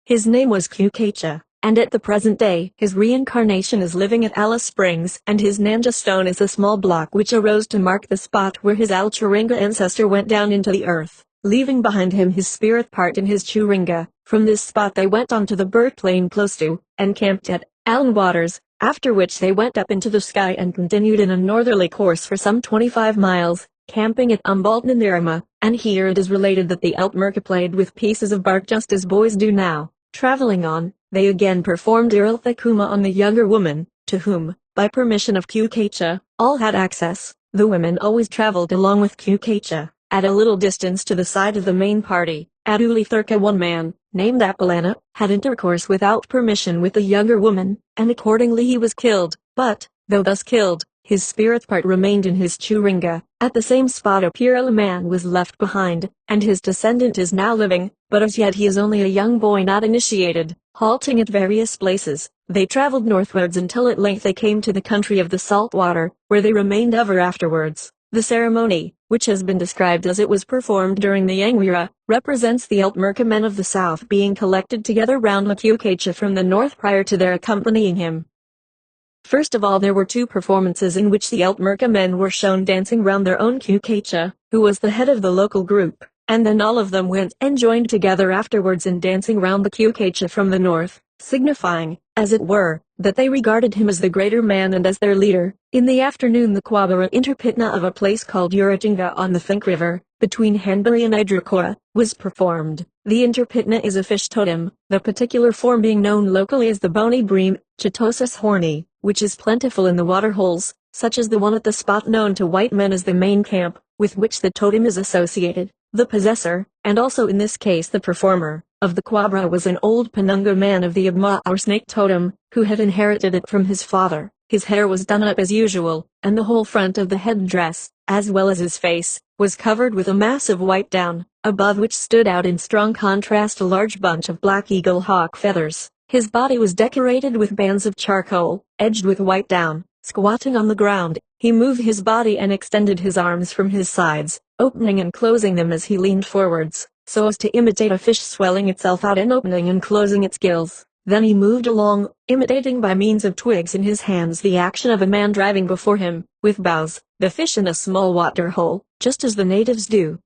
His name was Kukacha, and at the present day his reincarnation is living at Alice Springs, and his Nanja stone is a small block which arose to mark the spot where his Alchuringa ancestor went down into the earth, leaving behind him his spirit part in his Churinga. From this spot they went on to the bird plain close to, and camped at, Allen Waters, after which they went up into the sky and continued in a northerly course for some 25 miles, camping at Umboltnanirima, and here it is related that the Altmerka played with pieces of bark just as boys do now. Traveling on, they again performed Iralthakuma on the younger woman, to whom, by permission of Kukacha, all had access. The women always traveled along with Kukacha. At a little distance to the side of the main party, at Ulithurka one man, named Apalana, had intercourse without permission with the younger woman, and accordingly he was killed. But, though thus killed, his spirit part remained in his Churinga. At the same spot a Pirala man was left behind, and his descendant is now living, but as yet he is only a young boy not initiated. Halting at various places, they traveled northwards until at length they came to the country of the salt water, where they remained ever afterwards. The ceremony, which has been described as it was performed during the Yangwira, represents the Altmerka men of the south being collected together round Makukacha from the north prior to their accompanying him. First of all there were two performances in which the Altmerka men were shown dancing round their own Kukacha, who was the head of the local group, and then all of them went and joined together afterwards in dancing round the Kukacha from the north, signifying, as it were, that they regarded him as the greater man and as their leader. In the afternoon the Quabara Interpitna of a place called Urajinga on the Fink River, between Hanbury and Idrakora, was performed. The Interpitna is a fish totem, the particular form being known locally as the bony bream, Chitosus horny, which is plentiful in the waterholes, such as the one at the spot known to white men as the main camp, with which the totem is associated. The possessor, and also in this case the performer, of the Quabra was an old Penunga man of the Abma or snake totem, who had inherited it from his father. His hair was done up as usual, and the whole front of the head-dress, as well as his face, was covered with a mass of white down, above which stood out in strong contrast a large bunch of black eagle hawk feathers. His body was decorated with bands of charcoal, edged with white down. Squatting on the ground, he moved his body and extended his arms from his sides, opening and closing them as he leaned forwards, so as to imitate a fish swelling itself out and opening and closing its gills. Then he moved along, imitating by means of twigs in his hands the action of a man driving before him, with boughs, the fish in a small water hole, just as the natives do.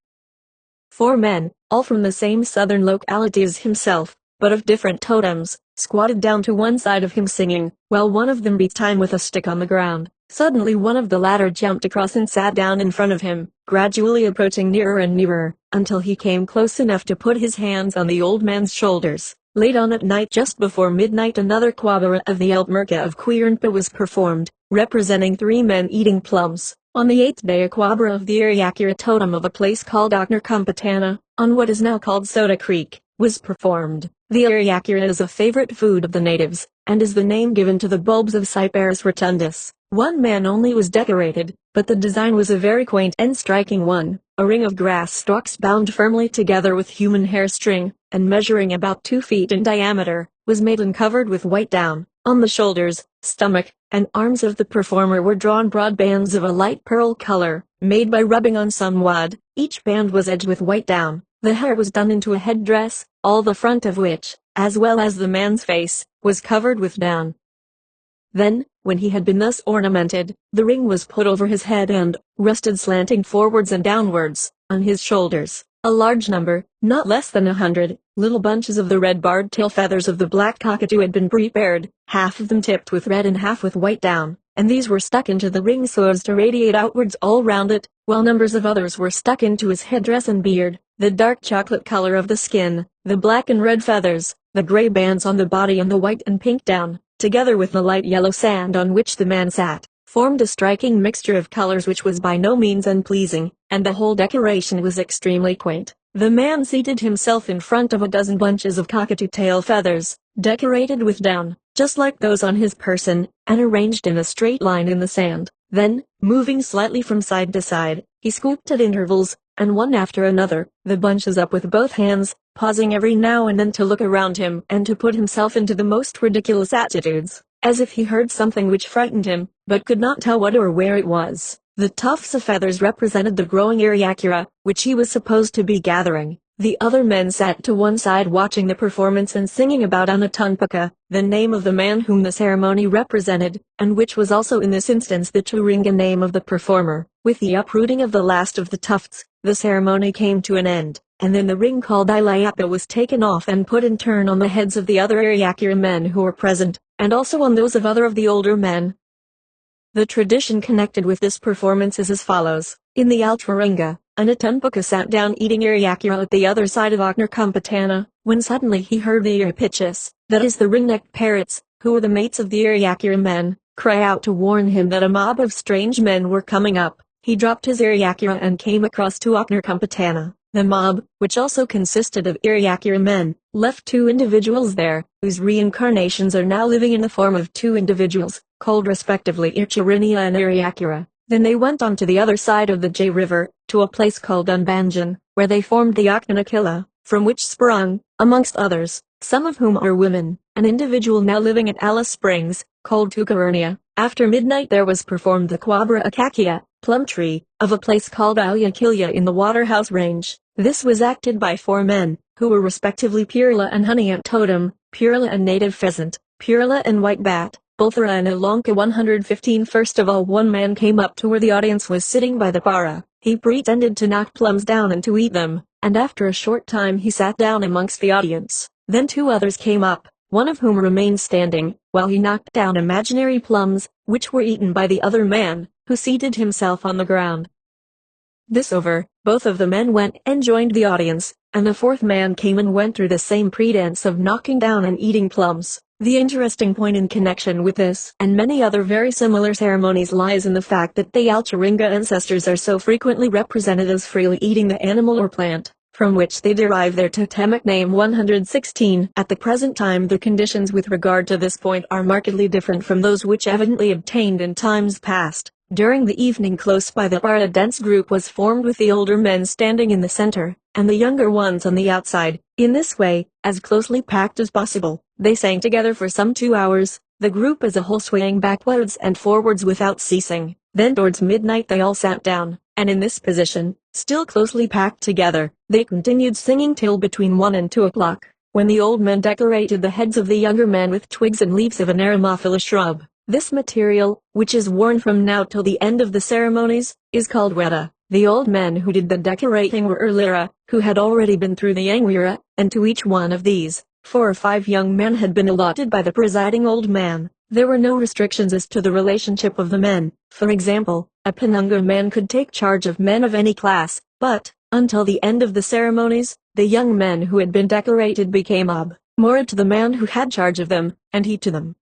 4 men, all from the same southern locality as himself, but of different totems, squatted down to one side of him singing, while one of them beat time with a stick on the ground. Suddenly one of the latter jumped across and sat down in front of him, gradually approaching nearer and nearer, until he came close enough to put his hands on the old man's shoulders. Late on at night just before midnight another Quabara of the Altmerka of Quirnpa was performed, representing 3 men eating plums. On the 8th day a Quabara of the Iryakura totem of a place called Oknerkumpatana, on what is now called Soda Creek, was performed. The Iryakura is a favorite food of the natives, and is the name given to the bulbs of Cyperus rotundus. 1 man only was decorated, but the design was a very quaint and striking one. A ring of grass stalks bound firmly together with human hair string, and measuring about 2 feet in diameter, was made and covered with white down. On the shoulders, stomach, and arms of the performer were drawn broad bands of a light pearl color, made by rubbing on some wad. Each band was edged with white down. The hair was done into a headdress, all the front of which, as well as the man's face, was covered with down. Then, when he had been thus ornamented, the ring was put over his head and, rested slanting forwards and downwards, on his shoulders. A large number, not less than 100, little bunches of the red barred tail feathers of the black cockatoo had been prepared, half of them tipped with red and half with white down, and these were stuck into the ring so as to radiate outwards all round it, while numbers of others were stuck into his headdress and beard. The dark chocolate color of the skin, the black and red feathers, the gray bands on the body and the white and pink down, together with the light yellow sand on which the man sat, formed a striking mixture of colors which was by no means unpleasing, and the whole decoration was extremely quaint. The man seated himself in front of a dozen bunches of cockatoo tail feathers, decorated with down, just like those on his person, and arranged in a straight line in the sand. Then, moving slightly from side to side, he scooped at intervals, and one after another, the bunches up with both hands, pausing every now and then to look around him and to put himself into the most ridiculous attitudes, as if he heard something which frightened him, but could not tell what or where it was. The tufts of feathers represented the growing Eriacura, which he was supposed to be gathering. The other men sat to one side watching the performance and singing about Anatunpaka, the name of the man whom the ceremony represented, and which was also in this instance the Turinga name of the performer. With the uprooting of the last of the tufts, the ceremony came to an end, and then the ring called Ilayapa was taken off and put in turn on the heads of the other Eriacura men who were present, and also on those of other of the older men. The tradition connected with this performance is as follows. In the Altwaringa, Anatunpaka sat down eating Eriacura at the other side of Oknakumpatana, when suddenly he heard the Eripichis, that is the ring-necked parrots, who were the mates of the Eriacura men, cry out to warn him that a mob of strange men were coming up. He dropped his Eriacura and came across to Oknakumpatana. The mob, which also consisted of Eriacura men, left two individuals there, whose reincarnations are now living in the form of two individuals, called respectively Irchirinia and Eriacura. Then they went on to the other side of the J River, to a place called Unbanjan, where they formed the Oknakilla, from which sprung, amongst others, some of whom are women, an individual now living at Alice Springs, called Tukavernia. After midnight there was performed the Quabra Akakia, plum tree, of a place called Ayakilya in the Waterhouse Range. This was acted by four men, who were respectively Purla and Honey Ant Totem, Purla and Native Pheasant, Purla and White Bat, Bulthara and Ilonka 115. First of all one man came up to where the audience was sitting by the para. He pretended to knock plums down and to eat them, and after a short time he sat down amongst the audience. Then two others came up, one of whom remained standing, while he knocked down imaginary plums, which were eaten by the other man, who seated himself on the ground. This over, both of the men went and joined the audience, and the fourth man came and went through the same pretense of knocking down and eating plums. The interesting point in connection with this and many other very similar ceremonies lies in the fact that the Altwaringa ancestors are so frequently represented as freely eating the animal or plant, from which they derive their totemic name 116. At the present time the conditions with regard to this point are markedly different from those which evidently obtained in times past. During the evening close by the bar a dense group was formed with the older men standing in the center, and the younger ones on the outside. In this way, as closely packed as possible, they sang together for some 2 hours, the group as a whole swaying backwards and forwards without ceasing. Then towards midnight they all sat down, and in this position, still closely packed together, they continued singing till between 1 and 2 o'clock, when the old men decorated the heads of the younger men with twigs and leaves of an aromophila shrub. This material, which is worn from now till the end of the ceremonies, is called weta. The old men who did the decorating were Erlira, who had already been through the Yanguira, and to each one of these, 4 or 5 young men had been allotted by the presiding old man. There were no restrictions as to the relationship of the men. For example, a Penunga man could take charge of men of any class, but, until the end of the ceremonies, the young men who had been decorated became Mora to the man who had charge of them, and he to them.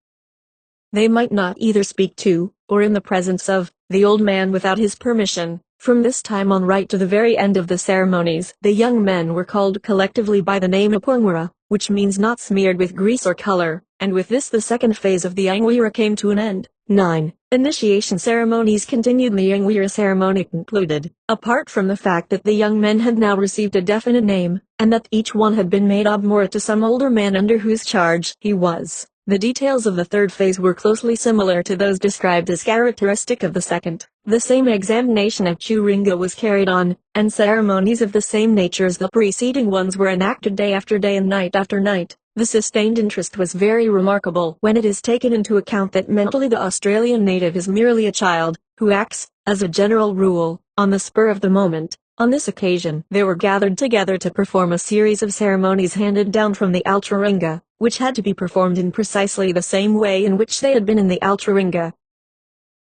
They might not either speak to, or in the presence of, the old man without his permission. From this time on right to the very end of the ceremonies, the young men were called collectively by the name Apungwara, which means not smeared with grease or color, and with this the second phase of the Angwira came to an end. 9. Initiation ceremonies continued and the Angwira ceremony concluded. Apart from the fact that the young men had now received a definite name, and that each one had been made Mora to some older man under whose charge he was, the details of the third phase were closely similar to those described as characteristic of the second. The same examination of Churinga was carried on, and ceremonies of the same nature as the preceding ones were enacted day after day and night after night. The sustained interest was very remarkable when it is taken into account that mentally the Australian native is merely a child, who acts, as a general rule, on the spur of the moment. On this occasion, they were gathered together to perform a series of ceremonies handed down from the Altwaringa, which had to be performed in precisely the same way in which they had been in the Altwaringa.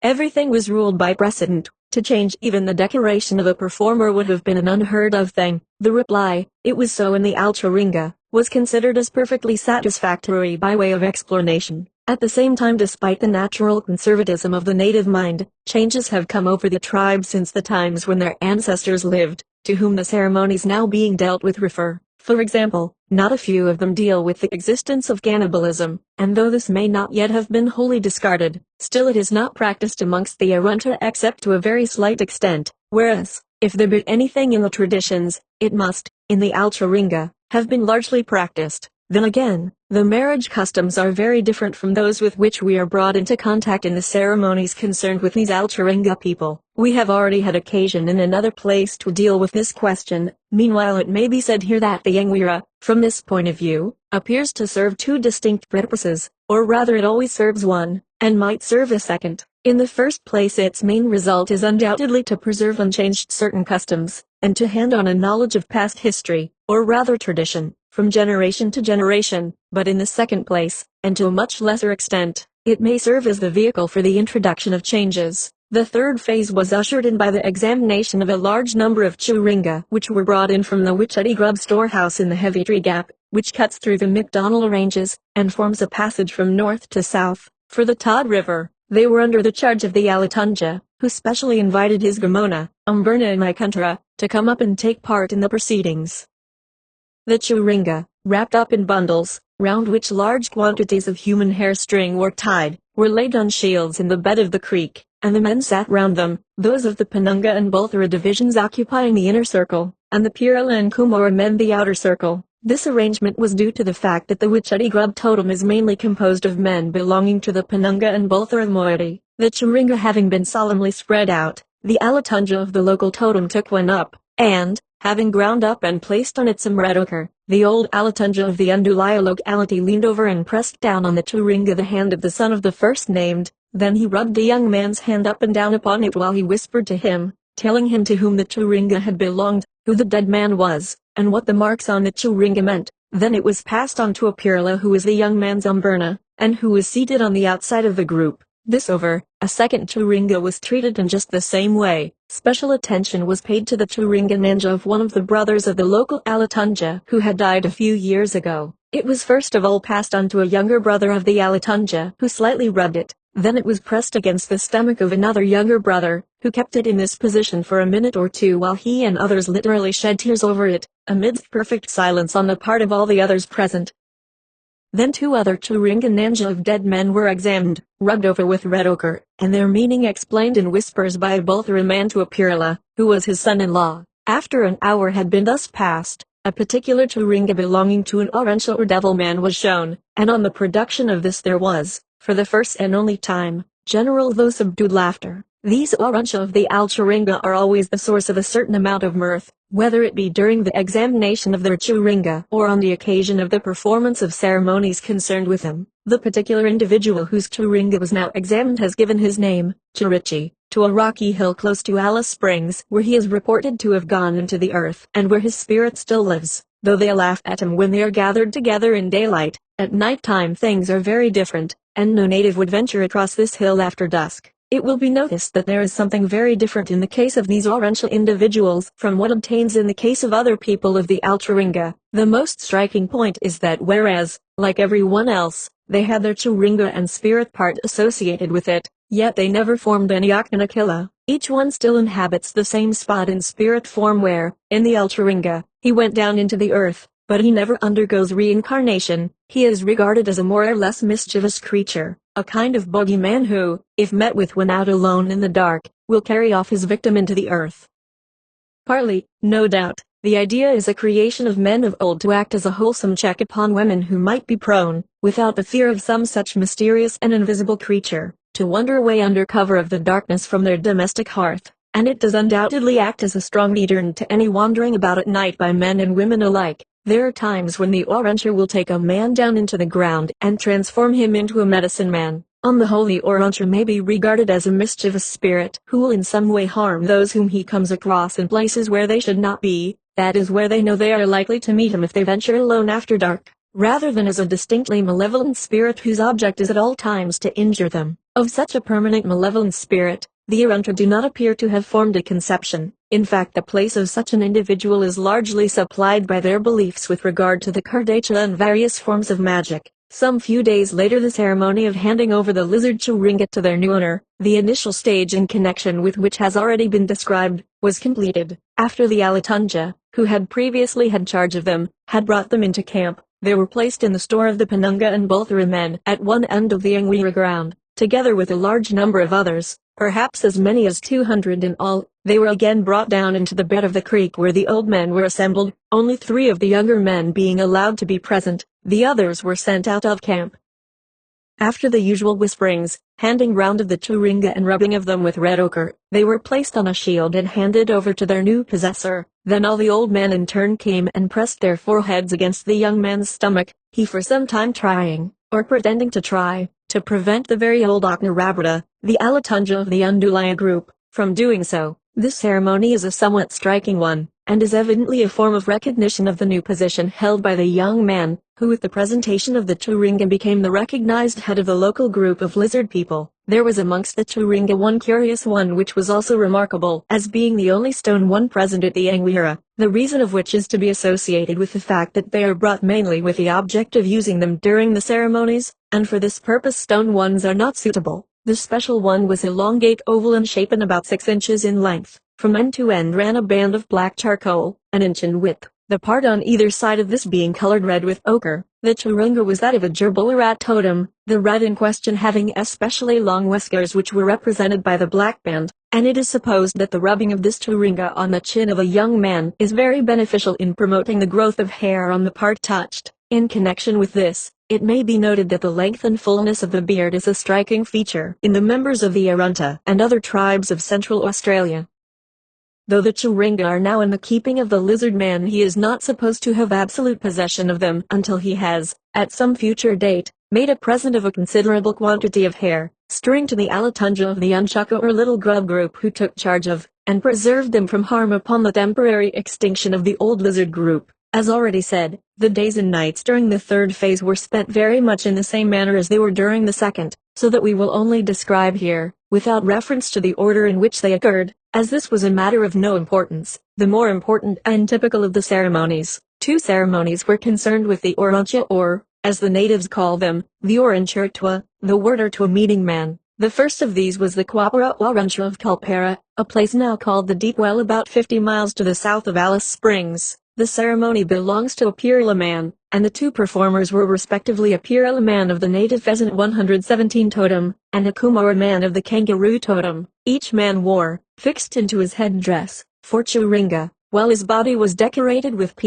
Everything was ruled by precedent. To change even the decoration of a performer would have been an unheard of thing. The reply, "It was so in the Altwaringa," was considered as perfectly satisfactory by way of explanation. At the same time, despite the natural conservatism of the native mind, changes have come over the tribe since the times when their ancestors lived. to whom the ceremonies now being dealt with refer. For example, not a few of them deal with the existence of cannibalism, and though this may not yet have been wholly discarded, still it is not practiced amongst the Arunta except to a very slight extent, whereas, if there be anything in the traditions, it must, in the Altringa, have been largely practiced. Then again, the marriage customs are very different from those with which we are brought into contact in the ceremonies concerned with these Altringa people. We have already had occasion in another place to deal with this question. Meanwhile, it may be said here that the Yangwira, from this point of view, appears to serve two distinct purposes, or rather it always serves one, and might serve a second. In the first place, its main result is undoubtedly to preserve unchanged certain customs, and to hand on a knowledge of past history, or rather tradition, from generation to generation. But in the second place, and to a much lesser extent, it may serve as the vehicle for the introduction of changes. The third phase was ushered in by the examination of a large number of Churinga which were brought in from the Wichita Grub storehouse in the Heavy Tree Gap, which cuts through the McDonnell Ranges, and forms a passage from north to south, for the Todd River. They were under the charge of the Alatunja, who specially invited his Gramona, Umberna and Ikuntra, to come up and take part in the proceedings. The Churinga, wrapped up in bundles, round which large quantities of human hair string were tied, were laid on shields in the bed of the creek, and the men sat round them, those of the Penunga and Bulthara divisions occupying the inner circle, and the Purila and Kumara men the outer circle. This arrangement was due to the fact that the Wichita Grub totem is mainly composed of men belonging to the Penunga and Bulthara moiety. The Churinga having been solemnly spread out, the Alatunja of the local totem took one up, and, having ground up and placed on it some redokar, the old Alatunja of the Undulaya locality leaned over and pressed down on the Churinga the hand of the son of the first named. Then he rubbed the young man's hand up and down upon it while he whispered to him, telling him to whom the Churinga had belonged, who the dead man was, and what the marks on the Churinga meant. Then it was passed on to a Purila who was the young man's Umberna, and who was seated on the outside of the group. This over, a second Churinga was treated in just the same way. Special attention was paid to the Churinga Nanja of one of the brothers of the local Alatunja who had died a few years ago. It was first of all passed on to a younger brother of the Alatunja who slightly rubbed it. Then it was pressed against the stomach of another younger brother, who kept it in this position for a minute or two while he and others literally shed tears over it, amidst perfect silence on the part of all the others present. Then two other Churinga Nanja of dead men were examined, rubbed over with red ochre, and their meaning explained in whispers by a Bulthara man to a Purila, who was his son-in-law. After an hour had been thus passed, a particular Churinga belonging to an Orancha or devil man was shown, and on the production of this there was, for the first and only time, general though subdued laughter. These Orancha of the Altringa are always the source of a certain amount of mirth, whether it be during the examination of their Churinga or on the occasion of the performance of ceremonies concerned with them. The particular individual whose Churinga was now examined has given his name, Chirichi, to a rocky hill close to Alice Springs, where he is reported to have gone into the earth and where his spirit still lives, though they laugh at him when they are gathered together in daylight. At night time things are very different, and no native would venture across this hill after dusk. It will be noticed that there is something very different in the case of these Orancha individuals from what obtains in the case of other people of the Altringa. The most striking point is that whereas, like everyone else, they had their Churinga and spirit part associated with it, yet they never formed any Akhanakilla. Each one still inhabits the same spot in spirit form where, in the Altringa, he went down into the earth, but he never undergoes reincarnation. He is regarded as a more or less mischievous creature, a kind of bogeyman who, if met with when out alone in the dark, will carry off his victim into the earth. Partly, no doubt, the idea is a creation of men of old to act as a wholesome check upon women who might be prone, without the fear of some such mysterious and invisible creature, to wander away under cover of the darkness from their domestic hearth, and it does undoubtedly act as a strong deterrent to any wandering about at night by men and women alike. There are times when the Orancha will take a man down into the ground and transform him into a medicine man. On the whole, the Orancha may be regarded as a mischievous spirit who will in some way harm those whom he comes across in places where they should not be, that is where they know they are likely to meet him if they venture alone after dark, rather than as a distinctly malevolent spirit whose object is at all times to injure them. Of such a permanent malevolent spirit, the Orancha do not appear to have formed a conception. In fact, the place of such an individual is largely supplied by their beliefs with regard to the Kardacha and various forms of magic. Some few days later the ceremony of handing over the lizard Churinga to their new owner, the initial stage in connection with which has already been described, was completed. After the Alatunja, who had previously had charge of them, had brought them into camp, they were placed in the store of the Penunga and Bulthara men at one end of the Angwira ground, together with a large number of others, perhaps as many as 200 in all. They were again brought down into the bed of the creek where the old men were assembled, only 3 of the younger men being allowed to be present. The others were sent out of camp. After the usual whisperings, handing round of the Churinga and rubbing of them with red ochre, they were placed on a shield and handed over to their new possessor. Then all the old men in turn came and pressed their foreheads against the young man's stomach, he for some time trying, or pretending to try, to prevent the very old Oknarabrata, the Alatunja of the Undulaya group, from doing so. This ceremony is a somewhat striking one, and is evidently a form of recognition of the new position held by the young man, who with the presentation of the Churinga became the recognized head of the local group of lizard people. There was amongst the Churinga one curious one which was also remarkable as being the only stone one present at the Angwira, the reason of which is to be associated with the fact that they are brought mainly with the object of using them during the ceremonies, and for this purpose stone ones are not suitable. This special one was elongate oval in shape and about 6 inches in length. From end to end ran a band of black charcoal, an inch in width, the part on either side of this being colored red with ochre. The Churunga was that of a Jerbola totem, the rat in question having especially long whiskers which were represented by the black band, and it is supposed that the rubbing of this Churunga on the chin of a young man is very beneficial in promoting the growth of hair on the part touched. In connection with this, it may be noted that the length and fullness of the beard is a striking feature in the members of the Arunta and other tribes of Central Australia. Though the Churinga are now in the keeping of the lizard man, he is not supposed to have absolute possession of them until he has, at some future date, made a present of a considerable quantity of hair, string to the Alatunja of the Unchaka or little grub group who took charge of, and preserved them from harm upon the temporary extinction of the old lizard group. As already said, the days and nights during the third phase were spent very much in the same manner as they were during the second, so that we will only describe here, without reference to the order in which they occurred, as this was a matter of no importance. The more important and typical of the ceremonies, 2 ceremonies were concerned with the Orancha or, as the natives call them, the Oranchurtua, the word or to a meeting man. The first of these was the Quapara Orancha of Culpera, a place now called the Deep Well about 50 miles to the south of Alice Springs. The ceremony belongs to a Pirla man, and the 2 performers were respectively a Pirla man of the native pheasant 117 totem, and a Kumara man of the kangaroo totem. Each man wore, fixed into his headdress, for Churinga, while his body was decorated with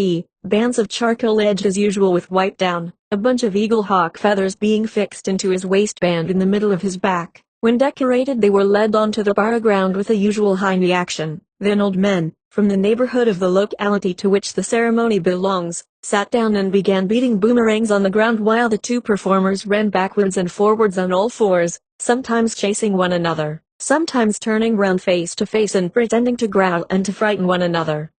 bands of charcoal edged as usual with white down, a bunch of eagle hawk feathers being fixed into his waistband in the middle of his back. When decorated they were led onto the bara ground with the usual hindy action. Then old men, from the neighborhood of the locality to which the ceremony belongs, sat down and began beating boomerangs on the ground while the 2 performers ran backwards and forwards on all fours, sometimes chasing one another, sometimes turning round face to face and pretending to growl and to frighten one another.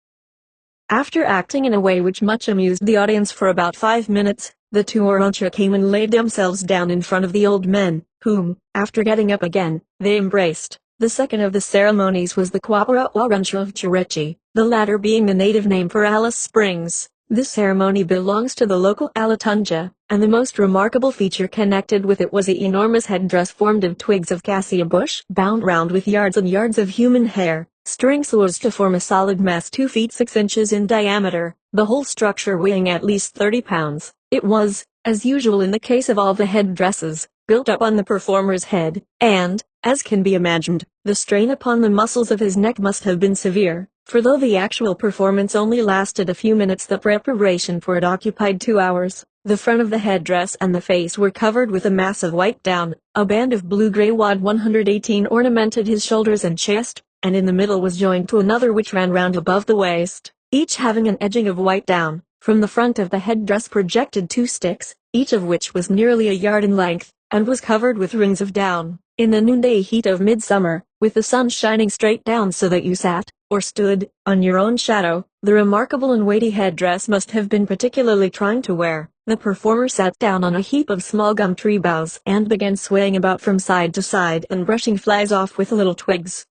After acting in a way which much amused the audience for about 5 minutes, the 2 Orancha came and laid themselves down in front of the old men, whom, after getting up again, they embraced. The second of the ceremonies was the Quapara Orancha of Chirichi, the latter being the native name for Alice Springs. This ceremony belongs to the local Alatunja, and the most remarkable feature connected with it was the enormous headdress formed of twigs of cassia bush, bound round with yards and yards of human hair, string so as to form a solid mass 2 feet 6 inches in diameter, the whole structure weighing at least 30 pounds. It was, as usual in the case of all the headdresses, built up on the performer's head, and, as can be imagined, the strain upon the muscles of his neck must have been severe, for though the actual performance only lasted a few minutes, the preparation for it occupied 2 hours. The front of the headdress and the face were covered with a mass of white down, a band of blue-gray wad 118 ornamented his shoulders and chest, and in the middle was joined to another which ran round above the waist, each having an edging of white down. From the front of the headdress projected 2 sticks, each of which was nearly a yard in length, and was covered with rings of down. In the noonday heat of midsummer, with the sun shining straight down so that you sat, or stood, on your own shadow, the remarkable and weighty headdress must have been particularly trying to wear. The performer sat down on a heap of small gum tree boughs and began swaying about from side to side and brushing flies off with little twigs.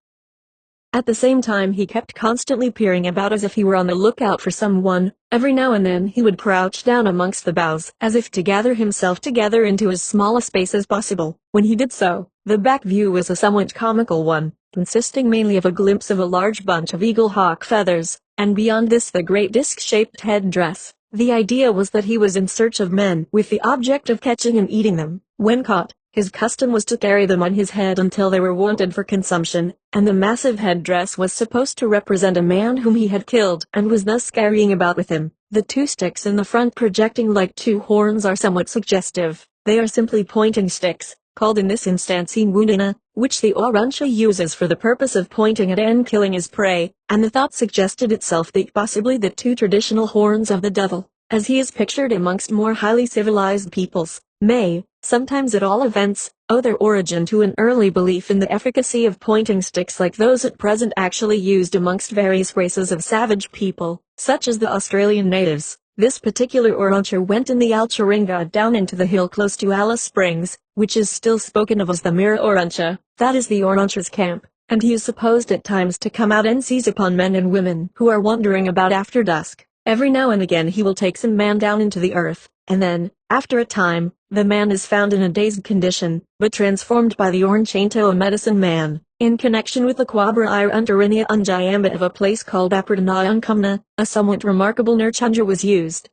At the same time he kept constantly peering about as if he were on the lookout for someone. Every now and then he would crouch down amongst the boughs as if to gather himself together into as small a space as possible. When he did so, the back view was a somewhat comical one, consisting mainly of a glimpse of a large bunch of eagle hawk feathers, and beyond this the great disc-shaped headdress. The idea was that he was in search of men with the object of catching and eating them. When caught, his custom was to carry them on his head until they were wanted for consumption, and the massive headdress was supposed to represent a man whom he had killed and was thus carrying about with him. The two sticks in the front projecting like two horns are somewhat suggestive. They are simply pointing sticks, called in this instance Wundina, which the Orancha uses for the purpose of pointing at and killing his prey, and the thought suggested itself that possibly the two traditional horns of the devil, as he is pictured amongst more highly civilized peoples, may, sometimes at all events, owe their origin to an early belief in the efficacy of pointing sticks like those at present actually used amongst various races of savage people, such as the Australian natives. This particular Orancha went in the Alcharinga down into the hill close to Alice Springs, which is still spoken of as the Mira Orancha, that is the Orancha's camp, and he is supposed at times to come out and seize upon men and women who are wandering about after dusk. Every now and again he will take some man down into the earth, and then, after a time, the man is found in a dazed condition, but transformed by the Orange into a medicine man. In connection with the Quabra Unterinia Unjayamba of a place called Apradana, a somewhat remarkable Nurchunja was used.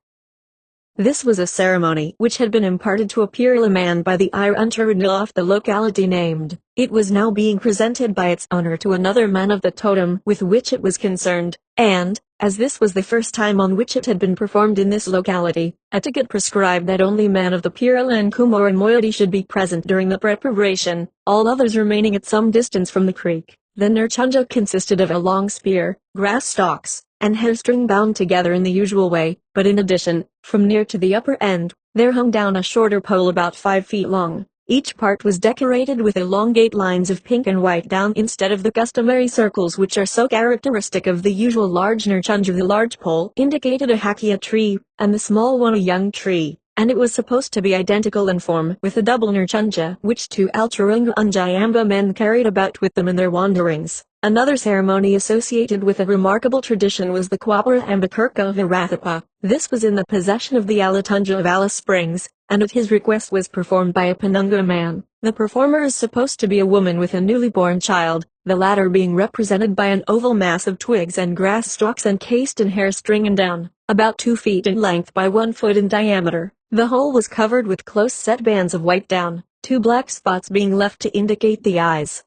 This was a ceremony which had been imparted to a Purila man by the Unterinia of the locality named. It was now being presented by its owner to another man of the totem with which it was concerned, and, as this was the first time on which it had been performed in this locality, etiquette prescribed that only men of the Purila and Kumar and moiety should be present during the preparation, all others remaining at some distance from the creek. The Nurchunja consisted of a long spear, grass stalks, and hairstring bound together in the usual way, but in addition, from near to the upper end, there hung down a shorter pole about 5 feet long. Each part was decorated with elongate lines of pink and white down instead of the customary circles which are so characteristic of the usual large Nurchunja. The large pole indicated a hakia tree, and the small one a young tree, and it was supposed to be identical in form with the double Nurchunja which two Alcharunga Unjayamba men carried about with them in their wanderings. Another ceremony associated with a remarkable tradition was the Quabra Ambakirka of Arathapa. This was in the possession of the Alatunja of Alice Springs, and at his request was performed by a Penunga man. The performer is supposed to be a woman with a newly born child, the latter being represented by an oval mass of twigs and grass stalks encased in hair string and down, about 2 feet in length by 1 foot in diameter. The whole was covered with close-set bands of white down, 2 black spots being left to indicate the eyes.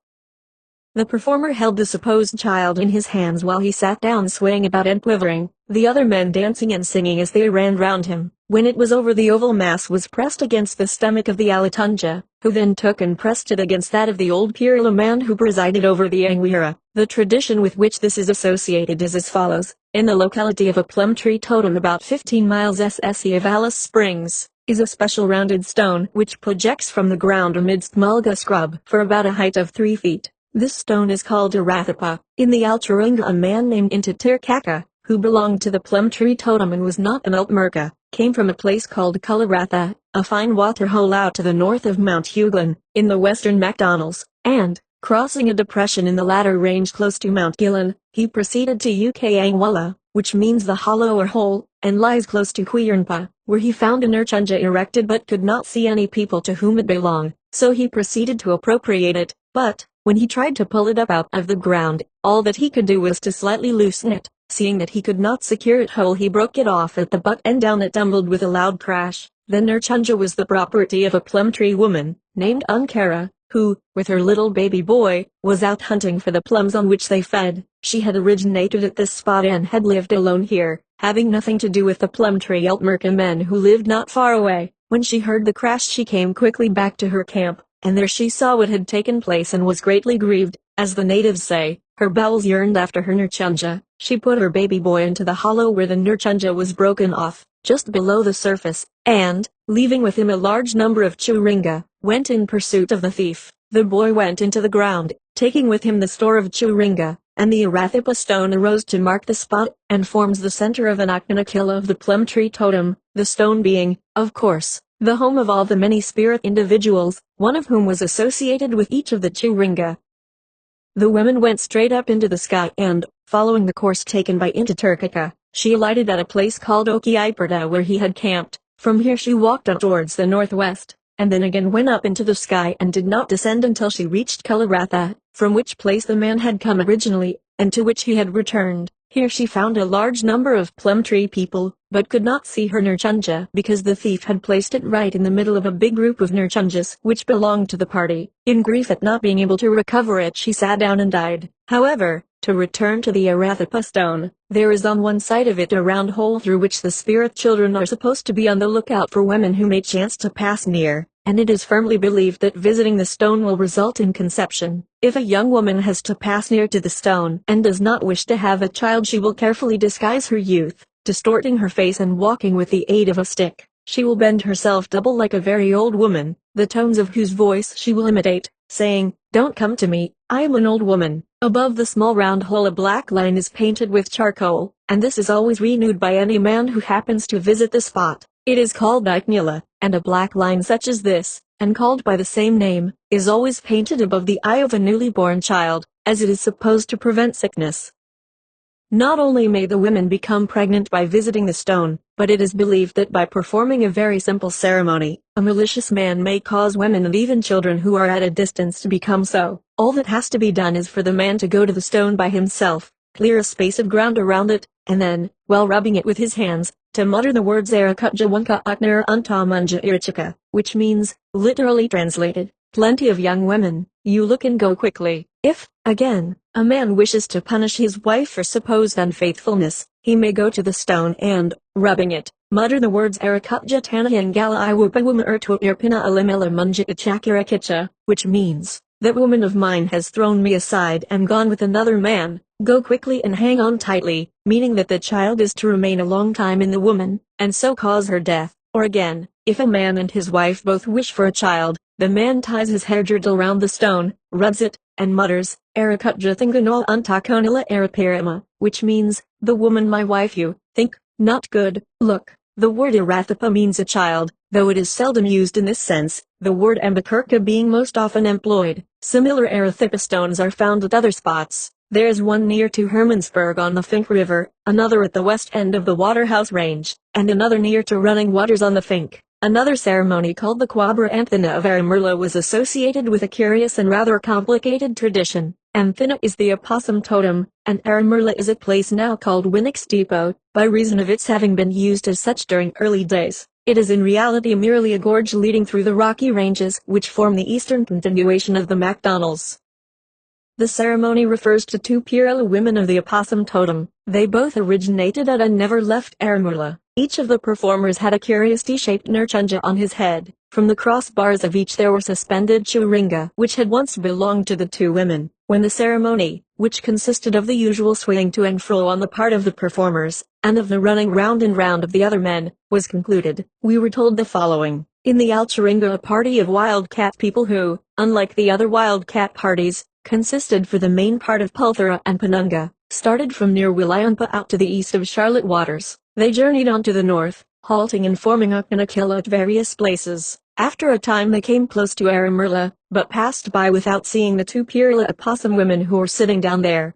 The performer held the supposed child in his hands while he sat down swaying about and quivering, the other men dancing and singing as they ran round him. When it was over, the oval mass was pressed against the stomach of the Alatunja, who then took and pressed it against that of the old Purila man who presided over the Angwira. The tradition with which this is associated is as follows. In the locality of a plum tree totem about 15 miles SSE of Alice Springs, is a special rounded stone which projects from the ground amidst mulga scrub for about a height of 3 feet. This stone is called a Rathapa. In the Alcharunga, a man named Intatirkaka, who belonged to the plum tree totem and was not an Altmerka, came from a place called Kularatha, a fine waterhole out to the north of Mount Hughlin, in the western MacDonalds, and, crossing a depression in the latter range close to Mount Gillen, he proceeded to Ukangwala, which means the hollow or hole, and lies close to Quirnpa, where he found a Nurchunja erected but could not see any people to whom it belonged, so he proceeded to appropriate it, but, when he tried to pull it up out of the ground, all that he could do was to slightly loosen it. Seeing that he could not secure it whole, he broke it off at the butt and down it tumbled with a loud crash. The Nurchunja was the property of a plum tree woman, named Unkara, who, with her little baby boy, was out hunting for the plums on which they fed. She had originated at this spot and had lived alone here, having nothing to do with the plum tree Altmerka men who lived not far away. When she heard the crash, she came quickly back to her camp, and there she saw what had taken place and was greatly grieved. As the natives say, her bowels yearned after her Nurchunja. She put her baby boy into the hollow where the Nurchunja was broken off, just below the surface, and, leaving with him a large number of Churinga, went in pursuit of the thief. The boy went into the ground, taking with him the store of Churinga, and the Arathipa stone arose to mark the spot, and forms the center of an Akmanakilla of the plum tree totem, the stone being, of course, the home of all the many spirit individuals, one of whom was associated with each of the Churinga. The woman went straight up into the sky and, following the course taken by Intaturkika, she alighted at a place called Okiiperta where he had camped. From here she walked on towards the northwest, and then again went up into the sky and did not descend until she reached Kalaratha, from which place the man had come originally, and to which he had returned. Here she found a large number of plum tree people, but could not see her Nurchunja because the thief had placed it right in the middle of a big group of Nurchunjas which belonged to the party. In grief at not being able to recover it, she sat down and died. However, to return to the Arathapa stone, there is on one side of it a round hole through which the spirit children are supposed to be on the lookout for women who may chance to pass near, and it is firmly believed that visiting the stone will result in conception. If a young woman has to pass near to the stone and does not wish to have a child, she will carefully disguise her youth, distorting her face and walking with the aid of a stick. She will bend herself double like a very old woman, the tones of whose voice she will imitate, saying, "Don't come to me, I am an old woman." Above the small round hole a black line is painted with charcoal, and this is always renewed by any man who happens to visit the spot. It is called Iknula, and a black line such as this, and called by the same name, is always painted above the eye of a newly born child, as it is supposed to prevent sickness. Not only may the women become pregnant by visiting the stone, but it is believed that by performing a very simple ceremony, a malicious man may cause women and even children who are at a distance to become so. All that has to be done is for the man to go to the stone by himself, clear a space of ground around it, and then, while rubbing it with his hands, to mutter the words Arakutjawanka Aknara Untamunja Irichika, which means, literally translated, plenty of young women, you look and go quickly. If, again, a man wishes to punish his wife for supposed unfaithfulness, he may go to the stone and, rubbing it, mutter the words Arakutja Tanahangala Iwupawuma Urtu Irpina Alimela Munjika Chakirakicha, which means, that woman of mine has thrown me aside and gone with another man, go quickly and hang on tightly, meaning that the child is to remain a long time in the woman, and so cause her death. Or again, if a man and his wife both wish for a child, the man ties his hair girdle round the stone, rubs it, and mutters, Arakutja Thinganol Untakonila Arapirima, which means, the woman my wife you think, not good, look. The word Arathapa means a child, though it is seldom used in this sense, the word Ambakirka being most often employed. Similar Arathipa stones are found at other spots. There is one near to Hermansburg on the Fink River, another at the west end of the Waterhouse Range, and another near to Running Waters on the Fink. Another ceremony called the Quabra Anthina of Aramirla was associated with a curious and rather complicated tradition. Anthina is the opossum totem, and Aramirla is a place now called Winnick's Depot, by reason of its having been used as such during early days. It is in reality merely a gorge leading through the Rocky Ranges which form the eastern continuation of the MacDonalds. The ceremony refers to two Pirela women of the opossum totem. They both originated at and never left Aramirla. Each of the performers had a curious T-shaped Nurchunja on his head. From the crossbars of each there were suspended churinga, which had once belonged to the two women. When the ceremony, which consisted of the usual swaying to and fro on the part of the performers, and of the running round and round of the other men, was concluded, we were told the following. In the Alchuringa a party of wildcat people who, unlike the other wildcat parties, consisted for the main part of Pulthara and Penunga, started from near Wilayunpa out to the east of Charlotte Waters. They journeyed on to the north, halting and forming up in a kill at various places. After a time they came close to Aramirla, but passed by without seeing the two Pirla opossum women who were sitting down there.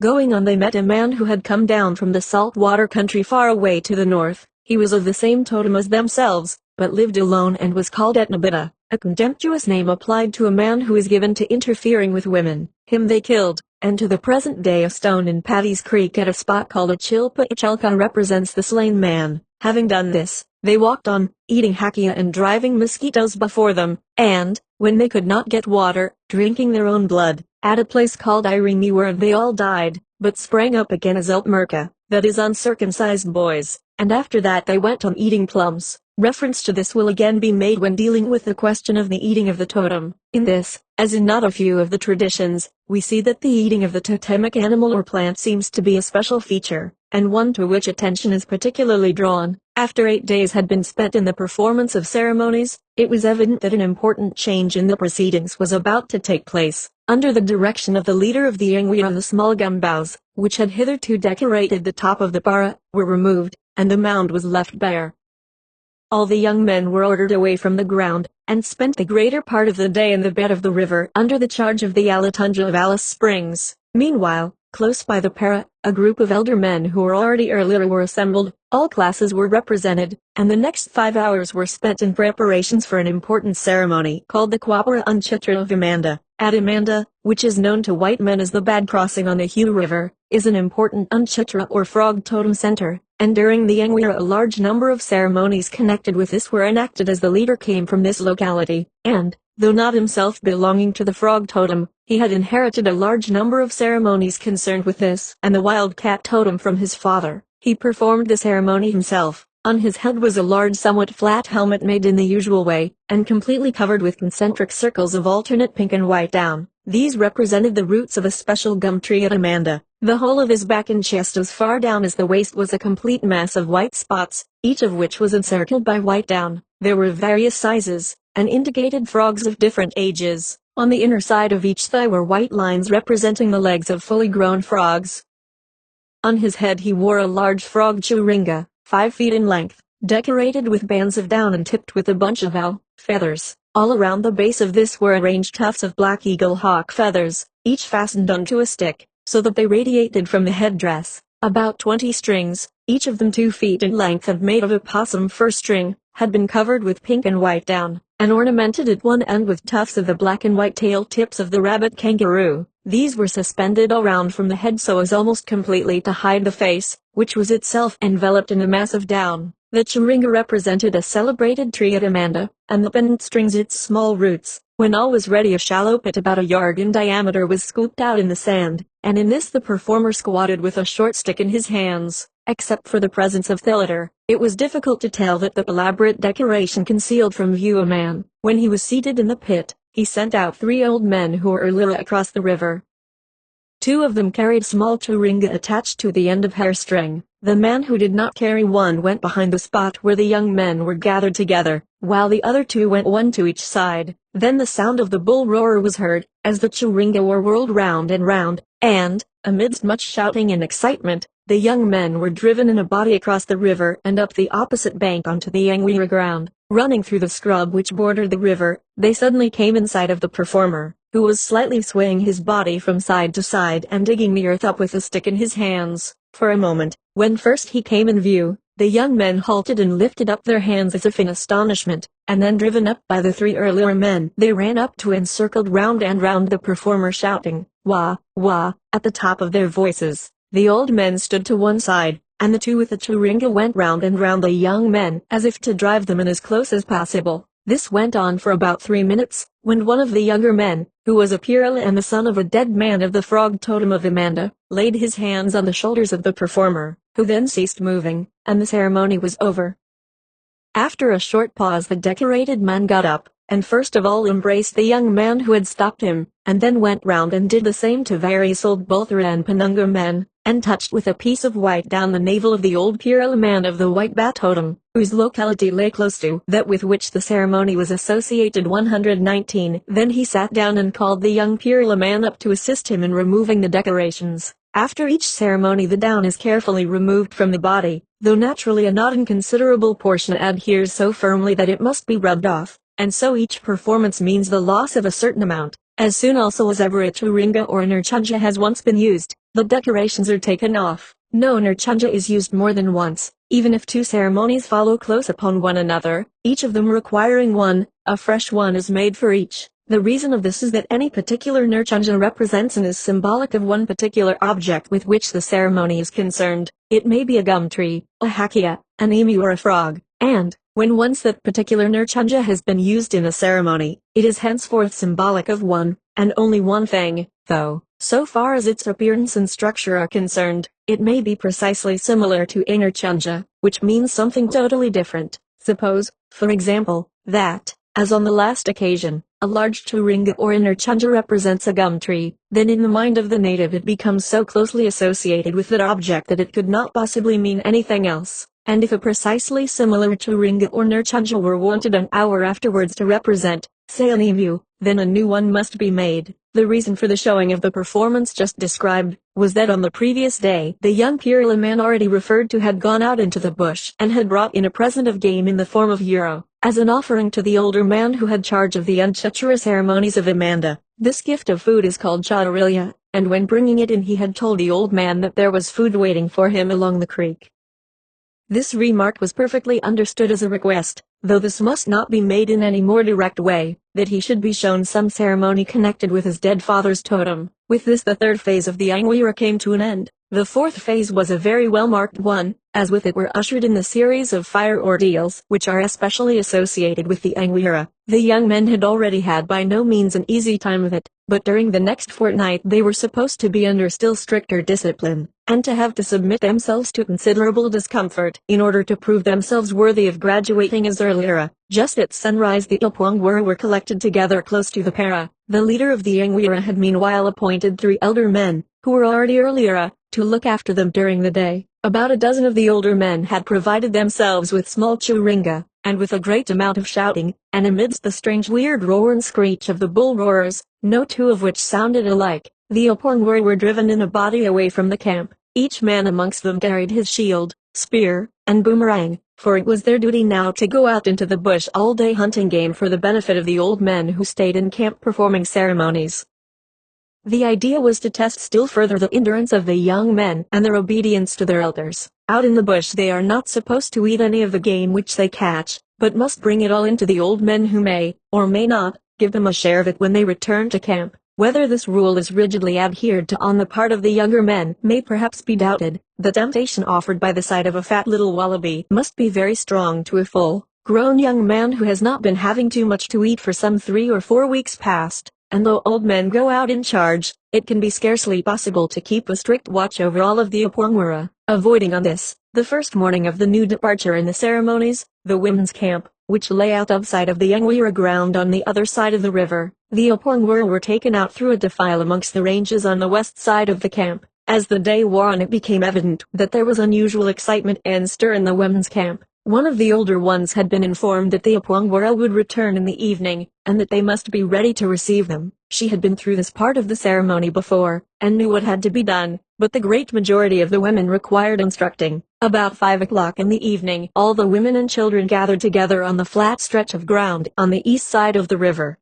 Going on they met a man who had come down from the salt water country far away to the north. He was of the same totem as themselves, but lived alone and was called Etnabita, a contemptuous name applied to a man who is given to interfering with women. Him they killed, and to the present day a stone in Paddy's Creek at a spot called a Chilpa Ichalka represents the slain man. Having done this, they walked on, eating hakia and driving mosquitoes before them, and, when they could not get water, drinking their own blood, at a place called Irene where they all died, but sprang up again as Eltmerka, that is uncircumcised boys, and after that they went on eating plums. Reference to this will again be made when dealing with the question of the eating of the totem. In this, as in not a few of the traditions, we see that the eating of the totemic animal or plant seems to be a special feature, and one to which attention is particularly drawn. After 8 days had been spent in the performance of ceremonies, it was evident that an important change in the proceedings was about to take place. Under the direction of the leader of the Ingwe, the small gum boughs, which had hitherto decorated the top of the bara, were removed, and the mound was left bare. All the young men were ordered away from the ground, and spent the greater part of the day in the bed of the river under the charge of the Alatunja of Alice Springs. Meanwhile, close by the para, a group of elder men who were already earlier were assembled. All classes were represented, and the next 5 hours were spent in preparations for an important ceremony called the Kwapara Unchitra of Amanda. At Amanda, which is known to white men as the Bad Crossing on the Hugh River, is an important Unchitra or frog totem center, and during the Angwira a large number of ceremonies connected with this were enacted as the leader came from this locality, and, though not himself belonging to the frog totem, he had inherited a large number of ceremonies concerned with this and the wildcat totem from his father. He performed the ceremony himself. On his head was a large somewhat flat helmet made in the usual way, and completely covered with concentric circles of alternate pink and white down. These represented the roots of a special gum tree at Amanda. The whole of his back and chest as far down as the waist was a complete mass of white spots, each of which was encircled by white down. There were various sizes, and indicated frogs of different ages. On the inner side of each thigh were white lines representing the legs of fully grown frogs. On his head he wore a large frog churinga, 5 feet in length, decorated with bands of down and tipped with a bunch of owl feathers. All around the base of this were arranged tufts of black eagle hawk feathers, each fastened onto a stick, so that they radiated from the headdress. About 20 strings, each of them 2 feet in length and made of a possum fur string, had been covered with pink and white down, and ornamented at one end with tufts of the black and white tail tips of the rabbit kangaroo. These were suspended around from the head so as almost completely to hide the face, which was itself enveloped in a mass of down. The churinga represented a celebrated tree at Amanda, and the pendant strings its small roots. When all was ready, a shallow pit about a yard in diameter was scooped out in the sand, and in this the performer squatted with a short stick in his hands. Except for the presence of Thilitter, it was difficult to tell that the elaborate decoration concealed from view a man. When he was seated in the pit, he sent out 3 old men who were earlier across the river. 2 of them carried small churinga attached to the end of hair string. The man who did not carry one went behind the spot where the young men were gathered together, while the other 2 went one to each side. Then the sound of the bull roar was heard, as the churinga were whirled round and round, and, amidst much shouting and excitement, the young men were driven in a body across the river and up the opposite bank onto the Angwira ground. Running through the scrub which bordered the river, they suddenly came in sight of the performer, who was slightly swaying his body from side to side and digging the earth up with a stick in his hands. For a moment, when first he came in view, the young men halted and lifted up their hands as if in astonishment, and then driven up by the 3 earlier men, they ran up to and circled round and round the performer shouting, "Wah, wah," at the top of their voices. The old men stood to one side, and the 2 with the churinga went round and round the young men as if to drive them in as close as possible. This went on for about 3 minutes, when one of the younger men, who was a Purila and the son of a dead man of the frog totem of Amanda, laid his hands on the shoulders of the performer, who then ceased moving, and the ceremony was over. After a short pause the decorated man got up, and first of all embraced the young man who had stopped him, and then went round and did the same to various old Bolthera and Penunga men, and touched with a piece of white down the navel of the old Purila man of the white bat totem, whose locality lay close to that with which the ceremony was associated. 119. Then he sat down and called the young Purila man up to assist him in removing the decorations. After each ceremony the down is carefully removed from the body, though naturally a not inconsiderable portion adheres so firmly that it must be rubbed off, and so each performance means the loss of a certain amount. As soon also as ever a churinga or nurchunja has once been used, the decorations are taken off. No nurchunja is used more than once, even if 2 ceremonies follow close upon one another, each of them requiring one. A fresh one is made for each. The reason of this is that any particular nurchunja represents and is symbolic of one particular object with which the ceremony is concerned. It may be a gum tree, a hakia, an emu or a frog, and, when once that particular nurchunja has been used in a ceremony, it is henceforth symbolic of one, and only one thing, though, so far as its appearance and structure are concerned, it may be precisely similar to a nurchunja, which means something totally different. Suppose, for example, that, as on the last occasion, a large churinga or nurchunja represents a gum tree, then in the mind of the native it becomes so closely associated with that object that it could not possibly mean anything else. And if a precisely similar churinga or nurchunja were wanted an hour afterwards to represent, say an emu, then a new one must be made. The reason for the showing of the performance just described was that on the previous day the young Purila man already referred to had gone out into the bush and had brought in a present of game in the form of euro, as an offering to the older man who had charge of the Unchachara ceremonies of Amanda. This gift of food is called chadarilya, and when bringing it in he had told the old man that there was food waiting for him along the creek. This remark was perfectly understood as a request, though this must not be made in any more direct way, that he should be shown some ceremony connected with his dead father's totem. With this the third phase of the Angwira came to an end. The fourth phase was a very well-marked one, as with it were ushered in the series of fire ordeals which are especially associated with the Angwira. The young men had already had by no means an easy time of it, but during the next fortnight they were supposed to be under still stricter discipline, and to have to submit themselves to considerable discomfort in order to prove themselves worthy of graduating as Erlira. Just at sunrise the Upwangwara were collected together close to the para. The leader of the Angwira had meanwhile appointed 3 elder men, who were already Erlira, to look after them during the day. About a dozen of the older men had provided themselves with small churinga, and with a great amount of shouting, and amidst the strange weird roar and screech of the bull roarers, no two of which sounded alike, the Upwangwara were driven in a body away from the camp. Each man amongst them carried his shield, spear, and boomerang, for it was their duty now to go out into the bush all day hunting game for the benefit of the old men who stayed in camp performing ceremonies. The idea was to test still further the endurance of the young men and their obedience to their elders. Out in the bush they are not supposed to eat any of the game which they catch, but must bring it all into the old men who may, or may not, give them a share of it when they return to camp. Whether this rule is rigidly adhered to on the part of the younger men may perhaps be doubted. The temptation offered by the sight of a fat little wallaby must be very strong to a full-grown young man who has not been having too much to eat for some 3 or 4 weeks past. And though old men go out in charge, it can be scarcely possible to keep a strict watch over all of the Upwangwara. Avoiding on this, the first morning of the new departure in the ceremonies, the women's camp, which lay out outside of the Angwira ground on the other side of the river, the Upwangwara were taken out through a defile amongst the ranges on the west side of the camp. As the day wore on it became evident that there was unusual excitement and stir in the women's camp. One of the older ones had been informed that the Upwangwara would return in the evening, and that they must be ready to receive them. She had been through this part of the ceremony before, and knew what had to be done, but the great majority of the women required instructing. About 5 o'clock in the evening, all the women and children gathered together on the flat stretch of ground on the east side of the river.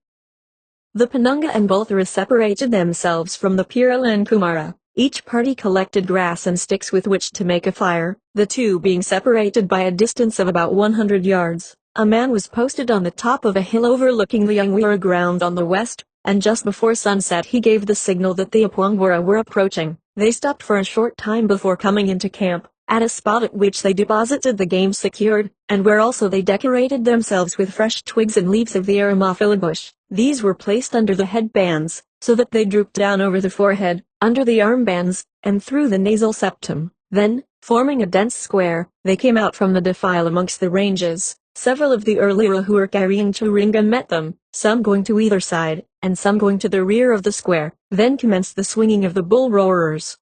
The Penunga and Bolthera separated themselves from the Purila and Kumara. Each party collected grass and sticks with which to make a fire, the two being separated by a distance of about 100 yards. A man was posted on the top of a hill overlooking the Angwira ground on the west, and just before sunset he gave the signal that the Upwangwara were approaching. They stopped for a short time before coming into camp, at a spot at which they deposited the game secured, and where also they decorated themselves with fresh twigs and leaves of the Aramophila bush. These were placed under the headbands, so that they drooped down over the forehead, under the armbands, and through the nasal septum. Then, forming a dense square, they came out from the defile amongst the ranges. Several of the Erlira who were carrying churinga met them, some going to either side, and some going to the rear of the square. Then commenced the swinging of the bull roarers.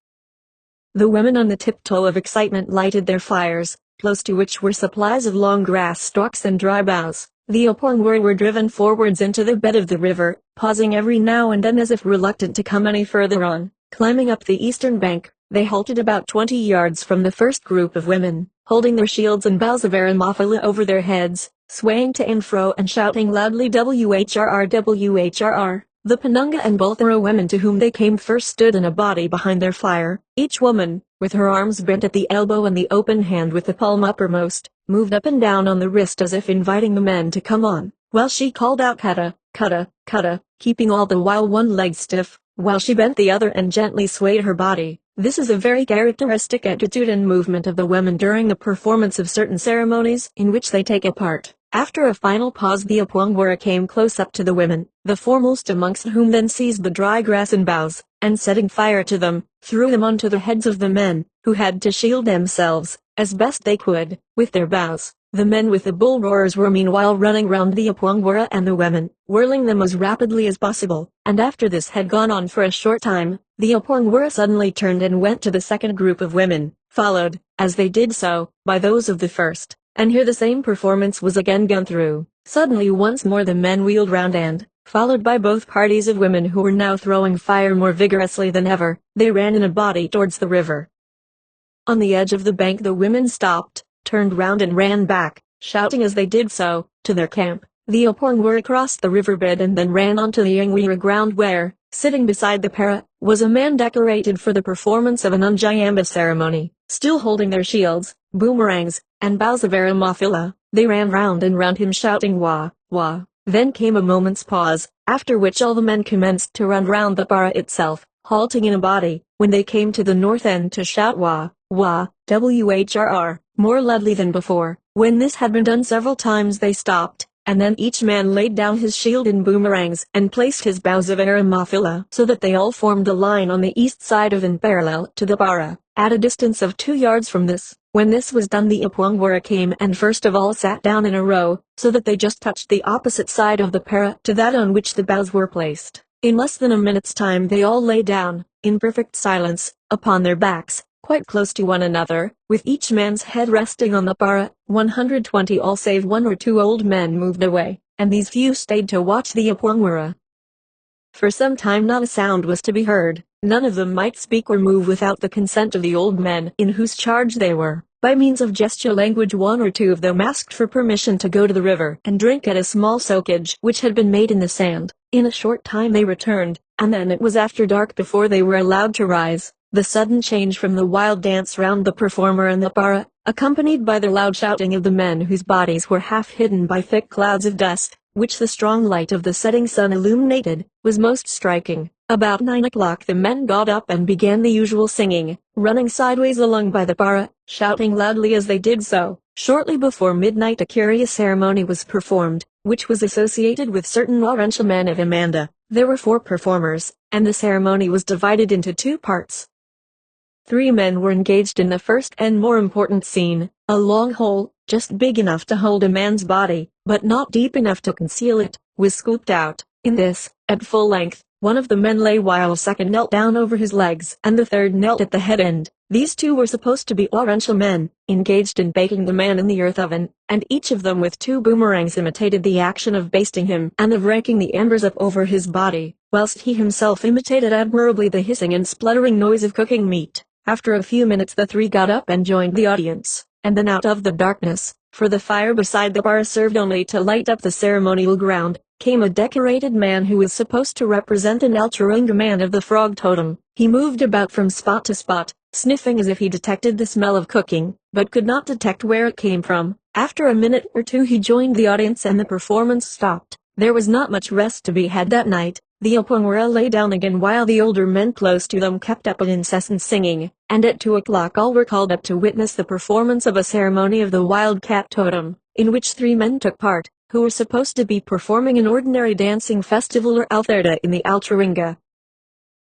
The women on the tiptoe of excitement lighted their fires, close to which were supplies of long grass stalks and dry boughs. The Upwangwara were driven forwards into the bed of the river, pausing every now and then as if reluctant to come any further on. Climbing up the eastern bank, they halted about 20 yards from the first group of women, holding their shields and boughs of Aramophila over their heads, swaying to and fro and shouting loudly WHRR WHRR. The Penunga and Bolthera women to whom they came first stood in a body behind their fire. Each woman, with her arms bent at the elbow and the open hand with the palm uppermost, moved up and down on the wrist as if inviting the men to come on, while she called out kata, kata, kata, keeping all the while one leg stiff, while she bent the other and gently swayed her body. This is a very characteristic attitude and movement of the women during the performance of certain ceremonies in which they take a part. After a final pause the Upwangwara came close up to the women, the foremost amongst whom then seized the dry grass and boughs, and setting fire to them, threw them onto the heads of the men, who had to shield themselves, as best they could, with their boughs. The men with the bull roarers were meanwhile running round the Upwangwara and the women, whirling them as rapidly as possible, and after this had gone on for a short time, the Upwangwara suddenly turned and went to the second group of women, followed, as they did so, by those of the first. And here the same performance was again gone through. Suddenly once more the men wheeled round and, Followed by both parties of women who were now throwing fire more vigorously than ever, they ran in a body towards the river. On the edge of the bank the women stopped, turned round and ran back, shouting as they did so, to their camp. The Apongwara crossed the riverbed and then ran onto the Angwira ground where, sitting beside the para, was a man decorated for the performance of an Unjayamba ceremony. Still holding their shields, boomerangs, and boughs of aramafila, they ran round and round him shouting wah, wah. Then came a moment's pause, after which all the men commenced to run round the para itself, halting in a body, when they came to the north end to shout wah, wah, whrr, more loudly than before. When this had been done several times they stopped, and then each man laid down his shield and boomerangs and placed his boughs of aramafila so that they all formed a line on the east side of and parallel to the para, at a distance of 2 yards from this. When this was done the Apongwara came and first of all sat down in a row, so that they just touched the opposite side of the para to that on which the boughs were placed. In less than a minute's time they all lay down, in perfect silence, upon their backs, quite close to one another, with each man's head resting on the para. 120 all save 1 or 2 old men moved away, and these few stayed to watch the Apongwara. For some time not a sound was to be heard. None of them might speak or move without the consent of the old men in whose charge they were. By means of gesture language 1 or 2 of them asked for permission to go to the river and drink at a small soakage which had been made in the sand. In a short time they returned, and then it was after dark before they were allowed to rise. The sudden change from the wild dance round the performer and the para, accompanied by the loud shouting of the men whose bodies were half hidden by thick clouds of dust, which the strong light of the setting sun illuminated, was most striking. About 9 o'clock the men got up and began the usual singing, running sideways along by the para, shouting loudly as they did so. Shortly before midnight a curious ceremony was performed, which was associated with certain Laurentia men of Amanda. There were 4 performers, and the ceremony was divided into 2 parts. 3 men were engaged in the first and more important scene. A long hole, just big enough to hold a man's body, but not deep enough to conceal it, was scooped out. In this, at full length, one of the men lay while a second knelt down over his legs and the third knelt at the head end. These 2 were supposed to be Laurentia men, engaged in baking the man in the earth oven, and each of them with 2 boomerangs imitated the action of basting him and of raking the embers up over his body, whilst he himself imitated admirably the hissing and spluttering noise of cooking meat. After a few minutes the 3 got up and joined the audience, and then out of the darkness, for the fire beside the bar served only to light up the ceremonial ground, came a decorated man who was supposed to represent an Altruinga man of the frog totem. He moved about from spot to spot, sniffing as if he detected the smell of cooking, but could not detect where it came from. After a minute or 2 he joined the audience and the performance stopped. There was not much rest to be had that night. The Apongwara lay down again while the older men close to them kept up an incessant singing, and at 2 o'clock all were called up to witness the performance of a ceremony of the wildcat totem, in which 3 men took part, who were supposed to be performing an ordinary dancing festival or altherda in the Altruinga.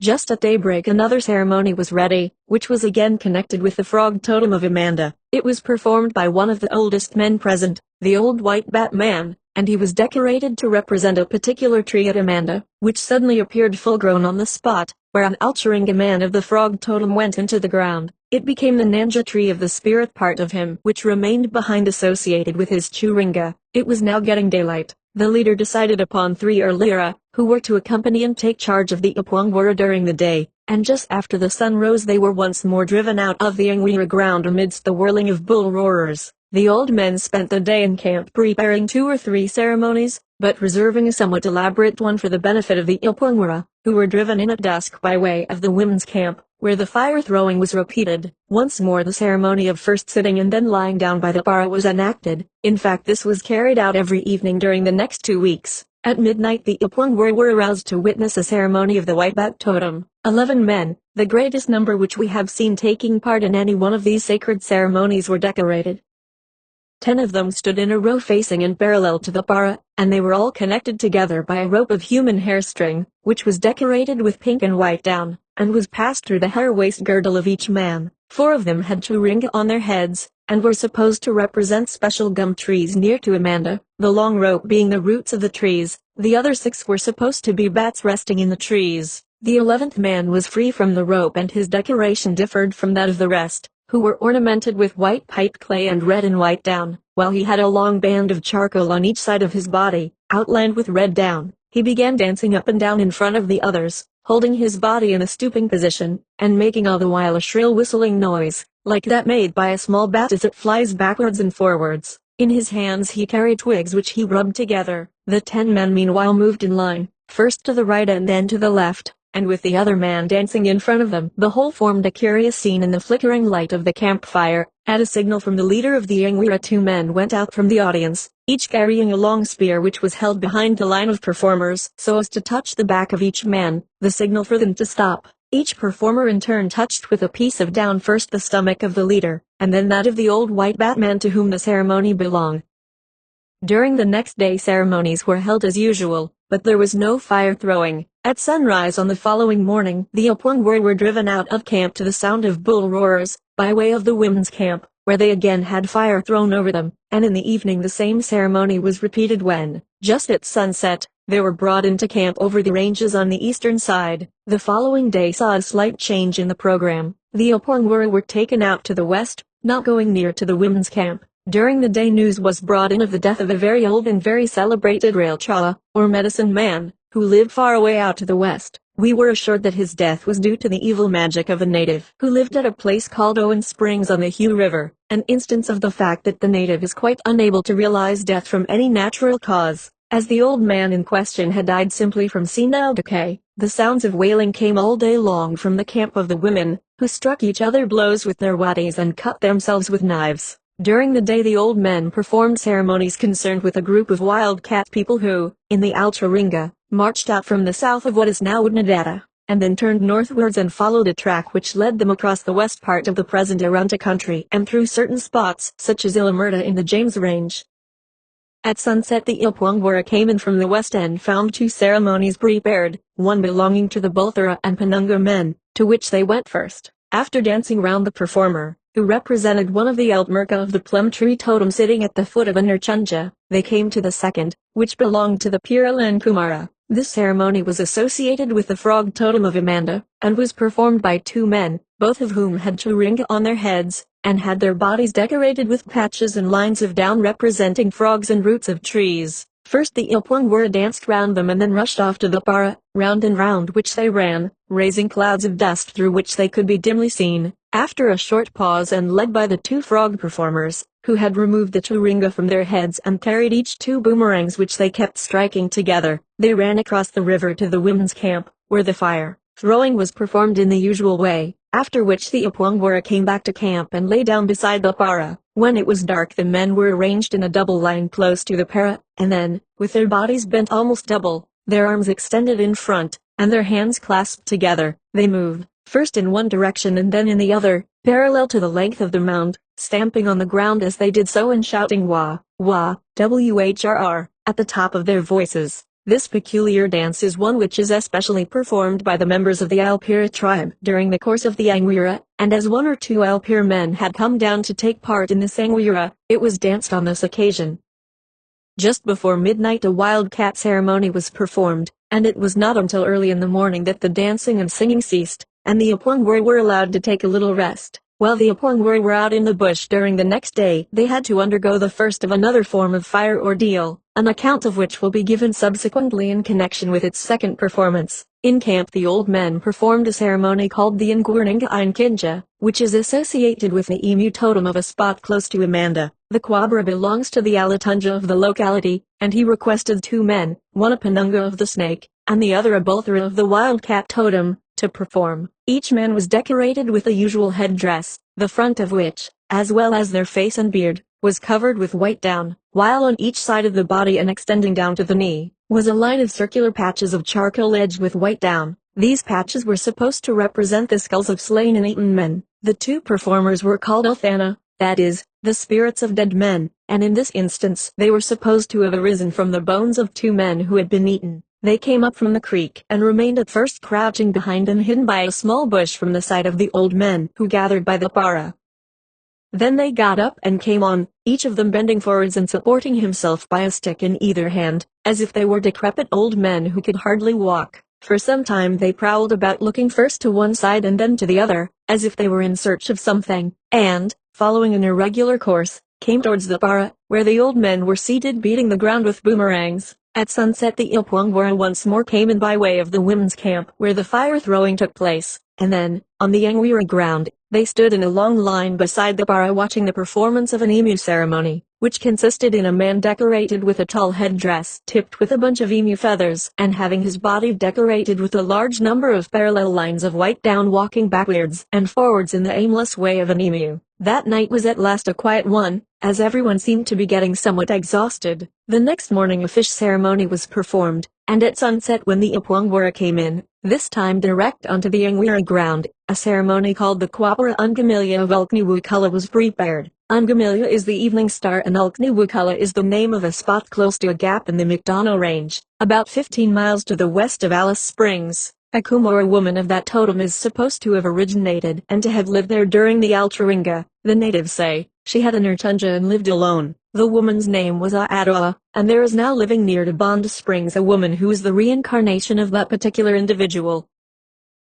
Just at daybreak another ceremony was ready, which was again connected with the frog totem of Amanda. It was performed by one of the oldest men present, the old white bat man, and he was decorated to represent a particular tree at Amanda, which suddenly appeared full-grown on the spot, where an Altruinga man of the frog totem went into the ground. It became the Nanja tree of the spirit part of him, which remained behind associated with his Churinga. It was now getting daylight. The leader decided upon 3 Erlira, who were to accompany and take charge of the Apongwara during the day, and just after the sun rose they were once more driven out of the Angwira ground amidst the whirling of bull roarers. The old men spent the day in camp preparing 2 or 3 ceremonies, but reserving a somewhat elaborate one for the benefit of the Apongwara, who were driven in at dusk by way of the women's camp, where the fire throwing was repeated. Once more the ceremony of first sitting and then lying down by the para was enacted. In fact this was carried out every evening during the next 2 weeks. At midnight the Apongwara were aroused to witness a ceremony of the white bat totem. 11 men, the greatest number which we have seen taking part in any one of these sacred ceremonies, were decorated. 10 of them stood in a row facing and parallel to the para, and they were all connected together by a rope of human hair string, which was decorated with pink and white down, and was passed through the hair waist girdle of each man. 4 of them had Churinga on their heads, and were supposed to represent special gum trees near to Amanda, the long rope being the roots of the trees. The other 6 were supposed to be bats resting in the trees. The 11th man was free from the rope and his decoration differed from that of the rest, who were ornamented with white pipe clay and red and white down, while he had a long band of charcoal on each side of his body, outlined with red down. He began dancing up and down in front of the others, holding his body in a stooping position, and making all the while a shrill whistling noise, like that made by a small bat as it flies backwards and forwards. In his hands he carried twigs which he rubbed together. The 10 men meanwhile moved in line, first to the right and then to the left, and with the other man dancing in front of them. The whole formed a curious scene in the flickering light of the campfire. At a signal from the leader of the Angwira, 2 men went out from the audience, each carrying a long spear which was held behind the line of performers so as to touch the back of each man, the signal for them to stop. Each performer in turn touched with a piece of down first the stomach of the leader, and then that of the old white Batman to whom the ceremony belonged. During the next day ceremonies were held as usual, but there was no fire throwing. At sunrise on the following morning, the Apwangwar were driven out of camp to the sound of bull roars, by way of the women's camp, where they again had fire thrown over them, and in the evening the same ceremony was repeated when, just at sunset, they were brought into camp over the ranges on the eastern side. The following day saw a slight change in the program. The Apwangwar were taken out to the west, not going near to the women's camp. During the day news was brought in of the death of a very old and very celebrated rail chawa, or medicine man, who lived far away out to the west. We were assured that his death was due to the evil magic of a native who lived at a place called Owen Springs on the Hugh River, an instance of the fact that the native is quite unable to realize death from any natural cause. As the old man in question had died simply from senile decay, the sounds of wailing came all day long from the camp of the women, who struck each other blows with their waddies and cut themselves with knives. During the day the old men performed ceremonies concerned with a group of wildcat people who, in the Altaringa, marched out from the south of what is now Woodnadatta, and then turned northwards and followed a track which led them across the west part of the present Arunta country and through certain spots such as Illamerta in the James Range. At sunset the Ilpwangwara came in from the west and found 2 ceremonies prepared, one belonging to the Bulthara and Penunga men, to which they went first. After dancing round the performer, who represented one of the Altmerka of the plum tree totem sitting at the foot of a Nurchunja, they came to the second, which belonged to the Piralan Kumara. This ceremony was associated with the frog totem of Amanda, and was performed by 2 men, both of whom had churinga on their heads, and had their bodies decorated with patches and lines of down representing frogs and roots of trees. First the Ilpwangwara danced round them and then rushed off to the para, round and round which they ran, raising clouds of dust through which they could be dimly seen. After a short pause and led by the 2 frog performers, who had removed the churinga from their heads and carried each 2 boomerangs which they kept striking together, they ran across the river to the women's camp, where the fire throwing was performed in the usual way, after which the Apwangwara came back to camp and lay down beside the para. When it was dark the men were arranged in a double line close to the para, and then, with their bodies bent almost double, their arms extended in front, and their hands clasped together, they moved, first in one direction and then in the other, parallel to the length of the mound, stamping on the ground as they did so and shouting wah, wah, whrr, at the top of their voices. This peculiar dance is one which is especially performed by the members of the Alpira tribe during the course of the Angwira, and as 1 or 2 Alpir men had come down to take part in this Angwira, it was danced on this occasion. Just before midnight a wildcat ceremony was performed, and it was not until early in the morning that the dancing and singing ceased, and the Apwangwar were allowed to take a little rest. While the Apwangwar were out in the bush during the next day, they had to undergo the first of another form of fire ordeal, an account of which will be given subsequently in connection with its second performance. In camp the old men performed a ceremony called the Ngurninga Kinja, which is associated with the emu totem of a spot close to Amanda. The Quabra belongs to the Alatunja of the locality, and he requested 2 men, one a Penunga of the snake, and the other a Bulthara of the wildcat totem, to perform. Each man was decorated with the usual headdress, the front of which, as well as their face and beard, was covered with white down, while on each side of the body and extending down to the knee, was a line of circular patches of charcoal edged with white down. These patches were supposed to represent the skulls of slain and eaten men. The 2 performers were called Althana, that is, the spirits of dead men, and in this instance they were supposed to have arisen from the bones of 2 men who had been eaten. They came up from the creek and remained at first crouching behind and hidden by a small bush from the sight of the old men who gathered by the para. Then they got up and came on, each of them bending forwards and supporting himself by a stick in either hand, as if they were decrepit old men who could hardly walk. For some time they prowled about looking first to one side and then to the other, as if they were in search of something, and, following an irregular course, came towards the para, where the old men were seated beating the ground with boomerangs. At sunset the Ipwangwara once more came in by way of the women's camp where the fire throwing took place, and then, on the Angwira ground, they stood in a long line beside the para watching the performance of an emu ceremony, which consisted in a man decorated with a tall headdress tipped with a bunch of emu feathers and having his body decorated with a large number of parallel lines of white down walking backwards and forwards in the aimless way of an emu. That night was at last a quiet one, as everyone seemed to be getting somewhat exhausted. The next morning a fish ceremony was performed, and at sunset when the Ipwangwara came in, this time direct onto the Angwira ground, a ceremony called the Kwapara Ungamilia of Ulkniwukala was prepared. Ungamilia is the evening star and Ulkniwukala is the name of a spot close to a gap in the McDonough Range, about 15 miles to the west of Alice Springs. A Kumara woman of that totem is supposed to have originated and to have lived there during the Altringa. The natives say she had a Nurtunja and lived alone. The woman's name was Aadawa, and there is now living near to Bond Springs a woman who is the reincarnation of that particular individual.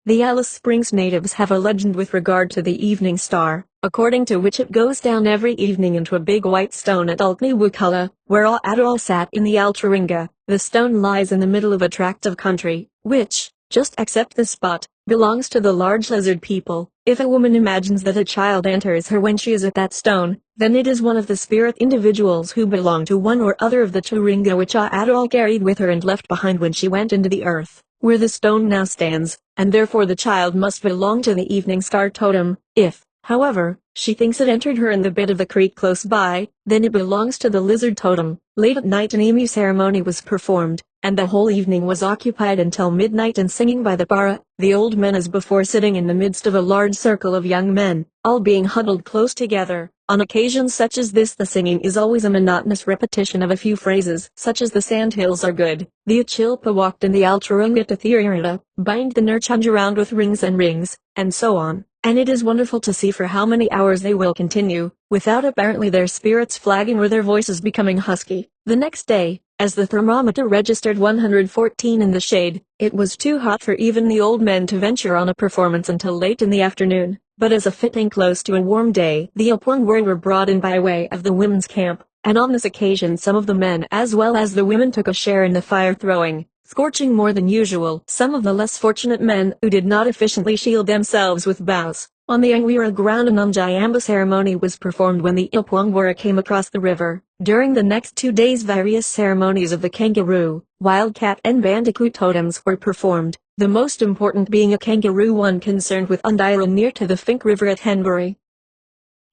The Alice Springs natives have a legend with regard to the evening star, according to which it goes down every evening into a big white stone at Ulkniwukala, where Aadawa sat in the Altringa. The stone lies in the middle of a tract of country, which, just except the spot, belongs to the large lizard people. If a woman imagines that a child enters her when she is at that stone, then it is one of the spirit individuals who belong to one or other of the Turinga which Aadawa carried with her and left behind when she went into the earth, where the stone now stands, and therefore the child must belong to the evening star totem. If, however, she thinks it entered her in the bed of the creek close by, then it belongs to the lizard totem. Late at night an emu ceremony was performed, and the whole evening was occupied until midnight in singing by the para, the old men as before sitting in the midst of a large circle of young men, all being huddled close together. On occasions such as this the singing is always a monotonous repetition of a few phrases such as the sandhills are good, the Achilpa walked in the Alturunga to Thirira, bind the Nurchunja round with rings, and so on. And it is wonderful to see for how many hours they will continue, without apparently their spirits flagging or their voices becoming husky. The next day, as the thermometer registered 114 in the shade, it was too hot for even the old men to venture on a performance until late in the afternoon. But as a fitting close to a warm day, the Ipwangwara were brought in by way of the women's camp, and on this occasion some of the men as well as the women took a share in the fire throwing, scorching more than usual some of the less fortunate men who did not efficiently shield themselves with boughs. On the Angwira ground an Unjayamba ceremony was performed when the Ipwangwara came across the river. During the next 2 days various ceremonies of the kangaroo, wildcat and bandicoot totems were performed, the most important being a kangaroo one concerned with Undira near to the Fink River at Henbury.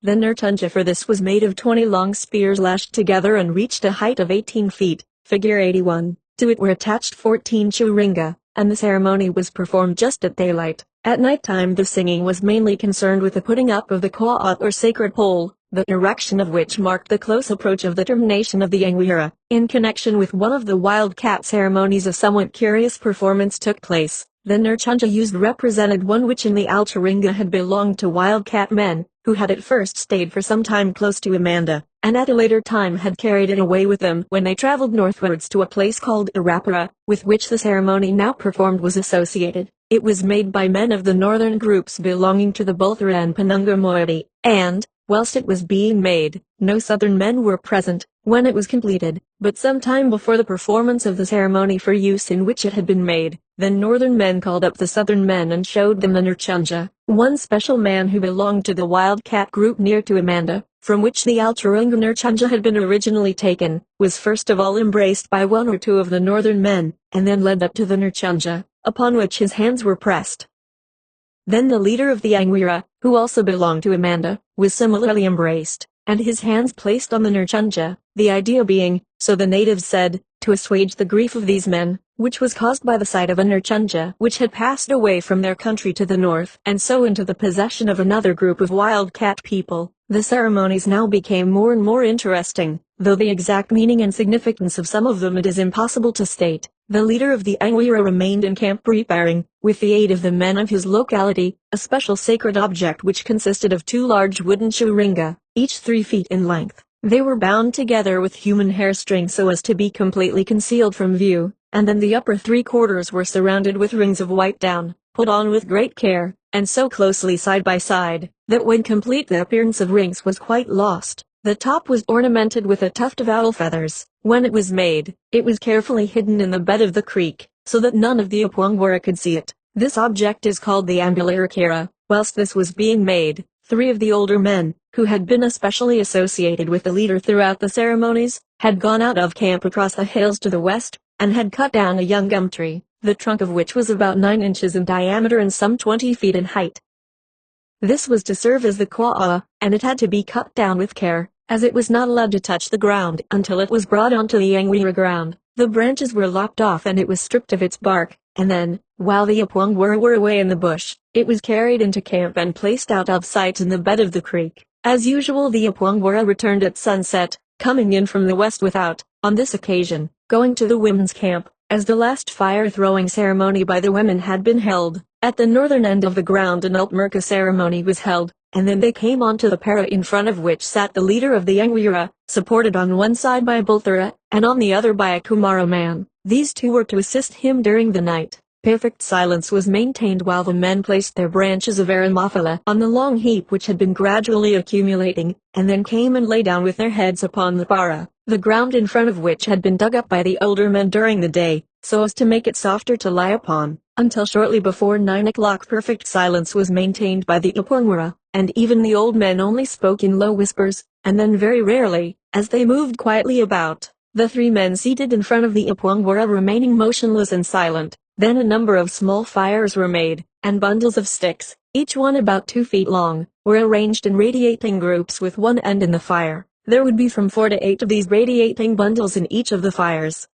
The Nurtunja for this was made of 20 long spears lashed together and reached a height of 18 feet, figure 81. To it were attached 14 churinga, and the ceremony was performed just at daylight. At night time the singing was mainly concerned with the putting up of the kwa'at or sacred pole, the erection of which marked the close approach of the termination of the Angwira. In connection with one of the wildcat ceremonies a somewhat curious performance took place. The Nurchunja used represented one which in the Alturinga had belonged to wildcat men, who had at first stayed for some time close to Amanda, and at a later time had carried it away with them when they traveled northwards to a place called Irapara, with which the ceremony now performed was associated. It was made by men of the northern groups belonging to the Bulthara and Penunga moiety, and, whilst it was being made, no southern men were present when it was completed, but some time before the performance of the ceremony for use in which it had been made, the northern men called up the southern men and showed them the Nurchunja. One special man who belonged to the wildcat group near to Amanda, from which the Alturunga Nurchunja had been originally taken, was first of all embraced by one or two of the northern men, and then led up to the Nurchunja, upon which his hands were pressed. Then the leader of the Angwira, who also belonged to Amanda, was similarly embraced, and his hands placed on the Nurchunja, the idea being, so the natives said, to assuage the grief of these men, which was caused by the sight of a Nurchunja which had passed away from their country to the north and so into the possession of another group of wildcat people. The ceremonies now became more and more interesting, though the exact meaning and significance of some of them it is impossible to state. The leader of the Angwira remained in camp preparing, with the aid of the men of his locality, a special sacred object which consisted of 2 large wooden churinga, each 3 feet in length. They were bound together with human hair strings so as to be completely concealed from view, and then the upper 3 quarters were surrounded with rings of white down, put on with great care, and so closely side by side, that when complete the appearance of rings was quite lost. The top was ornamented with a tuft of owl feathers. When it was made, it was carefully hidden in the bed of the creek, so that none of the Apwangwara could see it. This object is called the Ambularikira. Whilst this was being made, 3 of the older men, who had been especially associated with the leader throughout the ceremonies, had gone out of camp across the hills to the west, and had cut down a young gum tree, the trunk of which was about 9 inches in diameter and some 20 feet in height. This was to serve as the kwa'a, and it had to be cut down with care, as it was not allowed to touch the ground until it was brought onto the Angwira ground. The branches were lopped off and it was stripped of its bark, and then, while the Apwangwara were away in the bush, it was carried into camp and placed out of sight in the bed of the creek. As usual, the Apwangwara returned at sunset, coming in from the west without, on this occasion, going to the women's camp, as the last fire-throwing ceremony by the women had been held. At the northern end of the ground an Altmerka ceremony was held, and then they came onto the para in front of which sat the leader of the Angwira, supported on one side by a Bulthara, and on the other by a Kumara man. These 2 were to assist him during the night. Perfect silence was maintained while the men placed their branches of aramafala on the long heap which had been gradually accumulating, and then came and lay down with their heads upon the para, the ground in front of which had been dug up by the older men during the day, so as to make it softer to lie upon. Until shortly before 9 o'clock perfect silence was maintained by the Apwangwara, and even the old men only spoke in low whispers, and then very rarely, as they moved quietly about. The 3 men seated in front of the Apwangwara remaining motionless and silent. Then a number of small fires were made, and bundles of sticks, each one about 2 feet long, were arranged in radiating groups with one end in the fire. There would be from 4 to 8 of these radiating bundles in each of the fires.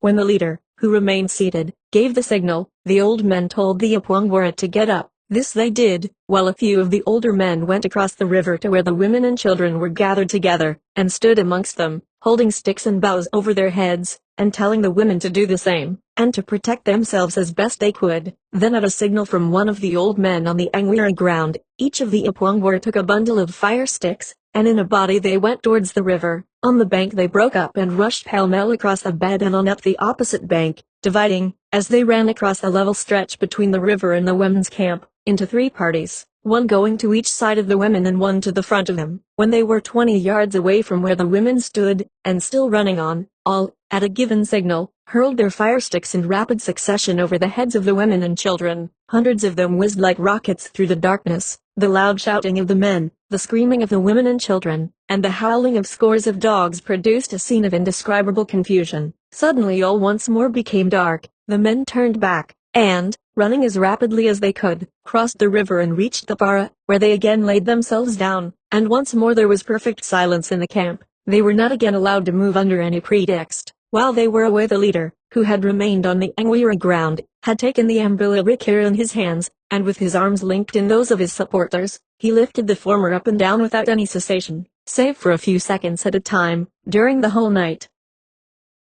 When the leader, who remained seated, gave the signal, the old men told the Apwangwara to get up. This they did, while a few of the older men went across the river to where the women and children were gathered together, and stood amongst them, holding sticks and boughs over their heads, and telling the women to do the same, and to protect themselves as best they could. Then at a signal from one of the old men on the Angwira ground, each of the Apwangwara took a bundle of fire sticks, and in a body they went towards the river. On the bank they broke up and rushed pell-mell across the bed and on up the opposite bank, dividing, as they ran across a level stretch between the river and the women's camp, into 3 parties, one going to each side of the women and one to the front of them. When they were 20 yards away from where the women stood, and still running on, all, at a given signal, hurled their fire sticks in rapid succession over the heads of the women and children. Hundreds of them whizzed like rockets through the darkness. The loud shouting of the men, the screaming of the women and children, and the howling of scores of dogs produced a scene of indescribable confusion. Suddenly all once more became dark. The men turned back, and, running as rapidly as they could, crossed the river and reached the para, where they again laid themselves down, and once more there was perfect silence in the camp. They were not again allowed to move under any pretext. While they were away the leader, who had remained on the Angwira ground, had taken the Ambularikira in his hands, and with his arms linked in those of his supporters, he lifted the former up and down without any cessation, save for a few seconds at a time, during the whole night.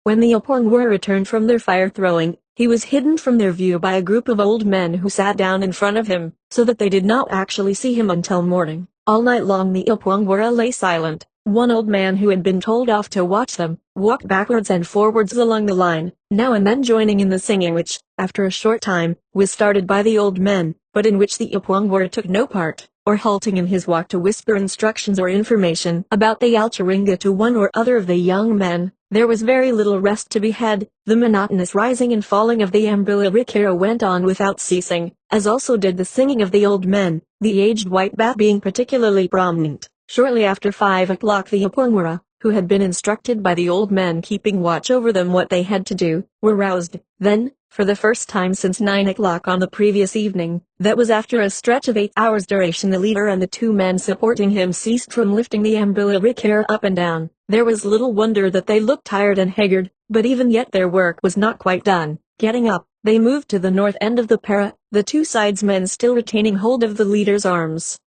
When the Apwangwara returned from their fire-throwing, he was hidden from their view by a group of old men who sat down in front of him, so that they did not actually see him until morning. All night long the Apwangwara lay silent. One old man who had been told off to watch them, walked backwards and forwards along the line, now and then joining in the singing which, after a short time, was started by the old men, but in which the Apwangwara took no part, or halting in his walk to whisper instructions or information about the Alcharinga to one or other of the young men. There was very little rest to be had. The monotonous rising and falling of the Ambularikira went on without ceasing, as also did the singing of the old men, the aged white bat being particularly prominent. Shortly after 5 o'clock the Apwangwara, who had been instructed by the old men keeping watch over them what they had to do, were roused. Then, for the first time since 9 o'clock on the previous evening, that was after a stretch of 8 hours' duration, the leader and the 2 men supporting him ceased from lifting the Ambularikira up and down. There was little wonder that they looked tired and haggard, but even yet their work was not quite done. Getting up, they moved to the north end of the para, the 2 sidesmen still retaining hold of the leader's arms.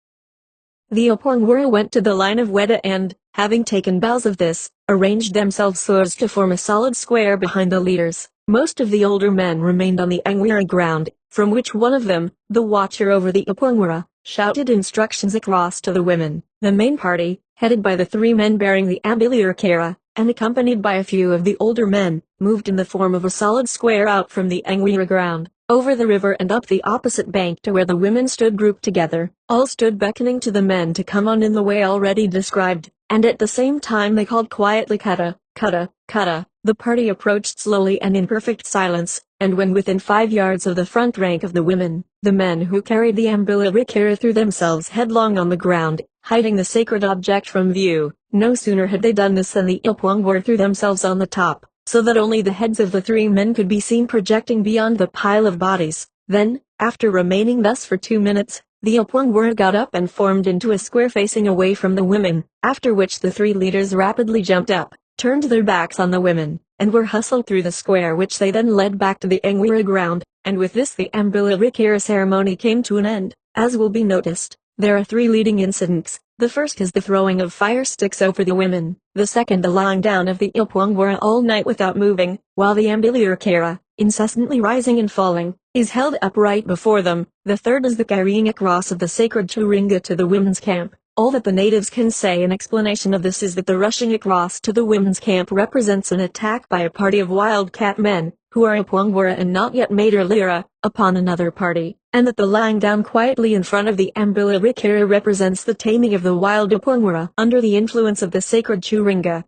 The Apwangwara went to the line of Weta and, having taken boughs of this, arranged themselves so as to form a solid square behind the leaders. Most of the older men remained on the Angwira ground, from which one of them, the watcher over the Apwangwara, shouted instructions across to the women. The main party, headed by the 3 men bearing the Ambularikira, and accompanied by a few of the older men, moved in the form of a solid square out from the Angwira ground, over the river and up the opposite bank to where the women stood grouped together. All stood beckoning to the men to come on in the way already described. and at the same time they called quietly kata, kata, kata. The party approached slowly and in perfect silence, and when within 5 yards of the front rank of the women, the men who carried the ambilarikira threw themselves headlong on the ground, hiding the sacred object from view. No sooner had they done this than the Ilpwangwar threw themselves on the top, so that only the heads of the 3 men could be seen projecting beyond the pile of bodies. Then, after remaining thus for 2 minutes, the Ilpwangwar got up and formed into a square facing away from the women, after which the 3 leaders rapidly jumped up, turned their backs on the women, and were hustled through the square, which they then led back to the Angwira ground, and with this the ambilarikira ceremony came to an end. As will be noticed, there are 3 leading incidents. The first is the throwing of fire sticks over the women, the second the lying down of the Ilpwangwara all night without moving, while the ambilarikira, incessantly rising and falling, is held upright before them. The third is the carrying across of the sacred churinga to the women's camp. All that the natives can say in explanation of this is that the rushing across to the women's camp represents an attack by a party of wildcat men, who are Ilpwangwara and not yet Mater Lira, upon another party, and that the lying down quietly in front of the ambilarikira represents the taming of the wild Ilpwangwara under the influence of the sacred churinga.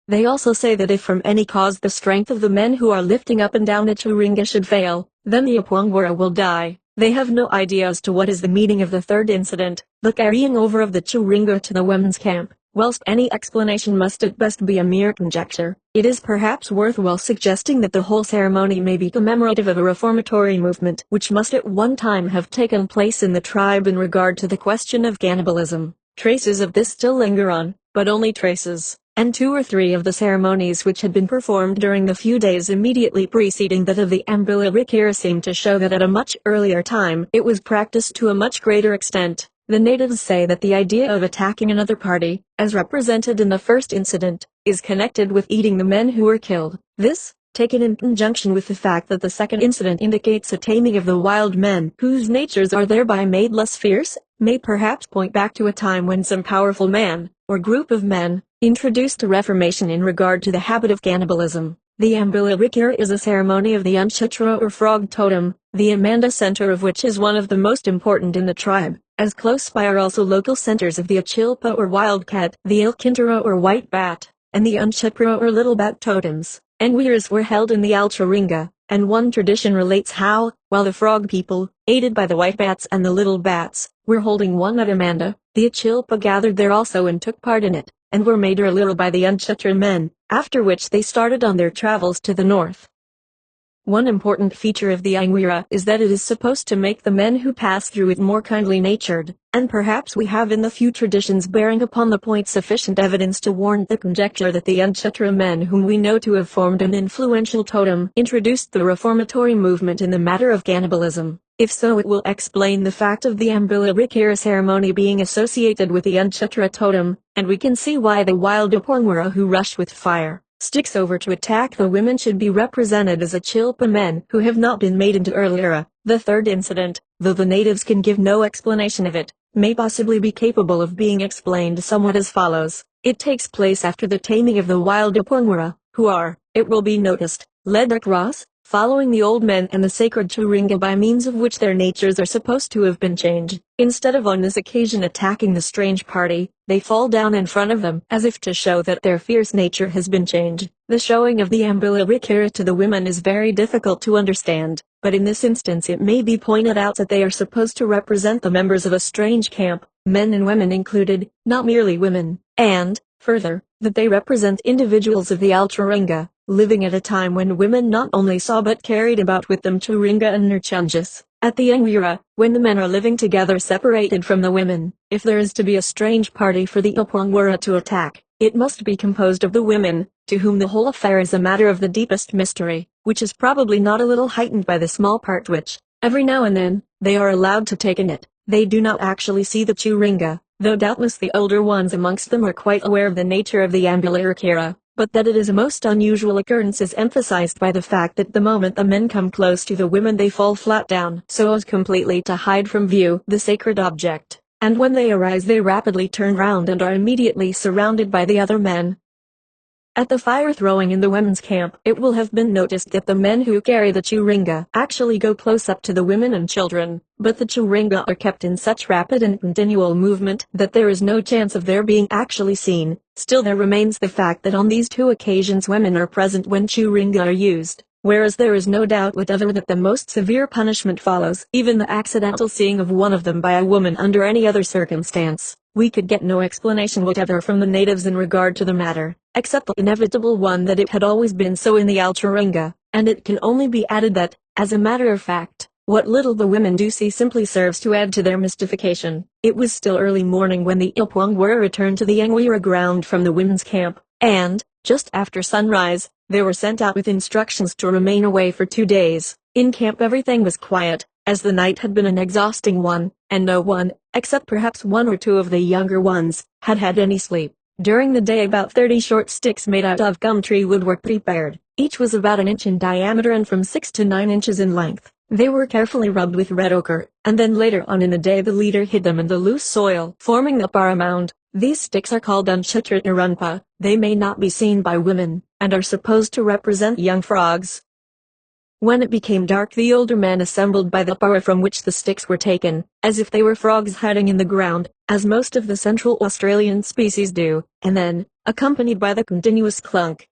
They also say that if from any cause the strength of the men who are lifting up and down the churinga should fail, then the Ilpwangwara will die. They have no idea as to what is the meaning of the third incident, the carrying over of the churinga to the women's camp. Whilst any explanation must at best be a mere conjecture, it is perhaps worthwhile suggesting that the whole ceremony may be commemorative of a reformatory movement which must at one time have taken place in the tribe in regard to the question of cannibalism. Traces of this still linger on, but only traces, and 2 or 3 of the ceremonies which had been performed during the few days immediately preceding that of the ambilarikira seem to show that at a much earlier time it was practiced to a much greater extent. The natives say that the idea of attacking another party, as represented in the first incident, is connected with eating the men who were killed. This, taken in conjunction with the fact that the second incident indicates a taming of the wild men whose natures are thereby made less fierce, may perhaps point back to a time when some powerful man, or group of men, introduced a reformation in regard to the habit of cannibalism. The ambilarikira is a ceremony of the Unchitra or frog totem, the Amanda center of which is one of the most important in the tribe, as close by are also local centers of the Achilpa or wildcat, the Ilkintara or white bat, and the Unchipra or little bat totems. Angwiras were held in the Alcharinga, and one tradition relates how, while the frog people, aided by the white bats and the little bats, were holding one at Amanda, the Achilpa gathered there also and took part in it, and were made a little by the Unchitra men, after which they started on their travels to the north. One important feature of the Angwira is that it is supposed to make the men who pass through it more kindly natured, and perhaps we have in the few traditions bearing upon the point sufficient evidence to warrant the conjecture that the Unchitra men whom we know to have formed an influential totem introduced the reformatory movement in the matter of cannibalism. If so, it will explain the fact of the ambilarikira ceremony being associated with the Unchitra totem, and we can see why the wild Ilpwangwara who rushed with fire sticks over to attack the women should be represented as Achilpa men who have not been made into Erlira. The third incident, though the natives can give no explanation of it, may possibly be capable of being explained somewhat as follows. It takes place after the taming of the wild Ilpwangwara, who are, it will be noticed, led across, following the old men and the sacred churinga by means of which their natures are supposed to have been changed. Instead of on this occasion attacking the strange party, they fall down in front of them as if to show that their fierce nature has been changed. The showing of the ambilarikira to the women is very difficult to understand, but in this instance it may be pointed out that they are supposed to represent the members of a strange camp, men and women included, not merely women, and, further, that they represent individuals of the Alcharinga, living at a time when women not only saw but carried about with them churinga and nurchanjas. At the Angwira, when the men are living together separated from the women, if there is to be a strange party for the Ilpwangwara to attack, it must be composed of the women, to whom the whole affair is a matter of the deepest mystery, which is probably not a little heightened by the small part which, every now and then, they are allowed to take in it. They do not actually see the churinga, though doubtless the older ones amongst them are quite aware of the nature of the ambilarikira, but that it is a most unusual occurrence is emphasized by the fact that the moment the men come close to the women they fall flat down so as completely to hide from view the sacred object, and when they arise they rapidly turn round and are immediately surrounded by the other men. At the fire throwing in the women's camp, it will have been noticed that the men who carry the churinga actually go close up to the women and children, but the churinga are kept in such rapid and continual movement that there is no chance of their being actually seen. Still, there remains the fact that on these two occasions women are present when churinga are used, whereas there is no doubt whatever that the most severe punishment follows even the accidental seeing of one of them by a woman under any other circumstance. We could get no explanation whatever from the natives in regard to the matter, except the inevitable one that it had always been so in the Alchuringa, and it can only be added that, as a matter of fact, what little the women do see simply serves to add to their mystification. It was still early morning when the Ilpwang were returned to the Angwira ground from the women's camp, and, just after sunrise, they were sent out with instructions to remain away for 2 days. In camp everything was quiet, as the night had been an exhausting one, and no one, except perhaps one or two of the younger ones, had had any sleep. During the day about 30 short sticks made out of gum tree wood were prepared. Each was about an inch in diameter and from 6 to 9 inches in length. They were carefully rubbed with red ochre, and then later on in the day the leader hid them in the loose soil, forming the para mound. These sticks are called unchitrit narunpa. They may not be seen by women, and are supposed to represent young frogs. When it became dark the older men assembled by the para from which the sticks were taken, as if they were frogs hiding in the ground, as most of the Central Australian species do, and then, accompanied by the continuous clunk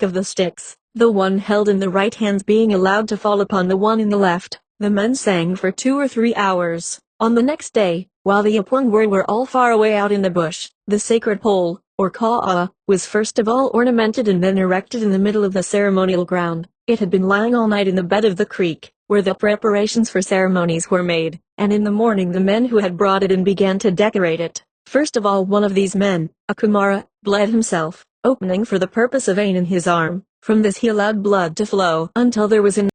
of the sticks, the one held in the right hands being allowed to fall upon the one in the left, the men sang for 2 or 3 hours. On the next day, while the Apwang were all far away out in the bush, the sacred pole, or ka'a, was first of all ornamented and then erected in the middle of the ceremonial ground. It had been lying all night in the bed of the creek, where the preparations for ceremonies were made, and in the morning the men who had brought it in began to decorate it. First of all one of these men, a Kumara, bled himself, opening for the purpose a vein in his arm. From this he allowed blood to flow until there was enough